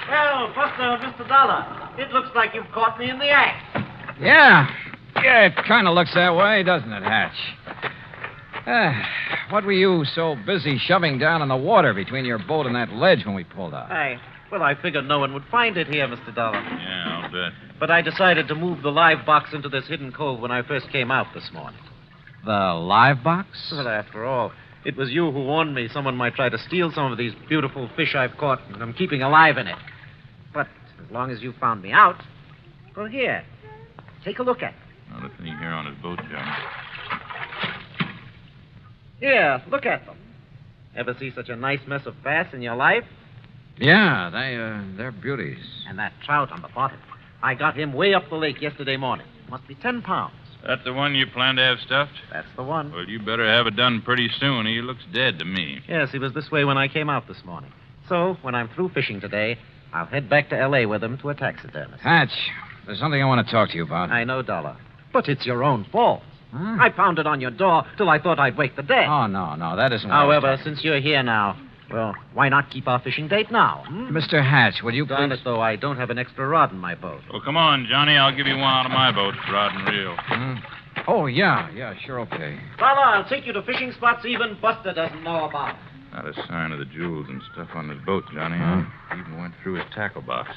Well, Buster, Mr. Dollar, it looks like you've caught me in the act. Yeah, it kind of looks that way, doesn't it, Hatch? What were you so busy shoving down in the water between your boat and that ledge when we pulled out? I figured no one would find it here, Mr. Dollar. Yeah, I'll bet. But I decided to move the live box into this hidden cove when I first came out this morning. The live box? Well, after all, it was you who warned me someone might try to steal some of these beautiful fish I've caught and I'm keeping alive in it. But as long as you found me out, well, here, take a look at it. Well, the thing here on his boat, Johnny. Here, look at them. Ever see such a nice mess of bass in your life? Yeah, they're beauties. And that trout on the bottom. I got him way up the lake yesterday morning. Must be 10 pounds. That the one you plan to have stuffed? That's the one. Well, you better have it done pretty soon. He looks dead to me. Yes, he was this way when I came out this morning. So, when I'm through fishing today, I'll head back to L.A. with him to a taxidermist. Hatch, there's something I want to talk to you about. I know, Dollar. But it's your own fault. Huh? I pounded on your door till I thought I'd wake the dead. Oh, no, that isn't what However, since you're here now, well, why not keep our fishing date now? Mr. Hatch, will you Darn please... it, though, I don't have an extra rod in my boat. Well, come on, Johnny. I'll give you one out of my boat, rod and reel. Oh, yeah, sure, okay. Dollar, I'll take you to fishing spots even Buster doesn't know about. Not a sign of the jewels and stuff on his boat, Johnny. I even went through his tackle box.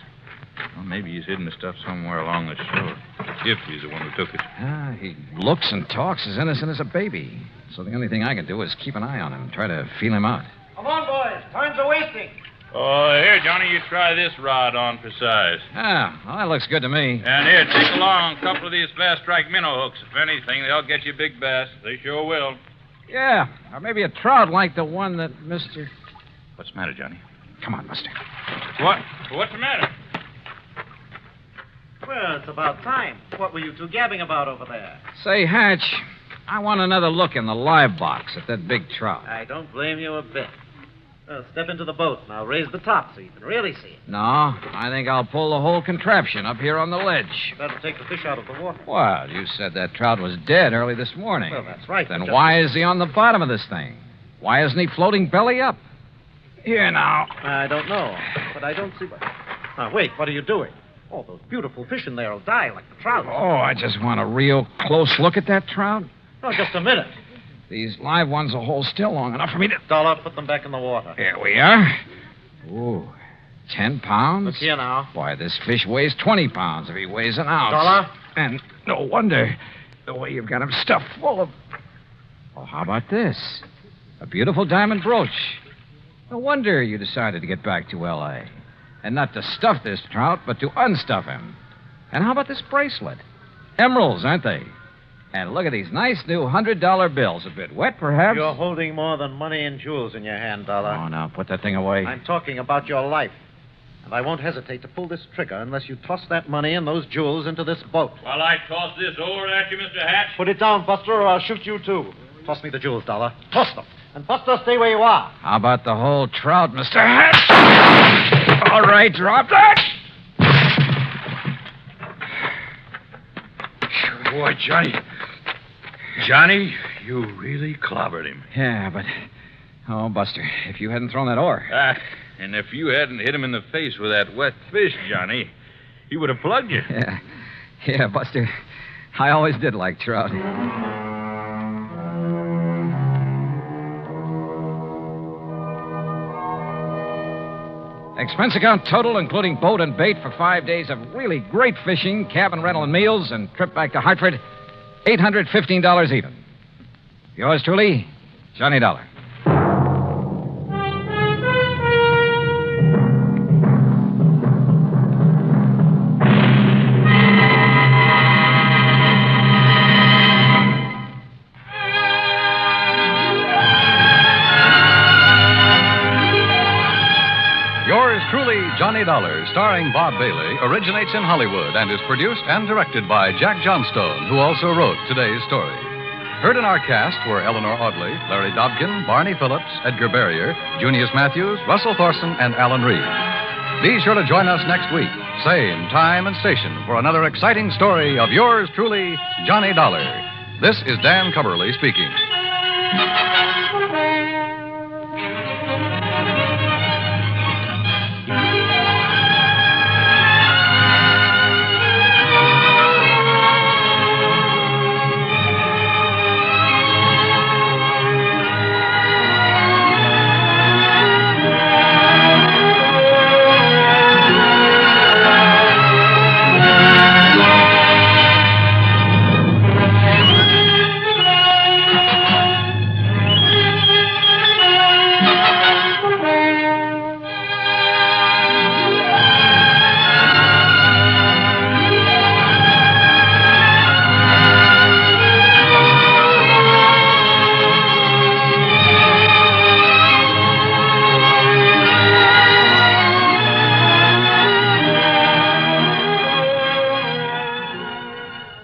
Well, maybe he's hidden the stuff somewhere along the shore. If he's the one who took it. He looks and talks as innocent as a baby. So the only thing I can do is keep an eye on him and try to feel him out. Come on, boys. Time's a wasting. Oh, here, Johnny, you try this rod on for size. Ah, well, that looks good to me. And here, take along a couple of these fast strike minnow hooks. If anything, they'll get you big bass. They sure will. Yeah, or maybe a trout like the one that Mr... What's the matter, Johnny? Come on, Buster. What? What's the matter? Well, it's about time. What were you two gabbing about over there? Say, Hatch, I want another look in the live box at that big trout. I don't blame you a bit. Well, step into the boat and I'll raise the top so you can really see it. No, I think I'll pull the whole contraption up here on the ledge. That'll take the fish out of the water. Well, you said that trout was dead early this morning. Well, that's right. Then why is he on the bottom of this thing? Why isn't he floating belly up? Here now. I don't know, but I don't see... Now, wait, what are you doing? Oh, those beautiful fish in there will die like the trout. Oh, I just want a real close look at that trout. Oh, just a minute. These live ones will hold still long enough for me to... Dollar, put them back in the water. Here we are. Ooh, 10 pounds? Look here now. Why, this fish weighs 20 pounds if he weighs an ounce. Dollar? And no wonder the way you've got him stuffed full of... Oh, how about this? A beautiful diamond brooch. No wonder you decided to get back to L.A. And not to stuff this trout, but to unstuff him. And how about this bracelet? Emeralds, aren't they? And look at these nice new $100 bills. A bit wet, perhaps? You're holding more than money and jewels in your hand, Dollar. Oh, now, put that thing away. I'm talking about your life. And I won't hesitate to pull this trigger unless you toss that money and those jewels into this boat. While I toss this over at you, Mr. Hatch? Put it down, Buster, or I'll shoot you, too. Toss me the jewels, Dollar. Toss them. And, Buster, stay where you are. How about the whole trout, Mr. Hatch? All right, drop that. Boy, Johnny, you really clobbered him. Yeah, but... Oh, Buster, if you hadn't thrown that oar... And if you hadn't hit him in the face with that wet fish, Johnny, he would have plugged you. Yeah, Buster, I always did like trout. Expense account total, including boat and bait for 5 days of really great fishing, cabin rental and meals, and trip back to Hartford, $815 even. Yours truly, Johnny Dollar. Yours truly, Johnny Dollar, starring Bob Bailey, originates in Hollywood and is produced and directed by Jack Johnstone, who also wrote today's story. Heard in our cast were Eleanor Audley, Larry Dobkin, Barney Phillips, Edgar Barrier, Junius Matthews, Russell Thorson, and Alan Reed. Be sure to join us next week, same time and station, for another exciting story of yours truly, Johnny Dollar. This is Dan Cumberly speaking.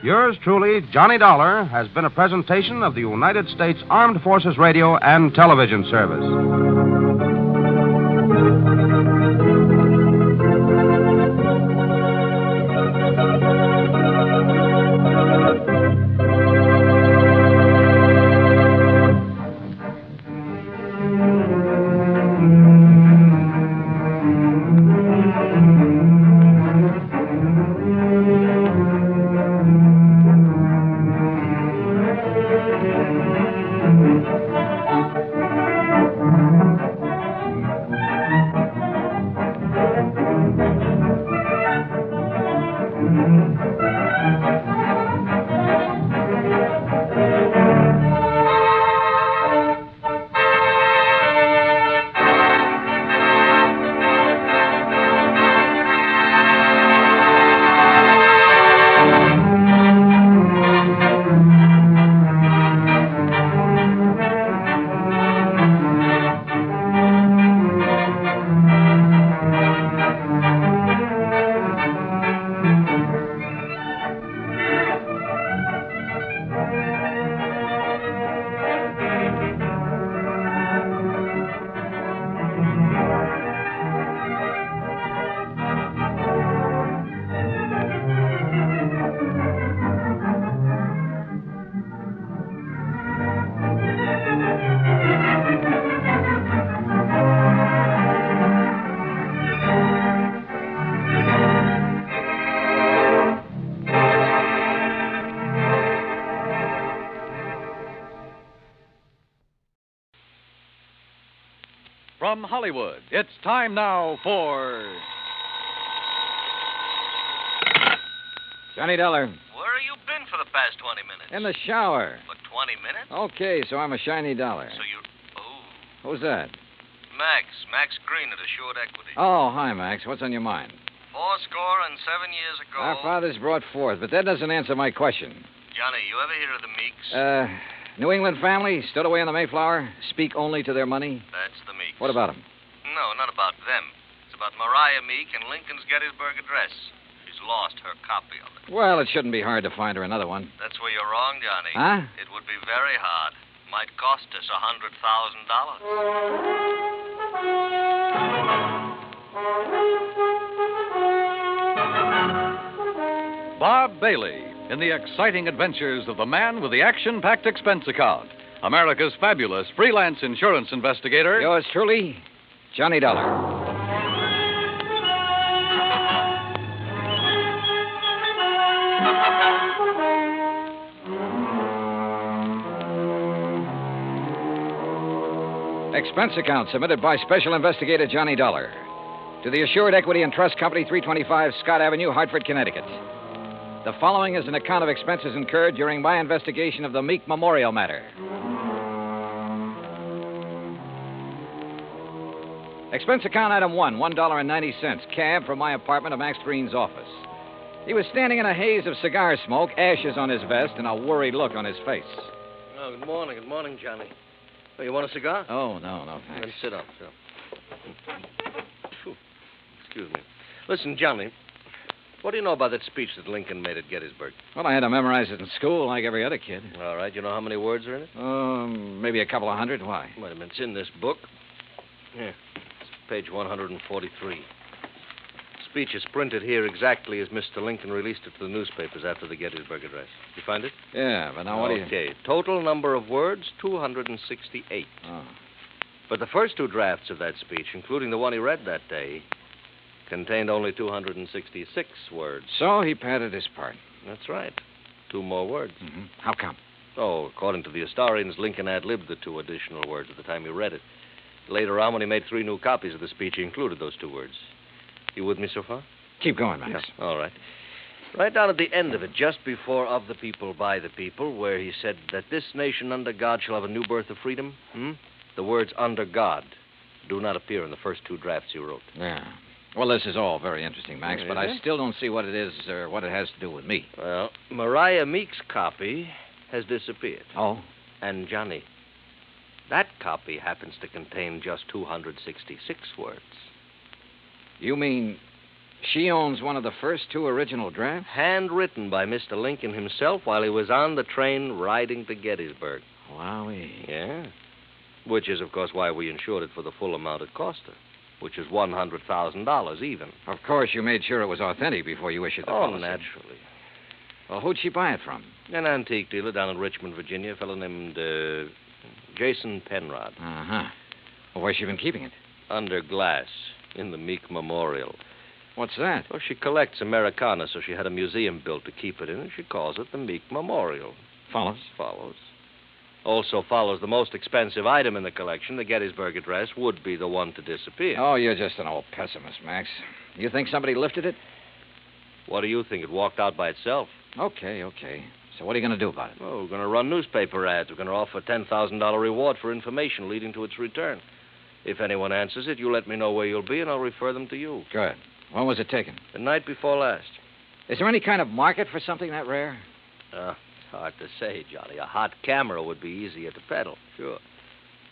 Yours truly, Johnny Dollar, has been a presentation of the United States Armed Forces Radio and Television Service. From Hollywood, it's time now for Johnny Dollar. Where have you been for the past 20 minutes? In the shower. For 20 minutes? Okay, so I'm a shiny dollar. So you're... Oh. Who's that? Max Green at Assured Equity. Oh, hi, Max. What's on your mind? 70 years ago... Our fathers brought forth, but that doesn't answer my question. Johnny, you ever hear of the Meeks? New England family, stowed away in the Mayflower, speak only to their money. That's the Meeks. What about them? No, not about them. It's about Mariah Meek and Lincoln's Gettysburg Address. She's lost her copy of it. Well, it shouldn't be hard to find her another one. That's where you're wrong, Johnny. Huh? It would be very hard. Might cost us $100,000. Bob Bailey in the exciting adventures of the man with the action-packed expense account, America's fabulous freelance insurance investigator. Yours truly, Johnny Dollar. Expense account submitted by Special Investigator Johnny Dollar to the Assured Equity and Trust Company, 325 Scott Avenue, Hartford, Connecticut. The following is an account of expenses incurred during my investigation of the Meek Memorial matter. Expense account item 1, $1.90, cab from my apartment to Max Green's office. He was standing in a haze of cigar smoke, ashes on his vest, and a worried look on his face. Oh, good morning, Johnny. Oh, you want a cigar? Oh, no, thanks. Then sit up. Excuse me. Listen, Johnny, what do you know about that speech that Lincoln made at Gettysburg? Well, I had to memorize it in school like every other kid. All right. You know how many words are in it? Maybe a couple of hundred. Why? Wait a minute. It's in this book. Yeah. It's page 143. speech is printed here exactly as Mr. Lincoln released it to the newspapers after the Gettysburg Address. You find it? Yeah, but now what do you... Okay. Total number of words, 268. Oh. But the first two drafts of that speech, including the one he read that day, contained only 266 words. So he padded his part. That's right. 2 more words. Mm-hmm. How come? Oh, according to the historians, Lincoln ad-libbed the 2 additional words at the time he read it. Later on, when he made 3 new copies of the speech, he included those 2 words. You with me so far? Keep going, Max. Yeah. All right. Right down at the end of it, just before of the people, by the people, where he said that this nation under God shall have a new birth of freedom, the words under God do not appear in the first 2 drafts he wrote. Yeah. Well, this is all very interesting, Max, but I still don't see what it is or what it has to do with me. Well, Mariah Meek's copy has disappeared. Oh? And Johnny, that copy happens to contain just 266 words. You mean she owns one of the first 2 original drafts? Handwritten by Mr. Lincoln himself while he was on the train riding to Gettysburg. Wowee. Yeah. Which is, of course, why we insured it for the full amount it cost her, which is $100,000 even. Of course, you made sure it was authentic before you issued the policy. Oh, naturally. Well, who'd she buy it from? An antique dealer down in Richmond, Virginia, a fellow named Jason Penrod. Uh-huh. Well, where's she been keeping it? Under glass, in the Meek Memorial. What's that? Well, she collects Americana, so she had a museum built to keep it in, and she calls it the Meek Memorial. Follows? Follows. Also follows the most expensive item in the collection, the Gettysburg Address, would be the one to disappear. Oh, you're just an old pessimist, Max. You think somebody lifted it? What do you think? It walked out by itself. Okay. So what are you going to do about it? Well, we're going to run newspaper ads. We're going to offer a $10,000 reward for information leading to its return. If anyone answers it, you let me know where you'll be, and I'll refer them to you. Good. When was it taken? The night before last. Is there any kind of market for something that rare? It's hard to say, Johnny. A hot camera would be easier to peddle, sure.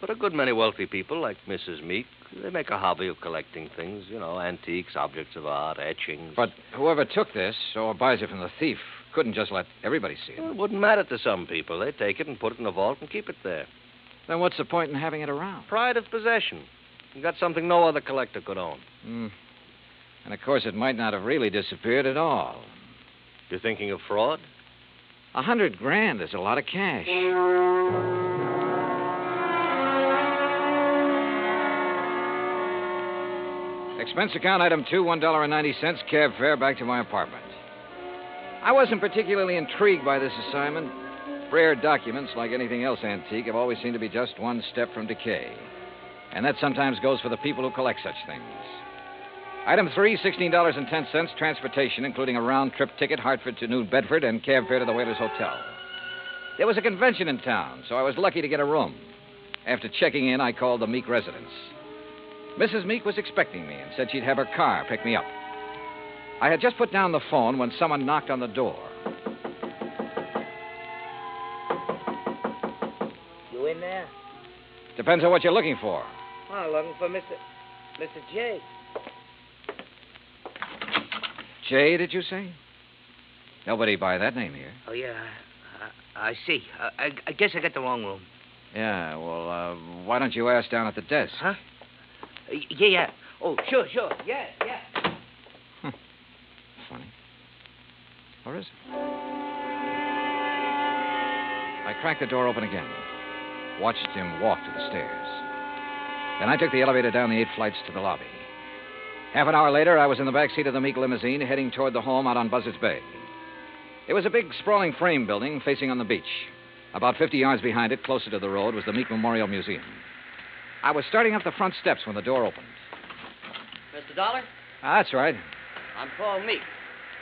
But a good many wealthy people, like Mrs. Meek, they make a hobby of collecting things, antiques, objects of art, etchings. But whoever took this, or buys it from the thief, couldn't just let everybody see it. Well, it wouldn't matter to some people. They take it and put it in a vault and keep it there. Then what's the point in having it around? Pride of possession. You got something no other collector could own. And, of course, it might not have really disappeared at all. You're thinking of fraud? $100,000 is a lot of cash. Expense account item 2, $1.90, cab fare back to my apartment. I wasn't particularly intrigued by this assignment. Rare documents, like anything else antique, have always seemed to be just one step from decay. And that sometimes goes for the people who collect such things. Item 3, $16.10, transportation, including a round-trip ticket, Hartford to New Bedford, and cab fare to the Whalers Hotel. There was a convention in town, so I was lucky to get a room. After checking in, I called the Meek residence. Mrs. Meek was expecting me and said she'd have her car pick me up. I had just put down the phone when someone knocked on the door. You in there? Depends on what you're looking for. Oh, looking for Mr. J. Jay, did you say? Nobody by that name here. Oh, yeah. I see. I guess I got the wrong room. Yeah, well, why don't you ask down at the desk? Huh? Yeah. Oh, sure. Yeah. Funny. Or is it? I cracked the door open again. Watched him walk to the stairs. Then I took the elevator down the 8 flights to the lobby. Half an hour later, I was in the back seat of the Meek limousine heading toward the home out on Buzzards Bay. It was a big, sprawling frame building facing on the beach. About 50 yards behind it, closer to the road, was the Meek Memorial Museum. I was starting up the front steps when the door opened. Mr. Dollar? That's right. I'm Paul Meek.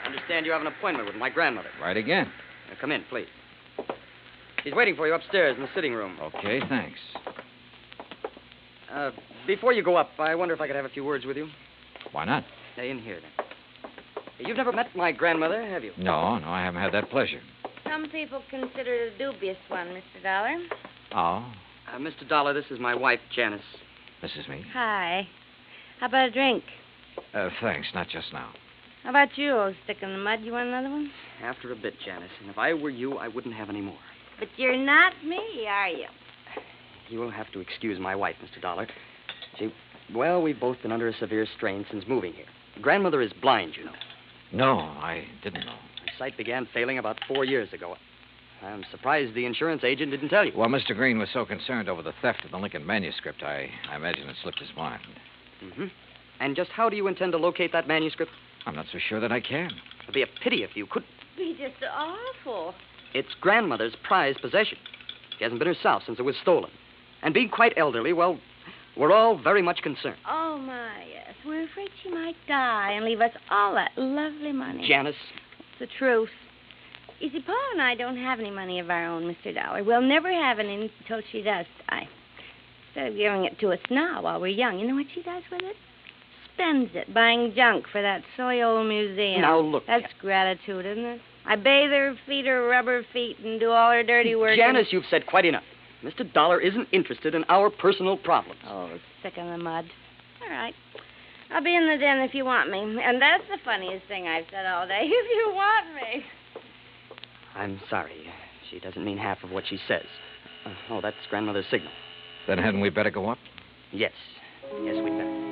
I understand you have an appointment with my grandmother. Right again. Now, come in, please. She's waiting for you upstairs in the sitting room. Okay, thanks. Before you go up, I wonder if I could have a few words with you. Why not? In here, then. You've never met my grandmother, have you? No, I haven't had that pleasure. Some people consider it a dubious one, Mr. Dollar. Oh? Mr. Dollar, this is my wife, Janice. Mrs. Meek? Hi. How about a drink? Thanks, not just now. How about you, old stick in the mud? You want another one? After a bit, Janice. And if I were you, I wouldn't have any more. But you're not me, are you? You will have to excuse my wife, Mr. Dollar. We've both been under a severe strain since moving here. Grandmother is blind, you know. No, I didn't know. Her sight began failing about 4 years ago. I'm surprised the insurance agent didn't tell you. Well, Mr. Green was so concerned over the theft of the Lincoln manuscript, I imagine it slipped his mind. Mm-hmm. And just how do you intend to locate that manuscript? I'm not so sure that I can. It'd be a pity if you could. Be just awful. It's Grandmother's prized possession. She hasn't been herself since it was stolen. And being quite elderly, well, we're all very much concerned. Oh, my, yes. We're afraid she might die and leave us all that lovely money. Janice. It's the truth. You see, Paul and I don't have any money of our own, Mr. Dollar. We'll never have any until she does die. Instead of giving it to us now while we're young, you know what she does with it? Spends it buying junk for that silly old museum. Now, look. That's gratitude, isn't it? I bathe her, feed her rubber feet, and do all her dirty work. Janice, you've said quite enough. Mr. Dollar isn't interested in our personal problems. Oh, sick in the mud. All right. I'll be in the den if you want me. And that's the funniest thing I've said all day. If you want me. I'm sorry. She doesn't mean half of what she says. Oh, that's Grandmother's signal. Then hadn't we better go up? Yes. Yes, we'd better.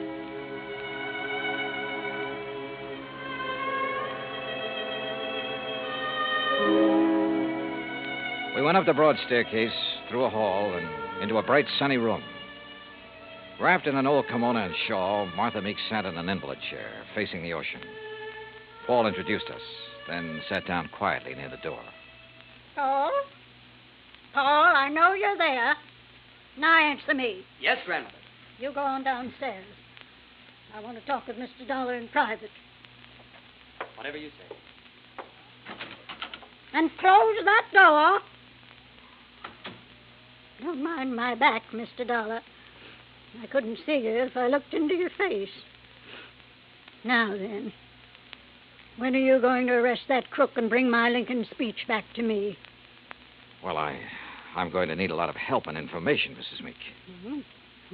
We went up the broad staircase, through a hall, and into a bright, sunny room. Wrapped in an old kimono and shawl, Martha Meek sat in an invalid chair, facing the ocean. Paul introduced us, then sat down quietly near the door. Paul? Paul, I know you're there. Now answer me. Yes, Grandmother. You go on downstairs. I want to talk with Mr. Dollar in private. Whatever you say. And close that door. Don't mind my back, Mr. Dollar. I couldn't see you if I looked into your face. Now then, when are you going to arrest that crook and bring my Lincoln speech back to me? Well, I'm going to need a lot of help and information, Mrs. Meek. Mm-hmm.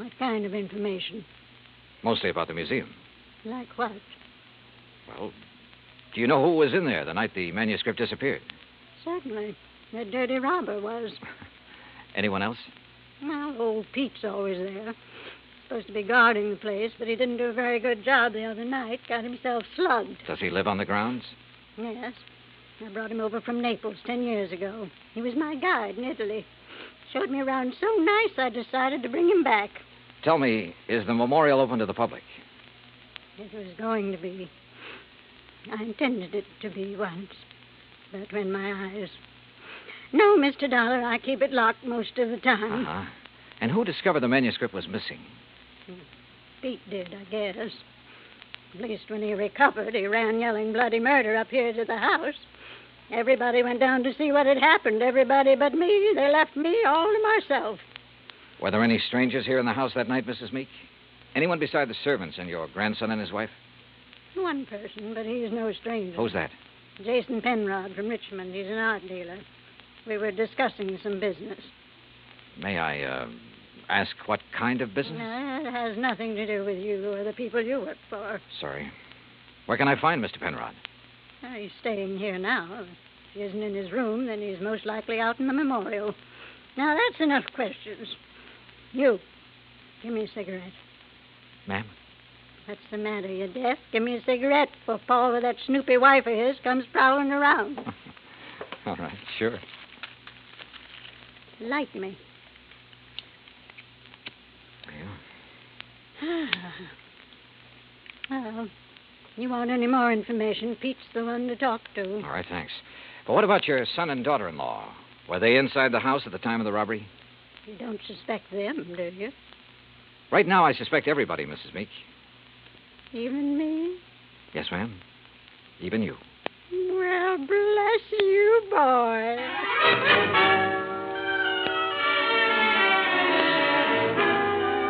What kind of information? Mostly about the museum. Like what? Well, do you know who was in there the night the manuscript disappeared? Certainly. The dirty robber was. Anyone else? Well, old Pete's always there. Supposed to be guarding the place, but he didn't do a very good job the other night. Got himself slugged. Does he live on the grounds? Yes. I brought him over from Naples 10 years ago. He was my guide in Italy. Showed me around so nice I decided to bring him back. Tell me, is the memorial open to the public? It was going to be. I intended it to be once. But when my eyes... No, Mr. Dollar, I keep it locked most of the time. Uh-huh. And who discovered the manuscript was missing? Pete did, I guess. At least when he recovered, he ran yelling bloody murder up here to the house. Everybody went down to see what had happened. Everybody but me. They left me all to myself. Were there any strangers here in the house that night, Mrs. Meek? Anyone beside the servants and your grandson and his wife? One person, but he's no stranger. Who's that? Jason Penrod from Richmond. He's an art dealer. We were discussing some business. May I, ask what kind of business? It has nothing to do with you or the people you work for. Sorry. Where can I find Mr. Penrod? He's staying here now. If he isn't in his room, then he's most likely out in the memorial. Now, that's enough questions. You, give me a cigarette. Ma'am? What's the matter? You deaf? Give me a cigarette before Paul with that snoopy wife of his comes prowling around. All right, sure. Light me. Yeah. Well, you want any more information, Pete's the one to talk to. All right, thanks. But what about your son and daughter-in-law? Were they inside the house at the time of the robbery? You don't suspect them, do you? Right now, I suspect everybody, Mrs. Meek. Even me? Yes, ma'am. Even you. Well, bless you, boy.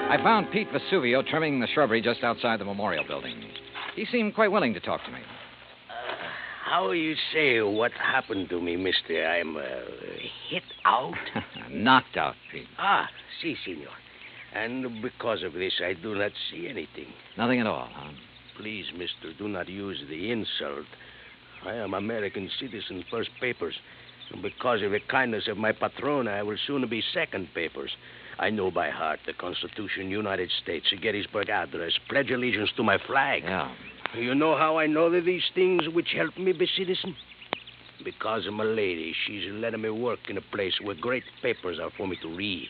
I found Pete Vesuvio trimming the shrubbery just outside the memorial building. He seemed quite willing to talk to me. How you say what happened to me, mister? I'm hit out? Knocked out, Pete. Ah, si, senor. And because of this, I do not see anything. Nothing at all, huh? Please, mister, do not use the insult. I am American citizen, first papers. And because of the kindness of my patron, I will soon be second papers. I know by heart the Constitution, United States, Gettysburg Address, pledge allegiance to my flag. Yeah. You know how I know that these things which help me be citizen? Because of my lady. She's letting me work in a place where great papers are for me to read.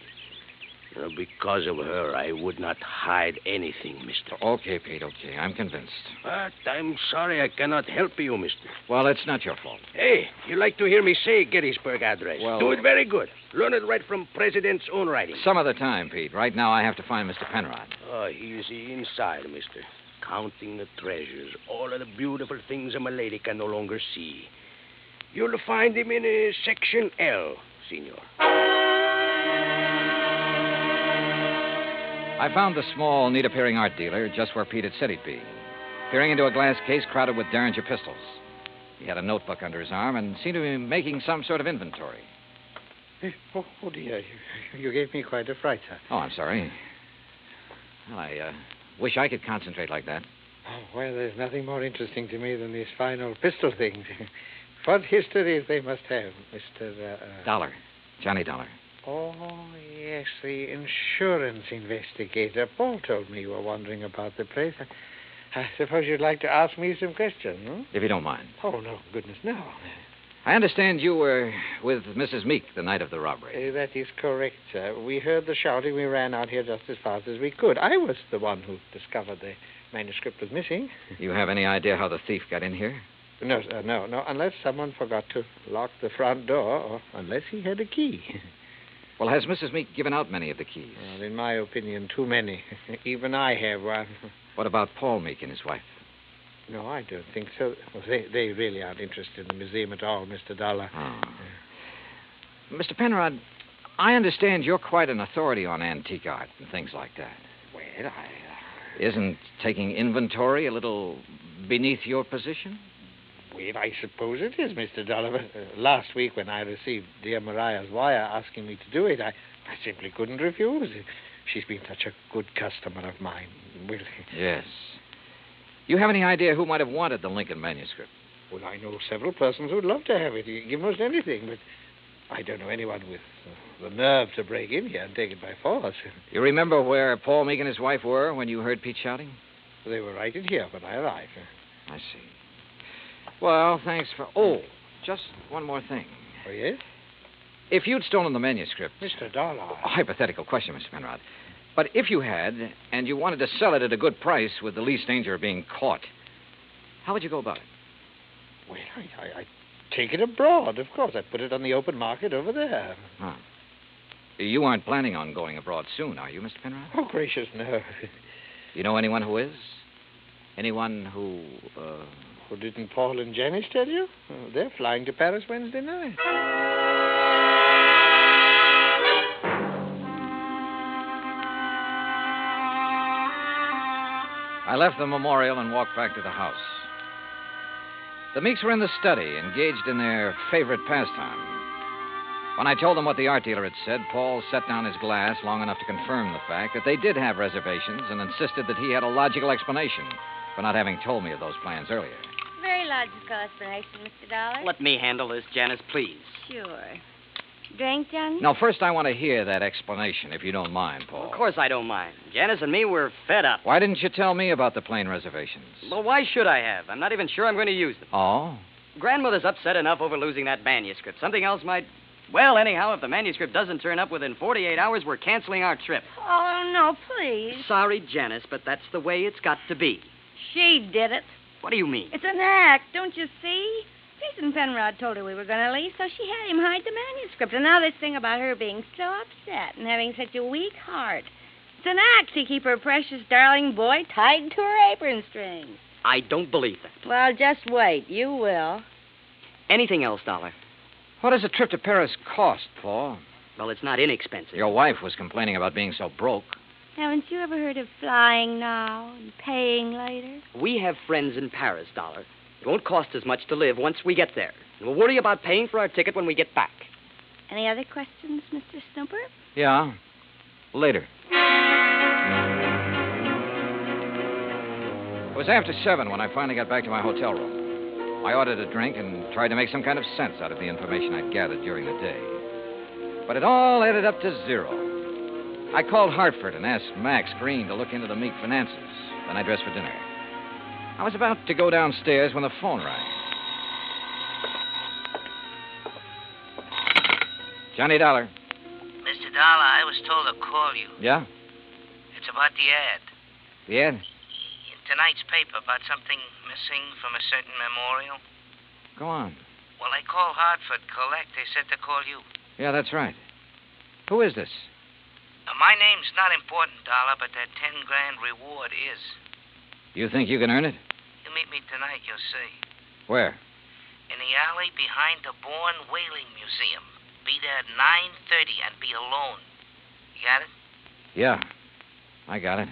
Because of her, I would not hide anything, mister. Okay, Pete, okay. I'm convinced. But I'm sorry I cannot help you, mister. Well, it's not your fault. Hey, you like to hear me say Gettysburg Address? Well... Do it very good. Learn it right from President's own writing. Some other time, Pete. Right now, I have to find Mr. Penrod. Oh, he's inside, mister. Counting the treasures. All of the beautiful things a lady can no longer see. You'll find him in Section L, senor. I found the small, neat-appearing art dealer just where Pete had said he'd be, peering into a glass case crowded with Derringer pistols. He had a notebook under his arm and seemed to be making some sort of inventory. Oh, dear. You gave me quite a fright, sir. Oh, I'm sorry. Well, I wish I could concentrate like that. Oh, well, there's nothing more interesting to me than these fine old pistol things. What histories they must have, Mr. Dollar. Johnny Dollar. Oh, yes, the insurance investigator. Paul told me you were wandering about the place. I suppose you'd like to ask me some questions, hmm? If you don't mind. Oh, no, goodness, no. I understand you were with Mrs. Meek the night of the robbery. That is correct, sir. We heard the shouting. We ran out here just as fast as we could. I was the one who discovered the manuscript was missing. You have any idea how the thief got in here? No, sir, no. Unless someone forgot to lock the front door, or unless he had a key. Well, has Mrs. Meek given out many of the keys? Well, in my opinion, too many. Even I have one. What about Paul Meek and his wife? No, I don't think so. Well, they really aren't interested in the museum at all, Mr. Dollar. Oh. Mr. Penrod, I understand you're quite an authority on antique art and things like that. Well, Isn't taking inventory a little beneath your position? Well, I suppose it is, Mr. Dollar. Last week when I received dear Mariah's wire asking me to do it, I simply couldn't refuse. She's been such a good customer of mine. Well, yes. You have any idea who might have wanted the Lincoln manuscript? Well, I know several persons who'd love to have it. Give most anything, but I don't know anyone with the nerve to break in here and take it by force. You remember where Paul Meek and his wife were when you heard Pete shouting? They were right in here when I arrived. I see. Well, thanks for... Oh, just one more thing. Oh, yes? If you'd stolen the manuscript... Mr. Dollar... A hypothetical question, Mr. Penrod. But if you had, and you wanted to sell it at a good price with the least danger of being caught, how would you go about it? Well, I'd take it abroad, of course. I'd put it on the open market over there. Huh. You aren't planning on going abroad soon, are you, Mr. Penrod? Oh, gracious, no. You know anyone who is? Anyone who, Well, didn't Paul and Janice tell you? Oh, they're flying to Paris Wednesday night. I left the memorial and walked back to the house. The Meeks were in the study, engaged in their favorite pastime. When I told them what the art dealer had said, Paul set down his glass long enough to confirm the fact that they did have reservations and insisted that he had a logical explanation for not having told me of those plans earlier. Very logical explanation, Mr. Dollar. Let me handle this, Janice, please. Sure. Drink, Johnny? Now, first I want to hear that explanation, if you don't mind, Paul. Of course I don't mind. Janice and me, we're fed up. Why didn't you tell me about the plane reservations? Well, why should I have? I'm not even sure I'm going to use them. Oh? Grandmother's upset enough over losing that manuscript. Something else might... Well, anyhow, if the manuscript doesn't turn up within 48 hours, we're canceling our trip. Oh, no, please. Sorry, Janice, but that's the way it's got to be. She did it. What do you mean? It's an act, don't you see? Jason Penrod told her we were going to leave, so she had him hide the manuscript. And now this thing about her being so upset and having such a weak heart. It's an act to keep her precious darling boy tied to her apron strings. I don't believe that. Well, just wait. You will. Anything else, Dollar? What does a trip to Paris cost, Paul? Well, it's not inexpensive. Your wife was complaining about being so broke. Haven't you ever heard of flying now and paying later? We have friends in Paris, Dollar. It won't cost as much to live once we get there. And we'll worry about paying for our ticket when we get back. Any other questions, Mr. Snooper? Yeah. Later. It was after 7 when I finally got back to my hotel room. I ordered a drink and tried to make some kind of sense out of the information I'd gathered during the day. But it all added up to 0. I called Hartford and asked Max Green to look into the Meek finances. Then I dressed for dinner. I was about to go downstairs when the phone rang. Johnny Dollar. Mr. Dollar, I was told to call you. Yeah? It's about the ad. The ad? In tonight's paper about something missing from a certain memorial. Go on. Well, I called Hartford Collect. They said to call you. Yeah, that's right. Who is this? My name's not important, Dollar, but that 10 grand reward is. You think you can earn it? You meet me tonight, you'll see. Where? In the alley behind the Bourne Whaling Museum. Be there at 9:30 and be alone. You got it? Yeah, I got it.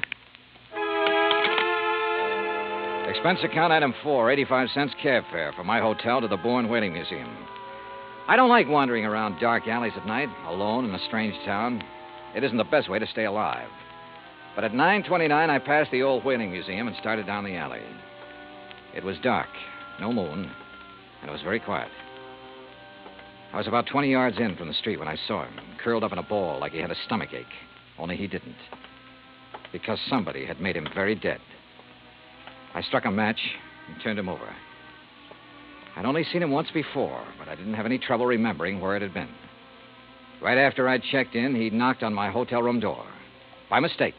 Expense account item 4, 85 cents cab fare from my hotel to the Bourne Whaling Museum. I don't like wandering around dark alleys at night, alone in a strange town. It isn't the best way to stay alive. But at 9:29, I passed the old whaling museum and started down the alley. It was dark, no moon, and it was very quiet. I was about 20 yards in from the street when I saw him, curled up in a ball like he had a stomachache. Only he didn't. Because somebody had made him very dead. I struck a match and turned him over. I'd only seen him once before, but I didn't have any trouble remembering where it had been. Right after I'd checked in, he'd knocked on my hotel room door. By mistake.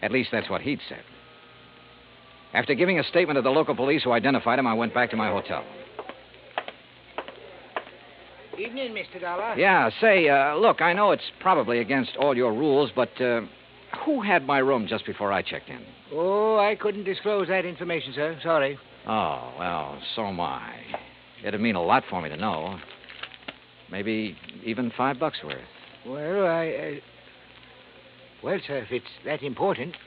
At least that's what he'd said. After giving a statement to the local police who identified him, I went back to my hotel. Evening, Mr. Dollar. Yeah, say, look, I know it's probably against all your rules, but who had my room just before I checked in? Oh, I couldn't disclose that information, sir. Sorry. Oh, well, so am I. It'd mean a lot for me to know. Maybe even $5 worth. Well, well, sir, if it's that important.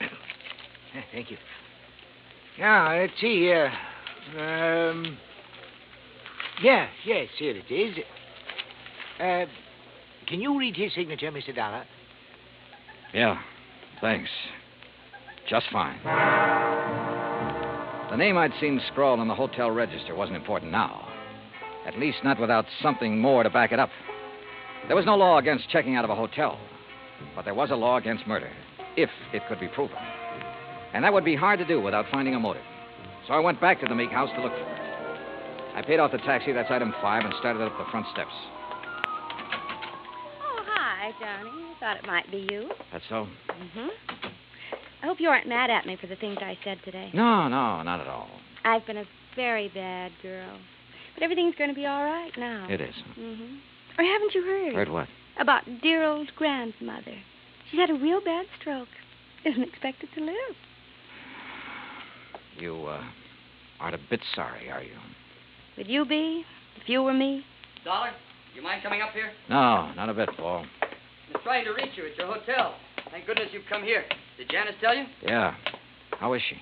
Thank you. Now, let's see. Yes, here it is. Can you read his signature, Mr. Dollar? Yeah, thanks. Just fine. The name I'd seen scrawled on the hotel register wasn't important now. At least not without something more to back it up. There was no law against checking out of a hotel, but there was a law against murder, if it could be proven. And that would be hard to do without finding a motive. So I went back to the Meek house to look for it. I paid off the taxi, that's item 5, and started up the front steps. Oh, hi, Johnny. I thought it might be you. That's so? Mm-hmm. I hope you aren't mad at me for the things I said today. No, not at all. I've been a very bad girl. But everything's going to be all right now. It is. Mm-hmm. Or haven't you heard? Heard what? About dear old grandmother. She's had a real bad stroke. Isn't expected to live. You, aren't a bit sorry, are you? Would you be, if you were me? Dollar, you mind coming up here? No, not a bit, Paul. I'm trying to reach you at your hotel. Thank goodness you've come here. Did Janice tell you? Yeah. How is she?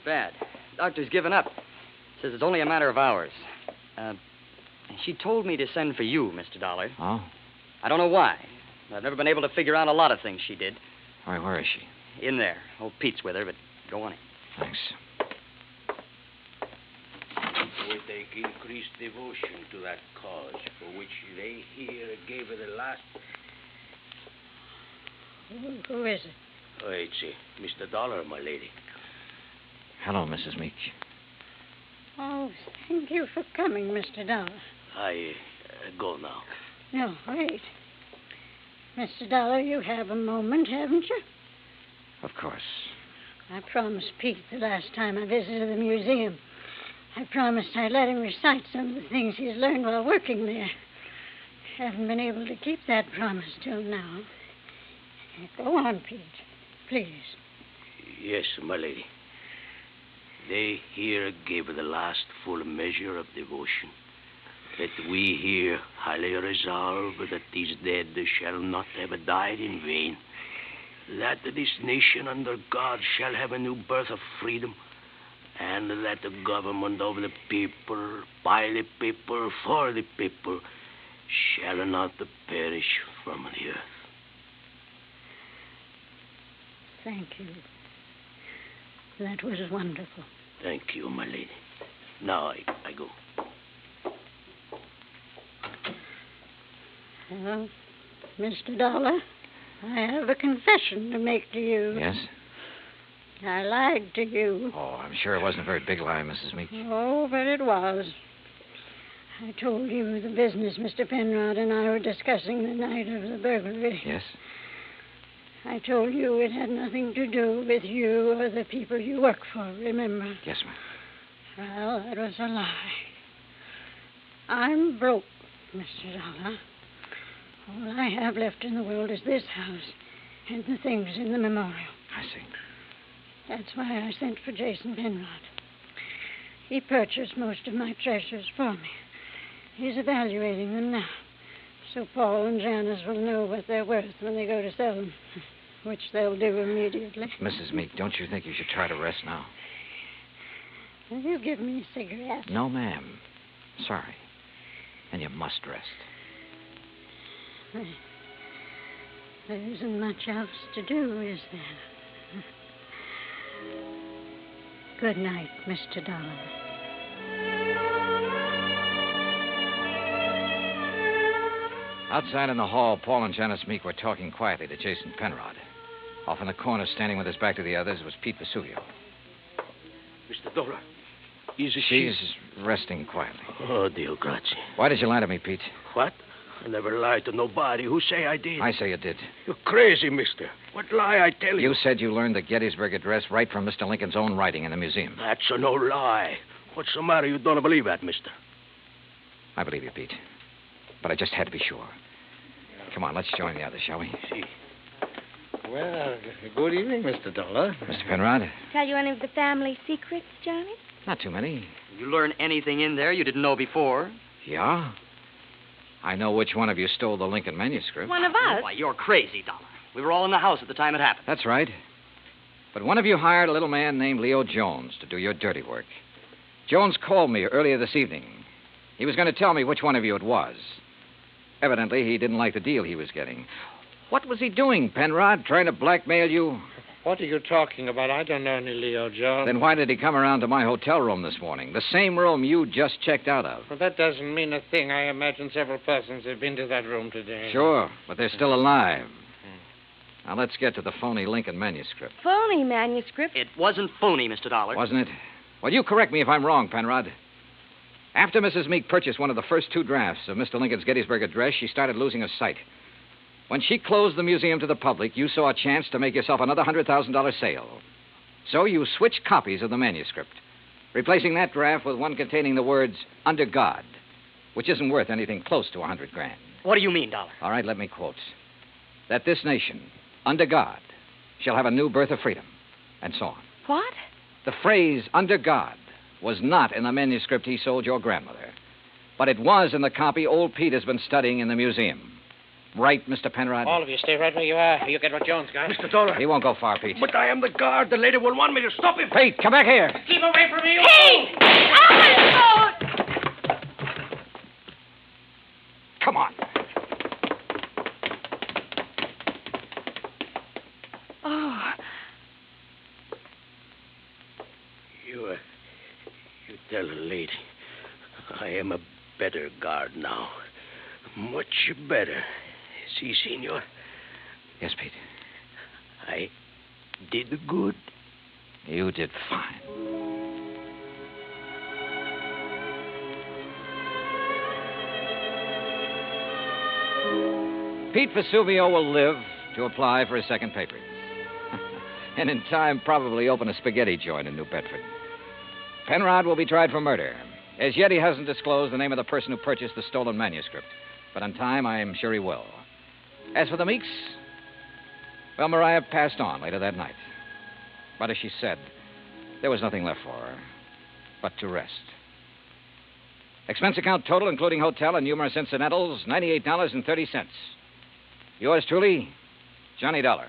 Bad. Doctor's given up. Says it's only a matter of hours. She told me to send for you, Mr. Dollar. Oh? I don't know why. I've never been able to figure out a lot of things she did. All right, where is she? In there. Old Pete's with her, but go on in. Thanks. With increased devotion to that cause for which they here gave her the last... Who is it? Oh, it's Mr. Dollar, my lady. Hello, Mrs. Meek. Oh, thank you for coming, Mr. Dollar. I go now. No, wait. Mr. Dollar, you have a moment, haven't you? Of course. I promised Pete the last time I visited the museum. I promised I'd let him recite some of the things he's learned while working there. Haven't been able to keep that promise till now. Go on, Pete. Please. Yes, my lady. They here gave her the last full measure of devotion. That we here highly resolve that these dead shall not have died in vain. That this nation under God shall have a new birth of freedom. And that the government of the people, by the people, for the people, shall not perish from the earth. Thank you. That was wonderful. Thank you, my lady. Now I go. Well, Mr. Dollar, I have a confession to make to you. Yes? I lied to you. Oh, I'm sure it wasn't a very big lie, Mrs. Meek. Oh, but it was. I told you the business Mr. Penrod and I were discussing the night of the burglary. Yes? I told you it had nothing to do with you or the people you work for, remember? Yes, ma'am. Well, that was a lie. I'm broke, Mr. Dollar. All I have left in the world is this house and the things in the memorial. I see. That's why I sent for Jason Penrod. He purchased most of my treasures for me. He's evaluating them now, so Paul and Janice will know what they're worth when they go to sell them, which they'll do immediately. Mrs. Meek, don't you think you should try to rest now? Will you give me a cigarette? No, ma'am. Sorry. And you must rest. There isn't much else to do, is there? Good night, Mr. Dollar. Outside in the hall, Paul and Janice Meek were talking quietly to Jason Penrod. Off in the corner, standing with his back to the others, was Pete Vesuvio. Mr. Dollar, is She's resting quietly. Oh, Dio grazie. Why did you lie to me, Pete? What? I never lied to nobody. Who say I did? I say you did. You're crazy, mister. What lie I tell you? You said you learned the Gettysburg Address right from Mr. Lincoln's own writing in the museum. That's a no lie. What's the matter? You don't believe that, mister? I believe you, Pete. But I just had to be sure. Come on, let's join the others, shall we? See. Well, good evening, Mr. Dollar. Mr. Penrod? Tell you any of the family secrets, Johnny? Not too many. You learn anything in there you didn't know before? Yeah? I know which one of you stole the Lincoln manuscript. One of us? Why, you're crazy, Dollar. We were all in the house at the time it happened. That's right. But one of you hired a little man named Leo Jones to do your dirty work. Jones called me earlier this evening. He was going to tell me which one of you it was. Evidently, he didn't like the deal he was getting. What was he doing, Penrod? Trying to blackmail you? What are you talking about? I don't know any Leo Jones. Then why did he come around to my hotel room this morning? The same room you just checked out of. Well, that doesn't mean a thing. I imagine several persons have been to that room today. Sure, but they're still alive. Now, let's get to the phony Lincoln manuscript. Phony manuscript? It wasn't phony, Mr. Dollar. Wasn't it? Well, you correct me if I'm wrong, Penrod. After Mrs. Meek purchased one of the first two drafts of Mr. Lincoln's Gettysburg Address, she started losing her sight. When she closed the museum to the public, you saw a chance to make yourself another $100,000 sale. So you switched copies of the manuscript, replacing that draft with one containing the words, under God, which isn't worth anything close to $100,000. What do you mean, Dollar? All right, let me quote. That this nation, under God, shall have a new birth of freedom, and so on. What? The phrase, under God, was not in the manuscript he sold your grandmother, but it was in the copy old Pete has been studying in the museum. Right, Mr. Penrod? All of you stay right where you are. You get what Jones got. Mr. Dollar. He won't go far, Pete. But I am the guard. The lady will want me to stop him. Pete, come back here. Keep away from me. Hey! Come on. Oh. You tell the lady I am a better guard now. Much better. Si, senor. Yes, Pete. I did good. You did fine. Pete Vesuvio will live to apply for his second papers. And in time, probably open a spaghetti joint in New Bedford. Penrod will be tried for murder. As yet, he hasn't disclosed the name of the person who purchased the stolen manuscript. But in time, I'm sure he will. As for the Meeks, well, Mariah passed on later that night. But as she said, there was nothing left for her but to rest. Expense account total, including hotel and numerous incidentals, $98.30. Yours truly, Johnny Dollar.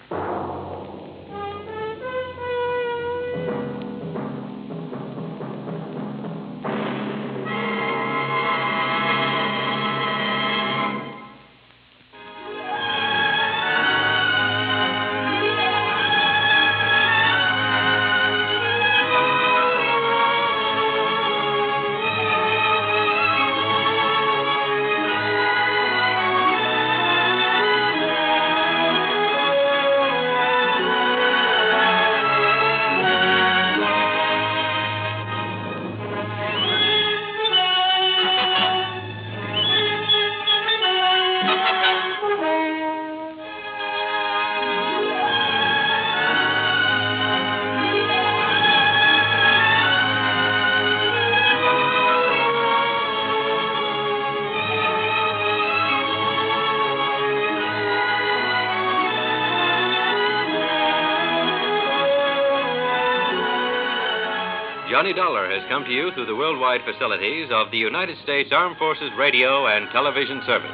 Johnny Dollar has come to you through the worldwide facilities of the United States Armed Forces Radio and Television Service.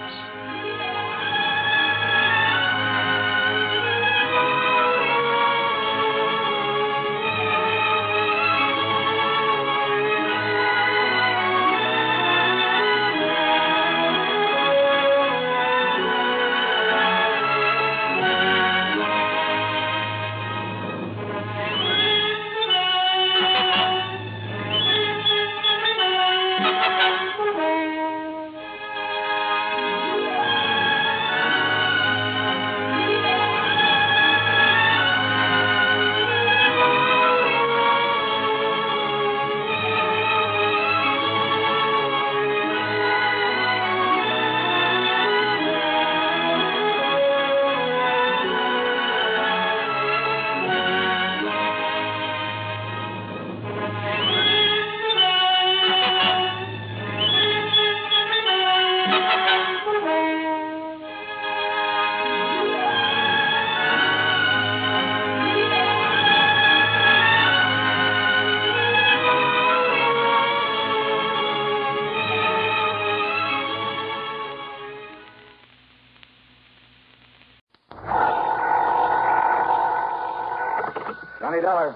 Johnny Dollar.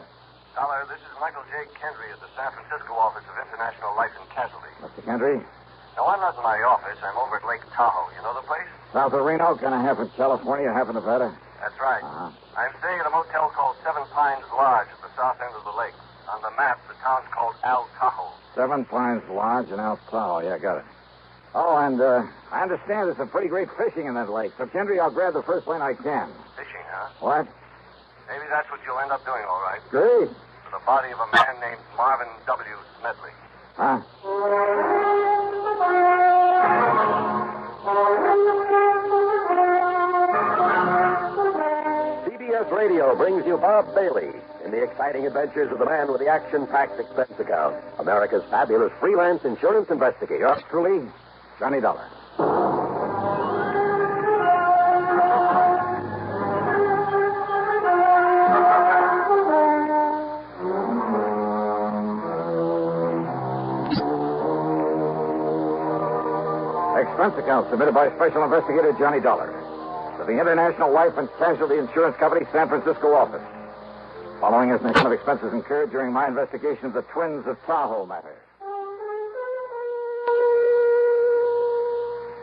Dollar, this is Michael J. Kendry at the San Francisco office of International Life and Casualty. Mr. Kendry. No, I'm not in my office. I'm over at Lake Tahoe. You know the place? South of Reno, kind of half in California, half in Nevada. That's right. Uh-huh. I'm staying at a motel called Seven Pines Lodge at the south end of the lake. On the map, the town's called Al Tahoe. Seven Pines Lodge in Al Tahoe. Yeah, got it. Oh, and I understand there's some pretty great fishing in that lake. So, Kendry, I'll grab the first plane I can. Fishing, huh? What? Maybe that's what you'll end up doing, all right. Great. For the body of a man named Marvin W. Smedley. Huh? CBS Radio brings you Bob Bailey in the exciting adventures of the man with the action-packed expense account, America's fabulous freelance insurance investigator. Yours truly, Johnny Dollar. Expense account submitted by Special Investigator Johnny Dollar to the International Life and Casualty Insurance Company, San Francisco office. Following is an account of expenses incurred during my investigation of the Twins of Tahoe matter.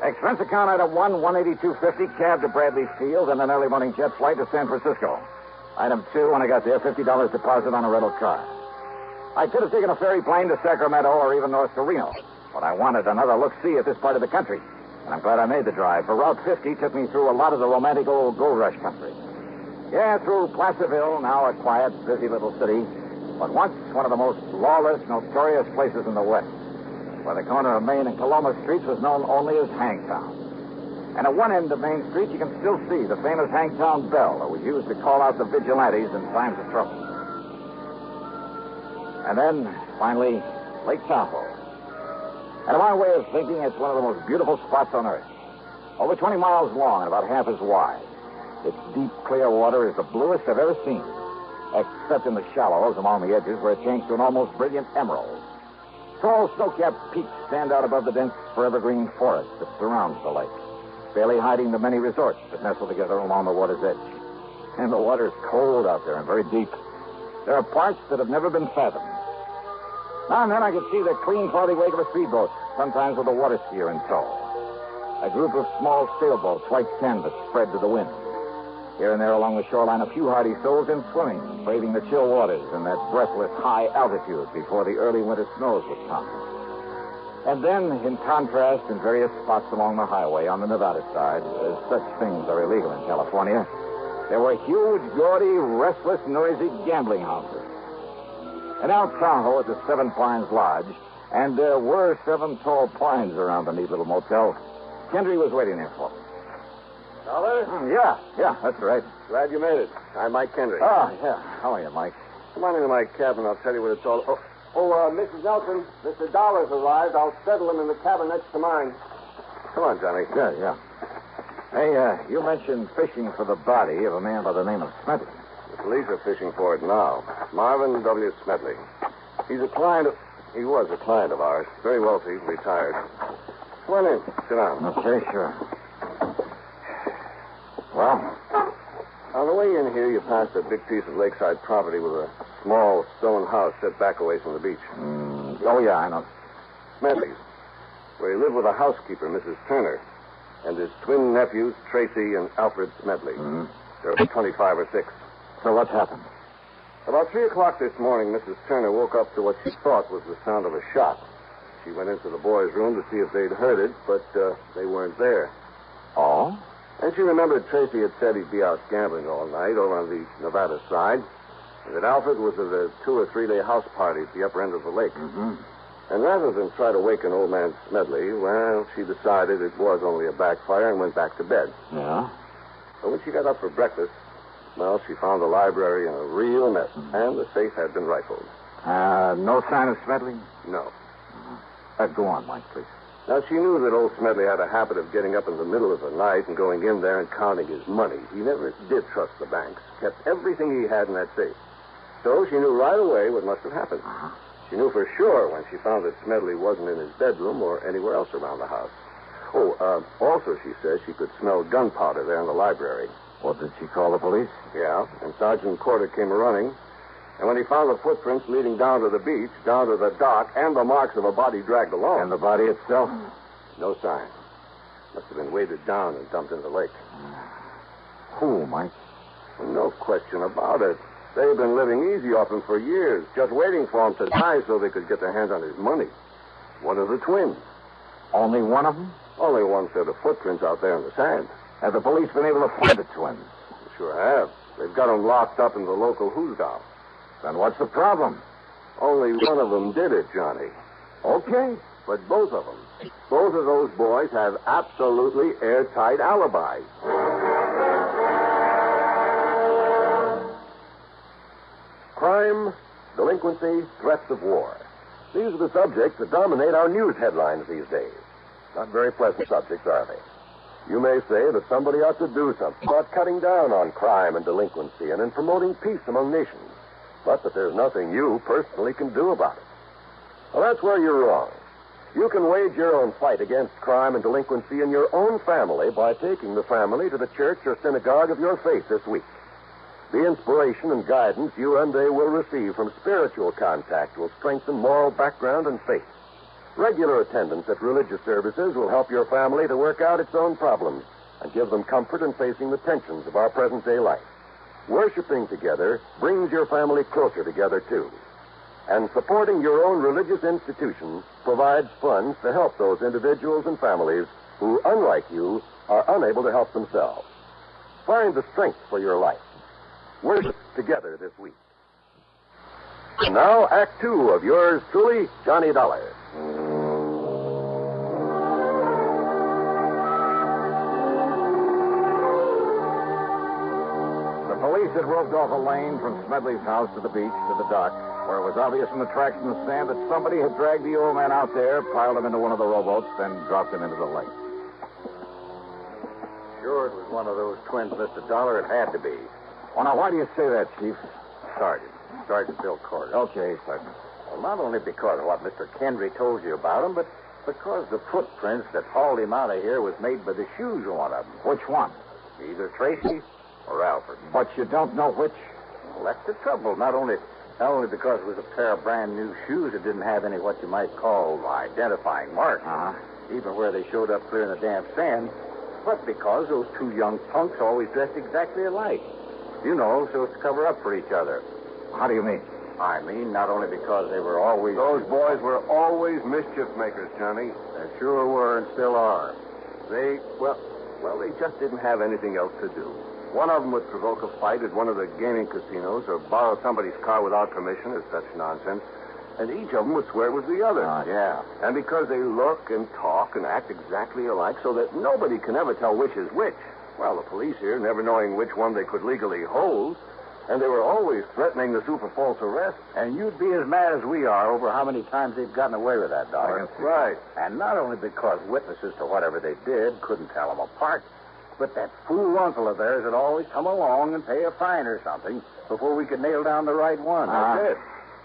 Expense account item 1, $182.50, cab to Bradley Field, and an early morning jet flight to San Francisco. Item 2, when I got there, $50 deposit on a rental car. I could have taken a ferry plane to Sacramento or even north to Reno, but I wanted another look-see at this part of the country, and I'm glad I made the drive, for Route 50 took me through a lot of the romantic old gold rush country. Yeah, through Placerville, now a quiet, busy little city, but once one of the most lawless, notorious places in the West, where the corner of Main and Coloma Streets was known only as Hangtown. And at one end of Main Street, you can still see the famous Hangtown bell that was used to call out the vigilantes in times of trouble. And then, finally, Lake Tahoe. And in my way of thinking, it's one of the most beautiful spots on Earth. Over 20 miles long and about half as wide. Its deep, clear water is the bluest I've ever seen, except in the shallows along the edges where it changes to an almost brilliant emerald. Tall, snow-capped peaks stand out above the dense, forever-green forest that surrounds the lake, barely hiding the many resorts that nestle together along the water's edge. And the water's cold out there and very deep. There are parts that have never been fathomed. Now and then I could see the clean, cloudy wake of a speedboat, sometimes with a water skier in tow. A group of small sailboats, white canvas, spread to the wind. Here and there along the shoreline, a few hardy souls in swimming, braving the chill waters in that breathless high altitude before the early winter snows would come. And then, in contrast, in various spots along the highway on the Nevada side, as such things are illegal in California, there were huge, gaudy, restless, noisy gambling houses. And out Tahoe at the Seven Pines Lodge, and there were 7 tall pines around the neat little motel, Kendry was waiting there for me. Dollar? Yeah, that's right. Glad you made it. I'm Mike Kendry. Oh, yeah. How are you, Mike? Come on into my cabin. I'll tell you what it's all... Mrs. Nelson, Mr. Dollar's arrived. I'll settle him in the cabin next to mine. Come on, Johnny. Yeah. Hey, you mentioned fishing for the body of a man by the name of Smedley. The police are fishing for it now. Marvin W. Smedley. He's a client of... He was a client of ours. Very wealthy, retired. Come on in. Sit down. Okay, sure. Well? On the way in here, you passed a big piece of lakeside property with a small stone house set back away from the beach. Oh, yeah, I know. Smedley's, where he lived with a housekeeper, Mrs. Turner, and his twin nephews, Tracy and Alfred Smedley. They're about 25 or 6. So what's happened? About 3 o'clock this morning, Mrs. Turner woke up to what she thought was the sound of a shot. She went into the boys' room to see if they'd heard it, but they weren't there. Oh? And she remembered Tracy had said he'd be out gambling all night over on the Nevada side, and that Alfred was at a 2 or 3 day house party at the upper end of the lake. And rather than try to waken old man Smedley, well, she decided it was only a backfire and went back to bed. Yeah? But when she got up for breakfast, well, she found the library in a real mess, and the safe had been rifled. No sign of Smedley? No. Go on, Mike, please. Now, she knew that old Smedley had a habit of getting up in the middle of the night and going in there and counting his money. He never did trust the banks, kept everything he had in that safe. So she knew right away what must have happened. She knew for sure when she found that Smedley wasn't in his bedroom or anywhere else around the house. Also, she says she could smell gunpowder there in the library. What, did she call the police? Yeah, and Sergeant Corder came running. And when he found the footprints leading down to the beach, down to the dock, and the marks of a body dragged along. And the body itself? No sign. Must have been weighted down and dumped in the lake. Who, Mike? No question about it. They've been living easy off him for years, just waiting for him to die so they could get their hands on his money. One of the twins. Only one of them? Only one set of footprints out there in the sand. Have the police been able to find the twins? They sure have. They've got them locked up in the local hoosgow. Then what's the problem? Only one of them did it, Johnny. Okay. But both of them, both of those boys have absolutely airtight alibis. Crime, delinquency, threats of war. These are the subjects that dominate our news headlines these days. Not very pleasant subjects, are they? You may say that somebody ought to do something about cutting down on crime and delinquency and in promoting peace among nations. But that there's nothing you personally can do about it. Well, that's where you're wrong. You can wage your own fight against crime and delinquency in your own family by taking the family to the church or synagogue of your faith this week. The inspiration and guidance you and they will receive from spiritual contact will strengthen moral background and faith. Regular attendance at religious services will help your family to work out its own problems and give them comfort in facing the tensions of our present-day life. Worshipping together brings your family closer together, too. And supporting your own religious institution provides funds to help those individuals and families who, unlike you, are unable to help themselves. Find the strength for your life. Worship together this week. And now, Act 2 of yours truly, Johnny Dollar. The police had roped off a lane from Smedley's house to the beach to the dock, where it was obvious from the tracks in the sand that somebody had dragged the old man out there, piled him into one of the rowboats, then dropped him into the lake. Sure, it was one of those twins, Mr. Dollar. It had to be. Well, now, why do you say that, Chief? Sergeant Bill Corder. Okay, Sergeant. Well, not only because of what Mr. Kendry told you about him, but because the footprints that hauled him out of here was made by the shoes of one of them. Which one? Either Tracy or Alfred. But you don't know which? Well, that's the trouble. Not only because it was a pair of brand new shoes that didn't have any what you might call identifying marks, even where they showed up clear in the damp sand, but because those two young punks always dressed exactly alike. You know, so as to cover up for each other. How do you mean? I mean, not only because they were always... Those boys were always mischief makers, Johnny. They sure were and still are. They just didn't have anything else to do. One of them would provoke a fight at one of the gaming casinos or borrow somebody's car without permission or such nonsense. And each of them would swear it was the other. Yeah. And because they look and talk and act exactly alike so that nobody can ever tell which is which, well, the police here, never knowing which one they could legally hold, and they were always threatening the super false arrest. And you'd be as mad as we are over how many times they've gotten away with that, Dollar. That's right. And not only because witnesses to whatever they did couldn't tell them apart, but that fool uncle of theirs would always come along and pay a fine or something before we could nail down the right one. That's it.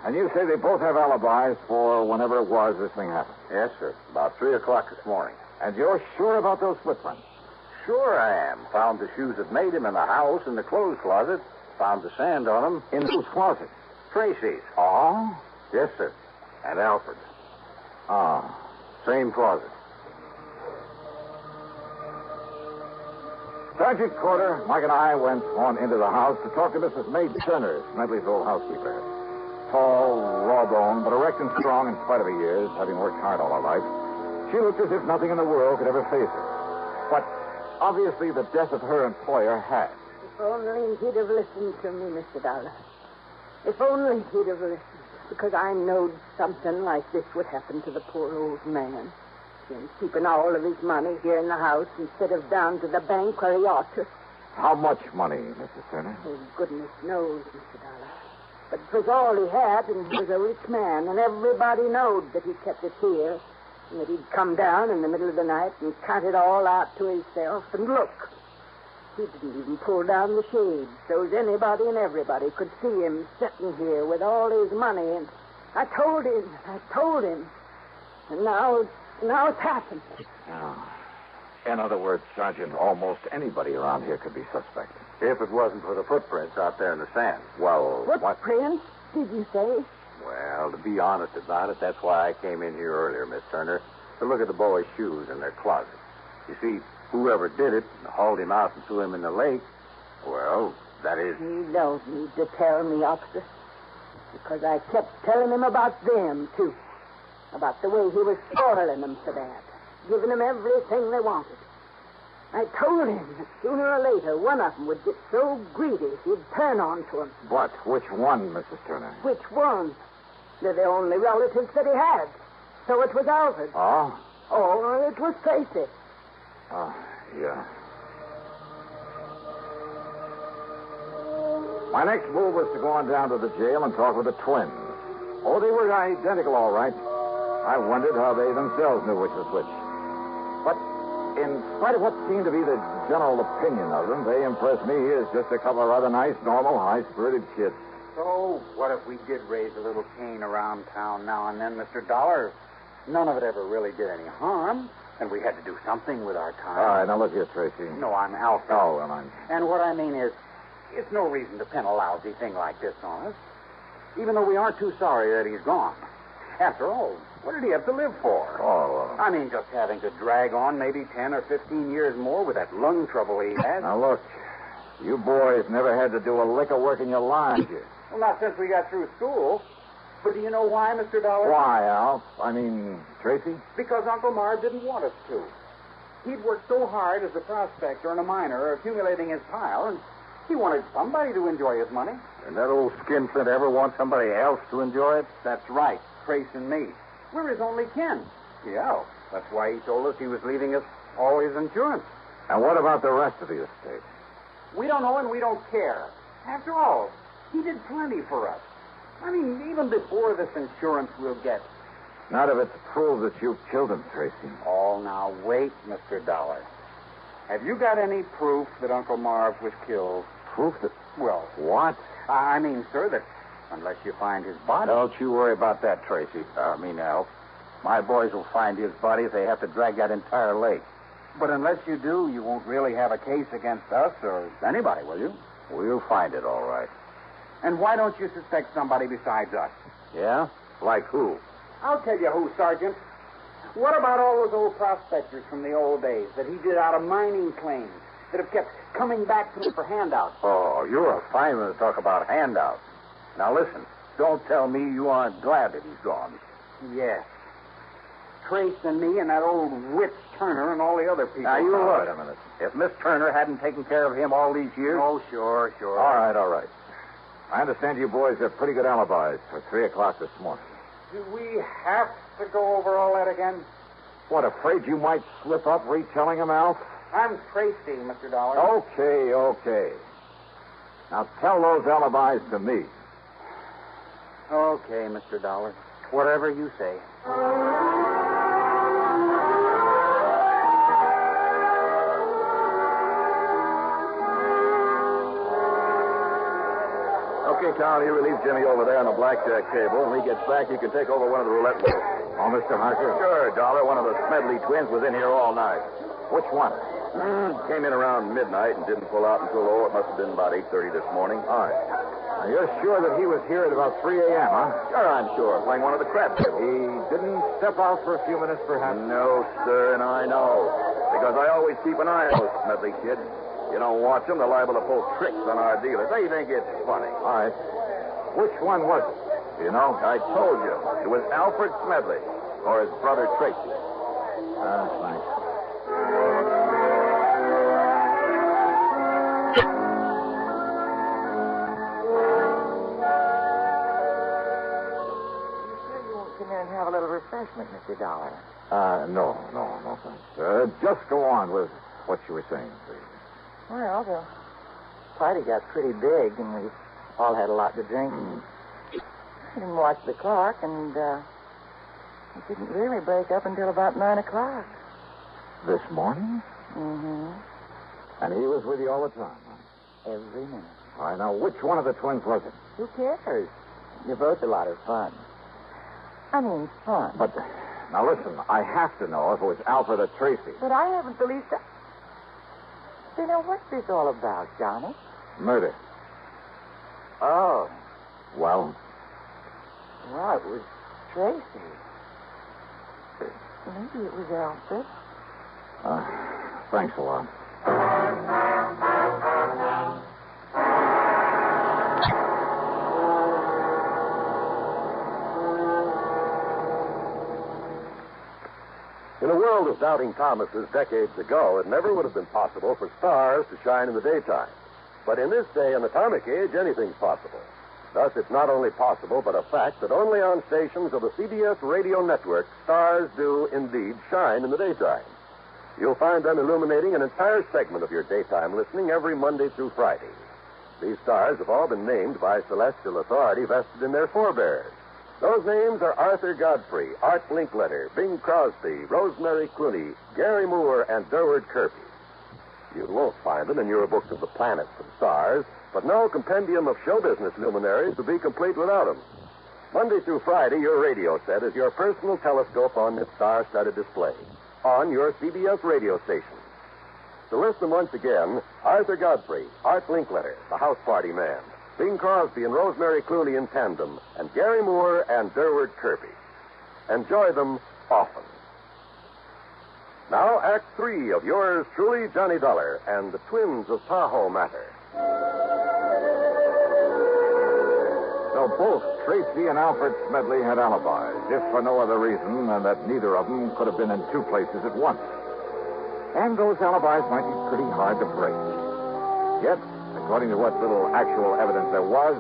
And you say they both have alibis for whenever it was this thing happened? Yes, sir. About 3 o'clock this morning. And you're sure about those footprints? Sure I am. Found the shoes that made him in the house, in the clothes closet. Found the sand on them. In whose closet? Tracy's. Oh? Yes, sir. And Alfred's. Ah. Same closet. Sergeant Corder, Mike and I went on into the house to talk to Mrs. May Turner, Smedley's old housekeeper. Tall, raw-boned, but erect and strong in spite of her years, having worked hard all her life. She looked as if nothing in the world could ever face her. But obviously the death of her employer had. If only he'd have listened to me, Mr. Dollar. If only he'd have listened. Because I knowed something like this would happen to the poor old man. Him keeping all of his money here in the house instead of down to the bank where he ought to. How much money, Mrs. Turner? Oh, goodness knows, Mr. Dollar. But it was all he had, and he was a rich man, and everybody knowed that he kept it here, and that he'd come down in the middle of the night and count it all out to himself, and look. He didn't even pull down the shade, so as anybody and everybody could see him sitting here with all his money, and I told him, and now it's happened. Oh. In other words, Sergeant, almost anybody around here could be suspect. If it wasn't for the footprints out there in the sand. Well, Footprints, did you say? Well, to be honest about it, that's why I came in here earlier, Miss Turner, to look at the boy's shoes in their closet. You see, whoever did it and hauled him out and threw him in the lake, well, that is... He don't need to tell me, officer, because I kept telling him about them, too. About the way he was spoiling them for that, giving them everything they wanted. I told him that sooner or later one of them would get so greedy he'd turn on to him. But which one, Mrs. Turner? Which one? They're the only relatives that he had. So it was Alfred. Oh? Oh, it was Tracy. Oh, yeah. My next move was to go on down to the jail and talk with the twins. Oh, they were identical, all right. I wondered how they themselves knew which was which. But in spite of what seemed to be the general opinion of them, they impressed me as just a couple of rather nice, normal, high-spirited kids. So, what if we did raise a little cane around town now and then, Mr. Dollar? None of it ever really did any harm, and we had to do something with our time. All right, now look here, Tracy. No, I'm Alfred. Oh, well, I'm... And what I mean is, it's no reason to pin a lousy thing like this on us, even though we aren't too sorry that he's gone. After all, what did he have to live for? Oh, I mean, just having to drag on maybe 10 or 15 years more with that lung trouble he had. Now, look, you boys never had to do a lick of work in your lives. Well, not since we got through school. But do you know why, Mr. Dollar? Why, Al? I mean, Tracy? Because Uncle Marv didn't want us to. He'd worked so hard as a prospector and a miner accumulating his pile, and he wanted somebody to enjoy his money. And that old skinflint ever want somebody else to enjoy it? That's right, Trace and me. We're his only kin. Yeah, that's why he told us he was leaving us all his insurance. And what about the rest of the estate? We don't know and we don't care. After all, he did plenty for us. I mean, even before this insurance we'll get. Not if it's proved that you killed him, Tracy. Oh, now, wait, Mr. Dollar. Have you got any proof that Uncle Marv was killed? Proof that... Well... What? I mean, sir, that unless you find his body... Don't you worry about that, Tracy. Alf. My boys will find his body if they have to drag that entire lake. But unless you do, you won't really have a case against us or anybody, will you? We'll find it, all right. And why don't you suspect somebody besides us? Yeah? Like who? I'll tell you who, Sergeant. What about all those old prospectors from the old days that he did out of mining claims that have kept coming back to him for handouts? Oh, you're a fine one to talk about handouts. Now, listen. Don't tell me you aren't glad that he's gone. Yes. Trace and me and that old witch Turner and all the other people. Now, you look. Wait a minute. If Miss Turner hadn't taken care of him all these years... Oh, sure. All right. I understand you boys have pretty good alibis for 3 o'clock this morning. Do we have to go over all that again? What, afraid you might slip up retelling them, Alf? I'm Tracy, Mr. Dollar. Okay. Now tell those alibis to me. Okay, Mr. Dollar. Whatever you say. Okay, Carl, you relieve Jimmy over there on the blackjack table. When he gets back, you can take over one of the roulette wheels. Oh, Mr. Harker? Sure, Dollar. One of the Smedley twins was in here all night. Which one? Came in around midnight and didn't pull out until, it must have been about 8:30 this morning. All right. Now, you're sure that he was here at about 3 a.m., huh? Sure, I'm sure. Playing one of the crap tables. He didn't step out for a few minutes, perhaps? No, sir, and I know. Because I always keep an eye on those Smedley kids. You don't watch them, they're liable to pull tricks on our dealers. They think it's funny. All right. Which one was it? Do you know? I told you. It was Alfred Smedley, or his brother Tracy. Thanks. Come in and have a little refreshment, Mr. Dollar. No, thanks. Just go on with what you were saying, please. Well, the party got pretty big, and we all had a lot to drink. I didn't watch the clock, and it didn't really break up until about 9 o'clock. This morning? Mm-hmm. And he was with you all the time, huh? Every minute. All right, now, which one of the twins was it? Who cares? You're both a lot of fun. I mean, fun. But, now listen, I have to know if it was Alfred or Tracy. But I haven't the least... You know, what's this all about, Johnny? Murder. Oh. Well? Well, it was Tracy. Maybe it was Alfred. Thanks a lot. In a world of doubting Thomases decades ago, it never would have been possible for stars to shine in the daytime. But in this day and atomic age, anything's possible. Thus, it's not only possible, but a fact that only on stations of the CBS radio network, stars do indeed shine in the daytime. You'll find them illuminating an entire segment of your daytime listening every Monday through Friday. These stars have all been named by celestial authority vested in their forebears. Those names are Arthur Godfrey, Art Linkletter, Bing Crosby, Rosemary Clooney, Gary Moore, and Durward Kirby. You won't find them in your books of the planets and stars, but no compendium of show business luminaries would be complete without them. Monday through Friday, your radio set is your personal telescope on its star-studded display, on your CBS radio station. To list them once again, Arthur Godfrey, Art Linkletter, the House Party Man, Bing Crosby and Rosemary Clooney in tandem, and Gary Moore and Durward Kirby. Enjoy them often. Now, Act 3 of yours truly, Johnny Dollar, and the Twins of Tahoe Matter. So both Tracy and Alfred Smedley had alibis, if for no other reason than that neither of them could have been in two places at once. And those alibis might be pretty hard to break. Yet, according to what little actual evidence there was,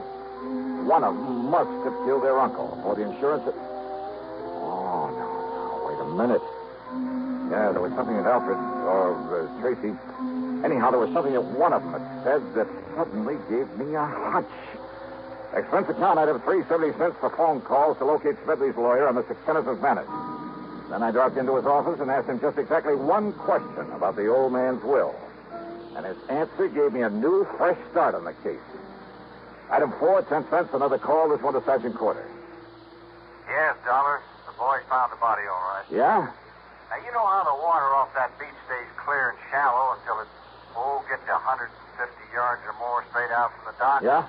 one of them must have killed their uncle, for the insurance... Oh, no, wait a minute. Yeah, there was something that Alfred, or Tracy... Anyhow, there was something that one of them had said that suddenly gave me a hunch. Expense account item 3.70 for phone calls to locate Smedley's lawyer on the Innocent Manor. Then I dropped into his office and asked him just exactly one question about the old man's will. And his answer gave me a new, fresh start on the case. Item 4, 10 cents, another call. This one to Sergeant Corder. Yes, Dollar. The boys found the body all right. Yeah? Now, you know how the water off that beach stays clear and shallow until it, gets to 150 yards or more straight out from the dock? Yeah?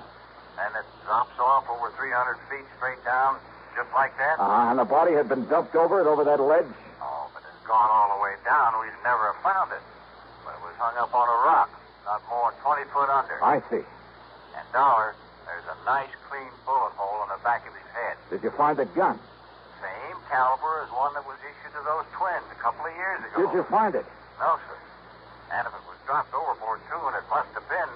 And it drops off over 300 feet straight down, just like that? And the body had been dumped over that ledge? Oh, but it's gone all the way down. We'd never have found it. But it was hung up on a rock, not more than 20 foot under. I see. And, Dollar, there's a nice, clean bullet hole in the back of his head. Did you find the gun? Same caliber as one that was issued to those twins a couple of years ago. Did you find it? No, sir. And if it was dropped overboard, too, and it must have been...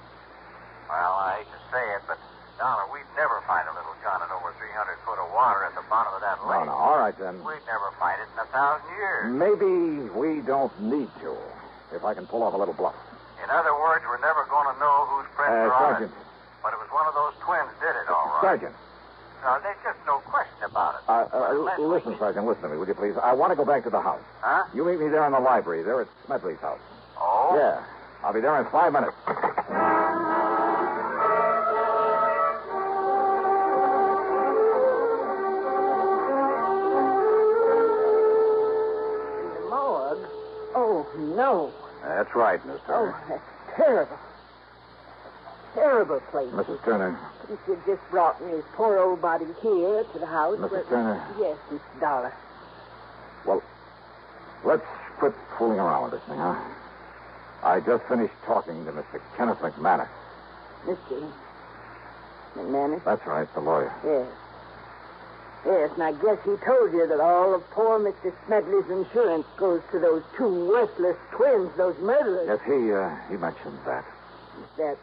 Well, I hate to say it, but, Dollar, we'd never find a little gun in over 300 foot of water at the bottom of that lake. No, all right, then. We'd never find it in 1,000 years. Maybe we don't need to, if I can pull off a little bluff. In other words, we're never going to know whose prints are on Sergeant. it. But it was one of those twins did it, all right. Sergeant. No, there's just no question about it. Listen, Sergeant, listen to me, would you please? I want to go back to the house. Huh? You meet me there in the library, there at Smedley's house. Oh? Yeah. I'll be there in 5 minutes. no. That's right, Miss Turner. Oh, that's terrible. Terrible place. Mrs. Turner. If you'd just brought me his poor old body here to the house. Mrs. Turner. Yes, Mr. Dollar. Well, let's quit fooling around with this thing, huh? I just finished talking to Mr. Kenneth McManus. Mr. McManus? That's right, the lawyer. Yes. Yes, and I guess he told you that all of poor Mr. Smedley's insurance goes to those two worthless twins, those murderers. Yes, he mentioned that. Is that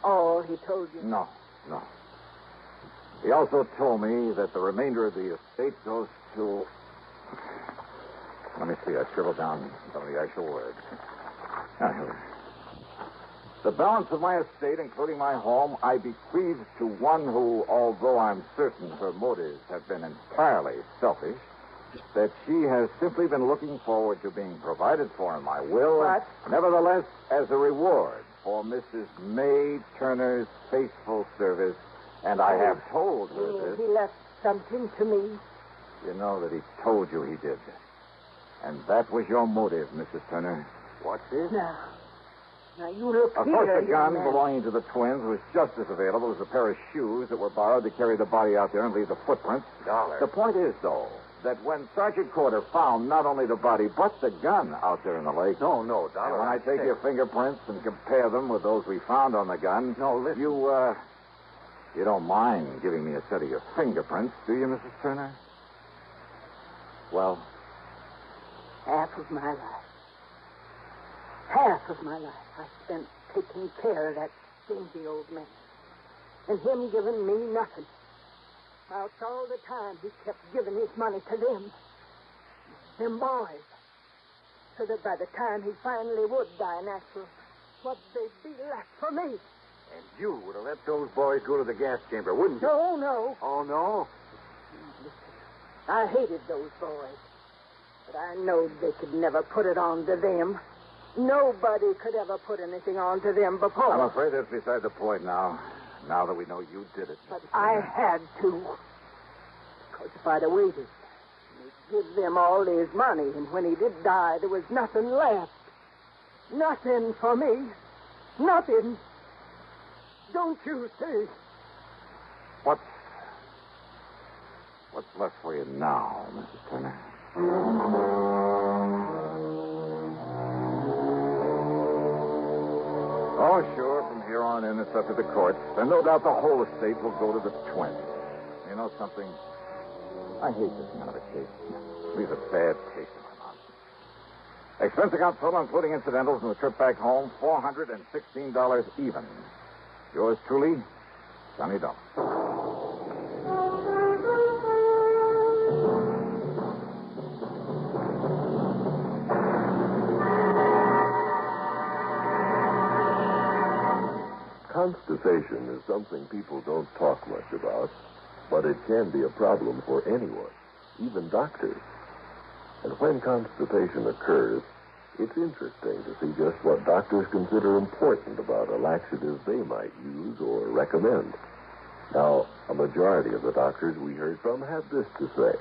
all he told you? No. He also told me that the remainder of the estate goes to... Let me see. I scribbled down some of the actual words. Here we are. The balance of my estate, including my home, I bequeath to one who, although I'm certain her motives have been entirely selfish, that she has simply been looking forward to being provided for in my will. What? Nevertheless, as a reward for Mrs. May Turner's faithful service, and I have told her this. He left something to me. You know that he told you he did. And that was your motive, Mrs. Turner. What's this? Now, you look Of here, course, the gun young man. belonging to the twins was just as available as a pair of shoes that were borrowed to carry the body out there and leave the footprints. Dollar. The point is, though, that when Sergeant Corder found not only the body, but the gun out there in the lake... No, Dollar. And when I take your fingerprints and compare them with those we found on the gun... No, listen. You don't mind giving me a set of your fingerprints, do you, Mrs. Turner? Well... Half of my life. Half of my life I spent taking care of that stingy old man. And him giving me nothing. Whilst all the time he kept giving his money to them boys. So that by the time he finally would die natural, what'd they be left for me? And you would have let those boys go to the gas chamber, wouldn't you? No. Oh, no? I hated those boys. But I knowed they could never put it on to them. Nobody could ever put anything on to them before. I'm afraid that's beside the point now. Now that we know you did it. But I had to. Because if I'd have waited, he'd give them all his money, and when he did die, there was nothing left. Nothing for me. Nothing. Don't you see? What's left for you now, Mrs. Turner? Oh, sure. From here on in, it's up to the courts. And no doubt the whole estate will go to the twins. You know something? I hate this kind of a case. It leaves a bad taste in my mouth. Expense account total, including incidentals and the trip back home, $416 even. Yours truly, Johnny Dollar. Constipation is something people don't talk much about, but it can be a problem for anyone, even doctors. And when constipation occurs, it's interesting to see just what doctors consider important about a laxative they might use or recommend. Now, a majority of the doctors we heard from had this to say.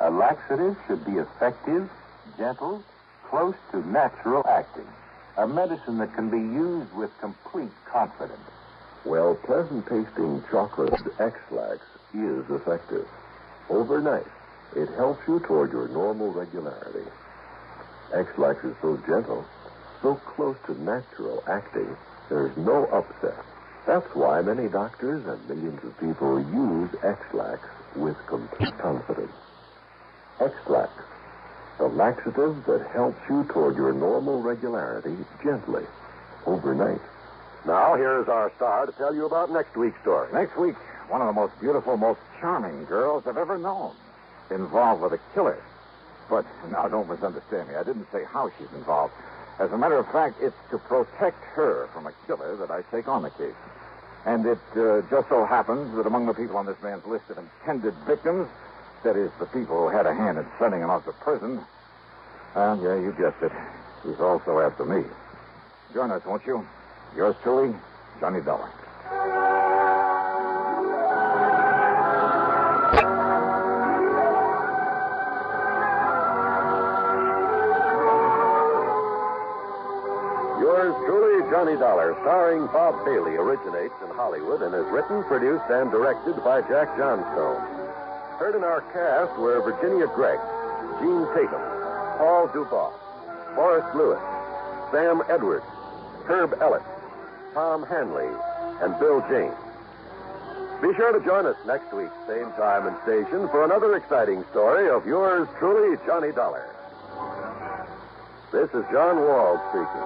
A laxative should be effective, gentle, close to natural acting. A medicine that can be used with complete confidence. Well, pleasant-tasting chocolate X-Lax is effective. Overnight, it helps you toward your normal regularity. X-Lax is so gentle, so close to natural acting, there's no upset. That's why many doctors and millions of people use X-Lax with complete confidence. X-Lax, the laxative that helps you toward your normal regularity gently, overnight. Now, here's our star to tell you about next week's story. Next week, one of the most beautiful, most charming girls I've ever known, involved with a killer. But now, don't misunderstand me. I didn't say how she's involved. As a matter of fact, it's to protect her from a killer that I take on the case. And it just so happens that among the people on this man's list of intended victims, that is, the people who had a hand in sending him off to prison, well, yeah, you guessed it. He's also after me. Join us, won't you? Yours truly, Johnny Dollar. Johnny Dollar, starring Bob Bailey, originates in Hollywood and is written, produced, and directed by Jack Johnstone. Heard in our cast were Virginia Gregg, Gene Tatum, Paul Dubois, Forrest Lewis, Sam Edwards, Herb Ellis, Tom Hanley, and Bill James. Be sure to join us next week, same time and station, for another exciting story of yours truly, Johnny Dollar. This is John Wall speaking.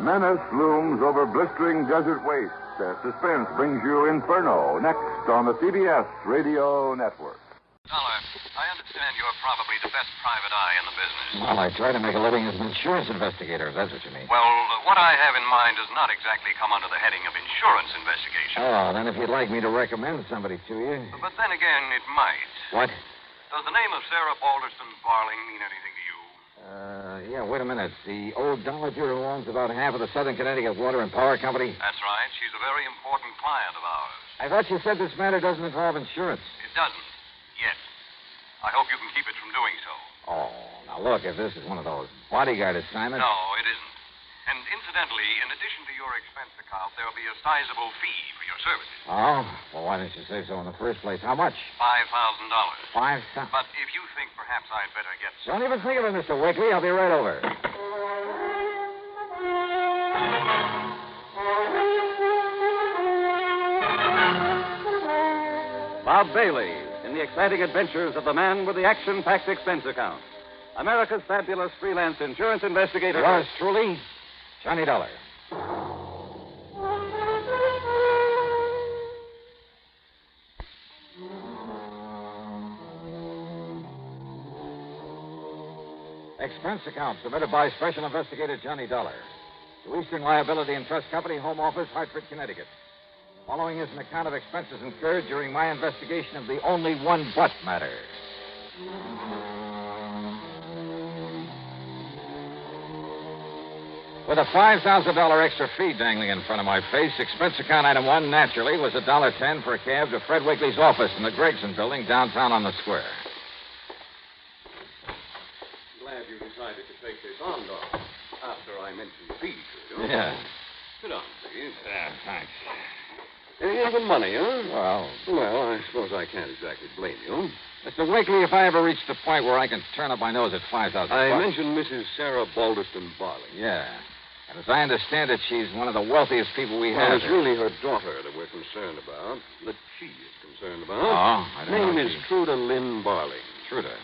Menace looms over blistering desert wastes as suspense brings you Inferno, next on the CBS Radio Network. Dollar, I understand you're probably the best private eye in the business. Well, I try to make a living as an insurance investigator, if that's what you mean. Well, what I have in mind does not exactly come under the heading of insurance investigation. Oh, then if you'd like me to recommend somebody to you. But then again, it might. What? Does the name of Sarah Balderston Barling mean anything to you? Yeah, wait a minute. The old dowager who owns about half of the Southern Connecticut Water and Power Company? That's right. She's a very important client of ours. I thought you said this matter doesn't involve insurance. It doesn't. Yet. I hope you can keep it from doing so. Oh, now look, if this is one of those bodyguard assignments... No, it isn't. And incidentally, in addition to your expense account, there'll be a sizable fee for your services. Oh? Well, why didn't you say so in the first place? How much? $5,000. $5,000? But if you think perhaps I'd better get some... Don't even think of it, Mr. Wakely. I'll be right over. Bob Bailey in the exciting adventures of the man with the action-packed expense account. America's fabulous freelance insurance investigator. Yours truly, Johnny Dollar. Expense account submitted by Special Investigator Johnny Dollar to Eastern Liability and Trust Company, Home Office, Hartford, Connecticut. Following is an account of expenses incurred during my investigation of the only one but matter. With a $5,000 extra fee dangling in front of my face, expense account item 1, naturally, was $1.10 for a cab to Fred Wakely's office in the Gregson building downtown on the square. Glad you decided to take this on, Doc, after I mentioned the fee to you. Yeah. Sit down, please. Yeah, thanks. Even money, huh? Well, I suppose I can't exactly blame you. Mr. Wakely, if I ever reach the point where I can turn up my nose at $5,000... I mentioned Mrs. Sarah Balderston Barling. Yeah. And as I understand it, she's one of the wealthiest people we have. Well, it's really her daughter that we're concerned about, that she is concerned about. Oh, I don't know. Name is Truda Lynn Barling. Truda.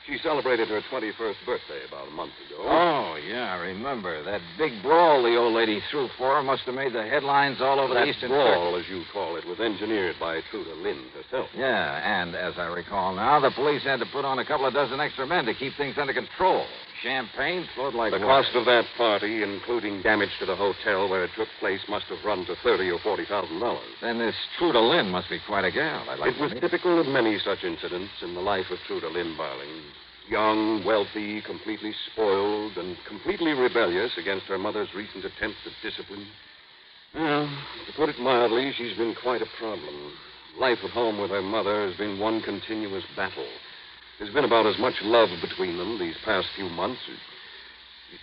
She celebrated her 21st birthday about a month ago. Oh, yeah, I remember. That big brawl the old lady threw for her must have made the headlines all over the Eastern brawl, as you call it, was engineered by Truda Lynn herself. Yeah, and as I recall now, the police had to put on a couple of dozen extra men to keep things under control. Champagne flowed like the water. cost of that party, including damage to the hotel where it took place, must have run to $30,000 or $40,000. Then this Truda Lynn must be quite a gal. It was typical of many such incidents in the life of Truda Lynn Barling. Young, wealthy, completely spoiled, and completely rebellious against her mother's recent attempts at discipline. Well, to put it mildly, she's been quite a problem. Life at home with her mother has been one continuous battle. There's been about as much love between them these past few months.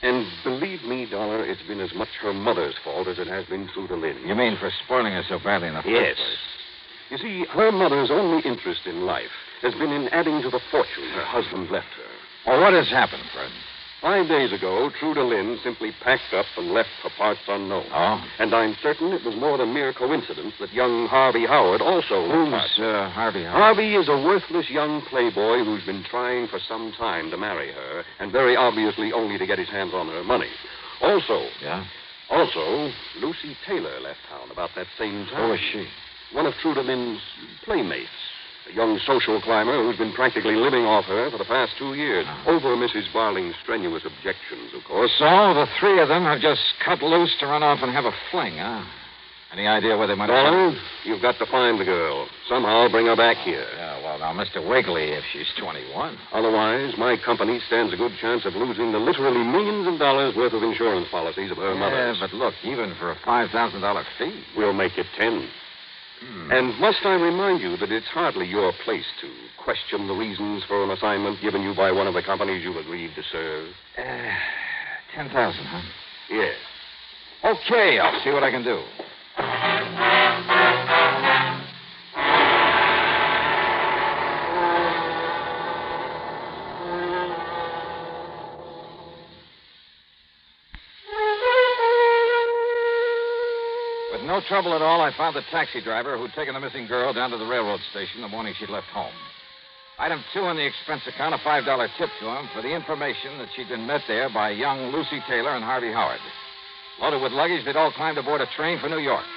And believe me, Dollar, it's been as much her mother's fault as it has been Truda Lynn. You mean for spoiling her so badly in the first Yes. place? You see, her mother's only interest in life has been in adding to the fortune her husband left her. Well, what has happened, Fred? 5 days ago, Truda Lynn simply packed up and left for parts unknown. Oh? And I'm certain it was more than mere coincidence that young Harvey Howard also left. Who's Harvey Howard? Harvey is a worthless young playboy who's been trying for some time to marry her, and very obviously only to get his hands on her money. Yeah? Also, Lucy Taylor left town about that same time. Who is she? One of Truda Lynn's playmates. A young social climber who's been practically living off her for the past 2 years. Over Mrs. Barling's strenuous objections, of course. So the three of them have just cut loose to run off and have a fling, huh? Any idea where they might have... Dollar, you've got to find the girl. Somehow bring her back here. Yeah, well, now, Mr. Wakely, if she's 21. Otherwise, my company stands a good chance of losing the literally millions of dollars worth of insurance policies of her mother's. Yeah, but look, even for a $5,000 fee... We'll make it 10. And must I remind you that it's hardly your place to question the reasons for an assignment given you by one of the companies you've agreed to serve? 10,000, huh? Yes. Okay, I'll see what I can do. With no trouble at all, I found the taxi driver who'd taken the missing girl down to the railroad station the morning she'd left home. Item 2 on the expense account, a $5 tip to him for the information that she'd been met there by young Lucy Taylor and Harvey Howard. Loaded with luggage, they'd all climbed aboard a train for New York.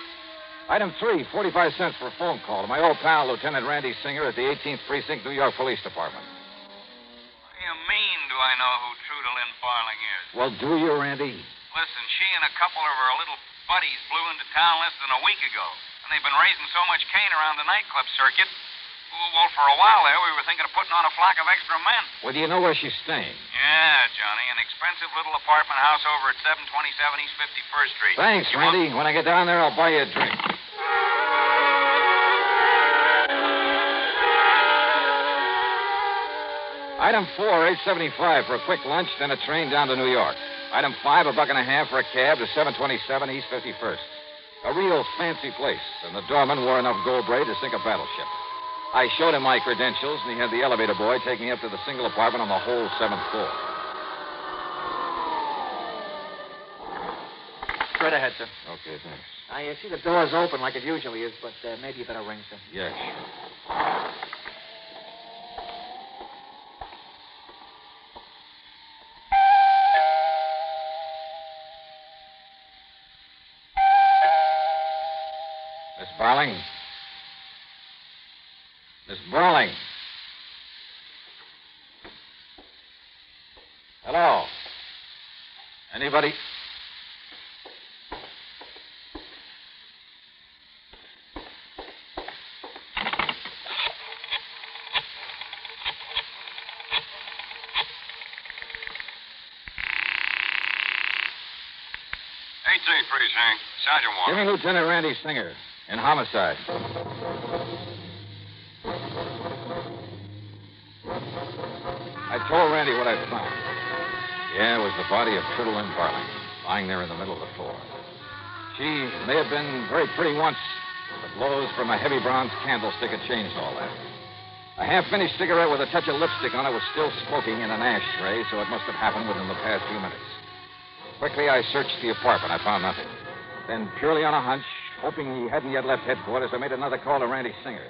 Item 3, 45 cents for a phone call to my old pal, Lieutenant Randy Singer at the 18th Precinct, New York Police Department. What do you mean, do I know who Truda Lynn Farling is? Well, do you, Randy? Listen, she and a couple of her little buddies blew into town less than a week ago. And they've been raising so much cane around the nightclub circuit. Well, for a while there, we were thinking of putting on a flock of extra men. Well, do you know where she's staying? Yeah, Johnny. An expensive little apartment house over at 727 East 51st Street. Thanks, Randy. When I get down there, I'll buy you a drink. Item 4, $8.75 for a quick lunch, then a train down to New York. Item 5, $1.50 for a cab to 727 East 51st. A real fancy place, and the doorman wore enough gold braid to sink a battleship. I showed him my credentials, and he had the elevator boy take me up to the single apartment on the whole 7th floor. Straight ahead, sir. Okay, thanks. I see the door's open like it usually is, but maybe you better ring, sir. Yeah, sure. Miss Barling? Miss Barling? Hello? Anybody? Precinct. Sergeant Warren. Give me Lieutenant Randy Singer in homicide. I told Randy what I'd found. Yeah, it was the body of Truda Lynn Barling, lying there in the middle of the floor. She may have been very pretty once, but the blows from a heavy bronze candlestick had changed all that. A half-finished cigarette with a touch of lipstick on it was still smoking in an ashtray, so it must have happened within the past few minutes. Quickly, I searched the apartment. I found nothing. Then, purely on a hunch, hoping he hadn't yet left headquarters, I made another call to Randy Singer.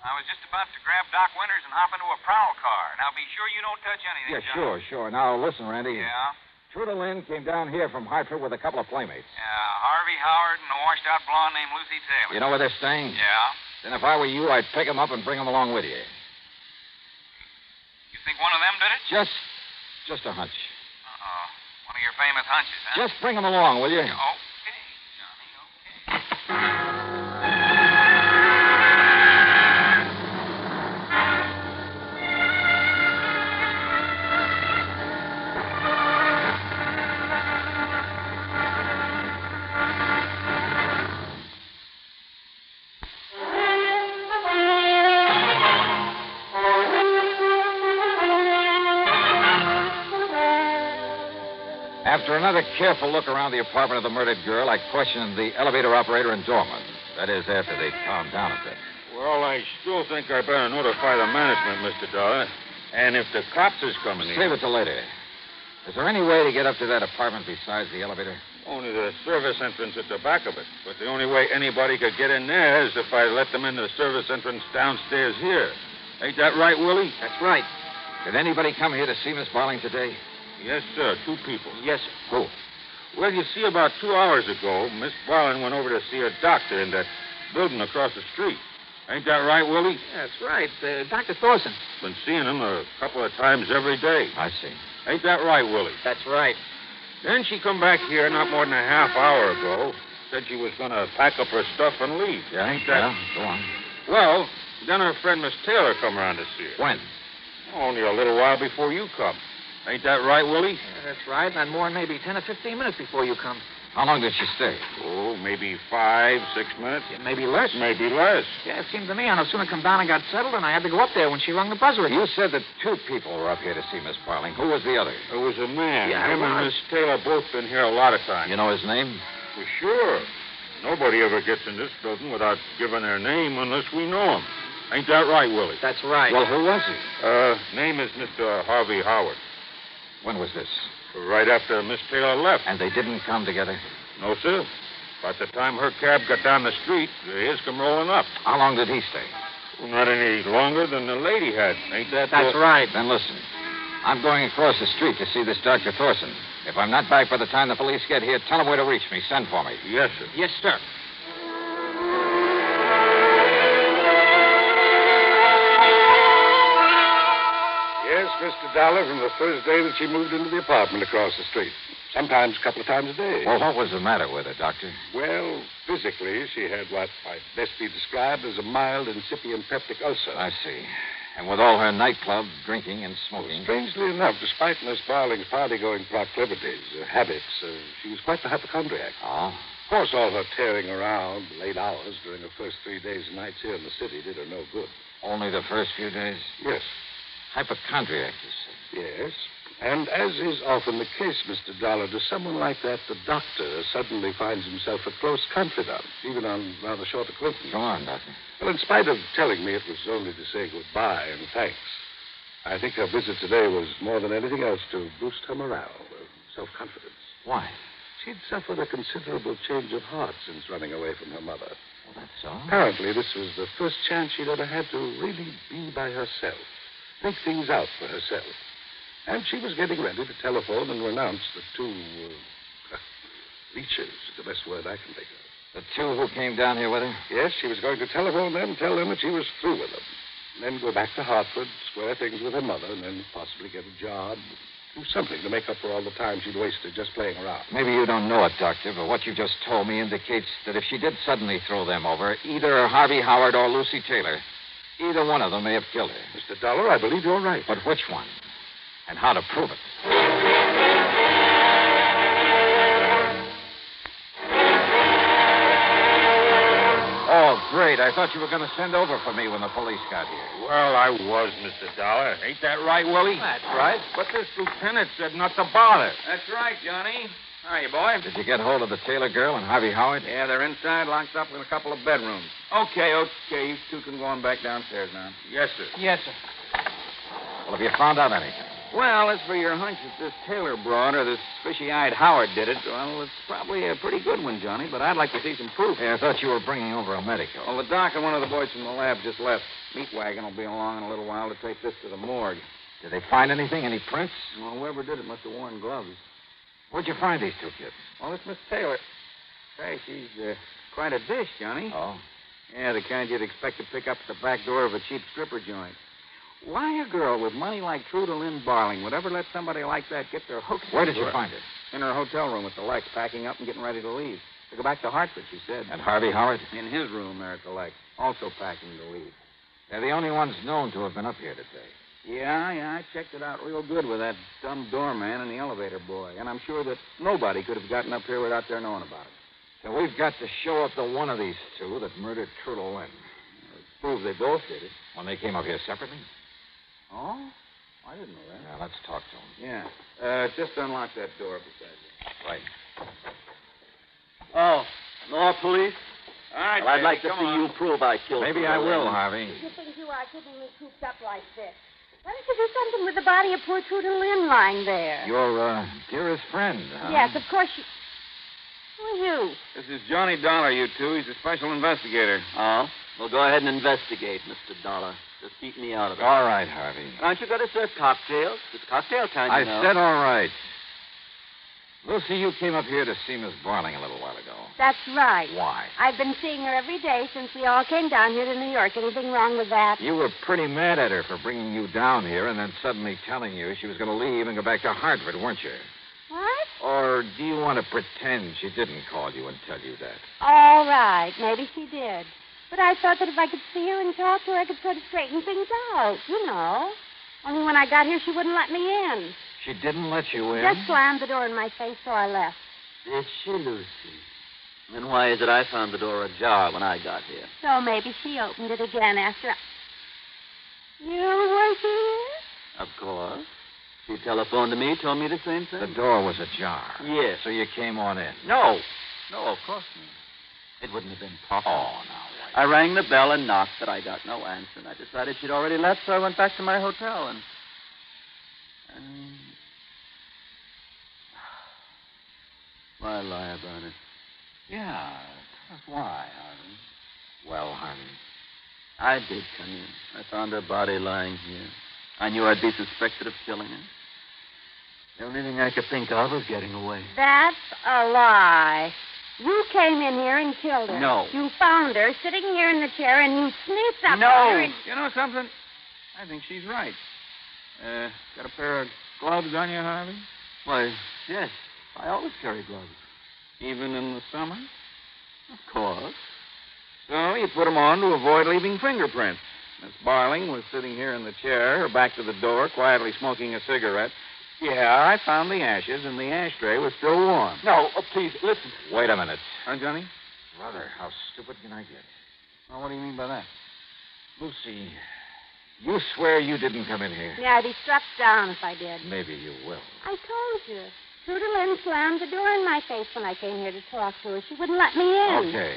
I was just about to grab Doc Winters and hop into a prowl car. Now, be sure you don't touch anything, Yeah, Johnny. sure. Now, listen, Randy. Yeah? Truda Lynn came down here from Hartford with a couple of playmates. Yeah, Harvey Howard and a washed-out blonde named Lucy Taylor. You know where they're staying? Yeah? Then if I were you, I'd pick them up and bring them along with you. You think one of them did it? Just a hunch. Uh-oh. One of your famous hunches, huh? Just bring them along, will you? Okay, Johnny, okay. After another careful look around the apartment of the murdered girl, I questioned the elevator operator and doorman. That is, after they'd calmed down a bit. Well, I still think I better notify the management, Mr. Dollar. And if the cops is coming in... Save it till later. Is there any way to get up to that apartment besides the elevator? Only the service entrance at the back of it. But the only way anybody could get in there is if I let them into the service entrance downstairs here. Ain't that right, Willie? That's right. Did anybody come here to see Miss Barling today? Yes, sir. 2 people. Yes, sir. Who? Well, you see, about 2 hours ago, Miss Barling went over to see a doctor in that building across the street. Ain't that right, Willie? That's right. Dr. Thorson. Been seeing him a couple of times every day. I see. Ain't that right, Willie? That's right. Then she come back here not more than a half hour ago. Said she was going to pack up her stuff and leave. Yeah, Ain't that? Yeah, go on. Well, then her friend Miss Taylor come around to see her. When? Only a little while before you come. Ain't that right, Willie? That's right. Not more than maybe 10 or 15 minutes before you come. How long did she stay? Oh, maybe 5, 6 minutes. Yeah, maybe less. Maybe less. Yeah, it seemed to me I no sooner come down and got settled, and I had to go up there when she rung the buzzer again. You said that 2 people were up here to see Miss Barling. Who was the other? It was a man. Yeah, Him it and was. Miss Taylor both been here a lot of times. You know his name? For sure. Nobody ever gets in this building without giving their name unless we know him. Ain't that right, Willie? That's right. Well, who was he? Name is Mr. Harvey Howard. When was this? Right after Miss Taylor left. And they didn't come together? No, sir. By the time her cab got down the street, his come rolling up. How long did he stay? Well, not any longer than the lady had. Ain't that... That's right. Then listen. I'm going across the street to see this Dr. Thorson. If I'm not back by the time the police get here, tell them where to reach me. Send for me. Yes, sir. Yes, sir. Yes, Mr. Dollar, from the first day that she moved into the apartment across the street. Sometimes a couple of times a day. Well, what was the matter with her, Doctor? Well, physically, she had what might best be described as a mild incipient peptic ulcer. I see. And with all her nightclub, drinking, and smoking... Strangely enough, despite Miss Barling's party-going proclivities, habits, she was quite the hypochondriac. Oh? Of course, all her tearing around, late hours during her first 3 days and nights here in the city did her no good. Only the first few days? Yes. Hypochondriac, you said? Yes. And as is often the case, Mr. Dollar, to someone like that, the doctor suddenly finds himself a close confidant, even on rather short acquaintance. Go on, Doctor. Well, in spite of telling me it was only to say goodbye and thanks, I think her visit today was more than anything else to boost her morale, self-confidence. Why? She'd suffered a considerable change of heart since running away from her mother. Well, that's all. Apparently, this was the first chance she'd ever had to really be by herself, think things out for herself. And she was getting ready to telephone and renounce the 2 leeches, the best word I can think of. The 2 who came down here with her? Yes, she was going to telephone them, tell them that she was through with them. And then go back to Hartford, square things with her mother, and then possibly get a job, do something to make up for all the time she'd wasted just playing around. Maybe you don't know it, Doctor, but what you just told me indicates that if she did suddenly throw them over, either Harvey Howard or Lucy Taylor, either one of them may have killed her. Mr. Dollar, I believe you're right. But which one? And how to prove it? Oh, great. I thought you were going to send over for me when the police got here. Well, I was, Mr. Dollar. Ain't that right, Willie? That's right. But this lieutenant said not to bother. That's right, Johnny. How are you, boy? Did you get hold of the Taylor girl and Harvey Howard? Yeah, they're inside, locked up in a couple of bedrooms. Okay. You 2 can go on back downstairs now. Yes, sir. Yes, sir. Well, have you found out anything? Well, as for your hunch that this Taylor broad or this fishy-eyed Howard did it, well, it's probably a pretty good one, Johnny, but I'd like to see some proof. Yeah, I thought you were bringing over a medical. Well, the doc and one of the boys from the lab just left. Meat wagon will be along in a little while to take this to the morgue. Did they find anything? Any prints? Well, whoever did it must have worn gloves. Where'd you find these 2 kids? Well, it's Miss Taylor. Say, she's quite a dish, Johnny. Oh? Yeah, the kind you'd expect to pick up at the back door of a cheap stripper joint. Why a girl with money like Truda Lynn Barling would ever let somebody like that get their hooks Where did into you her? find it? In her hotel room at the Lex, packing up and getting ready to leave. To go back to Hartford, she said. And Harvey Howard? In his room there at the Lex, also packing to leave. They're the only ones known to have been up here today. Yeah, I checked it out real good with that dumb doorman and the elevator boy. And I'm sure that nobody could have gotten up here without their knowing about it. So we've got to show up to one of these 2 that murdered Truda Lynn. Prove they both did it. When they came up here separately? Oh? I didn't know that. Yeah, let's talk to them. Yeah. Just unlock that door beside you. Right. Oh, no police? All right, Well, I'd baby, like to come see on. you prove I killed Maybe Truda I will, Lynn. Harvey. You think you are keeping me cooped up like this? Why don't you do something with the body of poor Truda Lynn lying there? Your, dearest friend, huh? Yes, of course you... Who are you? This is Johnny Dollar, you 2. He's a special investigator. Oh? Well, go ahead and investigate, Mr. Dollar. Just keep me out of it. All right, Harvey. Aren't you going to serve cocktails? It's cocktail time, I you know. said all right. Lucy, you came up here to see Miss Barling a little while ago. That's right. Why? I've been seeing her every day since we all came down here to New York. Anything wrong with that? You were pretty mad at her for bringing you down here and then suddenly telling you she was going to leave and go back to Hartford, weren't you? What? Or do you want to pretend she didn't call you and tell you that? All right. Maybe she did. But I thought that if I could see her and talk to her, I could sort of straighten things out, you know. Only when I got here, she wouldn't let me in. She didn't let you in? Just slammed the door in my face, so I left. Did she, Lucy? Then why is it I found the door ajar when I got here? So maybe she opened it again after You weren't here? Of course. She telephoned to me, told me the same thing. The door was ajar. Yes. So you came on in. No. No, of course not. It wouldn't have been possible. Oh, now, wait. I rang the bell and knocked, but I got no answer. And I decided she'd already left, so I went back to my hotel and why lie about it? Yeah, that's why, Harvey. Well, Harvey. I did come in. I found her body lying here. I knew I'd be suspected of killing her. The only thing I could think of was getting away. That's a lie. You came in here and killed her. No. You found her sitting here in the chair and you sneaked up No. on her and... You know something? I think she's right. Got a pair of gloves on you, Harvey? Why, yes. I always carry gloves. Even in the summer? Of course. So you put them on to avoid leaving fingerprints. Miss Barling was sitting here in the chair, her back to the door, quietly smoking a cigarette. Yeah, I found the ashes, and the ashtray was still warm. No, please, listen. Wait a minute. Huh, Johnny? Brother, how stupid can I get? Well, what do you mean by that? Lucy, you swear you didn't come in here? Yeah, I'd be struck down if I did. Maybe you will. I told you. Truda Lynn slammed the door in my face when I came here to talk to her. She wouldn't let me in. Okay.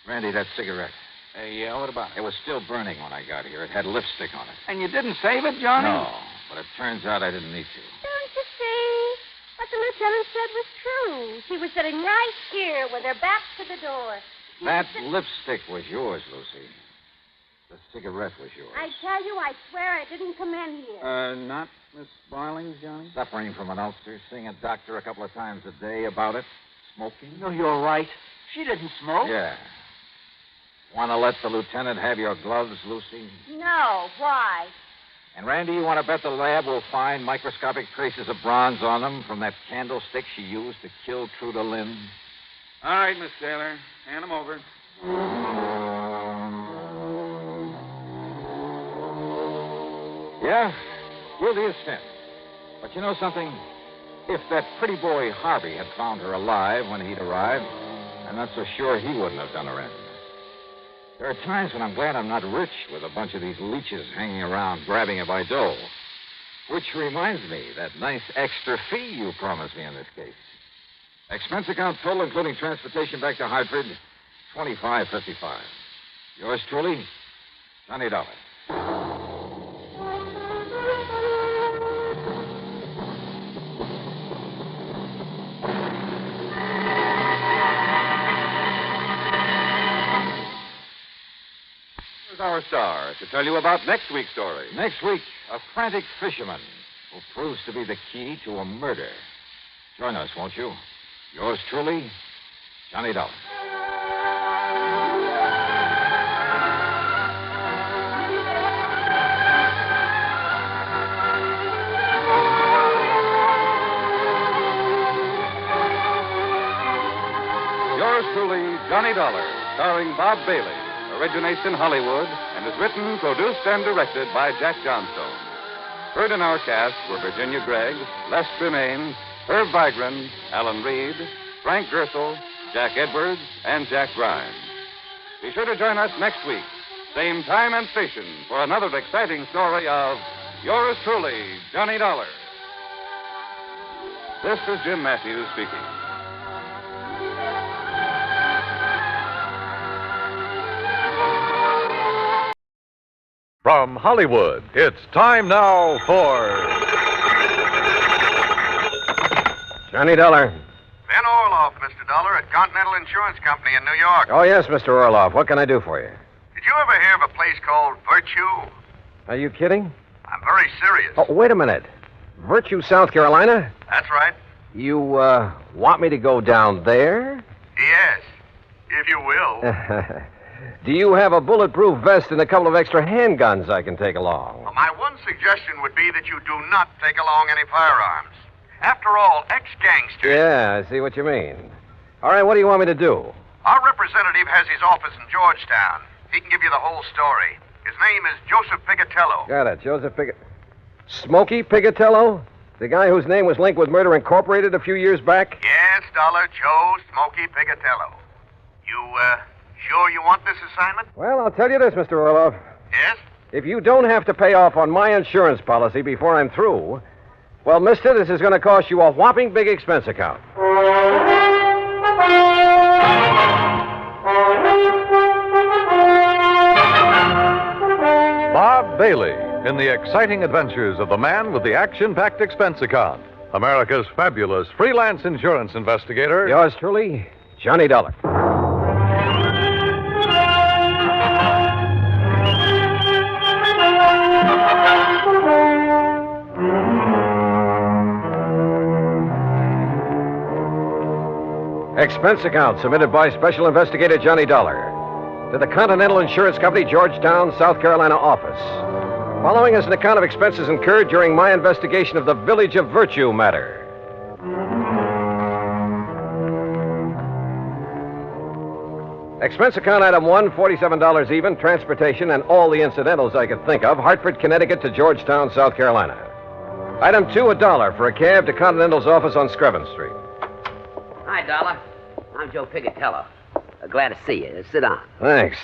Randy, that cigarette. Yeah, what about it? It was still burning when I got here. It had lipstick on it. And you didn't save it, Johnny? No, but it turns out I didn't need to. Don't you see? What the lieutenant said was true. She was sitting right here with her back to the door. That lipstick was yours, Lucy. The cigarette was yours. I tell you, I swear I didn't come in here. Not Miss Barling's, Johnny? Suffering from an ulcer, seeing a doctor a couple of times a day about it. Smoking. No, you're right. She didn't smoke. Yeah. Want to let the lieutenant have your gloves, Lucy? No, why? And, Randy, you want to bet the lab will find microscopic traces of bronze on them from that candlestick she used to kill Truda Lynn? All right, Miss Taylor. Hand them over. Yeah, guilty as sin. But you know something? If that pretty boy Harvey had found her alive when he'd arrived, I'm not so sure he wouldn't have done her in. There are times when I'm glad I'm not rich with a bunch of these leeches hanging around grabbing her by dough. Which reminds me, that nice extra fee you promised me in this case. Expense account total, including transportation back to Hartford, $25.55. Yours truly, Johnny Dollar. Our star to tell you about next week's story. Next week, a frantic fisherman who proves to be the key to a murder. Join us, won't you? Yours truly, Johnny Dollar. Yours truly, Johnny Dollar, starring Bob Bailey. Originates in Hollywood and is written, produced, and directed by Jack Johnstone. Heard in our cast were Virginia Gregg, Les Tremaine, Herb Vigran, Alan Reed, Frank Gersel, Jack Edwards, and Jack Grimes. Be sure to join us next week, same time and station, for another exciting story of Yours truly, Johnny Dollar. This is Jim Matthews speaking. From Hollywood, it's time now for Johnny Dollar. Ben Orloff, Mr. Dollar, at Continental Insurance Company in New York. Oh, yes, Mr. Orloff. What can I do for you? Did you ever hear of a place called Virtue? Are you kidding? I'm very serious. Oh, wait a minute. Virtue, South Carolina? That's right. You, want me to go down there? Yes, if you will. Do you have a bulletproof vest and a couple of extra handguns I can take along? Well, my one suggestion would be that you do not take along any firearms. After all, ex-gangsters... Yeah, I see what you mean. All right, what do you want me to do? Our representative has his office in Georgetown. He can give you the whole story. His name is Joseph Pigatello. Got it, Joseph Smokey Pigatello? The guy whose name was linked with Murder Incorporated a few years back? Yes, Joe Smokey Pigatello. You, sure you want this assignment? Well, I'll tell you this, Mr. Orloff. Yes? If you don't have to pay off on my insurance policy before I'm through, well, mister, this is going to cost you a whopping big expense account. Bob Bailey in the exciting adventures of the man with the action-packed expense account. America's fabulous freelance insurance investigator. Yours truly, Johnny Dollar. Expense account submitted by Special Investigator Johnny Dollar to the Continental Insurance Company, Georgetown, South Carolina office. Following is an account of expenses incurred during my investigation of the Village of Virtue matter. Expense account item 1, $47 even, transportation and all the incidentals I could think of, Hartford, Connecticut to Georgetown, South Carolina. Item 2, $1 for a cab to Continental's office on Screven Street. Hi, Dollar. I'm Joe Pigatello. Glad to see you. Sit down. Thanks.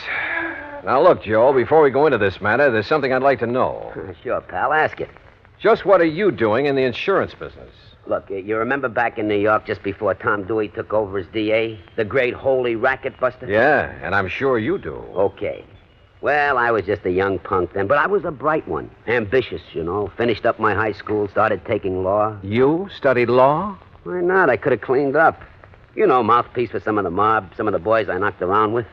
Now, look, Joe, before we go into this matter, there's something I'd like to know. Sure, pal. Ask it. Just what are you doing in the insurance business? Look, you remember back in New York just before Tom Dewey took over as DA? The great holy racket buster? Yeah, and I'm sure you do. Okay. Well, I was just a young punk then, but I was a bright one. Ambitious, you know. Finished up my high school, started taking law. You studied law? Why not? I could have cleaned up. You know, mouthpiece for some of the mob, some of the boys I knocked around with.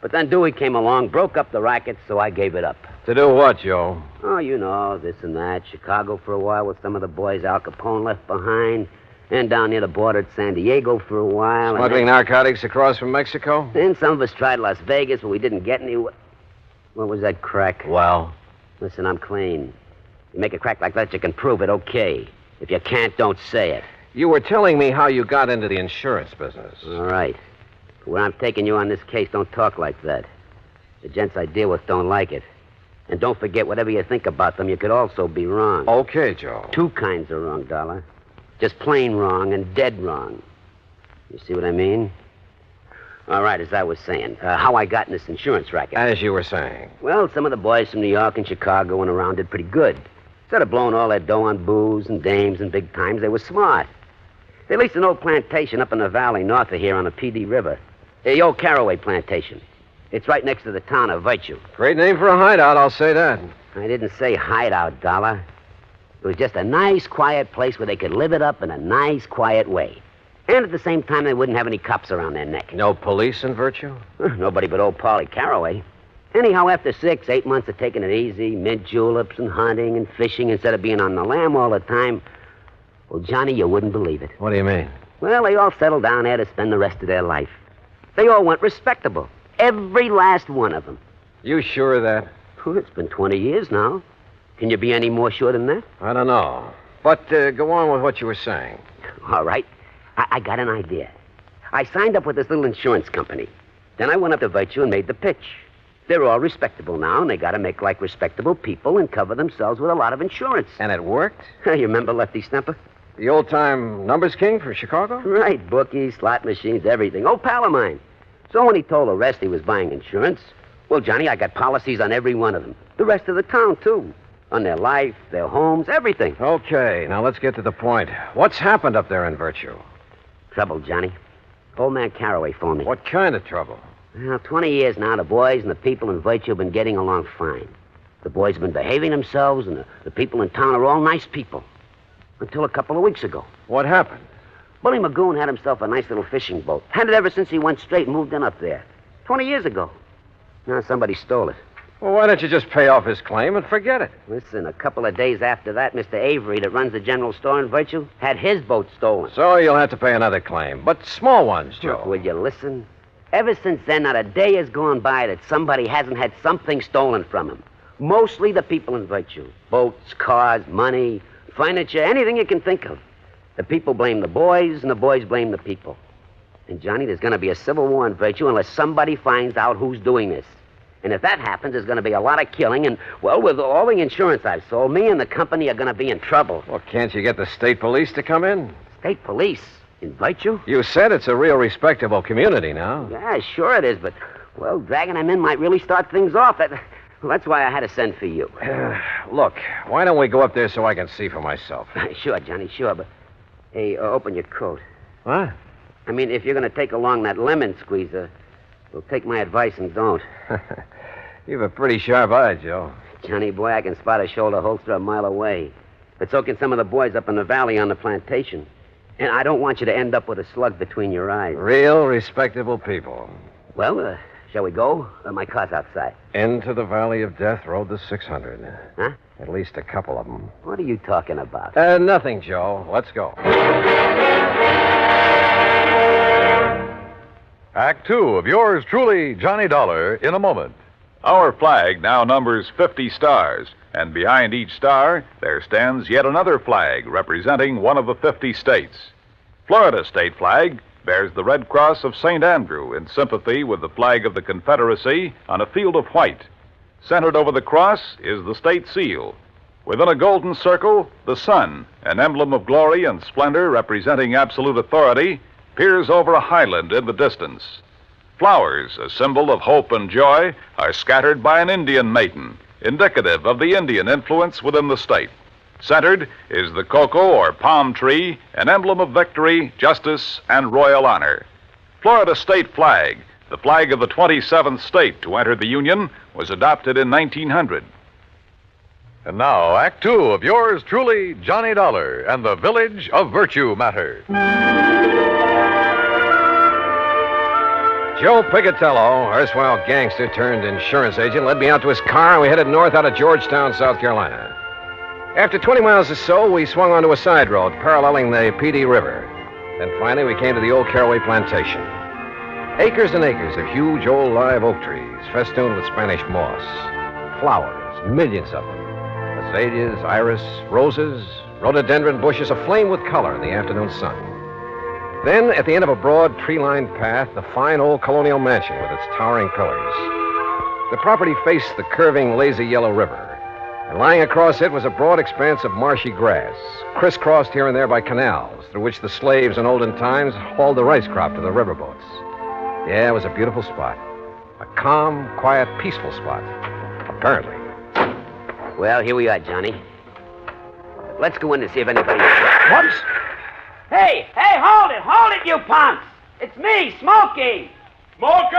But then Dewey came along, broke up the racket, so I gave it up. To do what, Joe? Oh, you know, this and that. Chicago for a while with some of the boys Al Capone left behind. And down near the border at San Diego for a while. Smuggling narcotics across from Mexico? Then some of us tried Las Vegas, but we didn't get any. What was that crack? Well? Listen, I'm clean. You make a crack like that, you can prove it, okay. If you can't, don't say it. You were telling me how you got into the insurance business. All right. Where I'm taking you on this case, don't talk like that. The gents I deal with don't like it. And don't forget, whatever you think about them, you could also be wrong. Okay, Joe. Two kinds of wrong, Dollar. Just plain wrong and dead wrong. You see what I mean? All right, as I was saying, how I got in this insurance racket. As you were saying. Well, some of the boys from New York and Chicago and around did pretty good. Instead of blowing all their dough on booze and dames and big times, they were smart. They leased an old plantation up in the valley north of here on the PD River. The old Caraway plantation. It's right next to the town of Virtue. Great name for a hideout, I'll say that. I didn't say hideout, Dollar. It was just a nice, quiet place where they could live it up in a nice, quiet way. And at the same time, they wouldn't have any cops around their neck. No police in Virtue? Nobody but old Paulie Caraway. Anyhow, after 6, 8 months of taking it easy, mint juleps and hunting and fishing instead of being on the lam all the time, well, Johnny, you wouldn't believe it. What do you mean? Well, they all settled down there to spend the rest of their life. They all went respectable. Every last one of them. You sure of that? Well, it's been 20 years now. Can you be any more sure than that? I don't know. But go on with what you were saying. All right. I got an idea. I signed up with this little insurance company. Then I went up to Virtue and made the pitch. They're all respectable now, and they got to make like respectable people and cover themselves with a lot of insurance. And it worked? You remember Lefty Stemper? The old-time numbers king from Chicago? Right, bookies, slot machines, everything. Old pal of mine. So when he told the rest he was buying insurance, well, Johnny, I got policies on every one of them. The rest of the town, too. On their life, their homes, everything. Okay, now let's get to the point. What's happened up there in Virtue? Trouble, Johnny. Old man Caraway phoned me. What kind of trouble? Well, 20 years now, the boys and the people in Virtue have been getting along fine. The boys have been behaving themselves, and the people in town are all nice people. Until a couple of weeks ago. What happened? Bully Magoon had himself a nice little fishing boat. Had it ever since he went straight and moved in up there. 20 years ago. Now somebody stole it. Well, why don't you just pay off his claim and forget it? Listen, a couple of days after that, Mr. Avery, that runs the general store in Virtue, had his boat stolen. So you'll have to pay another claim. But small ones, Joe. Look, will you listen? Ever since then, not a day has gone by that somebody hasn't had something stolen from him. Mostly the people in Virtue. Boats, cars, money, furniture, anything you can think of. The people blame the boys, and the boys blame the people. And, Johnny, there's going to be a civil war in Virtue unless somebody finds out who's doing this. And if that happens, there's going to be a lot of killing, and, well, with all the insurance I've sold, me and the company are going to be in trouble. Well, can't you get the state police to come in? State police? Invite you? You said it's a real respectable community now. Yeah, sure it is, but, well, dragging them in might really start things off. That's why I had to send for you. Look, why don't we go up there so I can see for myself? Sure, Johnny, sure, but... Hey, open your coat. What? I mean, if you're going to take along that lemon squeezer, well, take my advice and don't. You've a pretty sharp eye, Joe. Johnny boy, I can spot a shoulder holster a mile away. But so can some of the boys up in the valley on the plantation. And I don't want you to end up with a slug between your eyes. Real respectable people. Well, shall we go? My car's outside. Into the Valley of Death rode the 600. Huh? At least a couple of them. What are you talking about? Nothing, Joe. Let's go. Act two of yours truly, Johnny Dollar, in a moment. Our flag now numbers 50 stars, and behind each star there stands yet another flag representing one of the 50 states. Florida state flag bears the Red Cross of St. Andrew in sympathy with the flag of the Confederacy on a field of white. Centered over the cross is the state seal. Within a golden circle, the sun, an emblem of glory and splendor representing absolute authority, peers over a highland in the distance. Flowers, a symbol of hope and joy, are scattered by an Indian maiden, indicative of the Indian influence within the state. Centered is the cocoa or palm tree, an emblem of victory, justice, and royal honor. Florida state flag, the flag of the 27th state to enter the Union, was adopted in 1900. And now, Act two of yours truly, Johnny Dollar and the Village of Virtue Matter. Joe Pigatello, erstwhile gangster turned insurance agent, led me out to his car, and we headed north out of Georgetown, South Carolina. After 20 miles or so, we swung onto a side road paralleling the PD River. Then finally, we came to the old Caraway Plantation. Acres and acres of huge old live oak trees, festooned with Spanish moss. Flowers, millions of them. Azaleas, iris, roses, rhododendron bushes aflame with color in the afternoon sun. Then, at the end of a broad, tree-lined path, the fine old colonial mansion with its towering pillars. The property faced the curving, lazy yellow river, and lying across it was a broad expanse of marshy grass, crisscrossed here and there by canals, through which the slaves in olden times hauled the rice crop to the riverboats. Yeah, it was a beautiful spot. A calm, quiet, peaceful spot. Apparently. Well, here we are, Johnny. Let's go in to see if anybody... What? Hey, hold it, you punks! It's me, Smokey! Smokey!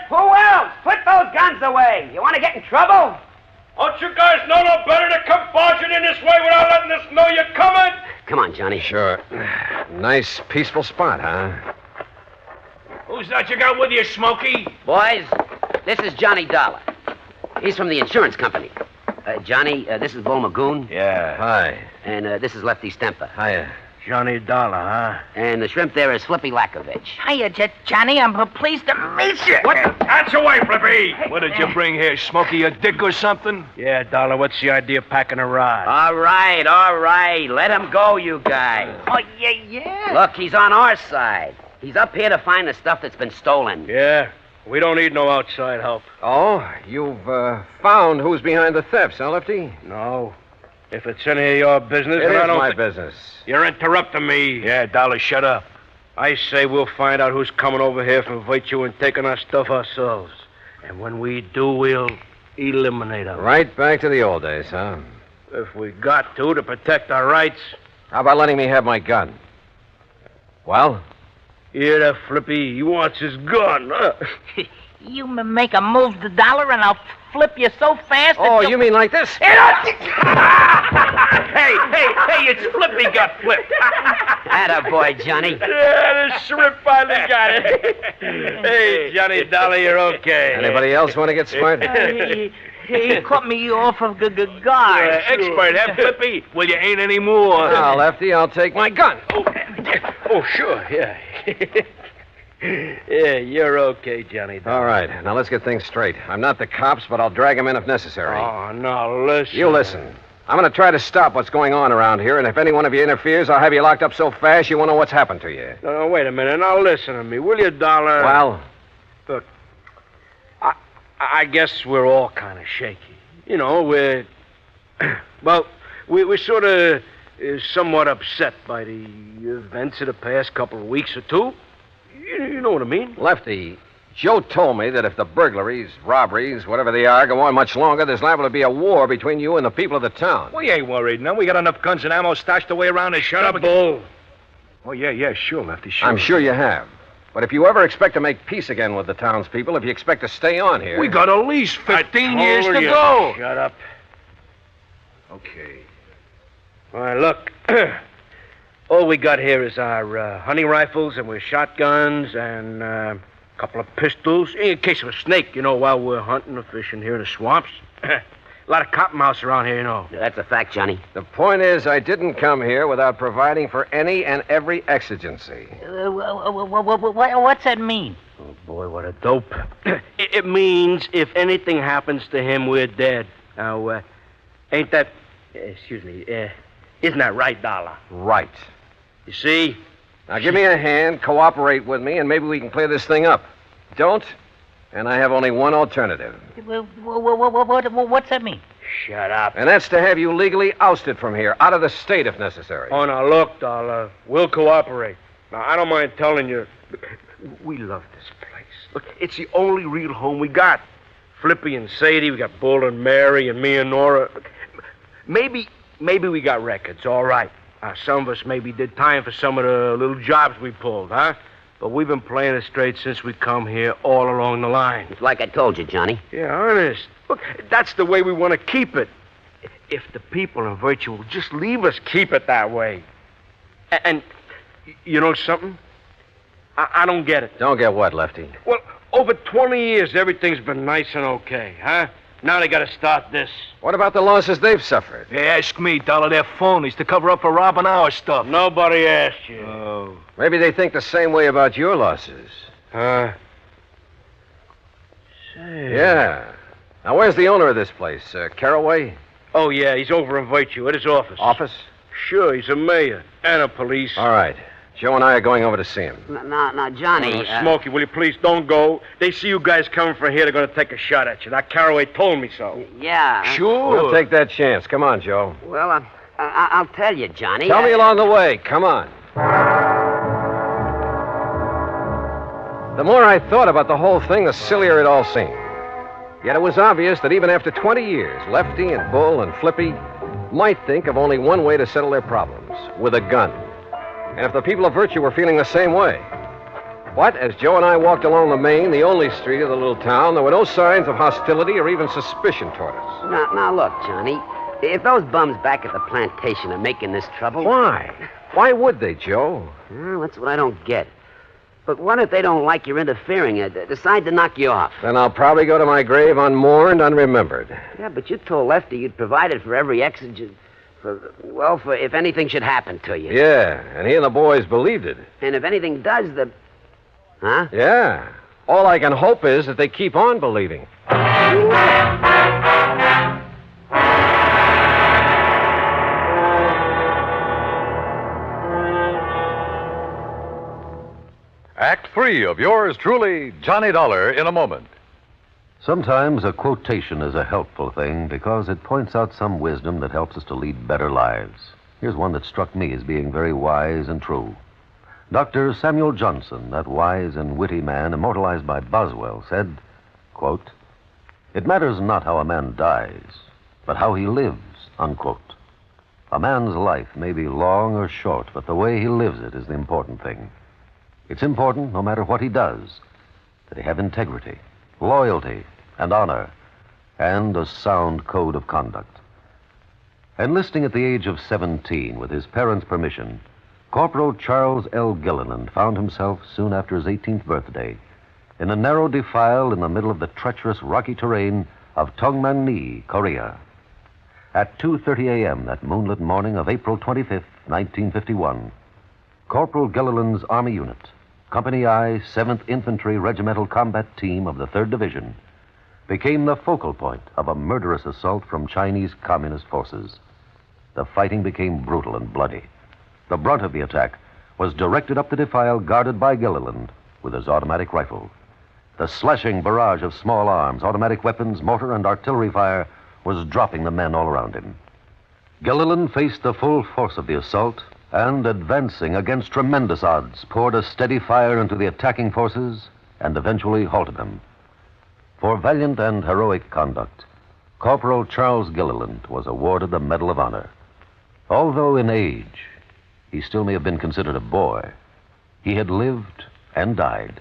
Who else? Put those guns away. You want to get in trouble? Don't you guys know no better to come barging in this way without letting us know you're coming? Come on, Johnny. Sure. Nice, peaceful spot, huh? Who's that you got with you, Smokey? Boys, this is Johnny Dollar. He's from the insurance company. Johnny, this is Bull Magoon. Yeah. Hi. And this is Lefty Stemper. Hiya. Johnny Dollar, huh? And the shrimp there is Flippy Lakovich. Hiya, Johnny. I'm pleased to meet you. What? Hands away, Flippy! What did you bring here, Smokey? A dick or something? Yeah, Dollar, what's the idea of packing a rod? All right. Let him go, you guys. Oh, yeah. Look, he's on our side. He's up here to find the stuff that's been stolen. Yeah, we don't need no outside help. Oh, you've found who's behind the thefts, huh, Lefty? No. If it's any of your business, It then I is don't my thi- business. You're interrupting me. Yeah, Dollar, shut up. I say we'll find out who's coming over here from Virtue and taking our stuff ourselves. And when we do, we'll eliminate them. Right back to the old days, huh? If we got to protect our rights. How about letting me have my gun? Well? Hear that, Flippy? He wants his gun, huh? You make a move to Dollar and I'll flip you so fast that Oh, you'll... you mean like this? Hey, it's Flippy got flipped. Attaboy, Johnny. Yeah, the shrimp finally got it. Hey, Johnny Dollar, you're okay. Anybody else want to get smart? He caught me off of guard. Expert, huh, Flippy? Well, you ain't any more. Now, Lefty, I'll take my gun. Oh, sure, yeah. Yeah, you're okay, Johnny Dollar. All right, now let's get things straight. I'm not the cops, but I'll drag them in if necessary. Oh, no, listen. You listen. I'm going to try to stop what's going on around here, and if any one of you interferes, I'll have you locked up so fast you won't know what's happened to you. No, wait a minute. Now listen to me, will you, Dollar? Well? Look, I guess we're all kind of shaky. You know, we're... Well, we sort of is somewhat upset by the events of the past couple of weeks or two. You know what I mean? Lefty, Joe told me that if the burglaries, robberies, whatever they are, go on much longer, there's liable to be a war between you and the people of the town. We ain't worried, no. We got enough guns and ammo stashed away around here. Shut up. Bull. Oh, yeah, sure, Lefty, sure. I'm sure you have. But if you ever expect to make peace again with the townspeople, if you expect to stay on here... We got at least 15 years to go. Shut up. Okay. All right, look. All we got here is our hunting rifles and we're shotguns and a couple of pistols in case of a snake, while we're hunting or fishing here in the swamps. A lot of cottonmouths around here, Yeah, that's a fact, Johnny. The point is, I didn't come here without providing for any and every exigency. What's that mean? Oh, boy, what a dope. It means if anything happens to him, we're dead. Now, ain't that... isn't that right, Dollar? Right. You see? Now, give me a hand, cooperate with me, and maybe we can clear this thing up. Don't, and I have only one alternative. What's that mean? Shut up. And that's to have you legally ousted from here, out of the state if necessary. Oh, now, look, Dollar, we'll cooperate. Now, I don't mind telling you, we love this place. Look, it's the only real home we got. Flippy and Sadie, we got Bull and Mary and me and Nora. Maybe we got records, all right. Some of us maybe did time for some of the little jobs we pulled, huh? But we've been playing it straight since we come here all along the line. It's like I told you, Johnny. Yeah, honest. Look, that's the way we want to keep it. If the people in Virtue will just leave us keep it that way. And you know something? I don't get it. Don't get what, Lefty? Well, over 20 years, everything's been nice and okay, huh? Now they got to start this. What about the losses they've suffered? Hey, ask me, Dollar. They're phonies to cover up for robbing our stuff. Nobody asked you. Oh. Maybe they think the same way about your losses. Say. Yeah. Now, where's the owner of this place? Caraway? Oh, yeah, he's over in Virtue at his office. Office? Sure, he's a mayor and a police. All right. Joe and I are going over to see him. Now, Johnny... Smokey, will you please don't go? They see you guys coming from here, they're going to take a shot at you. That Caraway told me so. Yeah. Sure. We'll take that chance. Come on, Joe. Well, I'll tell you, Johnny. Tell me along the way. Come on. The more I thought about the whole thing, the sillier it all seemed. Yet it was obvious that even after 20 years, Lefty and Bull and Flippy might think of only one way to settle their problems, with a gun. And if the people of Virtue were feeling the same way. But as Joe and I walked along the main, the only street of the little town, there were no signs of hostility or even suspicion toward us. Now, look, Johnny. If those bums back at the plantation are making this trouble... Why? Why would they, Joe? Well, that's what I don't get. But what if they don't like your interfering and decide to knock you off? Then I'll probably go to my grave unmourned, unremembered. Yeah, but you told Lefty you'd provided for every exigent... For if anything should happen to you. Yeah, and he and the boys believed it. And if anything does, Huh? Yeah. All I can hope is that they keep on believing. Act 3 of yours truly, Johnny Dollar, in a moment. Sometimes a quotation is a helpful thing because it points out some wisdom that helps us to lead better lives. Here's one that struck me as being very wise and true. Dr. Samuel Johnson, that wise and witty man immortalized by Boswell, said, quote, "It matters not how a man dies, but how he lives," unquote. A man's life may be long or short, but the way he lives it is the important thing. It's important, no matter what he does, that he have integrity, loyalty, and honor, and a sound code of conduct. Enlisting at the age of 17 with his parents' permission, Corporal Charles L. Gilliland found himself, soon after his 18th birthday, in a narrow defile in the middle of the treacherous rocky terrain of Tongmangni, Korea. At 2:30 a.m. that moonlit morning of April 25th, 1951, Corporal Gilliland's Army Unit, Company I, 7th Infantry Regimental Combat Team of the 3rd Division, became the focal point of a murderous assault from Chinese Communist forces. The fighting became brutal and bloody. The brunt of the attack was directed up the defile guarded by Gilliland with his automatic rifle. The slashing barrage of small arms, automatic weapons, mortar, and artillery fire was dropping the men all around him. Gilliland faced the full force of the assault and, advancing against tremendous odds, poured a steady fire into the attacking forces and eventually halted them. For valiant and heroic conduct, Corporal Charles Gilliland was awarded the Medal of Honor. Although in age, he still may have been considered a boy, he had lived and died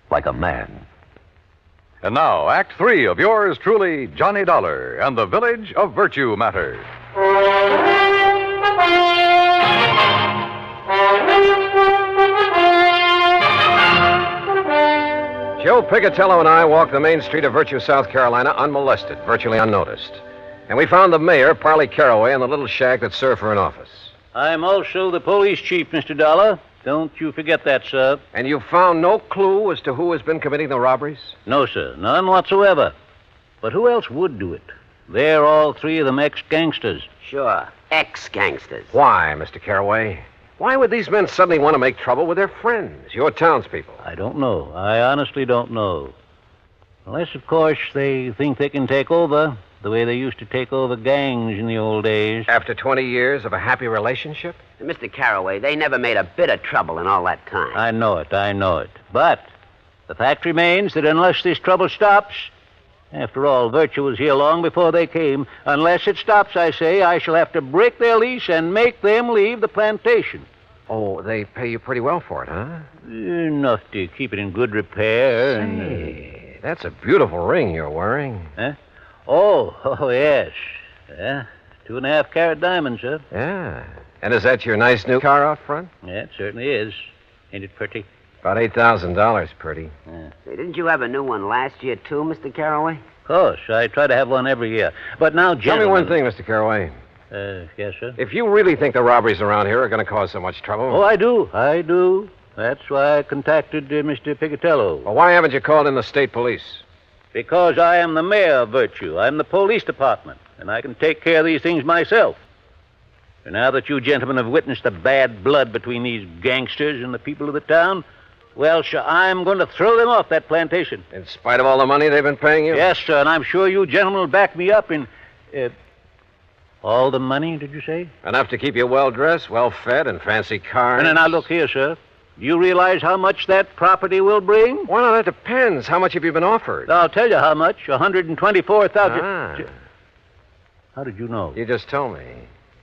like a man. And now, Act 3 of yours truly, Johnny Dollar and the Village of Virtue Matter. Joe Pigatello and I walked the main street of Virtue, South Carolina, unmolested, virtually unnoticed. And we found the mayor, Parley Caraway, in the little shack that served for an office. I'm also the police chief, Mr. Dollar. Don't you forget that, sir. And you found no clue as to who has been committing the robberies? No, sir. None whatsoever. But who else would do it? They're all three of them ex-gangsters. Sure. Ex-gangsters. Why, Mr. Caraway? Why would these men suddenly want to make trouble with their friends, your townspeople? I don't know. I honestly don't know. Unless, of course, they think they can take over the way they used to take over gangs in the old days. After 20 years of a happy relationship? Mr. Caraway, they never made a bit of trouble in all that time. I know it. But the fact remains that unless this trouble stops, after all, Virtue was here long before they came, unless it stops, I say, I shall have to break their lease and make them leave the plantation. Oh, they pay you pretty well for it, huh? Enough to keep it in good repair. Say, that's a beautiful ring you're wearing. Huh? Oh, yes. 2.5 carat diamonds, sir. Yeah. And is that your nice new car out front? Yeah, it certainly is. Ain't it pretty? About $8,000 pretty. Yeah. Say, didn't you have a new one last year, too, Mr. Caraway? Of course. I try to have one every year. But now, gentlemen... Tell me one thing, Mr. Caraway. Yes, sir? If you really think the robberies around here are going to cause so much trouble... Oh, I do. That's why I contacted Mr. Pigatello. Well, why haven't you called in the state police? Because I am the mayor of Virtue. I'm the police department, and I can take care of these things myself. And now that you gentlemen have witnessed the bad blood between these gangsters and the people of the town, well, sir, I'm going to throw them off that plantation. In spite of all the money they've been paying you? Yes, sir, and I'm sure you gentlemen will back me up in... all the money, did you say? Enough to keep you well-dressed, well-fed, and fancy cars. And now, look here, sir. Do you realize how much that property will bring? Well, now, that depends. How much have you been offered? I'll tell you how much. $124,000. Ah. How did you know? You just told me.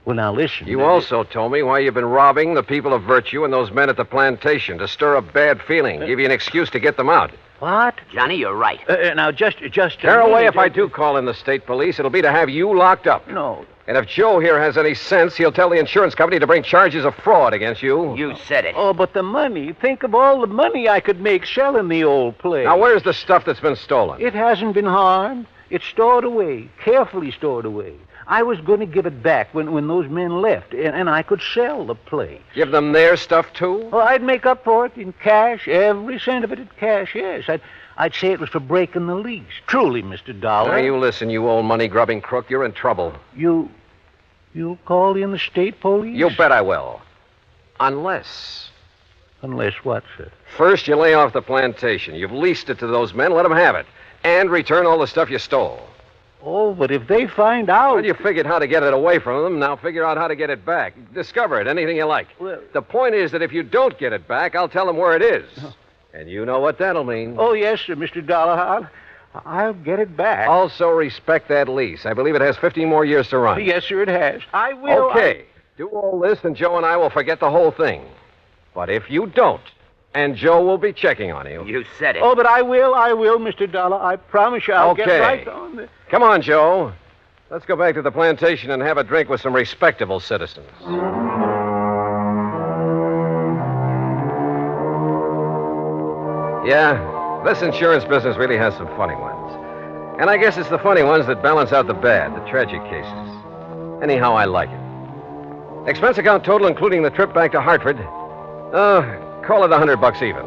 Well, now, listen. You also told me why you've been robbing the people of Virtue and those men at the plantation to stir up bad feeling, give you an excuse to get them out. What? Johnny, you're right. Now, just... Caraway, if I do call in the state police, it'll be to have you locked up. No. And if Joe here has any sense, he'll tell the insurance company to bring charges of fraud against you. You said it. Oh, but the money. Think of all the money I could make selling the old place. Now, where's the stuff that's been stolen? It hasn't been harmed. It's stored away, carefully stored away. I was going to give it back when those men left, and I could sell the place. Give them their stuff, too? Oh, I'd make up for it in cash, every cent of it in cash, yes. I'd say it was for breaking the lease. Truly, Mr. Dollar. Now, you listen, you old money-grubbing crook. You're in trouble. You'll call in the state police? You bet I will. Unless... Unless what, sir? First, you lay off the plantation. You've leased it to those men. Let them have it. And return all the stuff you stole. Oh, but if they find out... Well, you figured how to get it away from them. Now figure out how to get it back. Discover it, anything you like. Well... The point is that if you don't get it back, I'll tell them where it is. And you know what that'll mean. Oh, yes, sir, Mr. Dollar. I'll get it back. Also respect that lease. I believe it has 15 more years to run. Yes, sir, it has. I will... Okay. Do all this, and Joe and I will forget the whole thing. But if you don't, and Joe will be checking on you. You said it. Oh, but I will, Mr. Dollar. I promise you I'll get right on the... Come on, Joe. Let's go back to the plantation and have a drink with some respectable citizens. Yeah, this insurance business really has some funny ones. And I guess it's the funny ones that balance out the bad, the tragic cases. Anyhow, I like it. Expense account total, including the trip back to Hartford, call it $100 even.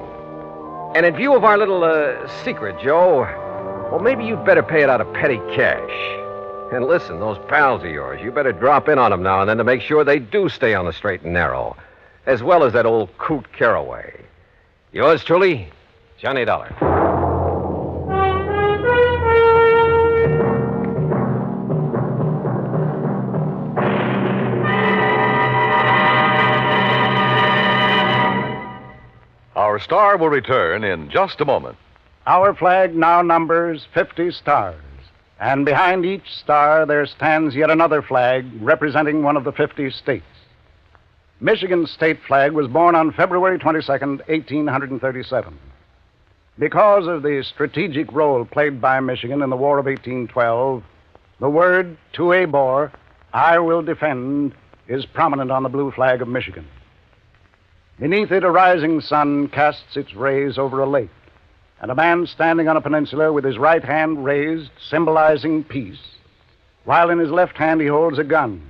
And in view of our little secret, Joe, well, maybe you'd better pay it out of petty cash. And listen, those pals of yours, you better drop in on them now and then to make sure they do stay on the straight and narrow, as well as that old coot Caraway. Yours truly, Johnny Dollar. Our star will return in just a moment. Our flag now numbers 50 stars, and behind each star there stands yet another flag representing one of the 50 states. Michigan's state flag was born on February 22nd, 1837. Because of the strategic role played by Michigan in the War of 1812, the word "to a bore, I will defend," is prominent on the blue flag of Michigan. Beneath it, a rising sun casts its rays over a lake, and a man standing on a peninsula with his right hand raised, symbolizing peace, while in his left hand he holds a gun,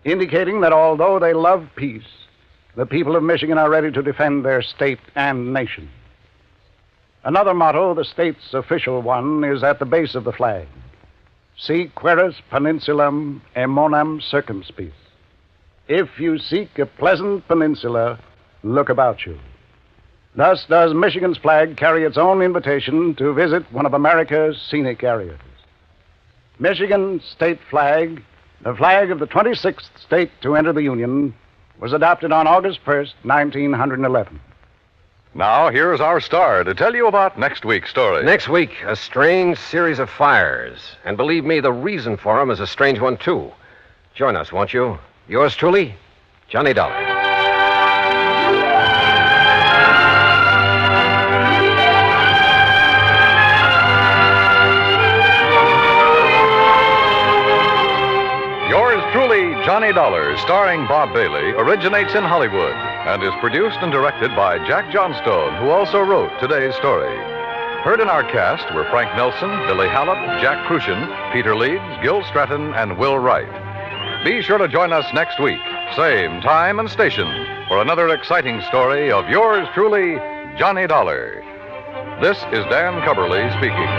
indicating that although they love peace, the people of Michigan are ready to defend their state and nation. Another motto, the state's official one, is at the base of the flag: Si queris peninsulam emonam circumspice. If you seek a pleasant peninsula, look about you. Thus does Michigan's flag carry its own invitation to visit one of America's scenic areas. Michigan's state flag, the flag of the 26th state to enter the Union, was adopted on August 1st, 1911. Now, here's our star to tell you about next week's story. Next week, a strange series of fires. And believe me, the reason for them is a strange one, too. Join us, won't you? Yours truly, Johnny Dollar. Yours truly, Johnny Dollar, starring Bob Bailey, originates in Hollywood and is produced and directed by Jack Johnstone, who also wrote today's story. Heard in our cast were Frank Nelson, Billy Hallop, Jack Crucian, Peter Leeds, Gil Stratton, and Will Wright. Be sure to join us next week, same time and station, for another exciting story of yours truly, Johnny Dollar. This is Dan Cubberly speaking.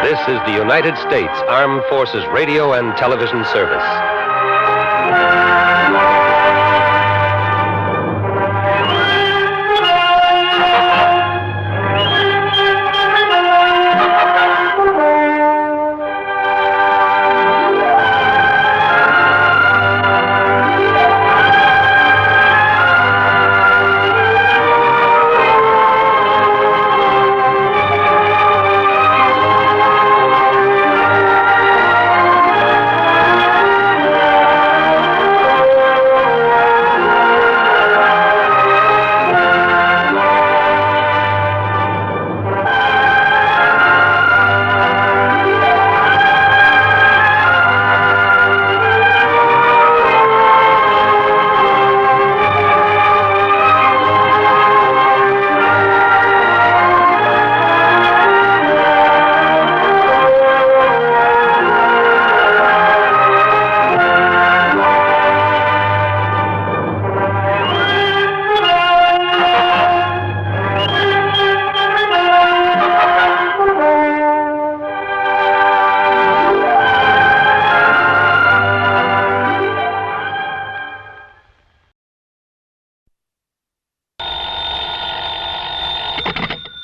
This is the United States Armed Forces Radio and Television Service.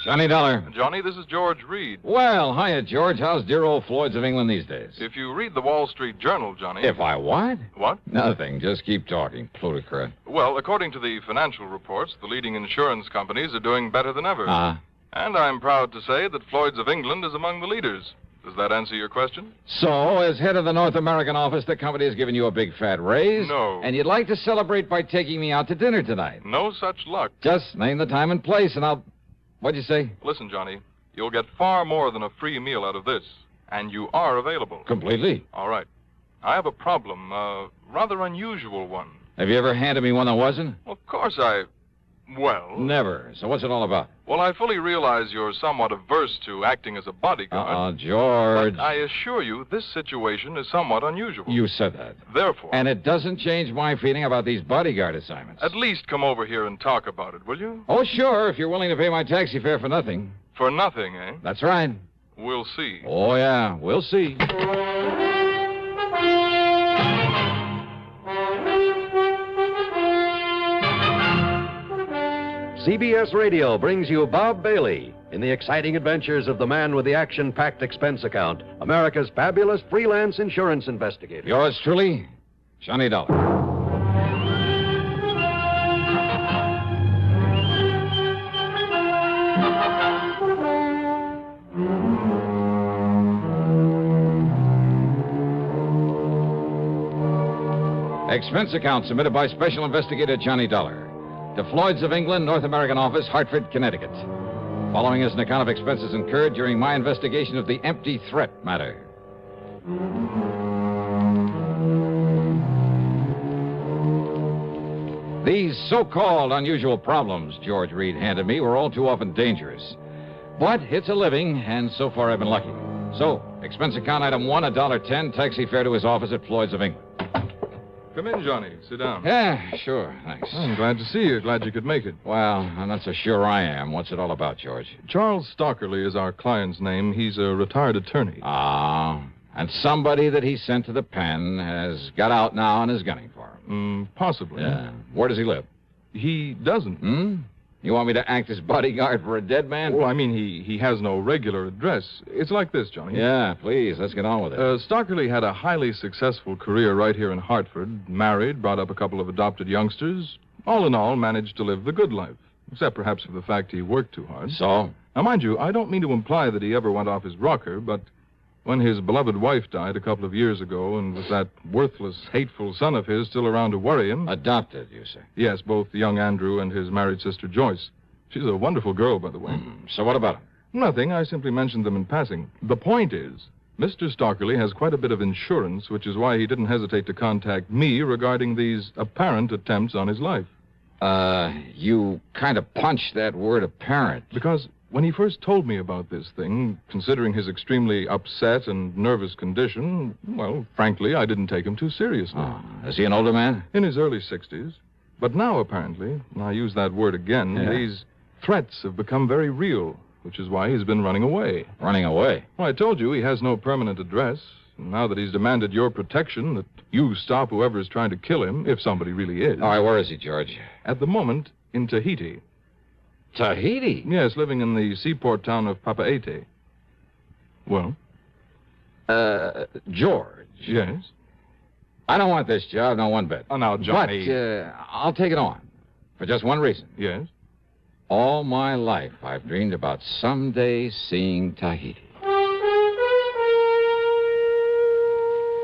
Johnny Dollar. Johnny, this is George Reed. Well, hiya, George. How's dear old Floyd's of England these days? If you read the Wall Street Journal, Johnny... If I what? What? Nothing. Just keep talking, plutocrat. Well, according to the financial reports, the leading insurance companies are doing better than ever. Ah. And I'm proud to say that Floyd's of England is among the leaders. Does that answer your question? So, as head of the North American office, the company has given you a big fat raise? No. And you'd like to celebrate by taking me out to dinner tonight? No such luck. Just name the time and place, and I'll... What'd you say? Listen, Johnny, you'll get far more than a free meal out of this. And you are available. Completely? All right. I have a problem, a rather unusual one. Have you ever handed me one that wasn't? Of course I... Well... Never. So what's it all about? Well, I fully realize you're somewhat averse to acting as a bodyguard. George. But I assure you, this situation is somewhat unusual. You said that. Therefore... And it doesn't change my feeling about these bodyguard assignments. At least come over here and talk about it, will you? Oh, sure, if you're willing to pay my taxi fare for nothing. For nothing, eh? That's right. We'll see. Oh, yeah, we'll see. CBS Radio brings you Bob Bailey in the exciting adventures of the man with the action-packed expense account, America's fabulous freelance insurance investigator. Yours truly, Johnny Dollar. Expense account submitted by Special Investigator Johnny Dollar to Floyd's of England, North American Office, Hartford, Connecticut. Following is an account of expenses incurred during my investigation of the empty threat matter. These so-called unusual problems George Reed handed me were all too often dangerous. But it's a living, and so far I've been lucky. So, expense account item 1, $1.10, taxi fare to his office at Floyd's of England. Come in, Johnny. Sit down. Yeah, sure. Thanks. I'm glad to see you. Glad you could make it. Well, I'm not so sure I am. What's it all about, George? Charles Stockerly is our client's name. He's a retired attorney. Ah, and somebody that he sent to the pen has got out now and is gunning for him. Possibly. Yeah. Where does he live? He doesn't. You want me to act as bodyguard for a dead man? Well, I mean, he has no regular address. It's like this, Johnny. Yeah, please, let's get on with it. Stockerly had a highly successful career right here in Hartford. Married, brought up a couple of adopted youngsters. All in all, managed to live the good life. Except perhaps for the fact he worked too hard. So? Now, mind you, I don't mean to imply that he ever went off his rocker, but when his beloved wife died a couple of years ago, and with that worthless, hateful son of his still around to worry him... Adopted, you say? Yes, both young Andrew and his married sister Joyce. She's a wonderful girl, by the way. So what about him? Nothing. I simply mentioned them in passing. The point is, Mr. Stockerly has quite a bit of insurance, which is why he didn't hesitate to contact me regarding these apparent attempts on his life. You kind of punched that word apparent. Because when he first told me about this thing, considering his extremely upset and nervous condition, well, frankly, I didn't take him too seriously. Oh, is he an older man? In his early 60s. But now, apparently, and I use that word again, these threats have become very real, which is why he's been running away. Running away? Well, I told you he has no permanent address. And now that he's demanded your protection, that you stop whoever is trying to kill him, if somebody really is. All right, where is he, George? At the moment, in Tahiti. Tahiti? Yes, living in the seaport town of Papeete. Well? George. Yes? I don't want this job, not one bit. Oh, now, Johnny... But I'll take it on. For just one reason. Yes? All my life, I've dreamed about someday seeing Tahiti.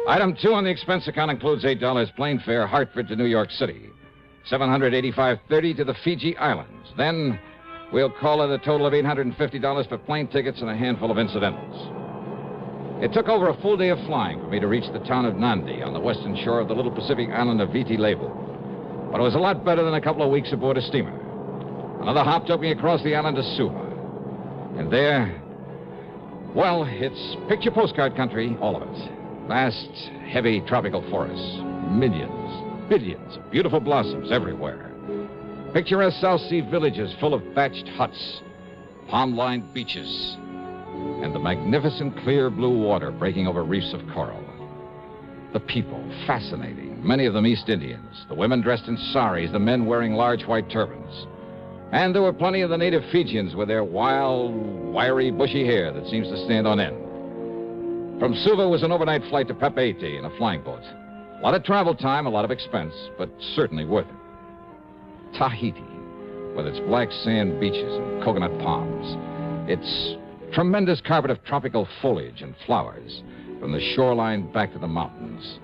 Item 2 on the expense account includes $8 plane fare, Hartford to New York City. $785.30 to the Fiji Islands. Then we'll call it a total of $850 for plane tickets and a handful of incidentals. It took over a full day of flying for me to reach the town of Nandi on the western shore of the little Pacific island of Viti Levu. But it was a lot better than a couple of weeks aboard a steamer. Another hop took me across the island to Suva. And there, well, it's picture postcard country, all of it. Vast, heavy tropical forests. Millions, billions of beautiful blossoms everywhere. Picturesque South Sea villages full of thatched huts, palm-lined beaches, and the magnificent clear blue water breaking over reefs of coral. The people, fascinating, many of them East Indians, the women dressed in saris, the men wearing large white turbans. And there were plenty of the native Fijians with their wild, wiry, bushy hair that seems to stand on end. From Suva was an overnight flight to Papeete in a flying boat. A lot of travel time, a lot of expense, but certainly worth it. Tahiti, with its black sand beaches and coconut palms, its tremendous carpet of tropical foliage and flowers, from the shoreline back to the mountains,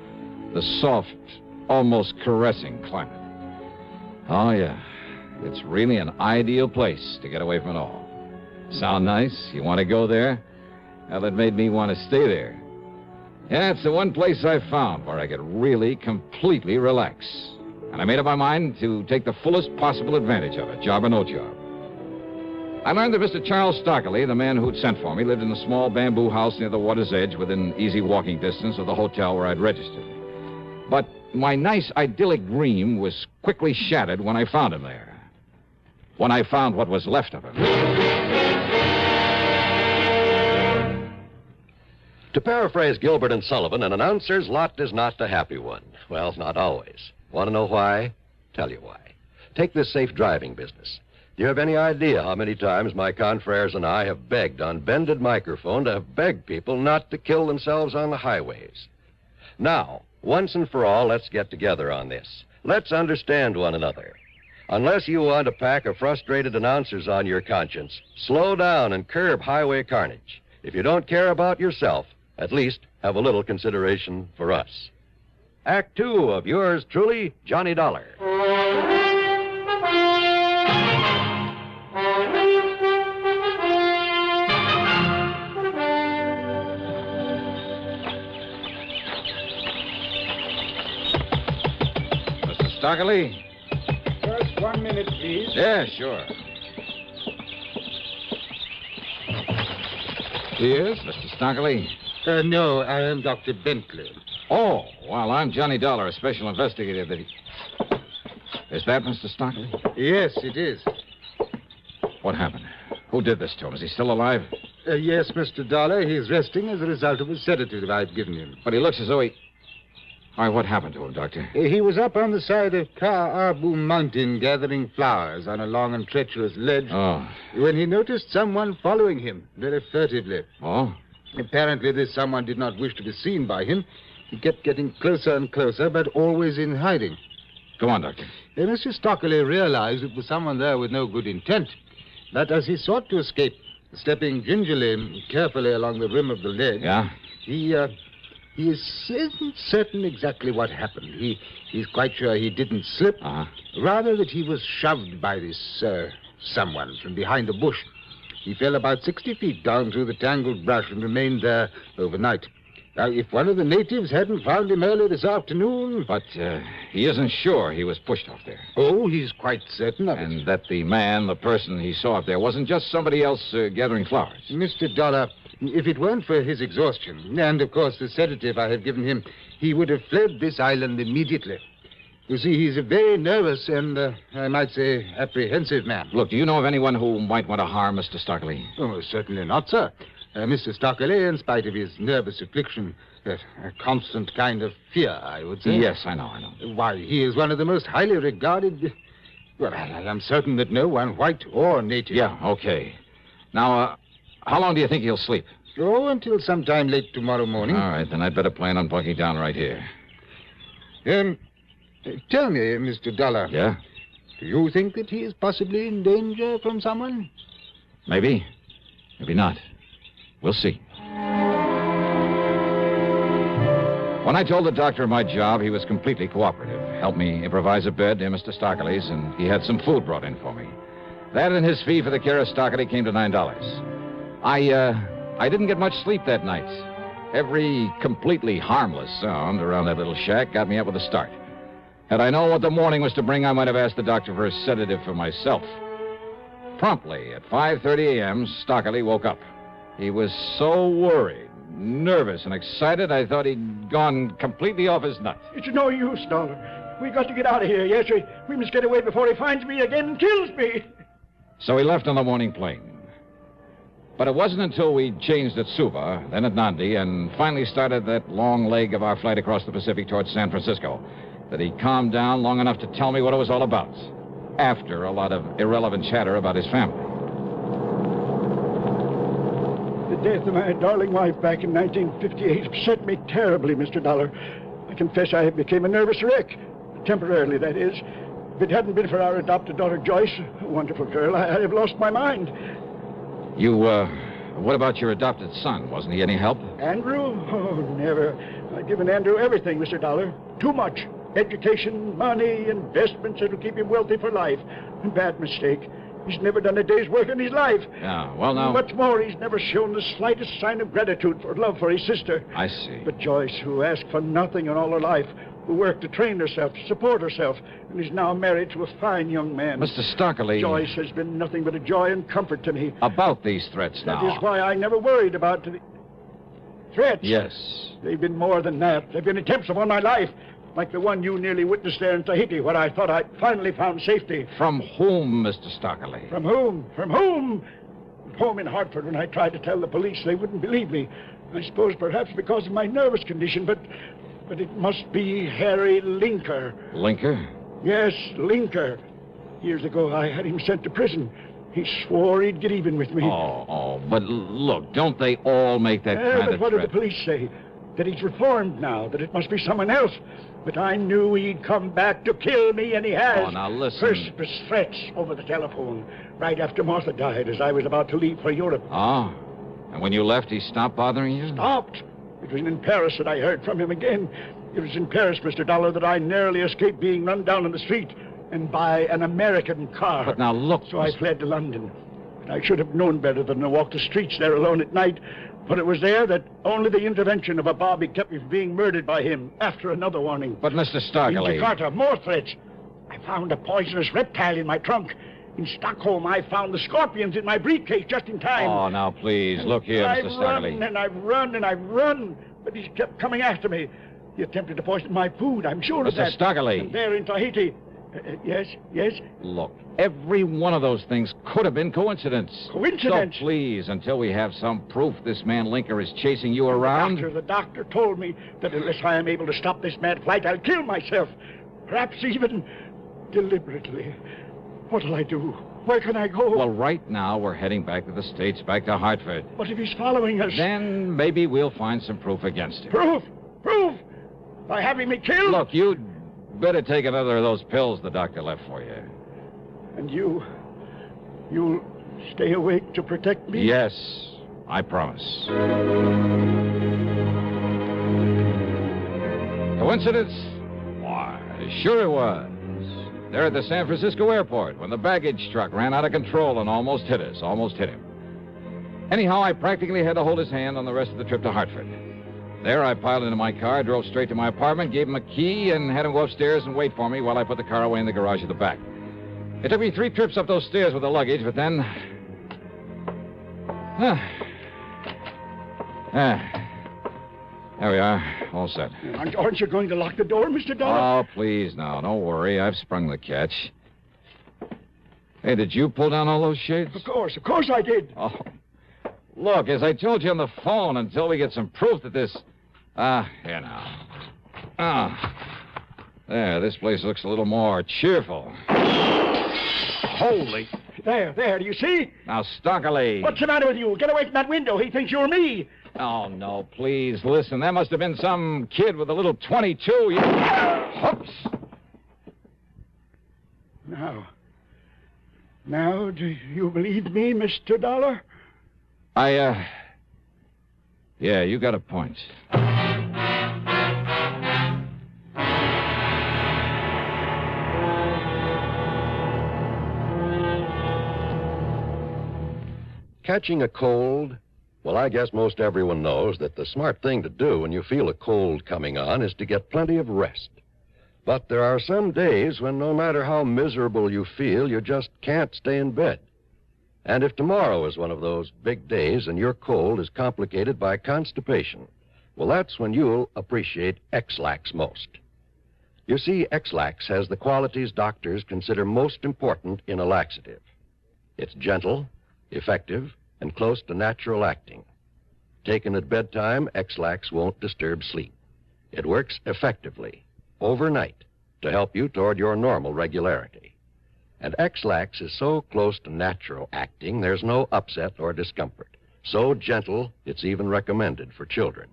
the soft, almost caressing climate. Oh, yeah, it's really an ideal place to get away from it all. Sound nice? You want to go there? Well, it made me want to stay there. Yeah, it's the one place I found where I could really, completely relax. And I made up my mind to take the fullest possible advantage of it, job or no job. I learned that Mr. Charles Stockerly, the man who'd sent for me, lived in a small bamboo house near the water's edge within easy walking distance of the hotel where I'd registered. But my nice, idyllic dream was quickly shattered when I found him there. When I found what was left of him. To paraphrase Gilbert and Sullivan, an announcer's lot is not a happy one. Well, not always. Want to know why? Tell you why. Take this safe driving business. Do you have any idea how many times my confreres and I have begged on bended microphone to have begged people not to kill themselves on the highways? Now, once and for all, let's get together on this. Let's understand one another. Unless you want a pack of frustrated announcers on your conscience, slow down and curb highway carnage. If you don't care about yourself, at least have a little consideration for us. Act 2 of yours truly, Johnny Dollar. Mr. Stockley? Just 1 minute, please. Yeah, sure. Yes, Mr. Stockley? No, I am Dr. Bentley. Oh, well, I'm Johnny Dollar, a special investigator that he... Is that Mr. Stockley? Yes, it is. What happened? Who did this to him? Is he still alive? Yes, Mr. Dollar. He's resting as a result of a sedative I've given him. But he looks as though he... All right, what happened to him, Doctor? He was up on the side of Ka Abu Mountain gathering flowers on a long and treacherous ledge. Oh. When he noticed someone following him very furtively. Oh? Apparently, this someone did not wish to be seen by him. He kept getting closer and closer, but always in hiding. Go on, Doctor. Mr. Stockley realized it was someone there with no good intent. But as he sought to escape, stepping gingerly and carefully along the rim of the ledge... Yeah? He isn't certain exactly what happened. He's quite sure he didn't slip. Uh-huh. Rather that he was shoved by this, someone from behind a bush. He fell about 60 feet down through the tangled brush and remained there overnight. Now, if one of the natives hadn't found him early this afternoon... But he isn't sure he was pushed off there. Oh, he's quite certain of it. And that the man, the person he saw up there, wasn't just somebody else gathering flowers. Mr. Dollar, if it weren't for his exhaustion, and, of course, the sedative I have given him, he would have fled this island immediately. You see, he's a very nervous and, I might say, apprehensive man. Look, do you know of anyone who might want to harm Mr. Stockley? Oh, certainly not, sir. Mr. Stockley, in spite of his nervous affliction, a constant kind of fear, I would say. Yes, I know. Why, he is one of the most highly regarded... Well, I am certain that no one, white or native... Yeah, okay. Now, how long do you think he'll sleep? Oh, until sometime late tomorrow morning. All right, then I'd better plan on bunking down right here. Tell me, Mr. Dollar. Yeah? Do you think that he is possibly in danger from someone? Maybe. Maybe not. We'll see. When I told the doctor my job, he was completely cooperative. Helped me improvise a bed near Mr. Stockley's, and he had some food brought in for me. That and his fee for the care of Stockley came to $9. I didn't get much sleep that night. Every completely harmless sound around that little shack got me up with a start. Had I known what the morning was to bring, I might have asked the doctor for a sedative for myself. Promptly at 5:30 a.m., Stockley woke up. He was so worried, nervous, and excited, I thought he'd gone completely off his nut. It's no use, Dollar. We got to get out of here. Yes, we must get away before he finds me again and kills me. So he left on the morning plane. But it wasn't until we changed at Suva, then at Nandi, and finally started that long leg of our flight across the Pacific towards San Francisco that he calmed down long enough to tell me what it was all about, after a lot of irrelevant chatter about his family. The death of my darling wife back in 1958 upset me terribly, Mr. Dollar. I confess I became a nervous wreck. Temporarily, that is. If it hadn't been for our adopted daughter, Joyce, a wonderful girl, I'd have lost my mind. What about your adopted son? Wasn't he any help? Andrew? Oh, never. I've given Andrew everything, Mr. Dollar. Too much. Education, money, investments that'll keep him wealthy for life. Bad mistake. He's never done a day's work in his life. Yeah, well, now... What's more, he's never shown the slightest sign of gratitude for love for his sister. I see. But Joyce, who asked for nothing in all her life, who worked to train herself, to support herself, and is now married to a fine young man. Mr. Stockley... Joyce has been nothing but a joy and comfort to me. About these threats now. That is why I never worried about the threats. Yes. They've been more than that. They've been attempts upon my life. Like the one you nearly witnessed there in Tahiti, where I thought I'd finally found safety. From whom, Mr. Stockley? From whom? From whom? At home in Hartford, when I tried to tell the police, they wouldn't believe me. I suppose perhaps because of my nervous condition, but it must be Harry Linker. Linker? Yes, Linker. Years ago, I had him sent to prison. He swore he'd get even with me. But look, don't they all make that kind But of what threat? did the police say? That he's reformed now, that it must be someone else. But I knew he'd come back to kill me, and he has. Oh, now listen. Christmas threats over the telephone, right after Martha died, as I was about to leave for Europe. Oh. And when you left, he stopped bothering you? Stopped. It was in Paris that I heard from him again. It was in Paris, Mr. Dollar, that I narrowly escaped being run down in the street and by an American car. But now look... So I fled to London. And I should have known better than to walk the streets there alone at night. For it was there that only the intervention of a bobby kept me from being murdered by him after another warning. But, Mr. Stockley... In Jakarta, more threats. I found a poisonous reptile in my trunk. In Stockholm, I found the scorpions in my briefcase just in time. Oh, now, please, look here, Mr. Stockley. I've run, but he kept coming after me. He attempted to poison my food, I'm sure of that. Mr. Stockley. And there in Tahiti. Yes? Look, every one of those things could have been coincidence. Coincidence? So please, until we have some proof this man Linker is chasing you around... The doctor told me that unless I am able to stop this mad flight, I'll kill myself. Perhaps even deliberately. What'll I do? Where can I go? Well, right now we're heading back to the States, back to Hartford. What if he's following us? Then maybe we'll find some proof against him. Proof? By having me killed? Look, you'd better take another of those pills the doctor left for you. And you'll stay awake to protect me? Yes, I promise. Coincidence? Why, sure it was. There at the San Francisco airport when the baggage truck ran out of control and almost hit us, almost hit him. Anyhow, I practically had to hold his hand on the rest of the trip to Hartford. There, I piled into my car, drove straight to my apartment, gave him a key, and had him go upstairs and wait for me while I put the car away in the garage at the back. It took me 3 trips up those stairs with the luggage, but then... There we are, all set. Aren't you going to lock the door, Mr. Dollar? Oh, please, now, don't worry. I've sprung the catch. Hey, did you pull down all those shades? Of course I did. Oh. Look, as I told you on the phone, until we get some proof that this... here now. There, this place looks a little more cheerful. Holy... There, do you see? Now, Stockley. What's the matter with you? Get away from that window. He thinks you're me. Oh, no, please, listen. That must have been some kid with a little .22. Oops. Now, do you believe me, Mr. Dollar? Yeah, you got a point. Catching a cold? Well, I guess most everyone knows that the smart thing to do when you feel a cold coming on is to get plenty of rest. But there are some days when no matter how miserable you feel, you just can't stay in bed. And if tomorrow is one of those big days and your cold is complicated by constipation, well, that's when you'll appreciate X-Lax most. You see, X-Lax has the qualities doctors consider most important in a laxative. It's gentle, effective, and close to natural acting. Taken at bedtime, X-Lax won't disturb sleep. It works effectively, overnight, to help you toward your normal regularity. And X-Lax is so close to natural acting, there's no upset or discomfort. So gentle, it's even recommended for children.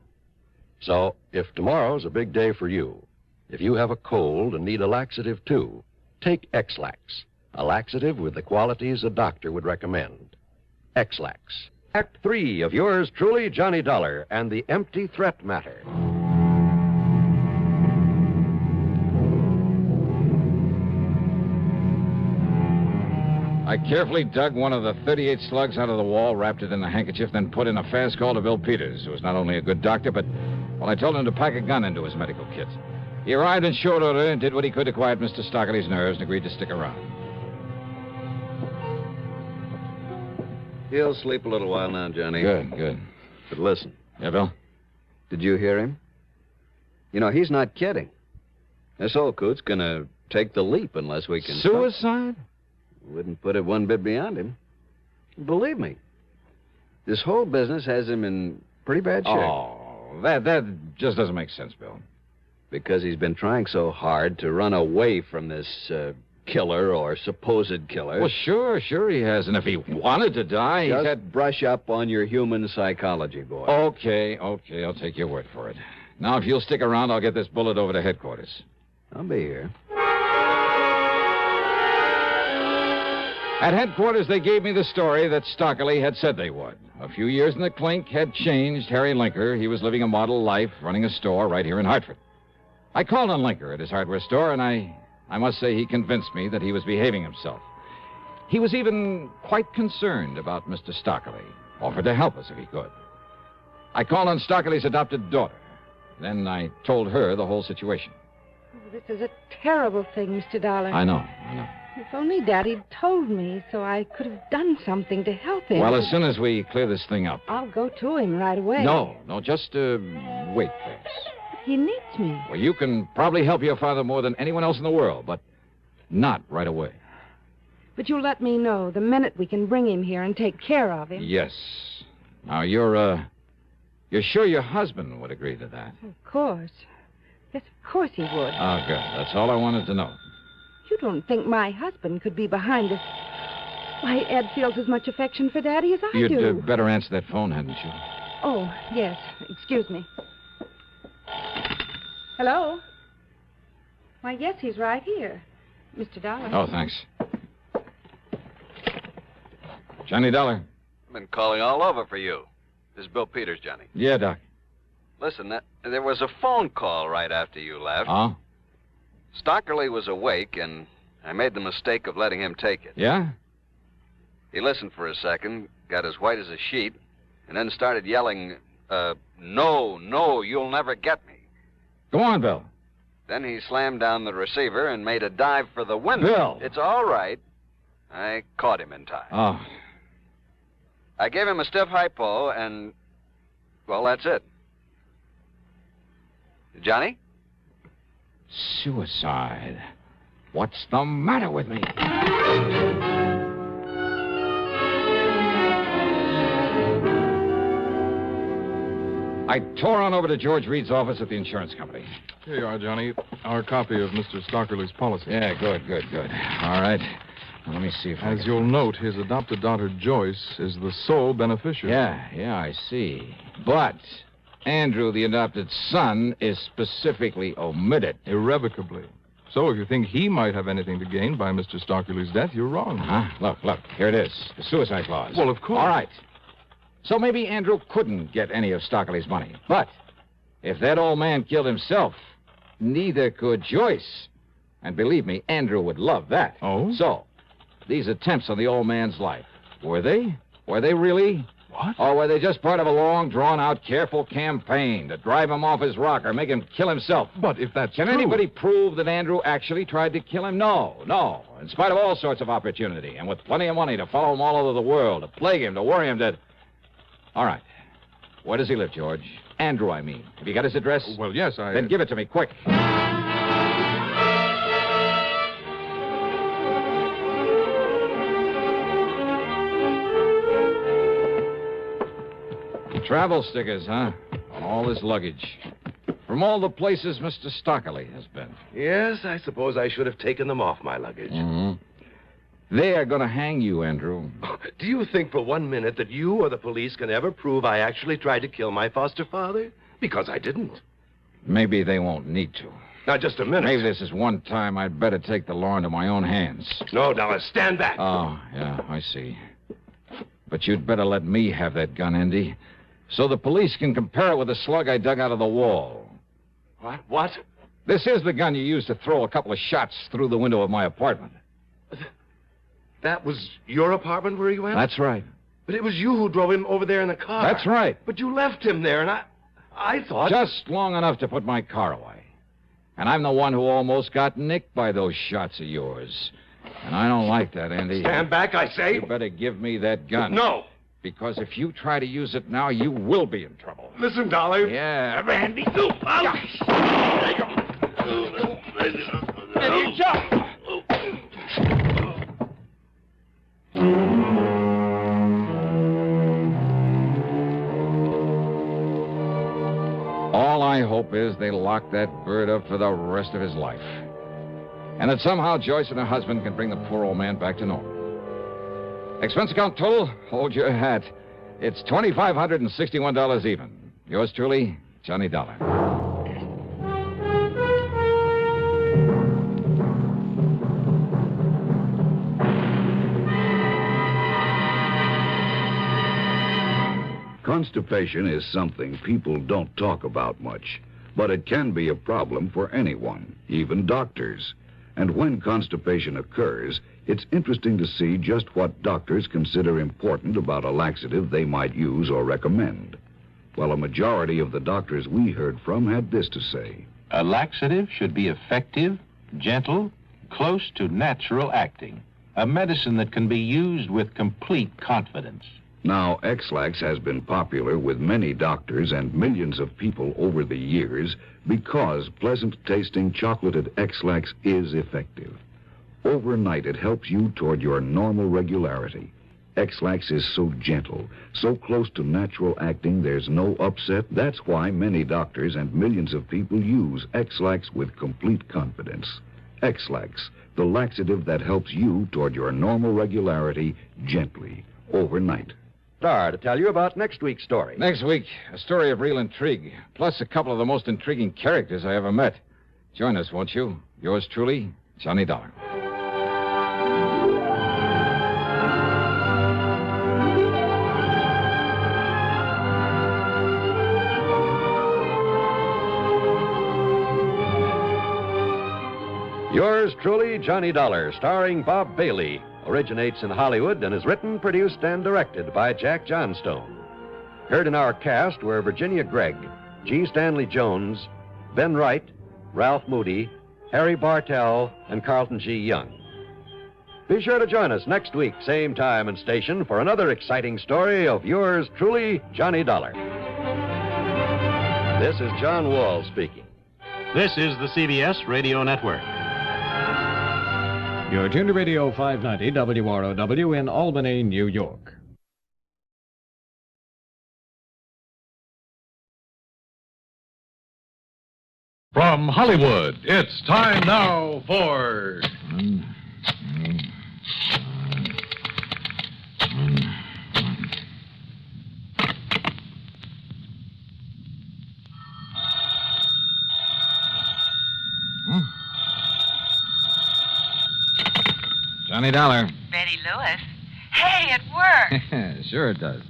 So, if tomorrow's a big day for you, if you have a cold and need a laxative too, take X-Lax, a laxative with the qualities a doctor would recommend. X-Lax. Act 3 of yours truly, Johnny Dollar, and the Empty Threat Matter. I carefully dug one of the 38 slugs out of the wall, wrapped it in a handkerchief, then put in a fast call to Bill Peters, who was not only a good doctor, but, well, I told him to pack a gun into his medical kit. He arrived in short order and did what he could to quiet Mr. Stockley's nerves and agreed to stick around. He'll sleep a little while now, Johnny. Good. But listen. Yeah, Bill? Did you hear him? You know, he's not kidding. This old coot's gonna take the leap unless we can... Suicide? Wouldn't put it one bit beyond him. Believe me. This whole business has him in pretty bad shape. Oh, that just doesn't make sense, Bill. Because he's been trying so hard to run away from this killer or supposed killer. Well, sure he has. And if he wanted to die, he Just said... brush up on your human psychology, boy. Okay, I'll take your word for it. Now, if you'll stick around, I'll get this bullet over to headquarters. I'll be here. At headquarters, they gave me the story that Stockley had said they would. A few years in the clink had changed Harry Linker. He was living a model life, running a store right here in Hartford. I called on Linker at his hardware store, and I must say he convinced me that he was behaving himself. He was even quite concerned about Mr. Stockley, offered to help us if he could. I called on Stockley's adopted daughter. Then I told her the whole situation. Oh, this is a terrible thing, Mr. Dollar. I know. If only Daddy'd told me so I could have done something to help him. Well, as soon as we clear this thing up. I'll go to him right away. No, just wait, please. He needs me. Well, you can probably help your father more than anyone else in the world, but not right away. But you'll let me know the minute we can bring him here and take care of him. Yes. Now, you're sure your husband would agree to that? Of course. Yes, of course he would. Oh, good. That's all I wanted to know. You don't think my husband could be behind this? Why, Ed feels as much affection for Daddy as I do. You'd better answer that phone, hadn't you? Oh, yes. Excuse me. Hello? Why, yes, he's right here. Mr. Dollar. Oh, thanks. Johnny Dollar. I've been calling all over for you. This is Bill Peters, Johnny. Yeah, Doc. Listen, there was a phone call right after you left. Oh? Stockley was awake, and I made the mistake of letting him take it. Yeah? He listened for a second, got as white as a sheet, and then started yelling, no, you'll never get me. Go on, Bill. Then he slammed down the receiver and made a dive for the window. Bill! It's all right. I caught him in time. Oh. I gave him a stiff hypo, and, well, that's it. Johnny? Suicide. What's the matter with me? I tore on over to George Reed's office at the insurance company. Here you are, Johnny. Our copy of Mr. Stockerly's policy. Yeah, good. All right. Now, let me see if As you'll note, his adopted daughter, Joyce, is the sole beneficiary. Yeah, I see. But Andrew, the adopted son, is specifically omitted. Irrevocably. So if you think he might have anything to gain by Mr. Stockerly's death, you're wrong. Huh? Look. Here it is. The suicide clause. Well, of course. All right. So maybe Andrew couldn't get any of Stockley's money. But if that old man killed himself, neither could Joyce. And believe me, Andrew would love that. Oh? So, these attempts on the old man's life, were they? Were they really? What? Or were they just part of a long, drawn-out, careful campaign to drive him off his rocker, make him kill himself? But if that's Can true... anybody prove that Andrew actually tried to kill him? No. In spite of all sorts of opportunity, and with plenty of money to follow him all over the world, to plague him, to worry him, All right. Where does he live, George? Andrew, I mean. Have you got his address? Well, yes, Then give it to me, quick. Travel stickers, huh? On all this luggage. From all the places Mr. Stockley has been. Yes, I suppose I should have taken them off my luggage. Mm-hmm. They are going to hang you, Andrew. Do you think for 1 minute that you or the police can ever prove I actually tried to kill my foster father? Because I didn't. Maybe they won't need to. Now, just a minute. Maybe this is one time I'd better take the law into my own hands. No, Dallas, stand back. Oh, yeah, I see. But you'd better let me have that gun, Andy, so the police can compare it with the slug I dug out of the wall. What? This is the gun you used to throw a couple of shots through the window of my apartment. That was your apartment where he went? That's right. But it was you who drove him over there in the car. That's right. But you left him there, and I thought... Just long enough to put my car away. And I'm the one who almost got nicked by those shots of yours. And I don't like that, Andy. Stand back, I say. You better give me that gun. No. Because if you try to use it now, you will be in trouble. Listen, Dolly. Yeah. Randy. Randy, jump. All I hope is they lock that bird up for the rest of his life. and that somehow Joyce and her husband can bring the poor old man back to normal. Expense account total, hold your hat. It's $2,561 even. Yours truly, Johnny Dollar. Constipation is something people don't talk about much, but it can be a problem for anyone, even doctors. And when constipation occurs, it's interesting to see just what doctors consider important about a laxative they might use or recommend. Well, a majority of the doctors we heard from had this to say. A laxative should be effective, gentle, close to natural acting. A medicine that can be used with complete confidence. Now, X-Lax has been popular with many doctors and millions of people over the years because pleasant-tasting chocolated X-Lax is effective. Overnight, it helps you toward your normal regularity. X-Lax is so gentle, so close to natural acting, there's no upset. That's why many doctors and millions of people use X-Lax with complete confidence. X-Lax, the laxative that helps you toward your normal regularity gently, overnight. Star to tell you about next week's story. Next week, a story of real intrigue, plus a couple of the most intriguing characters I ever met. Join us, won't you? Yours truly, Johnny Dollar. Yours truly, Johnny Dollar, starring Bob Bailey, originates in Hollywood and is written, produced, and directed by Jack Johnstone. Heard in our cast were Virginia Gregg, G. Stanley Jones, Ben Wright, Ralph Moody, Harry Bartell, and Carlton G. Young. Be sure to join us next week, same time and station, for another exciting story of yours truly, Johnny Dollar. This is John Wall speaking. This is the CBS Radio Network. You're tuned to Radio 590 WROW in Albany, New York. From Hollywood, it's time now for... Johnny Dollar. Betty Lewis. Hey, it worked. Sure it does.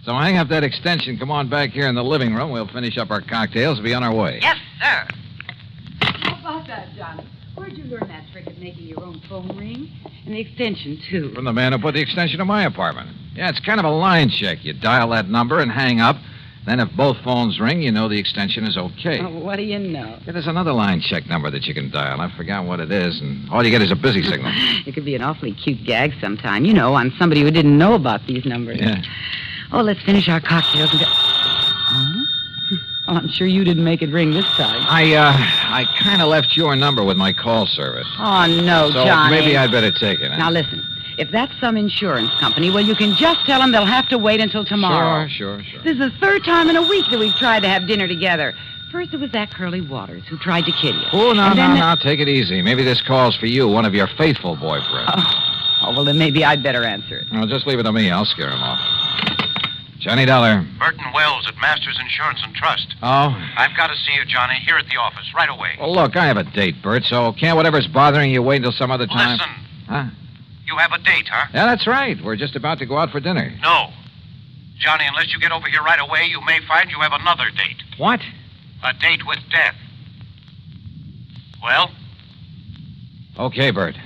So hang up that extension. Come on back here in the living room. We'll finish up our cocktails and be on our way. Yes, sir. How about that, Johnny? Where'd you learn that trick of making your own phone ring? And the extension, too. From the man who put the extension to my apartment. Yeah, it's kind of a line check. You dial that number and hang up. Then if both phones ring, you know the extension is okay. Oh, what do you know? Yeah, there's another line check number that you can dial. I forgot what it is, and all you get is a busy signal. It could be an awfully cute gag sometime, you know, on somebody who didn't know about these numbers. Yeah. Oh, let's finish our cocktails and go... Huh? Oh, I'm sure you didn't make it ring this time. I kind of left your number with my call service. Oh, no, so Johnny. Maybe I'd better take it. Huh? Now, listen. If that's some insurance company, well, you can just tell them they'll have to wait until tomorrow. Sure. This is the third time in a week that we've tried to have dinner together. First, it was that Curly Waters who tried to kid you. Oh, no, take it easy. Maybe this call's for you, one of your faithful boyfriends. Oh, well, then maybe I'd better answer it. Well, just leave it to me. I'll scare him off. Johnny Dollar. Burton Wells at Masters Insurance and Trust. Oh? I've got to see you, Johnny, here at the office, right away. Well, look, I have a date, Bert, so can't whatever's bothering you wait until some other time? Listen. Huh? You have a date, huh? Yeah, that's right. We're just about to go out for dinner. No. Johnny, unless you get over here right away, you may find you have another date. What? A date with death. Well? Okay, Bert.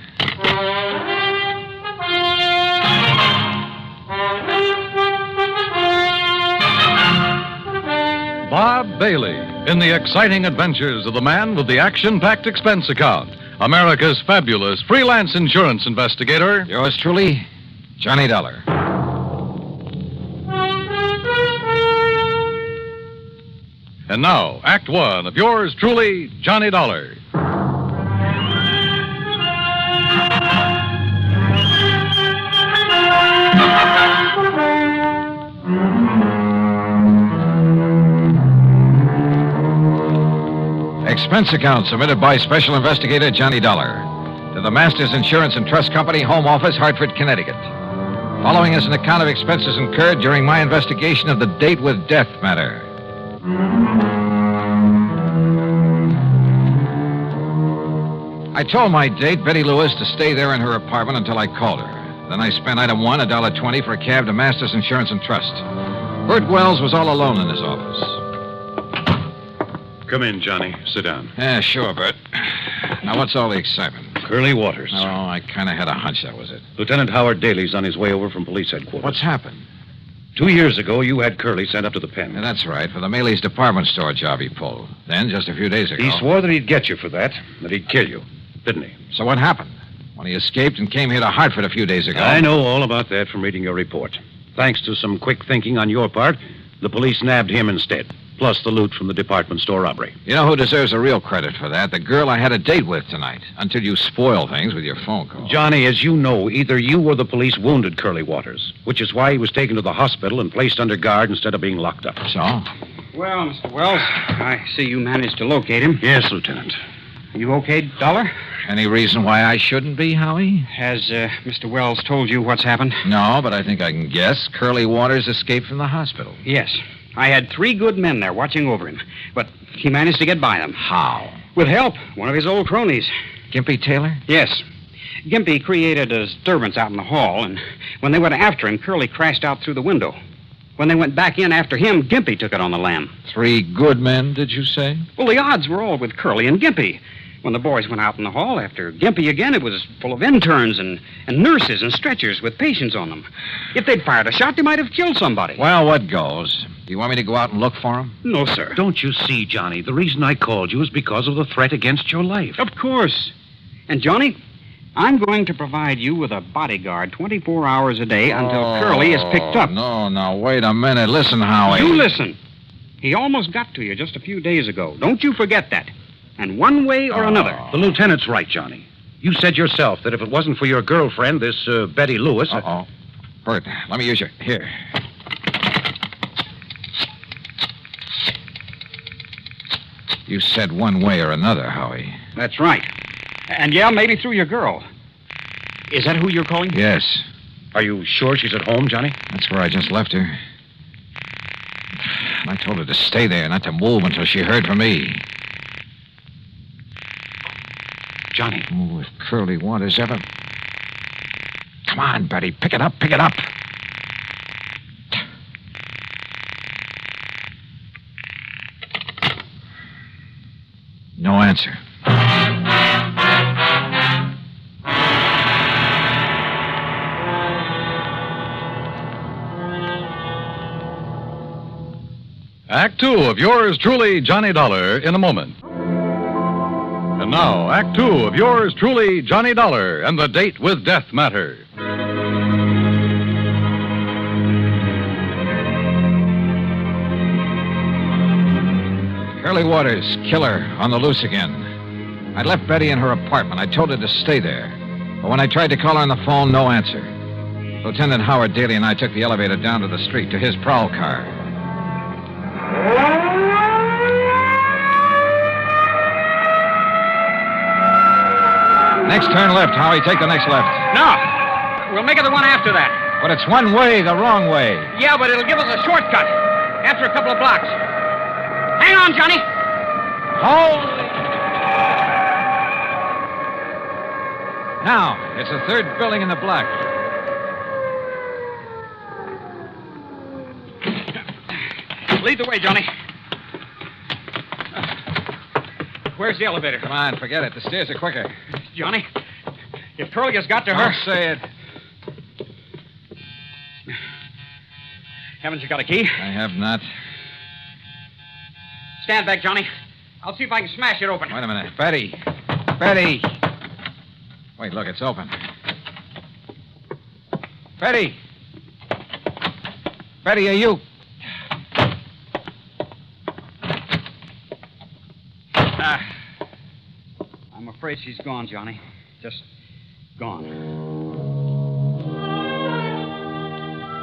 Bob Bailey in the exciting adventures of the man with the action-packed expense account. America's fabulous freelance insurance investigator. Yours truly, Johnny Dollar. And now, Act One of yours truly, Johnny Dollar. Expense account submitted by Special Investigator Johnny Dollar. to the Masters Insurance and Trust Company, Home Office, Hartford, Connecticut. Following is an account of expenses incurred during my investigation of the date with death matter. I told my date, Betty Lewis, to stay there in her apartment until I called her. Then I spent item one, $1.20 for a cab to Masters Insurance and Trust. Bert Wells was all alone in his office. Come in, Johnny. Sit down. Yeah, sure, Bert. Now, what's all the excitement? Curly Waters. Oh, I kind of had a hunch that was it. Lieutenant Howard Daly's on his way over from police headquarters. What's happened? 2 years ago, you had Curly sent up to the pen. Yeah, that's right, for the Maley's department store job he pulled. Then, just a few days ago... He swore that he'd get you for that he'd kill you, didn't he? So what happened? When he escaped and came here to Hartford a few days ago... I know all about that from reading your report. Thanks to some quick thinking on your part, the police nabbed him instead, plus the loot from the department store robbery. You know who deserves the real credit for that? The girl I had a date with tonight, until you spoil things with your phone call. Johnny, as you know, either you or the police wounded Curly Waters, which is why he was taken to the hospital and placed under guard instead of being locked up. So? Well, Mr. Wells, I see you managed to locate him. Yes, Lieutenant. You okay, Dollar? Any reason why I shouldn't be, Howie? Has Mr. Wells told you what's happened? No, but I think I can guess. Curly Waters escaped from the hospital. Yes. I had 3 good men there watching over him, but he managed to get by them. How? With help. One of his old cronies. Gimpy Taylor? Yes. Gimpy created a disturbance out in the hall, and when they went after him, Curly crashed out through the window. When they went back in after him, Gimpy took it on the lam. 3 good men, did you say? Well, the odds were all with Curly and Gimpy. When the boys went out in the hall after Gimpy again, it was full of interns and nurses and stretchers with patients on them. If they'd fired a shot, they might have killed somebody. Well, what goes? Do you want me to go out and look for him? No, sir. Don't you see, Johnny? The reason I called you is because of the threat against your life. Of course. And, Johnny, I'm going to provide you with a bodyguard 24 hours a day until Curly is picked up. No, wait a minute. Listen, Howie. You listen. He almost got to you just a few days ago. Don't you forget that. And one way or another. The lieutenant's right, Johnny. You said yourself that if it wasn't for your girlfriend, this Betty Lewis... Uh-oh. Bert, let me use your... Here. You said one way or another, Howie. That's right. And, yeah, maybe through your girl. Is that who you're calling? Yes. Are you sure she's at home, Johnny? That's where I just left her. I told her to stay there, not to move until she heard from me. Johnny. Oh, if Curly Waters ever... Come on, Betty. Pick it up. No answer. Act 2 of yours truly, Johnny Dollar, in a moment. And now, Act 2 of yours truly, Johnny Dollar, and the date with death matter. Curly Waters, killer, on the loose again. I left Betty in her apartment. I told her to stay there. But when I tried to call her on the phone, no answer. Lieutenant Howard Daly and I took the elevator down to the street to his prowl car. Next turn left, Howie. Take the next left. No. We'll make it the one after that. But it's one way, the wrong way. Yeah, but it'll give us a shortcut. After a couple of blocks. Hang on, Johnny. Hold. Now, it's the third building in the block. Lead the way, Johnny. Where's the elevator? Come on, forget it. The stairs are quicker. Johnny, if Curly has got to her... Don't say it. Haven't you got a key? I have not. Stand back, Johnny. I'll see if I can smash it open. Wait a minute. Betty! Wait, look, it's open. Betty! Betty, are you... I'm afraid she's gone, Johnny. Just gone.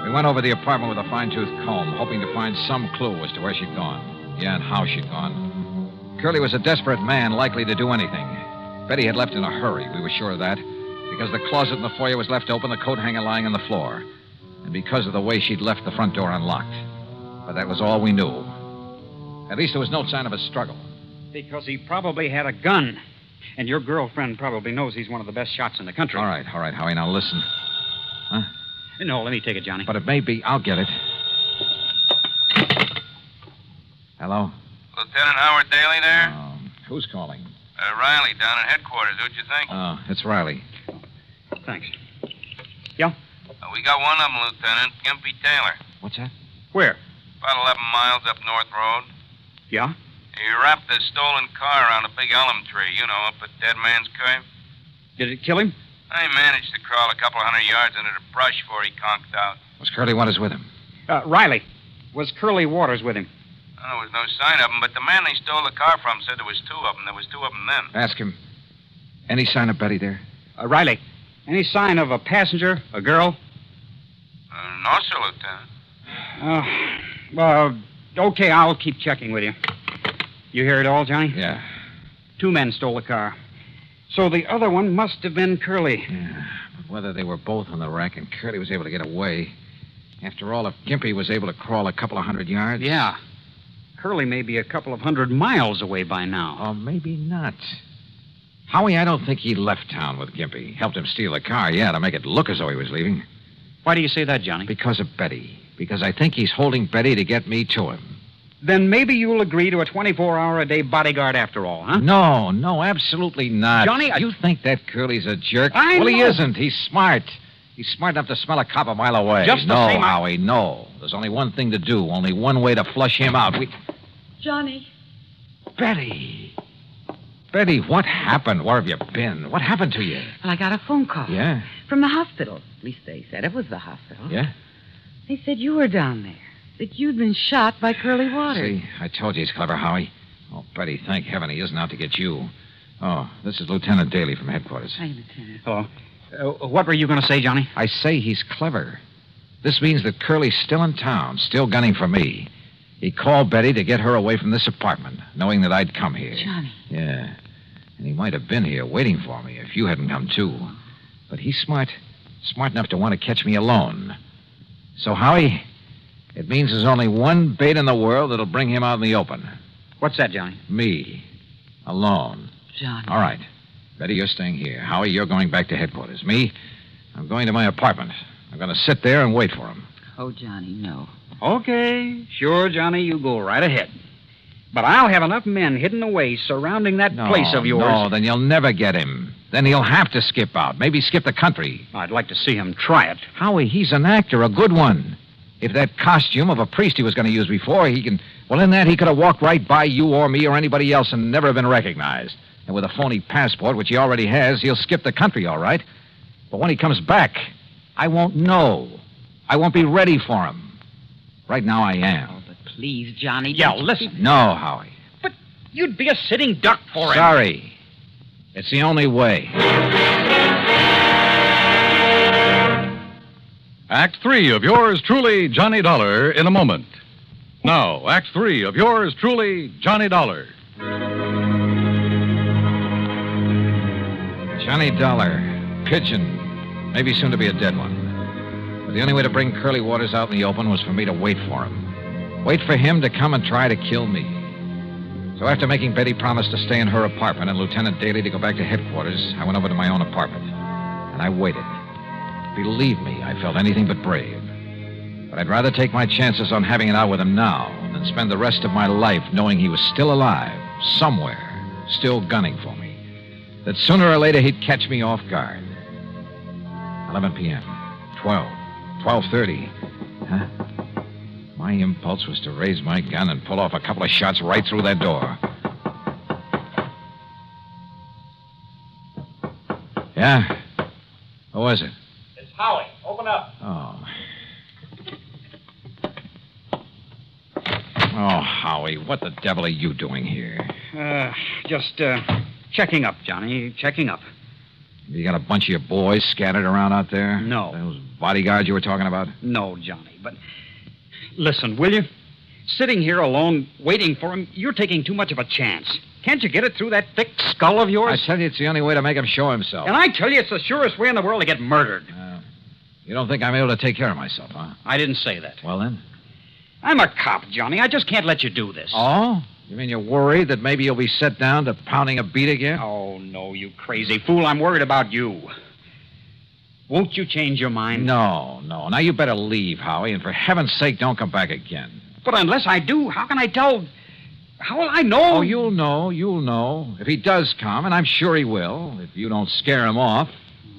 We went over the apartment with a fine-tooth comb, hoping to find some clue as to where she'd gone. Yeah, and how she'd gone. Curly was a desperate man, likely to do anything. Betty had left in a hurry. We were sure of that. Because the closet in the foyer was left open, the coat hanger lying on the floor. And because of the way she'd left the front door unlocked. But that was all we knew. At least there was no sign of a struggle. Because he probably had a gun. And your girlfriend probably knows he's one of the best shots in the country. All right, Howie, now listen. Huh? No, let me take it, Johnny. But it may be. I'll get it. Hello? Lieutenant Howard Daly there? Who's calling? Riley down at headquarters. Who'd you think? Oh, it's Riley. Thanks. Yeah? We got one of them, Lieutenant. Gimpy Taylor. What's that? Where? About 11 miles up North Road. Yeah? He wrapped a stolen car around a big elm tree, up at Dead Man's Cave. Did it kill him? I managed to crawl a couple of 100 yards into the brush before he conked out. Was Curly Waters with him? Riley. Was Curly Waters with him? There was no sign of him, but the man they stole the car from said there was two of them. There was two of them then. Ask him. Any sign of Betty there? Riley, any sign of a passenger, a girl? No, sir, Lieutenant. Okay, I'll keep checking with you. You hear it all, Johnny? Yeah. 2 men stole the car. So the other one must have been Curly. Yeah, but whether they were both on the rack and Curly was able to get away. After all, if Gimpy was able to crawl a couple of 100 yards... Yeah. Curly may be a couple of 100 miles away by now. Or maybe not. Howie, I don't think he left town with Gimpy. Helped him steal the car, yeah, to make it look as though he was leaving. Why do you say that, Johnny? Because of Betty. Because I think he's holding Betty to get me to him. Then maybe you'll agree to a 24-hour-a-day bodyguard after all, huh? No, absolutely not. Johnny, You think that Curly's a jerk? I Well, know. he isn't. He's smart. He's smart enough to smell a cop a mile away. Just the no, same, Howie, no. There's only one thing to do. Only one way to flush him out. Johnny. Betty, what happened? Where have you been? What happened to you? Well, I got a phone call. Yeah? From the hospital. At least they said it was the hospital. Yeah? They said you were down there. That you'd been shot by Curly Waters. See, I told you he's clever, Howie. Oh, Betty, thank heaven he isn't out to get you. Oh, this is Lieutenant Daly from headquarters. Hi, Lieutenant. Hello. What were you going to say, Johnny? I say he's clever. This means that Curly's still in town, still gunning for me. He called Betty to get her away from this apartment, knowing that I'd come here. Johnny. Yeah. And he might have been here waiting for me if you hadn't come, too. But he's smart enough to want to catch me alone. So, Howie, it means there's only one bait in the world that'll bring him out in the open. What's that, Johnny? Me. Alone. Johnny. All right. Betty, you're staying here. Howie, you're going back to headquarters. Me, I'm going to my apartment. I'm going to sit there and wait for him. Oh, Johnny, no. Okay. Sure, Johnny, you go right ahead. But I'll have enough men hidden away surrounding that place of yours. No, then you'll never get him. Then he'll have to skip out. Maybe skip the country. I'd like to see him try it. Howie, he's an actor, a good one. If that costume of a priest he was going to use before, he can... Well, in that, he could have walked right by you or me or anybody else and never have been recognized. And with a phony passport, which he already has, he'll skip the country, all right. But when he comes back, I won't know. I won't be ready for him. Right now, I am. Oh, but please, Johnny. Yeah, listen. No, Howie. But you'd be a sitting duck for him. Sorry. It's the only way. Act 3 of yours truly, Johnny Dollar, in a moment. Now, Act 3 of yours truly, Johnny Dollar. Johnny Dollar. Pigeon. Maybe soon to be a dead one. But the only way to bring Curly Waters out in the open was for me to wait for him. Wait for him to come and try to kill me. So after making Betty promise to stay in her apartment and Lieutenant Daly to go back to headquarters, I went over to my own apartment. And I waited. Believe me, I felt anything but brave. But I'd rather take my chances on having it out with him now than spend the rest of my life knowing he was still alive, somewhere, still gunning for me. That sooner or later he'd catch me off guard. 11 p.m., 12, 12:30. Huh? My impulse was to raise my gun and pull off a couple of shots right through that door. Yeah? Who was it? It's Howie. Open up. Oh. Oh, Howie, what the devil are you doing here? Just checking up, Johnny. Checking up. You got a bunch of your boys scattered around out there? No. Those bodyguards you were talking about? No, Johnny, but listen, will you? Sitting here alone, waiting for him, you're taking too much of a chance. Can't you get it through that thick skull of yours? I tell you, it's the only way to make him show himself. And I tell you, it's the surest way in the world to get murdered. You don't think I'm able to take care of myself, huh? I didn't say that. Well, then? I'm a cop, Johnny. I just can't let you do this. Oh? You mean you're worried that maybe you'll be set down to pounding a beat again? Oh, no, you crazy fool. I'm worried about you. Won't you change your mind? No. Now you better leave, Howie, and for heaven's sake, don't come back again. But unless I do, how can I tell? How will I know? Oh, you'll know. If he does come, and I'm sure he will, if you don't scare him off.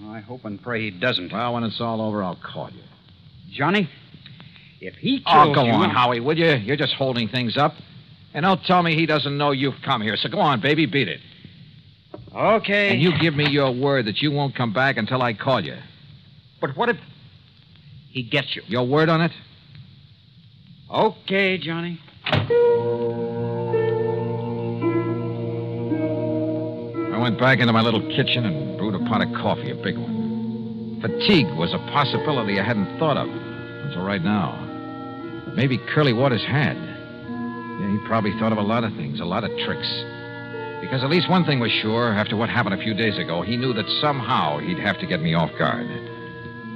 I hope and pray he doesn't. Well, when it's all over, I'll call you. Johnny, if he kills Oh, go you... on, Howie, will you? You're just holding things up. And don't tell me he doesn't know you've come here. So go on, baby, beat it. Okay. And you give me your word that you won't come back until I call you. But what if he gets you? Your word on it? Okay, Johnny. I went back into my little kitchen and brewed a pot of coffee, a big one. Fatigue was a possibility I hadn't thought of until right now. Maybe Curly Waters had. Yeah, he probably thought of a lot of things, a lot of tricks. Because at least one thing was sure, after what happened a few days ago, he knew that somehow he'd have to get me off guard.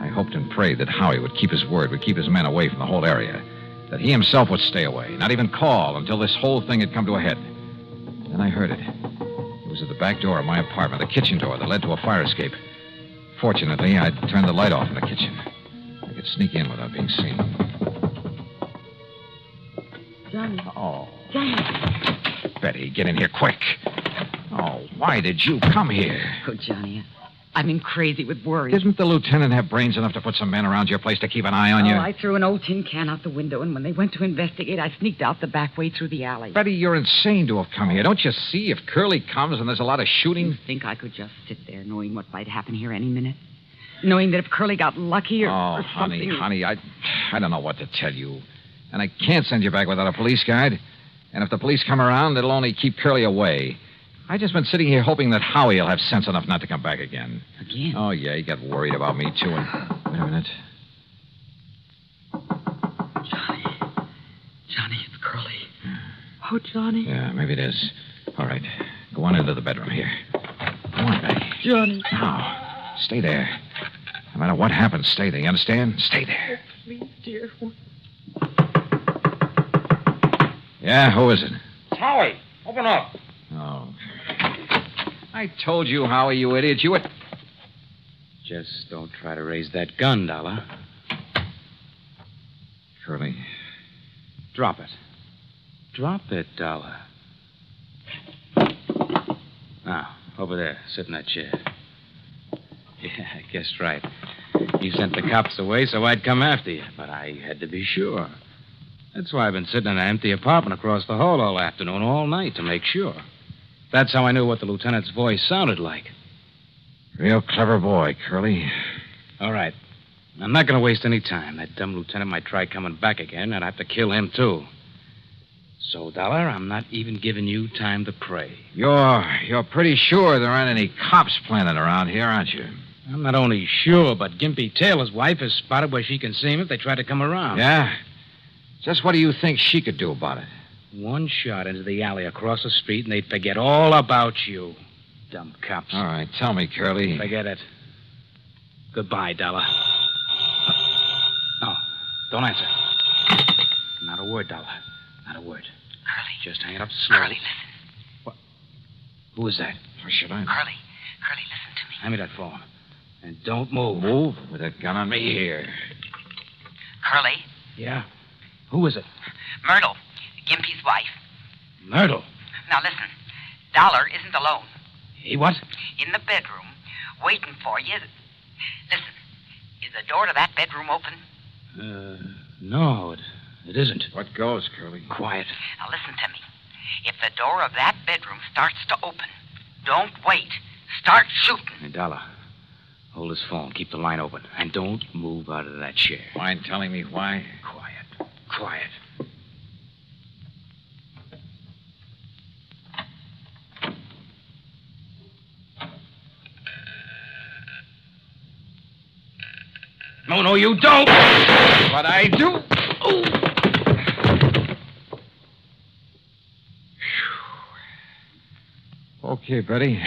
I hoped and prayed that Howie would keep his word, would keep his men away from the whole area. That he himself would stay away, not even call until this whole thing had come to a head. Then I heard it. It was at the back door of my apartment, the kitchen door that led to a fire escape. Fortunately, I'd turned the light off in the kitchen. I could sneak in without being seen. Johnny. Oh. Johnny. Betty, get in here quick. Oh, why did you come here? Oh, Johnny, I've been crazy with worry. Didn't the lieutenant have brains enough to put some men around your place to keep an eye on you? I threw an old tin can out the window, and when they went to investigate, I sneaked out the back way through the alley. Betty, you're insane to have come here. Don't you see? If Curly comes and there's a lot of shooting... You think I could just sit there knowing what might happen here any minute? Knowing that if Curly got lucky or something... honey, I don't know what to tell you. And I can't send you back without a police guide. And if the police come around, it'll only keep Curly away. I just been sitting here hoping that Howie will have sense enough not to come back again. Again? Oh, yeah, he got worried about me, too. And... Wait a minute. Johnny, it's Curly. Oh, Johnny. Yeah, maybe it is. All right. Go on into the bedroom here. Go on, Betty. Johnny. Now, stay there. No matter what happens, stay there. You understand? Stay there. Oh, please, dear. Yeah, who is it? It's Howie. Open up. Oh. I told you, Howie, you idiot. You would... Just don't try to raise that gun, Dollar. Curly. Drop it. Drop it, Dollar. Now, over there. Sit in that chair. Yeah, I guessed right. You sent the cops away so I'd come after you, but I had to be sure. That's why I've been sitting in an empty apartment across the hall all afternoon, all night, to make sure. That's how I knew what the lieutenant's voice sounded like. Real clever boy, Curly. All right. I'm not going to waste any time. That dumb lieutenant might try coming back again, and I'd have to kill him, too. So, Dollar, I'm not even giving you time to pray. You're pretty sure there aren't any cops planted around here, aren't you? I'm not only sure, but Gimpy Taylor's wife has spotted where she can see him if they try to come around. Yeah? Just what do you think she could do about it? One shot into the alley across the street, and they'd forget all about you. Dumb cops. All right, tell me, Curly. Forget it. Goodbye, Dollar. No, don't answer. Not a word, Dollar. Not a word. Curly. Just hang it up slowly. Curly, listen. What? Who is that? How should I know? Curly, listen to me. Hand me that phone. And don't move. Move? With that gun on me here. Curly? Yeah? Who is it? Myrtle, Gimpy's wife. Myrtle. Now listen, Dollar isn't alone. He what? In the bedroom, waiting for you. Listen, is the door to that bedroom open? No, it isn't. What goes, Curly? Quiet. Now listen to me. If the door of that bedroom starts to open, don't wait. Start shooting. Hey, Dollar, hold this phone. Keep the line open. And don't move out of that chair. Mind telling me why? Quiet. No, you don't. What I do? Okay, Betty.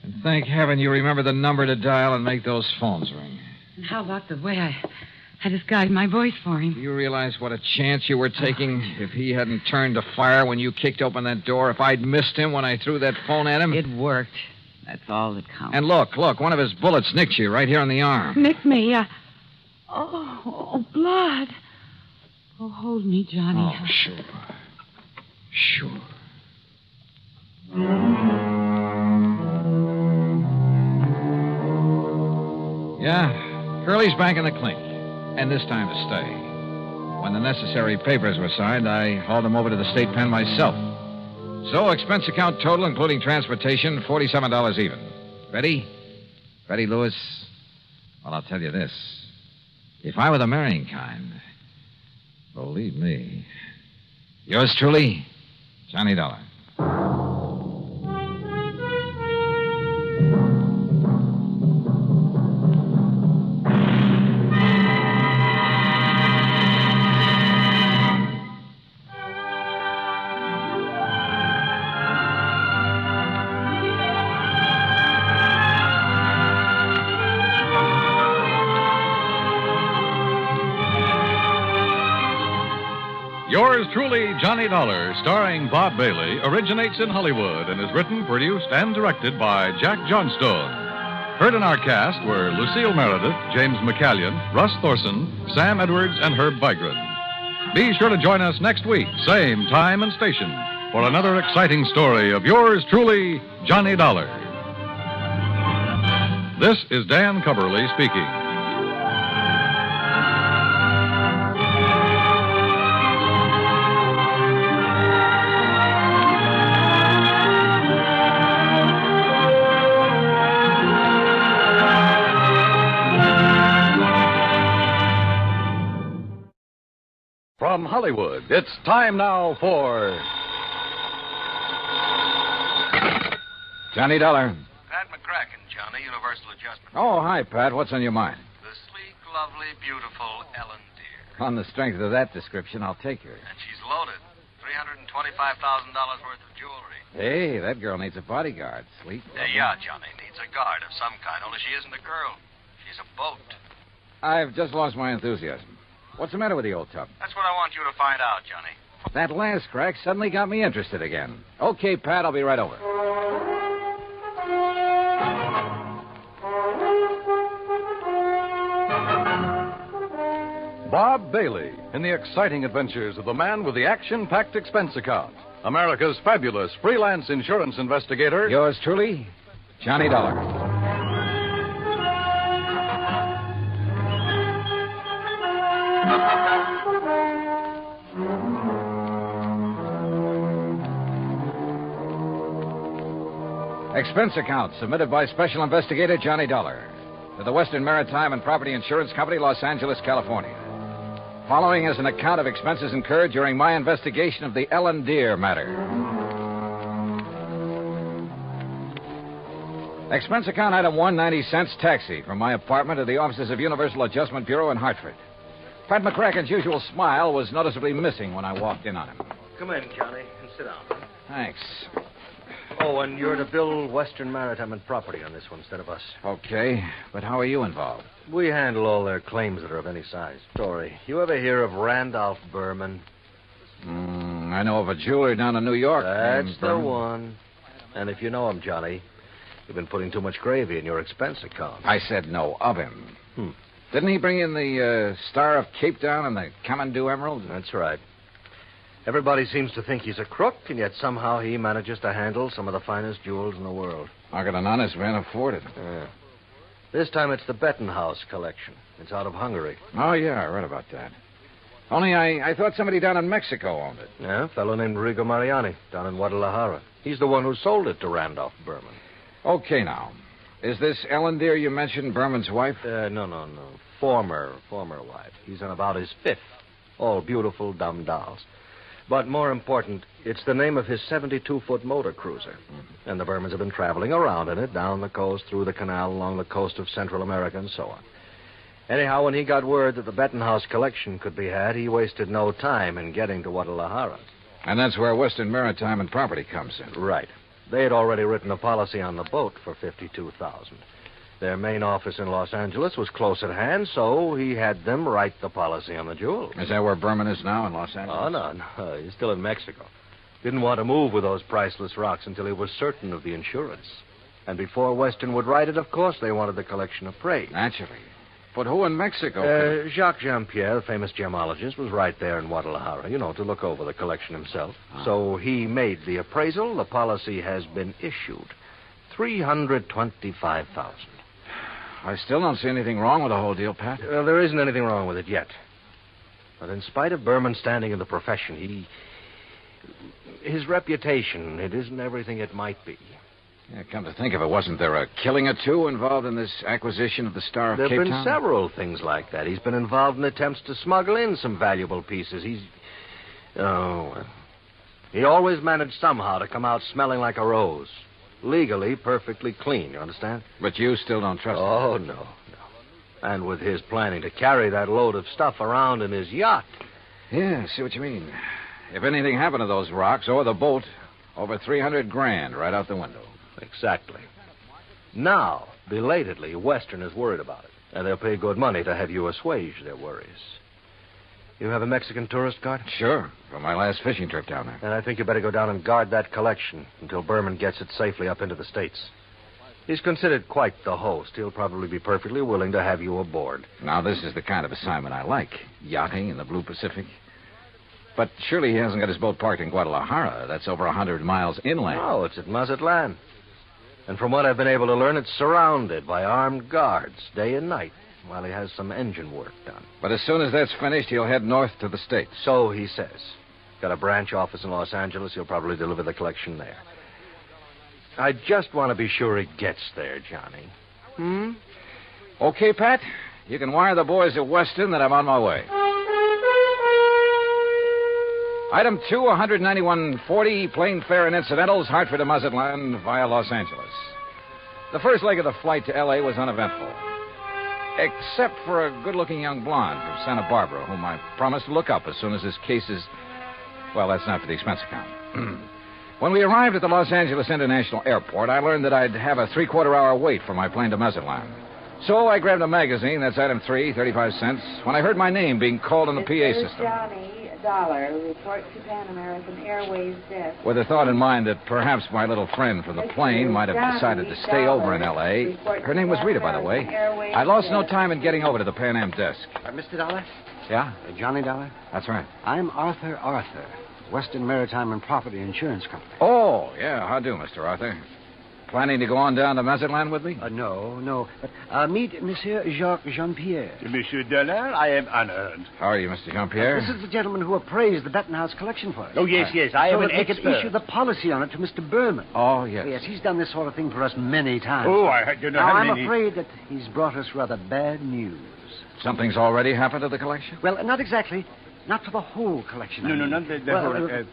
And thank heaven you remember the number to dial and make those phones ring. And how about the way I disguised my voice for him? Do you realize what a chance you were taking if he hadn't turned to fire when you kicked open that door? If I'd missed him when I threw that phone at him? It worked. That's all that counts. And look, one of his bullets nicked you right here on the arm. Nicked me? Oh, blood. Oh, hold me, Johnny. Oh, sure. Sure. Yeah, Curly's back in the clink. And this time to stay. When the necessary papers were signed, I hauled him over to the state pen myself. So, expense account total, including transportation, $47 even. Ready? Ready, Lewis? Well, I'll tell you this. If I were the marrying kind, believe me. Yours truly, Johnny Dollar. Yours truly, Johnny Dollar, starring Bob Bailey, originates in Hollywood and is written, produced, and directed by Jack Johnstone. Heard in our cast were Lucille Meredith, James McCallion, Russ Thorson, Sam Edwards, and Herb Vigran. Be sure to join us next week, same time and station, for another exciting story of yours truly, Johnny Dollar. This is Dan Cubberly speaking. From Hollywood, it's time now for Johnny Dollar. Pat McCracken, Johnny, Universal Adjustment. Oh, hi, Pat. What's on your mind? The sleek, lovely, beautiful Ellen Deere. On the strength of that description, I'll take her. And she's loaded. $325,000 worth of jewelry. Hey, that girl needs a bodyguard. Sweet. Yeah, Johnny, needs a guard of some kind, only she isn't a girl. She's a boat. I've just lost my enthusiasm. What's the matter with the old tub? That's what I want you to find out, Johnny. That last crack suddenly got me interested again. Okay, Pat, I'll be right over. Bob Bailey in the exciting adventures of the man with the action-packed expense account. America's fabulous freelance insurance investigator. Yours truly, Johnny Dollar. Expense account submitted by Special Investigator Johnny Dollar to the Western Maritime and Property Insurance Company, Los Angeles, California. Following is an account of expenses incurred during my investigation of the Ellen Deere matter. Expense account item 1, 90 cents taxi from my apartment to the offices of Universal Adjustment Bureau in Hartford. Pat McCracken's usual smile was noticeably missing when I walked in on him. Come in, Johnny, and sit down. Thanks. Oh, and you're to bill Western Maritime and Property on this one instead of us. Okay, but how are you involved? We handle all their claims that are of any size. Story. You ever hear of Randolph Berman? I know of a jeweler down in New York. That's the one. And if you know him, Johnny, you've been putting too much gravy in your expense account. I said no of him. Didn't he bring in the Star of Cape Town and the Kamandu Emerald? That's right. Everybody seems to think he's a crook, and yet somehow he manages to handle some of the finest jewels in the world. How could an honest man afford it? Yeah. This time it's the Bettenhaus collection. It's out of Hungary. Oh, yeah, I read about that. Only I thought somebody down in Mexico owned it. Yeah, a fellow named Rigo Mariani down in Guadalajara. He's the one who sold it to Randolph Berman. Okay, now. Is this Ellen Deere you mentioned Berman's wife? No. Former wife. He's on about his fifth. All beautiful, dumb dolls. But more important, it's the name of his 72-foot motor cruiser. And the Bermans have been traveling around in it, down the coast, through the canal, along the coast of Central America, and so on. Anyhow, when he got word that the Bettenhaus collection could be had, he wasted no time in getting to Guadalajara. And that's where Western Maritime and Property comes in. Right. They had already written a policy on the boat for $52,000. Their main office in Los Angeles was close at hand, so he had them write the policy on the jewel. Is that where Berman is now, in Los Angeles? Oh, no. He's still in Mexico. Didn't want to move with those priceless rocks until he was certain of the insurance. And before Western would write it, of course, they wanted the collection appraised. Naturally. But who in Mexico? Jacques Jean-Pierre, the famous gemologist, was right there in Guadalajara, to look over the collection himself. So he made the appraisal. The policy has been issued. $325,000. I still don't see anything wrong with the whole deal, Pat. Well, there isn't anything wrong with it yet. But in spite of Berman's standing in the profession, his reputation, it isn't everything it might be. Yeah, come to think of it, wasn't there a killing or two involved in this acquisition of the Star of Cape Town? There have been several things like that. He's been involved in attempts to smuggle in some valuable pieces. He always managed somehow to come out smelling like a rose. Legally, perfectly clean, you understand? But you still don't trust him? Oh, no. And with his planning to carry that load of stuff around in his yacht. Yeah, I see what you mean. If anything happened to those rocks or the boat, over $300,000 right out the window. Exactly. Now, belatedly, Western is worried about it. And they'll pay good money to have you assuage their worries. You have a Mexican tourist guard? Sure, from my last fishing trip down there. And I think you better go down and guard that collection until Berman gets it safely up into the States. He's considered quite the host. He'll probably be perfectly willing to have you aboard. Now, this is the kind of assignment I like. Yachting in the Blue Pacific. But surely he hasn't got his boat parked in Guadalajara. That's over 100 miles inland. No, it's at Mazatlan. And from what I've been able to learn, it's surrounded by armed guards day and night while he has some engine work done. But as soon as that's finished, he'll head north to the States. So he says. Got a branch office in Los Angeles. He'll probably deliver the collection there. I just want to be sure he gets there, Johnny. Okay, Pat. You can wire the boys at Weston that I'm on my way. Item 2, $191.40, plane fare and incidentals, Hartford to Mazatlan via Los Angeles. The first leg of the flight to L.A. was uneventful, except for a good-looking young blonde from Santa Barbara, whom I promised to look up as soon as his case is... Well, that's not for the expense account. When we arrived at the Los Angeles International Airport, I learned that I'd have a three-quarter-hour wait for my plane to Mazatlan. So I grabbed a magazine, that's item 3, 35 cents, when I heard my name being called on the PA system. Johnny Dollar, report to Pan American Airways desk. With the thought in mind that perhaps my little friend from the plane might have decided to stay over in L.A. Her name was Rita, by the way. I lost no time in getting over to the Pan Am desk. Mr. Dollar? Yeah? Johnny Dollar? That's right. I'm Arthur, Western Maritime and Property Insurance Company. Oh, yeah. How do, Mr. Arthur? Planning to go on down to Mazatlan with me? No. But meet Monsieur Jacques Jean-Pierre. Monsieur Dollar, I am honored. How are you, Mr. Jean-Pierre? This is the gentleman who appraised the Bettenhouse collection for us. Oh, yes. I am an they could expert. issue the policy on it to Mr. Berman. Oh, yes. Yes, he's done this sort of thing for us many times. Oh, I don't know now, how I'm many... afraid that he's brought us rather bad news. Something's already happened to the collection? Well, not exactly. Not for the whole collection. No, not the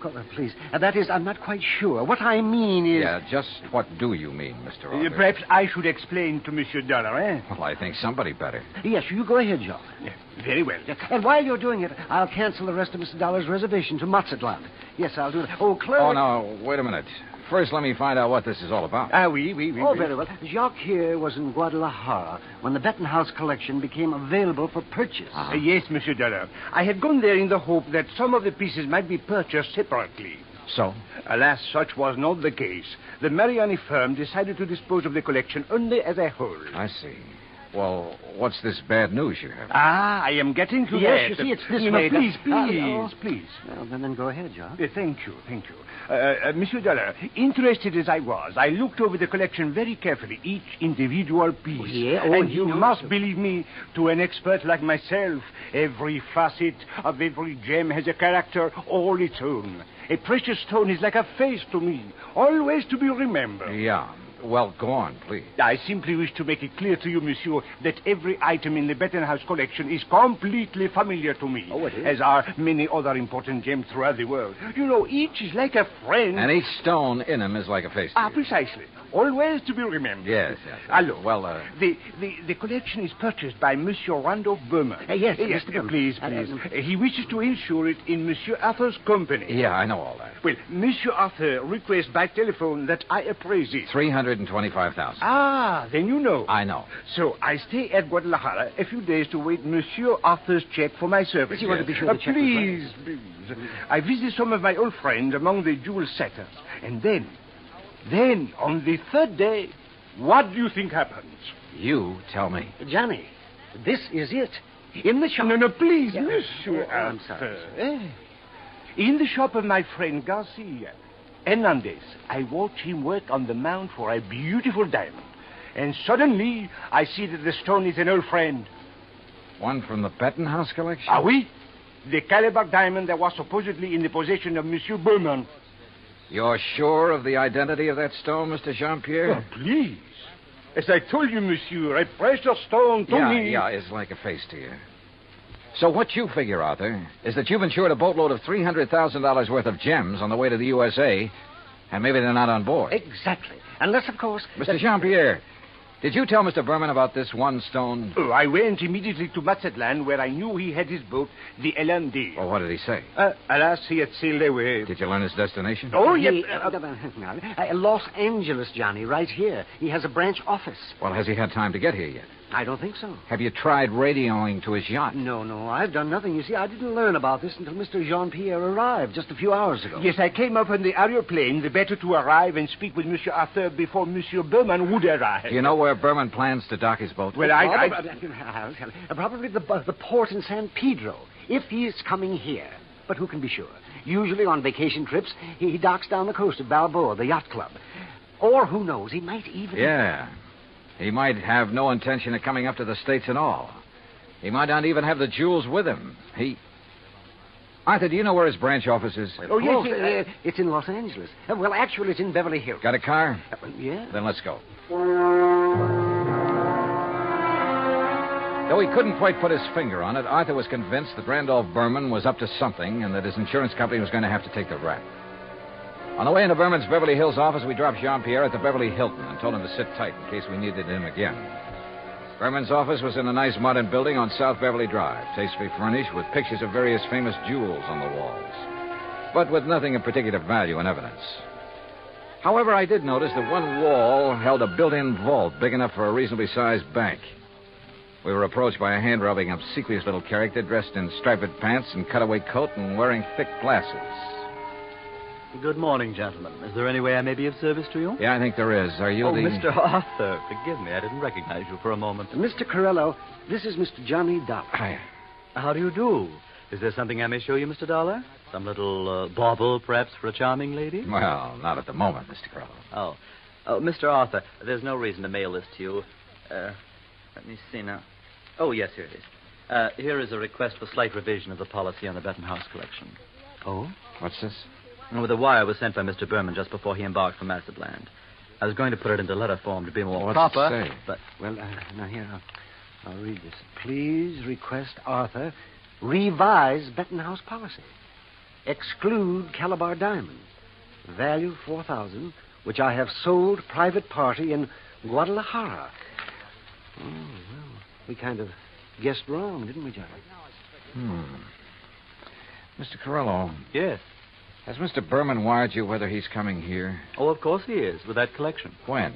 whole... please. That is, I'm not quite sure. What I mean is... Yeah, just what do you mean, Mr. Arthur? Perhaps I should explain to Monsieur Dollar, eh? Well, I think somebody better. Yes, you go ahead, John. Yeah, very well. And while you're doing it, I'll cancel the rest of Mr. Dollar's reservation to Mazatlan. Yes, I'll do that. Oh, Claire... Oh, no, wait a minute. First, let me find out what this is all about. Oui. Oh, very well. Jacques here was in Guadalajara when the Bettenhouse collection became available for purchase. Yes, Monsieur Dollar. I had gone there in the hope that some of the pieces might be purchased separately. So? Alas, such was not the case. The Mariani firm decided to dispose of the collection only as a whole. I see. Well, what's this bad news you have? I am getting to that. Yes, you see, it's this way. Please. Well, then go ahead, John. Thank you. Monsieur Dollar, interested as I was, I looked over the collection very carefully, each individual piece. And you must believe me, to an expert like myself, every facet of every gem has a character all its own. A precious stone is like a face to me, always to be remembered. Yeah. Well, go on, please. I simply wish to make it clear to you, monsieur, that every item in the Bettenhouse collection is completely familiar to me. Oh, it is? As are many other important gems throughout the world. You know, each is like a friend. And each stone in him is like a face to you. Precisely. Always to be remembered. Yes. Allons. Well, The collection is purchased by Monsieur Randolph Berman. Yes, yes, Mr. Berman. please. He wishes to insure it in Monsieur Arthur's company. Yeah, I know all that. Well, Monsieur Arthur requests by telephone that I appraise it. $325,000. Then you know. I know. So I stay at Guadalajara a few days to wait Monsieur Arthur's check for my services. You want to be sure the check was please. I visit some of my old friends among the jewel setters. And then, on the third day, what do you think happens? You tell me. Johnny, this is it. In the shop. No, please, Yeah. Monsieur Oh, I'm sorry. Arthur. In the shop of my friend Garcia Hernandez, I watch him work on the mount for a beautiful diamond. And suddenly, I see that the stone is an old friend. One from the Bettenhouse collection? Oui. The Calabar diamond that was supposedly in the possession of Monsieur Berman. You're sure of the identity of that stone, Mr. Jean-Pierre? Oh, please. As I told you, monsieur, a precious stone to me. Yeah, it's like a face to you. So what you figure, Arthur, is that you've insured a boatload of $300,000 worth of gems on the way to the USA, and maybe they're not on board. Exactly. Unless, of course... Mr. Jean-Pierre, did you tell Mr. Berman about this one stone? Oh, I went immediately to Mazatlan, where I knew he had his boat, the LMD. Well, what did he say? Alas, he had sailed away. Did you learn his destination? Oh, yes. Los Angeles, Johnny, right here. He has a branch office. Well, has he had time to get here yet? I don't think so. Have you tried radioing to his yacht? No, I've done nothing. You see, I didn't learn about this until Mr. Jean-Pierre arrived just a few hours ago. Yes, I came up on the aeroplane, the better to arrive and speak with Monsieur Arthur before Monsieur Berman would arrive. Do you know where Berman plans to dock his boat? Well, probably the port in San Pedro, if he's coming here. But who can be sure? Usually on vacation trips, he docks down the coast of Balboa, the yacht club. Or who knows, he might even... Yeah. He might have no intention of coming up to the States at all. He might not even have the jewels with him. Arthur, do you know where his branch office is? Oh, yes, it's in Los Angeles. Well, actually, it's in Beverly Hills. Got a car? Yeah. Then let's go. Though he couldn't quite put his finger on it, Arthur was convinced that Randolph Berman was up to something and that his insurance company was going to have to take the rap. On the way into Berman's Beverly Hills office, we dropped Jean-Pierre at the Beverly Hilton and told him to sit tight in case we needed him again. Berman's office was in a nice modern building on South Beverly Drive, tastefully furnished with pictures of various famous jewels on the walls, but with nothing of particular value in evidence. However, I did notice that one wall held a built-in vault big enough for a reasonably sized bank. We were approached by a hand-rubbing, obsequious little character dressed in striped pants and cutaway coat and wearing thick glasses. Good morning, gentlemen. Is there any way I may be of service to you? Yeah, I think there is. Are you the... Mr. Arthur. Forgive me. I didn't recognize you for a moment. Mr. Corello, this is Mr. Johnny Dollar. Hi. How do you do? Is there something I may show you, Mr. Dollar? Some little bauble, perhaps, for a charming lady? Well, not at the moment, Mr. Corello. Oh, Mr. Arthur, there's no reason to mail this to you. Let me see now. Oh, yes, here it is. Here is a request for slight revision of the policy on the Bettenhouse collection. Oh? What's this? Well, the wire was sent by Mr. Berman just before he embarked for Mazatlan. I was going to put it into letter form to be more proper. What's it say? But well, now here I'll read this. Please request Arthur revise Bettenhouse policy. Exclude Calabar diamond, value $4,000, which I have sold private party in Guadalajara. Oh, well, we kind of guessed wrong, didn't we, Johnny? Mr. Corello. Yes. Has Mr. Berman wired you whether he's coming here? Oh, of course he is, with that collection. When?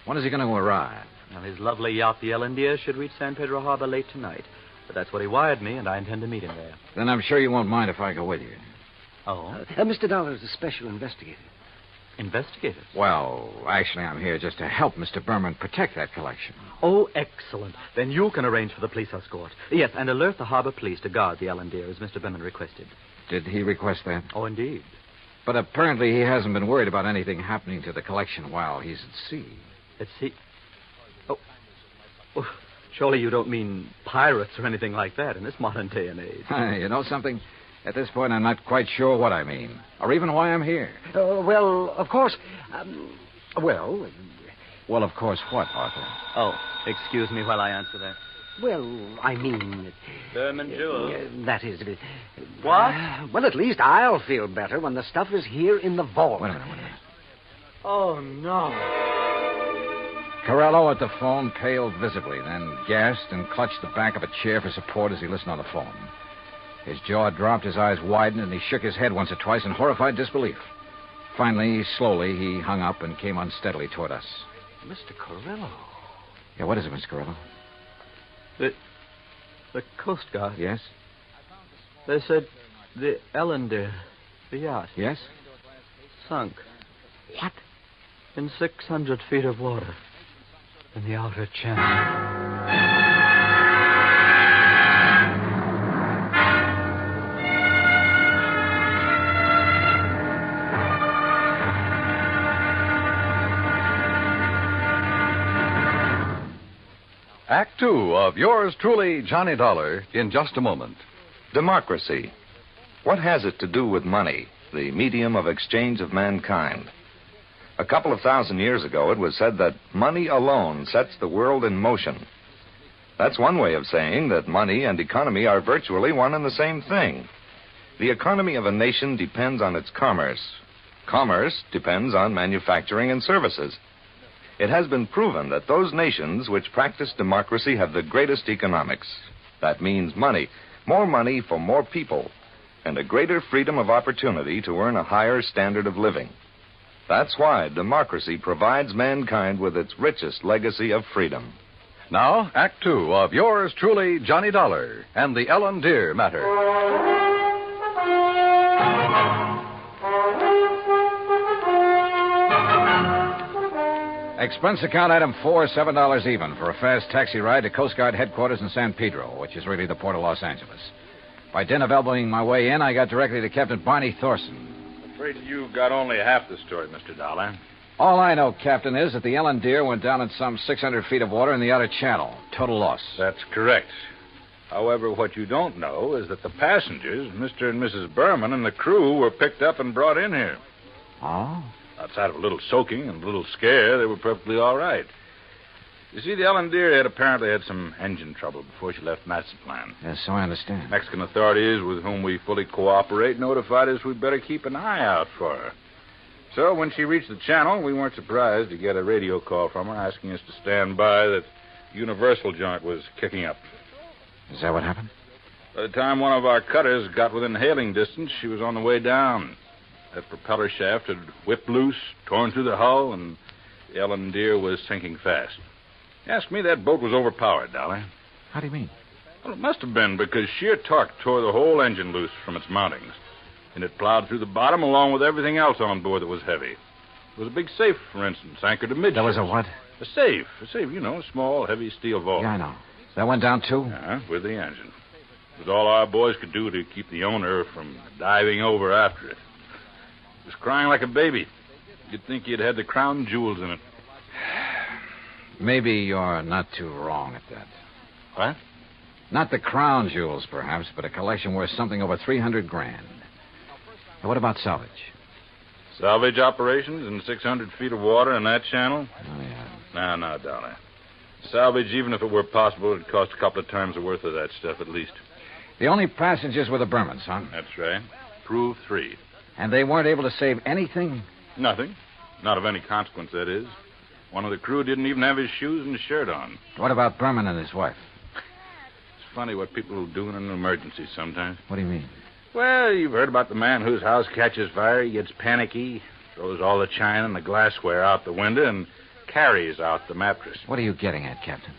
When is he going to arrive? Well, his lovely yacht, the Ellendia, should reach San Pedro Harbor late tonight. But that's what he wired me, and I intend to meet him there. Then I'm sure you won't mind if I go with you. Oh? Mr. Dollar is a special investigator. Investigator? Well, actually, I'm here just to help Mr. Berman protect that collection. Oh, excellent. Then you can arrange for the police escort. Yes, and alert the harbor police to guard the Ellendia, as Mr. Berman requested. Did he request that? Oh, indeed. But apparently he hasn't been worried about anything happening to the collection while he's at sea. At sea? Oh, surely you don't mean pirates or anything like that in this modern day and age. You know something? At this point, I'm not quite sure what I mean, or even why I'm here. Well, of course, Well, of course, what, Arthur? Oh, excuse me while I answer that. Well, I mean... Berman Jewel. That is... What? Well, at least I'll feel better when the stuff is here in the vault. Wait a minute. Oh, no. Corello at the phone paled visibly, then gasped and clutched the back of a chair for support as he listened on the phone. His jaw dropped, his eyes widened, and he shook his head once or twice in horrified disbelief. Finally, slowly, he hung up and came unsteadily toward us. Mr. Corello. Yeah, what is it, Mr. Corello? The Coast Guard. Yes? They said the Ellender, the yacht. Yes? Sunk. What? In 600 feet of water. In the outer channel. Act Two of yours truly, Johnny Dollar, in just a moment. Democracy. What has it to do with money, the medium of exchange of mankind? A couple of thousand years ago, it was said that money alone sets the world in motion. That's one way of saying that money and economy are virtually one and the same thing. The economy of a nation depends on its commerce. Commerce depends on manufacturing and services. It has been proven that those nations which practice democracy have the greatest economics. That means money, more money for more people, and a greater freedom of opportunity to earn a higher standard of living. That's why democracy provides mankind with its richest legacy of freedom. Now, Act Two of yours truly, Johnny Dollar, and the Ellen Deer matter. Expense account item 4, $7 even for a fast taxi ride to Coast Guard headquarters in San Pedro, which is really the port of Los Angeles. By dint of elbowing my way in, I got directly to Captain Barney Thorson. Afraid you got only half the story, Mr. Dollar. All I know, Captain, is that the Ellen Deer went down in some 600 feet of water in the outer channel. Total loss. That's correct. However, what you don't know is that the passengers, Mr. and Mrs. Berman, and the crew were picked up and brought in here. Oh? Outside of a little soaking and a little scare, they were perfectly all right. You see, the Ellen Deer had apparently had some engine trouble before she left Mazatlan. Yes, so I understand. Mexican authorities, with whom we fully cooperate, notified us we'd better keep an eye out for her. So when she reached the channel, we weren't surprised to get a radio call from her asking us to stand by that Universal joint was kicking up. Is that what happened? By the time one of our cutters got within hailing distance, she was on the way down. That propeller shaft had whipped loose, torn through the hull, and the Ellen Deer was sinking fast. Ask me, that boat was overpowered, Dolly. How do you mean? Well, it must have been because sheer torque tore the whole engine loose from its mountings. And it plowed through the bottom along with everything else on board that was heavy. There was a big safe, for instance, anchored amidships. That was a what? A safe, you know, a small, heavy steel vault. Yeah, I know. That went down, too? Yeah, with the engine. It was all our boys could do to keep the owner from diving over after it. It was crying like a baby. You'd think he'd had the crown jewels in it. Maybe you're not too wrong at that. What? Not the crown jewels, perhaps, but a collection worth something over $300,000. Now, what about salvage? Salvage operations in 600 feet of water in that channel? Oh, yeah. No, Dolly. Salvage, even if it were possible, it'd cost a couple of times the worth of that stuff at least. The only passengers were the Bermans, huh? That's right. Crew of 3. And they weren't able to save anything? Nothing. Not of any consequence, that is. One of the crew didn't even have his shoes and shirt on. What about Berman and his wife? It's funny what people will do in an emergency sometimes. What do you mean? Well, you've heard about the man whose house catches fire. He gets panicky, throws all the china and the glassware out the window, and carries out the mattress. What are you getting at, Captain?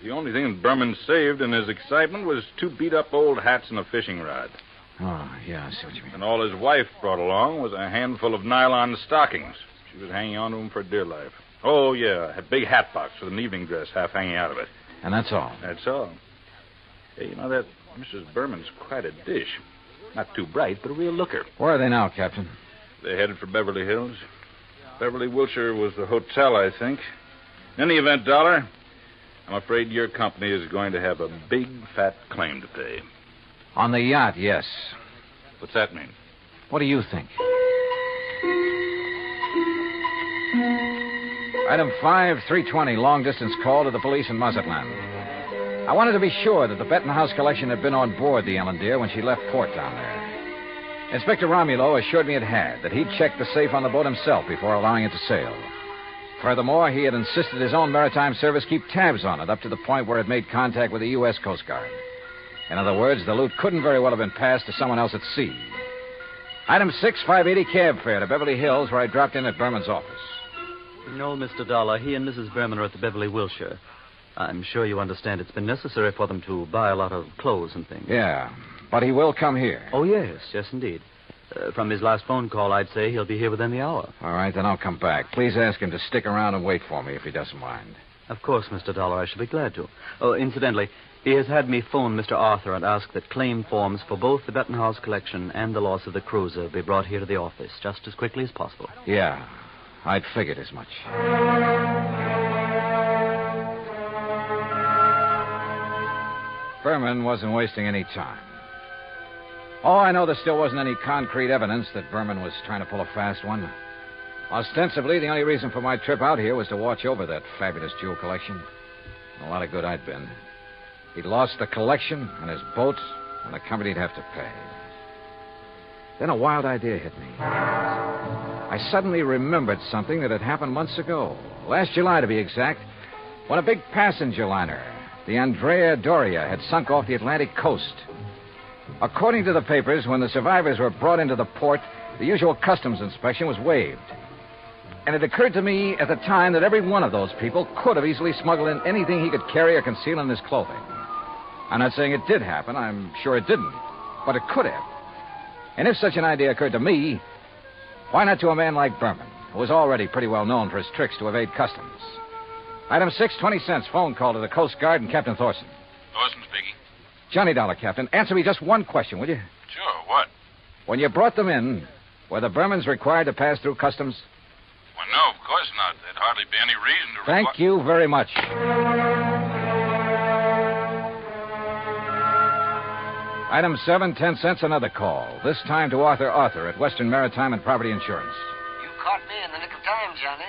The only thing that Berman saved in his excitement was 2 beat-up old hats and a fishing rod. Oh, yeah, I see what you mean. And all his wife brought along was a handful of nylon stockings. She was hanging on to them for dear life. Oh, yeah, a big hat box with an evening dress half hanging out of it. And that's all? That's all. Hey, you know, that Mrs. Berman's quite a dish. Not too bright, but a real looker. Where are they now, Captain? They're headed for Beverly Hills. Beverly, Wilshire was the hotel, I think. In any event, Dollar, I'm afraid your company is going to have a big, fat claim to pay. On the yacht, yes. What's that mean? What do you think? Item 5, 320, long-distance call to the police in Mazatlan. I wanted to be sure that the Bettenhouse collection had been on board the Ellen Deer when she left port down there. Inspector Romulo assured me it had, that he'd checked the safe on the boat himself before allowing it to sail. Furthermore, he had insisted his own maritime service keep tabs on it up to the point where it made contact with the U.S. Coast Guard. In other words, the loot couldn't very well have been passed to someone else at sea. Item 6, 580 cab fare to Beverly Hills, where I dropped in at Berman's office. No, Mr. Dollar. He and Mrs. Berman are at the Beverly Wilshire. I'm sure you understand it's been necessary for them to buy a lot of clothes and things. Yeah, but he will come here. Oh, yes, indeed. From his last phone call, I'd say he'll be here within the hour. All right, then I'll come back. Please ask him to stick around and wait for me if he doesn't mind. Of course, Mr. Dollar, I shall be glad to. Oh, incidentally, he has had me phone Mr. Arthur and ask that claim forms for both the Bettenhouse collection and the loss of the cruiser be brought here to the office just as quickly as possible. Yeah, I'd figured as much. Berman wasn't wasting any time. Oh, I know there still wasn't any concrete evidence that Berman was trying to pull a fast one. Ostensibly, the only reason for my trip out here was to watch over that fabulous jewel collection. A lot of good I'd been. He'd lost the collection and his boat, and the company'd have to pay. Then a wild idea hit me. I suddenly remembered something that had happened months ago. Last July, to be exact, when a big passenger liner, the Andrea Doria, had sunk off the Atlantic coast. According to the papers, when the survivors were brought into the port, the usual customs inspection was waived. And it occurred to me at the time that every one of those people could have easily smuggled in anything he could carry or conceal in his clothing. I'm not saying it did happen. I'm sure it didn't. But it could have. And if such an idea occurred to me, why not to a man like Berman, who was already pretty well known for his tricks to evade customs? Item 6, 20 cents, phone call to the Coast Guard and Captain Thorson. Thorson speaking. Johnny Dollar, Captain. Answer me just one question, will you? Sure, what? When you brought them in, were the Bermans required to pass through customs? Well, no, of course not. There'd hardly be any reason to... Thank you very much. Item 7, 10 cents, another call. This time to Arthur at Western Maritime and Property Insurance. You caught me in the nick of time, Johnny.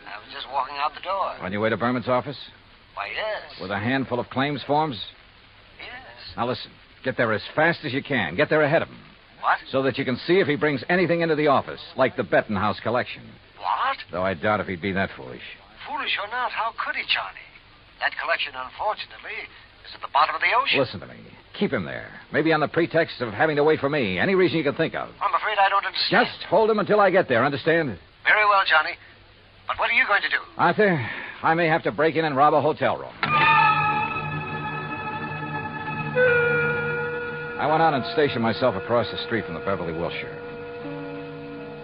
I was just walking out the door. On your way to Berman's office? Why, yes. With a handful of claims forms? Yes. Now listen, get there as fast as you can. Get there ahead of him. What? So that you can see if he brings anything into the office, like the Bettenhouse collection. What? Though I doubt if he'd be that foolish. Foolish or not, how could he, Johnny? That collection, unfortunately, is at the bottom of the ocean. Listen to me. Keep him there. Maybe on the pretext of having to wait for me. Any reason you can think of. I'm afraid I don't understand. Just hold him until I get there, understand? Very well, Johnny. But what are you going to do? Arthur, I may have to break in and rob a hotel room. I went out and stationed myself across the street from the Beverly Wilshire.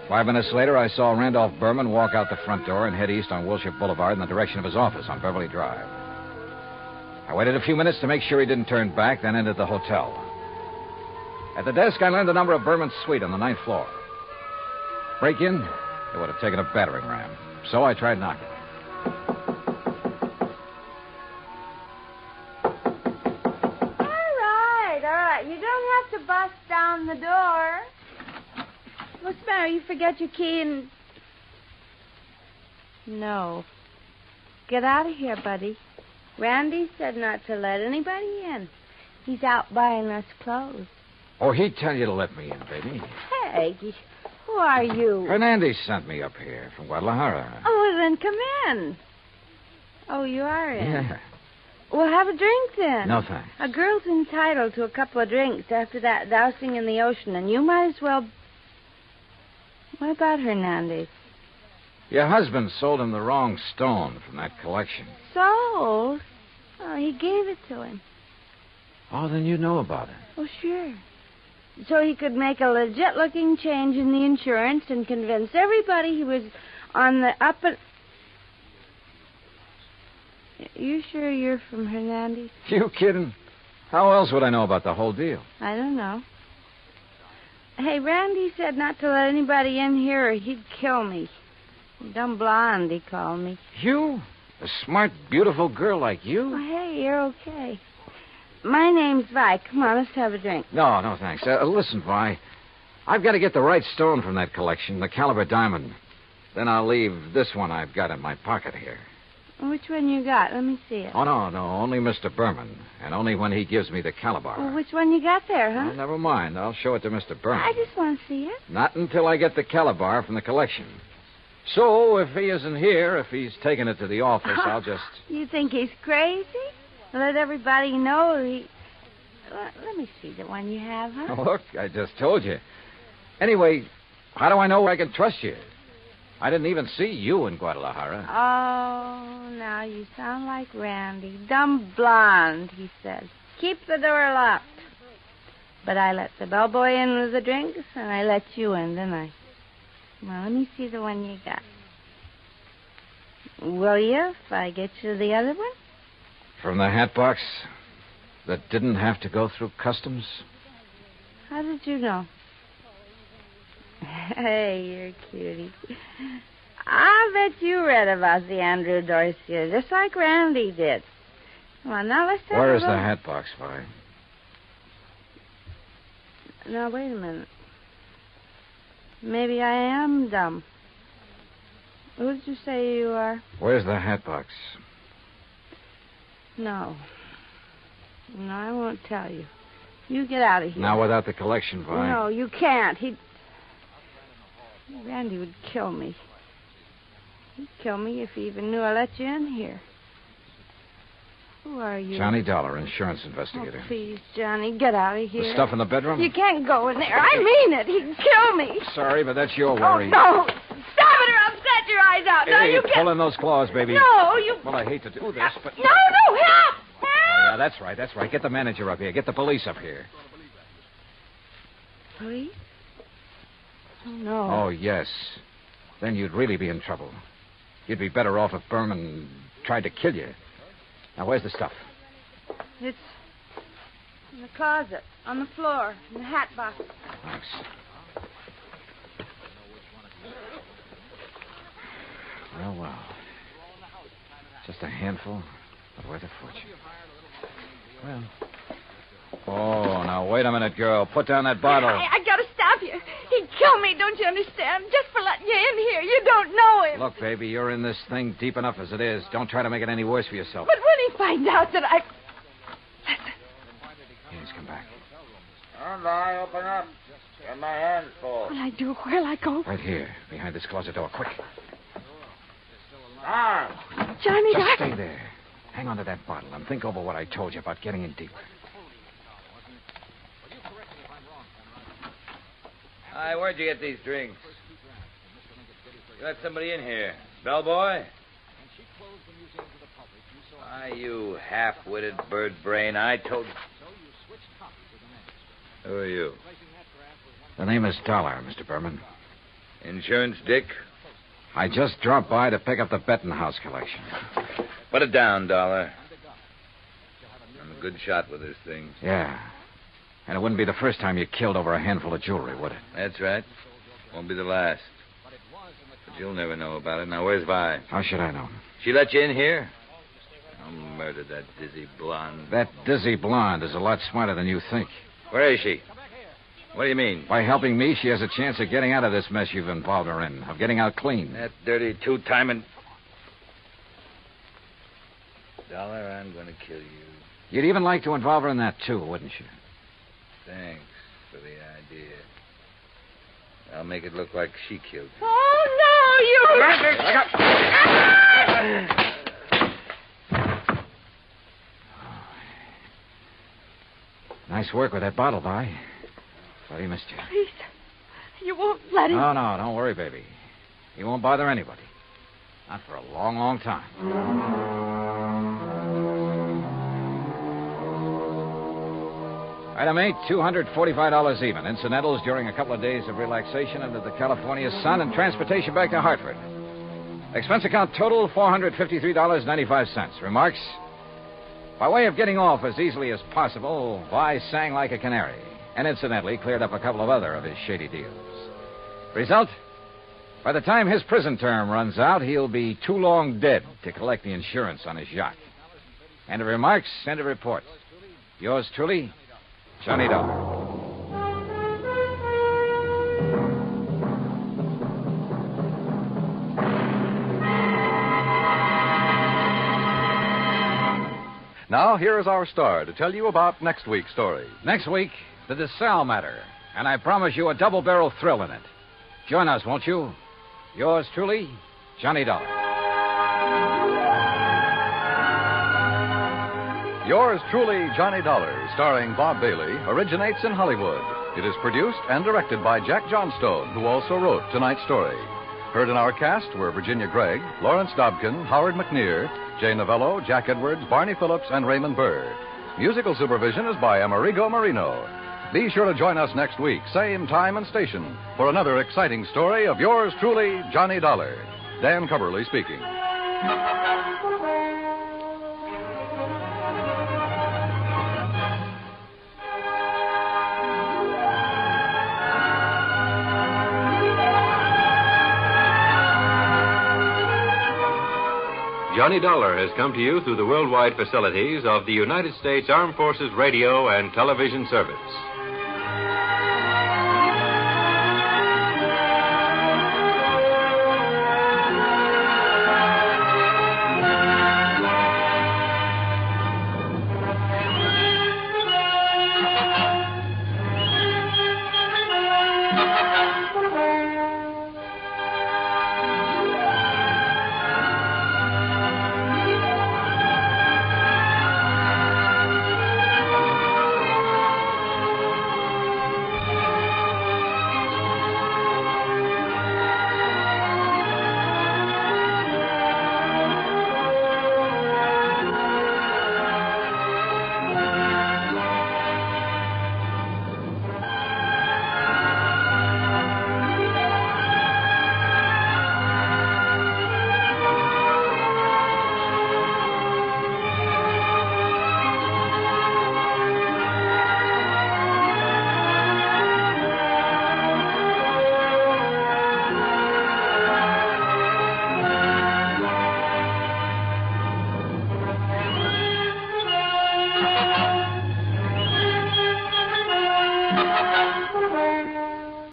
5 minutes later, I saw Randolph Berman walk out the front door and head east on Wilshire Boulevard in the direction of his office on Beverly Drive. I waited a few minutes to make sure he didn't turn back, then entered the hotel. At the desk, I learned the number of Berman's suite on the 9th floor. Break in? It would have taken a battering ram. So I tried knocking. All right. You don't have to bust down the door. What's the matter? You forget your key and... No. Get out of here, buddy. Randy said not to let anybody in. He's out buying us clothes. Oh, he'd tell you to let me in, baby. Hey, who are you? Hernandez sent me up here from Guadalajara. Oh, well, then come in. Oh, you are in? Yeah. Well, have a drink then. No, thanks. A girl's entitled to a couple of drinks after that dousing in the ocean, and you might as well... What about Hernandez? Your husband sold him the wrong stone from that collection. Sold? Oh, he gave it to him. Oh, then you know about it. Oh, sure. So he could make a legit-looking change in the insurance and convince everybody he was on the up and... You sure you're from Hernandez? You kidding? How else would I know about the whole deal? I don't know. Hey, Randy said not to let anybody in here or he'd kill me. Dumb blonde, he called me. You? A smart, beautiful girl like you? Oh, hey, you're okay. My name's Vi. Come on, let's have a drink. No, thanks. Listen, Vi. I've got to get the right stone from that collection, the caliber diamond. Then I'll leave this one I've got in my pocket here. Which one you got? Let me see it. Oh, no, only Mr. Berman. And only when he gives me the calabar. Well, which one you got there, huh? Well, never mind. I'll show it to Mr. Berman. I just want to see it. Not until I get the calabar from the collection. So, if he isn't here, if he's taken it to the office, I'll just... You think he's crazy? Let everybody know he... Let me see the one you have, huh? Oh, look, I just told you. Anyway, how do I know I can trust you? I didn't even see you in Guadalajara. Oh, now you sound like Randy. Dumb blonde, he said. Keep the door locked. But I let the bellboy in with the drinks, and I let you in, didn't I? Well, let me see the one you got. Will you, if I get you the other one? From the hat box that didn't have to go through customs? How did you know? Hey, you're a cutie. I'll bet you read about the Andrew Dorsey, just like Randy did. Come on, now let's have Where a is the look. hat box, Vi? Now, wait a minute. Maybe I am dumb. Who did you say you are? Where's the hat box? No. No, I won't tell you. You get out of here. Now, without the collection, Vi. No, you can't. Randy would kill me. He'd kill me if he even knew I let you in here. Who are you? Johnny Dollar, insurance investigator. Oh, please, Johnny, get out of here. The stuff in the bedroom? You can't go in there. I mean it. He'd kill me. Sorry, but that's your Oh, worry. no. Stop it or I'll set your eyes out. Now, Hey, you get... pull in those claws, baby. No, you... Well, I hate to do this, but... No, help! Oh, yeah, that's right. Get the manager up here. Get the police up here. Police? Oh, no. Oh, yes. Then you'd really be in trouble. You'd be better off if Berman tried to kill you. Now, where's the stuff? It's in the closet, on the floor, in the hat box. Thanks. Well. Just a handful, but worth a fortune. Well. Oh, now, wait a minute, girl. Put down that bottle. I gotta stop you. He'd kill me, don't you understand? Just for letting you in here. You don't know him. Look, baby, you're in this thing deep enough as it is. Don't try to make it any worse for yourself. But when he finds out that I... He's come back. And I open up. Get my hands full. What'll I do? Where'll I go? Right here, behind this closet door. Quick. Johnny, Just stay there. Hang on to that bottle and think over what I told you about getting in deeper. Hi, where'd you get these drinks? You let somebody in here. Bellboy? Why, you half-witted bird brain, I told... Who are you? The name is Dollar, Mr. Berman. Insurance Dick? I just dropped by to pick up the Bettenhouse collection. Put it down, Dollar. I'm a good shot with this thing. Yeah. And it wouldn't be the first time you killed over a handful of jewelry, would it? That's right. Won't be the last. But you'll never know about it. Now, where's Vi? How should I know? She let you in here? I'll murder that dizzy blonde. That dizzy blonde is a lot smarter than you think. Where is she? What do you mean? By helping me, she has a chance of getting out of this mess you've involved her in, of getting out clean. That dirty two-timing... Dollar, I'm going to kill you. You'd even like to involve her in that, too, wouldn't you? Thanks for the idea. I'll make it look like she killed you. Oh, no, you... Nice work with that bottle, Vi. Sorry he missed you. Please, you won't let him... No, don't worry, baby. He won't bother anybody. Not for a long, long time. Item 8, $245 even. Incidentals during a couple of days of relaxation under the California sun and transportation back to Hartford. Expense account total, $453.95. Remarks? By way of getting off as easily as possible, Vi sang like a canary, and incidentally cleared up a couple of other of his shady deals. Result? By the time his prison term runs out, he'll be too long dead to collect the insurance on his yacht. End of remarks, end of report. Yours truly, Johnny Dollar. Now, here is our star to tell you about next week's story. Next week, the DeSalle matter. And I promise you a double-barrel thrill in it. Join us, won't you? Yours truly, Johnny Dollar. Yours truly, Johnny Dollar, starring Bob Bailey, originates in Hollywood. It is produced and directed by Jack Johnstone, who also wrote tonight's story. Heard in our cast were Virginia Gregg, Lawrence Dobkin, Howard McNear, Jay Novello, Jack Edwards, Barney Phillips, and Raymond Burr. Musical supervision is by Amerigo Marino. Be sure to join us next week, same time and station, for another exciting story of yours truly, Johnny Dollar. Dan Cubberly speaking. Johnny Dollar has come to you through the worldwide facilities of the United States Armed Forces Radio and Television Service.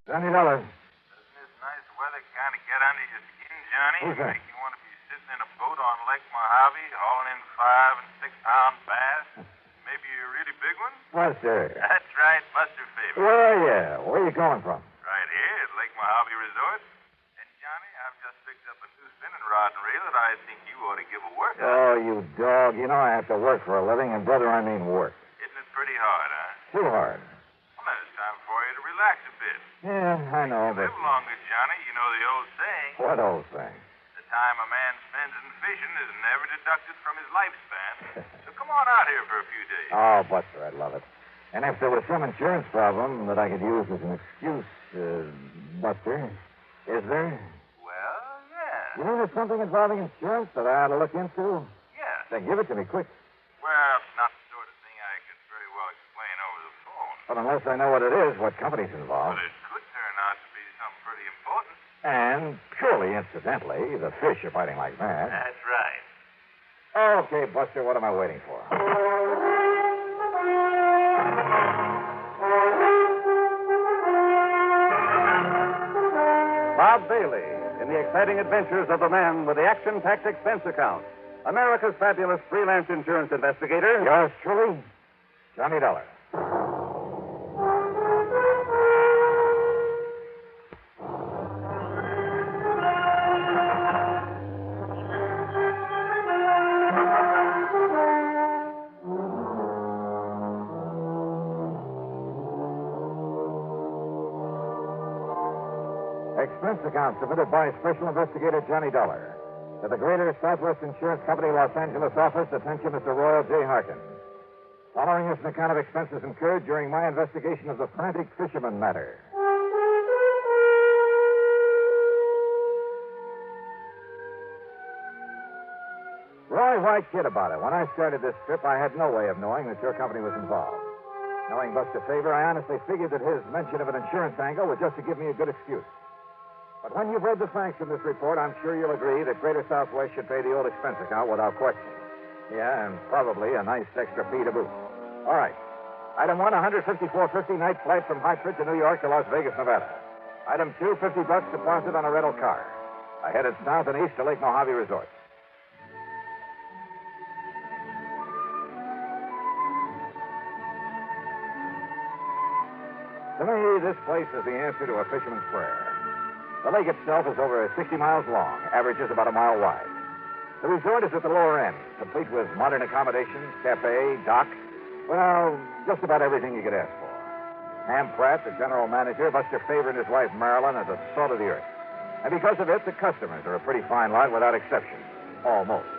Johnny Dollar. Doesn't this nice weather kind of get under your skin, Johnny? Who's that? Make you want to be sitting in a boat on Lake Mojave, hauling in 5 and 6 pound bass? Maybe a really big one? Buster. That's right, Buster Faber. Yeah, yeah. Where are you calling from? Right here at Lake Mojave Resort. And, Johnny, I've just picked up a new spinning rod and reel that I think you ought to give a workout. Oh, you dog. You know I have to work for a living, and, brother, I mean work. Isn't it pretty hard, huh? Too hard. Well, then it's time for you to relax a bit. Yeah, I know, but... Live longer, Johnny. You know the old saying. What old thing? The time a man spends in fishing is never deducted from his lifespan. So come on out here for a few days. Oh, Buster, I'd love it. And if there was some insurance problem that I could use as an excuse, Buster, is there? Well, yeah. You mean there's something involving insurance that I ought to look into? Yeah. Then give it to me, quick. Well, it's not the sort of thing I could very well explain over the phone. But unless I know what it is, what company's involved. But it could turn out to be something pretty important. And purely incidentally, the fish are biting like mad. That's right. Okay, Buster, what am I waiting for? Bob Bailey in the exciting adventures of the man with the action-packed expense account. America's fabulous freelance insurance investigator. Yours truly, Johnny Dollar. Expense account submitted by Special Investigator Johnny Dollar. To the Greater Southwest Insurance Company, Los Angeles office, attention Mr. Royal J. Harkin. Following is an account of expenses incurred during my investigation of the frantic fisherman matter. Roy, why kid about it? When I started this trip, I had no way of knowing that your company was involved. Knowing Buster Faber, I honestly figured that his mention of an insurance angle was just to give me a good excuse. But when you've read the facts in this report, I'm sure you'll agree that Greater Southwest should pay the old expense account without question. Yeah, and probably a nice extra fee to boot. All right. Item 1, $154.50 night flight from Hartford to New York to Las Vegas, Nevada. Item 2, $50 deposit on a rental car. I headed south and east to Lake Mojave Resort. this place is the answer to a fisherman's prayer. The lake itself is over 60 miles long, averages about a mile wide. The resort is at the lower end, complete with modern accommodations, cafe, dock. Well, just about everything you could ask for. Ham Pratt, the general manager, Buster Faber and his wife Marilyn are the salt of the earth. And because of it, the customers are a pretty fine lot without exception. Almost.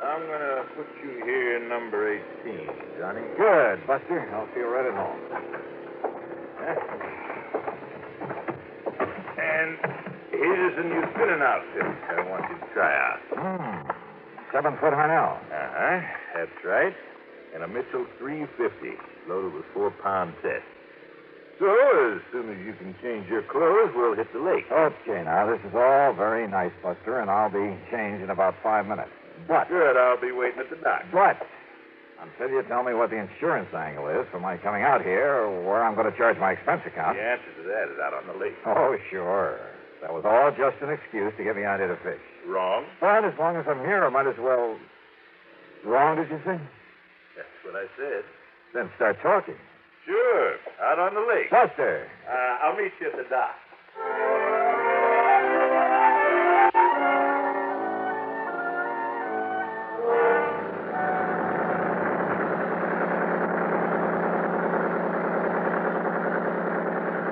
I'm going to put you here number 18, Johnny. Good, Buster. I'll feel right at home. And here's a new spinning outfit I want you to try out. 7-foot Harnell. Uh-huh. That's right. And a Mitchell 350, loaded with 4-pound test. So, as soon as you can change your clothes, we'll hit the lake. Okay, now, this is all very nice, Buster, and I'll be changed in about 5 minutes. But... Good, I'll be waiting at the dock. But, until you tell me what the insurance angle is for my coming out here, or where I'm going to charge my expense account... The answer to that is out on the lake. Oh, sure. That was all just an excuse to get me out here to fish. Wrong? But as long as I'm here, I might as well... Wrong, did you say? That's what I said. Then start talking. Sure, out on the lake. Buster! I'll meet you at the dock.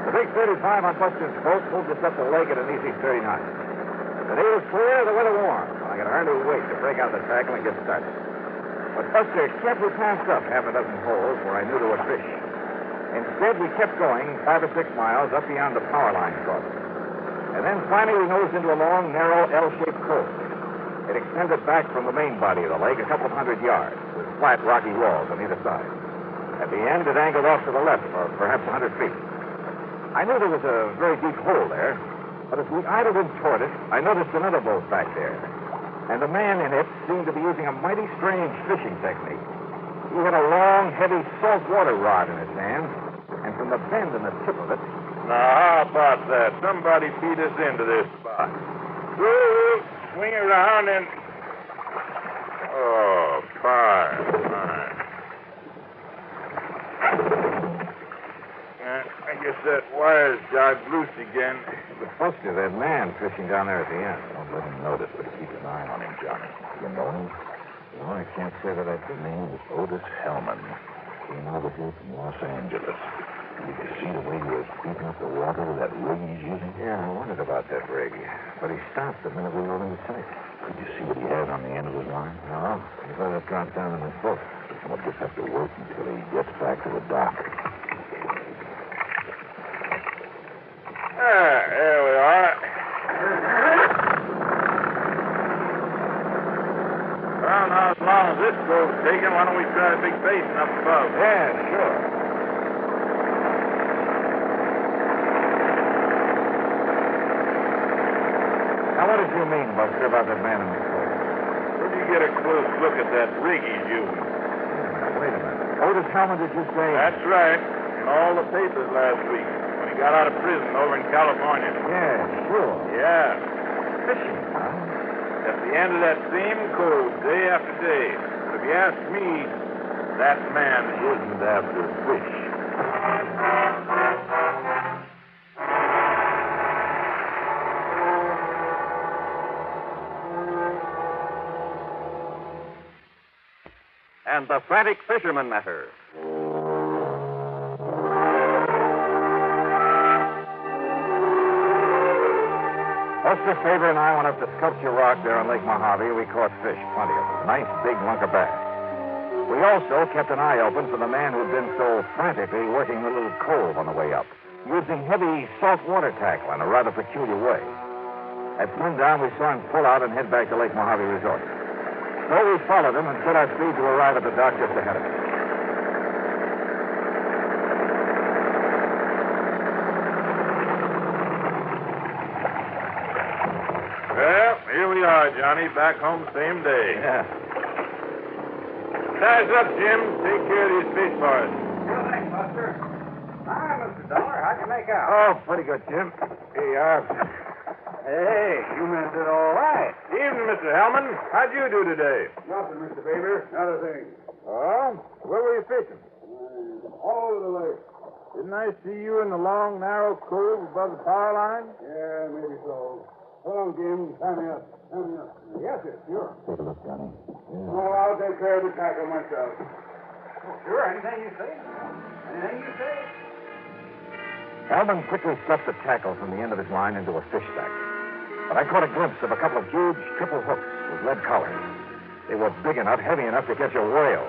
The big 35 on Buster's boat moved us up the lake at an easy 30 knots. The day was clear, the weather warm, and I could hardly wait to break out the tackle and get started. But Buster carefully passed up half a dozen holes where I knew there were fish. Instead, we kept going 5 or 6 miles up beyond the power line crossing. And then finally we nosed into a long, narrow, L-shaped cove. It extended back from the main body of the lake a couple of 100 yards, with flat, rocky walls on either side. At the end, it angled off to the left for perhaps 100 feet. I knew there was a very deep hole there, but as we idled in toward it, I noticed another boat back there. And the man in it seemed to be using a mighty strange fishing technique. He had a long, heavy saltwater rod in his hand, and from the bend in the tip of it... Now, how about that? Somebody feed us into this spot. We'll swing around and... Oh, fine. I guess that wire's jogged loose again. But Buster, that man fishing down there at the end. Don't let him notice, but keep an eye on him, Johnny. You know him? No, I can't say that I do. His name is Otis Hellman. Came over here from Los Angeles. Did you see the way he was beating up the water with that rig he's using? Yeah, I wondered about that rig. But he stopped the minute we were in sight. Could you see what he had on the end of his line? No. He let it drop down in his boat. We'll just have to wait until he gets back to the dock. There we are. Well, now, as long as this boat's taken, why don't we try a big basin up above? Yeah, sure. Now, what did you mean, Buster, about that man in the boat? Where'd you get a close look at that rig he's using? Wait a minute. Otis Hellman, did you say? That's right. In all the papers last week. When he got out of prison over in California. Yeah, sure. Yeah. Fishing, huh? At the end of that same cove, day after day. But if you ask me, that man isn't after fish. And the frantic fisherman matter. Buster Faber and I went up to Sculpture Rock there on Lake Mojave. We caught fish, plenty of them. Nice big lunker bass. We also kept an eye open for the man who'd been so frantically working the little cove on the way up, using heavy saltwater tackle in a rather peculiar way. At sundown, we saw him pull out and head back to Lake Mojave Resort. So we followed him and set our speed to arrive at the dock just ahead of us. Well, here we are, Johnny. Back home same day. Yeah. Ties up, Jim. Take care of these fish for us. Sure thing, Buster. Hi, Mr. Dollar. How'd you make out? Oh, pretty good, Jim. Here you are. Hey, you men did all right. Evening, Mr. Hellman. How'd you do today? Nothing, Mr. Faber. Not a thing. Oh? Where were you fishing? All over the lake. Didn't I see you in the long, narrow cove above the power line? Yeah, maybe so. Hold on, Jim. Tie me up. Yes, sir, sure. Take a look, Johnny. Oh, I'll take care of the tackle myself. Sure, anything you say. Anything you say. Hellman quickly stuffed the tackle from the end of his line into a fish sack. But I caught a glimpse of a couple of huge triple hooks with lead collars. They were big enough, heavy enough to catch a whale.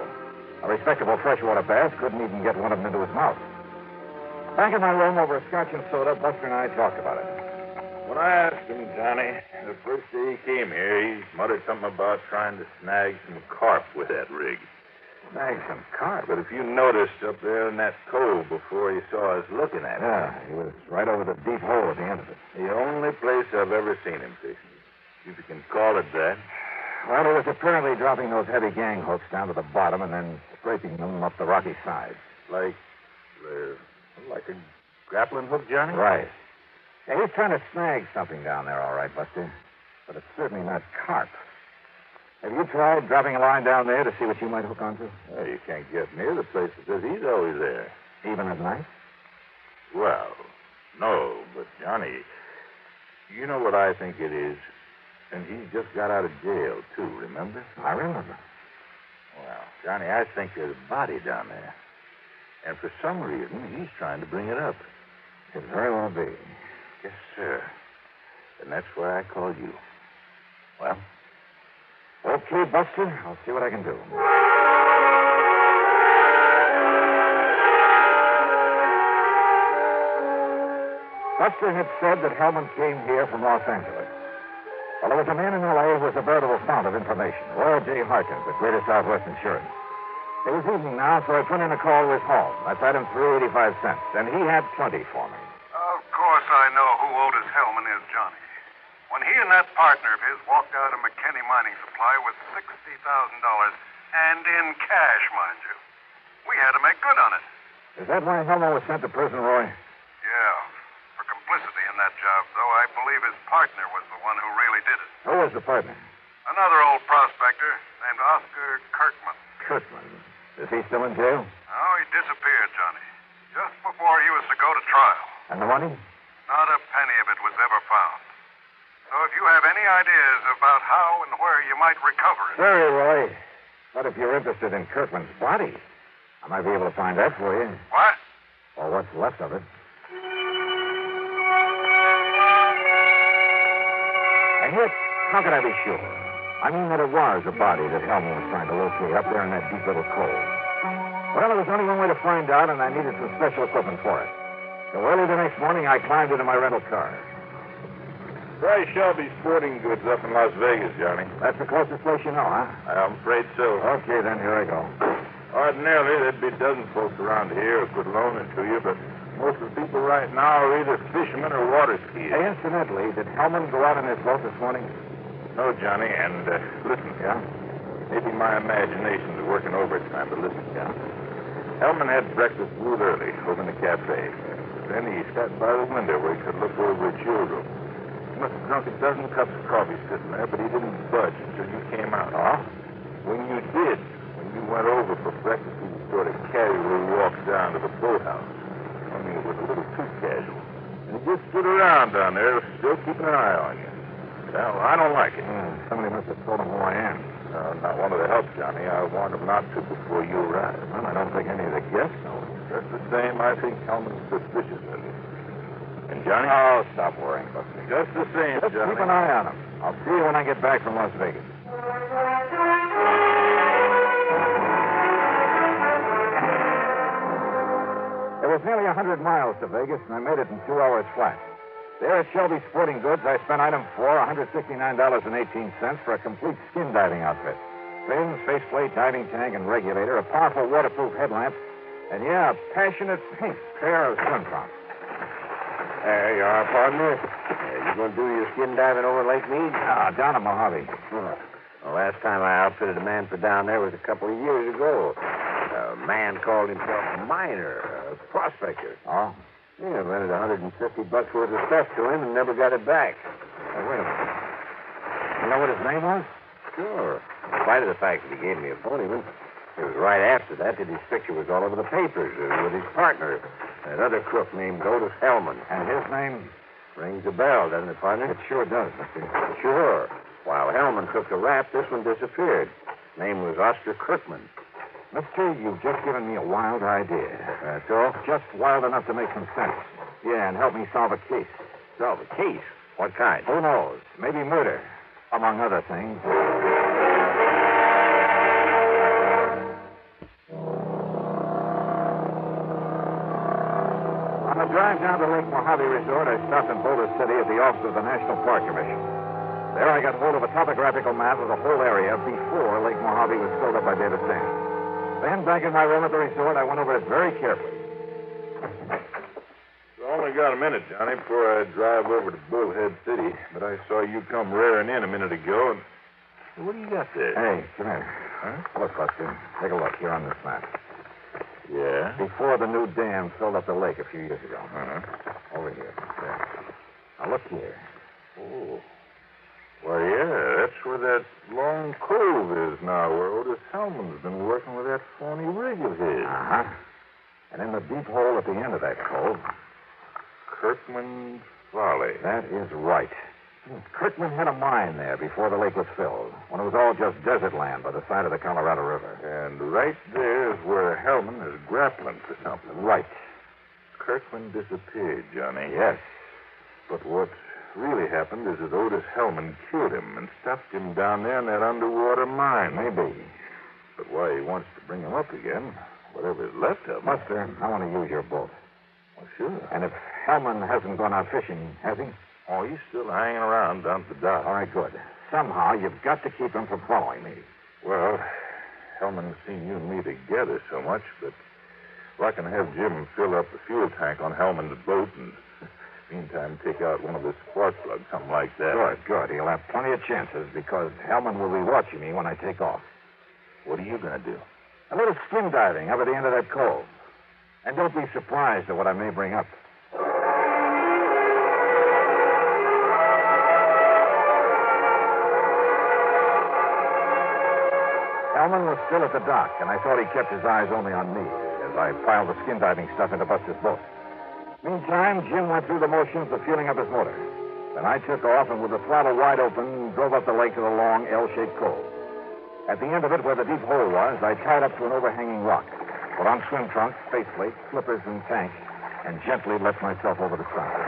A respectable freshwater bass couldn't even get one of them into his mouth. Back in my room over a scotch and soda, Buster and I talked about it. When I asked him, Johnny, the first day he came here, he muttered something about trying to snag some carp with that rig. Snag some carp? But if you noticed up there in that cove before he saw us looking at it. Yeah, he was right over the deep hole at the end of it. The only place I've ever seen him fishing. If you can call it that. Well, he was apparently dropping those heavy gang hooks down to the bottom and then scraping them up the rocky sides. Like a grappling hook, Johnny? Right. Yeah, he's trying to snag something down there, all right, Buster. But it's certainly not carp. Have you tried dropping a line down there to see what you might hook onto? Well, you can't get near the place because he's always there. Even at night? Well, no, but Johnny, you know what I think it is? And he just got out of jail, too, remember? I remember. Well, Johnny, I think there's a body down there. And for some reason, he's trying to bring it up. It very well be. Yes, sir. And that's why I called you. Well, okay, Buster. I'll see what I can do. Buster had said that Hellman came here from Los Angeles. Well, there was a man in L.A. who was a veritable fount of information. Royal J. Harkins, at Greater Southwest Insurance. It was evening now, so I put in a call to his home. I paid him through 85 cents, and he had plenty for me. Of course I know who Otis Hellman is, Johnny. When he and that partner of his walked out of McKinney Mining Supply with $60,000, and in cash, mind you, we had to make good on it. Is that why Hellman was sent to prison, Roy? Yeah. For complicity in that job, though, I believe his partner was the one who really did it. Who was the partner? Another old prospector named Oscar Kirkman. Kirkman. Is he still in jail? Oh, he disappeared, Johnny. Just before he was to go to trial. And the money? Not a penny of it was ever found. So if you have any ideas about how and where you might recover it... Sorry, Roy. But if you're interested in Kirkman's body, I might be able to find that for you. What? Or what's left of it. And yet, how could I be sure? I mean that it was a body that Hellman was trying to locate up there in that deep little cove. Well, there was only one way to find out, and I needed some special equipment for it. So early the next morning, I climbed into my rental car. Try Shelby Sporting Goods up in Las Vegas, Johnny. That's the closest place you know, huh? I'm afraid so. Okay, then, here I go. Ordinarily, there'd be dozens folks around here who could loan it to you, but most of the people right now are either fishermen or water skiers. Hey, incidentally, did Hellman go out in his boat this morning? No, Johnny, and listen. Yeah? Maybe my imagination's working overtime, but listen. Yeah? Hellman had breakfast real early over in the cafe. Then he sat by the window where he could look over at your room. He must have drunk a dozen cups of coffee sitting there, but he didn't budge until you came out. Oh? When you did, when you went over for breakfast, he sort of casually walked down to the boathouse. I mean, it was a little too casual. And he just stood around down there, still keeping an eye on you. Well, I don't like it. Somebody must have told him who I am. Not one of the help, Johnny. I warned him not to before you arrived. Well, I don't think any of the guests know. Just the same, I think Hellman's suspicious of you. And Johnny? Oh, stop worrying, Buster. Just the same, Just Johnny. keep an eye on him. I'll see you when I get back from Las Vegas. It was nearly 100 miles to Vegas, and I made it in 2 hours flat. There at Shelby Sporting Goods, I spent item 4, $169.18 for a complete skin diving outfit. Fins, faceplate, diving tank, and regulator, a powerful waterproof headlamp, and, yeah, a passionate pink pair of swim trunks. There you are, partner. You going to do your skin diving over Lake Mead? Down at Mojave. The last time I outfitted a man for down there was a couple of years ago. A man called himself a miner, a prospector. Oh? Yeah, rented $150 worth of stuff to him and never got it back. Hey, wait a minute. You know what his name was? Sure. In spite of the fact that he gave me a phony one, it was right after that his picture was all over the papers with his partner, That other crook named Otis Hellman. And his name? Rings a bell, doesn't it, partner? It sure does, Mister. Sure. While Hellman took the rap, this one disappeared. Name was Oscar Kirkman. Mister, you've just given me a wild idea. That's all? Just wild enough to make some sense. Yeah, and help me solve a case. Solve a case? What kind? Who knows? Maybe murder, among other things. On the drive down to Lake Mojave Resort, I stopped in Boulder City at the office of the National Park Commission. There I got hold of a topographical map of the whole area before Lake Mojave was filled up by Davis Dam. Then, back in my room at the resort, I went over it very carefully. I only got a minute, Johnny, before I drive over to Bullhead City. But I saw you come rearing in a minute ago, and what do you got there? Hey, come here. Huh? Look, Buster. Take a look here on this map. Yeah? Before the new dam filled up the lake a few years ago. Uh-huh. Over here. There. Now, look here. Oh. Why, yeah, that's where that long cove is now, where Otis Hellman's been working with that phony rig of his. Uh-huh. And in the deep hole at the end of that cove... Kirkman Folly. That is right. Kirkman had a mine there before the lake was filled, when it was all just desert land by the side of the Colorado River. And right there is where Hellman is grappling for something. Right. Kirkman disappeared, Johnny. Yes. But what really happened is that Otis Hellman killed him and stuffed him down there in that underwater mine. Maybe. But why he wants to bring him up again, whatever is left of him... Buster, I want to use your boat. Well, sure. And if Hellman hasn't gone out fishing, has he? Oh, he's still hanging around down at the dock. All right, good. Somehow, you've got to keep him from following me. Well, Hellman's seen you and me together so much, but I can have Jim fill up the fuel tank on Hellman's boat and, meantime, take out one of his spark plugs, something like that. Good. He'll have plenty of chances because Hellman will be watching me when I take off. What are you going to do? A little skin diving up at the end of that cove. And don't be surprised at what I may bring up. Hellman was still at the dock, and I thought he kept his eyes only on me as I piled the skin diving stuff into Buster's boat. Meantime, Jim went through the motions of fueling up his motor. Then I took off and with the throttle wide open, drove up the lake to the long L-shaped cove. At the end of it, where the deep hole was, I tied up to an overhanging rock. Put on swim trunks, faceplate, slippers, and tank, and gently let myself over the side.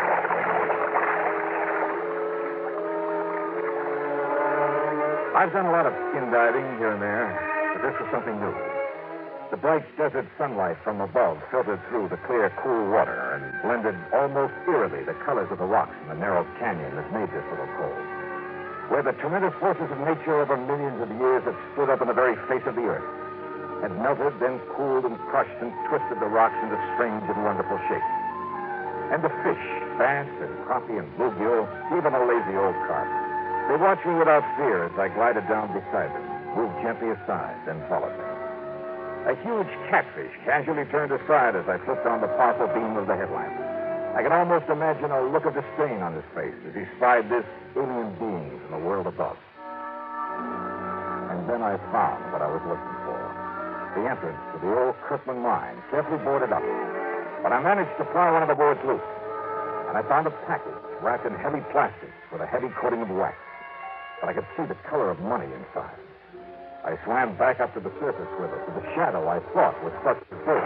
I've done a lot of skin diving here and there, but this was something new. The bright desert sunlight from above filtered through the clear, cool water and blended almost eerily the colors of the rocks in the narrow canyon that made this little cove, where the tremendous forces of nature over millions of years had stood up in the very face of the earth, had melted, then cooled and crushed and twisted the rocks into strange and wonderful shapes. And the fish, bass and crappie and bluegill, even a lazy old carp, they watched me without fear as I glided down beside them, moved gently aside, then followed them. A huge catfish casually turned aside as I flipped on the powerful beam of the headlamp. I could almost imagine a look of disdain on his face as he spied this alien being from the world above. And then I found what I was looking for. The entrance to the old Kirkman mine, carefully boarded up. But I managed to pry one of the boards loose. And I found a package wrapped in heavy plastics with a heavy coating of wax. But I could see the color of money inside. I swam back up to the surface with it, to the shadow I thought was Buster's boat.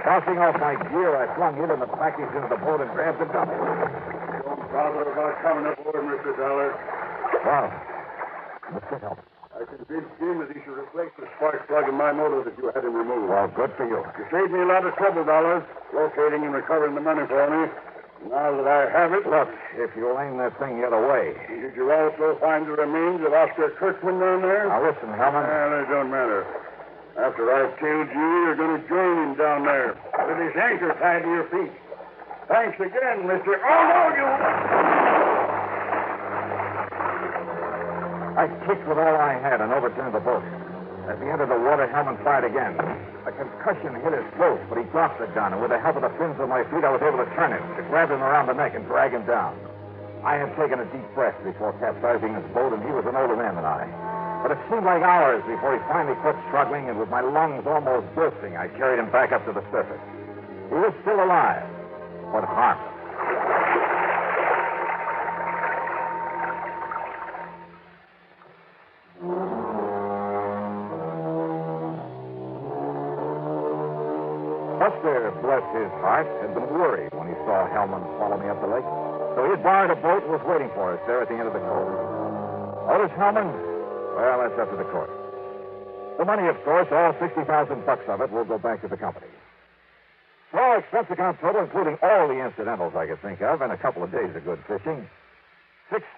Tossing off my gear, I flung it and the package into the boat and grabbed the dummy. Don't bother about coming aboard, Mr. Dollar. Wow. Mr. Help. I convinced Jim that he should replace the spark plug in my motor that you had him removed. Well, good for you. You saved me a lot of trouble, Dollars, locating and recovering the money for me. Now that I have it... Look, if you'll aim that thing the other way... Did you also find the remains of Oscar Kirkman down there? Now, listen, Hellman. Well, it don't matter. After I've killed you, you're going to join him down there with his anchor tied to your feet. Thanks again, Mr. Oh, no, you... I kicked with all I had and overturned the boat. At the end of the water, Hellman fired again. A concussion hit his throat, but he dropped the gun, and with the help of the fins of my feet, I was able to turn him, to grab him around the neck and drag him down. I had taken a deep breath before capsizing his boat, and he was an older man than I. But it seemed like hours before he finally quit struggling, and with my lungs almost bursting, I carried him back up to the surface. He was still alive, but harmless. Buster, bless his heart, had been worried when he saw Hellman follow me up the lake. So he had borrowed a boat and was waiting for us there at the end of the cove. Otis Hellman? Well, that's up to the court. The money, of course, all $60,000 of it will go back to the company. Small expense account total, including all the incidentals I could think of, and a couple of days of good fishing.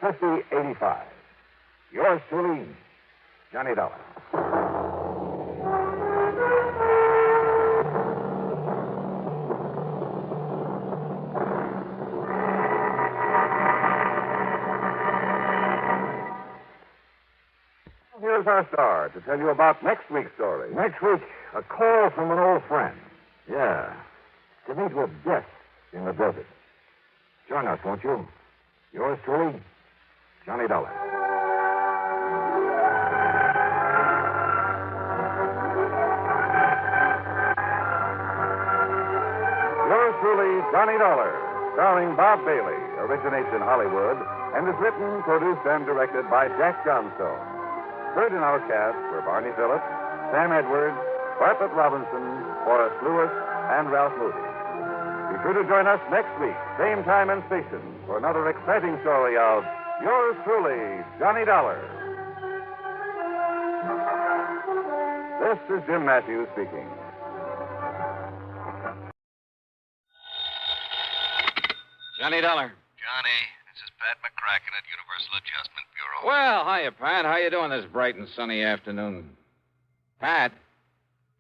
$650.85. Yours truly, Johnny Dollar. Here's our star to tell you about next week's story. Next week, a call from an old friend. Yeah. To meet with death in the desert. Join us, won't you? Yours truly, Johnny Dollar. Yours truly, Johnny Dollar, starring Bob Bailey, originates in Hollywood and is written, produced, and directed by Jack Johnstone. Heard in our cast were Barney Phillips, Sam Edwards, Bartlett Robinson, Horace Lewis, and Ralph Moody. Be sure to join us next week, same time and station, for another exciting story of yours truly, Johnny Dollar. This is Jim Matthews speaking. Johnny Dollar. Johnny, this is Pat McCracken at Universal Adjustment Bureau. Well, hiya, Pat. How you doing this bright and sunny afternoon? Pat?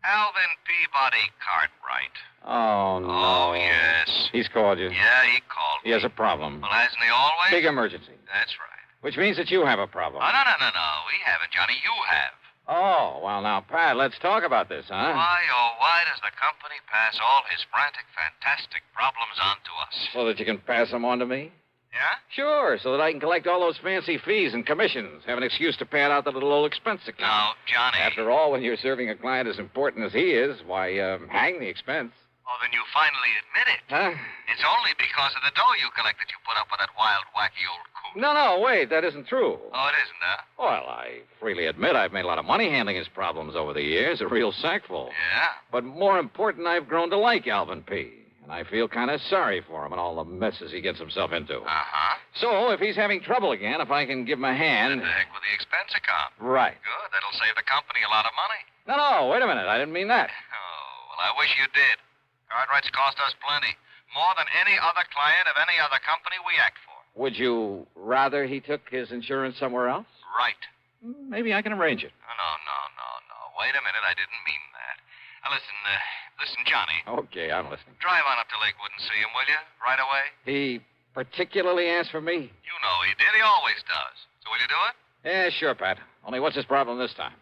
Alvin Peabody Cartwright. Oh, no. Oh, yes. He's called you. Yeah, he called He has a problem. Well, hasn't he always? Big emergency. That's right. Which means that you have a problem. Oh, no. We haven't, Johnny. You have. Oh, well, now, Pat, let's talk about this, huh? Why does the company pass all his frantic, fantastic problems on to us? So that you can pass them on to me? Yeah? Sure, so that I can collect all those fancy fees and commissions. Have an excuse to pad out the little old expense account. Now, Johnny. After all, when you're serving a client as important as he is, why, hang the expense. Oh, then you finally admit it. Huh? It's only because of the dough you collect that you put up with that wild, wacky old coot. No, wait, that isn't true. Oh, it isn't, huh? Well, I freely admit I've made a lot of money handling his problems over the years, a real sackful. Yeah? But more important, I've grown to like Alvin P., and I feel kind of sorry for him and all the messes he gets himself into. Uh-huh. So, if he's having trouble again, if I can give him a hand... The heck with the expense account. Right. Good. That'll save the company a lot of money. No, wait a minute. I didn't mean that. Oh, well, I wish you did. Cartwright's cost us plenty. More than any other client of any other company we act for. Would you rather he took his insurance somewhere else? Right. Maybe I can arrange it. No. Wait a minute. I didn't mean that. Now, listen, Johnny. Okay, I'm listening. Drive on up to Lakewood and see him, will you? Right away? He particularly asked for me? You know he did. He always does. So will you do it? Yeah, sure, Pat. Only what's his problem this time?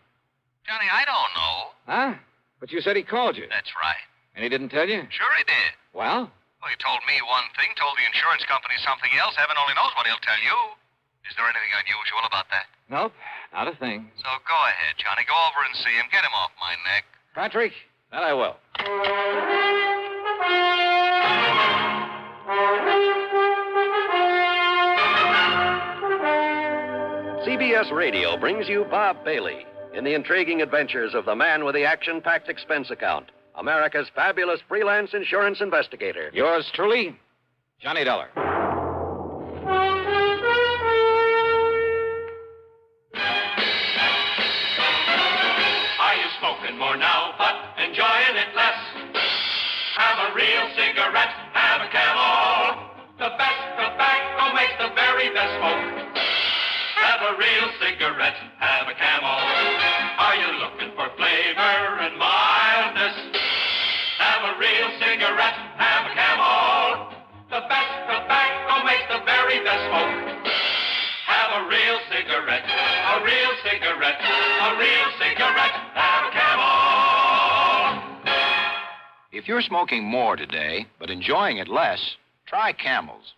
Johnny, I don't know. Huh? But you said he called you. That's right. And he didn't tell you? Sure he did. Well? Well, he told me one thing, told the insurance company something else. Heaven only knows what he'll tell you. Is there anything unusual about that? Nope, not a thing. So go ahead, Johnny. Go over and see him. Get him off my neck. Patrick, that I will. CBS Radio brings you Bob Bailey in the intriguing adventures of the man with the action-packed expense account, America's fabulous freelance insurance investigator. Yours truly, Johnny Dollar. Are you smoking more now, but enjoying it less? Have a real cigarette, have a Camel. The best tobacco makes the very best smoke. Have a real cigarette, have a Camel. Are you looking for flavor and mildness? Have a real cigarette, have a Camel. The best tobacco makes the very best smoke. Have a real cigarette, a real cigarette, a real cigarette, have a Camel. If you're smoking more today, but enjoying it less, try Camels.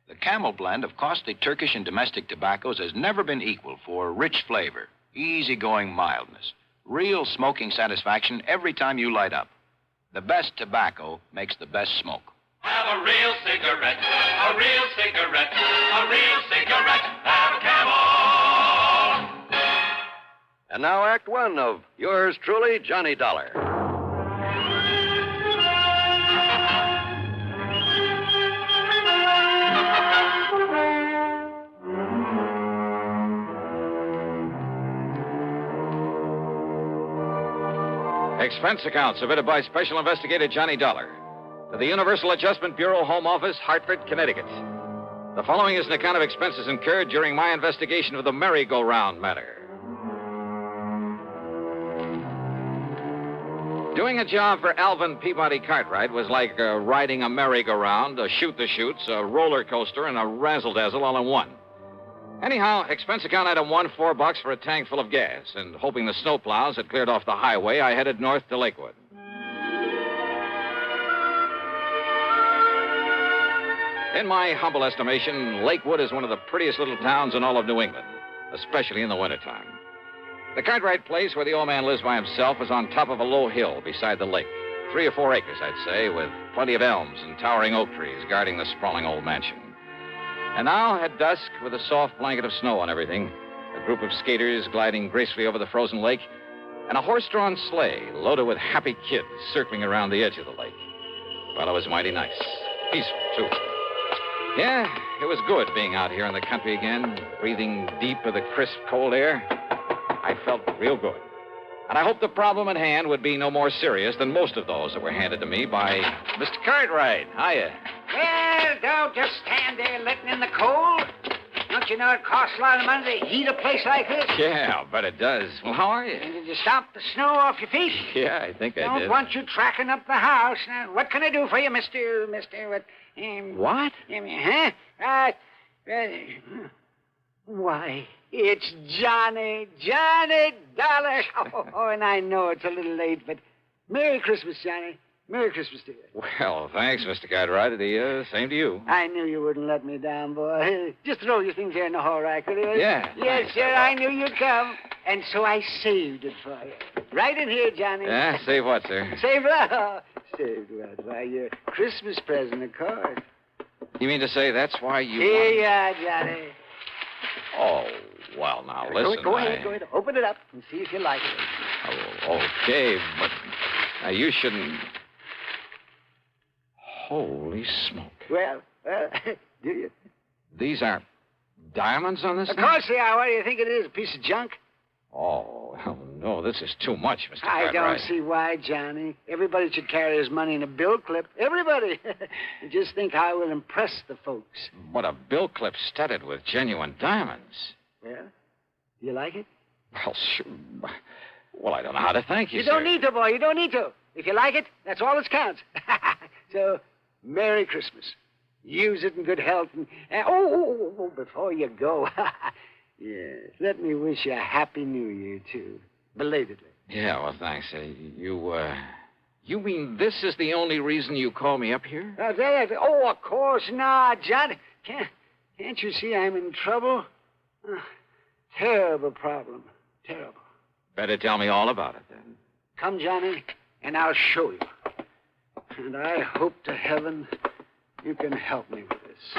The Camel blend of costly Turkish and domestic tobaccos has never been equal for rich flavor, easygoing mildness, real smoking satisfaction every time you light up. The best tobacco makes the best smoke. Have a real cigarette, a real cigarette, a real cigarette. Have a Camel. And now Act One of yours truly, Johnny Dollar. Expense account submitted by Special Investigator Johnny Dollar to the Universal Adjustment Bureau, Home Office, Hartford, Connecticut. The following is an account of expenses incurred during my investigation of the merry-go-round matter. Doing a job for Alvin Peabody Cartwright was like riding a merry-go-round, a shoot-the-chutes, a roller coaster, and a razzle-dazzle all in one. Anyhow, expense account item one, $4 for a tank full of gas, and hoping the snowplows had cleared off the highway, I headed north to Lakewood. In my humble estimation, Lakewood is one of the prettiest little towns in all of New England, especially in the wintertime. The Cartwright place where the old man lives by himself is on top of a low hill beside the lake. 3 or 4 acres, I'd say, with plenty of elms and towering oak trees guarding the sprawling old mansion. And now, at dusk, with a soft blanket of snow on everything, a group of skaters gliding gracefully over the frozen lake, and a horse-drawn sleigh loaded with happy kids circling around the edge of the lake. Well, it was mighty nice. Peaceful, too. Yeah, it was good being out here in the country again, breathing deep of the crisp, cold air. I felt real good. And I hoped the problem at hand would be no more serious than most of those that were handed to me by Mr. Cartwright. Hiya. Well, don't just stand there letting in the cold. Don't you know it costs a lot of money to heat a place like this? Yeah, but it does. Well, how are you? And did you stop the snow off your feet? Yeah, I think I Don't did. want you tracking up the house. Now, what can I do for you, Mr. What? Huh? Why, it's Johnny Dollar. Oh, and I know it's a little late, but Merry Christmas, Johnny. Merry Christmas to you. Well, thanks, Mr. Cartwright. Same to you. I knew you wouldn't let me down, boy. Just throw your things here in the hall rack, will you? Yeah. Yes, Thanks. sir, I knew you'd come. And so I saved it for you. Right in here, Johnny. Yeah, save what, sir? Saved what? Saved what? Why, your Christmas present, of course. You mean to say that's why you... Here you are, Johnny. Oh, well, now, listen. Go ahead. Open it up and see if you like it. Oh, okay, but you shouldn't... Holy smoke. Well, do you? These are diamonds on this Of thing? course they are. What do you think it is? A piece of junk? Oh, well, no, this is too much, Mr. I Cartwright. don't see why, Johnny. Everybody should carry his money in a bill clip. Everybody. Just think how it will impress the folks. But a bill clip studded with genuine diamonds. Well, do you like it? Well, sure. Well, I don't know how to thank you, You sir. don't need to, boy. You don't need to. If you like it, that's all that counts. So, Merry Christmas. Use it in good health. And before you go, yes, let me wish you a Happy New Year, too. Belatedly. Yeah, well, thanks. You mean this is the only reason you call me up here? Of course not, John. Can't you see I'm in trouble? Terrible problem. Terrible. Better tell me all about it, then. Come, Johnny, and I'll show you. And I hope to heaven you can help me with this.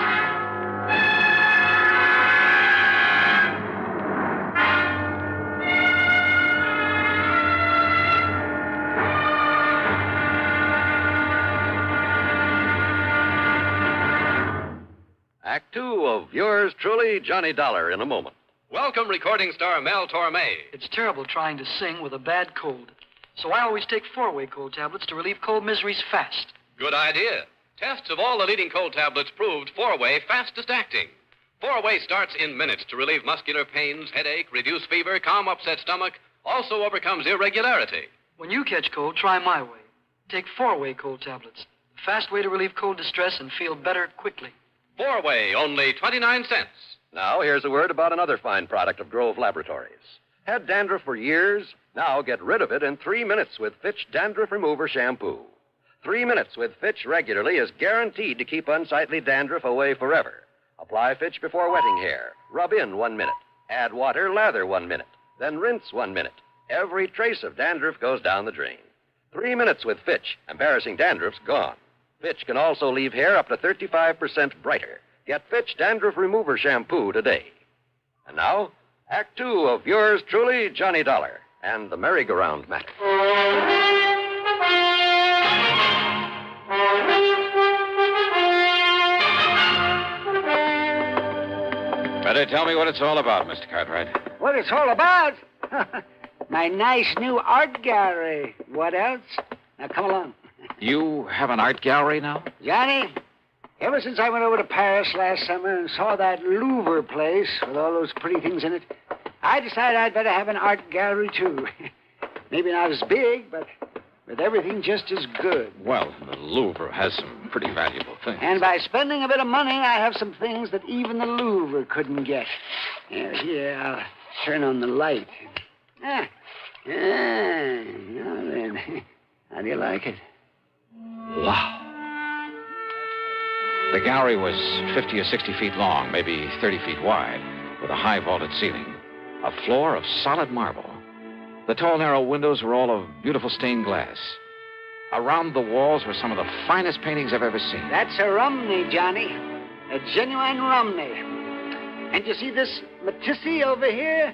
Act Two of yours truly, Johnny Dollar, in a moment. Welcome, recording star Mel Torme. It's terrible trying to sing with a bad cold. So I always take 4-way cold tablets to relieve cold miseries fast. Good idea. Tests of all the leading cold tablets proved 4-way fastest acting. 4-way starts in minutes to relieve muscular pains, headache, reduce fever, calm upset stomach, also overcomes irregularity. When you catch cold, try my way. Take 4-way cold tablets. The fast way to relieve cold distress and feel better quickly. 4-way, only 29 cents. Now, here's a word about another fine product of Grove Laboratories. Had dandruff for years? Now get rid of it in 3 minutes with Fitch Dandruff Remover Shampoo. 3 minutes with Fitch regularly is guaranteed to keep unsightly dandruff away forever. Apply Fitch before wetting hair. Rub in 1 minute. Add water, lather 1 minute. Then rinse 1 minute. Every trace of dandruff goes down the drain. 3 minutes with Fitch. Embarrassing dandruff's gone. Fitch can also leave hair up to 35% brighter. Get Fitch Dandruff Remover Shampoo today. And now, Act 2 of yours truly, Johnny Dollar, and the merry-go-round matter. Better tell me what it's all about, Mr. Cartwright. What it's all about? My nice new art gallery. What else? Now, come along. You have an art gallery now? Johnny, ever since I went over to Paris last summer and saw that Louvre place with all those pretty things in it, I decided I'd better have an art gallery, too. Maybe not as big, but with everything just as good. Well, the Louvre has some pretty valuable things. And by spending a bit of money, I have some things that even the Louvre couldn't get. Here, I'll turn on the light. Now then, how do you like it? Wow. The gallery was 50 or 60 feet long, maybe 30 feet wide, with a high vaulted ceiling. A floor of solid marble. The tall, narrow windows were all of beautiful stained glass. Around the walls were some of the finest paintings I've ever seen. That's a Romney, Johnny. A genuine Romney. And you see this Matisse over here?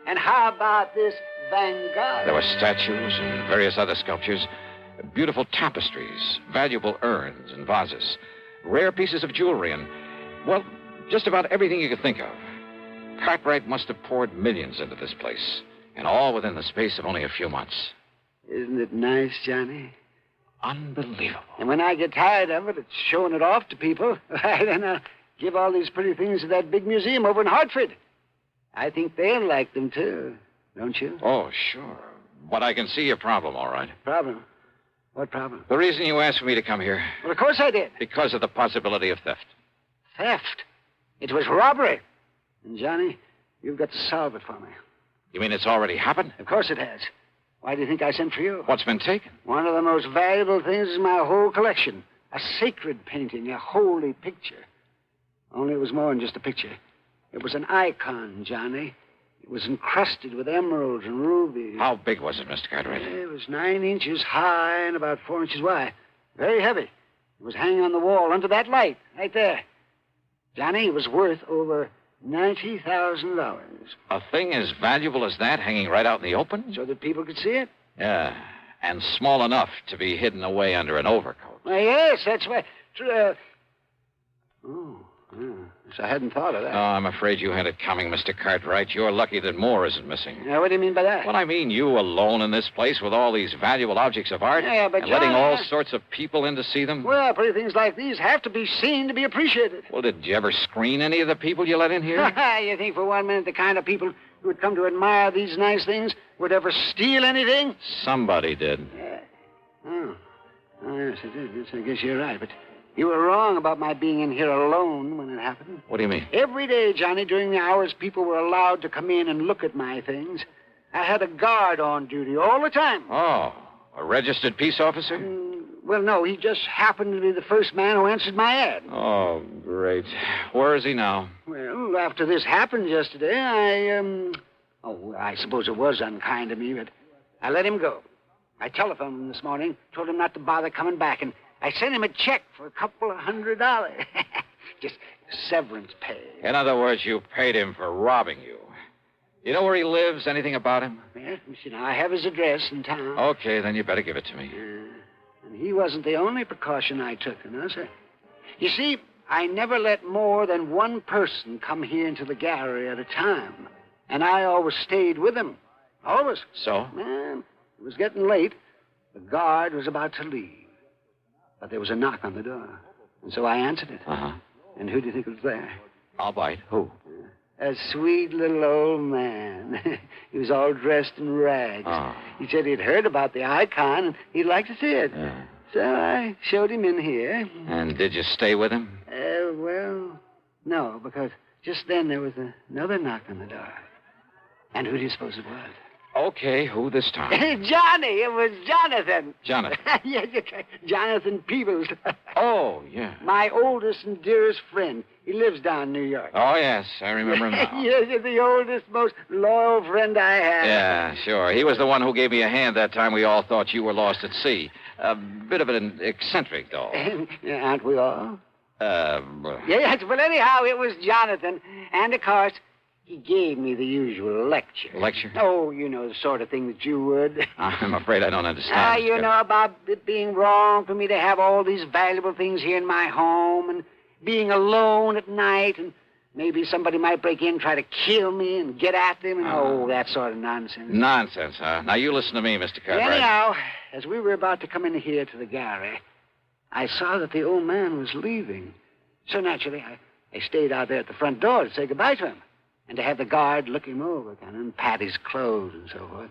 And how about this Van Gogh? There were statues and various other sculptures, beautiful tapestries, valuable urns and vases, rare pieces of jewelry, and, well, just about everything you could think of. Cartwright must have poured millions into this place, and all within the space of only a few months. Isn't it nice, Johnny? Unbelievable. And when I get tired of it, it's showing it off to people. Then I'll give all these pretty things to that big museum over in Hartford. I think they'll like them, too. Don't you? Oh, sure. But I can see your problem, all right. Problem? What problem? The reason you asked for me to come here. Well, of course I did. Because of the possibility of theft. Theft? It was robbery. And, Johnny, you've got to solve it for me. You mean it's already happened? Of course it has. Why do you think I sent for you? What's been taken? One of the most valuable things in my whole collection. A sacred painting, a holy picture. Only it was more than just a picture. It was an icon, Johnny. It was encrusted with emeralds and rubies. How big was it, Mr. Cartwright? It was 9 inches high and about 4 inches wide. Very heavy. It was hanging on the wall under that light, right there. Johnny, it was worth over $90,000. A thing as valuable as that hanging right out in the open? So that people could see it? Yeah, and small enough to be hidden away under an overcoat. Well, yes, that's why. So I hadn't thought of that. Oh, I'm afraid you had it coming, Mr. Cartwright. You're lucky that Moore isn't missing. Now, what do you mean by that? Well, I mean you alone in this place with all these valuable objects of art. Yeah, but and letting John, all sorts of people in to see them. Well, pretty things like these have to be seen to be appreciated. Well, did you ever screen any of the people you let in here? You think for 1 minute the kind of people who would come to admire these nice things would ever steal anything? Somebody did. Oh, yes, it did. Yes, I guess you're right, but you were wrong about my being in here alone when it happened. What do you mean? Every day, Johnny, during the hours people were allowed to come in and look at my things, I had a guard on duty all the time. Oh, a registered peace officer? Well, no, he just happened to be the first man who answered my ad. Oh, great. Where is he now? Well, after this happened yesterday, I suppose it was unkind of me, but I let him go. I telephoned him this morning, told him not to bother coming back, and I sent him a check for $200. Just severance pay. In other words, you paid him for robbing you. You know where he lives? Anything about him? Well, you see, now, I have his address in town. Okay, then you better give it to me. And he wasn't the only precaution I took, sir. You see, I never let more than one person come here into the gallery at a time. And I always stayed with him. Always. So? Well, it was getting late. The guard was about to leave. But there was a knock on the door. And so I answered it. Uh-huh. And who do you think was there? I'll bite. Who? A sweet little old man. He was all dressed in rags. Oh. He said he'd heard about the icon and he'd like to see it. Yeah. So I showed him in here. And did you stay with him? Well, no, because just then there was another knock on the door. And who do you suppose it was? Okay, who this time? Johnny, it was Jonathan. Jonathan. Yes, Jonathan Peebles. Oh, yeah. My oldest and dearest friend. He lives down in New York. Oh, yes, I remember him now. Yes, he's the oldest, most loyal friend I have. Yeah, sure. He was the one who gave me a hand that time we all thought you were lost at sea. A bit of an eccentric, though. Aren't we all? Well, Yes, well, anyhow, it was Jonathan. And, of course, he gave me the usual lecture. Lecture? Oh, you know, the sort of thing that you would. I'm afraid I don't understand. You know, about it being wrong for me to have all these valuable things here in my home and being alone at night and maybe somebody might break in and try to kill me and get at them and, that sort of nonsense. Nonsense, huh? Now, you listen to me, Mr. Cartwright. Anyhow, as we were about to come in here to the gallery, I saw that the old man was leaving. So naturally, I stayed out there at the front door to say goodbye to him and to have the guard look him over, kind of, and pat his clothes and so forth.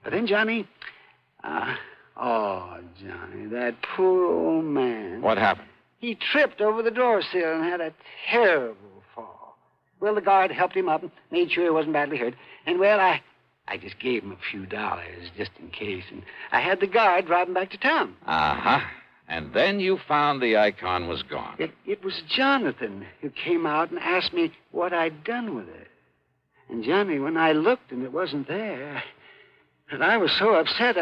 But then, Johnny, Johnny, that poor old man. What happened? He tripped over the door sill and had a terrible fall. Well, the guard helped him up and made sure he wasn't badly hurt. And, well, I just gave him a few dollars just in case. And I had the guard drive him back to town. Uh-huh. And then you found the icon was gone. It was Jonathan who came out and asked me what I'd done with it. And, Johnny, when I looked and it wasn't there, and I was so upset,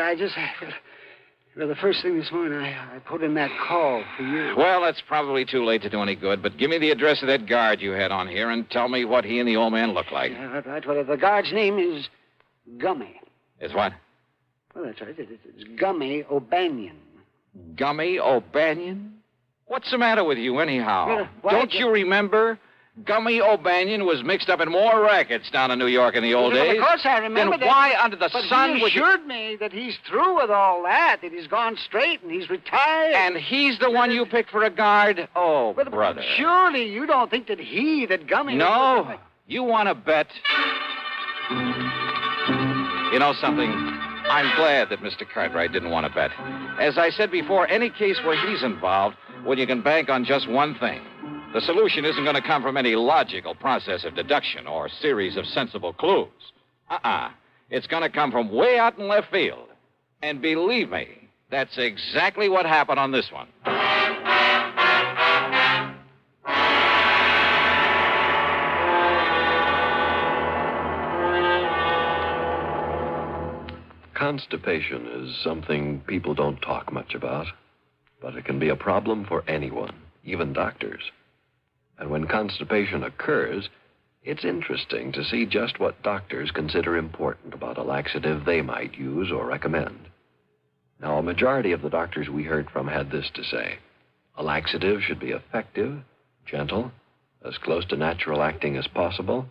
well, the first thing this morning, I put in that call for you. Well, that's probably too late to do any good, but give me the address of that guard you had on here and tell me what he and the old man look like. Yeah, right. Well, the guard's name is Gummy. Is what? Well, that's right. It's Gummy O'Banion. Gummy O'Banion? What's the matter with you, anyhow? Well, Don't you remember? Gummy O'Banion was mixed up in more rackets down in New York in the old days. Of course I remember then that. why under the but sun he would you... assured me that he's through with all that he's gone straight and he's retired. And he's the one you picked for a guard? Oh, but, brother. Surely you don't think that Gummy... No. You want to bet? You know something? I'm glad that Mr. Cartwright didn't want to bet. As I said before, any case where he's involved, well, you can bank on just one thing. The solution isn't going to come from any logical process of deduction or series of sensible clues. It's going to come from way out in left field. And believe me, that's exactly what happened on this one. Constipation is something people don't talk much about, but it can be a problem for anyone, even doctors. And when constipation occurs, it's interesting to see just what doctors consider important about a laxative they might use or recommend. Now, a majority of the doctors we heard from had this to say. A laxative should be effective, gentle, as close to natural acting as possible,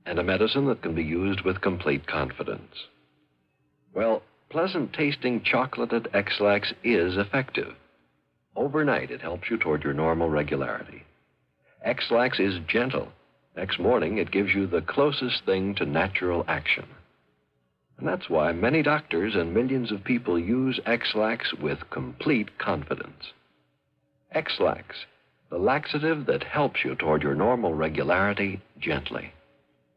and a medicine that can be used with complete confidence. Well, pleasant-tasting chocolated X-Lax is effective. Overnight, it helps you toward your normal regularity. X-Lax is gentle. Next morning, it gives you the closest thing to natural action. And that's why many doctors and millions of people use X-Lax with complete confidence. X-Lax, the laxative that helps you toward your normal regularity gently,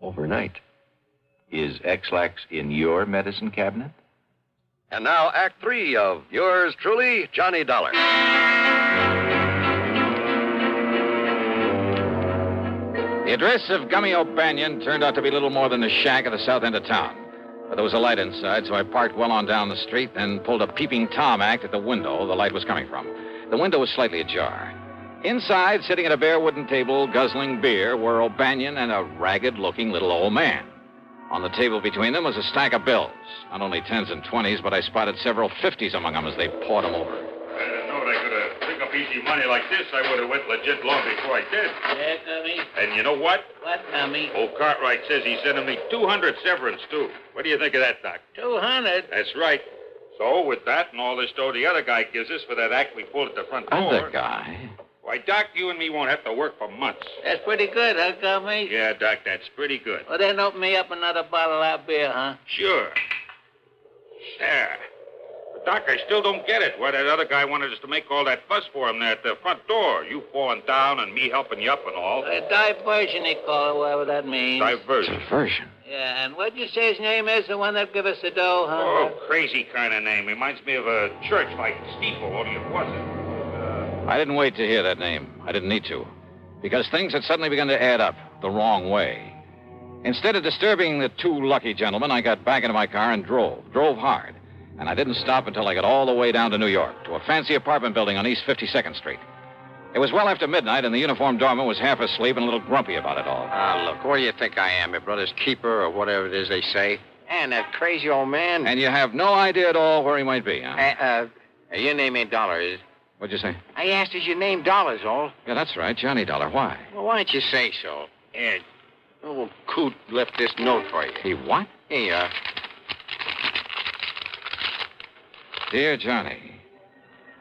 overnight. Is X-Lax in your medicine cabinet? And now, Act 3 of yours truly, Johnny Dollar. The address of Gummy O'Banion turned out to be little more than a shack at the south end of town. But there was a light inside, so I parked well on down the street, then pulled a peeping Tom act at the window the light was coming from. The window was slightly ajar. Inside, sitting at a bare wooden table, guzzling beer, were O'Banion and a ragged-looking little old man. On the table between them was a stack of bills. Not only 10s and 20s, but I spotted several 50s among them as they poured them over. I didn't know they could have picked up easy money like this. I would have went legit long before I did. Yeah, Gummy? And you know what? What, Gummy? Old Cartwright says he's sending me 200 severance, too. What do you think of that, Doc? 200? That's right. So, with that and all this dough the other guy gives us for that act we pulled at the front door... Other guy? Why, Doc, you and me won't have to work for months. That's pretty good, huh, Gummy? Yeah, Doc, that's pretty good. Well, then open me up another bottle of beer, huh? Sure. There. But, Doc, I still don't get it. Why that other guy wanted us to make all that fuss for him there at the front door. You falling down and me helping you up and all. Diversion, they call it, whatever that means. Diversion. Diversion? Yeah, and what'd you say his name is, the one that give us the dough, huh? Oh, crazy kind of name. Reminds me of a church like Steeple, only it wasn't. I didn't wait to hear that name. I didn't need to. Because things had suddenly begun to add up the wrong way. Instead of disturbing the two lucky gentlemen, I got back into my car and drove hard. And I didn't stop until I got all the way down to New York, to a fancy apartment building on East 52nd Street. It was well after midnight, and the uniformed doorman was half asleep and a little grumpy about it all. Look, where do you think I am? Your brother's keeper or whatever it is they say? And that crazy old man. And you have no idea at all where he might be, huh? Your name ain't Dollar, is it? What'd you say? I asked, is your name Dollar's all? Yeah, that's right, Johnny Dollar. Why? Well, why don't you say so? Here, old Coot left this note for you. He what? Here you are. Dear Johnny,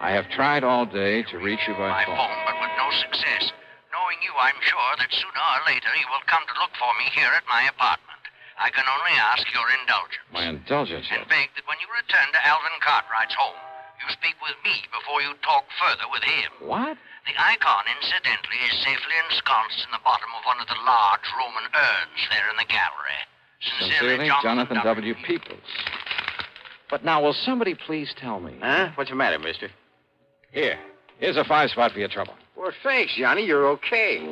I have tried all day to reach you by phone. But with no success. Knowing you, I'm sure that sooner or later you will come to look for me here at my apartment. I can only ask your indulgence. My indulgence? And beg that when you return to Alvin Cartwright's home, you speak with me before you talk further with him. What? The icon, incidentally, is safely ensconced in the bottom of one of the large Roman urns there in the gallery. Sincerely, Jonathan W. Peoples. But now, will somebody please tell me? Huh? What's the matter, mister? Here's a 5-spot for your trouble. Well, thanks, Johnny. You're okay.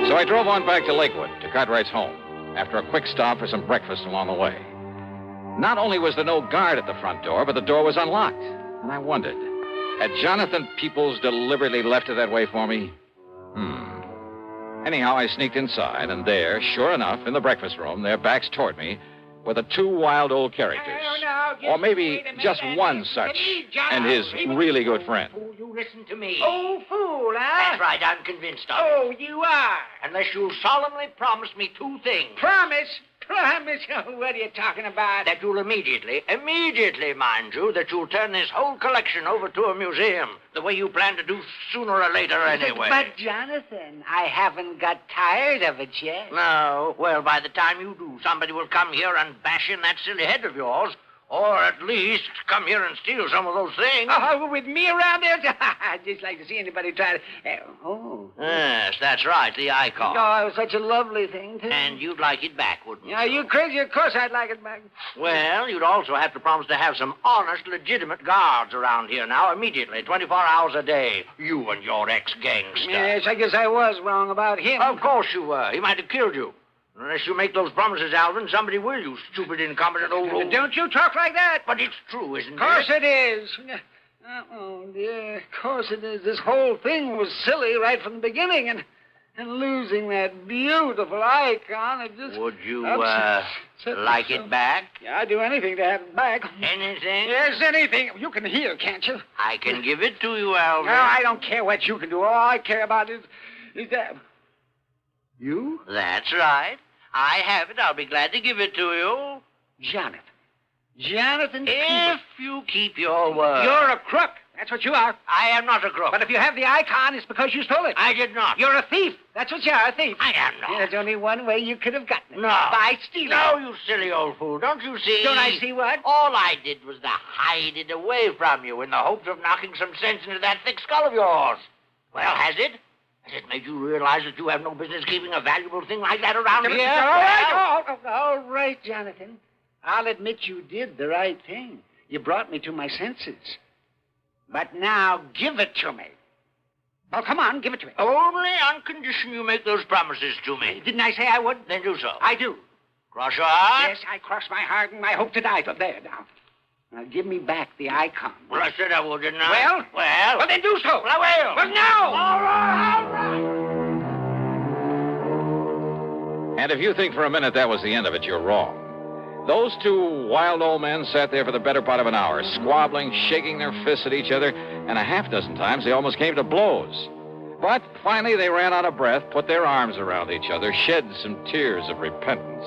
So I drove on back to Lakewood, to Cartwright's home, after a quick stop for some breakfast along the way. Not only was there no guard at the front door, but the door was unlocked. And I wondered, had Jonathan Peoples deliberately left it that way for me? Anyhow, I sneaked inside, and there, sure enough, in the breakfast room, their backs toward me, were the two wild old characters. Or maybe just one such, and his really good friend. Fool, you listen to me. Oh, fool, huh? That's right, I'm convinced of it. Oh, you are. Unless you'll solemnly promise me two things. Promise? Promise? Oh, what are you talking about? That you'll immediately, mind you, that you'll turn this whole collection over to a museum, the way you plan to do sooner or later anyway. But, Jonathan, I haven't got tired of it yet. No? Well, by the time you do, somebody will come here and bash in that silly head of yours, or at least come here and steal some of those things. Oh, with me around there? I'd just like to see anybody try to... Yes, that's right, the icon. Oh, it was such a lovely thing, too. And you'd like it back, wouldn't you? Are you crazy? Of course I'd like it back. Well, you'd also have to promise to have some honest, legitimate guards around here now, immediately, 24 hours a day. You and your ex-gangster. Yes, I guess I was wrong about him. Of course you were. He might have killed you. Unless you make those promises, Alvin, somebody will, you stupid, incompetent old... Don't you talk like that. But it's true, isn't it? Of course it is. Oh, dear, of course it is. This whole thing was silly right from the beginning, and losing that beautiful icon, it just... Would you, like it back? Yeah, I'd do anything to have it back. Anything? Yes, anything. You can hear, can't you? I can give it to you, Alvin. No, I don't care what you can do. All I care about is that... You? That's right. I have it. I'll be glad to give it to you. Jonathan. Jonathan If you keep your word. You're a crook. That's what you are. I am not a crook. But if you have the icon, it's because you stole it. I did not. You're a thief. That's what you are, a thief. I am not. There's only one way you could have gotten it. No. By stealing. No, you silly old fool. Don't you see? Don't I see what? All I did was to hide it away from you in the hopes of knocking some sense into that thick skull of yours. Well, has it? Has it made you realize that you have no business keeping a valuable thing like that around here? All right, Jonathan. I'll admit you did the right thing. You brought me to my senses. But now give it to me. Oh, come on, give it to me. Only on condition you make those promises to me. Didn't I say I would? Then do so. I do. Cross your heart? Yes, I cross my heart and I hope to die. But there, now. Now, give me back the icon. Well, I said I would, didn't I? Well, then do so. Well, I will. Well, now. All right. And if you think for a minute that was the end of it, you're wrong. Those two wild old men sat there for the better part of an hour, squabbling, shaking their fists at each other, and a half dozen times they almost came to blows. But finally they ran out of breath, put their arms around each other, shed some tears of repentance,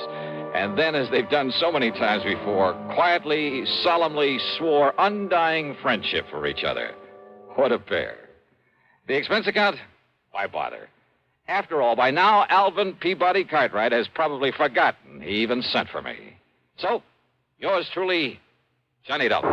and then, as they've done so many times before, quietly, solemnly swore undying friendship for each other. What a pair. The expense account? Why bother? After all, by now, Alvin Peabody Cartwright has probably forgotten he even sent for me. So, yours truly, Johnny Dollar.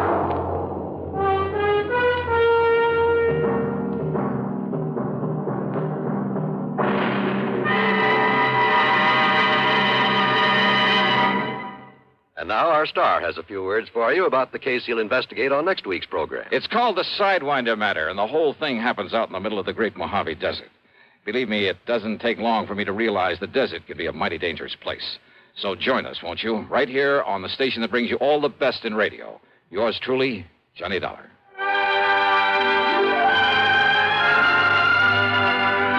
And now our star has a few words for you about the case he'll investigate on next week's program. It's called the Sidewinder matter, and the whole thing happens out in the middle of the Great Mojave Desert. Believe me, it doesn't take long for me to realize the desert can be a mighty dangerous place. So join us, won't you? Right here on the station that brings you all the best in radio. Yours truly, Johnny Dollar.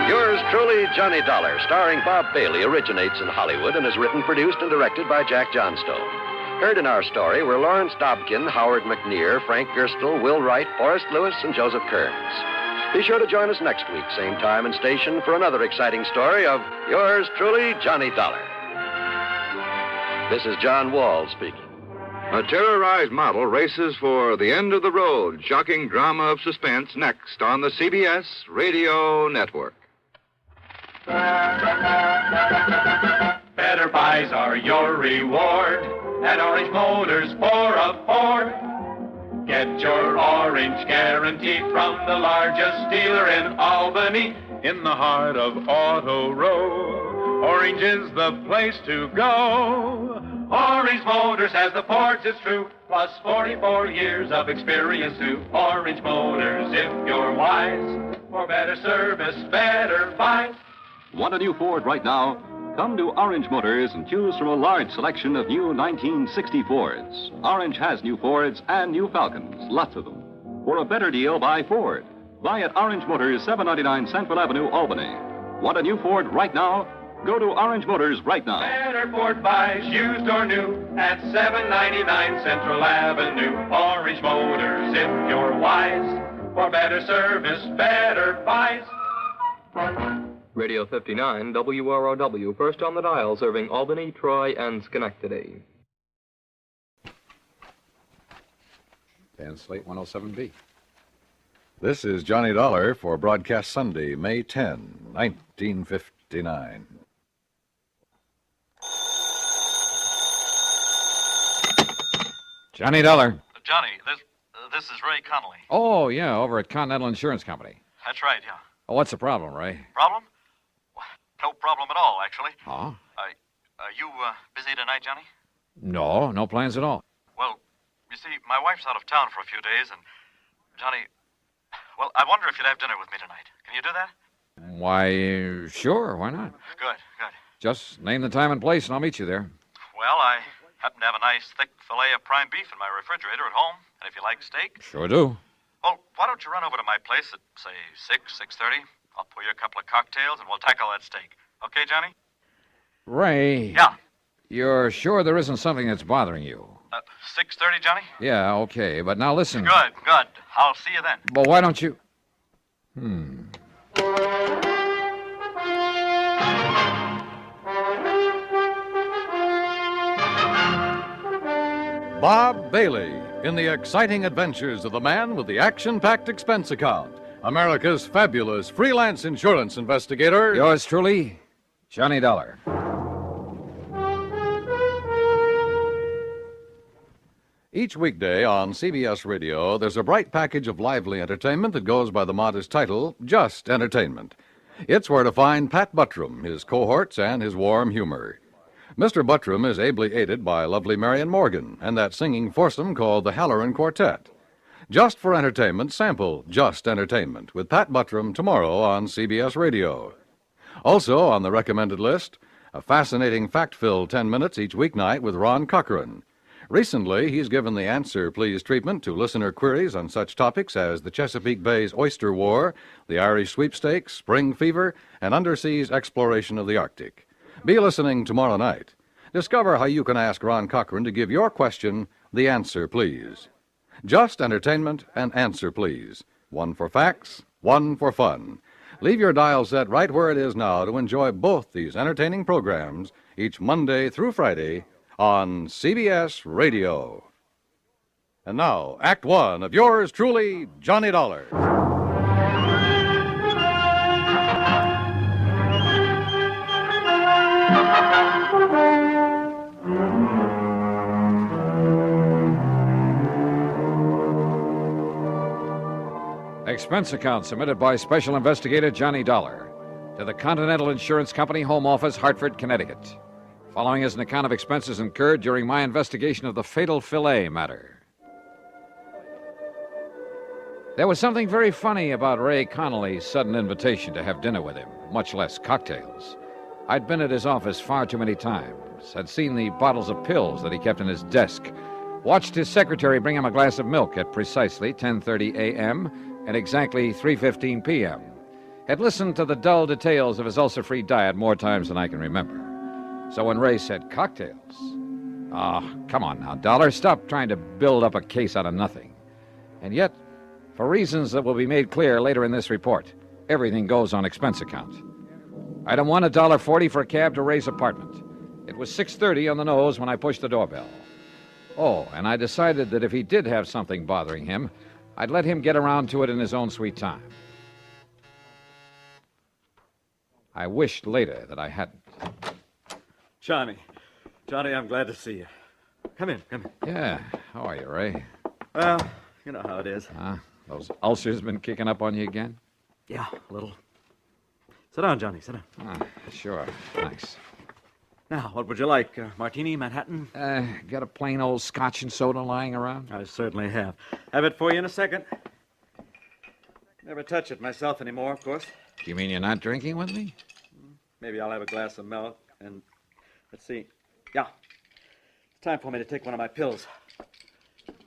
Yours truly, Johnny Dollar, starring Bob Bailey, originates in Hollywood and is written, produced, and directed by Jack Johnstone. Heard in our story were Lawrence Dobkin, Howard McNear, Frank Gerstle, Will Wright, Forrest Lewis, and Joseph Kearns. Be sure to join us next week, same time and station, for another exciting story of yours truly, Johnny Dollar. This is John Wall speaking. A terrorized model races for the end of the road. Shocking drama of suspense next on the CBS Radio Network. Better buys are your reward at Orange Motors for a Ford. Get your orange guarantee from the largest dealer in Albany, in the heart of Auto Row. Orange is the place to go. Orange Motors has the Fords, it's true, plus 44 years of experience too. Orange Motors, if you're wise, for better service, better buys. Want a new Ford right now? Come to Orange Motors and choose from a large selection of new 1960 Fords. Orange has new Fords and new Falcons, lots of them. For a better deal, buy Ford. Buy at Orange Motors, 799 Central Avenue, Albany. Want a new Ford right now? Go to Orange Motors right now. Better Ford buys, used or new, at 799 Central Avenue. Orange Motors, if you're wise, for better service, better buys. Radio 59, WROW, first on the dial, serving Albany, Troy, and Schenectady. Dan Slate 107B. This is Johnny Dollar for broadcast Sunday, May 10, 1959. Johnny Dollar. Johnny, this is Ray Connolly. Oh, yeah, over at Continental Insurance Company. That's right, yeah. Oh, what's the problem, Ray? Problem? No problem at all, actually. Huh? Are you busy tonight, Johnny? No, no plans at all. Well, you see, my wife's out of town for a few days, and, Johnny, well, I wonder if you'd have dinner with me tonight. Can you do that? Why, sure, why not? Good. Just name the time and place, and I'll meet you there. Well, I happen to have a nice, thick fillet of prime beef in my refrigerator at home, and if you like steak... Sure do. Well, why don't you run over to my place at, say, 6:30? I'll pour you a couple of cocktails, and we'll tackle that steak. Okay, Johnny? Ray. Yeah? You're sure there isn't something that's bothering you? 6:30, Johnny? Yeah, okay, but now listen. Good. I'll see you then. Well, why don't you... Bob Bailey in the exciting adventures of the man with the action-packed expense account. America's fabulous freelance insurance investigator. Yours truly, Johnny Dollar. Each weekday on CBS Radio, there's a bright package of lively entertainment that goes by the modest title, Just Entertainment. It's where to find Pat Buttram, his cohorts, and his warm humor. Mr. Buttram is ably aided by lovely Marion Morgan and that singing foursome called the Halloran Quartet. Just for entertainment, sample Just Entertainment with Pat Buttram tomorrow on CBS Radio. Also on the recommended list, a fascinating fact-filled 10 minutes each weeknight with Ron Cochran. Recently, he's given the Answer Please treatment to listener queries on such topics as the Chesapeake Bay's Oyster War, the Irish Sweepstakes, Spring Fever, and underseas exploration of the Arctic. Be listening tomorrow night. Discover how you can ask Ron Cochran to give your question the answer, please. Just Entertainment and Answer Please. One for facts, one for fun. Leave your dial set right where it is now to enjoy both these entertaining programs each Monday through Friday on CBS Radio. And now, Act One of yours truly, Johnny Dollar. Expense account submitted by Special Investigator Johnny Dollar to the Continental Insurance Company, Home Office, Hartford, Connecticut. Following is an account of expenses incurred during my investigation of the fatal fillet matter. There was something very funny about Ray Connolly's sudden invitation to have dinner with him, much less cocktails. I'd been at his office far too many times, had seen the bottles of pills that he kept in his desk, watched his secretary bring him a glass of milk at precisely 10:30 a.m. and exactly 3:15 p.m., had listened to the dull details of his ulcer-free diet more times than I can remember. So when Ray said cocktails, come on now, Dollar, stop trying to build up a case out of nothing. And yet, for reasons that will be made clear later in this report, everything goes on expense account. Item 1, $1.40 for a cab to Ray's apartment. It was 6:30 on the nose when I pushed the doorbell. Oh, and I decided that if he did have something bothering him, I'd let him get around to it in his own sweet time. I wished later that I hadn't. Johnny, I'm glad to see you. Come in. Yeah, how are you, Ray? Well, you know how it is. Those ulcers been kicking up on you again? Yeah, a little. Sit down, Johnny, sit down. Sure, thanks. Now, what would you like? Martini, Manhattan? Got a plain old scotch and soda lying around? I certainly have. Have it for you in a second. Never touch it myself anymore, of course. You mean you're not drinking with me? Maybe I'll have a glass of milk and... Let's see. Yeah. It's time for me to take one of my pills.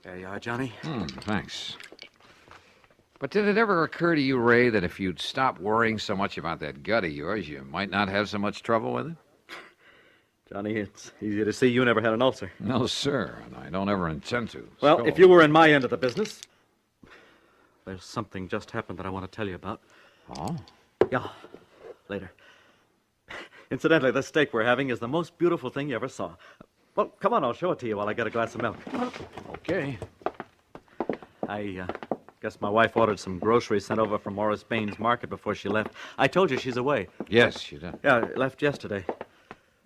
There you are, Johnny. Thanks. But did it ever occur to you, Ray, that if you'd stop worrying so much about that gut of yours, you might not have so much trouble with it? Johnny, it's easy to see you never had an ulcer. No, sir, and I don't ever intend to. Well, if you were in my end of the business, there's something just happened that I want to tell you about. Oh? Yeah, later. Incidentally, this steak we're having is the most beautiful thing you ever saw. Well, come on, I'll show it to you while I get a glass of milk. Okay. I guess my wife ordered some groceries sent over from Morris Baines Market before she left. I told you she's away. Yes, she did. Yeah, left yesterday.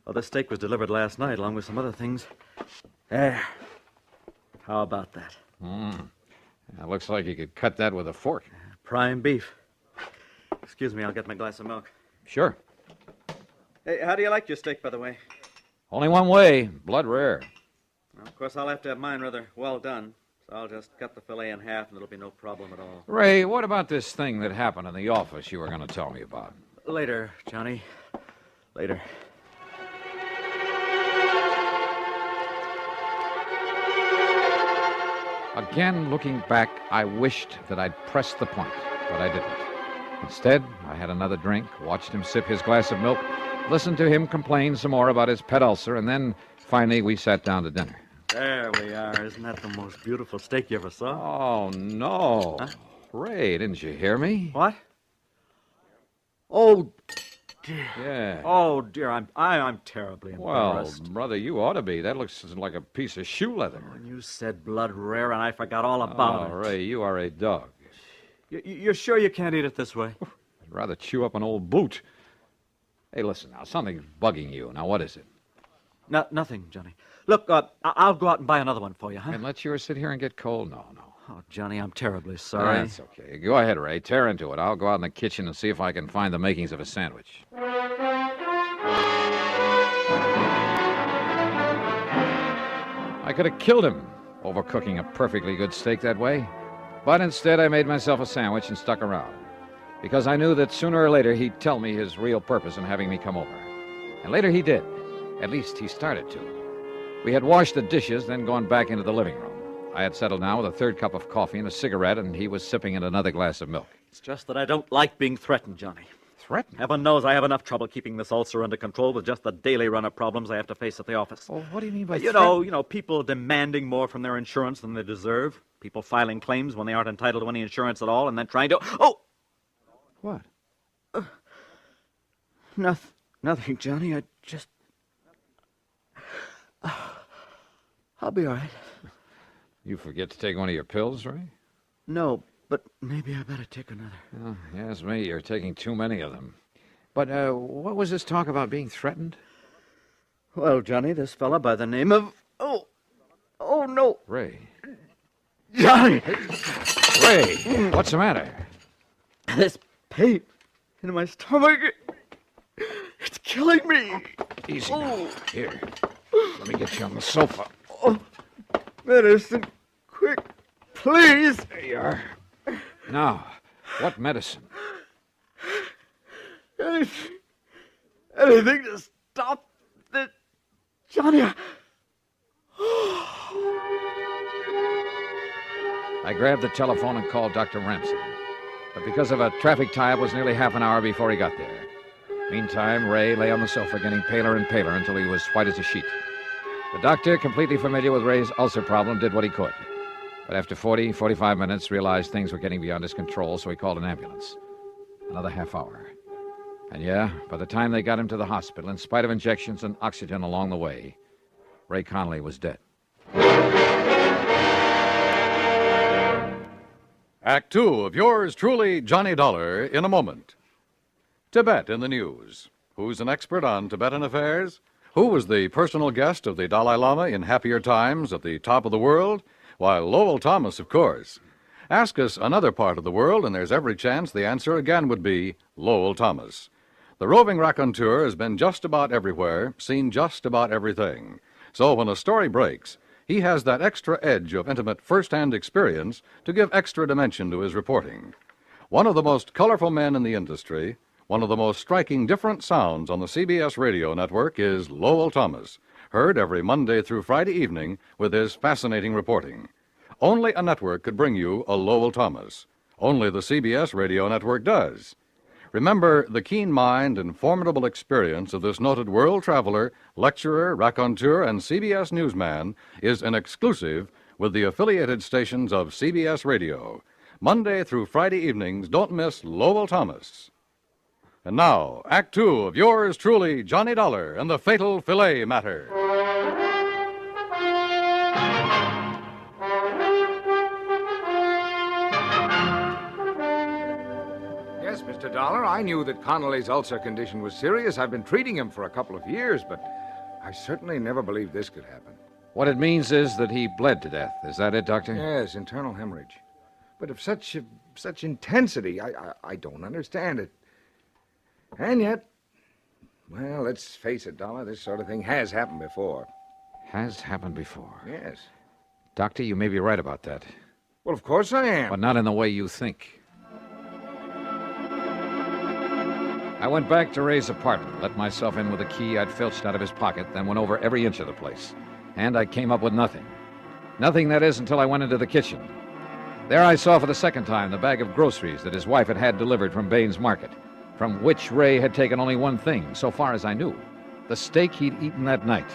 Well, the steak was delivered last night, along with some other things. There. How about that? It looks like you could cut that with a fork. Prime beef. Excuse me, I'll get my glass of milk. Sure. Hey, how do you like your steak, by the way? Only one way, blood rare. Well, of course, I'll have to have mine rather well done. So I'll just cut the fillet in half, and it'll be no problem at all. Ray, what about this thing that happened in the office you were going to tell me about? Later, Johnny. Later. Again, looking back, I wished that I'd pressed the point, but I didn't. Instead, I had another drink, watched him sip his glass of milk, listened to him complain some more about his pet ulcer, and then, finally, we sat down to dinner. There we are. Isn't that the most beautiful steak you ever Oh, saw? no. Huh? Ray, didn't you hear me? What? Oh, dear. Yeah. Oh, dear. I'm terribly embarrassed. Well, brother, you ought to be. That looks like a piece of shoe leather. When you said blood rare, and I forgot all about it. Ray, you are a dog. You're sure you can't eat it this way? I'd rather chew up an old boot. Hey, listen now. Something's bugging you. Now, what is it? Nothing, Johnny. Look, I'll go out and buy another one for you, huh? And let yours sit here and get cold? No. Oh, Johnny, I'm terribly sorry. That's okay. Go ahead, Ray. Tear into it. I'll go out in the kitchen and see if I can find the makings of a sandwich. I could have killed him overcooking a perfectly good steak that way. But instead, I made myself a sandwich and stuck around. Because I knew that sooner or later he'd tell me his real purpose in having me come over. And later he did. At least he started to. We had washed the dishes, then gone back into the living room. I had settled down with a third cup of coffee and a cigarette, and he was sipping at another glass of milk. It's just that I don't like being threatened, Johnny. Threatened? Heaven knows I have enough trouble keeping this ulcer under control with just the daily run of problems I have to face at the office. Oh, what do you mean by you know, people demanding more from their insurance than they deserve. People filing claims when they aren't entitled to any insurance at all, and then trying to... Oh! What? Nothing, Johnny. I just... I'll be all right. You forget to take one of your pills, Ray? No, but maybe I better take another. Oh, yes, me. You're taking too many of them. But what was this talk about being threatened? Well, Johnny, this fella by the name of... Oh, no. Ray. Johnny! Ray, what's the matter? This pain in my stomach. It's killing me. Easy now. Here, let me get you on the sofa. Oh, medicine. Quick, please. There you are. Now, what medicine? Anything to stop the... Johnny, I grabbed the telephone and called Dr. Ramsey. But because of a traffic tie-up, it was nearly half an hour before he got there. Meantime, Ray lay on the sofa getting paler and paler until he was white as a sheet. The doctor, completely familiar with Ray's ulcer problem, did what he could. But after 45 minutes, realized things were getting beyond his control, so he called an ambulance. Another half hour. And yeah, by the time they got him to the hospital, in spite of injections and oxygen along the way, Ray Connolly was dead. Act two of yours truly, Johnny Dollar, in a moment. Tibet in the news. Who's an expert on Tibetan affairs? Who was the personal guest of the Dalai Lama in happier times at the top of the world? Why, Lowell Thomas, of course. Ask us another part of the world, and there's every chance the answer again would be Lowell Thomas. The roving raconteur has been just about everywhere, seen just about everything. So when a story breaks, he has that extra edge of intimate first-hand experience to give extra dimension to his reporting. One of the most colorful men in the industry, one of the most striking different sounds on the CBS radio network is Lowell Thomas, heard every Monday through Friday evening with his fascinating reporting. Only a network could bring you a Lowell Thomas. Only the CBS radio network does. Remember, the keen mind and formidable experience of this noted world traveler, lecturer, raconteur, and CBS newsman is an exclusive with the affiliated stations of CBS Radio. Monday through Friday evenings, don't miss Lowell Thomas. And now, Act Two of yours truly, Johnny Dollar and the Fatal Filet Matter. Yes, Mr. Dollar, I knew that Connolly's ulcer condition was serious. I've been treating him for a couple of years, but I certainly never believed this could happen. What it means is that he bled to death. Is that it, Doctor? Yes, internal hemorrhage. But of such intensity, I don't understand it. And yet, well, let's face it, Dollar, this sort of thing has happened before. Has happened before? Yes. Doctor, you may be right about that. Well, of course I am. But not in the way you think. I went back to Ray's apartment, let myself in with a key I'd filched out of his pocket, then went over every inch of the place. And I came up with nothing. Nothing, that is, until I went into the kitchen. There I saw for the second time the bag of groceries that his wife had had delivered from Baines Market, from which Ray had taken only one thing, so far as I knew: the steak he'd eaten that night.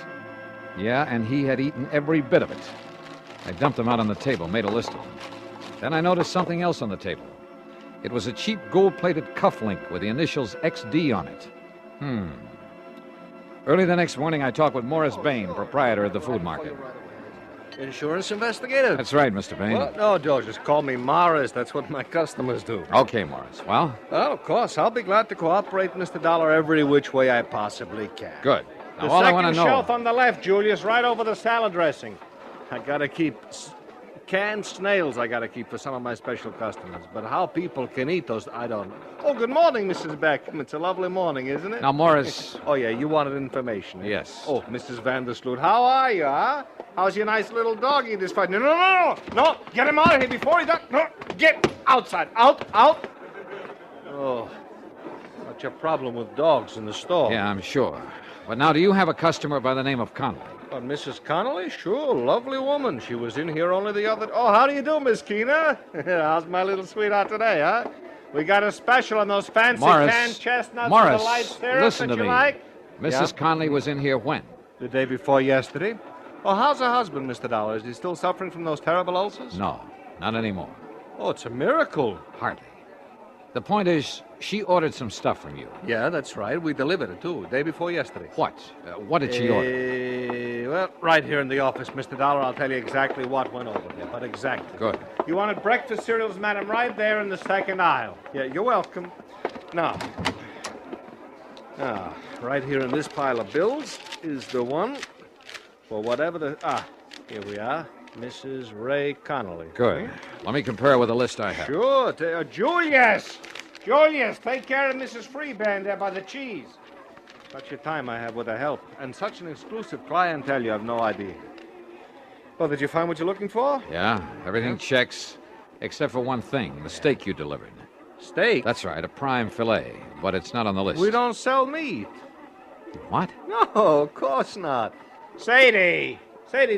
Yeah, and he had eaten every bit of it. I dumped them out on the table, made a list of them. Then I noticed something else on the table. It was a cheap gold-plated cufflink with the initials XD on it. Early the next morning, I talked with Morris Bain, proprietor of the food market. Insurance investigator? That's right, Mr. Bain. Well, no, Joe, just call me Morris. That's what my customers do. Okay, Morris. Well? Well, of course. I'll be glad to cooperate, Mr. Dollar, every which way I possibly can. Good. Now, The all I want to second know... shelf on the left, Julius, right over the salad dressing. I gotta keep canned snails. I gotta keep for some of my special customers. But how people can eat those, I don't know. Oh, good morning, Mrs. Beckham. It's a lovely morning, isn't it? Now, Morris... Oh, yeah, you wanted information. Eh? Yes. Oh, Mrs. Vandersloot, how are you, huh? How's your nice little doggy this fight? No, get him out of here before he does. No, get outside. Out. Oh, what's your problem with dogs in the store? Yeah, I'm sure. But now, do you have a customer by the name of Connolly? Mrs. Connolly? Sure, lovely woman. She was in here only the other... Oh, how do you do, Miss Keena? How's my little sweetheart today, huh? We got a special on those fancy Morris, canned chestnuts Morris, with the light syrup listen that to you me. like. Mrs. Connolly was in here when? The day before yesterday. Oh, how's her husband, Mr. Dollar? Is he still suffering from those terrible ulcers? No, not anymore. Oh, it's a miracle. Hardly. The point is, she ordered some stuff from you. Yeah, that's right. We delivered it, too, day before yesterday. What? What did she order? Well, right here in the office, Mr. Dollar. I'll tell you exactly what went over here, but exactly. Good. You wanted breakfast cereals, madam, right there in the second aisle. Yeah, you're welcome. Now, right here in this pile of bills is the one for whatever the... here we are. Mrs. Ray Connolly. Good. Let me compare with the list I have. Sure. Julius! Julius, take care of Mrs. Freeband there by the cheese. Such a time I have with her help. And such an exclusive clientele, you have no idea. Well, did you find what you're looking for? Yeah, everything checks, except for one thing, the steak you delivered. Steak? That's right, a prime fillet, but it's not on the list. We don't sell meat. What? No, of course not. Sadie,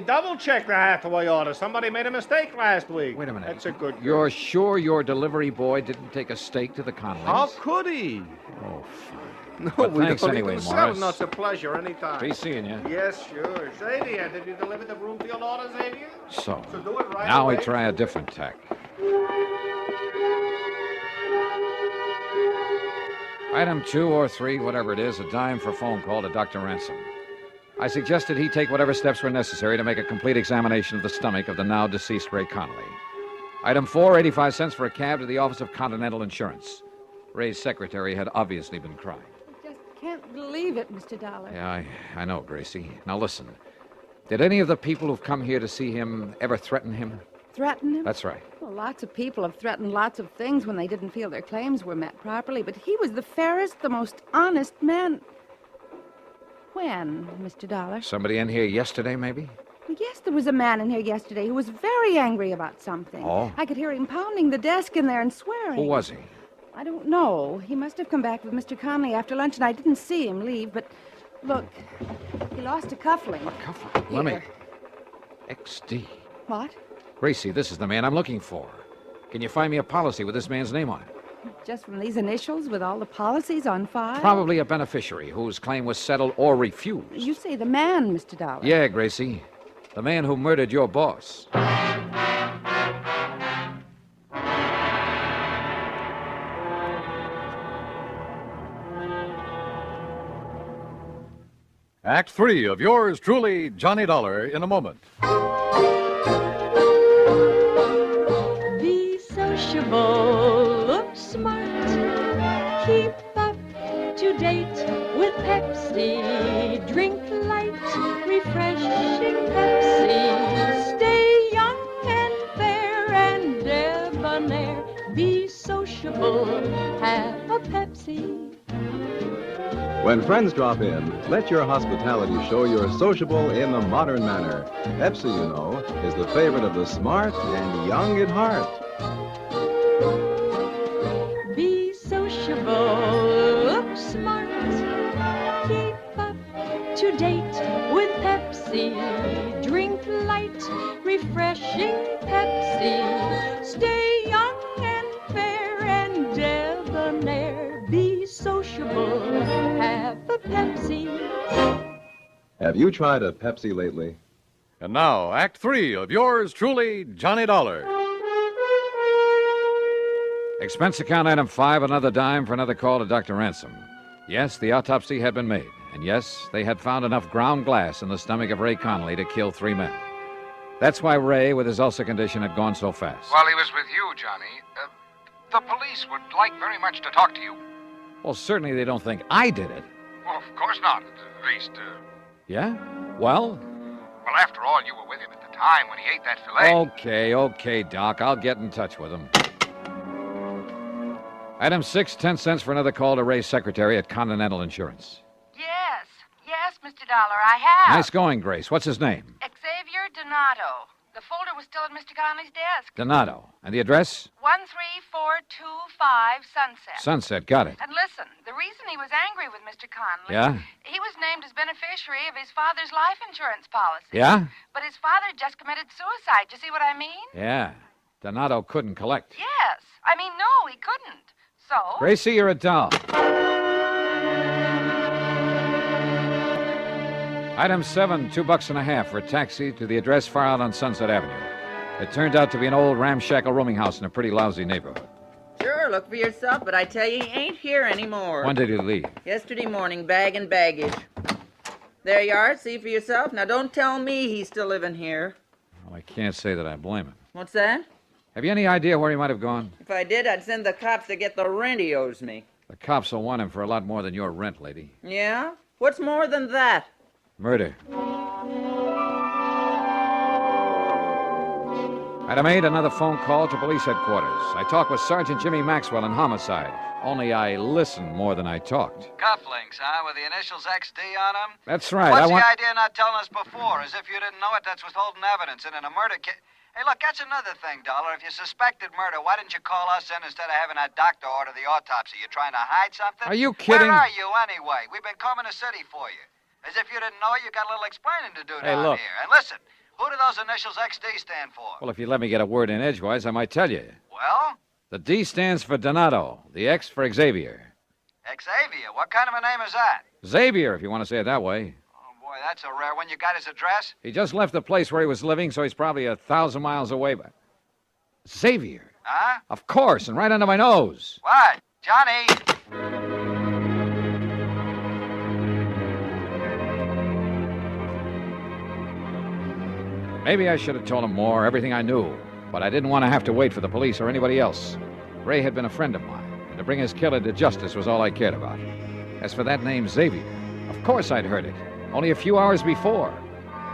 double-check the Hathaway order. Somebody made a mistake last week. Wait a minute. That's a good girl. You're sure your delivery boy didn't take a steak to the Conleys? How could he? Oh, fine. No, But we thanks don't anyway, even sell Morris. them. No, it's a pleasure anytime. Be seeing you. Yes, sure. Sadie, did you deliver the Broomfield order, Xavier? So, do it right now away. we try a different tack. Item 2 or 3, whatever it is, a dime for phone call to Dr. Ransom. I suggested he take whatever steps were necessary to make a complete examination of the stomach of the now deceased Ray Connolly. Item 4, 85 cents for a cab to the office of Continental Insurance. Ray's secretary had obviously been crying. Can't believe it, Mr. Dollar. Yeah, I know, Gracie. Now listen. Did any of the people who've come here to see him ever threaten him? Threaten him? That's right. Well, lots of people have threatened lots of things when they didn't feel their claims were met properly, but he was the fairest, the most honest man. When, Mr. Dollar? Somebody in here yesterday, maybe? Yes, there was a man in here yesterday who was very angry about something. Oh? I could hear him pounding the desk in there and swearing. Who was he? I don't know. He must have come back with Mr. Conley after lunch, and I didn't see him leave, but look, he lost a cufflink. A cufflink? Let me... XD. What? Gracie, this is the man I'm looking for. Can you find me a policy with this man's name on it? Just from these initials with all the policies on file? Probably a beneficiary whose claim was settled or refused. You say the man, Mr. Dollar. Yeah, Gracie. The man who murdered your boss. Act 3 of yours truly, Johnny Dollar, in a moment. Be sociable, look smart, keep up to date with Pepsi. Drink light, refreshing Pepsi. Stay young and fair and debonair. Be sociable, have a Pepsi. When friends drop in, let your hospitality show you're sociable in the modern manner. Pepsi, you know, is the favorite of the smart and young at heart. Be sociable, look smart, keep up to date with Pepsi. Drink light, refreshing Pepsi. Stay young and fair and debonair. Be sociable, have a Pepsi. Have you tried a Pepsi lately? And now, Act 3 of yours truly, Johnny Dollar. Expense account item 5, another dime for another call to Dr. Ransom. Yes, the autopsy had been made. And yes, they had found enough ground glass in the stomach of Ray Connolly to kill 3 men. That's why Ray, with his ulcer condition, had gone so fast. While he was with you, Johnny, the police would like very much to talk to you. Well, certainly they don't think I did it. Well, of course not. At least, Yeah? Well? well, after all, you were with him at the time when he ate that filet. Okay, Doc. I'll get in touch with him. Item 6, 10 cents for another call to Ray's secretary at Continental Insurance. Yes, Mr. Dollar, I have. Nice going, Grace. What's his name? Xavier Donato. The folder was still at Mr. Conley's desk. Donato. And the address? 13425 Sunset. Sunset. Got it. And listen, the reason he was angry with Mr. Conley... Yeah? He was named as beneficiary of his father's life insurance policy. Yeah? But his father just committed suicide. You see what I mean? Yeah. Donato couldn't collect. Yes. I mean, no, he couldn't. So... Gracie, you're a doll. Item 7, $2.50 for a taxi to the address far out on Sunset Avenue. It turned out to be an old ramshackle rooming house in a pretty lousy neighborhood. Sure, look for yourself, but I tell you, he ain't here anymore. When did he leave? Yesterday morning, bag and baggage. There you are, see for yourself. Now, don't tell me he's still living here. Well, I can't say that I blame him. What's that? Have you any idea where he might have gone? If I did, I'd send the cops to get the rent he owes me. The cops will want him for a lot more than your rent, lady. Yeah? What's more than that? Murder. I'd have made another phone call to police headquarters. I talked with Sergeant Jimmy Maxwell in homicide. Only I listened more than I talked. Cufflinks, huh? With the initials XD on them? That's right. What's I want... the idea of not telling us before? As if you didn't know it, that's withholding evidence. And in a murder case... Hey, look, that's another thing, Dollar. If you suspected murder, why didn't you call us in instead of having that doctor order the autopsy? You trying to hide something? Are you kidding? Where are you, anyway? We've been combing the city for you. As if you didn't know it, you got a little explaining to do Hey, down look. here. And listen, who do those initials XD stand for? Well, if you let me get a word in edgewise, I might tell you. Well? The D stands for Donato, the X for Xavier. Xavier. What kind of a name is that? Xavier, if you want to say it that way. Boy, that's a rare one. You got his address? He just left the place where he was living, so he's probably 1,000 miles away. But Xavier? Huh? Of course, and right under my nose. What? Johnny! Maybe I should have told him more, everything I knew. But I didn't want to have to wait for the police or anybody else. Ray had been a friend of mine, and to bring his killer to justice was all I cared about. As for that name, Xavier, of course I'd heard it, only a few hours before.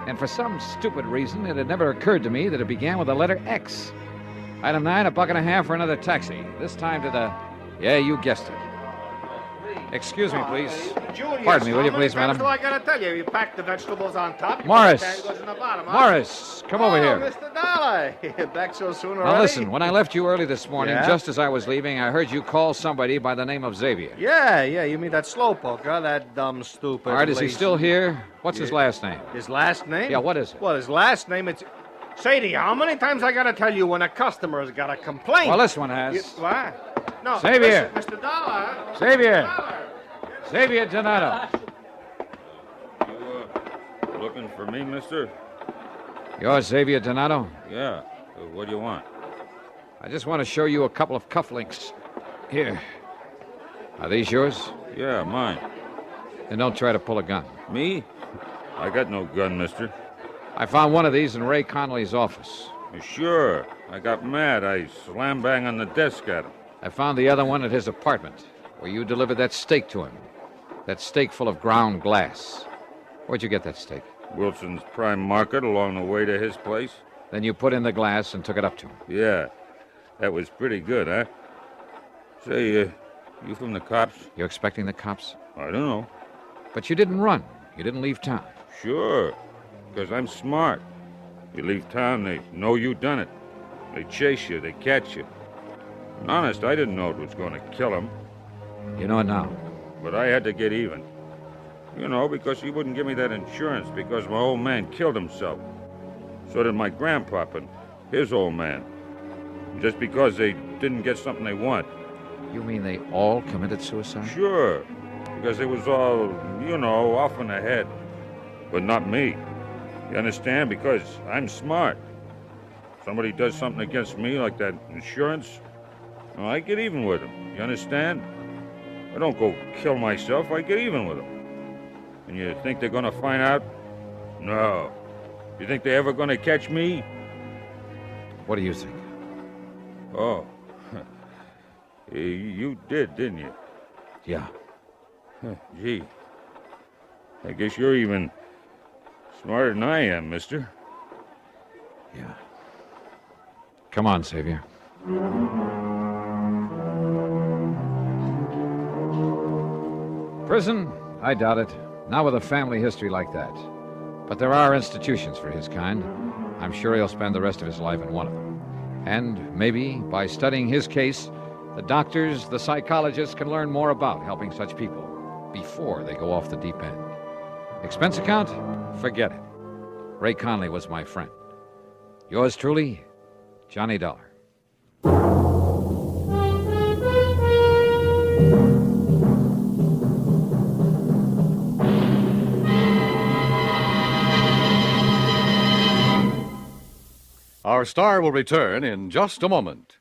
And for some stupid reason, it had never occurred to me that it began with the letter X. Item 9, $1.50 for another taxi. This time to the... Yeah, you guessed it. Excuse me, please. Julius, Pardon me, will you how many please, times madam? do I gotta tell you? You pack the vegetables on top. You Morris. put the tangos in the bottom, huh? Morris, come over here. Mr. Dollar. Back so soon already? Now listen, when I left you early this morning, Yeah? just as I was leaving, I heard you call somebody by the name of Xavier. Yeah, you mean that slowpoke, huh? That dumb, stupid. All right, is he lazy- still here? What's his last name? His last name? Yeah, what is it? Well, his last name, it's... Sadie, how many times I gotta tell you when a customer's got a complaint? Well, this one has. What? No, Xavier. listen, Mr. Dollar. Xavier. Xavier Donato. Looking for me, mister? You're Xavier Donato? Yeah. What do you want? I just want to show you a couple of cufflinks. Here. Are these yours? Yeah, mine. Then don't try to pull a gun. Me? I got no gun, mister. I found one of these in Ray Connolly's office. Sure. I got mad. I slam bang on the desk at him. I found the other one at his apartment, where you delivered that steak to him. That steak full of ground glass. Where'd you get that steak? Wilson's Prime Market along the way to his place. Then you put in the glass and took it up to him. Yeah. That was pretty good, huh? Say, you from the cops? You expecting the cops? I don't know. But you didn't run. You didn't leave town. Sure. Because I'm smart. You leave town, they know you done it. They chase you, they catch you. Honest, I didn't know it was going to kill him. You know it now. But I had to get even. You know, because he wouldn't give me that insurance because my old man killed himself. So did my grandpop and his old man. Just because they didn't get something they want. You mean they all committed suicide? Sure. Because it was all, you know, off in the head. But not me. You understand? Because I'm smart. Somebody does something against me, like that insurance, well, I get even with them. You understand? I don't go kill myself. I get even with them. And you think they're going to find out? No. You think they're ever going to catch me? What do you think? Oh. You did, didn't you? Yeah. Gee. I guess you're even smarter than I am, mister. Yeah. Come on, Xavier. Prison? I doubt it. Not with a family history like that. But there are institutions for his kind. I'm sure he'll spend the rest of his life in one of them. And maybe, by studying his case, the doctors, the psychologists can learn more about helping such people before they go off the deep end. Expense account? Forget it. Ray Conley was my friend. Yours truly, Johnny Dollar. Our star will return in just a moment.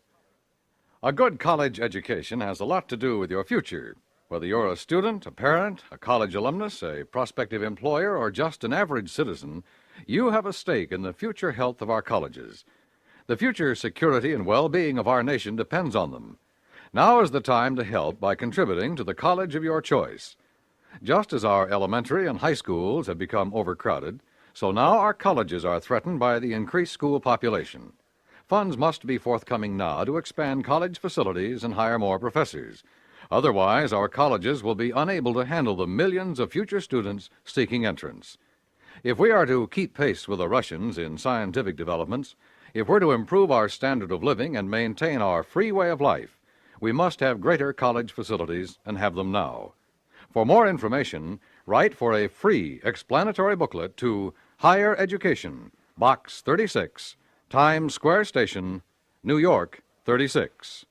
A good college education has a lot to do with your future. Whether you're a student, a parent, a college alumnus, a prospective employer, or just an average citizen, you have a stake in the future health of our colleges. The future security and well-being of our nation depends on them. Now is the time to help by contributing to the college of your choice. Just as our elementary and high schools have become overcrowded, so now our colleges are threatened by the increased school population. funds must be forthcoming now to expand college facilities and hire more professors. Otherwise, our colleges will be unable to handle the millions of future students seeking entrance. If we are to keep pace with the Russians in scientific developments, if we're to improve our standard of living and maintain our free way of life, we must have greater college facilities and have them now. For more information, write for a free explanatory booklet to Higher Education, Box 36, Times Square Station, New York 36.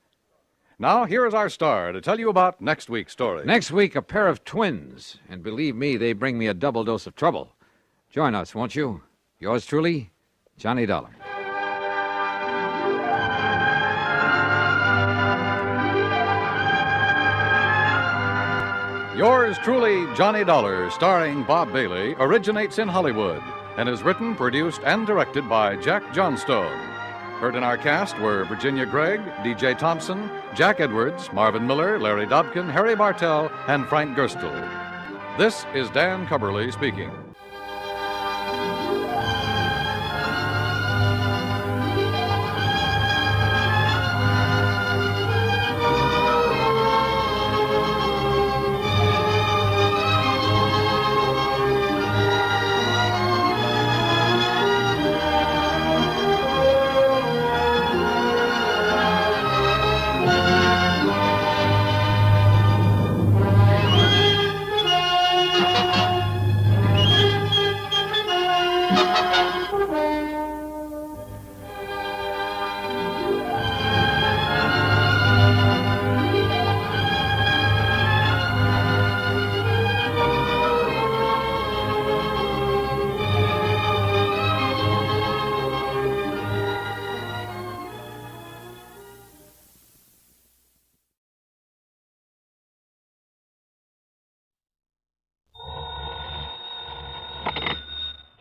Now, here is our star to tell you about next week's story. Next week, a pair of twins. And believe me, they bring me a double dose of trouble. Join us, won't you? Yours truly, Johnny Dollar. Yours truly, Johnny Dollar, starring Bob Bailey, originates in Hollywood and is written, produced, and directed by Jack Johnstone. Heard in our cast were Virginia Gregg, D.J. Thompson, Jack Edwards, Marvin Miller, Larry Dobkin, Harry Bartell, and Frank Gerstle. This is Dan Cubberly speaking.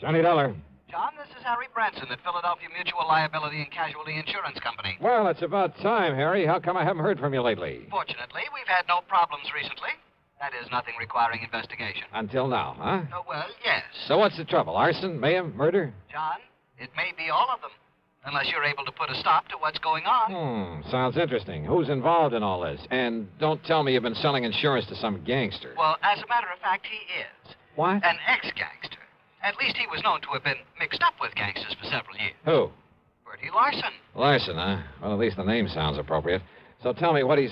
Johnny Dollar. John, this is Harry Branson at Philadelphia Mutual Liability and Casualty Insurance Company. Well, it's about time, Harry. How come I haven't heard from you lately? Fortunately, we've had no problems recently. That is, nothing requiring investigation. Until now, huh? Well, yes. So what's the trouble? Arson, mayhem, murder? John, it may be all of them, unless you're able to put a stop to what's going on. Sounds interesting. Who's involved in all this? And don't tell me you've been selling insurance to some gangster. Well, as a matter of fact, he is. What? An ex-gangster. At least he was known to have been mixed up with gangsters for several years. Who? Bertie Larson. Larson, huh? Well, at least the name sounds appropriate. So tell me what he's...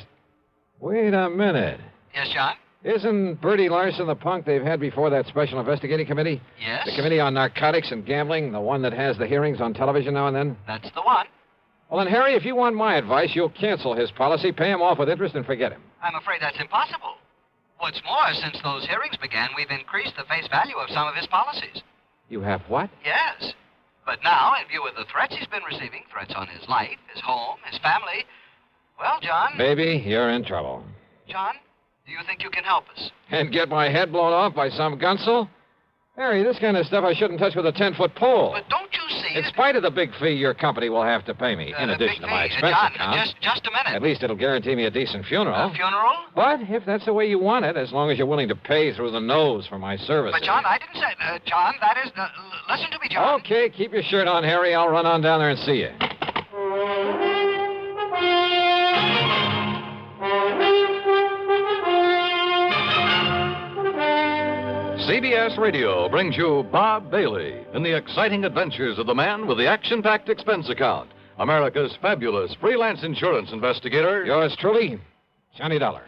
Wait a minute. Yes, John? Isn't Bertie Larson the punk they've had before that Special Investigating Committee? Yes. The Committee on Narcotics and Gambling, the one that has the hearings on television now and then? That's the one. Well, then, Harry, if you want my advice, you'll cancel his policy, pay him off with interest, and forget him. I'm afraid that's impossible. What's more, since those hearings began, we've increased the face value of some of his policies. You have what? Yes. But now, in view of the threats he's been receiving, threats on his life, his home, his family, well, John... Baby, you're in trouble. John, do you think you can help us? And get my head blown off by some gunsel? Harry, this kind of stuff I shouldn't touch with a 10-foot pole. But don't you see... In spite of the big fee your company will have to pay me, in addition to my expense John, account. just a minute. At least it'll guarantee me a decent funeral. A funeral? But if that's the way you want it, as long as you're willing to pay through the nose for my services. But, John, I didn't say... John, that is... listen to me, John. Okay, keep your shirt on, Harry. I'll run on down there and see you. CBS Radio brings you Bob Bailey in the exciting adventures of the man with the action-packed expense account, America's fabulous freelance insurance investigator. Yours truly, Johnny Dollar.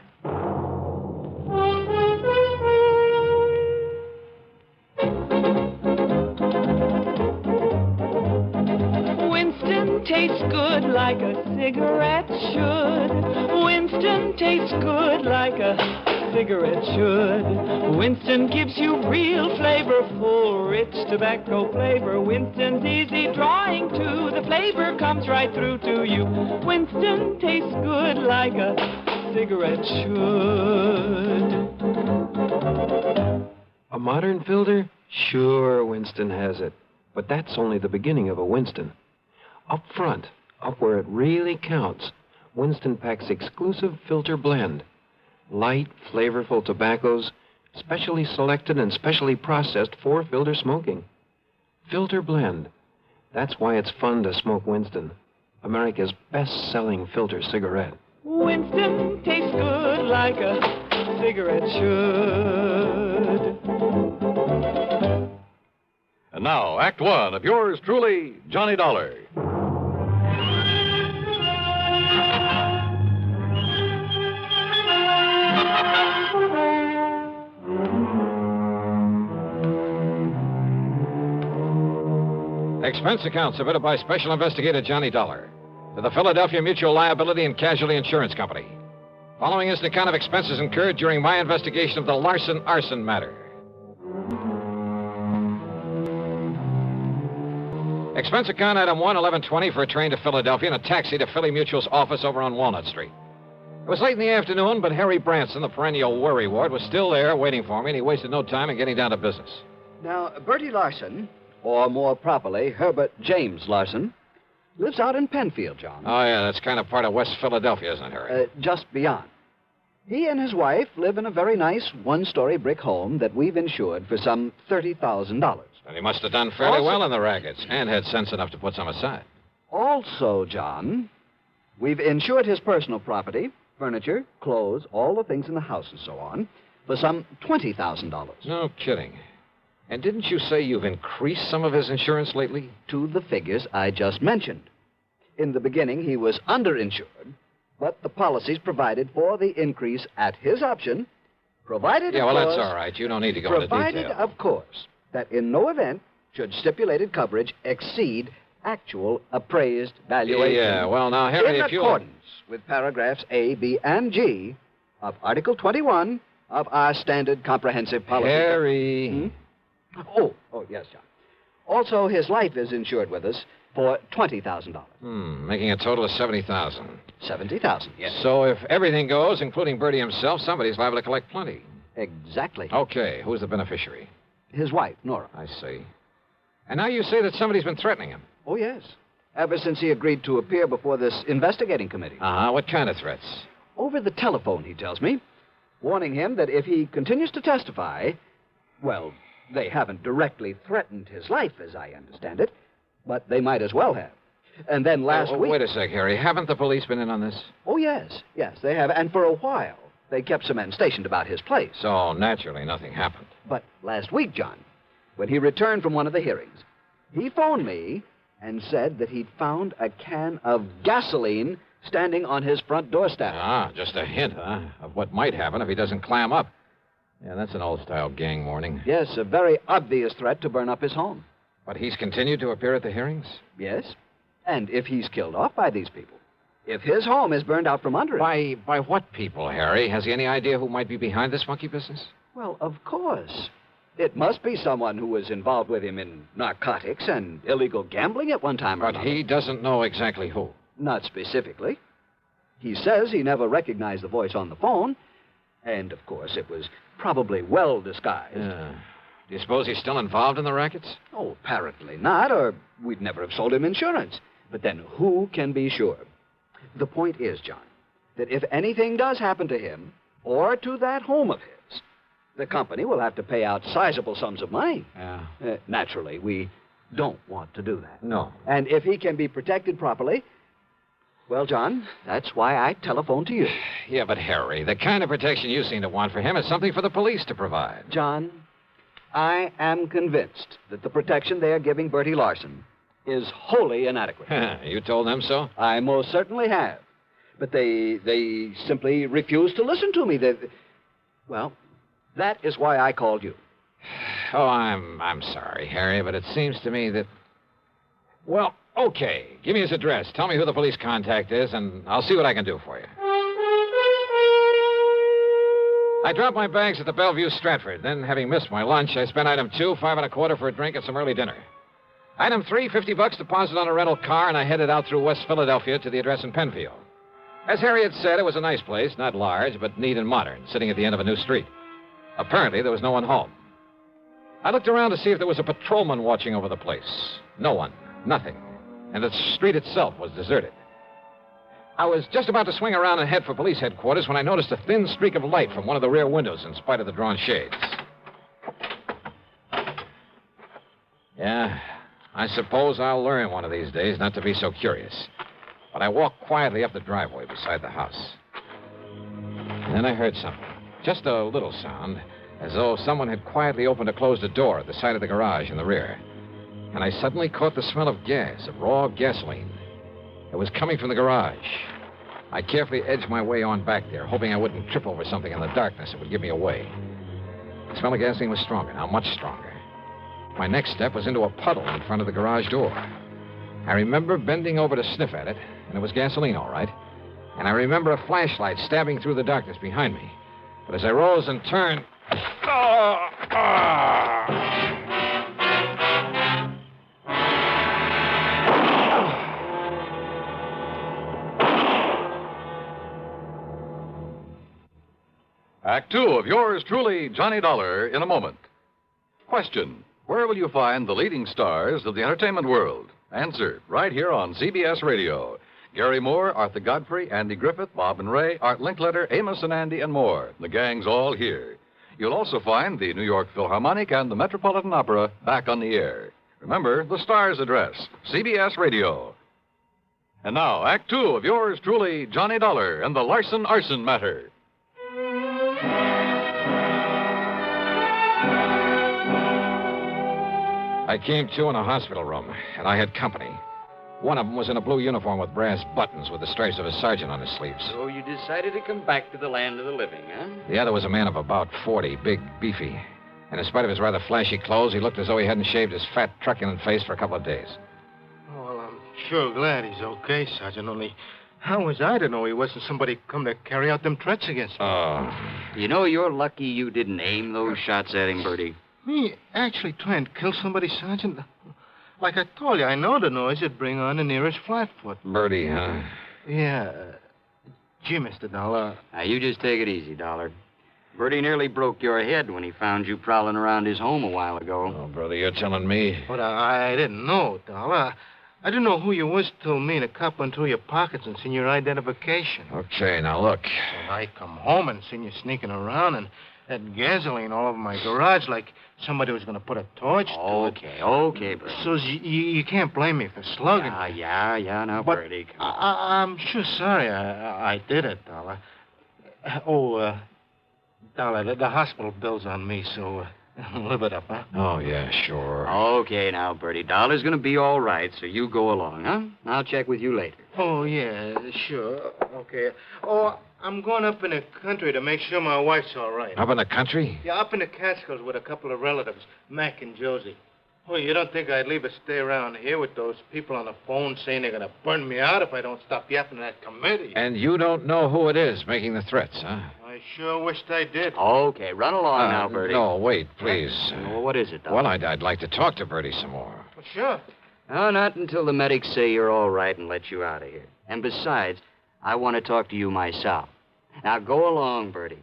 Winston tastes good like a cigarette should. Winston tastes good like a cigarette should. Winston gives you real flavor, full, rich tobacco flavor. Winston's easy drawing too. The flavor comes right through to you. Winston tastes good like a cigarette should. A modern filter? Sure, Winston has it. But that's only the beginning of a Winston. Up front, up where it really counts, Winston packs exclusive filter blend. Light, flavorful tobaccos, specially selected and specially processed for filter smoking. Filter blend. That's why it's fun to smoke Winston. America's best-selling filter cigarette. Winston tastes good like a cigarette should. And now, Act One of yours truly, Johnny Dollar. Expense account submitted by Special Investigator Johnny Dollar to the Philadelphia Mutual Liability and Casualty Insurance Company. Following is an account of expenses incurred during my investigation of the Larson arson matter. Expense account item 1120 for a train to Philadelphia and a taxi to Philly Mutual's office over on Walnut Street. It was late in the afternoon, but Harry Branson, the perennial worrywart, was still there waiting for me, and he wasted no time in getting down to business. Now, Bertie Larson, or more properly, Herbert James Larson, lives out in Penfield, John. Oh, yeah, that's kind of part of West Philadelphia, isn't it, Harry? Just beyond. He and his wife live in a very nice one-story brick home that we've insured for some $30,000. And he must have done fairly well in the rackets and had sense enough to put some aside. Also, John, we've insured his personal property, furniture, clothes, all the things in the house and so on, for some $20,000. No kidding. And didn't you say you've increased some of his insurance lately? To the figures I just mentioned. In the beginning, he was underinsured, but the policies provided for the increase at his option, provided, Yeah, of well, course, that's all right. You don't need to go into provided, detail. of course, that in no event should stipulated coverage exceed actual appraised valuation. Yeah, well, now, Harry, in if you... accordance with paragraphs A, B, and G of Article 21 of our standard comprehensive policy. Harry... Oh, yes, John. Also, his life is insured with us for $20,000. Making a total of $70,000. $70,000, yes. So if everything goes, including Bertie himself, somebody's liable to collect plenty. Exactly. Okay, who's the beneficiary? His wife, Nora. I see. And now you say that somebody's been threatening him. Oh, yes. Ever since he agreed to appear before this investigating committee. Uh-huh. What kind of threats? Over the telephone, he tells me, warning him that if he continues to testify, well, they haven't directly threatened his life, as I understand it, but they might as well have. And then last week... Wait a sec, Harry. Haven't the police been in on this? Oh, yes, they have. And for a while, they kept some men stationed about his place. So, naturally, nothing happened. But last week, John, when he returned from one of the hearings, he phoned me and said that he'd found a can of gasoline standing on his front doorstep. Ah, just a hint, huh, of what might happen if he doesn't clam up. Yeah, that's an old-style gang warning. Yes, a very obvious threat to burn up his home. But he's continued to appear at the hearings? Yes. And if he's killed off by these people, if his home is burned out from under him... By what people, Harry? Has he any idea who might be behind this monkey business? Well, of course. It must be someone who was involved with him in narcotics and illegal gambling at one time or another. But he doesn't know exactly who. Not specifically. He says he never recognized the voice on the phone, and, of course, it was probably well disguised. Do you suppose he's still involved in the rackets? Oh, apparently not, or we'd never have sold him insurance. But then who can be sure? The point is, John, that if anything does happen to him or to that home of his, the company will have to pay out sizable sums of money. Yeah. Naturally, we don't want to do that. No. And if he can be protected properly, well, John, that's why I telephoned to you. Yeah, but Harry, the kind of protection you seem to want for him is something for the police to provide. John, I am convinced that the protection they are giving Bertie Larson is wholly inadequate. You told them so? I most certainly have. But they simply refuse to listen to me. Well, that is why I called you. Oh, I'm sorry, Harry, but it seems to me that... Well, okay. Give me his address. Tell me who the police contact is, and I'll see what I can do for you. I dropped my bags at the Bellevue Stratford. Then, having missed my lunch, I spent item 2, 5 1/4 for a drink and some early dinner. Item 3, $50 deposit on a rental car, and I headed out through West Philadelphia to the address in Penfield. As Harry had said, it was a nice place, not large, but neat and modern, sitting at the end of a new street. Apparently, there was no one home. I looked around to see if there was a patrolman watching over the place. No one. Nothing. And the street itself was deserted. I was just about to swing around and head for police headquarters when I noticed a thin streak of light from one of the rear windows in spite of the drawn shades. Yeah, I suppose I'll learn one of these days not to be so curious. but I walked quietly up the driveway beside the house. And then I heard something. Just a little sound, as though someone had quietly opened or closed a door at the side of the garage in the rear. And I suddenly caught the smell of gas, of raw gasoline. It was coming from the garage. I carefully edged my way on back there, hoping I wouldn't trip over something in the darkness that would give me away. The smell of gasoline was stronger now, much stronger. My next step was into a puddle in front of the garage door. I remember bending over to sniff at it, and it was gasoline, all right. And I remember a flashlight stabbing through the darkness behind me. But as I rose and turned... Act 2 of yours truly, Johnny Dollar, in a moment. Question: where will you find the leading stars of the entertainment world? Answer, right here on CBS Radio. Gary Moore, Arthur Godfrey, Andy Griffith, Bob and Ray, Art Linkletter, Amos and Andy, and more. The gang's all here. You'll also find the New York Philharmonic and the Metropolitan Opera back on the air. Remember, the star's address, CBS Radio. And now, Act 2 of yours truly, Johnny Dollar, and the Larson Arson Matter. I came to in a hospital room, and I had company. One of them was in a blue uniform with brass buttons with the stripes of a sergeant on his sleeves. So you decided to come back to the land of the living, huh? The other was a man of about 40, big, beefy. And in spite of his rather flashy clothes, he looked as though he hadn't shaved his fat, truculent face for a couple of days. Oh, well, I'm sure glad he's okay, Sergeant. Only, how was I to know he wasn't somebody come to carry out them threats against me? You know, you're lucky you didn't aim those shots at him, Bertie. Me actually trying to kill somebody, Sergeant? Like I told you, I know the noise would bring on the nearest flatfoot. Bertie, huh? Yeah. Gee, Mr. Dollar. Now, you just take it easy, Dollar. Bertie nearly broke your head when he found you prowling around his home a while ago. Oh, brother, you're telling me. But I didn't know, Dollar. I didn't know who you was till me and a cop went through your pockets and seen your identification. Okay, now look. And I come home and seen you sneaking around and had gasoline all over my garage like somebody was going to put a torch to it. Okay, Bertie. So you can't blame me for slugging. Yeah, now, But Bertie. I'm sure sorry I did it, Dollar. Dollar, the hospital bill's on me, so live it up, huh? Oh, yeah, sure. Okay, now, Bertie. Dollar's going to be all right, so you go along, huh? I'll check with you later. Oh, yeah, sure. Okay. Oh, I'm going up in the country to make sure my wife's all right. Up in the country? Yeah, up in the Catskills with a couple of relatives, Mac and Josie. Oh, you don't think I'd leave her stay around here with those people on the phone saying they're going to burn me out if I don't stop yapping at that committee? And you don't know who it is making the threats, huh? I sure wished I did. Okay, run along now, Bertie. No, wait, please. Well, what is it, Dollar? Well, I'd like to talk to Bertie some more. Well, sure. No, not until the medics say you're all right and let you out of here. And besides, I want to talk to you myself. Now, go along, Bertie.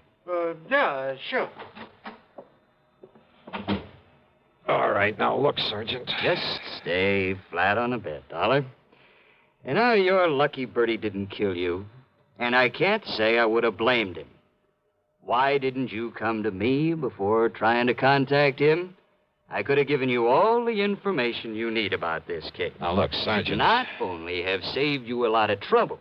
Yeah, sure. All right, now look, Sergeant. Just stay flat on the bed, Dollar. And now you're lucky Bertie didn't kill you. And I can't say I would have blamed him. Why didn't you come to me before trying to contact him? I could have given you all the information you need about this case. Now, look, Sergeant. Not only have saved you a lot of trouble,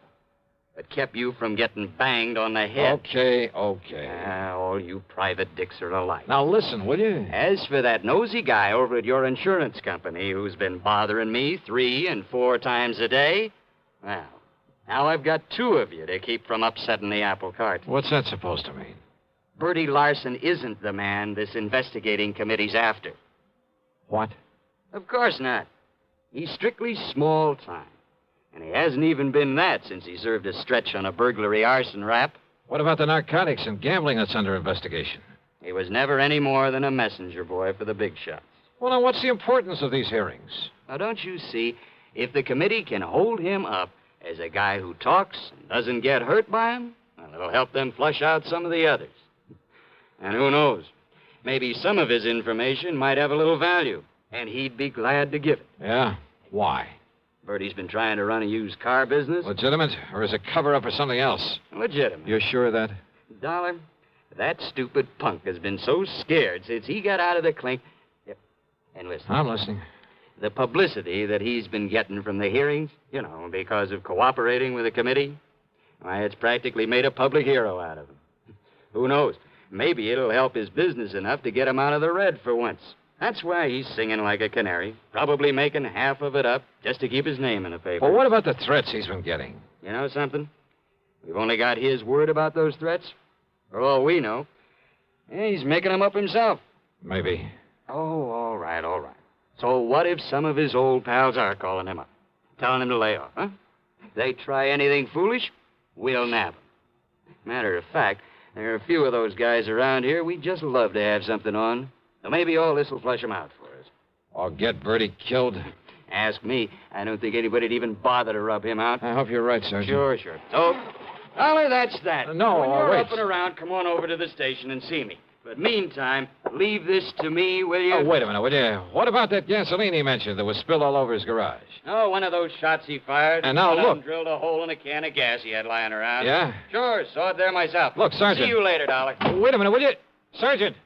but kept you from getting banged on the head. Okay. All you private dicks are alike. Now, listen, will you? As for that nosy guy over at your insurance company who's been bothering me 3 and 4 times a day, well, now I've got 2 of you to keep from upsetting the apple cart. What's that supposed to mean? Bertie Larson isn't the man this investigating committee's after. What? Of course not. He's strictly small time. And he hasn't even been that since he served a stretch on a burglary arson rap. What about the narcotics and gambling that's under investigation? He was never any more than a messenger boy for the big shots. Well, now, what's the importance of these hearings? Now, don't you see, if the committee can hold him up as a guy who talks and doesn't get hurt by him, well, it'll help them flush out some of the others. And who knows? Maybe some of his information might have a little value, and he'd be glad to give it. Yeah? Why? Bertie's been trying to run a used car business. Legitimate, or is it cover-up for something else? Legitimate. You're sure of that? Dollar, that stupid punk has been so scared since he got out of the clink. And listen. I'm listening. The publicity that he's been getting from the hearings, because of cooperating with the committee, why, it's practically made a public hero out of him. Who knows? Maybe it'll help his business enough to get him out of the red for once. That's why he's singing like a canary, probably making half of it up just to keep his name in the paper. Well, what about the threats he's been getting? You know something? We've only got his word about those threats. For all we know, he's making them up himself. Maybe. Oh, all right. So what if some of his old pals are calling him up, telling him to lay off, huh? If they try anything foolish, we'll nab them. Matter of fact, there are a few of those guys around here we'd just love to have something on. So maybe all this will flush them out for us. Or get Bertie killed? Ask me. I don't think anybody'd even bother to rub him out. I hope you're right, Sergeant. Sure. So, Dolly, that's that. No, when you're wait. up and around, come on over to the station and see me. But meantime, leave this to me, will you? Oh, wait a minute, will you? What about that gasoline he mentioned that was spilled all over his garage? Oh, one of those shots he fired. And now One of them look. drilled a hole in a can of gas he had lying around. Yeah? Sure, saw it there myself. Look, Sergeant. See you later, Dolly. Wait a minute, will you? Sergeant!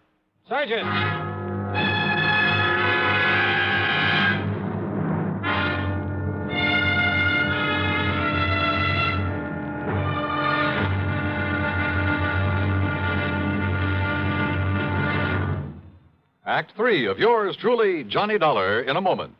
Act 3 of yours truly, Johnny Dollar, in a moment.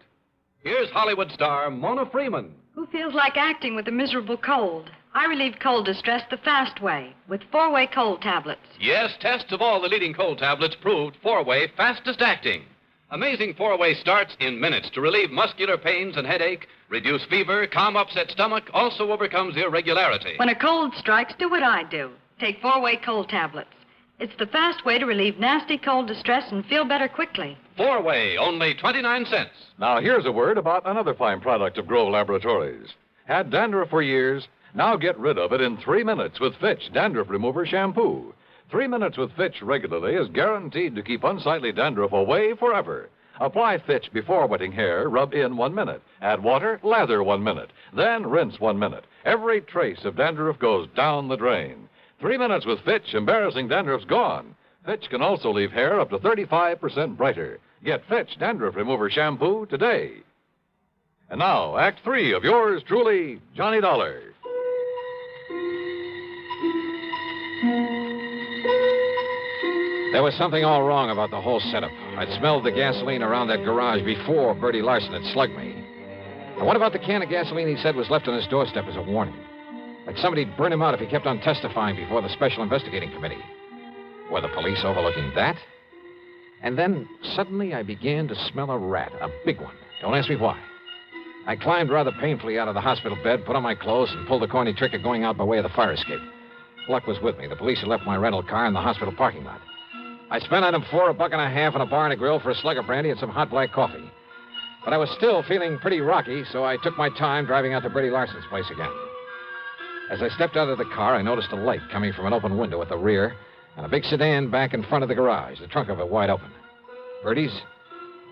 Here's Hollywood star Mona Freeman. Who feels like acting with a miserable cold? I relieve cold distress the fast way with 4-way cold tablets. Yes, tests of all the leading cold tablets proved 4-way fastest acting. Amazing 4-way starts in minutes to relieve muscular pains and headache, reduce fever, calm upset stomach, also overcomes irregularity. When a cold strikes, do what I do. Take 4-way cold tablets. It's the fast way to relieve nasty cold distress and feel better quickly. 4-way, only 29 cents. Now, here's a word about another fine product of Grove Laboratories. Had dandruff for years? Now get rid of it in 3 minutes with Fitch Dandruff Remover Shampoo. 3 minutes with Fitch regularly is guaranteed to keep unsightly dandruff away forever. Apply Fitch before wetting hair, rub in 1 minute. Add water, lather 1 minute. Then rinse 1 minute. Every trace of dandruff goes down the drain. 3 minutes with Fitch, embarrassing dandruff's gone. Fitch can also leave hair up to 35% brighter. Get Fitch Dandruff Remover Shampoo today. And now, Act 3 of yours truly, Johnny Dollar. There was something all wrong about the whole setup. I'd smelled the gasoline around that garage before Bertie Larson had slugged me. And what about the can of gasoline he said was left on his doorstep as a warning? Like somebody'd burn him out if he kept on testifying before the Special Investigating Committee. Were the police overlooking that? And then suddenly I began to smell a rat, a big one. Don't ask me why. I climbed rather painfully out of the hospital bed, put on my clothes, and pulled the corny trick of going out by way of the fire escape. Luck was with me. The police had left my rental car in the hospital parking lot. I spent item 4, $1.50 and a bar and a grill for a slug of brandy and some hot black coffee. But I was still feeling pretty rocky, so I took my time driving out to Bertie Larson's place again. As I stepped out of the car, I noticed a light coming from an open window at the rear and a big sedan back in front of the garage, the trunk of it wide open. Bertie's,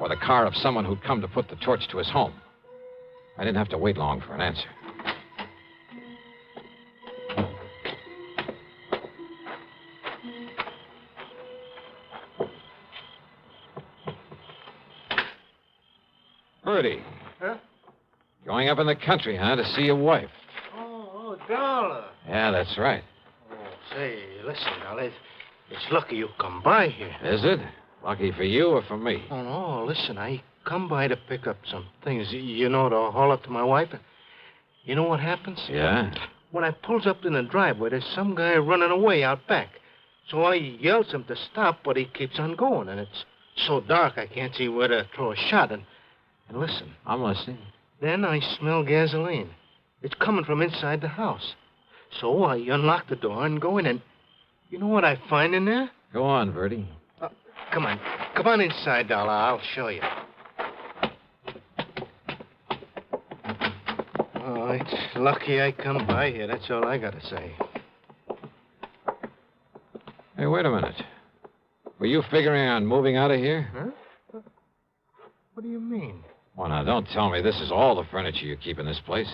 or the car of someone who'd come to put the torch to his home. I didn't have to wait long for an answer. Bertie. Huh? Going up in the country, huh, to see your wife? Oh, Dollar. Yeah, that's right. Oh, say, listen, Dollar. It's lucky you come by here. Is it? Lucky for you or for me? Oh, no, listen, I come by to pick up some things, you know, to haul up to my wife. You know what happens? Yeah? When I pulls up in the driveway, there's some guy running away out back. So I yells him to stop, but he keeps on going, and it's so dark I can't see where to throw a shot. And listen. I'm listening. Then I smell gasoline. It's coming from inside the house. So I unlock the door and go in, and you know what I find in there? Go on, Bertie. Come on inside, Dollar. I'll show you. Oh, it's lucky I come by here. That's all I gotta say. Hey, wait a minute. Were you figuring on moving out of here? Huh? What do you mean? Well, now, don't tell me this is all the furniture you keep in this place.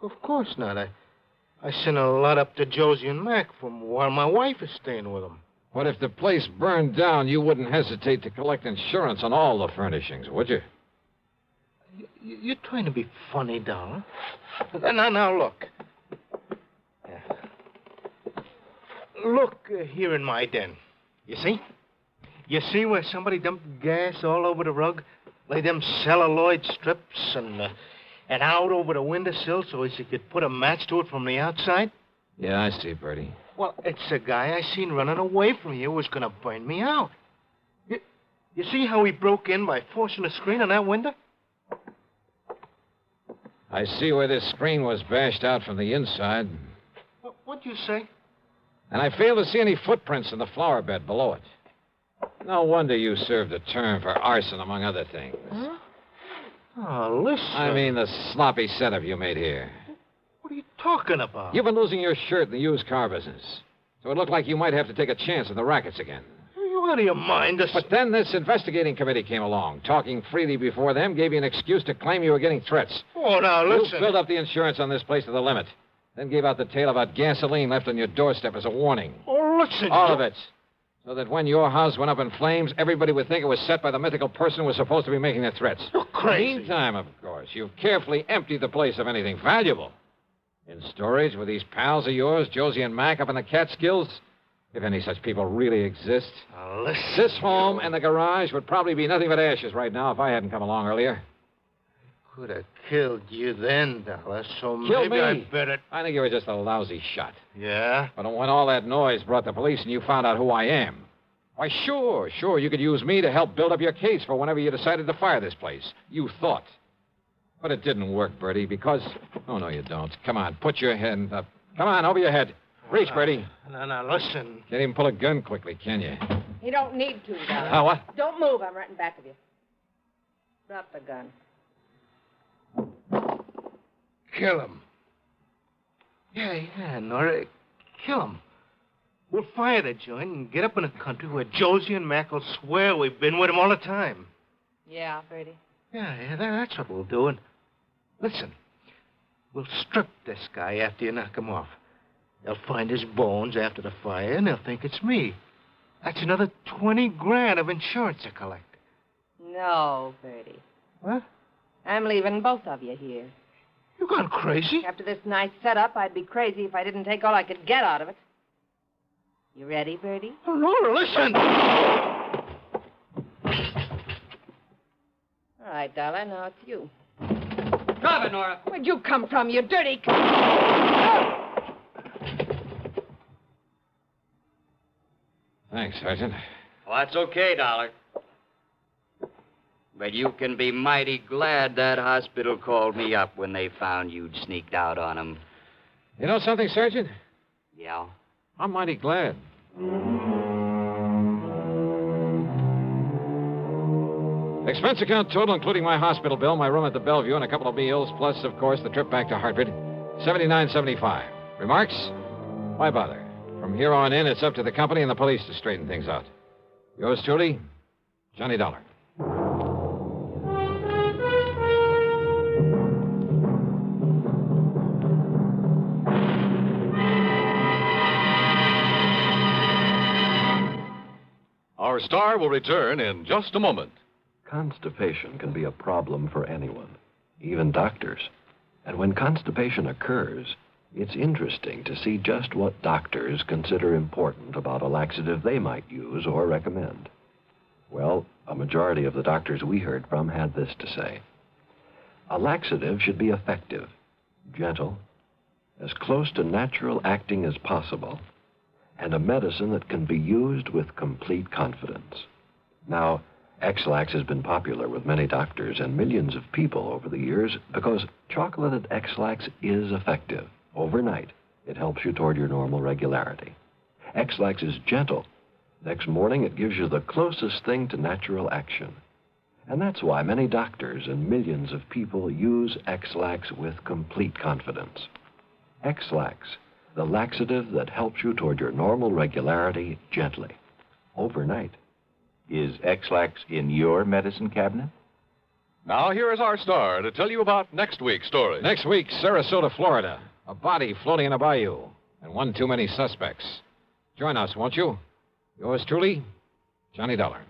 Of course not. I sent a lot up to Josie and Mac from while my wife is staying with them. What if the place burned down? You wouldn't hesitate to collect insurance on all the furnishings, would you? You're trying to be funny, Dollar. Now, look. Look here in my den. You see? You see where somebody dumped gas all over the rug? Laid them celluloid strips and out over the windowsill so as you could put a match to it from the outside? Yeah, I see, Bertie. Well, it's the guy I seen running away from you who was going to burn me out. You see how he broke in by forcing the screen on that window? I see where this screen was bashed out from the inside. What'd you say? And I fail to see any footprints in the flower bed below it. No wonder you served a term for arson, among other things. Huh? Oh, listen. I mean the sloppy setup you made here. What are you talking about? You've been losing your shirt in the used car business. So it looked like you might have to take a chance at the rackets again. Are you out of your mind? But then this investigating committee came along. Talking freely before them gave you an excuse to claim you were getting threats. Oh, now, listen. You filled up the insurance on this place to the limit. Then gave out the tale about gasoline left on your doorstep as a warning. Oh, listen. All of it. So that when your house went up in flames, everybody would think it was set by the mythical person who was supposed to be making the threats. You're crazy. Meantime, of course, you've carefully emptied the place of anything valuable. In storage with these pals of yours, Josie and Mac, up in the Catskills, if any such people really exist. Now, listen. This home and the garage would probably be nothing but ashes right now if I hadn't come along earlier. Could have killed you then, Dollar, so Killed maybe me? I better... I think you were just a lousy shot. Yeah? But when all that noise brought the police and you found out who I am, why, sure, you could use me to help build up your case for whenever you decided to fire this place. You thought. But it didn't work, Bertie, because... Oh, no, you don't. Come on, put your hand up. Come on, over your head. Reach, Bertie. Now, listen. Can't even pull a gun quickly, can you? You don't need to, Dollar. Oh, what? Don't move. I'm right in back of you. Drop the gun. Kill him. Yeah, Nora. Kill him. We'll fire the joint and get up in a country where Josie and Mac will swear we've been with him all the time. Yeah, Bertie. Yeah, that's what we'll do. And listen, we'll strip this guy after you knock him off. They'll find his bones after the fire, and they'll think it's me. That's another 20 grand of insurance to collect. No, Bertie. What? I'm leaving both of you here. You gone crazy? After this nice setup, I'd be crazy if I didn't take all I could get out of it. You ready, Bertie? Oh, Nora, listen! All right, Dollar, now it's you. Drop it, Nora. Where'd you come from, you dirty... Thanks, Sergeant. Well, that's okay, Dollar. But you can be mighty glad that hospital called me up when they found you'd sneaked out on them. You know something, Sergeant? Yeah? I'm mighty glad. Expense account total, including my hospital bill, my room at the Bellevue, and a couple of meals, plus, of course, the trip back to Hartford, $79.75. Remarks? Why bother? From here on in, it's up to the company and the police to straighten things out. Yours truly, Johnny Dollar. Our star will return in just a moment. Constipation can be a problem for anyone, even doctors. And when constipation occurs, it's interesting to see just what doctors consider important about a laxative they might use or recommend. Well, a majority of the doctors we heard from had this to say. A laxative should be effective, gentle, as close to natural acting as possible, and a medicine that can be used with complete confidence. Now, X-Lax has been popular with many doctors and millions of people over the years because chocolated X-Lax is effective. Overnight, it helps you toward your normal regularity. X-Lax is gentle. Next morning, it gives you the closest thing to natural action. And that's why many doctors and millions of people use X-Lax with complete confidence. X-Lax, the laxative that helps you toward your normal regularity gently, overnight. Is X-Lax in your medicine cabinet? Now, here is our star to tell you about next week's story. Next week, Sarasota, Florida. A body floating in a bayou, and one too many suspects. Join us, won't you? Yours truly, Johnny Dollar.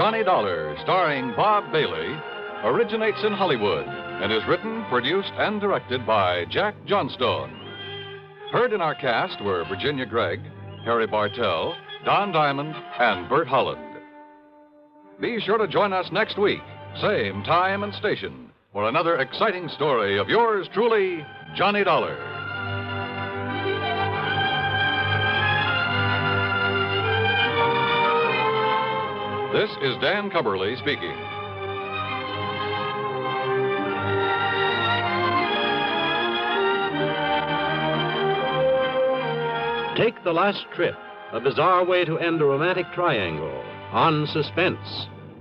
Johnny Dollar, starring Bob Bailey, originates in Hollywood and is written, produced, and directed by Jack Johnstone. Heard in our cast were Virginia Gregg, Harry Bartell, Don Diamond, and Bert Holland. Be sure to join us next week, same time and station, for another exciting story of yours truly, Johnny Dollar. This is Dan Cubberly speaking. Take the Last Trip, a bizarre way to end a romantic triangle, on Suspense,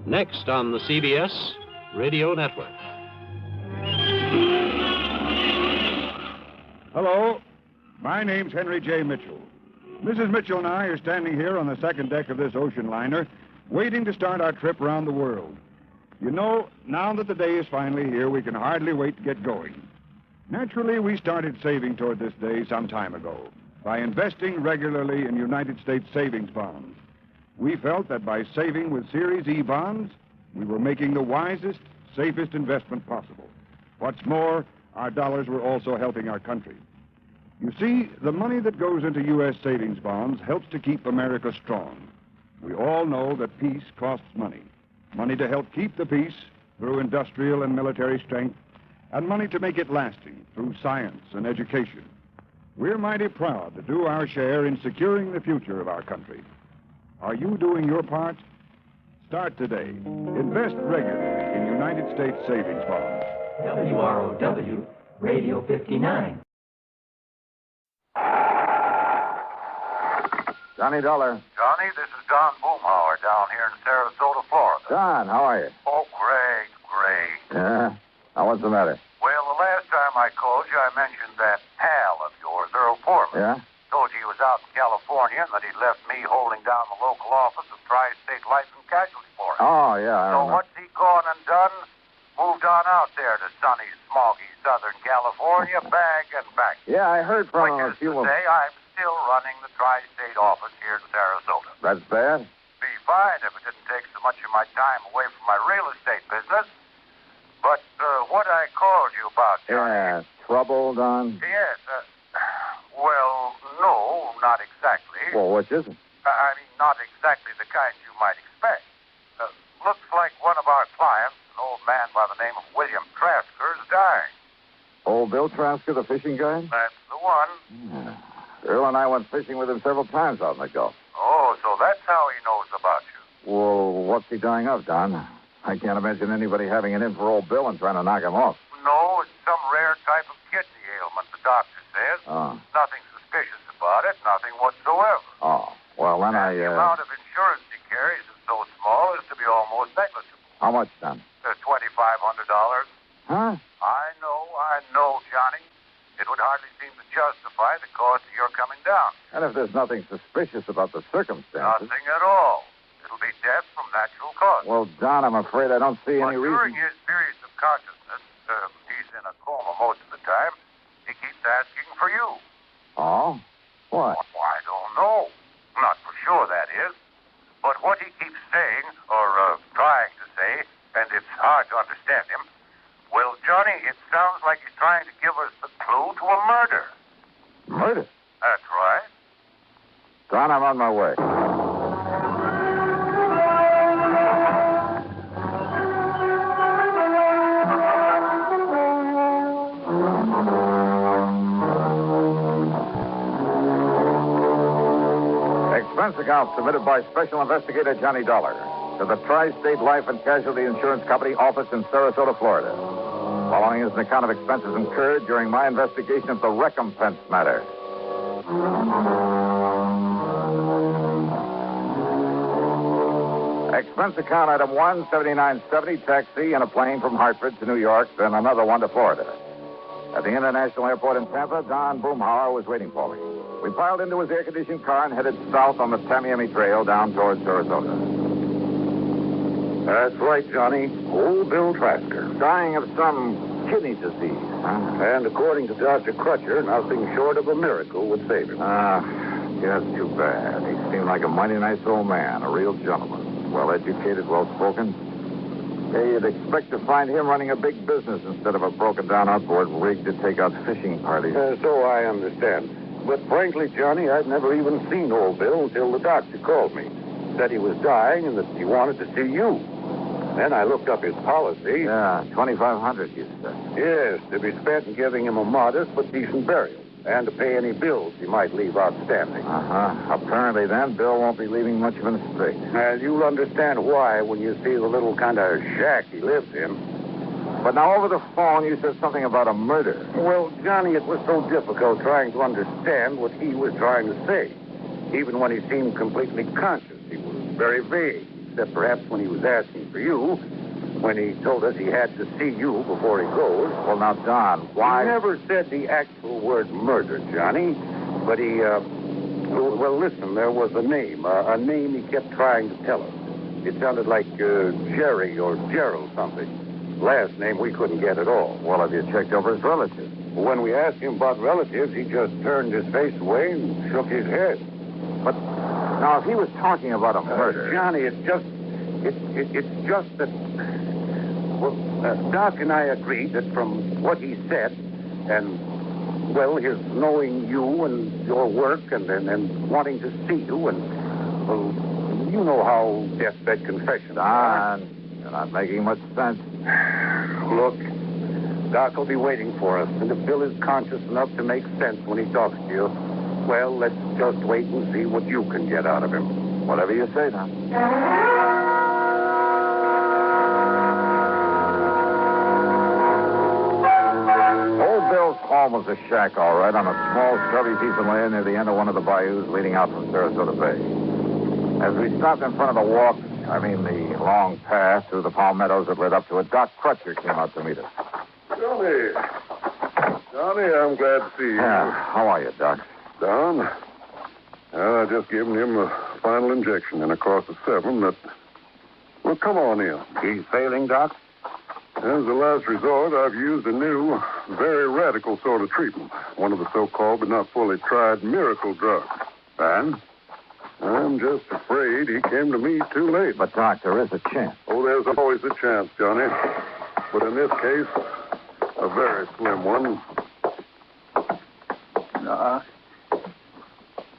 next on the CBS Radio Network. Hello, my name's Henry J. Mitchell. Mrs. Mitchell and I are standing here on the second deck of this ocean liner, waiting to start our trip around the world. You know, now that the day is finally here, we can hardly wait to get going. Naturally, we started saving toward this day some time ago by investing regularly in United States savings bonds. We felt that by saving with Series E bonds, we were making the wisest, safest investment possible. What's more, our dollars were also helping our country. You see, the money that goes into U.S. savings bonds helps to keep America strong. We all know that peace costs money. Money to help keep the peace through industrial and military strength, and money to make it lasting through science and education. We're mighty proud to do our share in securing the future of our country. Are you doing your part? Start today. Invest regularly in United States savings bonds. WROW, Radio 59. Johnny Dollar. Johnny, this is Don Boomhauer down here in Sarasota, Florida. Don, how are you? Oh, great. Yeah? Now, what's the matter? Well, the last time I called you, I mentioned that pal of yours, Earl Foreman. Yeah? Told you he was out in California and that he'd left me holding down the local office of Tri-State Life and Casualty for him. Oh, yeah, I So remember. what's he gone and done? Moved on out there to sunny, smoggy Southern California, bag and back. Yeah, I heard from him a Which is few to say, I'm still running the Tri-State office here in Sarasota. That's bad? Be fine if it didn't take so much of my time away from my real estate business. But what I called you about, Johnny... Yeah, trouble, Don? Yes, well, no, not exactly. Well, which is it? I mean, not exactly the kind you might expect. Looks like one of our clients, an old man by the name of William Trasker, is dying. Old Bill Trasker, the fishing guy? That's the one. Yeah. Earl and I went fishing with him several times out in the Gulf. Oh, so that's how he knows about you. Well, what's he dying of, Don? I can't imagine anybody having it in for old Bill and trying to knock him off. No, it's some rare type of kidney ailment, the doctor says. Oh. Nothing suspicious about it, nothing whatsoever. Oh, well, then The amount of insurance he carries is so small as to be almost negligible. How much, Don? $2,500. Huh? I know, Johnny. It would hardly seem to justify the cost of your coming down. And if there's nothing suspicious about the circumstances... Nothing at all. It'll be death from natural causes. Well, Don, I'm afraid I don't see any During reason... his periods of consciousness, he's in a coma most of the time, he keeps asking for you. Oh? What? Well, I don't know. Not for sure, that is. But what he keeps saying, or trying to say, and it's hard to understand him, well, Johnny, it sounds like he's trying to give us the clue to a murder. Murder? That's right. Don, I'm on my way. Expense account submitted by Special Investigator Johnny Dollar to the Tri-State Life and Casualty Insurance Company office in Sarasota, Florida. Following is an account of expenses incurred during my investigation of the recompense matter. Expense account item 1, $79.70, taxi and a plane from Hartford to New York, then another one to Florida. At the International Airport in Tampa, Don Boomhauer was waiting for me. We piled into his air-conditioned car and headed south on the Tamiami Trail down towards Sarasota. That's right, Johnny. Old Bill Trasker. Dying of some kidney disease, huh? And according to Dr. Crutcher, nothing short of a miracle would save him. Yes, too bad. He seemed like a mighty nice old man, a real gentleman. Well-educated, well-spoken. Hey, you'd expect to find him running a big business instead of a broken-down outboard rig to take out fishing parties. So I understand. But frankly, Johnny, I'd never even seen old Bill until the doctor called me. Said he was dying and that he wanted to see you. Then I looked up his policy. Yeah, $2,500, you said. Yes, to be spent in giving him a modest but decent burial. And to pay any bills he might leave outstanding. Uh-huh. Apparently, then, Bill won't be leaving much of an estate. And you'll understand why when you see the little kind of shack he lives in. But now, over the phone, you said something about a murder. Well, Johnny, it was so difficult trying to understand what he was trying to say. Even when he seemed completely conscious, he was very vague, except perhaps when he was asking for you. When he told us he had to see you before he goes. Well, now, Don, why? He never said the actual word murder, Johnny. But he, well, listen, there was a name he kept trying to tell us. It sounded like Jerry or Gerald something. Last name we couldn't get at all. Well, have you checked over his relatives? When we asked him about relatives, he just turned his face away and shook his head. But now, if he was talking about a murder... Johnny, it's just that... Well, Doc and I agreed that from what he said, and, well, his knowing you and your work and wanting to see you, and, well, you know how deathbed confessions are. You're not making much sense. Look, Doc will be waiting for us, and if Bill is conscious enough to make sense when he talks to you, well, let's just wait and see what you can get out of him. Whatever you say, Don. Bill's home was a shack, all right, on a small, scrubby piece of land near the end of one of the bayous leading out from Sarasota Bay. As we stopped in front of the the long path through the palmettos that led up to it, Doc Crutcher came out to meet us. Johnny, I'm glad to see you. Yeah, how are you, Doc? Don? Well, I just given him a final injection in across the 7 that... Well, come on in. He's failing, Doc? As a last resort, I've used a new, very radical sort of treatment. One of the so-called but not fully tried miracle drugs. And I'm just afraid he came to me too late. But, Doc, there is a chance. Oh, there's always a chance, Johnny. But in this case, a very slim one.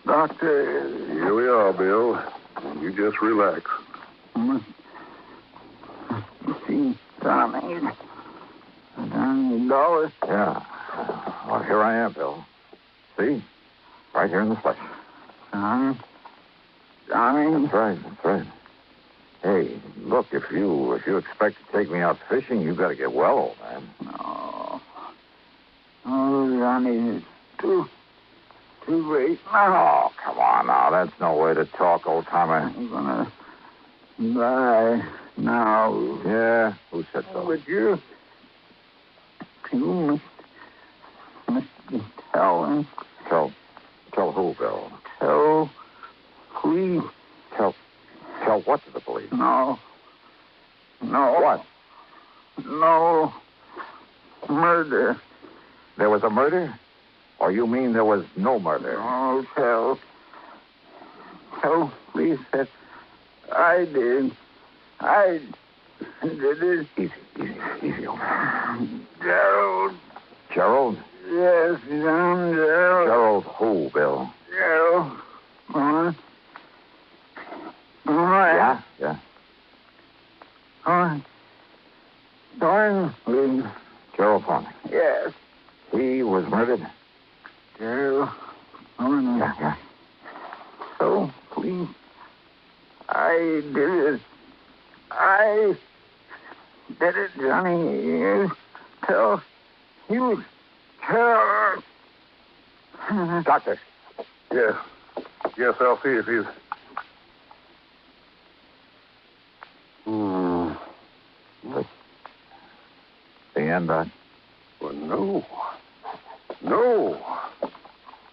Doctor... Here we are, Bill. You just relax. $15. Yeah. Well, here I am, Bill. See? Right here in the flesh. Johnny? That's right. Hey, look, if you expect to take me out fishing, you've got to get well, old man. No. Oh, Johnny, it's too late. Oh, come on now. That's no way to talk, old-timer. I'm gonna die now. Yeah, who said so? Would you must tell him. Tell who, Bill? Tell police. Tell what to the police? No. What? No. Murder. There was a murder? Or you mean there was no murder? No, tell police that I did. I did it. Easy. Gerald. Gerald? Yes, I'm Gerald. Gerald who, Bill? Gerald. Yeah. Thornley. Gerald Thornley. Yes. He was murdered? Gerald Thornley. Yeah. So, please, I did it. I did it, Johnny. You tell. Doctor. Yeah. Yes, I'll see if he's... The end, Doc? Well, no.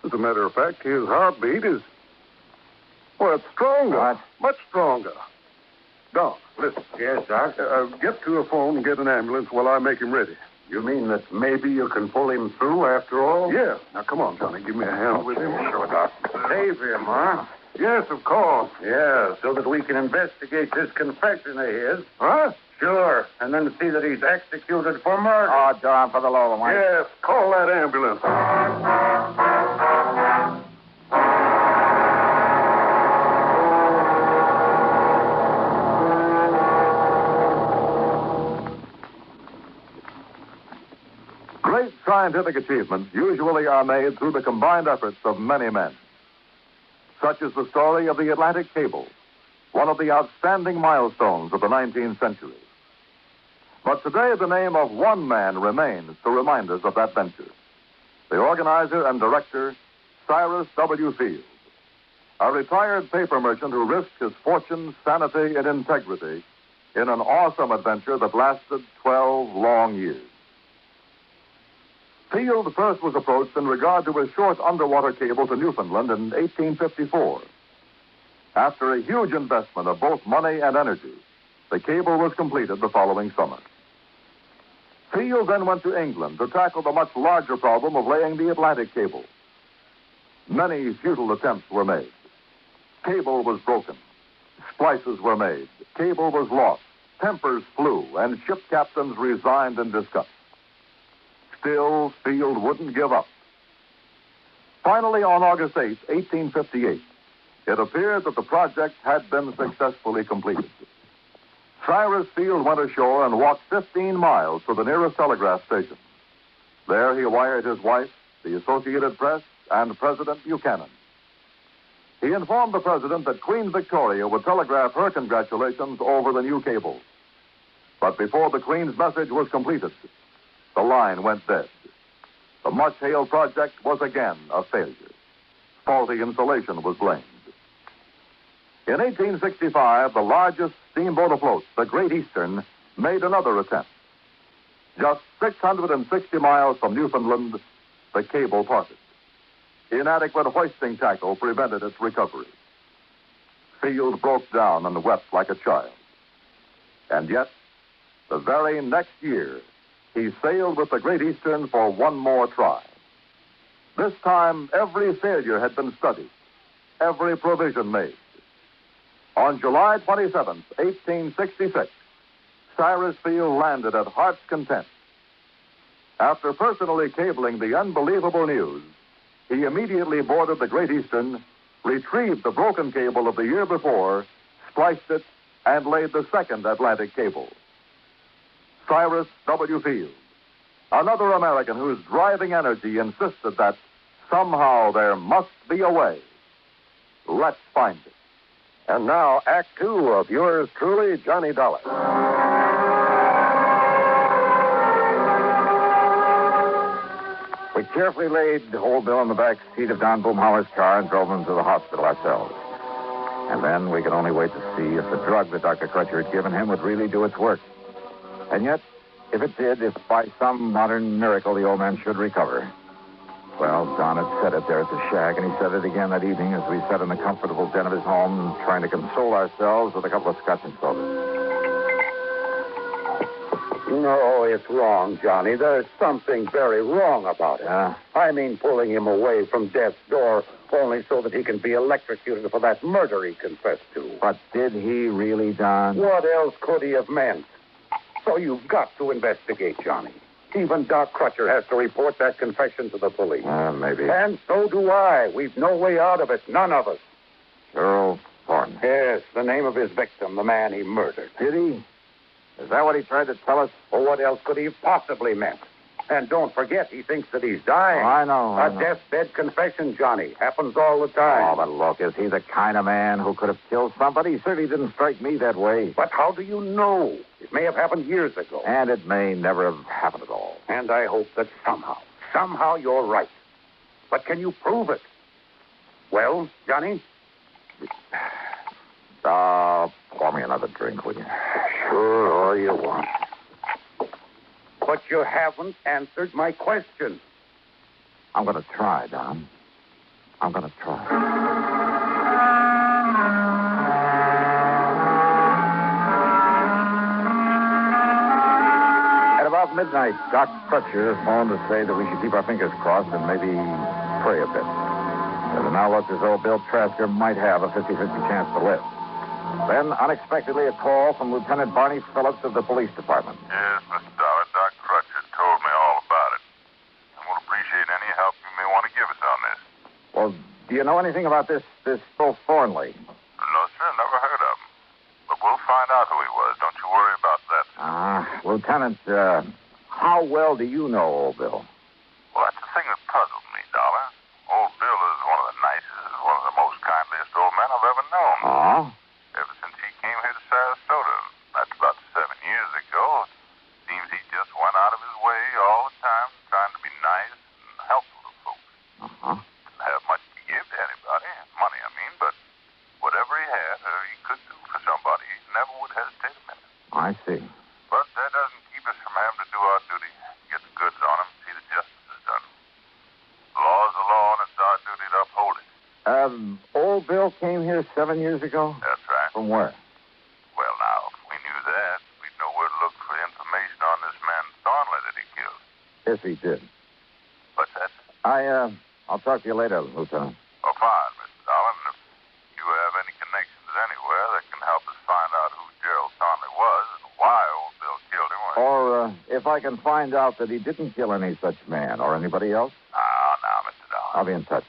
As a matter of fact, his heartbeat is... Well, it's stronger. What? Much stronger. Doc, listen. Yes, Doc? Get to a phone and get an ambulance while I make him ready. You mean that maybe you can pull him through after all? Yeah. Now, come on, Johnny. Give me a hand with him. Sure, Doc. Save him, huh? Yes, of course. Yeah, so that we can investigate this confession of his. Huh? Sure, and then see that he's executed for murder. Oh, John, for the love of Mike. Yes, call that ambulance. Great scientific achievements usually are made through the combined efforts of many men. Such is the story of the Atlantic Cable, one of the outstanding milestones of the 19th century. But today, the name of one man remains to remind us of that venture. The organizer and director, Cyrus W. Field, a retired paper merchant who risked his fortune, sanity, and integrity in an awesome adventure that lasted 12 long years. Field first was approached in regard to a short underwater cable to Newfoundland in 1854. After a huge investment of both money and energy, the cable was completed the following summer. Field then went to England to tackle the much larger problem of laying the Atlantic cable. Many futile attempts were made. Cable was broken. Splices were made. Cable was lost. Tempers flew, and ship captains resigned in disgust. Still, Field wouldn't give up. Finally, on August 8, 1858, it appeared that the project had been successfully completed. Cyrus Field went ashore and walked 15 miles to the nearest telegraph station. There he wired his wife, the Associated Press, and President Buchanan. He informed the president that Queen Victoria would telegraph her congratulations over the new cable. But before the Queen's message was completed, the line went dead. The much-hailed project was again a failure. Faulty insulation was blamed. In 1865, the largest steamboat afloat, the Great Eastern, made another attempt. Just 660 miles from Newfoundland, the cable parted. Inadequate hoisting tackle prevented its recovery. Field broke down and wept like a child. And yet, the very next year, he sailed with the Great Eastern for one more try. This time, every failure had been studied, every provision made. On July 27, 1866, Cyrus Field landed at Heart's Content. After personally cabling the unbelievable news, he immediately boarded the Great Eastern, retrieved the broken cable of the year before, spliced it, and laid the second Atlantic cable. Cyrus W. Field, another American whose driving energy insisted that somehow there must be a way. Let's find it. And now, Act Two of yours truly, Johnny Dollar. We carefully laid Old Bill in the back seat of Don Boomhauer's car and drove him to the hospital ourselves. And then we could only wait to see if the drug that Dr. Crutcher had given him would really do its work. And yet, if it did, if by some modern miracle the old man should recover. Well, Don had said it there at the shack, and he said it again that evening as we sat in the comfortable den of his home, trying to console ourselves with a couple of scotch and sodas. No, it's wrong, Johnny. There's something very wrong about it. I mean, pulling him away from death's door only so that he can be electrocuted for that murder he confessed to. But did he really, Don? What else could he have meant? So you've got to investigate, Johnny. Even Doc Crutcher has to report that confession to the police. Maybe. And so do I. We've no way out of it, none of us. Earl Thornton. Yes, the name of his victim, the man he murdered. Did he? Is that what he tried to tell us? Well, what else could he have possibly meant? And don't forget, he thinks that he's dying. I know. A deathbed confession, Johnny. Happens all the time. Oh, but look, is he the kind of man who could have killed somebody? He certainly didn't strike me that way. But how do you know? It may have happened years ago. And it may never have happened at all. And I hope that somehow you're right. But can you prove it? Well, Johnny? Pour me another drink, will you? Sure, all you want. But you haven't answered my question. I'm going to try, Don. I'm going to try. At about midnight, Doc Crutcher phoned to say that we should keep our fingers crossed and maybe pray a bit. It now looked as though Bill Trasker might have a 50-50 chance to live. Then, unexpectedly, a call from Lieutenant Barney Phillips of the police department. Yes, Mr. Dollar. Doc Crutcher told me all about it. And we'll appreciate any help you may want to give us on this. Well, do you know anything about this Bill Thornley? No, sir. Never heard of him. But we'll find out who he was. Don't you worry about that. Lieutenant, how well do you know old Bill? Well, that's the thing that puzzled me, Dollar. Old Bill is one of the nicest, one of the most kindliest old men I've ever known. Oh? Ever since he came here to Sarasota, that's about 7 years ago, seems he just went out of his way all the time trying to be nice and helpful to folks. Uh-huh. Didn't have much to give to anybody, money I mean, but whatever he had or he could do for somebody, he never would hesitate a minute. I see. But that doesn't keep us from having to do our duty, get the goods on him, see that justice is done. The law is the law, and it's our duty to uphold it. Old Bill came here 7 years ago? That's right. From where? Well, now, if we knew that, we'd know where to look for information on this man Thornley that he killed. Yes, he did. What's that? I'll talk to you later, Lieutenant. Oh, fine, Mr. Dolan. If you have any connections anywhere that can help us find out who Gerald Thornley was and why old Bill killed him, Or if I can find out that he didn't kill any such man or anybody else. Now, Mr. Dolan. I'll be in touch.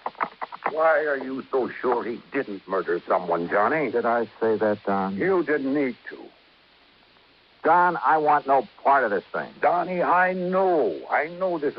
Why are you so sure he didn't murder someone, Johnny? Did I say that, Don? You didn't need to. Don, I want no part of this thing. Donnie, I know. I know this is